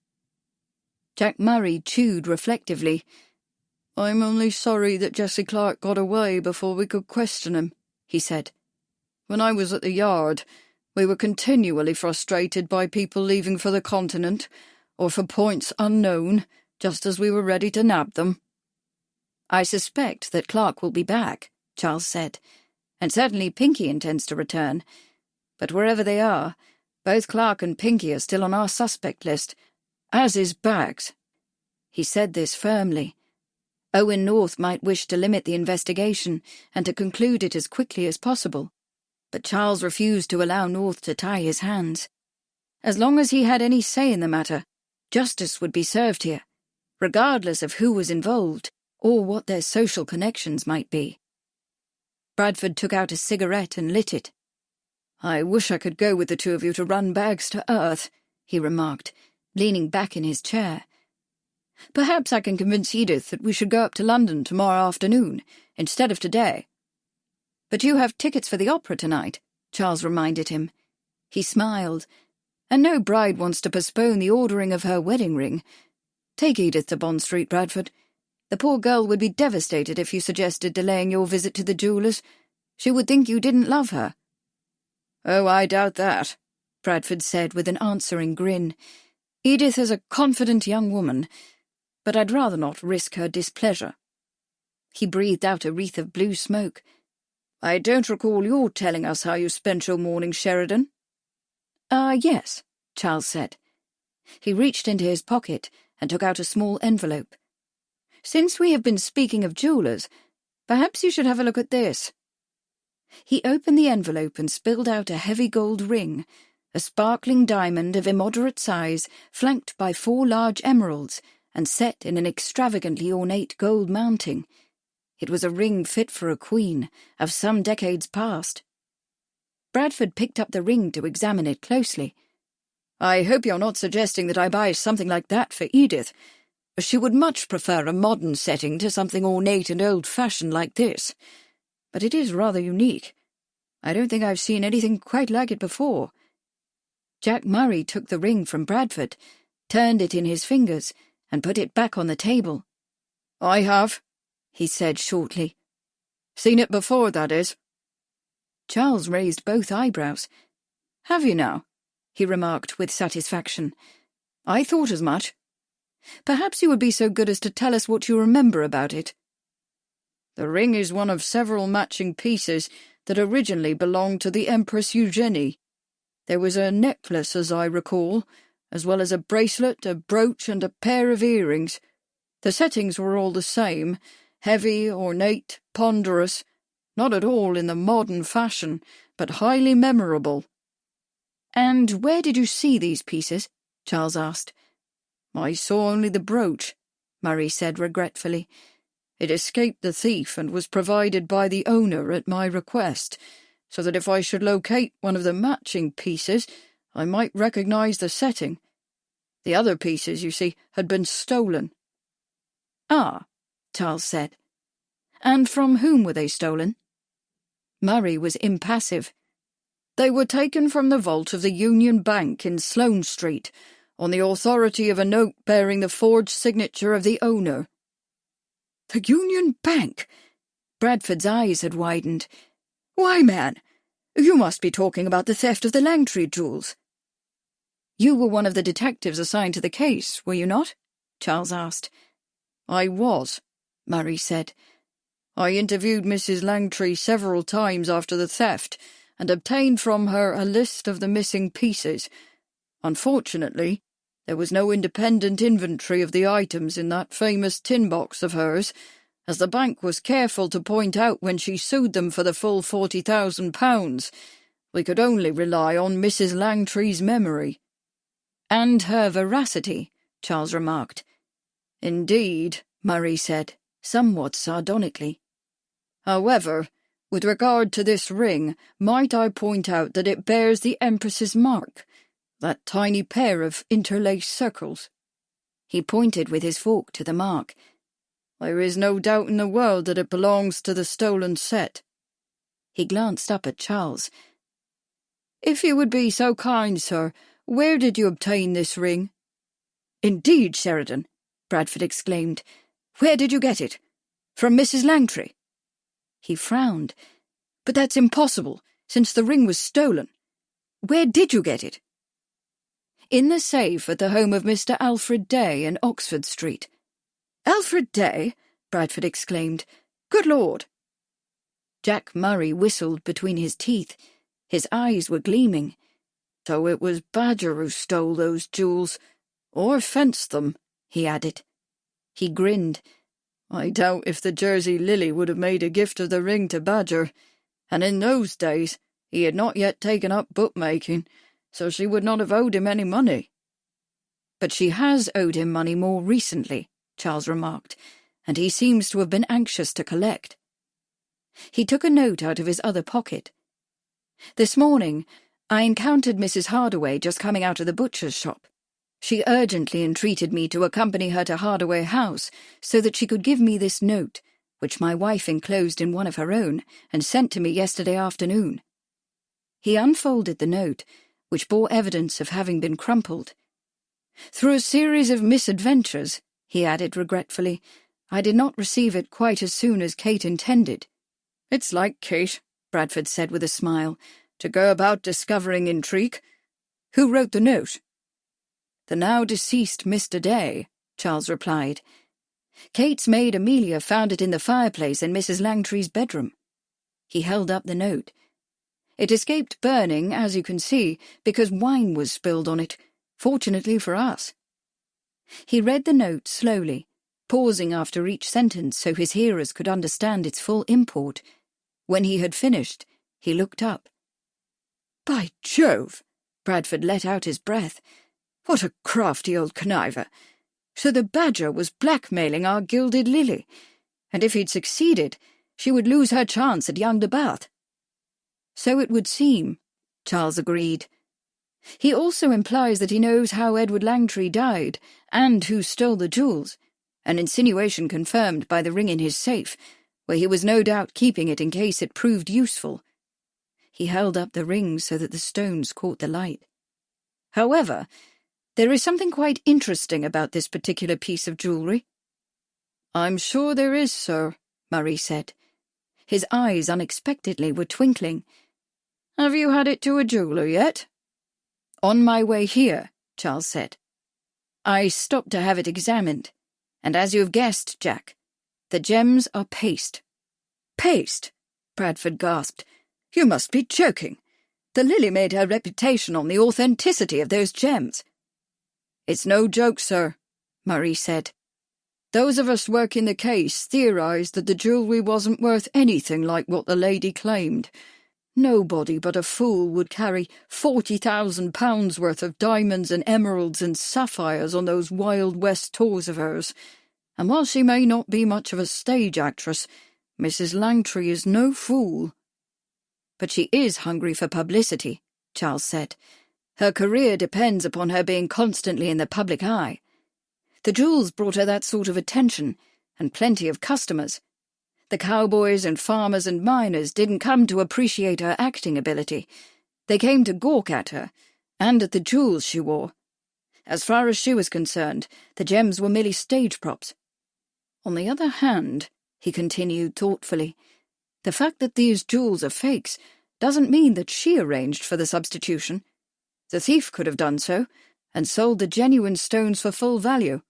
Jack Murray chewed reflectively. "I'm only sorry that Jesse Clark got away before we could question him," he said. "When I was at the yard, we were continually frustrated by people leaving for the continent, or for points unknown, just as we were ready to nab them." "I suspect that Clark will be back," Charles said, "and certainly Pinky intends to return. But wherever they are, both Clark and Pinky are still on our suspect list, as is Baggs." He said this firmly. Owen North might wish to limit the investigation and to conclude it as quickly as possible, but Charles refused to allow North to tie his hands. As long as he had any say in the matter, justice would be served here, regardless of who was involved or what their social connections might be. Bradford took out a cigarette and lit it. "I wish I could go with the two of you to run Baggs to earth," he remarked, leaning back in his chair. "Perhaps I can convince Edith that we should go up to London tomorrow afternoon, instead of today." "But you have tickets for the opera tonight," Charles reminded him. He smiled. "And no bride wants to postpone the ordering of her wedding ring. Take Edith to Bond Street, Bradford. The poor girl would be devastated if you suggested delaying your visit to the jeweller's. She would think you didn't love her." "Oh, I doubt that," Bradford said with an answering grin. "Edith is a confident young woman, but I'd rather not risk her displeasure." He breathed out a wreath of blue smoke. "I don't recall your telling us how you spent your morning, Sheridan." Yes," Charles said. He reached into his pocket and took out a small envelope. "Since we have been speaking of jewellers, perhaps you should have a look at this." He opened the envelope and spilled out a heavy gold ring, a sparkling diamond of immoderate size, flanked by 4 large emeralds, and set in an extravagantly ornate gold mounting. It was a ring fit for a queen, of some decades past. Bradford picked up the ring to examine it closely. "I hope you're not suggesting that I buy something like that for Edith. She would much prefer a modern setting to something ornate and old-fashioned like this. But it is rather unique. I don't think I've seen anything quite like it before." Jack Murray took the ring from Bradford, turned it in his fingers, and put it back on the table. "I have," he said shortly. "Seen it before, that is." Charles raised both eyebrows. "Have you now?" he remarked with satisfaction. "I thought as much. Perhaps you would be so good as to tell us what you remember about it." "The ring is one of several matching pieces that originally belonged to the Empress Eugenie. There was a necklace, as I recall, as well as a bracelet, a brooch, and a pair of earrings. The settings were all the same, heavy, ornate, ponderous, not at all in the modern fashion, but highly memorable." "And where did you see these pieces?" Charles asked. "I saw only the brooch," Murray said regretfully. "It escaped the thief and was provided by the owner at my request, so that if I should locate one of the matching pieces, I might recognize the setting. The other pieces, you see, had been stolen." "Ah," Charles said. "And from whom were they stolen?" Murray was impassive. "They were taken from the vault of the Union Bank in Sloane Street, on the authority of a note bearing the forged signature of the owner." "The Union Bank!" Bradford's eyes had widened. "Why, man, you must be talking about the theft of the Langtry jewels." "You were one of the detectives assigned to the case, were you not?" Charles asked. "I was," Murray said. "I interviewed Mrs. Langtry several times after the theft, and obtained from her a list of the missing pieces. Unfortunately, there was no independent inventory of the items in that famous tin box of hers, as the bank was careful to point out when she sued them for the full £40,000. We could only rely on Mrs. Langtry's memory." "And her veracity," Charles remarked. "Indeed," Murray said, somewhat sardonically. "However, with regard to this ring, might I point out that it bears the Empress's mark, that tiny pair of interlaced circles?" He pointed with his fork to the mark. "There is no doubt in the world that it belongs to the stolen set." He glanced up at Charles. "If you would be so kind, sir, where did you obtain this ring?" "Indeed, Sheridan," Bradford exclaimed. "Where did you get it? From Mrs. Langtry?" He frowned. "But that's impossible, since the ring was stolen. Where did you get it?" "In the safe at the home of Mr. Alfred Day in Oxford Street." "Alfred Day?" Bradford exclaimed. "Good Lord!" Jack Murray whistled between his teeth. His eyes were gleaming. "So it was Badger who stole those jewels, or fenced them," he added. He grinned. "I doubt if the Jersey Lily would have made a gift of the ring to Badger, and in those days he had not yet taken up bookmaking, so she would not have owed him any money." "But she has owed him money more recently," Charles remarked, "and he seems to have been anxious to collect." He took a note out of his other pocket. "This morning, I encountered Mrs. Hardaway just coming out of the butcher's shop. She urgently entreated me to accompany her to Hardaway House so that she could give me this note, which my wife enclosed in one of her own and sent to me yesterday afternoon." He unfolded the note, which bore evidence of having been crumpled. "Through a series of misadventures," he added regretfully, "I did not receive it quite as soon as Kate intended." "It's like Kate," Bradford said with a smile, "to go about discovering intrigue. Who wrote the note?" "The now deceased Mr. Day," Charles replied. "Kate's maid Amelia found it in the fireplace in Mrs. Langtry's bedroom." He held up the note. "It escaped burning, as you can see, because wine was spilled on it, fortunately for us." He read the note slowly, pausing after each sentence so his hearers could understand its full import. When he had finished, he looked up. "By Jove!" Bradford let out his breath. "What a crafty old conniver! So the Badger was blackmailing our gilded Lily, and if he'd succeeded, she would lose her chance at young de Bath." "So it would seem," Charles agreed. "He also implies that he knows how Edward Langtry died, and who stole the jewels, an insinuation confirmed by the ring in his safe, where he was no doubt keeping it in case it proved useful." He held up the ring so that the stones caught the light. "However, There is something quite interesting about this particular piece of jewellery." "I'm sure there is, sir," Murray said. His eyes unexpectedly were twinkling. "Have you had it to a jeweller yet?" "On my way here," Charles said. "I stopped to have it examined, and as you have guessed, Jack, the gems are paste." "Paste?" Bradford gasped. "You must be joking. The Lily made her reputation on the authenticity of those gems." "It's no joke, sir," Murray said. "Those of us working the case theorised that the jewellery wasn't worth anything like what the lady claimed. Nobody but a fool would carry £40,000 worth of diamonds and emeralds and sapphires on those Wild West tours of hers. And while she may not be much of a stage actress, Mrs. Langtry is no fool." "But she is hungry for publicity," Charles said. "Her career depends upon her being constantly in the public eye. The jewels brought her that sort of attention, and plenty of customers. The cowboys and farmers and miners didn't come to appreciate her acting ability. They came to gawk at her, and at the jewels she wore. As far as she was concerned, the gems were merely stage props. On the other hand," he continued thoughtfully, "the fact that these jewels are fakes doesn't mean that she arranged for the substitution. The thief could have done so, and sold the genuine stones for full value."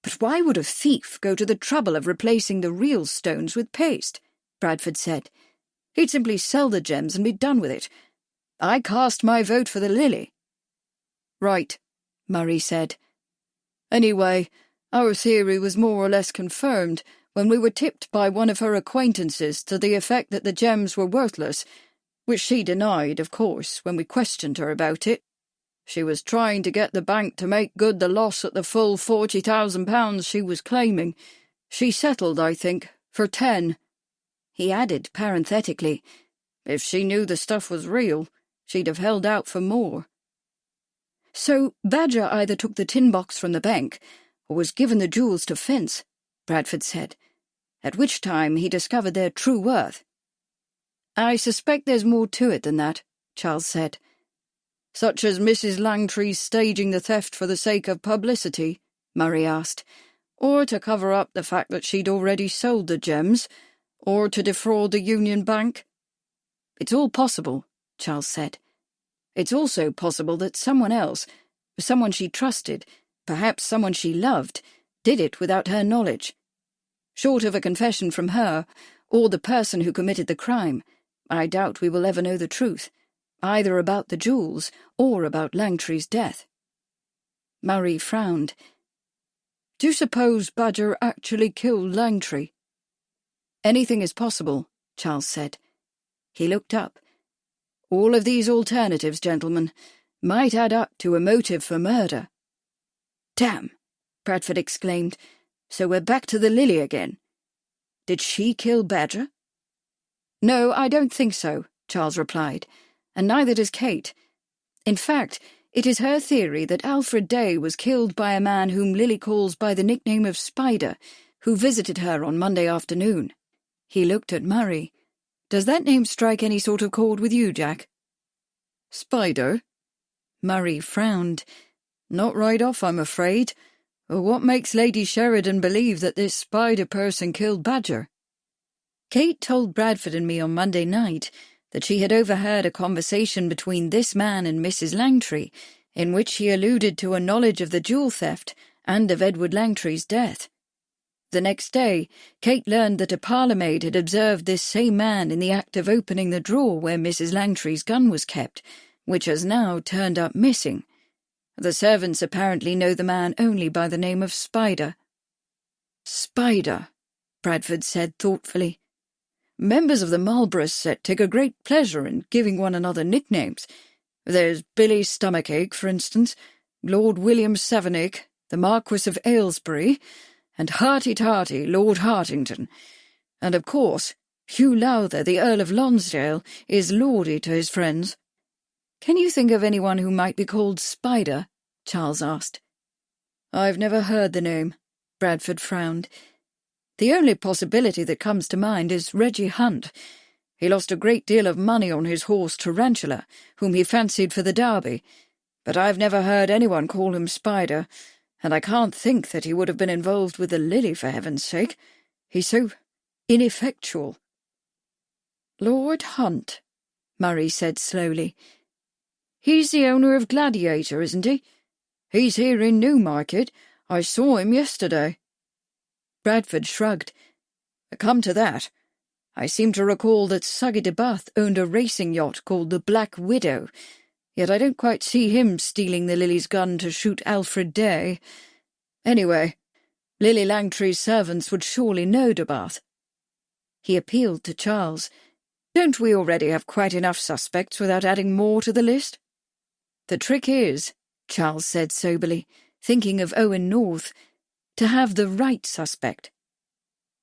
"But why would a thief go to the trouble of replacing the real stones with paste?" Bradford said. "He'd simply sell the gems and be done with it. I cast my vote for the Lily." "Right," Murray said. "Anyway, our theory was more or less confirmed when we were tipped by one of her acquaintances to the effect that the gems were worthless, which she denied, of course, when we questioned her about it. She was trying to get the bank to make good the loss at the full £40,000 she was claiming. She settled, I think, for 10. He added parenthetically, "If she knew the stuff was real, she'd have held out for more." "So Badger either took the tin box from the bank or was given the jewels to fence," Bradford said, "at which time he discovered their true worth." "I suspect there's more to it than that," Charles said. "Such as Mrs. Langtry's staging the theft for the sake of publicity?" Murray asked. "Or to cover up the fact that she'd already sold the gems? Or to defraud the Union Bank?" "It's all possible," Charles said. "It's also possible that someone else, someone she trusted, perhaps someone she loved, did it without her knowledge. Short of a confession from her, or the person who committed the crime, I doubt we will ever know the truth, either about the jewels or about Langtry's death." Murray frowned. "Do you suppose Badger actually killed Langtry?" "Anything is possible," Charles said. He looked up. "All of these alternatives, gentlemen, might add up to a motive for murder." "Damn!" Bradford exclaimed. "So we're back to the Lily again. Did she kill Badger?" "No, I don't think so," Charles replied, "and neither does Kate. In fact, it is her theory that Alfred Day was killed by a man whom Lily calls by the nickname of Spider, who visited her on Monday afternoon." He looked at Murray. "Does that name strike any sort of chord with you, Jack?" "Spider?" Murray frowned. "Not right off, I'm afraid. What makes Lady Sheridan believe that this Spider person killed Badger?" "Kate told Bradford and me on Monday night that she had overheard a conversation between this man and Mrs. Langtry, in which he alluded to a knowledge of the jewel theft and of Edward Langtry's death. The next day, Kate learned that a parlour-maid had observed this same man in the act of opening the drawer where Mrs. Langtry's gun was kept, which has now turned up missing. The servants apparently know the man only by the name of Spider." "Spider," Bradford said thoughtfully. "Members of the Marlborough set take a great pleasure in giving one another nicknames. There's Billy Stomachache, for instance, Lord William Sevenoake, the Marquis of Aylesbury, and Hearty-Tarty, Lord Hartington. And, of course, Hugh Lowther, the Earl of Lonsdale, is lordy to his friends." "Can you think of anyone who might be called Spider?" Charles asked. "I've never heard the name," Bradford frowned. "The only possibility that comes to mind is Reggie Hunt. He lost a great deal of money on his horse Tarantula, whom he fancied for the Derby, but I've never heard anyone call him Spider, and I can't think that he would have been involved with the lily, for heaven's sake. He's so ineffectual." "Lord Hunt," Murray said slowly. "He's the owner of Gladiator, isn't he? He's here in Newmarket. I saw him yesterday." Bradford shrugged. "Come to that. I seem to recall that Suggy de Bath owned a racing yacht called the Black Widow, yet I don't quite see him stealing the Lily's gun to shoot Alfred Day. Anyway, Lily Langtry's servants would surely know de Bath." He appealed to Charles. "Don't we already have quite enough suspects without adding more to the list?" "The trick is," Charles said soberly, thinking of Owen North, "to have the right suspect."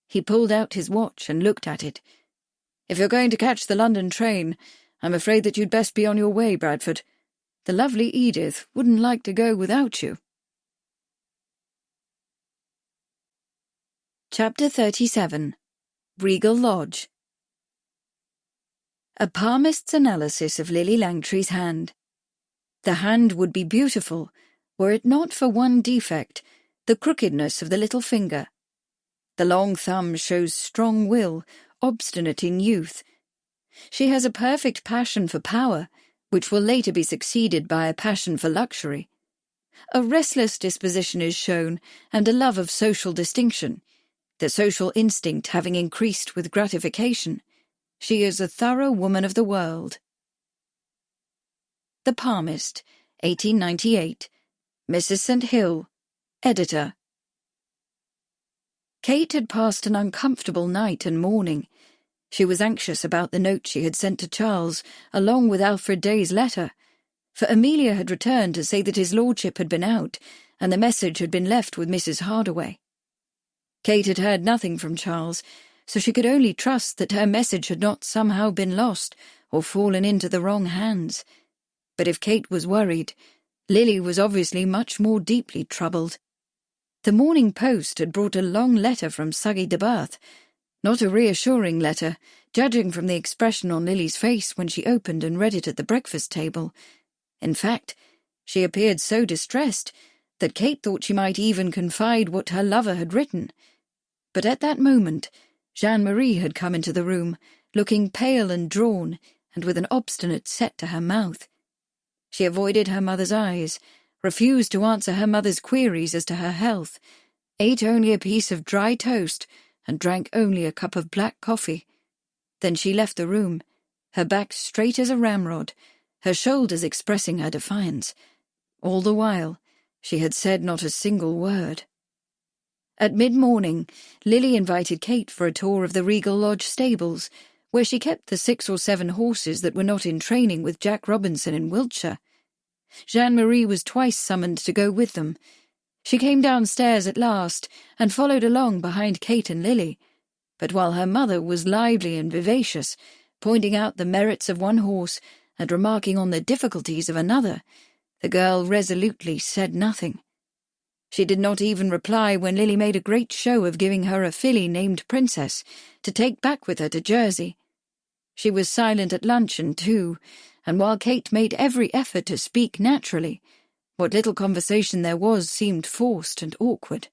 He pulled out his watch and looked at it. "If you're going to catch the London train, I'm afraid that you'd best be on your way, Bradford. The lovely Edith wouldn't like to go without you." Chapter 37. Regal Lodge. A palmist's analysis of Lily Langtry's hand. The hand would be beautiful were it not for one defect, the crookedness of the little finger. The long thumb shows strong will, obstinate in youth. She has a perfect passion for power, which will later be succeeded by a passion for luxury. A restless disposition is shown, and a love of social distinction, the social instinct having increased with gratification. She is a thorough woman of the world. The Palmist, 1898. Mrs. St. Hill, Editor. Kate had passed an uncomfortable night and morning. She was anxious about the note she had sent to Charles, along with Alfred Day's letter, for Amelia had returned to say that his lordship had been out, and the message had been left with Mrs. Hardaway. Kate had heard nothing from Charles, so she could only trust that her message had not somehow been lost or fallen into the wrong hands. But if Kate was worried, Lily was obviously much more deeply troubled. The Morning Post had brought a long letter from Suggy de Bath, not a reassuring letter, judging from the expression on Lily's face when she opened and read it at the breakfast table. In fact, she appeared so distressed that Kate thought she might even confide what her lover had written. But at that moment, Jeanne-Marie had come into the room, looking pale and drawn, and with an obstinate set to her mouth. She avoided her mother's eyes, refused to answer her mother's queries as to her health, ate only a piece of dry toast, and drank only a cup of black coffee. Then she left the room, her back straight as a ramrod, her shoulders expressing her defiance. All the while, she had said not a single word. At mid-morning, Lily invited Kate for a tour of the Regal Lodge stables, where she kept the 6 or 7 horses that were not in training with Jack Robinson in Wiltshire. Jeanne-Marie was twice summoned to go with them. She came downstairs at last and followed along behind Kate and Lily, but while her mother was lively and vivacious, pointing out the merits of one horse and remarking on the difficulties of another, the girl resolutely said nothing. She did not even reply when Lily made a great show of giving her a filly named Princess to take back with her to Jersey. She was silent at luncheon, too, and while Kate made every effort to speak naturally, what little conversation there was seemed forced and awkward.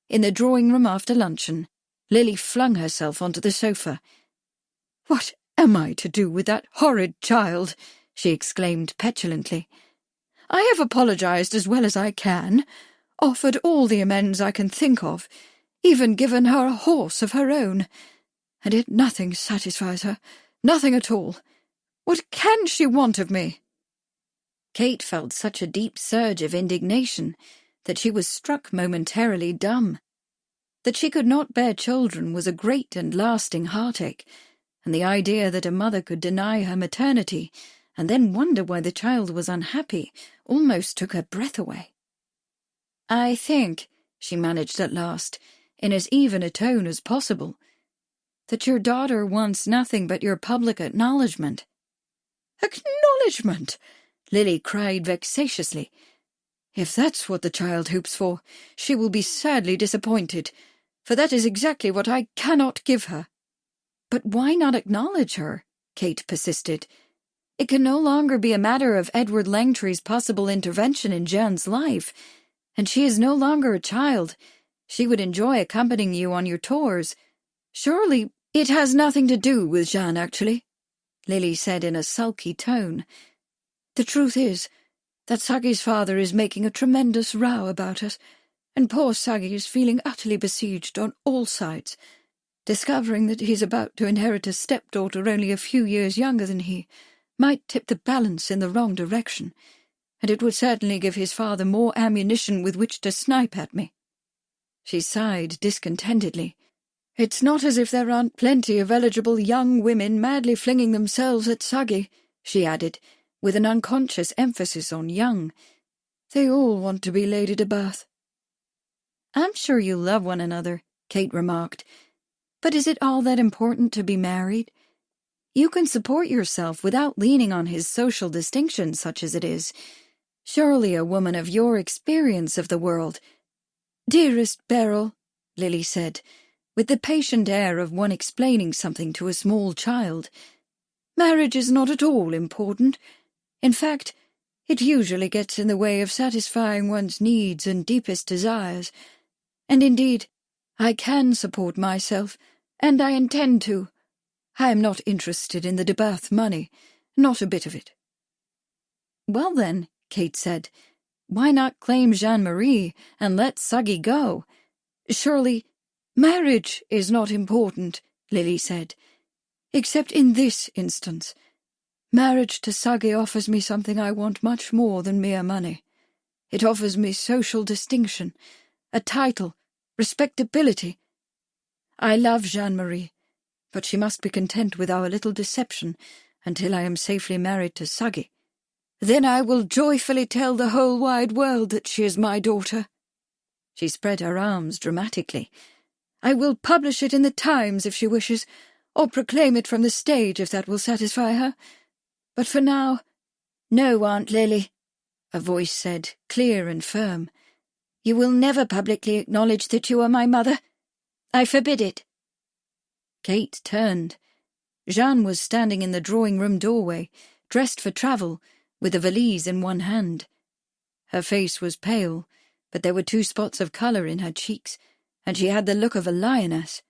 In the drawing-room after luncheon, Lily flung herself onto the sofa. "What am I to do with that horrid child?" she exclaimed petulantly. "I have apologized as well as I can, offered all the amends I can think of, even given her a horse of her own, and yet nothing satisfies her, nothing at all. What can she want of me?" Kate felt such a deep surge of indignation that she was struck momentarily dumb. That she could not bear children was a great and lasting heartache, and the idea that a mother could deny her maternity and then wonder why the child was unhappy almost took her breath away. "I think," she managed at last, in as even a tone as possible, "that your daughter wants nothing but your public acknowledgement." "Acknowledgement!" Lily cried vexatiously. "If that's what the child hopes for, she will be sadly disappointed, for that is exactly what I cannot give her." "But why not acknowledge her?" Kate persisted. It can no longer be a matter of Edward Langtry's possible intervention in Jeanne's life, and she is no longer a child. She would enjoy accompanying you on your tours. Surely it has nothing to do with Jeanne, actually, Lily said in a sulky tone. The truth is that Saggy's father is making a tremendous row about us, and poor Saggy is feeling utterly besieged on all sides. Discovering that he's about to inherit a stepdaughter only a few years younger than he might tip the balance in the wrong direction, and it would certainly give his father more ammunition with which to snipe at me. She sighed discontentedly. It's not as if there aren't plenty of eligible young women madly flinging themselves at Saggy, she added, with an unconscious emphasis on young. They all want to be Lady de Bath. I'm sure you love one another, Kate remarked. But is it all that important to be married? You can support yourself without leaning on his social distinction, such as it is. Surely a woman of your experience of the world— Dearest Beryl, Lily said, with the patient air of one explaining something to a small child, marriage is not at all important. In fact, it usually gets in the way of satisfying one's needs and deepest desires. And indeed, I can support myself, and I intend to. I am not interested in the de Bath money, not a bit of it. Well then, Kate said, why not claim Jeanne-Marie and let Saggy go? Surely marriage is not important, Lily said, except in this instance. Marriage to Saggy offers me something I want much more than mere money. It offers me social distinction, a title, respectability. I love Jeanne-Marie, but she must be content with our little deception until I am safely married to Saggy. Then I will joyfully tell the whole wide world that she is my daughter. She spread her arms dramatically. I will publish it in the Times if she wishes, or proclaim it from the stage if that will satisfy her. But for now— No, Aunt Lily, a voice said, clear and firm. You will never publicly acknowledge that you are my mother. I forbid it. Kate turned. Jeanne was standing in the drawing-room doorway, dressed for travel, with a valise in one hand. Her face was pale, but there were 2 spots of colour in her cheeks, and she had the look of a lioness.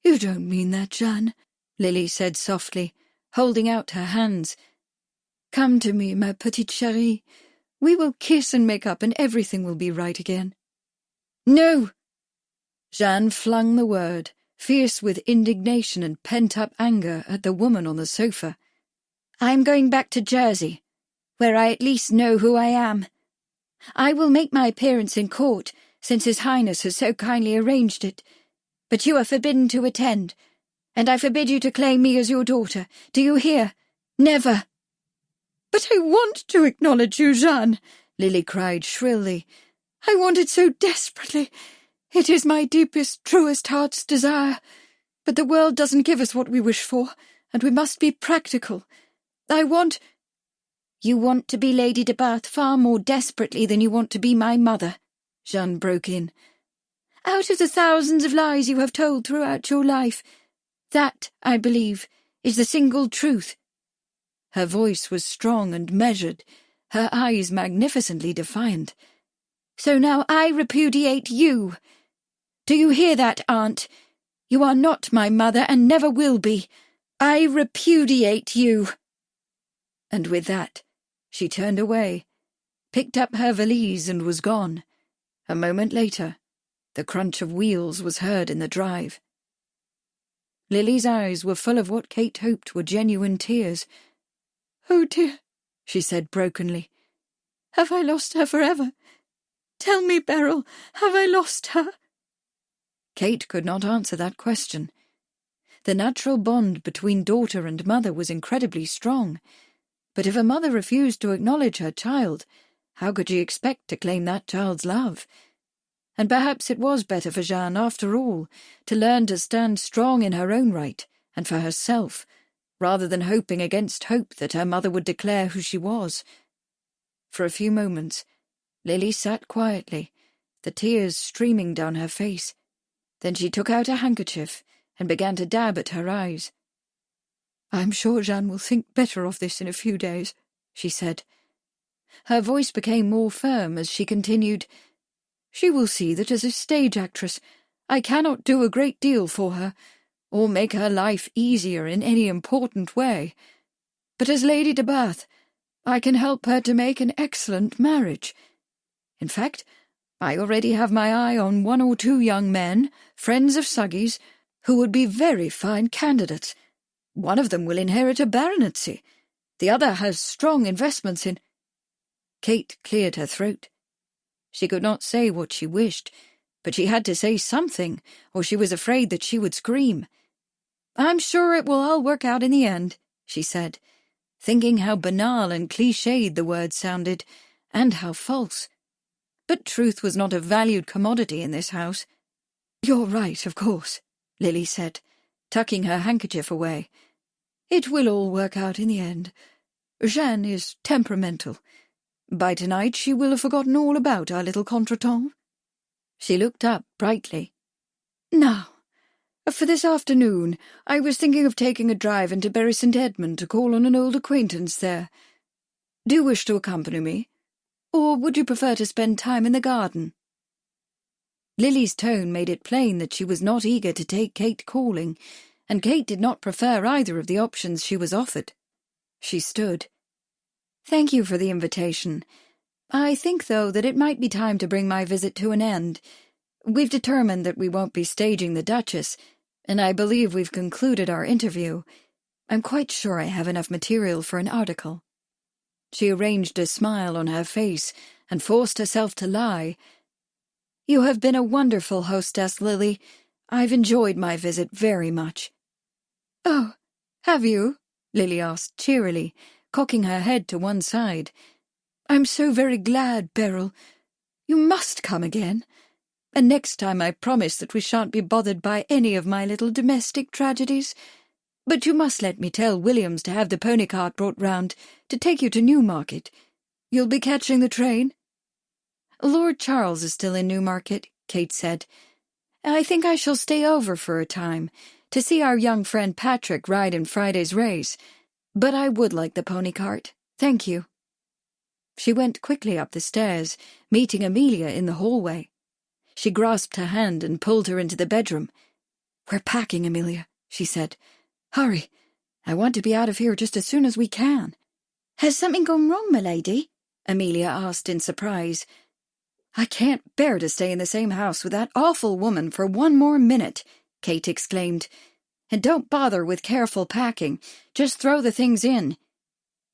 You don't mean that, Jeanne, Lily said softly, holding out her hands. Come to me, ma petite chérie. We will kiss and make up, and everything will be right again. No! Jeanne flung the word, fierce with indignation and pent-up anger, at the woman on the sofa. I'm going back to Jersey, where I at least know who I am. I will make my appearance in court, since His Highness has so kindly arranged it. But you are forbidden to attend, and I forbid you to claim me as your daughter. Do you hear? Never! But I want to acknowledge you, Jeanne, Lily cried shrilly. I want it so desperately. It is my deepest, truest heart's desire. But the world doesn't give us what we wish for, and we must be practical. I want— You want to be Lady de Bath far more desperately than you want to be my mother, Jeanne broke in. Out of the thousands of lies you have told throughout your life, that, I believe, is the single truth. Her voice was strong and measured, her eyes magnificently defiant. So now I repudiate you. Do you hear that, Aunt? You are not my mother and never will be. I repudiate you. And with that, she turned away, picked up her valise and was gone. A moment later, the crunch of wheels was heard in the drive. Lily's eyes were full of what Kate hoped were genuine tears. Oh dear, she said brokenly. Have I lost her forever? Tell me, Beryl, have I lost her? Kate could not answer that question. The natural bond between daughter and mother was incredibly strong, but if a mother refused to acknowledge her child, how could she expect to claim that child's love? And perhaps it was better for Jeanne, after all, to learn to stand strong in her own right, and for herself, rather than hoping against hope that her mother would declare who she was. For a few moments, Lily sat quietly, the tears streaming down her face. Then she took out a handkerchief and began to dab at her eyes. I'm sure Jeanne will think better of this in a few days, she said. Her voice became more firm as she continued, She will see that as a stage actress I cannot do a great deal for her, or make her life easier in any important way. But as Lady de Bath, I can help her to make an excellent marriage. In fact, I already have my eye on 1 or 2 young men, friends of Suggy's, who would be very fine candidates. One of them will inherit a baronetcy. The other has strong investments in— Kate cleared her throat. She could not say what she wished, but she had to say something, or she was afraid that she would scream. I'm sure it will all work out in the end, she said, thinking how banal and cliched the words sounded, and how false. But truth was not a valued commodity in this house. You're right, of course, Lily said, tucking her handkerchief away. It will all work out in the end. Jeanne is temperamental. By tonight she will have forgotten all about our little contretemps. She looked up brightly. Now, for this afternoon, I was thinking of taking a drive into Bury St. Edmund to call on an old acquaintance there. Do you wish to accompany me? Or would you prefer to spend time in the garden? Lily's tone made it plain that she was not eager to take Kate calling, and Kate did not prefer either of the options she was offered. She stood. Thank you for the invitation. I think, though, that it might be time to bring my visit to an end. We've determined that we won't be staging the Duchess, and I believe we've concluded our interview. I'm quite sure I have enough material for an article. She arranged a smile on her face and forced herself to lie. You have been a wonderful hostess, Lily. I've enjoyed my visit very much. Oh, have you? Lily asked cheerily, cocking her head to one side. I'm so very glad, Beryl. You must come again. And next time I promise that we shan't be bothered by any of my little domestic tragedies. But you must let me tell Williams to have the pony cart brought round to take you to Newmarket. You'll be catching the train? Lord Charles is still in Newmarket, Kate said. I think I shall stay over for a time, to see our young friend Patrick ride in Friday's race. But I would like the pony cart. Thank you. She went quickly up the stairs, meeting Amelia in the hallway. She grasped her hand and pulled her into the bedroom. We're packing, Amelia, she said. Hurry. I want to be out of here just as soon as we can. Has something gone wrong, my lady? Amelia asked in surprise. I can't bear to stay in the same house with that awful woman for 1 more minute, Kate exclaimed. And don't bother with careful packing. Just throw the things in.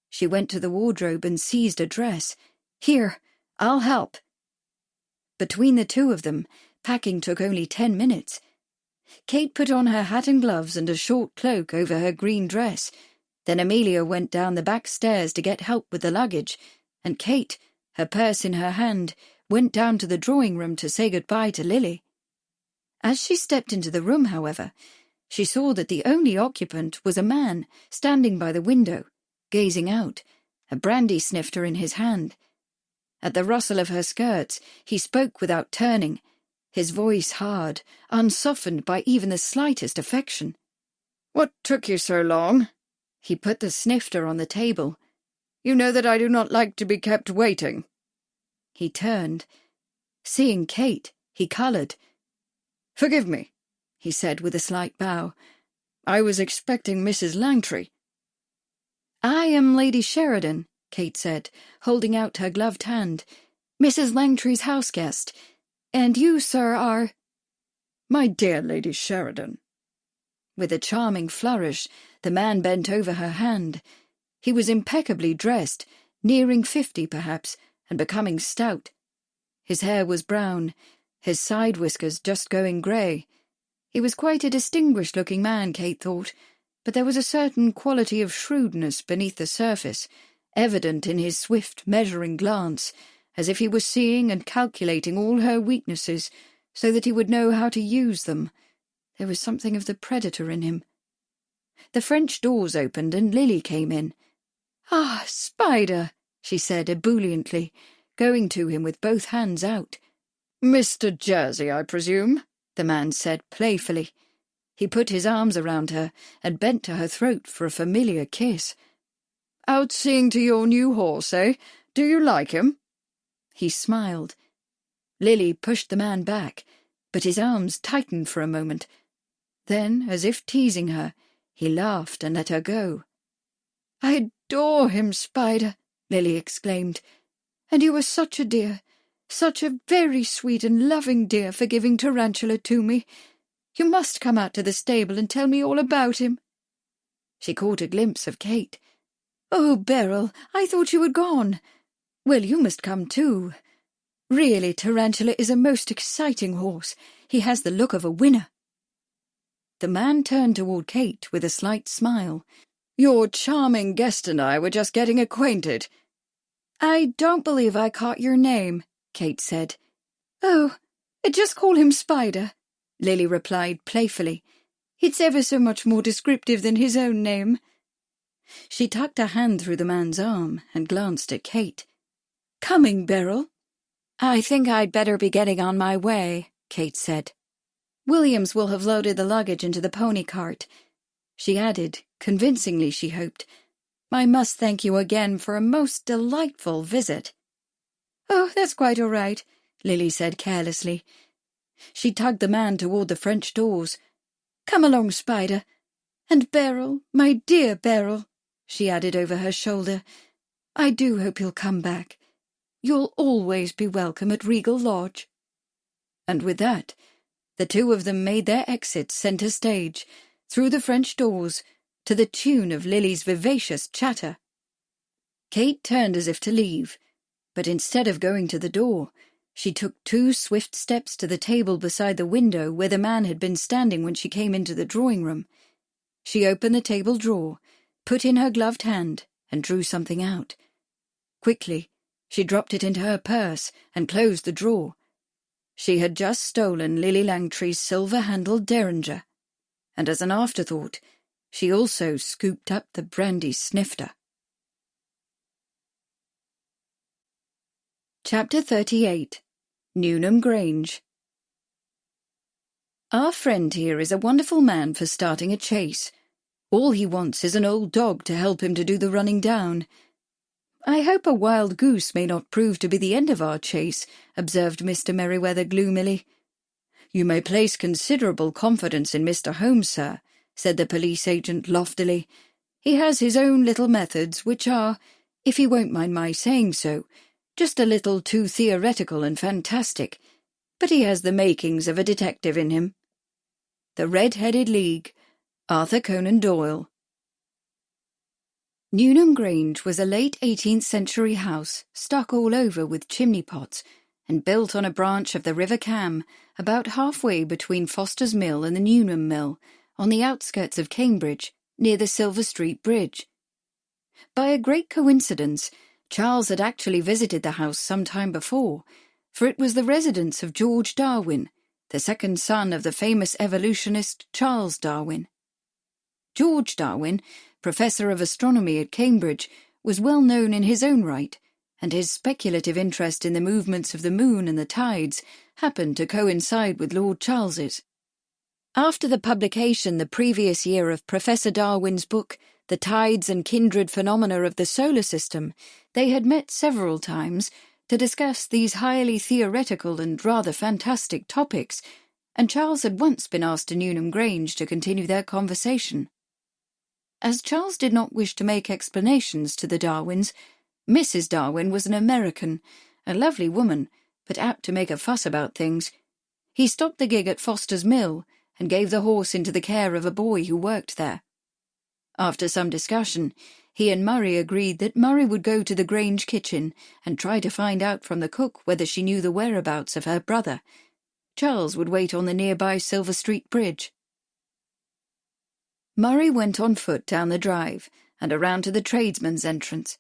She went to the wardrobe and seized a dress. Here, I'll help. Between the two of them, packing took only 10 minutes. Kate put on her hat and gloves and a short cloak over her green dress. Then Amelia went down the back stairs to get help with the luggage, and Kate, her purse in her hand, went down to the drawing-room to say goodbye to Lily. As she stepped into the room, however, she saw that the only occupant was a man standing by the window, gazing out, a brandy snifter in his hand. At the rustle of her skirts, he spoke without turning, his voice hard, unsoftened by even the slightest affection. "What took you so long?" He put the snifter on the table. "You know that I do not like to be kept waiting." He turned. Seeing Kate, he coloured. "Forgive me," he said with a slight bow. "I was expecting Mrs. Langtry." "I am Lady Sheridan," Kate said, holding out her gloved hand. "Mrs. Langtry's house guest. And you, sir, are—" "My dear Lady Sheridan." With a charming flourish, the man bent over her hand. He was impeccably dressed, nearing 50 perhaps, and becoming stout. His hair was brown, his side whiskers just going grey. He was quite a distinguished-looking man, Kate thought, but there was a certain quality of shrewdness beneath the surface, evident in his swift, measuring glance, as if he were seeing and calculating all her weaknesses, so that he would know how to use them. There was something of the predator in him. The French doors opened and Lily came in. "Ah, Spider," she said ebulliently, going to him with both hands out. "Mr. Jersey, I presume?" the man said playfully. He put his arms around her and bent to her throat for a familiar kiss. "Out seeing to your new horse, eh? Do you like him?" He smiled. Lily pushed the man back, but his arms tightened for a moment. Then, as if teasing her, he laughed and let her go. "I adore him, Spider," Lily exclaimed. "And you are such a dear, such a very sweet and loving dear for giving Tarantula to me. You must come out to the stable and tell me all about him." She caught a glimpse of Kate. "Oh, Beryl, I thought you had gone. Well, you must come too. Really, Tarantula is a most exciting horse. He has the look of a winner." The man turned toward Kate with a slight smile. "Your charming guest and I were just getting acquainted." "I don't believe I caught your name," Kate said. "Oh, just call him Spider," Lily replied playfully. "It's ever so much more descriptive than his own name." She tucked a hand through the man's arm and glanced at Kate. "Coming, Beryl?" "I think I'd better be getting on my way," Kate said. "Williams will have loaded the luggage into the pony cart." She added, convincingly she hoped, "I must thank you again for a most delightful visit." "Oh, that's quite all right," Lily said carelessly. She tugged the man toward the French doors. "Come along, Spider. And Beryl, my dear Beryl," she added over her shoulder, "I do hope you'll come back. You'll always be welcome at Regal Lodge." And with that, the two of them made their exit centre stage, through the French doors, to the tune of Lily's vivacious chatter. Kate turned as if to leave, but instead of going to the door, she took 2 swift steps to the table beside the window where the man had been standing when she came into the drawing-room. She opened the table drawer, put in her gloved hand, and drew something out. Quickly, she dropped it into her purse and closed the drawer. She had just stolen Lily Langtry's silver-handled derringer, and as an afterthought, she also scooped up the brandy snifter. Chapter 38. Newnham Grange. Our friend here is a wonderful man for starting a chase. All he wants is an old dog to help him to do the running down. "I hope a wild goose may not prove to be the end of our chase," observed Mr. Merryweather gloomily. "You may place considerable confidence in Mr. Holmes, sir," said the police agent loftily. "He has his own little methods, which are, if he won't mind my saying so, just a little too theoretical and fantastic, but he has the makings of a detective in him." The Red-Headed League, Arthur Conan Doyle. Newnham Grange was a late 18th century house, stuck all over with chimney pots, and built on a branch of the River Cam, about halfway between Foster's Mill and the Newnham Mill, on the outskirts of Cambridge, near the Silver Street Bridge. By a great coincidence, Charles had actually visited the house some time before, for it was the residence of George Darwin, the second son of the famous evolutionist Charles Darwin. George Darwin, professor of astronomy at Cambridge, was well known in his own right, and his speculative interest in the movements of the moon and the tides happened to coincide with Lord Charles's. After the publication the previous year of Professor Darwin's book, The Tides and Kindred Phenomena of the Solar System, they had met several times to discuss these highly theoretical and rather fantastic topics, and Charles had once been asked to Newnham Grange to continue their conversation. As Charles did not wish to make explanations to the Darwins, Mrs. Darwin was an American, a lovely woman, but apt to make a fuss about things. He stopped the gig at Foster's Mill and gave the horse into the care of a boy who worked there. After some discussion, he and Murray agreed that Murray would go to the Grange kitchen and try to find out from the cook whether she knew the whereabouts of her brother. Charles would wait on the nearby Silver Street Bridge. Murray went on foot down the drive and around to the tradesman's entrance.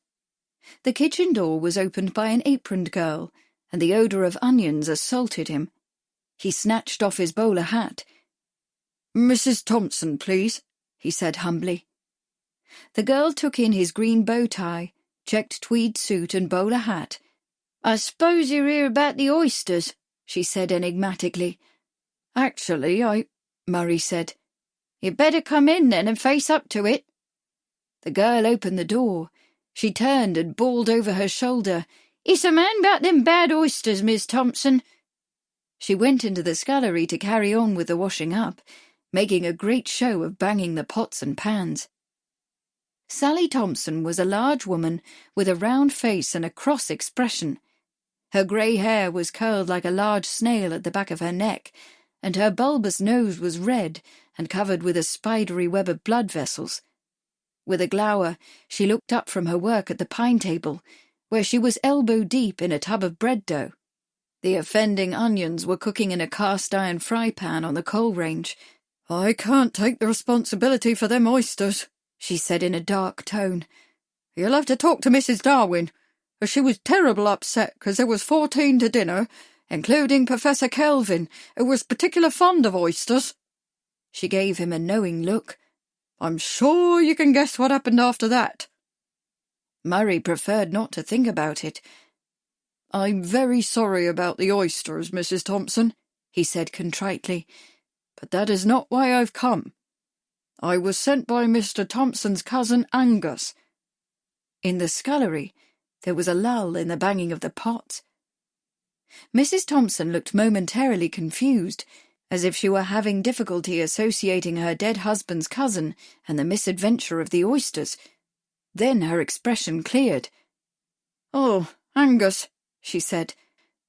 The kitchen door was opened by an aproned girl, and the odour of onions assaulted him. He snatched off his bowler hat. "Mrs. Thompson, please," he said humbly. The girl took in his green bow tie, checked tweed suit and bowler hat. "I suppose you're here about the oysters," she said enigmatically. "Actually, Murray said. You'd better come in then and face up to it. The girl opened the door. She turned and bawled over her shoulder, "It's a man about them bad oysters, Miss Thompson." She went into the scullery to carry on with the washing up, making a great show of banging the pots and pans. Sally Thompson was a large woman with a round face and a cross expression. Her grey hair was curled like a large snail at the back of her neck, and her bulbous nose was red and covered with a spidery web of blood vessels. With a glower, she looked up from her work at the pine table, where she was elbow-deep in a tub of bread dough. The offending onions were cooking in a cast-iron fry-pan on the coal range. "I can't take the responsibility for them oysters," she said in a dark tone. "You'll have to talk to Mrs. Darwin. She was terrible upset because there was 14 to dinner, including Professor Kelvin, who was particular fond of oysters." She gave him a knowing look. "I'm sure you can guess what happened after that." Murray preferred not to think about it. "I'm very sorry about the oysters, Mrs. Thompson," he said contritely, "but that is not why I've come. I was sent by Mr. Thompson's cousin Angus." In the scullery, there was a lull in the banging of the pots. Mrs. Thompson looked momentarily confused, as if she were having difficulty associating her dead husband's cousin and the misadventure of the oysters. Then her expression cleared. "Oh, Angus," she said,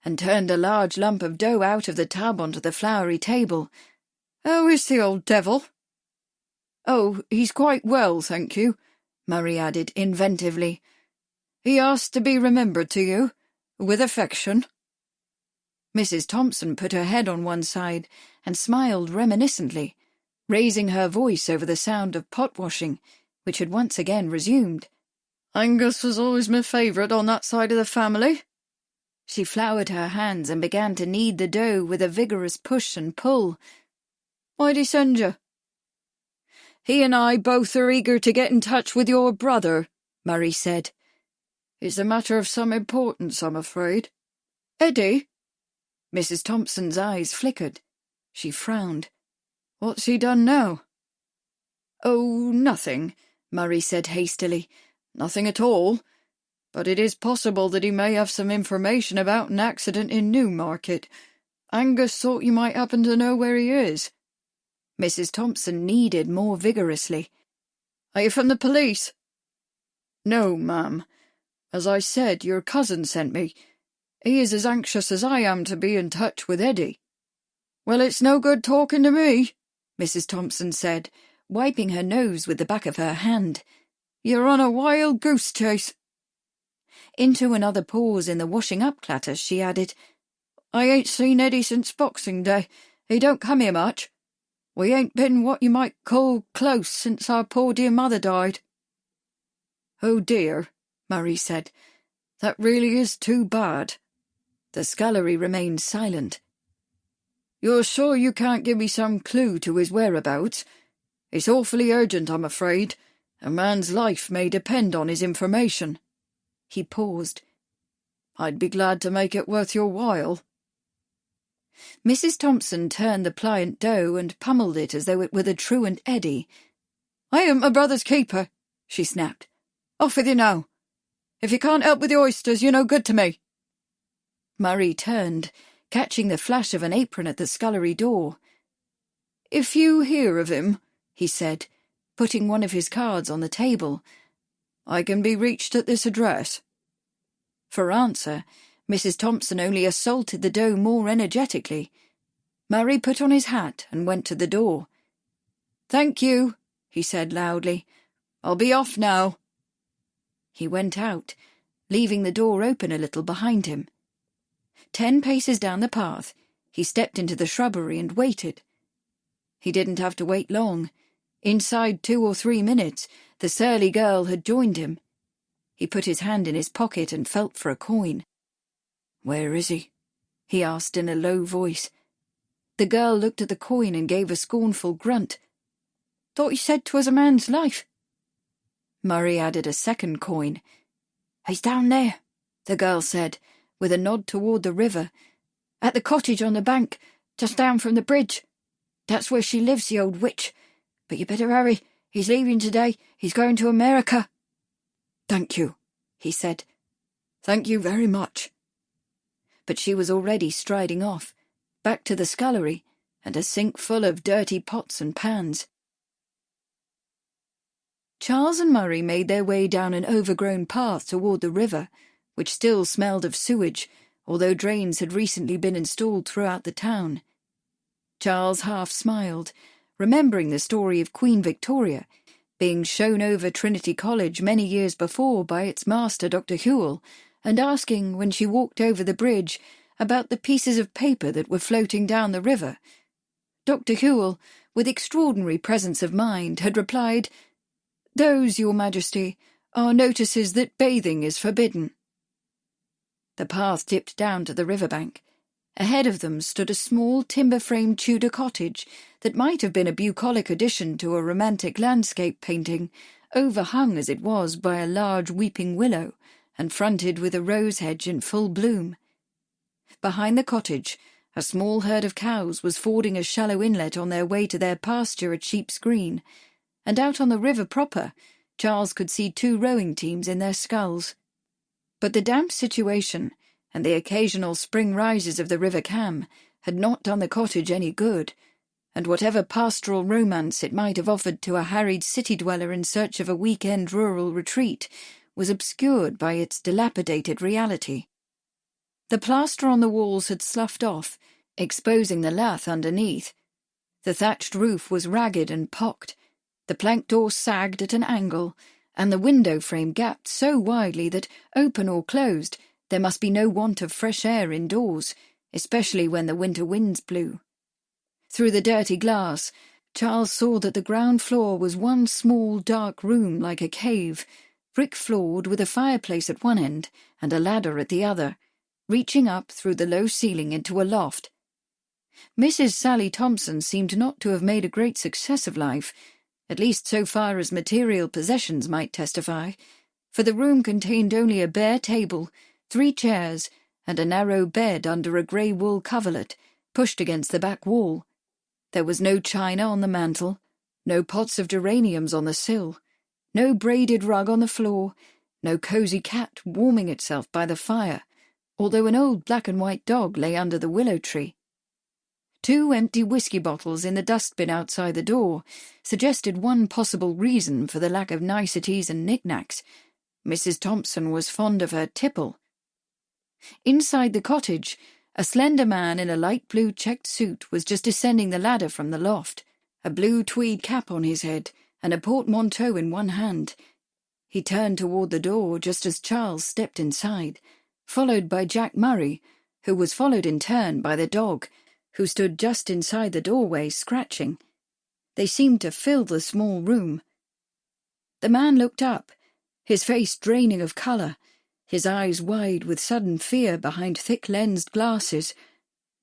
and turned a large lump of dough out of the tub onto the floury table. "How is the old devil?" "Oh, he's quite well, thank you," Murray added inventively. "He asked to be remembered to you, with affection." Mrs. Thompson put her head on one side and smiled reminiscently, raising her voice over the sound of pot-washing, which had once again resumed. "Angus was always my favourite on that side of the family." She floured her hands and began to knead the dough with a vigorous push and pull. "Why'd he send you?" "He and I both are eager to get in touch with your brother," Murray said. "It's a matter of some importance, I'm afraid." "Eddie?" Mrs. Thompson's eyes flickered. She frowned. "What's he done now?" "Oh, nothing," Murray said hastily. "Nothing at all. But it is possible that he may have some information about an accident in Newmarket. Angus thought you might happen to know where he is." Mrs. Thompson kneaded more vigorously. "Are you from the police?" "No, ma'am. As I said, your cousin sent me. He is as anxious as I am to be in touch with Eddie." "Well, it's no good talking to me," Mrs. Thompson said, wiping her nose with the back of her hand. "You're on a wild goose chase." Into another pause in the washing-up clatter, she added, "I ain't seen Eddie since Boxing Day. He don't come here much. We ain't been what you might call close since our poor dear mother died." "Oh dear," Murray said. "That really is too bad." The scullery remained silent. "You're sure you can't give me some clue to his whereabouts? It's awfully urgent, I'm afraid. A man's life may depend on his information." He paused. "I'd be glad to make it worth your while." Mrs. Thompson turned the pliant dough and pummeled it as though it were the truant Eddie. "I am my brother's keeper," she snapped. "Off with you now. If you can't help with the oysters, you're no good to me." Murray turned, catching the flash of an apron at the scullery door. "If you hear of him," he said, putting one of his cards on the table, "I can be reached at this address." For answer, Mrs. Thompson only assaulted the dough more energetically. Murray put on his hat and went to the door. "Thank you," he said loudly. "I'll be off now." He went out, leaving the door open a little behind him. 10 paces down the path, he stepped into the shrubbery and waited. He didn't have to wait long. Inside 2 or 3 minutes, the surly girl had joined him. He put his hand in his pocket and felt for a coin. "Where is he?" he asked in a low voice. The girl looked at the coin and gave a scornful grunt. "Thought you said 'twas a man's life." Murray added a second coin. "He's down there," the girl said, with a nod toward the river. "At the cottage on the bank, just down from the bridge. That's where she lives, the old witch. But you better hurry. He's leaving today. He's going to America. Thank you, he said. Thank you very much. But she was already striding off, back to the scullery, and a sink full of dirty pots and pans. Charles and Murray made their way down an overgrown path toward the river, which still smelled of sewage, although drains had recently been installed throughout the town. Charles half smiled, remembering the story of Queen Victoria being shown over Trinity College many years before by its master, Dr. Whewell, and asking, when she walked over the bridge, about the pieces of paper that were floating down the river. Dr. Whewell, with extraordinary presence of mind, had replied, "Those, Your Majesty, are notices that bathing is forbidden." The path dipped down to the riverbank. Ahead of them stood a small timber-framed Tudor cottage that might have been a bucolic addition to a romantic landscape painting, overhung as it was by a large weeping willow, and fronted with a rose hedge in full bloom. Behind the cottage, a small herd of cows was fording a shallow inlet on their way to their pasture at Sheep's Green, and out on the river proper, Charles could see 2 rowing teams in their sculls. But the damp situation and the occasional spring rises of the River Cam had not done the cottage any good, and whatever pastoral romance it might have offered to a harried city dweller in search of a weekend rural retreat was obscured by its dilapidated reality. The plaster on the walls had sloughed off, exposing the lath underneath. The thatched roof was ragged and pocked, the plank door sagged at an angle, and the window frame gapped so widely that, open or closed, there must be no want of fresh air indoors, especially when the winter winds blew. Through the dirty glass, Charles saw that the ground floor was one small dark room like a cave, brick-floored with a fireplace at one end and a ladder at the other, reaching up through the low ceiling into a loft. Mrs. Sally Thompson seemed not to have made a great success of life, at least so far as material possessions might testify, for the room contained only a bare table, 3 chairs, and a narrow bed under a grey wool coverlet, pushed against the back wall. There was no china on the mantel, no pots of geraniums on the sill, no braided rug on the floor, no cosy cat warming itself by the fire, although an old black and white dog lay under the willow tree. 2 empty whiskey bottles in the dustbin outside the door suggested one possible reason for the lack of niceties and knickknacks. Mrs. Thompson was fond of her tipple. Inside the cottage, a slender man in a light blue checked suit was just descending the ladder from the loft, a blue tweed cap on his head and a portmanteau in one hand. He turned toward the door just as Charles stepped inside, followed by Jack Murray, who was followed in turn by the dog, who stood just inside the doorway scratching. They seemed to fill the small room. The man looked up, his face draining of colour, his eyes wide with sudden fear behind thick-lensed glasses.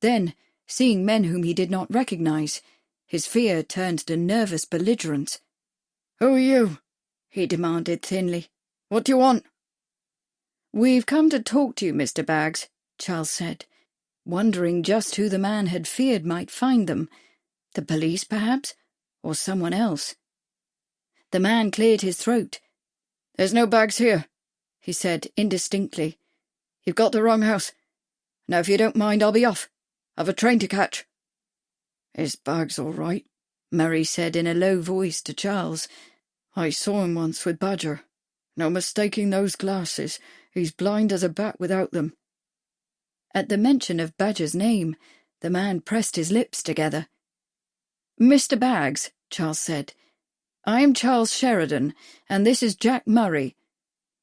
Then, seeing men whom he did not recognise, his fear turned to nervous belligerence. "Who are you?" he demanded thinly. "What do you want?" "We've come to talk to you, Mr. Baggs," Charles said, wondering just who the man had feared might find them. The police, perhaps, or someone else. The man cleared his throat. "There's no Baggs here," he said indistinctly. "You've got the wrong house. Now, if you don't mind, I'll be off. I've a train to catch." "Is Baggs all right?" Murray said in a low voice to Charles. "I saw him once with Badger. No mistaking those glasses. He's blind as a bat without them." At the mention of Badger's name, the man pressed his lips together. "Mr. Baggs," Charles said, "I am Charles Sheridan, and this is Jack Murray.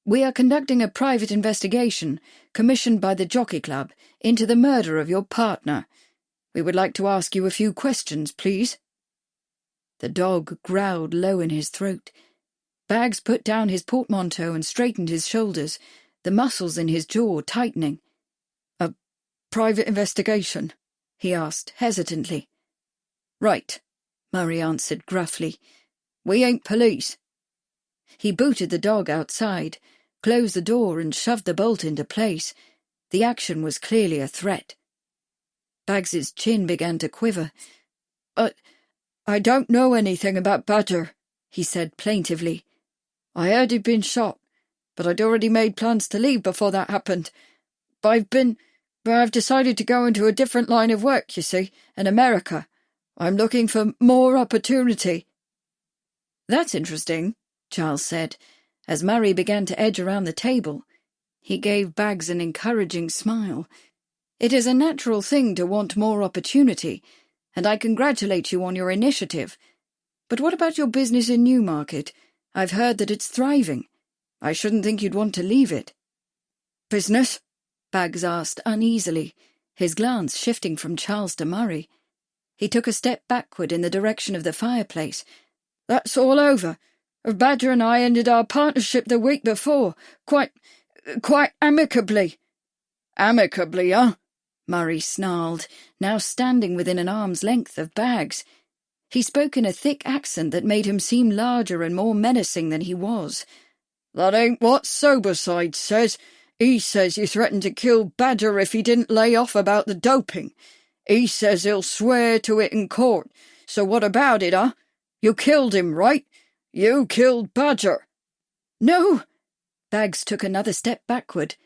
We are conducting a private investigation, commissioned by the Jockey Club, into the murder of your partner. We would like to ask you a few questions, please." The dog growled low in his throat. Baggs put down his portmanteau and straightened his shoulders, the muscles in his jaw tightening. "A private investigation?" he asked hesitantly. "Right," Murray answered gruffly. "We ain't police." He booted the dog outside, closed the door and shoved the bolt into place. The action was clearly a threat. Baggs's chin began to quiver. I don't know anything about Badger," he said plaintively. "I heard he'd been shot, but I'd already made plans to leave before that happened. But I've decided to go into a different line of work, you see, in America. I'm looking for more opportunity." "That's interesting," Charles said, as Murray began to edge around the table. He gave Bags an encouraging smile. "It is a natural thing to want more opportunity, and I congratulate you on your initiative. But what about your business in Newmarket? I've heard that it's thriving. I shouldn't think you'd want to leave it." "Business?" Bags asked uneasily, his glance shifting from Charles to Murray. He took a step backward in the direction of the fireplace. "That's all over. Badger and I ended our partnership the week before, quite amicably." "Amicably, huh?" Murray snarled, now standing within an arm's length of Bags. He spoke in a thick accent that made him seem larger and more menacing than he was. "That ain't what Soberside says. He says you threatened to kill Badger if he didn't lay off about the doping. He says he'll swear to it in court. So what about it, huh? You killed him, right? You killed Badger." "No!" Bags took another step backward.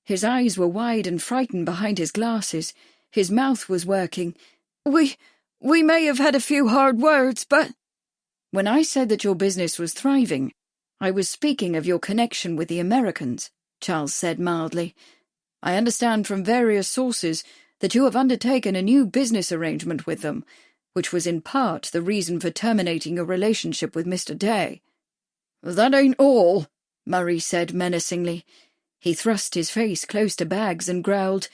His eyes were wide and frightened behind his glasses. His mouth was working. We may have had a few hard words, but—" "When I said that your business was thriving, I was speaking of your connection with the Americans," Charles said mildly. "I understand from various sources that you have undertaken a new business arrangement with them, which was in part the reason for terminating your relationship with Mr. Day." "That ain't all," Murray said menacingly. He thrust his face close to Bags and growled,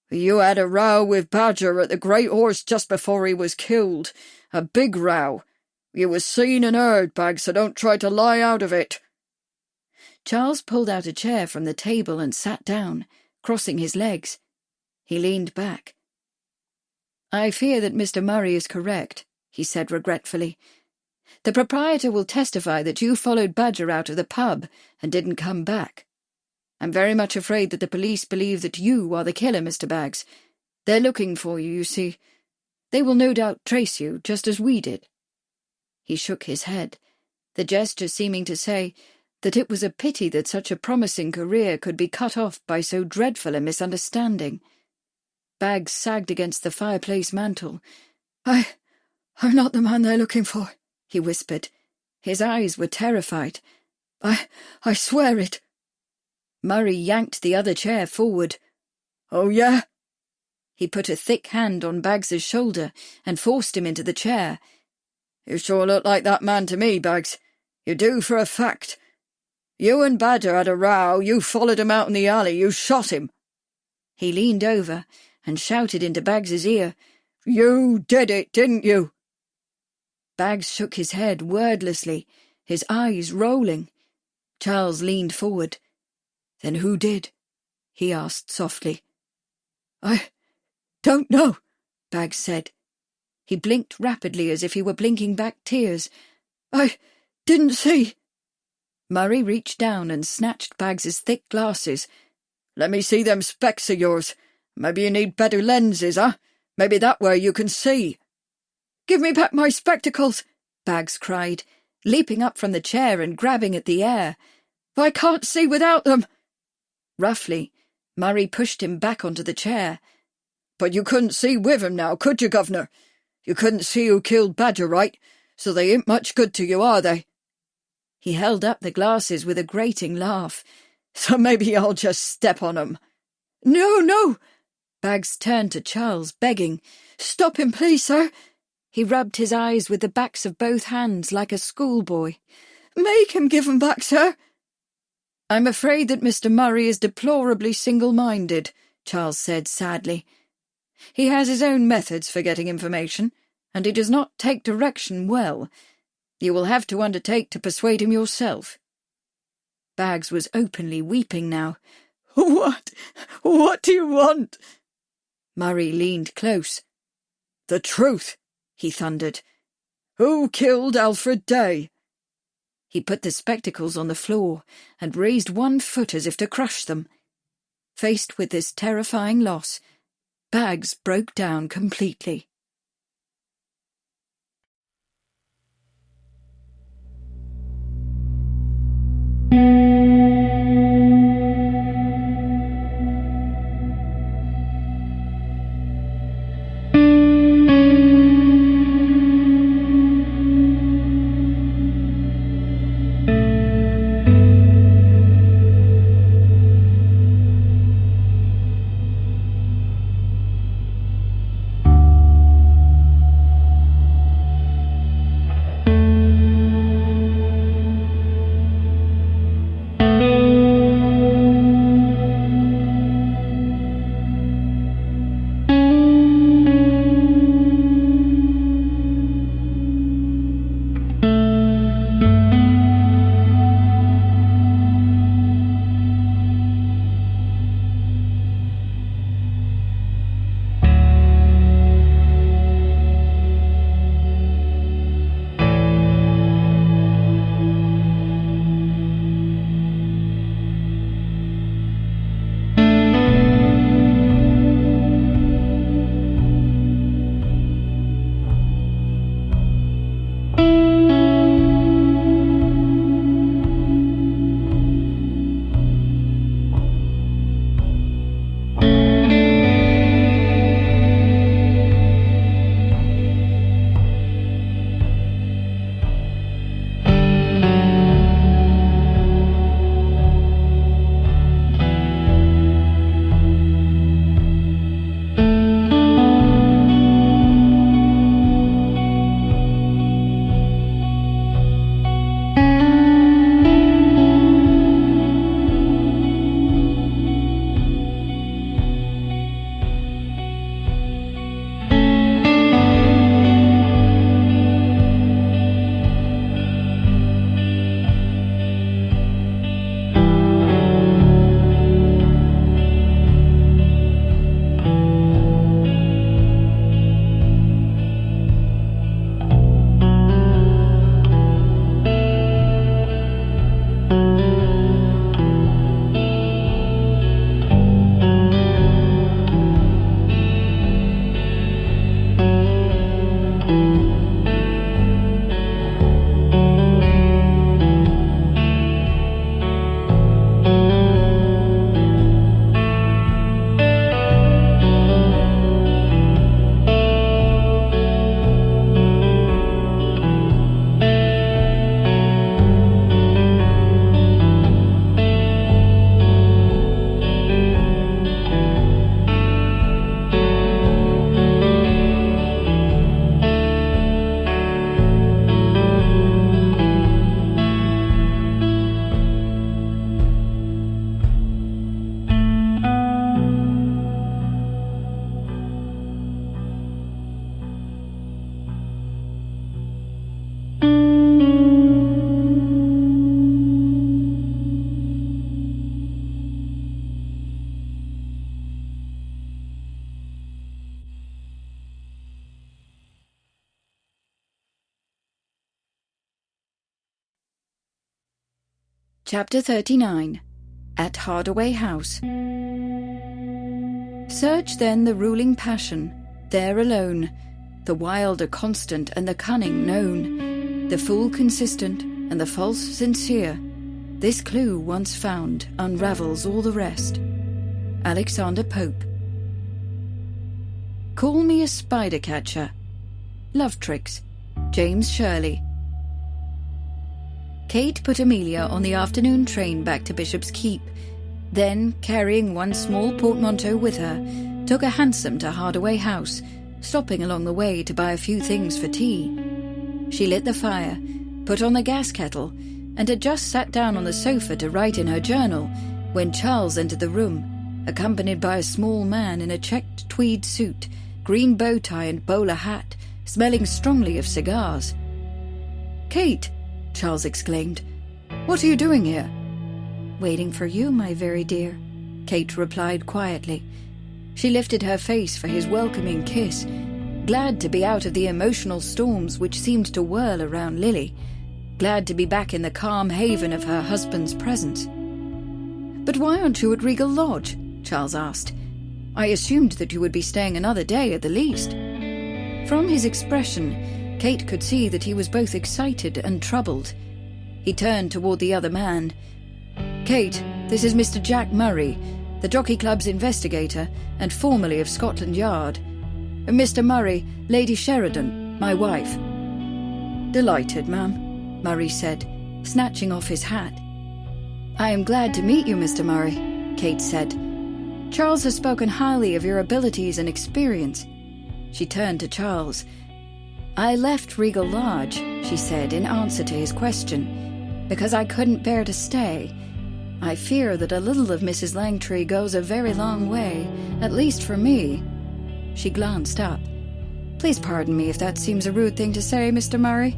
"You had a row with Badger at the Great Horse just before he was killed. A big row. You was seen and heard, Bags, so don't try to lie out of it." Charles pulled out a chair from the table and sat down, crossing his legs. He leaned back. "I fear that Mr. Murray is correct," he said regretfully. "The proprietor will testify that you followed Badger out of the pub and didn't come back. I'm very much afraid that the police believe that you are the killer, Mr. Bags. They're looking for you, you see. They will no doubt trace you, just as we did." He shook his head, the gesture seeming to say that it was a pity that such a promising career could be cut off by so dreadful a misunderstanding. Bags sagged against the fireplace mantel. I'm not the man they're looking for," he whispered. His eyes were terrified. I swear it." Murray yanked the other chair forward. "Oh, yeah?" He put a thick hand on Bags's shoulder and forced him into the chair. "You sure look like that man to me, Bags. You do for a fact. You and Badger had a row, you followed him out in the alley, you shot him." He leaned over and shouted into Bags's ear, "You did it, didn't you?" Bags shook his head wordlessly, his eyes rolling. Charles leaned forward. "Then who did?" he asked softly. "I don't know," Bags said. He blinked rapidly as if he were blinking back tears. "I didn't see." Murray reached down and snatched Bags's thick glasses. "Let me see them specs of yours. Maybe you need better lenses, huh? Maybe that way you can see." "Give me back my spectacles," Bags cried, leaping up from the chair and grabbing at the air. "I can't see without them." Roughly, Murray pushed him back onto the chair. "But you couldn't see with him now, could you, Governor? You couldn't see who killed Badger, right? So they ain't much good to you, are they?" He held up the glasses with a grating laugh. "So maybe I'll just step on 'em." "No, no!" Bags turned to Charles, begging. "Stop him, please, sir." He rubbed his eyes with the backs of both hands like a schoolboy. "Make him give 'em back, sir." "I'm afraid that Mr. Murray is deplorably single-minded," Charles said sadly. "He has his own methods for getting information, and he does not take direction well. You will have to undertake to persuade him yourself." Bags was openly weeping now. What do you want?" Murray leaned close. "The truth," he thundered. "Who killed Alfred Day?" He put the spectacles on the floor and raised one foot as if to crush them. Faced with this terrifying loss, Bags broke down completely. Chapter 39. At Hardaway House. Search then the ruling passion, there alone, the wild are constant and the cunning known, the fool consistent and the false sincere. This clue once found unravels all the rest. Alexander Pope. Call me a spider catcher. Love Tricks. James Shirley. Kate put Amelia on the afternoon train back to Bishop's Keep, then, carrying one small portmanteau with her, took a hansom to Hardaway House, stopping along the way to buy a few things for tea. She lit the fire, put on the gas kettle, and had just sat down on the sofa to write in her journal when Charles entered the room, accompanied by a small man in a checked tweed suit, green bow tie and bowler hat, smelling strongly of cigars. "Kate!" Charles exclaimed. "What are you doing here?" "Waiting for you, my very dear," Kate replied quietly. She lifted her face for his welcoming kiss, glad to be out of the emotional storms which seemed to whirl around Lily, glad to be back in the calm haven of her husband's presence. "But why aren't you at Regal Lodge?" Charles asked. "I assumed that you would be staying another day at the least." From his expression, Kate could see that he was both excited and troubled. He turned toward the other man. "Kate, this is Mr. Jack Murray, the Jockey Club's investigator and formerly of Scotland Yard. Mr. Murray, Lady Sheridan, my wife." "Delighted, ma'am," Murray said, snatching off his hat. "I am glad to meet you, Mr. Murray," Kate said. "Charles has spoken highly of your abilities and experience." She turned to Charles. "I left Regal Lodge," she said in answer to his question, "because I couldn't bear to stay. I fear that a little of Mrs. Langtry goes a very long way, at least for me." She glanced up. "Please pardon me if that seems a rude thing to say, Mr. Murray."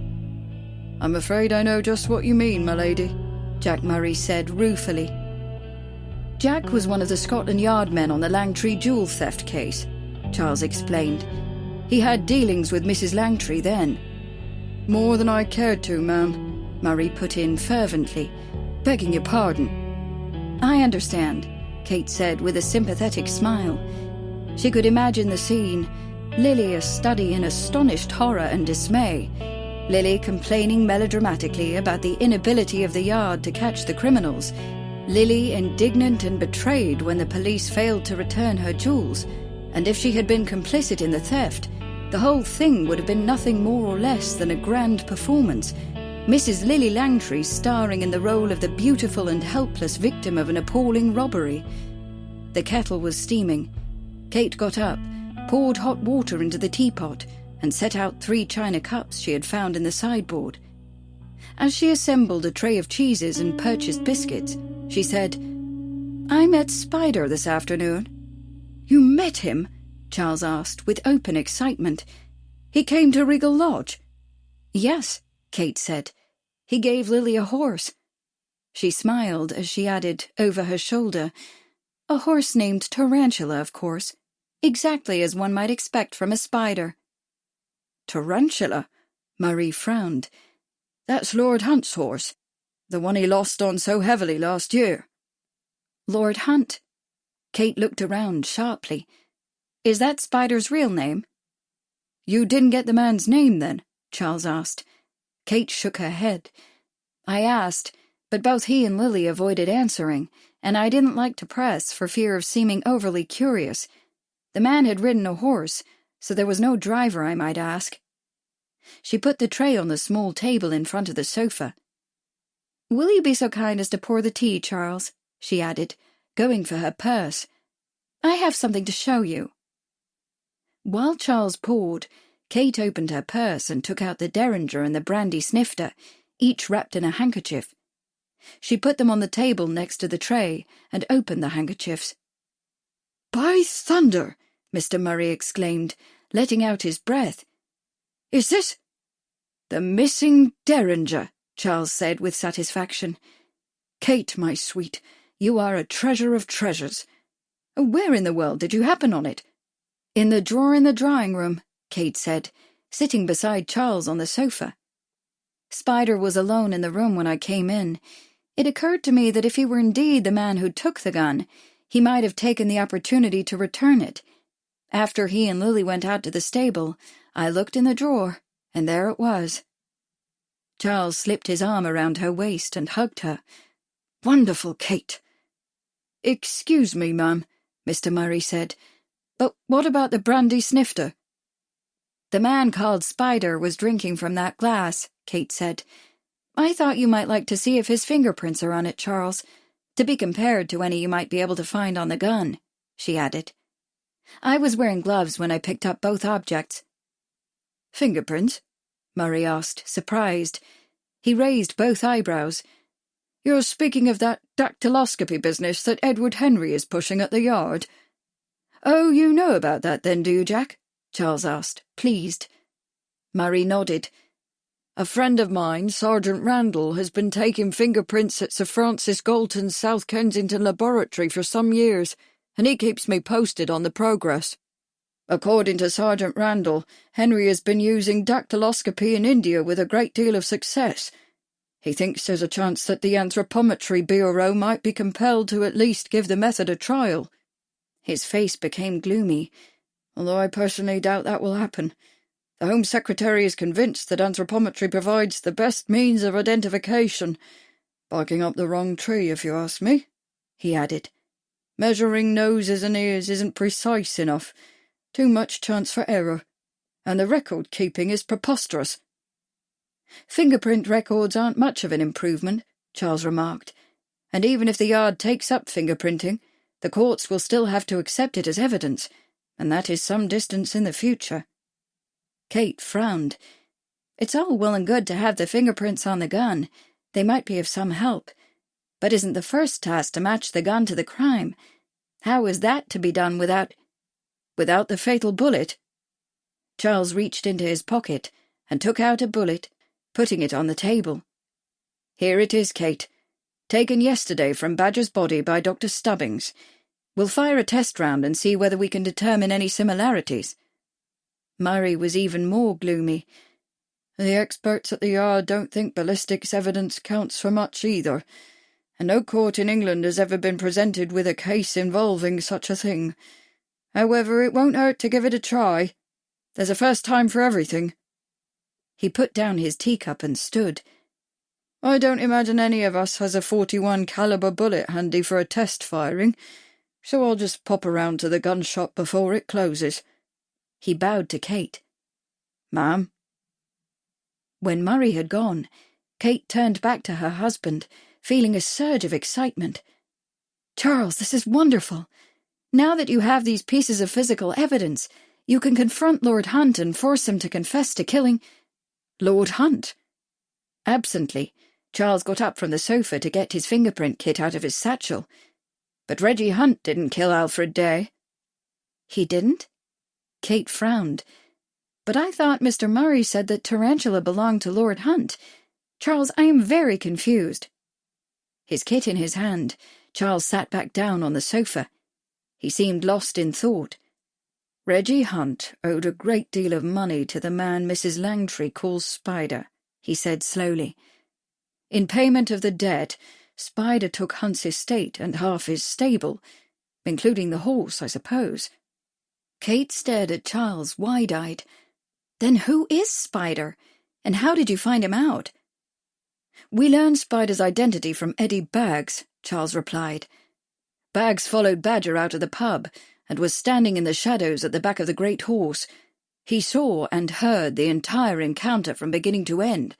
"I'm afraid I know just what you mean, my lady," Jack Murray said ruefully. Jack was one of the Scotland Yard men on the Langtry jewel theft case, Charles explained. "He had dealings with Mrs. Langtry then." "More than I cared to, ma'am," Murray put in fervently. "Begging your pardon." "I understand," Kate said with a sympathetic smile. She could imagine the scene, Lily a study in astonished horror and dismay, Lily complaining melodramatically about the inability of the Yard to catch the criminals, Lily indignant and betrayed when the police failed to return her jewels, and if she had been complicit in the theft, the whole thing would have been nothing more or less than a grand performance, Mrs. Lily Langtry starring in the role of the beautiful and helpless victim of an appalling robbery. The kettle was steaming. Kate got up, poured hot water into the teapot, and set out 3 china cups she had found in the sideboard. As she assembled a tray of cheeses and purchased biscuits, she said, "I met Spider this afternoon." "You met him?" Charles asked, with open excitement. "He came to Regal Lodge?" "Yes," Kate said. "He gave Lily a horse." She smiled as she added, over her shoulder, "A horse named Tarantula, of course. Exactly as one might expect from a spider." "Tarantula?" Murray frowned. "That's Lord Hunt's horse, the one he lost on so heavily last year." "Lord Hunt?" Kate looked around sharply. "Is that Spider's real name?" "You didn't get the man's name, then?" Charles asked. Kate shook her head. "I asked, but both he and Lily avoided answering, and I didn't like to press for fear of seeming overly curious. The man had ridden a horse, so there was no driver, I might ask." She put the tray on the small table in front of the sofa. "Will you be so kind as to pour the tea, Charles?" she added, going for her purse. "I have something to show you." While Charles poured, Kate opened her purse and took out the derringer and the brandy snifter, each wrapped in a handkerchief. She put them on the table next to the tray and opened the handkerchiefs. "By thunder!" Mr. Murray exclaimed, letting out his breath. "Is this—" "The missing derringer," Charles said with satisfaction. "Kate, my sweet, you are a treasure of treasures. Where in the world did you happen on it?" "In the drawer in the drawing-room," Kate said, sitting beside Charles on the sofa. "Spider was alone in the room when I came in. It occurred to me that if he were indeed the man who took the gun, he might have taken the opportunity to return it. After he and Lily went out to the stable, I looked in the drawer, and there it was. Charles slipped his arm around her waist and hugged her. "Wonderful, Kate." "Excuse me, ma'am," Mr. Murray said, "but what about the brandy snifter?" "The man called Spider was drinking from that glass," Kate said. "I thought you might like to see if his fingerprints are on it, Charles, to be compared to any you might be able to find on the gun," she added. "I was wearing gloves when I picked up both objects." "Fingerprints?" Murray asked, surprised. He raised both eyebrows. "You're speaking of that dactyloscopy business that Edward Henry is pushing at the Yard?" "Oh, you know about that then, do you, Jack?" Charles asked, pleased. Murray nodded. "A friend of mine, Sergeant Randall, has been taking fingerprints at Sir Francis Galton's South Kensington laboratory for some years, and he keeps me posted on the progress. According to Sergeant Randall, Henry has been using dactyloscopy in India with a great deal of success. He thinks there's a chance that the Anthropometry Bureau might be compelled to at least give the method a trial." His face became gloomy, "although I personally doubt that will happen. The Home Secretary is convinced that anthropometry provides the best means of identification. Barking up the wrong tree, if you ask me," he added. "Measuring noses and ears isn't precise enough. Too much chance for error. And the record-keeping is preposterous." "Fingerprint records aren't much of an improvement," Charles remarked. "And even if the Yard takes up fingerprinting, the courts will still have to accept it as evidence, and that is some distance in the future." Kate frowned. "It's all well and good to have the fingerprints on the gun. They might be of some help. But isn't the first task to match the gun to the crime? How is that to be done without the fatal bullet?" Charles reached into his pocket and took out a bullet, putting it on the table. "Here it is, Kate. Taken yesterday from Badger's body by Dr. Stubbings. We'll fire a test round and see whether we can determine any similarities." Murray was even more gloomy. "The experts at the Yard don't think ballistics evidence counts for much either, and no court in England has ever been presented with a case involving such a thing. However, it won't hurt to give it a try. There's a first time for everything." He put down his teacup and stood. "I don't imagine any of us has a .41 caliber bullet handy for a test firing, so I'll just pop around to the gun shop before it closes." He bowed to Kate. "Ma'am?" When Murray had gone, Kate turned back to her husband, feeling a surge of excitement. "Charles, this is wonderful. Now that you have these pieces of physical evidence, you can confront Lord Hunt and force him to confess to killing—" "Lord Hunt?" Absently, Charles got up from the sofa to get his fingerprint kit out of his satchel. "But Reggie Hunt didn't kill Alfred Day." "He didn't?" Kate frowned. "But I thought Mr. Murray said that Tarantula belonged to Lord Hunt. Charles, I am very confused." His kit in his hand, Charles sat back down on the sofa. He seemed lost in thought. "Reggie Hunt owed a great deal of money to the man Mrs. Langtry calls Spider," he said slowly. "In payment of the debt, Spider took Hunt's estate and half his stable, including the horse, I suppose." Kate stared at Charles, wide-eyed. "Then who is Spider, and how did you find him out?" "We learned Spider's identity from Eddie Baggs," Charles replied. "Baggs followed Badger out of the pub and was standing in the shadows at the back of the Great Horse. He saw and heard the entire encounter from beginning to end."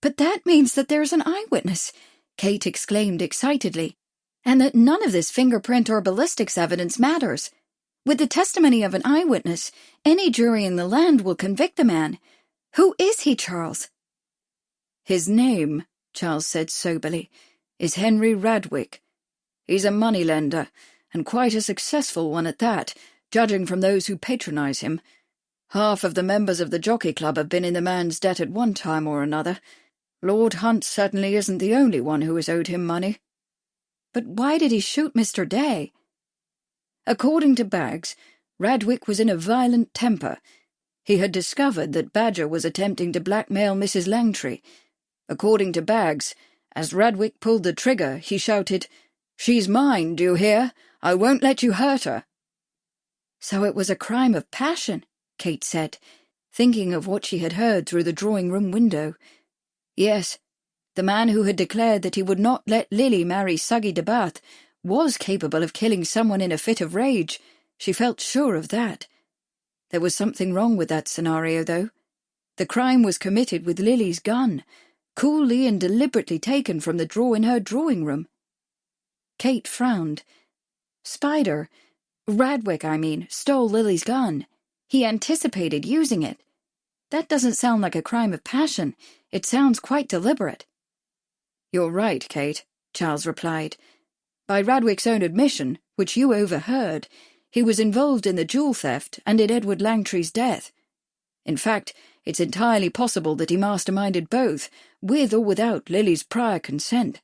"But that means that there's an eyewitness," Kate exclaimed excitedly, "and that none of this fingerprint or ballistics evidence matters. With the testimony of an eyewitness, any jury in the land will convict the man. Who is he, Charles?" "His name," Charles said soberly, "is Henry Radwick. He's a moneylender, and quite a successful one at that, judging from those who patronize him. Half of the members of the Jockey Club have been in the man's debt at one time or another. Lord Hunt certainly isn't the only one who has owed him money." "But why did he shoot Mr. Day?" "According to Baggs, Radwick was in a violent temper. He had discovered that Badger was attempting to blackmail Mrs. Langtry. According to Baggs, As Radwick pulled the trigger, he shouted, "She's mine, do you hear? I won't let you hurt her." So it was a crime of passion, Kate said, thinking of what she had heard through the drawing-room window. Yes, the man who had declared that he would not let Lily marry Suggy de Bath was capable of killing someone in a fit of rage. She felt sure of that. There was something wrong with that scenario, though. The crime was committed with Lily's gun, coolly and deliberately taken from the drawer in her drawing-room. Kate frowned. Radwick, stole Lily's gun. He anticipated using it. That doesn't sound like a crime of passion. It sounds quite deliberate. "You're right, Kate," Charles replied. "By Radwick's own admission, which you overheard, he was involved in the jewel theft and in Edward Langtry's death. In fact, it's entirely possible that he masterminded both, with or without Lily's prior consent.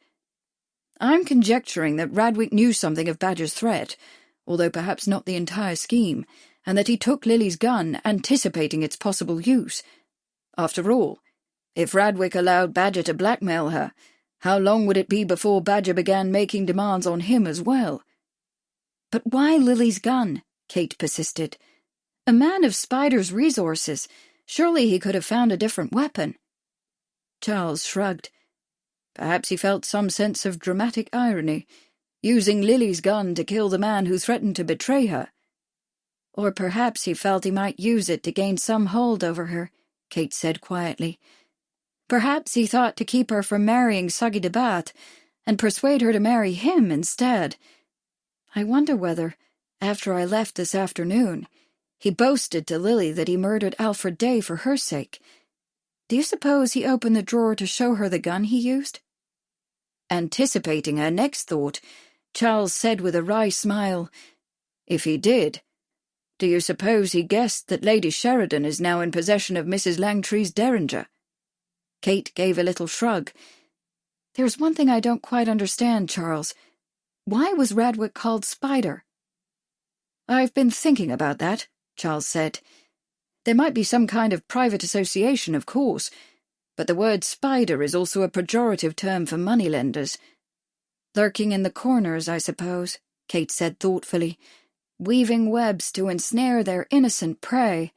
I'm conjecturing that Radwick knew something of Badger's threat, although perhaps not the entire scheme, and that he took Lily's gun, anticipating its possible use. After all, if Radwick allowed Badger to blackmail her, how long would it be before Badger began making demands on him as well?" "But why Lily's gun?" Kate persisted. "A man of Spider's resources. Surely he could have found a different weapon." Charles shrugged. Perhaps he felt some sense of dramatic irony, using Lily's gun to kill the man who threatened to betray her. "Or perhaps he felt he might use it to gain some hold over her," Kate said quietly. "Perhaps he thought to keep her from marrying Suggy de Bath and persuade her to marry him instead. I wonder whether, after I left this afternoon, he boasted to Lily that he murdered Alfred Day for her sake. Do you suppose he opened the drawer to show her the gun he used?" Anticipating her next thought, Charles said with a wry smile, "If he did, do you suppose he guessed that Lady Sheridan is now in possession of Mrs. Langtry's derringer?" Kate gave a little shrug. "There's one thing I don't quite understand, Charles. Why was Radwick called Spider?" "I've been thinking about that," Charles said. "There might be some kind of private association, of course, but the word spider is also a pejorative term for moneylenders." "Lurking in the corners, I suppose," Kate said thoughtfully, "weaving webs to ensnare their innocent prey."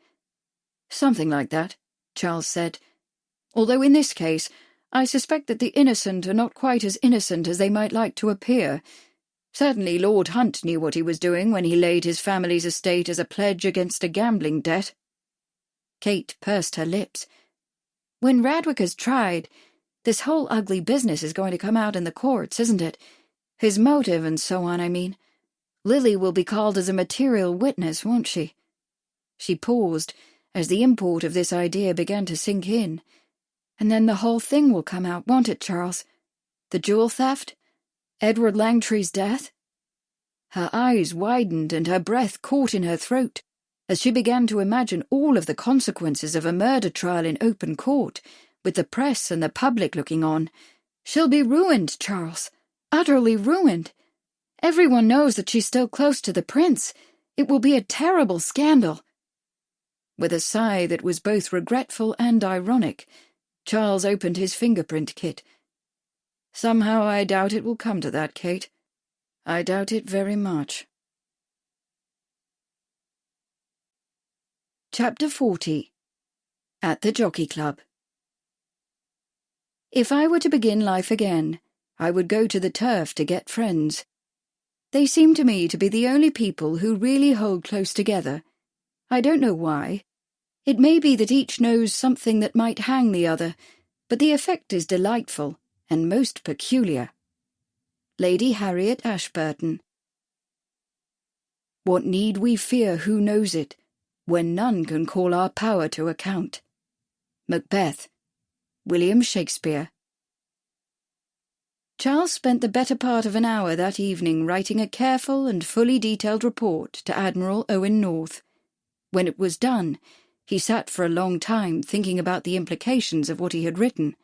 "Something like that," Charles said. "Although in this case, I suspect that the innocent are not quite as innocent as they might like to appear. Certainly Lord Hunt knew what he was doing when he laid his family's estate as a pledge against a gambling debt." Kate pursed her lips. "When Radwick is tried, this whole ugly business is going to come out in the courts, isn't it? His motive and so on, I mean. Lily will be called as a material witness, won't she?" She paused, as the import of this idea began to sink in. "And then the whole thing will come out, won't it, Charles? The jewel theft? Edward Langtry's death?" Her eyes widened and her breath caught in her throat as she began to imagine all of the consequences of a murder trial in open court, with the press and the public looking on. "She'll be ruined, Charles. Utterly ruined. Everyone knows that she's still close to the prince. It will be a terrible scandal." With a sigh that was both regretful and ironic, Charles opened his fingerprint kit. "Somehow I doubt it will come to that, Kate. I doubt it very much." Chapter 40. At the Jockey Club. If I were to begin life again, I would go to the turf to get friends. They seem to me to be the only people who really hold close together. I don't know why. It may be that each knows something that might hang the other, but the effect is delightful and most peculiar. Lady Harriet Ashburton. What need we fear, who knows it, when none can call our power to account? Macbeth. William Shakespeare. Charles spent the better part of an hour that evening writing a careful and fully detailed report to Admiral Owen North. When it was done, he sat for a long time thinking about the implications of what he had written,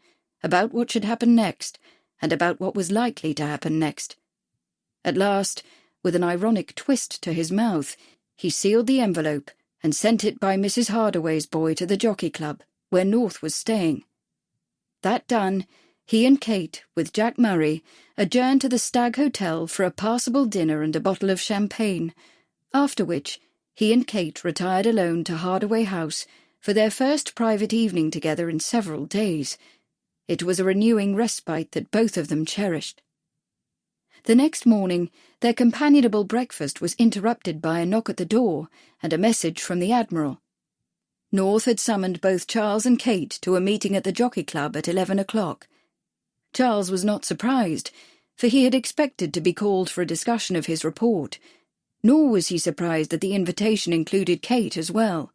about what should happen next, and about what was likely to happen next. At last, with an ironic twist to his mouth, he sealed the envelope and sent it by Mrs. Hardaway's boy to the Jockey Club, where North was staying. That done, He and Kate, with Jack Murray, adjourned to the Stag Hotel for a passable dinner and a bottle of champagne, after which he and Kate retired alone to Hardaway House for their first private evening together in several days. It was a renewing respite that both of them cherished. The next morning, their companionable breakfast was interrupted by a knock at the door and a message from the Admiral. North had summoned both Charles and Kate to a meeting at the Jockey Club at 11 o'clock. Charles was not surprised, for he had expected to be called for a discussion of his report, nor was he surprised that the invitation included Kate as well.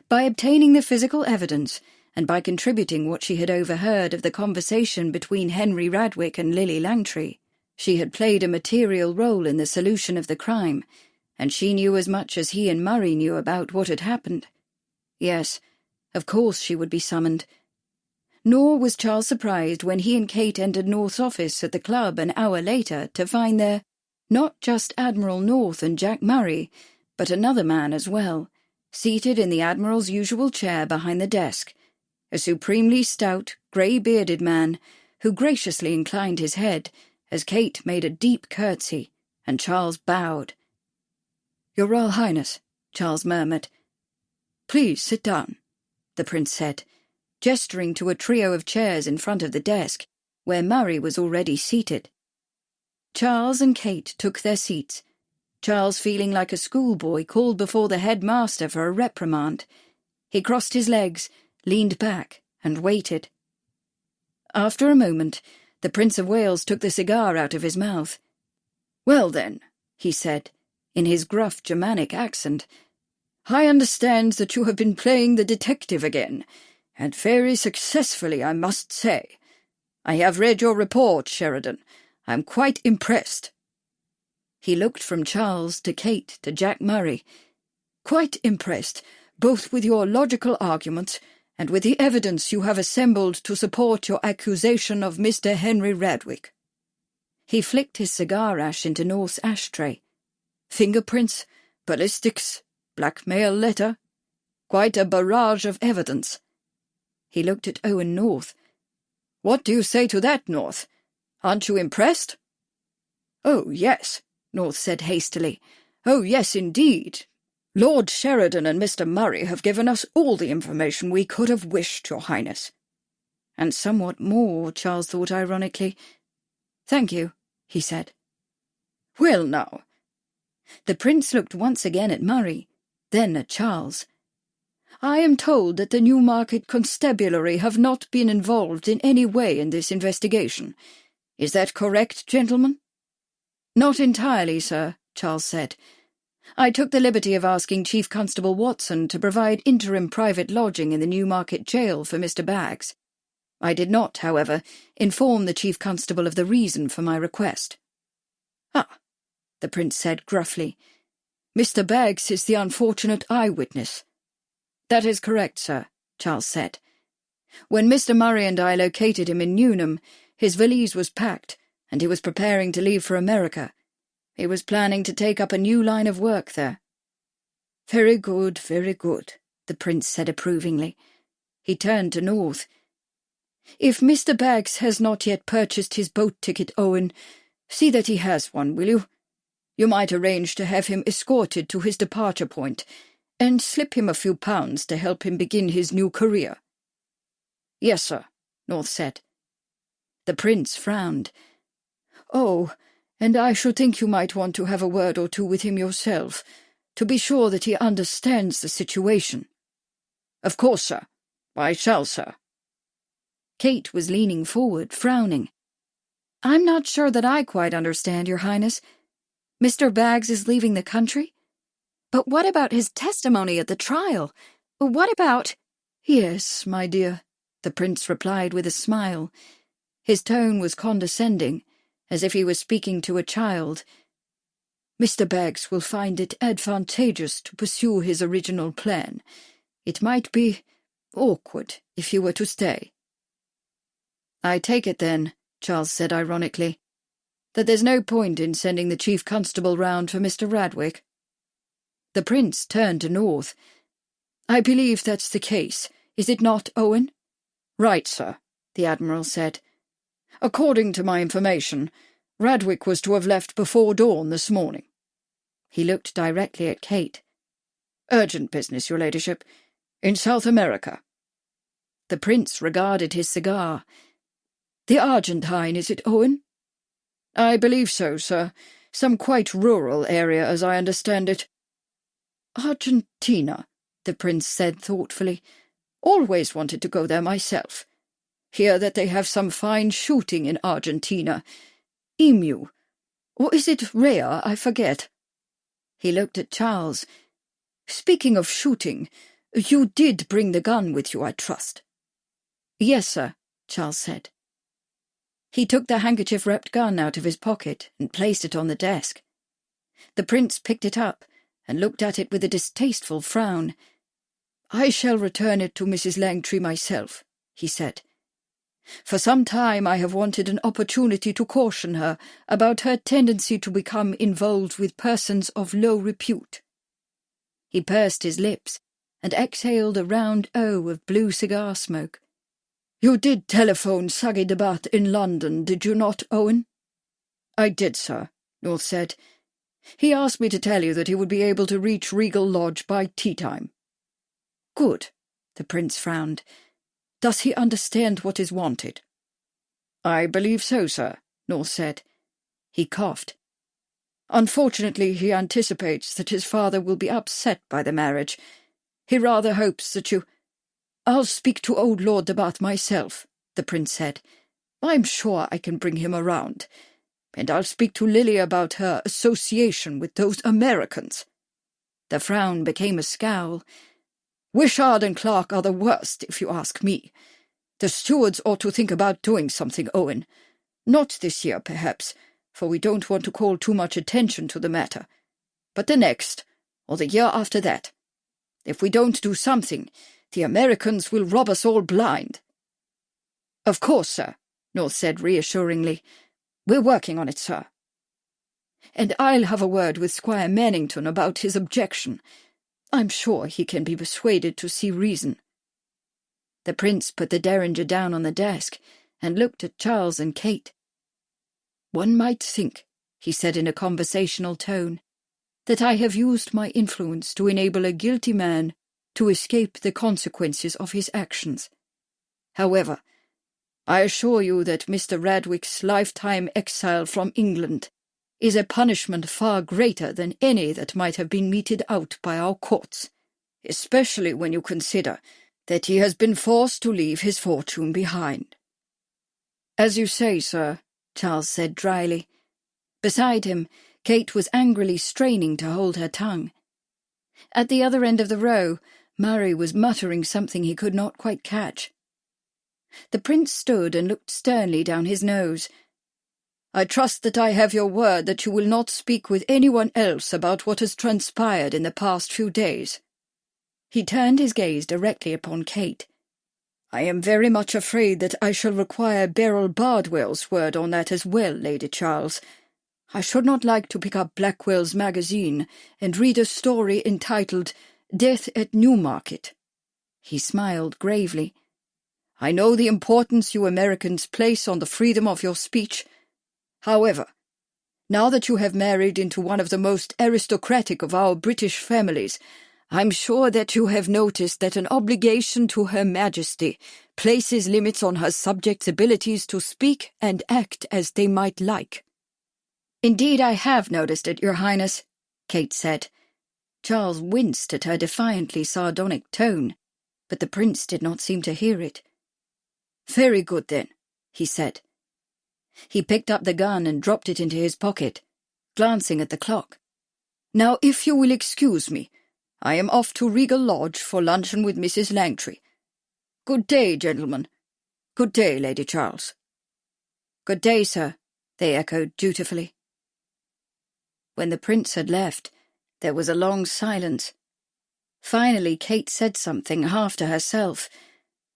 By obtaining the physical evidence, and by contributing what she had overheard of the conversation between Henry Radwick and Lily Langtry, she had played a material role in the solution of the crime, and she knew as much as he and Murray knew about what had happened. Yes, of course she would be summoned. Nor was Charles surprised when he and Kate entered North's office at the club an hour later to find there not just Admiral North and Jack Murray, but another man as well, seated in the Admiral's usual chair behind the desk, a supremely stout, grey-bearded man who graciously inclined his head as Kate made a deep curtsy, and Charles bowed. "Your Royal Highness," Charles murmured. "Please sit down," the Prince said, gesturing to a trio of chairs in front of the desk, where Murray was already seated. Charles and Kate took their seats, Charles feeling like a schoolboy called before the headmaster for a reprimand. He crossed his legs, leaned back, and waited. After a moment, the Prince of Wales took the cigar out of his mouth. "Well then," he said, in his gruff Germanic accent, "I understand that you have been playing the detective again, and very successfully, I must say. I have read your report, Sheridan. I'm quite impressed." He looked from Charles to Kate to Jack Murray. "Quite impressed, both with your logical arguments and with the evidence you have assembled to support your accusation of Mr. Henry Radwick." He flicked his cigar ash into North's ashtray. "Fingerprints, ballistics, blackmail letter. Quite a barrage of evidence." He looked at Owen North. "What do you say to that, North? Aren't you impressed?" "Oh, yes," North said hastily. "Oh, yes, indeed. Lord Sheridan and Mr. Murray have given us all the information we could have wished, Your Highness." And somewhat more, Charles thought ironically. "Thank you," he said. "Well, now." The Prince looked once again at Murray, then at Charles. "I am told that the Newmarket Constabulary have not been involved in any way in this investigation. Is that correct, gentlemen?" "Not entirely, sir," Charles said. "I took the liberty of asking Chief Constable Watson to provide interim private lodging in the Newmarket jail for Mr. Baggs. I did not, however, inform the Chief Constable of the reason for my request." "Ah," the Prince said gruffly. "Mr. Baggs is the unfortunate eyewitness." "That is correct, sir," Charles said. "When Mr. Murray and I located him in Newnham, his valise was packed, and he was preparing to leave for America. He was planning to take up a new line of work there." Very good," the Prince said approvingly. He turned to North. "If Mr. Baggs has not yet purchased his boat ticket, Owen, see that he has one, will you? You might arrange to have him escorted to his departure point, and slip him a few pounds to help him begin his new career." "Yes, sir," North said. The Prince frowned. "Oh, and I should think you might want to have a word or two with him yourself, to be sure that he understands the situation." "Of course, sir. I shall, sir." Kate was leaning forward, frowning. "I'm not sure that I quite understand, Your Highness. Mr. Baggs is leaving the country? But what about his testimony at the trial? What about—" "Yes, my dear," the Prince replied with a smile. His tone was condescending, as if he were speaking to a child. "Mr. Baggs will find it advantageous to pursue his original plan. It might be awkward if you were to stay." "I take it, then," Charles said ironically, "that there's no point in sending the Chief Constable round for Mr. Radwick." The Prince turned to North. "I believe that's the case, is it not, Owen?" "Right, sir," the Admiral said. According to my information, Radwick was to have left before dawn this morning. He looked directly at Kate. Urgent business, your ladyship. In South America. The prince regarded his cigar. The Argentine, is it, Owen? I believe so, sir. Some quite rural area, as I understand it. Argentina, the prince said thoughtfully. Always wanted to go there myself. Hear that they have some fine shooting in Argentina. Emu. Or is it rhea? I forget. He looked at Charles. Speaking of shooting, you did bring the gun with you, I trust. Yes, sir, Charles said. He took the handkerchief-wrapped gun out of his pocket and placed it on the desk. The prince picked it up and looked at it with a distasteful frown. I shall return it to Mrs. Langtry myself, he said. For some time I have wanted an opportunity to caution her about her tendency to become involved with persons of low repute. He pursed his lips and exhaled a round O of blue cigar smoke. You did telephone Sagidabat in London, did you not, Owen? I did, sir, North said. He asked me to tell you that he would be able to reach Regal Lodge by tea-time. Good, the prince frowned. Does he understand what is wanted? I believe so, sir, North said. He coughed. Unfortunately, he anticipates that his father will be upset by the marriage. He rather hopes that you— I'll speak to old Lord Debat myself, the prince said. I'm sure I can bring him around. And I'll speak to Lily about her association with those Americans. The frown became a scowl. Wishart and Clark are the worst, if you ask me. The stewards ought to think about doing something, Owen. Not this year, perhaps, for we don't want to call too much attention to the matter. But the next, or the year after that. If we don't do something, the Americans will rob us all blind. Of course, sir, North said reassuringly. We're working on it, sir. And I'll have a word with Squire Mannington about his objection. I'm sure he can be persuaded to see reason. The prince put the derringer down on the desk and looked at Charles and Kate. One might think, he said in a conversational tone, that I have used my influence to enable a guilty man to escape the consequences of his actions. However, I assure you that Mr. Radwick's lifetime exile from England is a punishment far greater than any that might have been meted out by our courts, especially when you consider that he has been forced to leave his fortune behind. As you say, sir, Charles said dryly. Beside him, Kate was angrily straining to hold her tongue. At the other end of the row, Murray was muttering something he could not quite catch. The prince stood and looked sternly down his nose. I trust that I have your word that you will not speak with anyone else about what has transpired in the past few days. He turned his gaze directly upon Kate. I am very much afraid that I shall require Beryl Bardwell's word on that as well, Lady Charles. I should not like to pick up Blackwell's magazine and read a story entitled Death at Newmarket. He smiled gravely. I know the importance you Americans place on the freedom of your speech. However, now that you have married into one of the most aristocratic of our British families, I'm sure that you have noticed that an obligation to Her Majesty places limits on her subjects' abilities to speak and act as they might like. Indeed, I have noticed it, Your Highness, Kate said. Charles winced at her defiantly sardonic tone, but the prince did not seem to hear it. Very good, then, he said. He picked up the gun and dropped it into his pocket, glancing at the clock. Now, if you will excuse me, I am off to Regal Lodge for luncheon with Mrs. Langtry. Good day, gentlemen. Good day, Lady Charles. Good day, sir, they echoed dutifully. When the prince had left, there was a long silence. Finally, Kate said something, half to herself.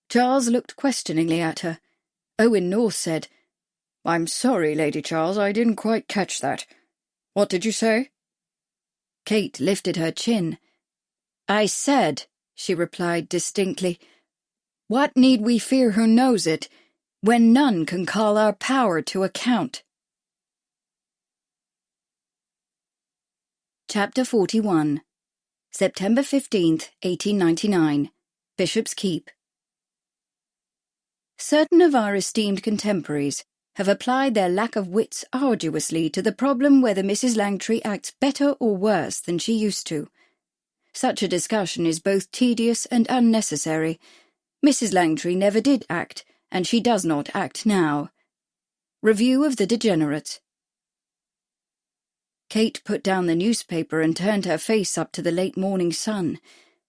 Charles looked questioningly at her. Owen North said, I'm sorry, Lady Charles, I didn't quite catch that. What did you say? Kate lifted her chin. I said, she replied distinctly, what need we fear who knows it? when none can call our power to account. Chapter 41. September 15th, 1899. Bishop's Keep. Certain of our esteemed contemporaries have applied their lack of wits arduously to the problem whether Mrs. Langtry acts better or worse than she used to. Such a discussion is both tedious and unnecessary. Mrs. Langtry never did act, and she does not act now. Review of the Degenerates. Kate put down the newspaper and turned her face up to the late morning sun,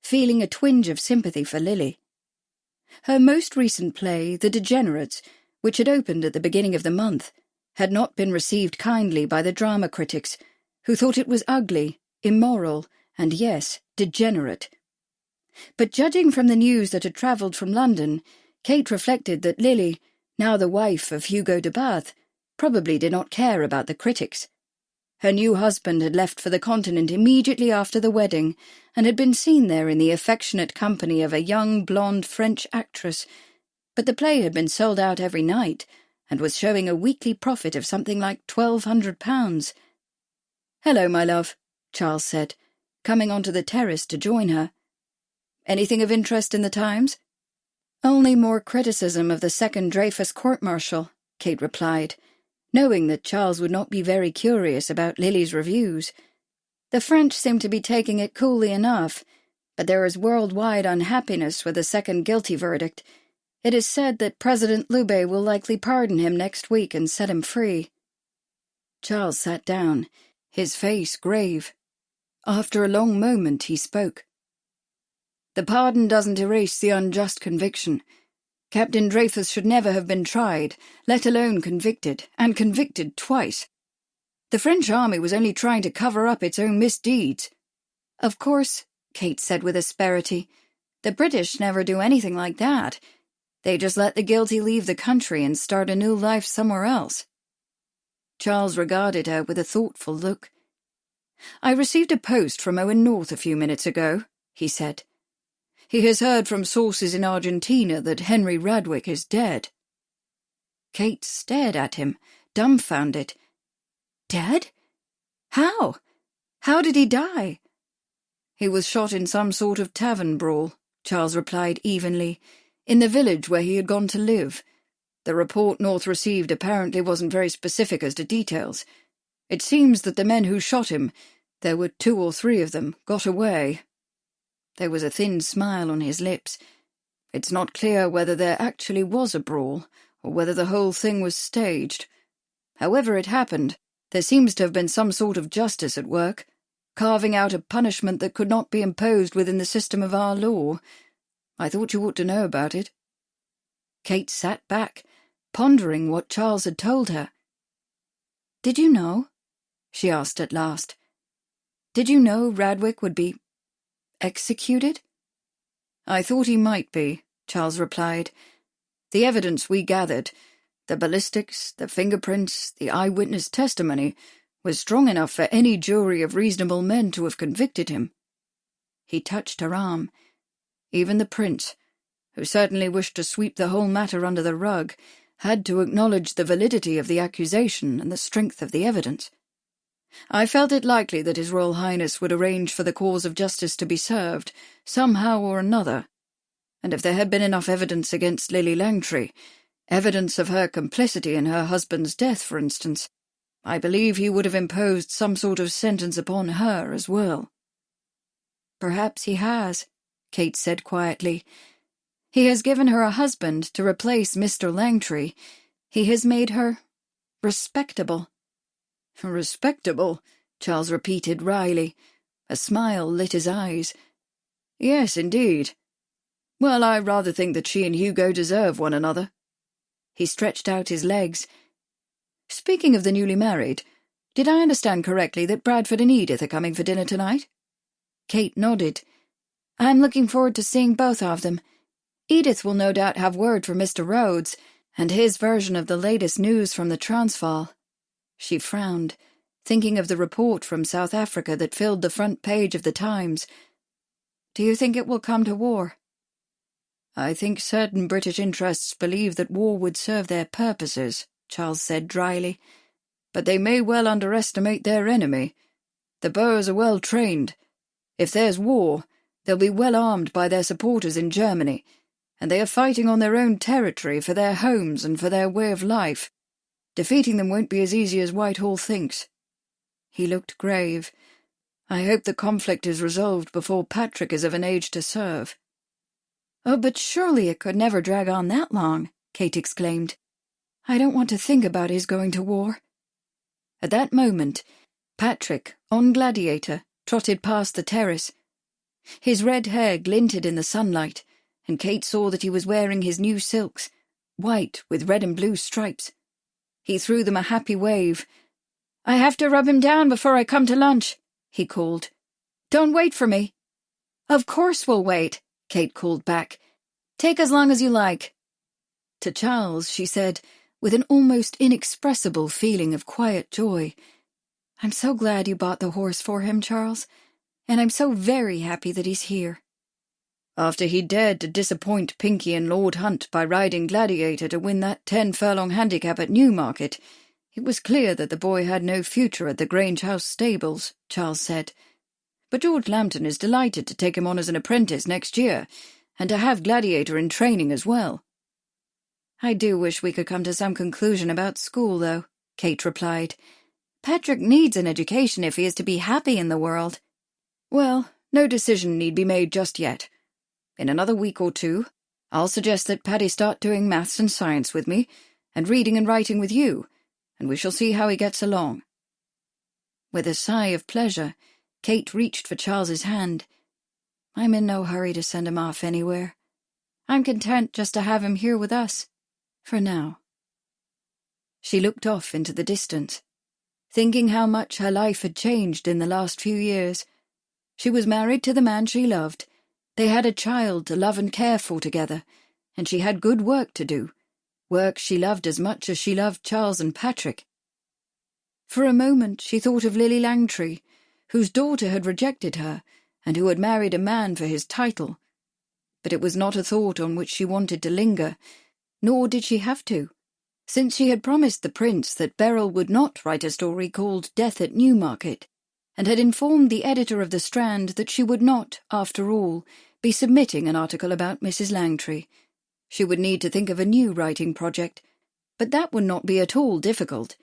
feeling a twinge of sympathy for Lily. Her most recent play, The Degenerates, which had opened at the beginning of the month, had not been received kindly by the drama critics, who thought it was ugly, immoral, and yes, degenerate. But judging from the news that had travelled from London, Kate reflected that Lily, now the wife of Hugo de Bath, probably did not care about the critics. Her new husband had left for the continent immediately after the wedding, and had been seen there in the affectionate company of a young blonde French actress, but the play had been sold out every night, and was showing a weekly profit of something like £1,200. "Hello, my love," Charles said, coming onto the terrace to join her. "Anything of interest in the Times?" "Only more criticism of the second Dreyfus court-martial," Kate replied, knowing that Charles would not be very curious about Lily's reviews. "The French seem to be taking it coolly enough, but there is worldwide unhappiness with the second guilty verdict. It is said that President Loubet will likely pardon him next week and set him free." Charles sat down, his face grave. After a long moment he spoke. "The pardon doesn't erase the unjust conviction. Captain Dreyfus should never have been tried, let alone convicted, and convicted twice. The French army was only trying to cover up its own misdeeds." "Of course," Kate said with asperity, "the British never do anything like that. They just let the guilty leave the country and start a new life somewhere else." Charles regarded her with a thoughtful look. "I received a post from Owen North a few minutes ago," he said. "He has heard from sources in Argentina that Henry Radwick is dead." Kate stared at him, dumbfounded. "Dead? How? How did he die?" "He was shot in some sort of tavern brawl," Charles replied evenly, "in the village where he had gone to live. The report North received apparently wasn't very specific as to details. It seems that the men who shot him, there were 2 or 3 of them, got away." There was a thin smile on his lips. "It's not clear whether there actually was a brawl, or whether the whole thing was staged. However it happened, there seems to have been some sort of justice at work, carving out a punishment that could not be imposed within the system of our law. I thought you ought to know about it." Kate sat back, pondering what Charles had told her. "Did you know?" she asked at last. "Did you know Radwick would be executed?" "I thought he might be," Charles replied. "The evidence we gathered, the ballistics, the fingerprints, the eyewitness testimony, was strong enough for any jury of reasonable men to have convicted him." He touched her arm. Even the prince, who certainly wished to sweep the whole matter under the rug, had to acknowledge the validity of the accusation and the strength of the evidence. I felt it likely that His Royal Highness would arrange for the cause of justice to be served, somehow or another, and if there had been enough evidence against Lily Langtry, evidence of her complicity in her husband's death, for instance, I believe he would have imposed some sort of sentence upon her as well." "Perhaps he has," Kate said quietly. "He has given her a husband to replace Mr. Langtry. He has made her respectable." "Respectable," Charles repeated wryly. A smile lit his eyes. "Yes, indeed. Well, I rather think that she and Hugo deserve one another." He stretched out his legs. "Speaking of the newly married, did I understand correctly that Bradford and Edith are coming for dinner tonight?" Kate nodded. "I'm looking forward to seeing both of them. Edith will no doubt have word from Mr. Rhodes, and his version of the latest news from the Transvaal." She frowned, thinking of the report from South Africa that filled the front page of the Times. "Do you think it will come to war?" I think certain British interests believe that war would serve their purposes, Charles said dryly. But they may well underestimate their enemy. The Boers are well trained. If there's war, they'll be well armed by their supporters in Germany, and they are fighting on their own territory for their homes and for their way of life. Defeating them won't be as easy as Whitehall thinks. He looked grave. I hope the conflict is resolved before Patrick is of an age to serve. Oh, but surely it could never drag on that long, Kate exclaimed. I don't want to think about his going to war. At that moment, Patrick, on Gladiator, trotted past the terrace. His red hair glinted in the sunlight, and Kate saw that he was wearing his new silks, white with red and blue stripes. He threw them a happy wave. I have to rub him down before I come to lunch, he called. Don't wait for me. Of course we'll wait, Kate called back. Take as long as you like. To Charles, she said, with an almost inexpressible feeling of quiet joy, I'm so glad you bought the horse for him, Charles, and I'm so very happy that he's here. After he dared to disappoint Pinky and Lord Hunt by riding Gladiator to win that 10-furlong handicap at Newmarket, it was clear that the boy had no future at the Grange House stables, Charles said. But George Lambton is delighted to take him on as an apprentice next year, and to have Gladiator in training as well. I do wish we could come to some conclusion about school, though, Kate replied. Patrick needs an education if he is to be happy in the world. Well, no decision need be made just yet. In another week or two, I'll suggest that Paddy start doing maths and science with me, and reading and writing with you, and we shall see how he gets along. With a sigh of pleasure, Kate reached for Charles's hand. I'm in no hurry to send him off anywhere. I'm content just to have him here with us, for now. She looked off into the distance, thinking how much her life had changed in the last few years. She was married to the man she loved. They had a child to love and care for together, and she had good work to do, work she loved as much as she loved Charles and Patrick. For a moment she thought of Lily Langtry, whose daughter had rejected her, and who had married a man for his title. But it was not a thought on which she wanted to linger, nor did she have to, since she had promised the prince that Beryl would not write a story called Death at Newmarket, and had informed the editor of the Strand that she would not, after all, be submitting an article about Mrs. Langtry. She would need to think of a new writing project, but that would not be at all difficult.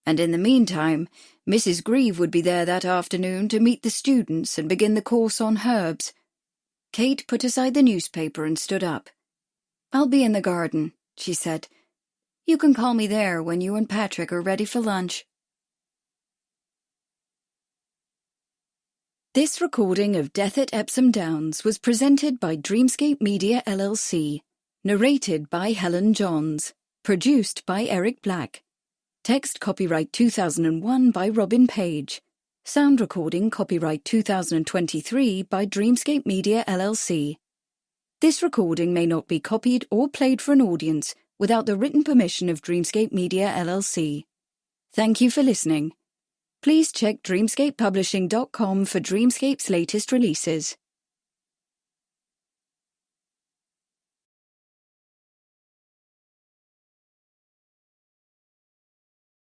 And in the meantime, Mrs. Grieve would be there that afternoon to meet the students and begin the course on herbs. Kate put aside the newspaper and stood up. I'll be in the garden, she said. You can call me there when you and Patrick are ready for lunch. This recording of Death at Epsom Downs was presented by Dreamscape Media LLC, narrated by Helen Johns, produced by Eric Black. Text copyright 2001 by Robin Paige. Sound recording copyright 2023 by Dreamscape Media LLC. This recording may not be copied or played for an audience without the written permission of Dreamscape Media LLC. Thank you for listening. Please check dreamscapepublishing.com for Dreamscape's latest releases.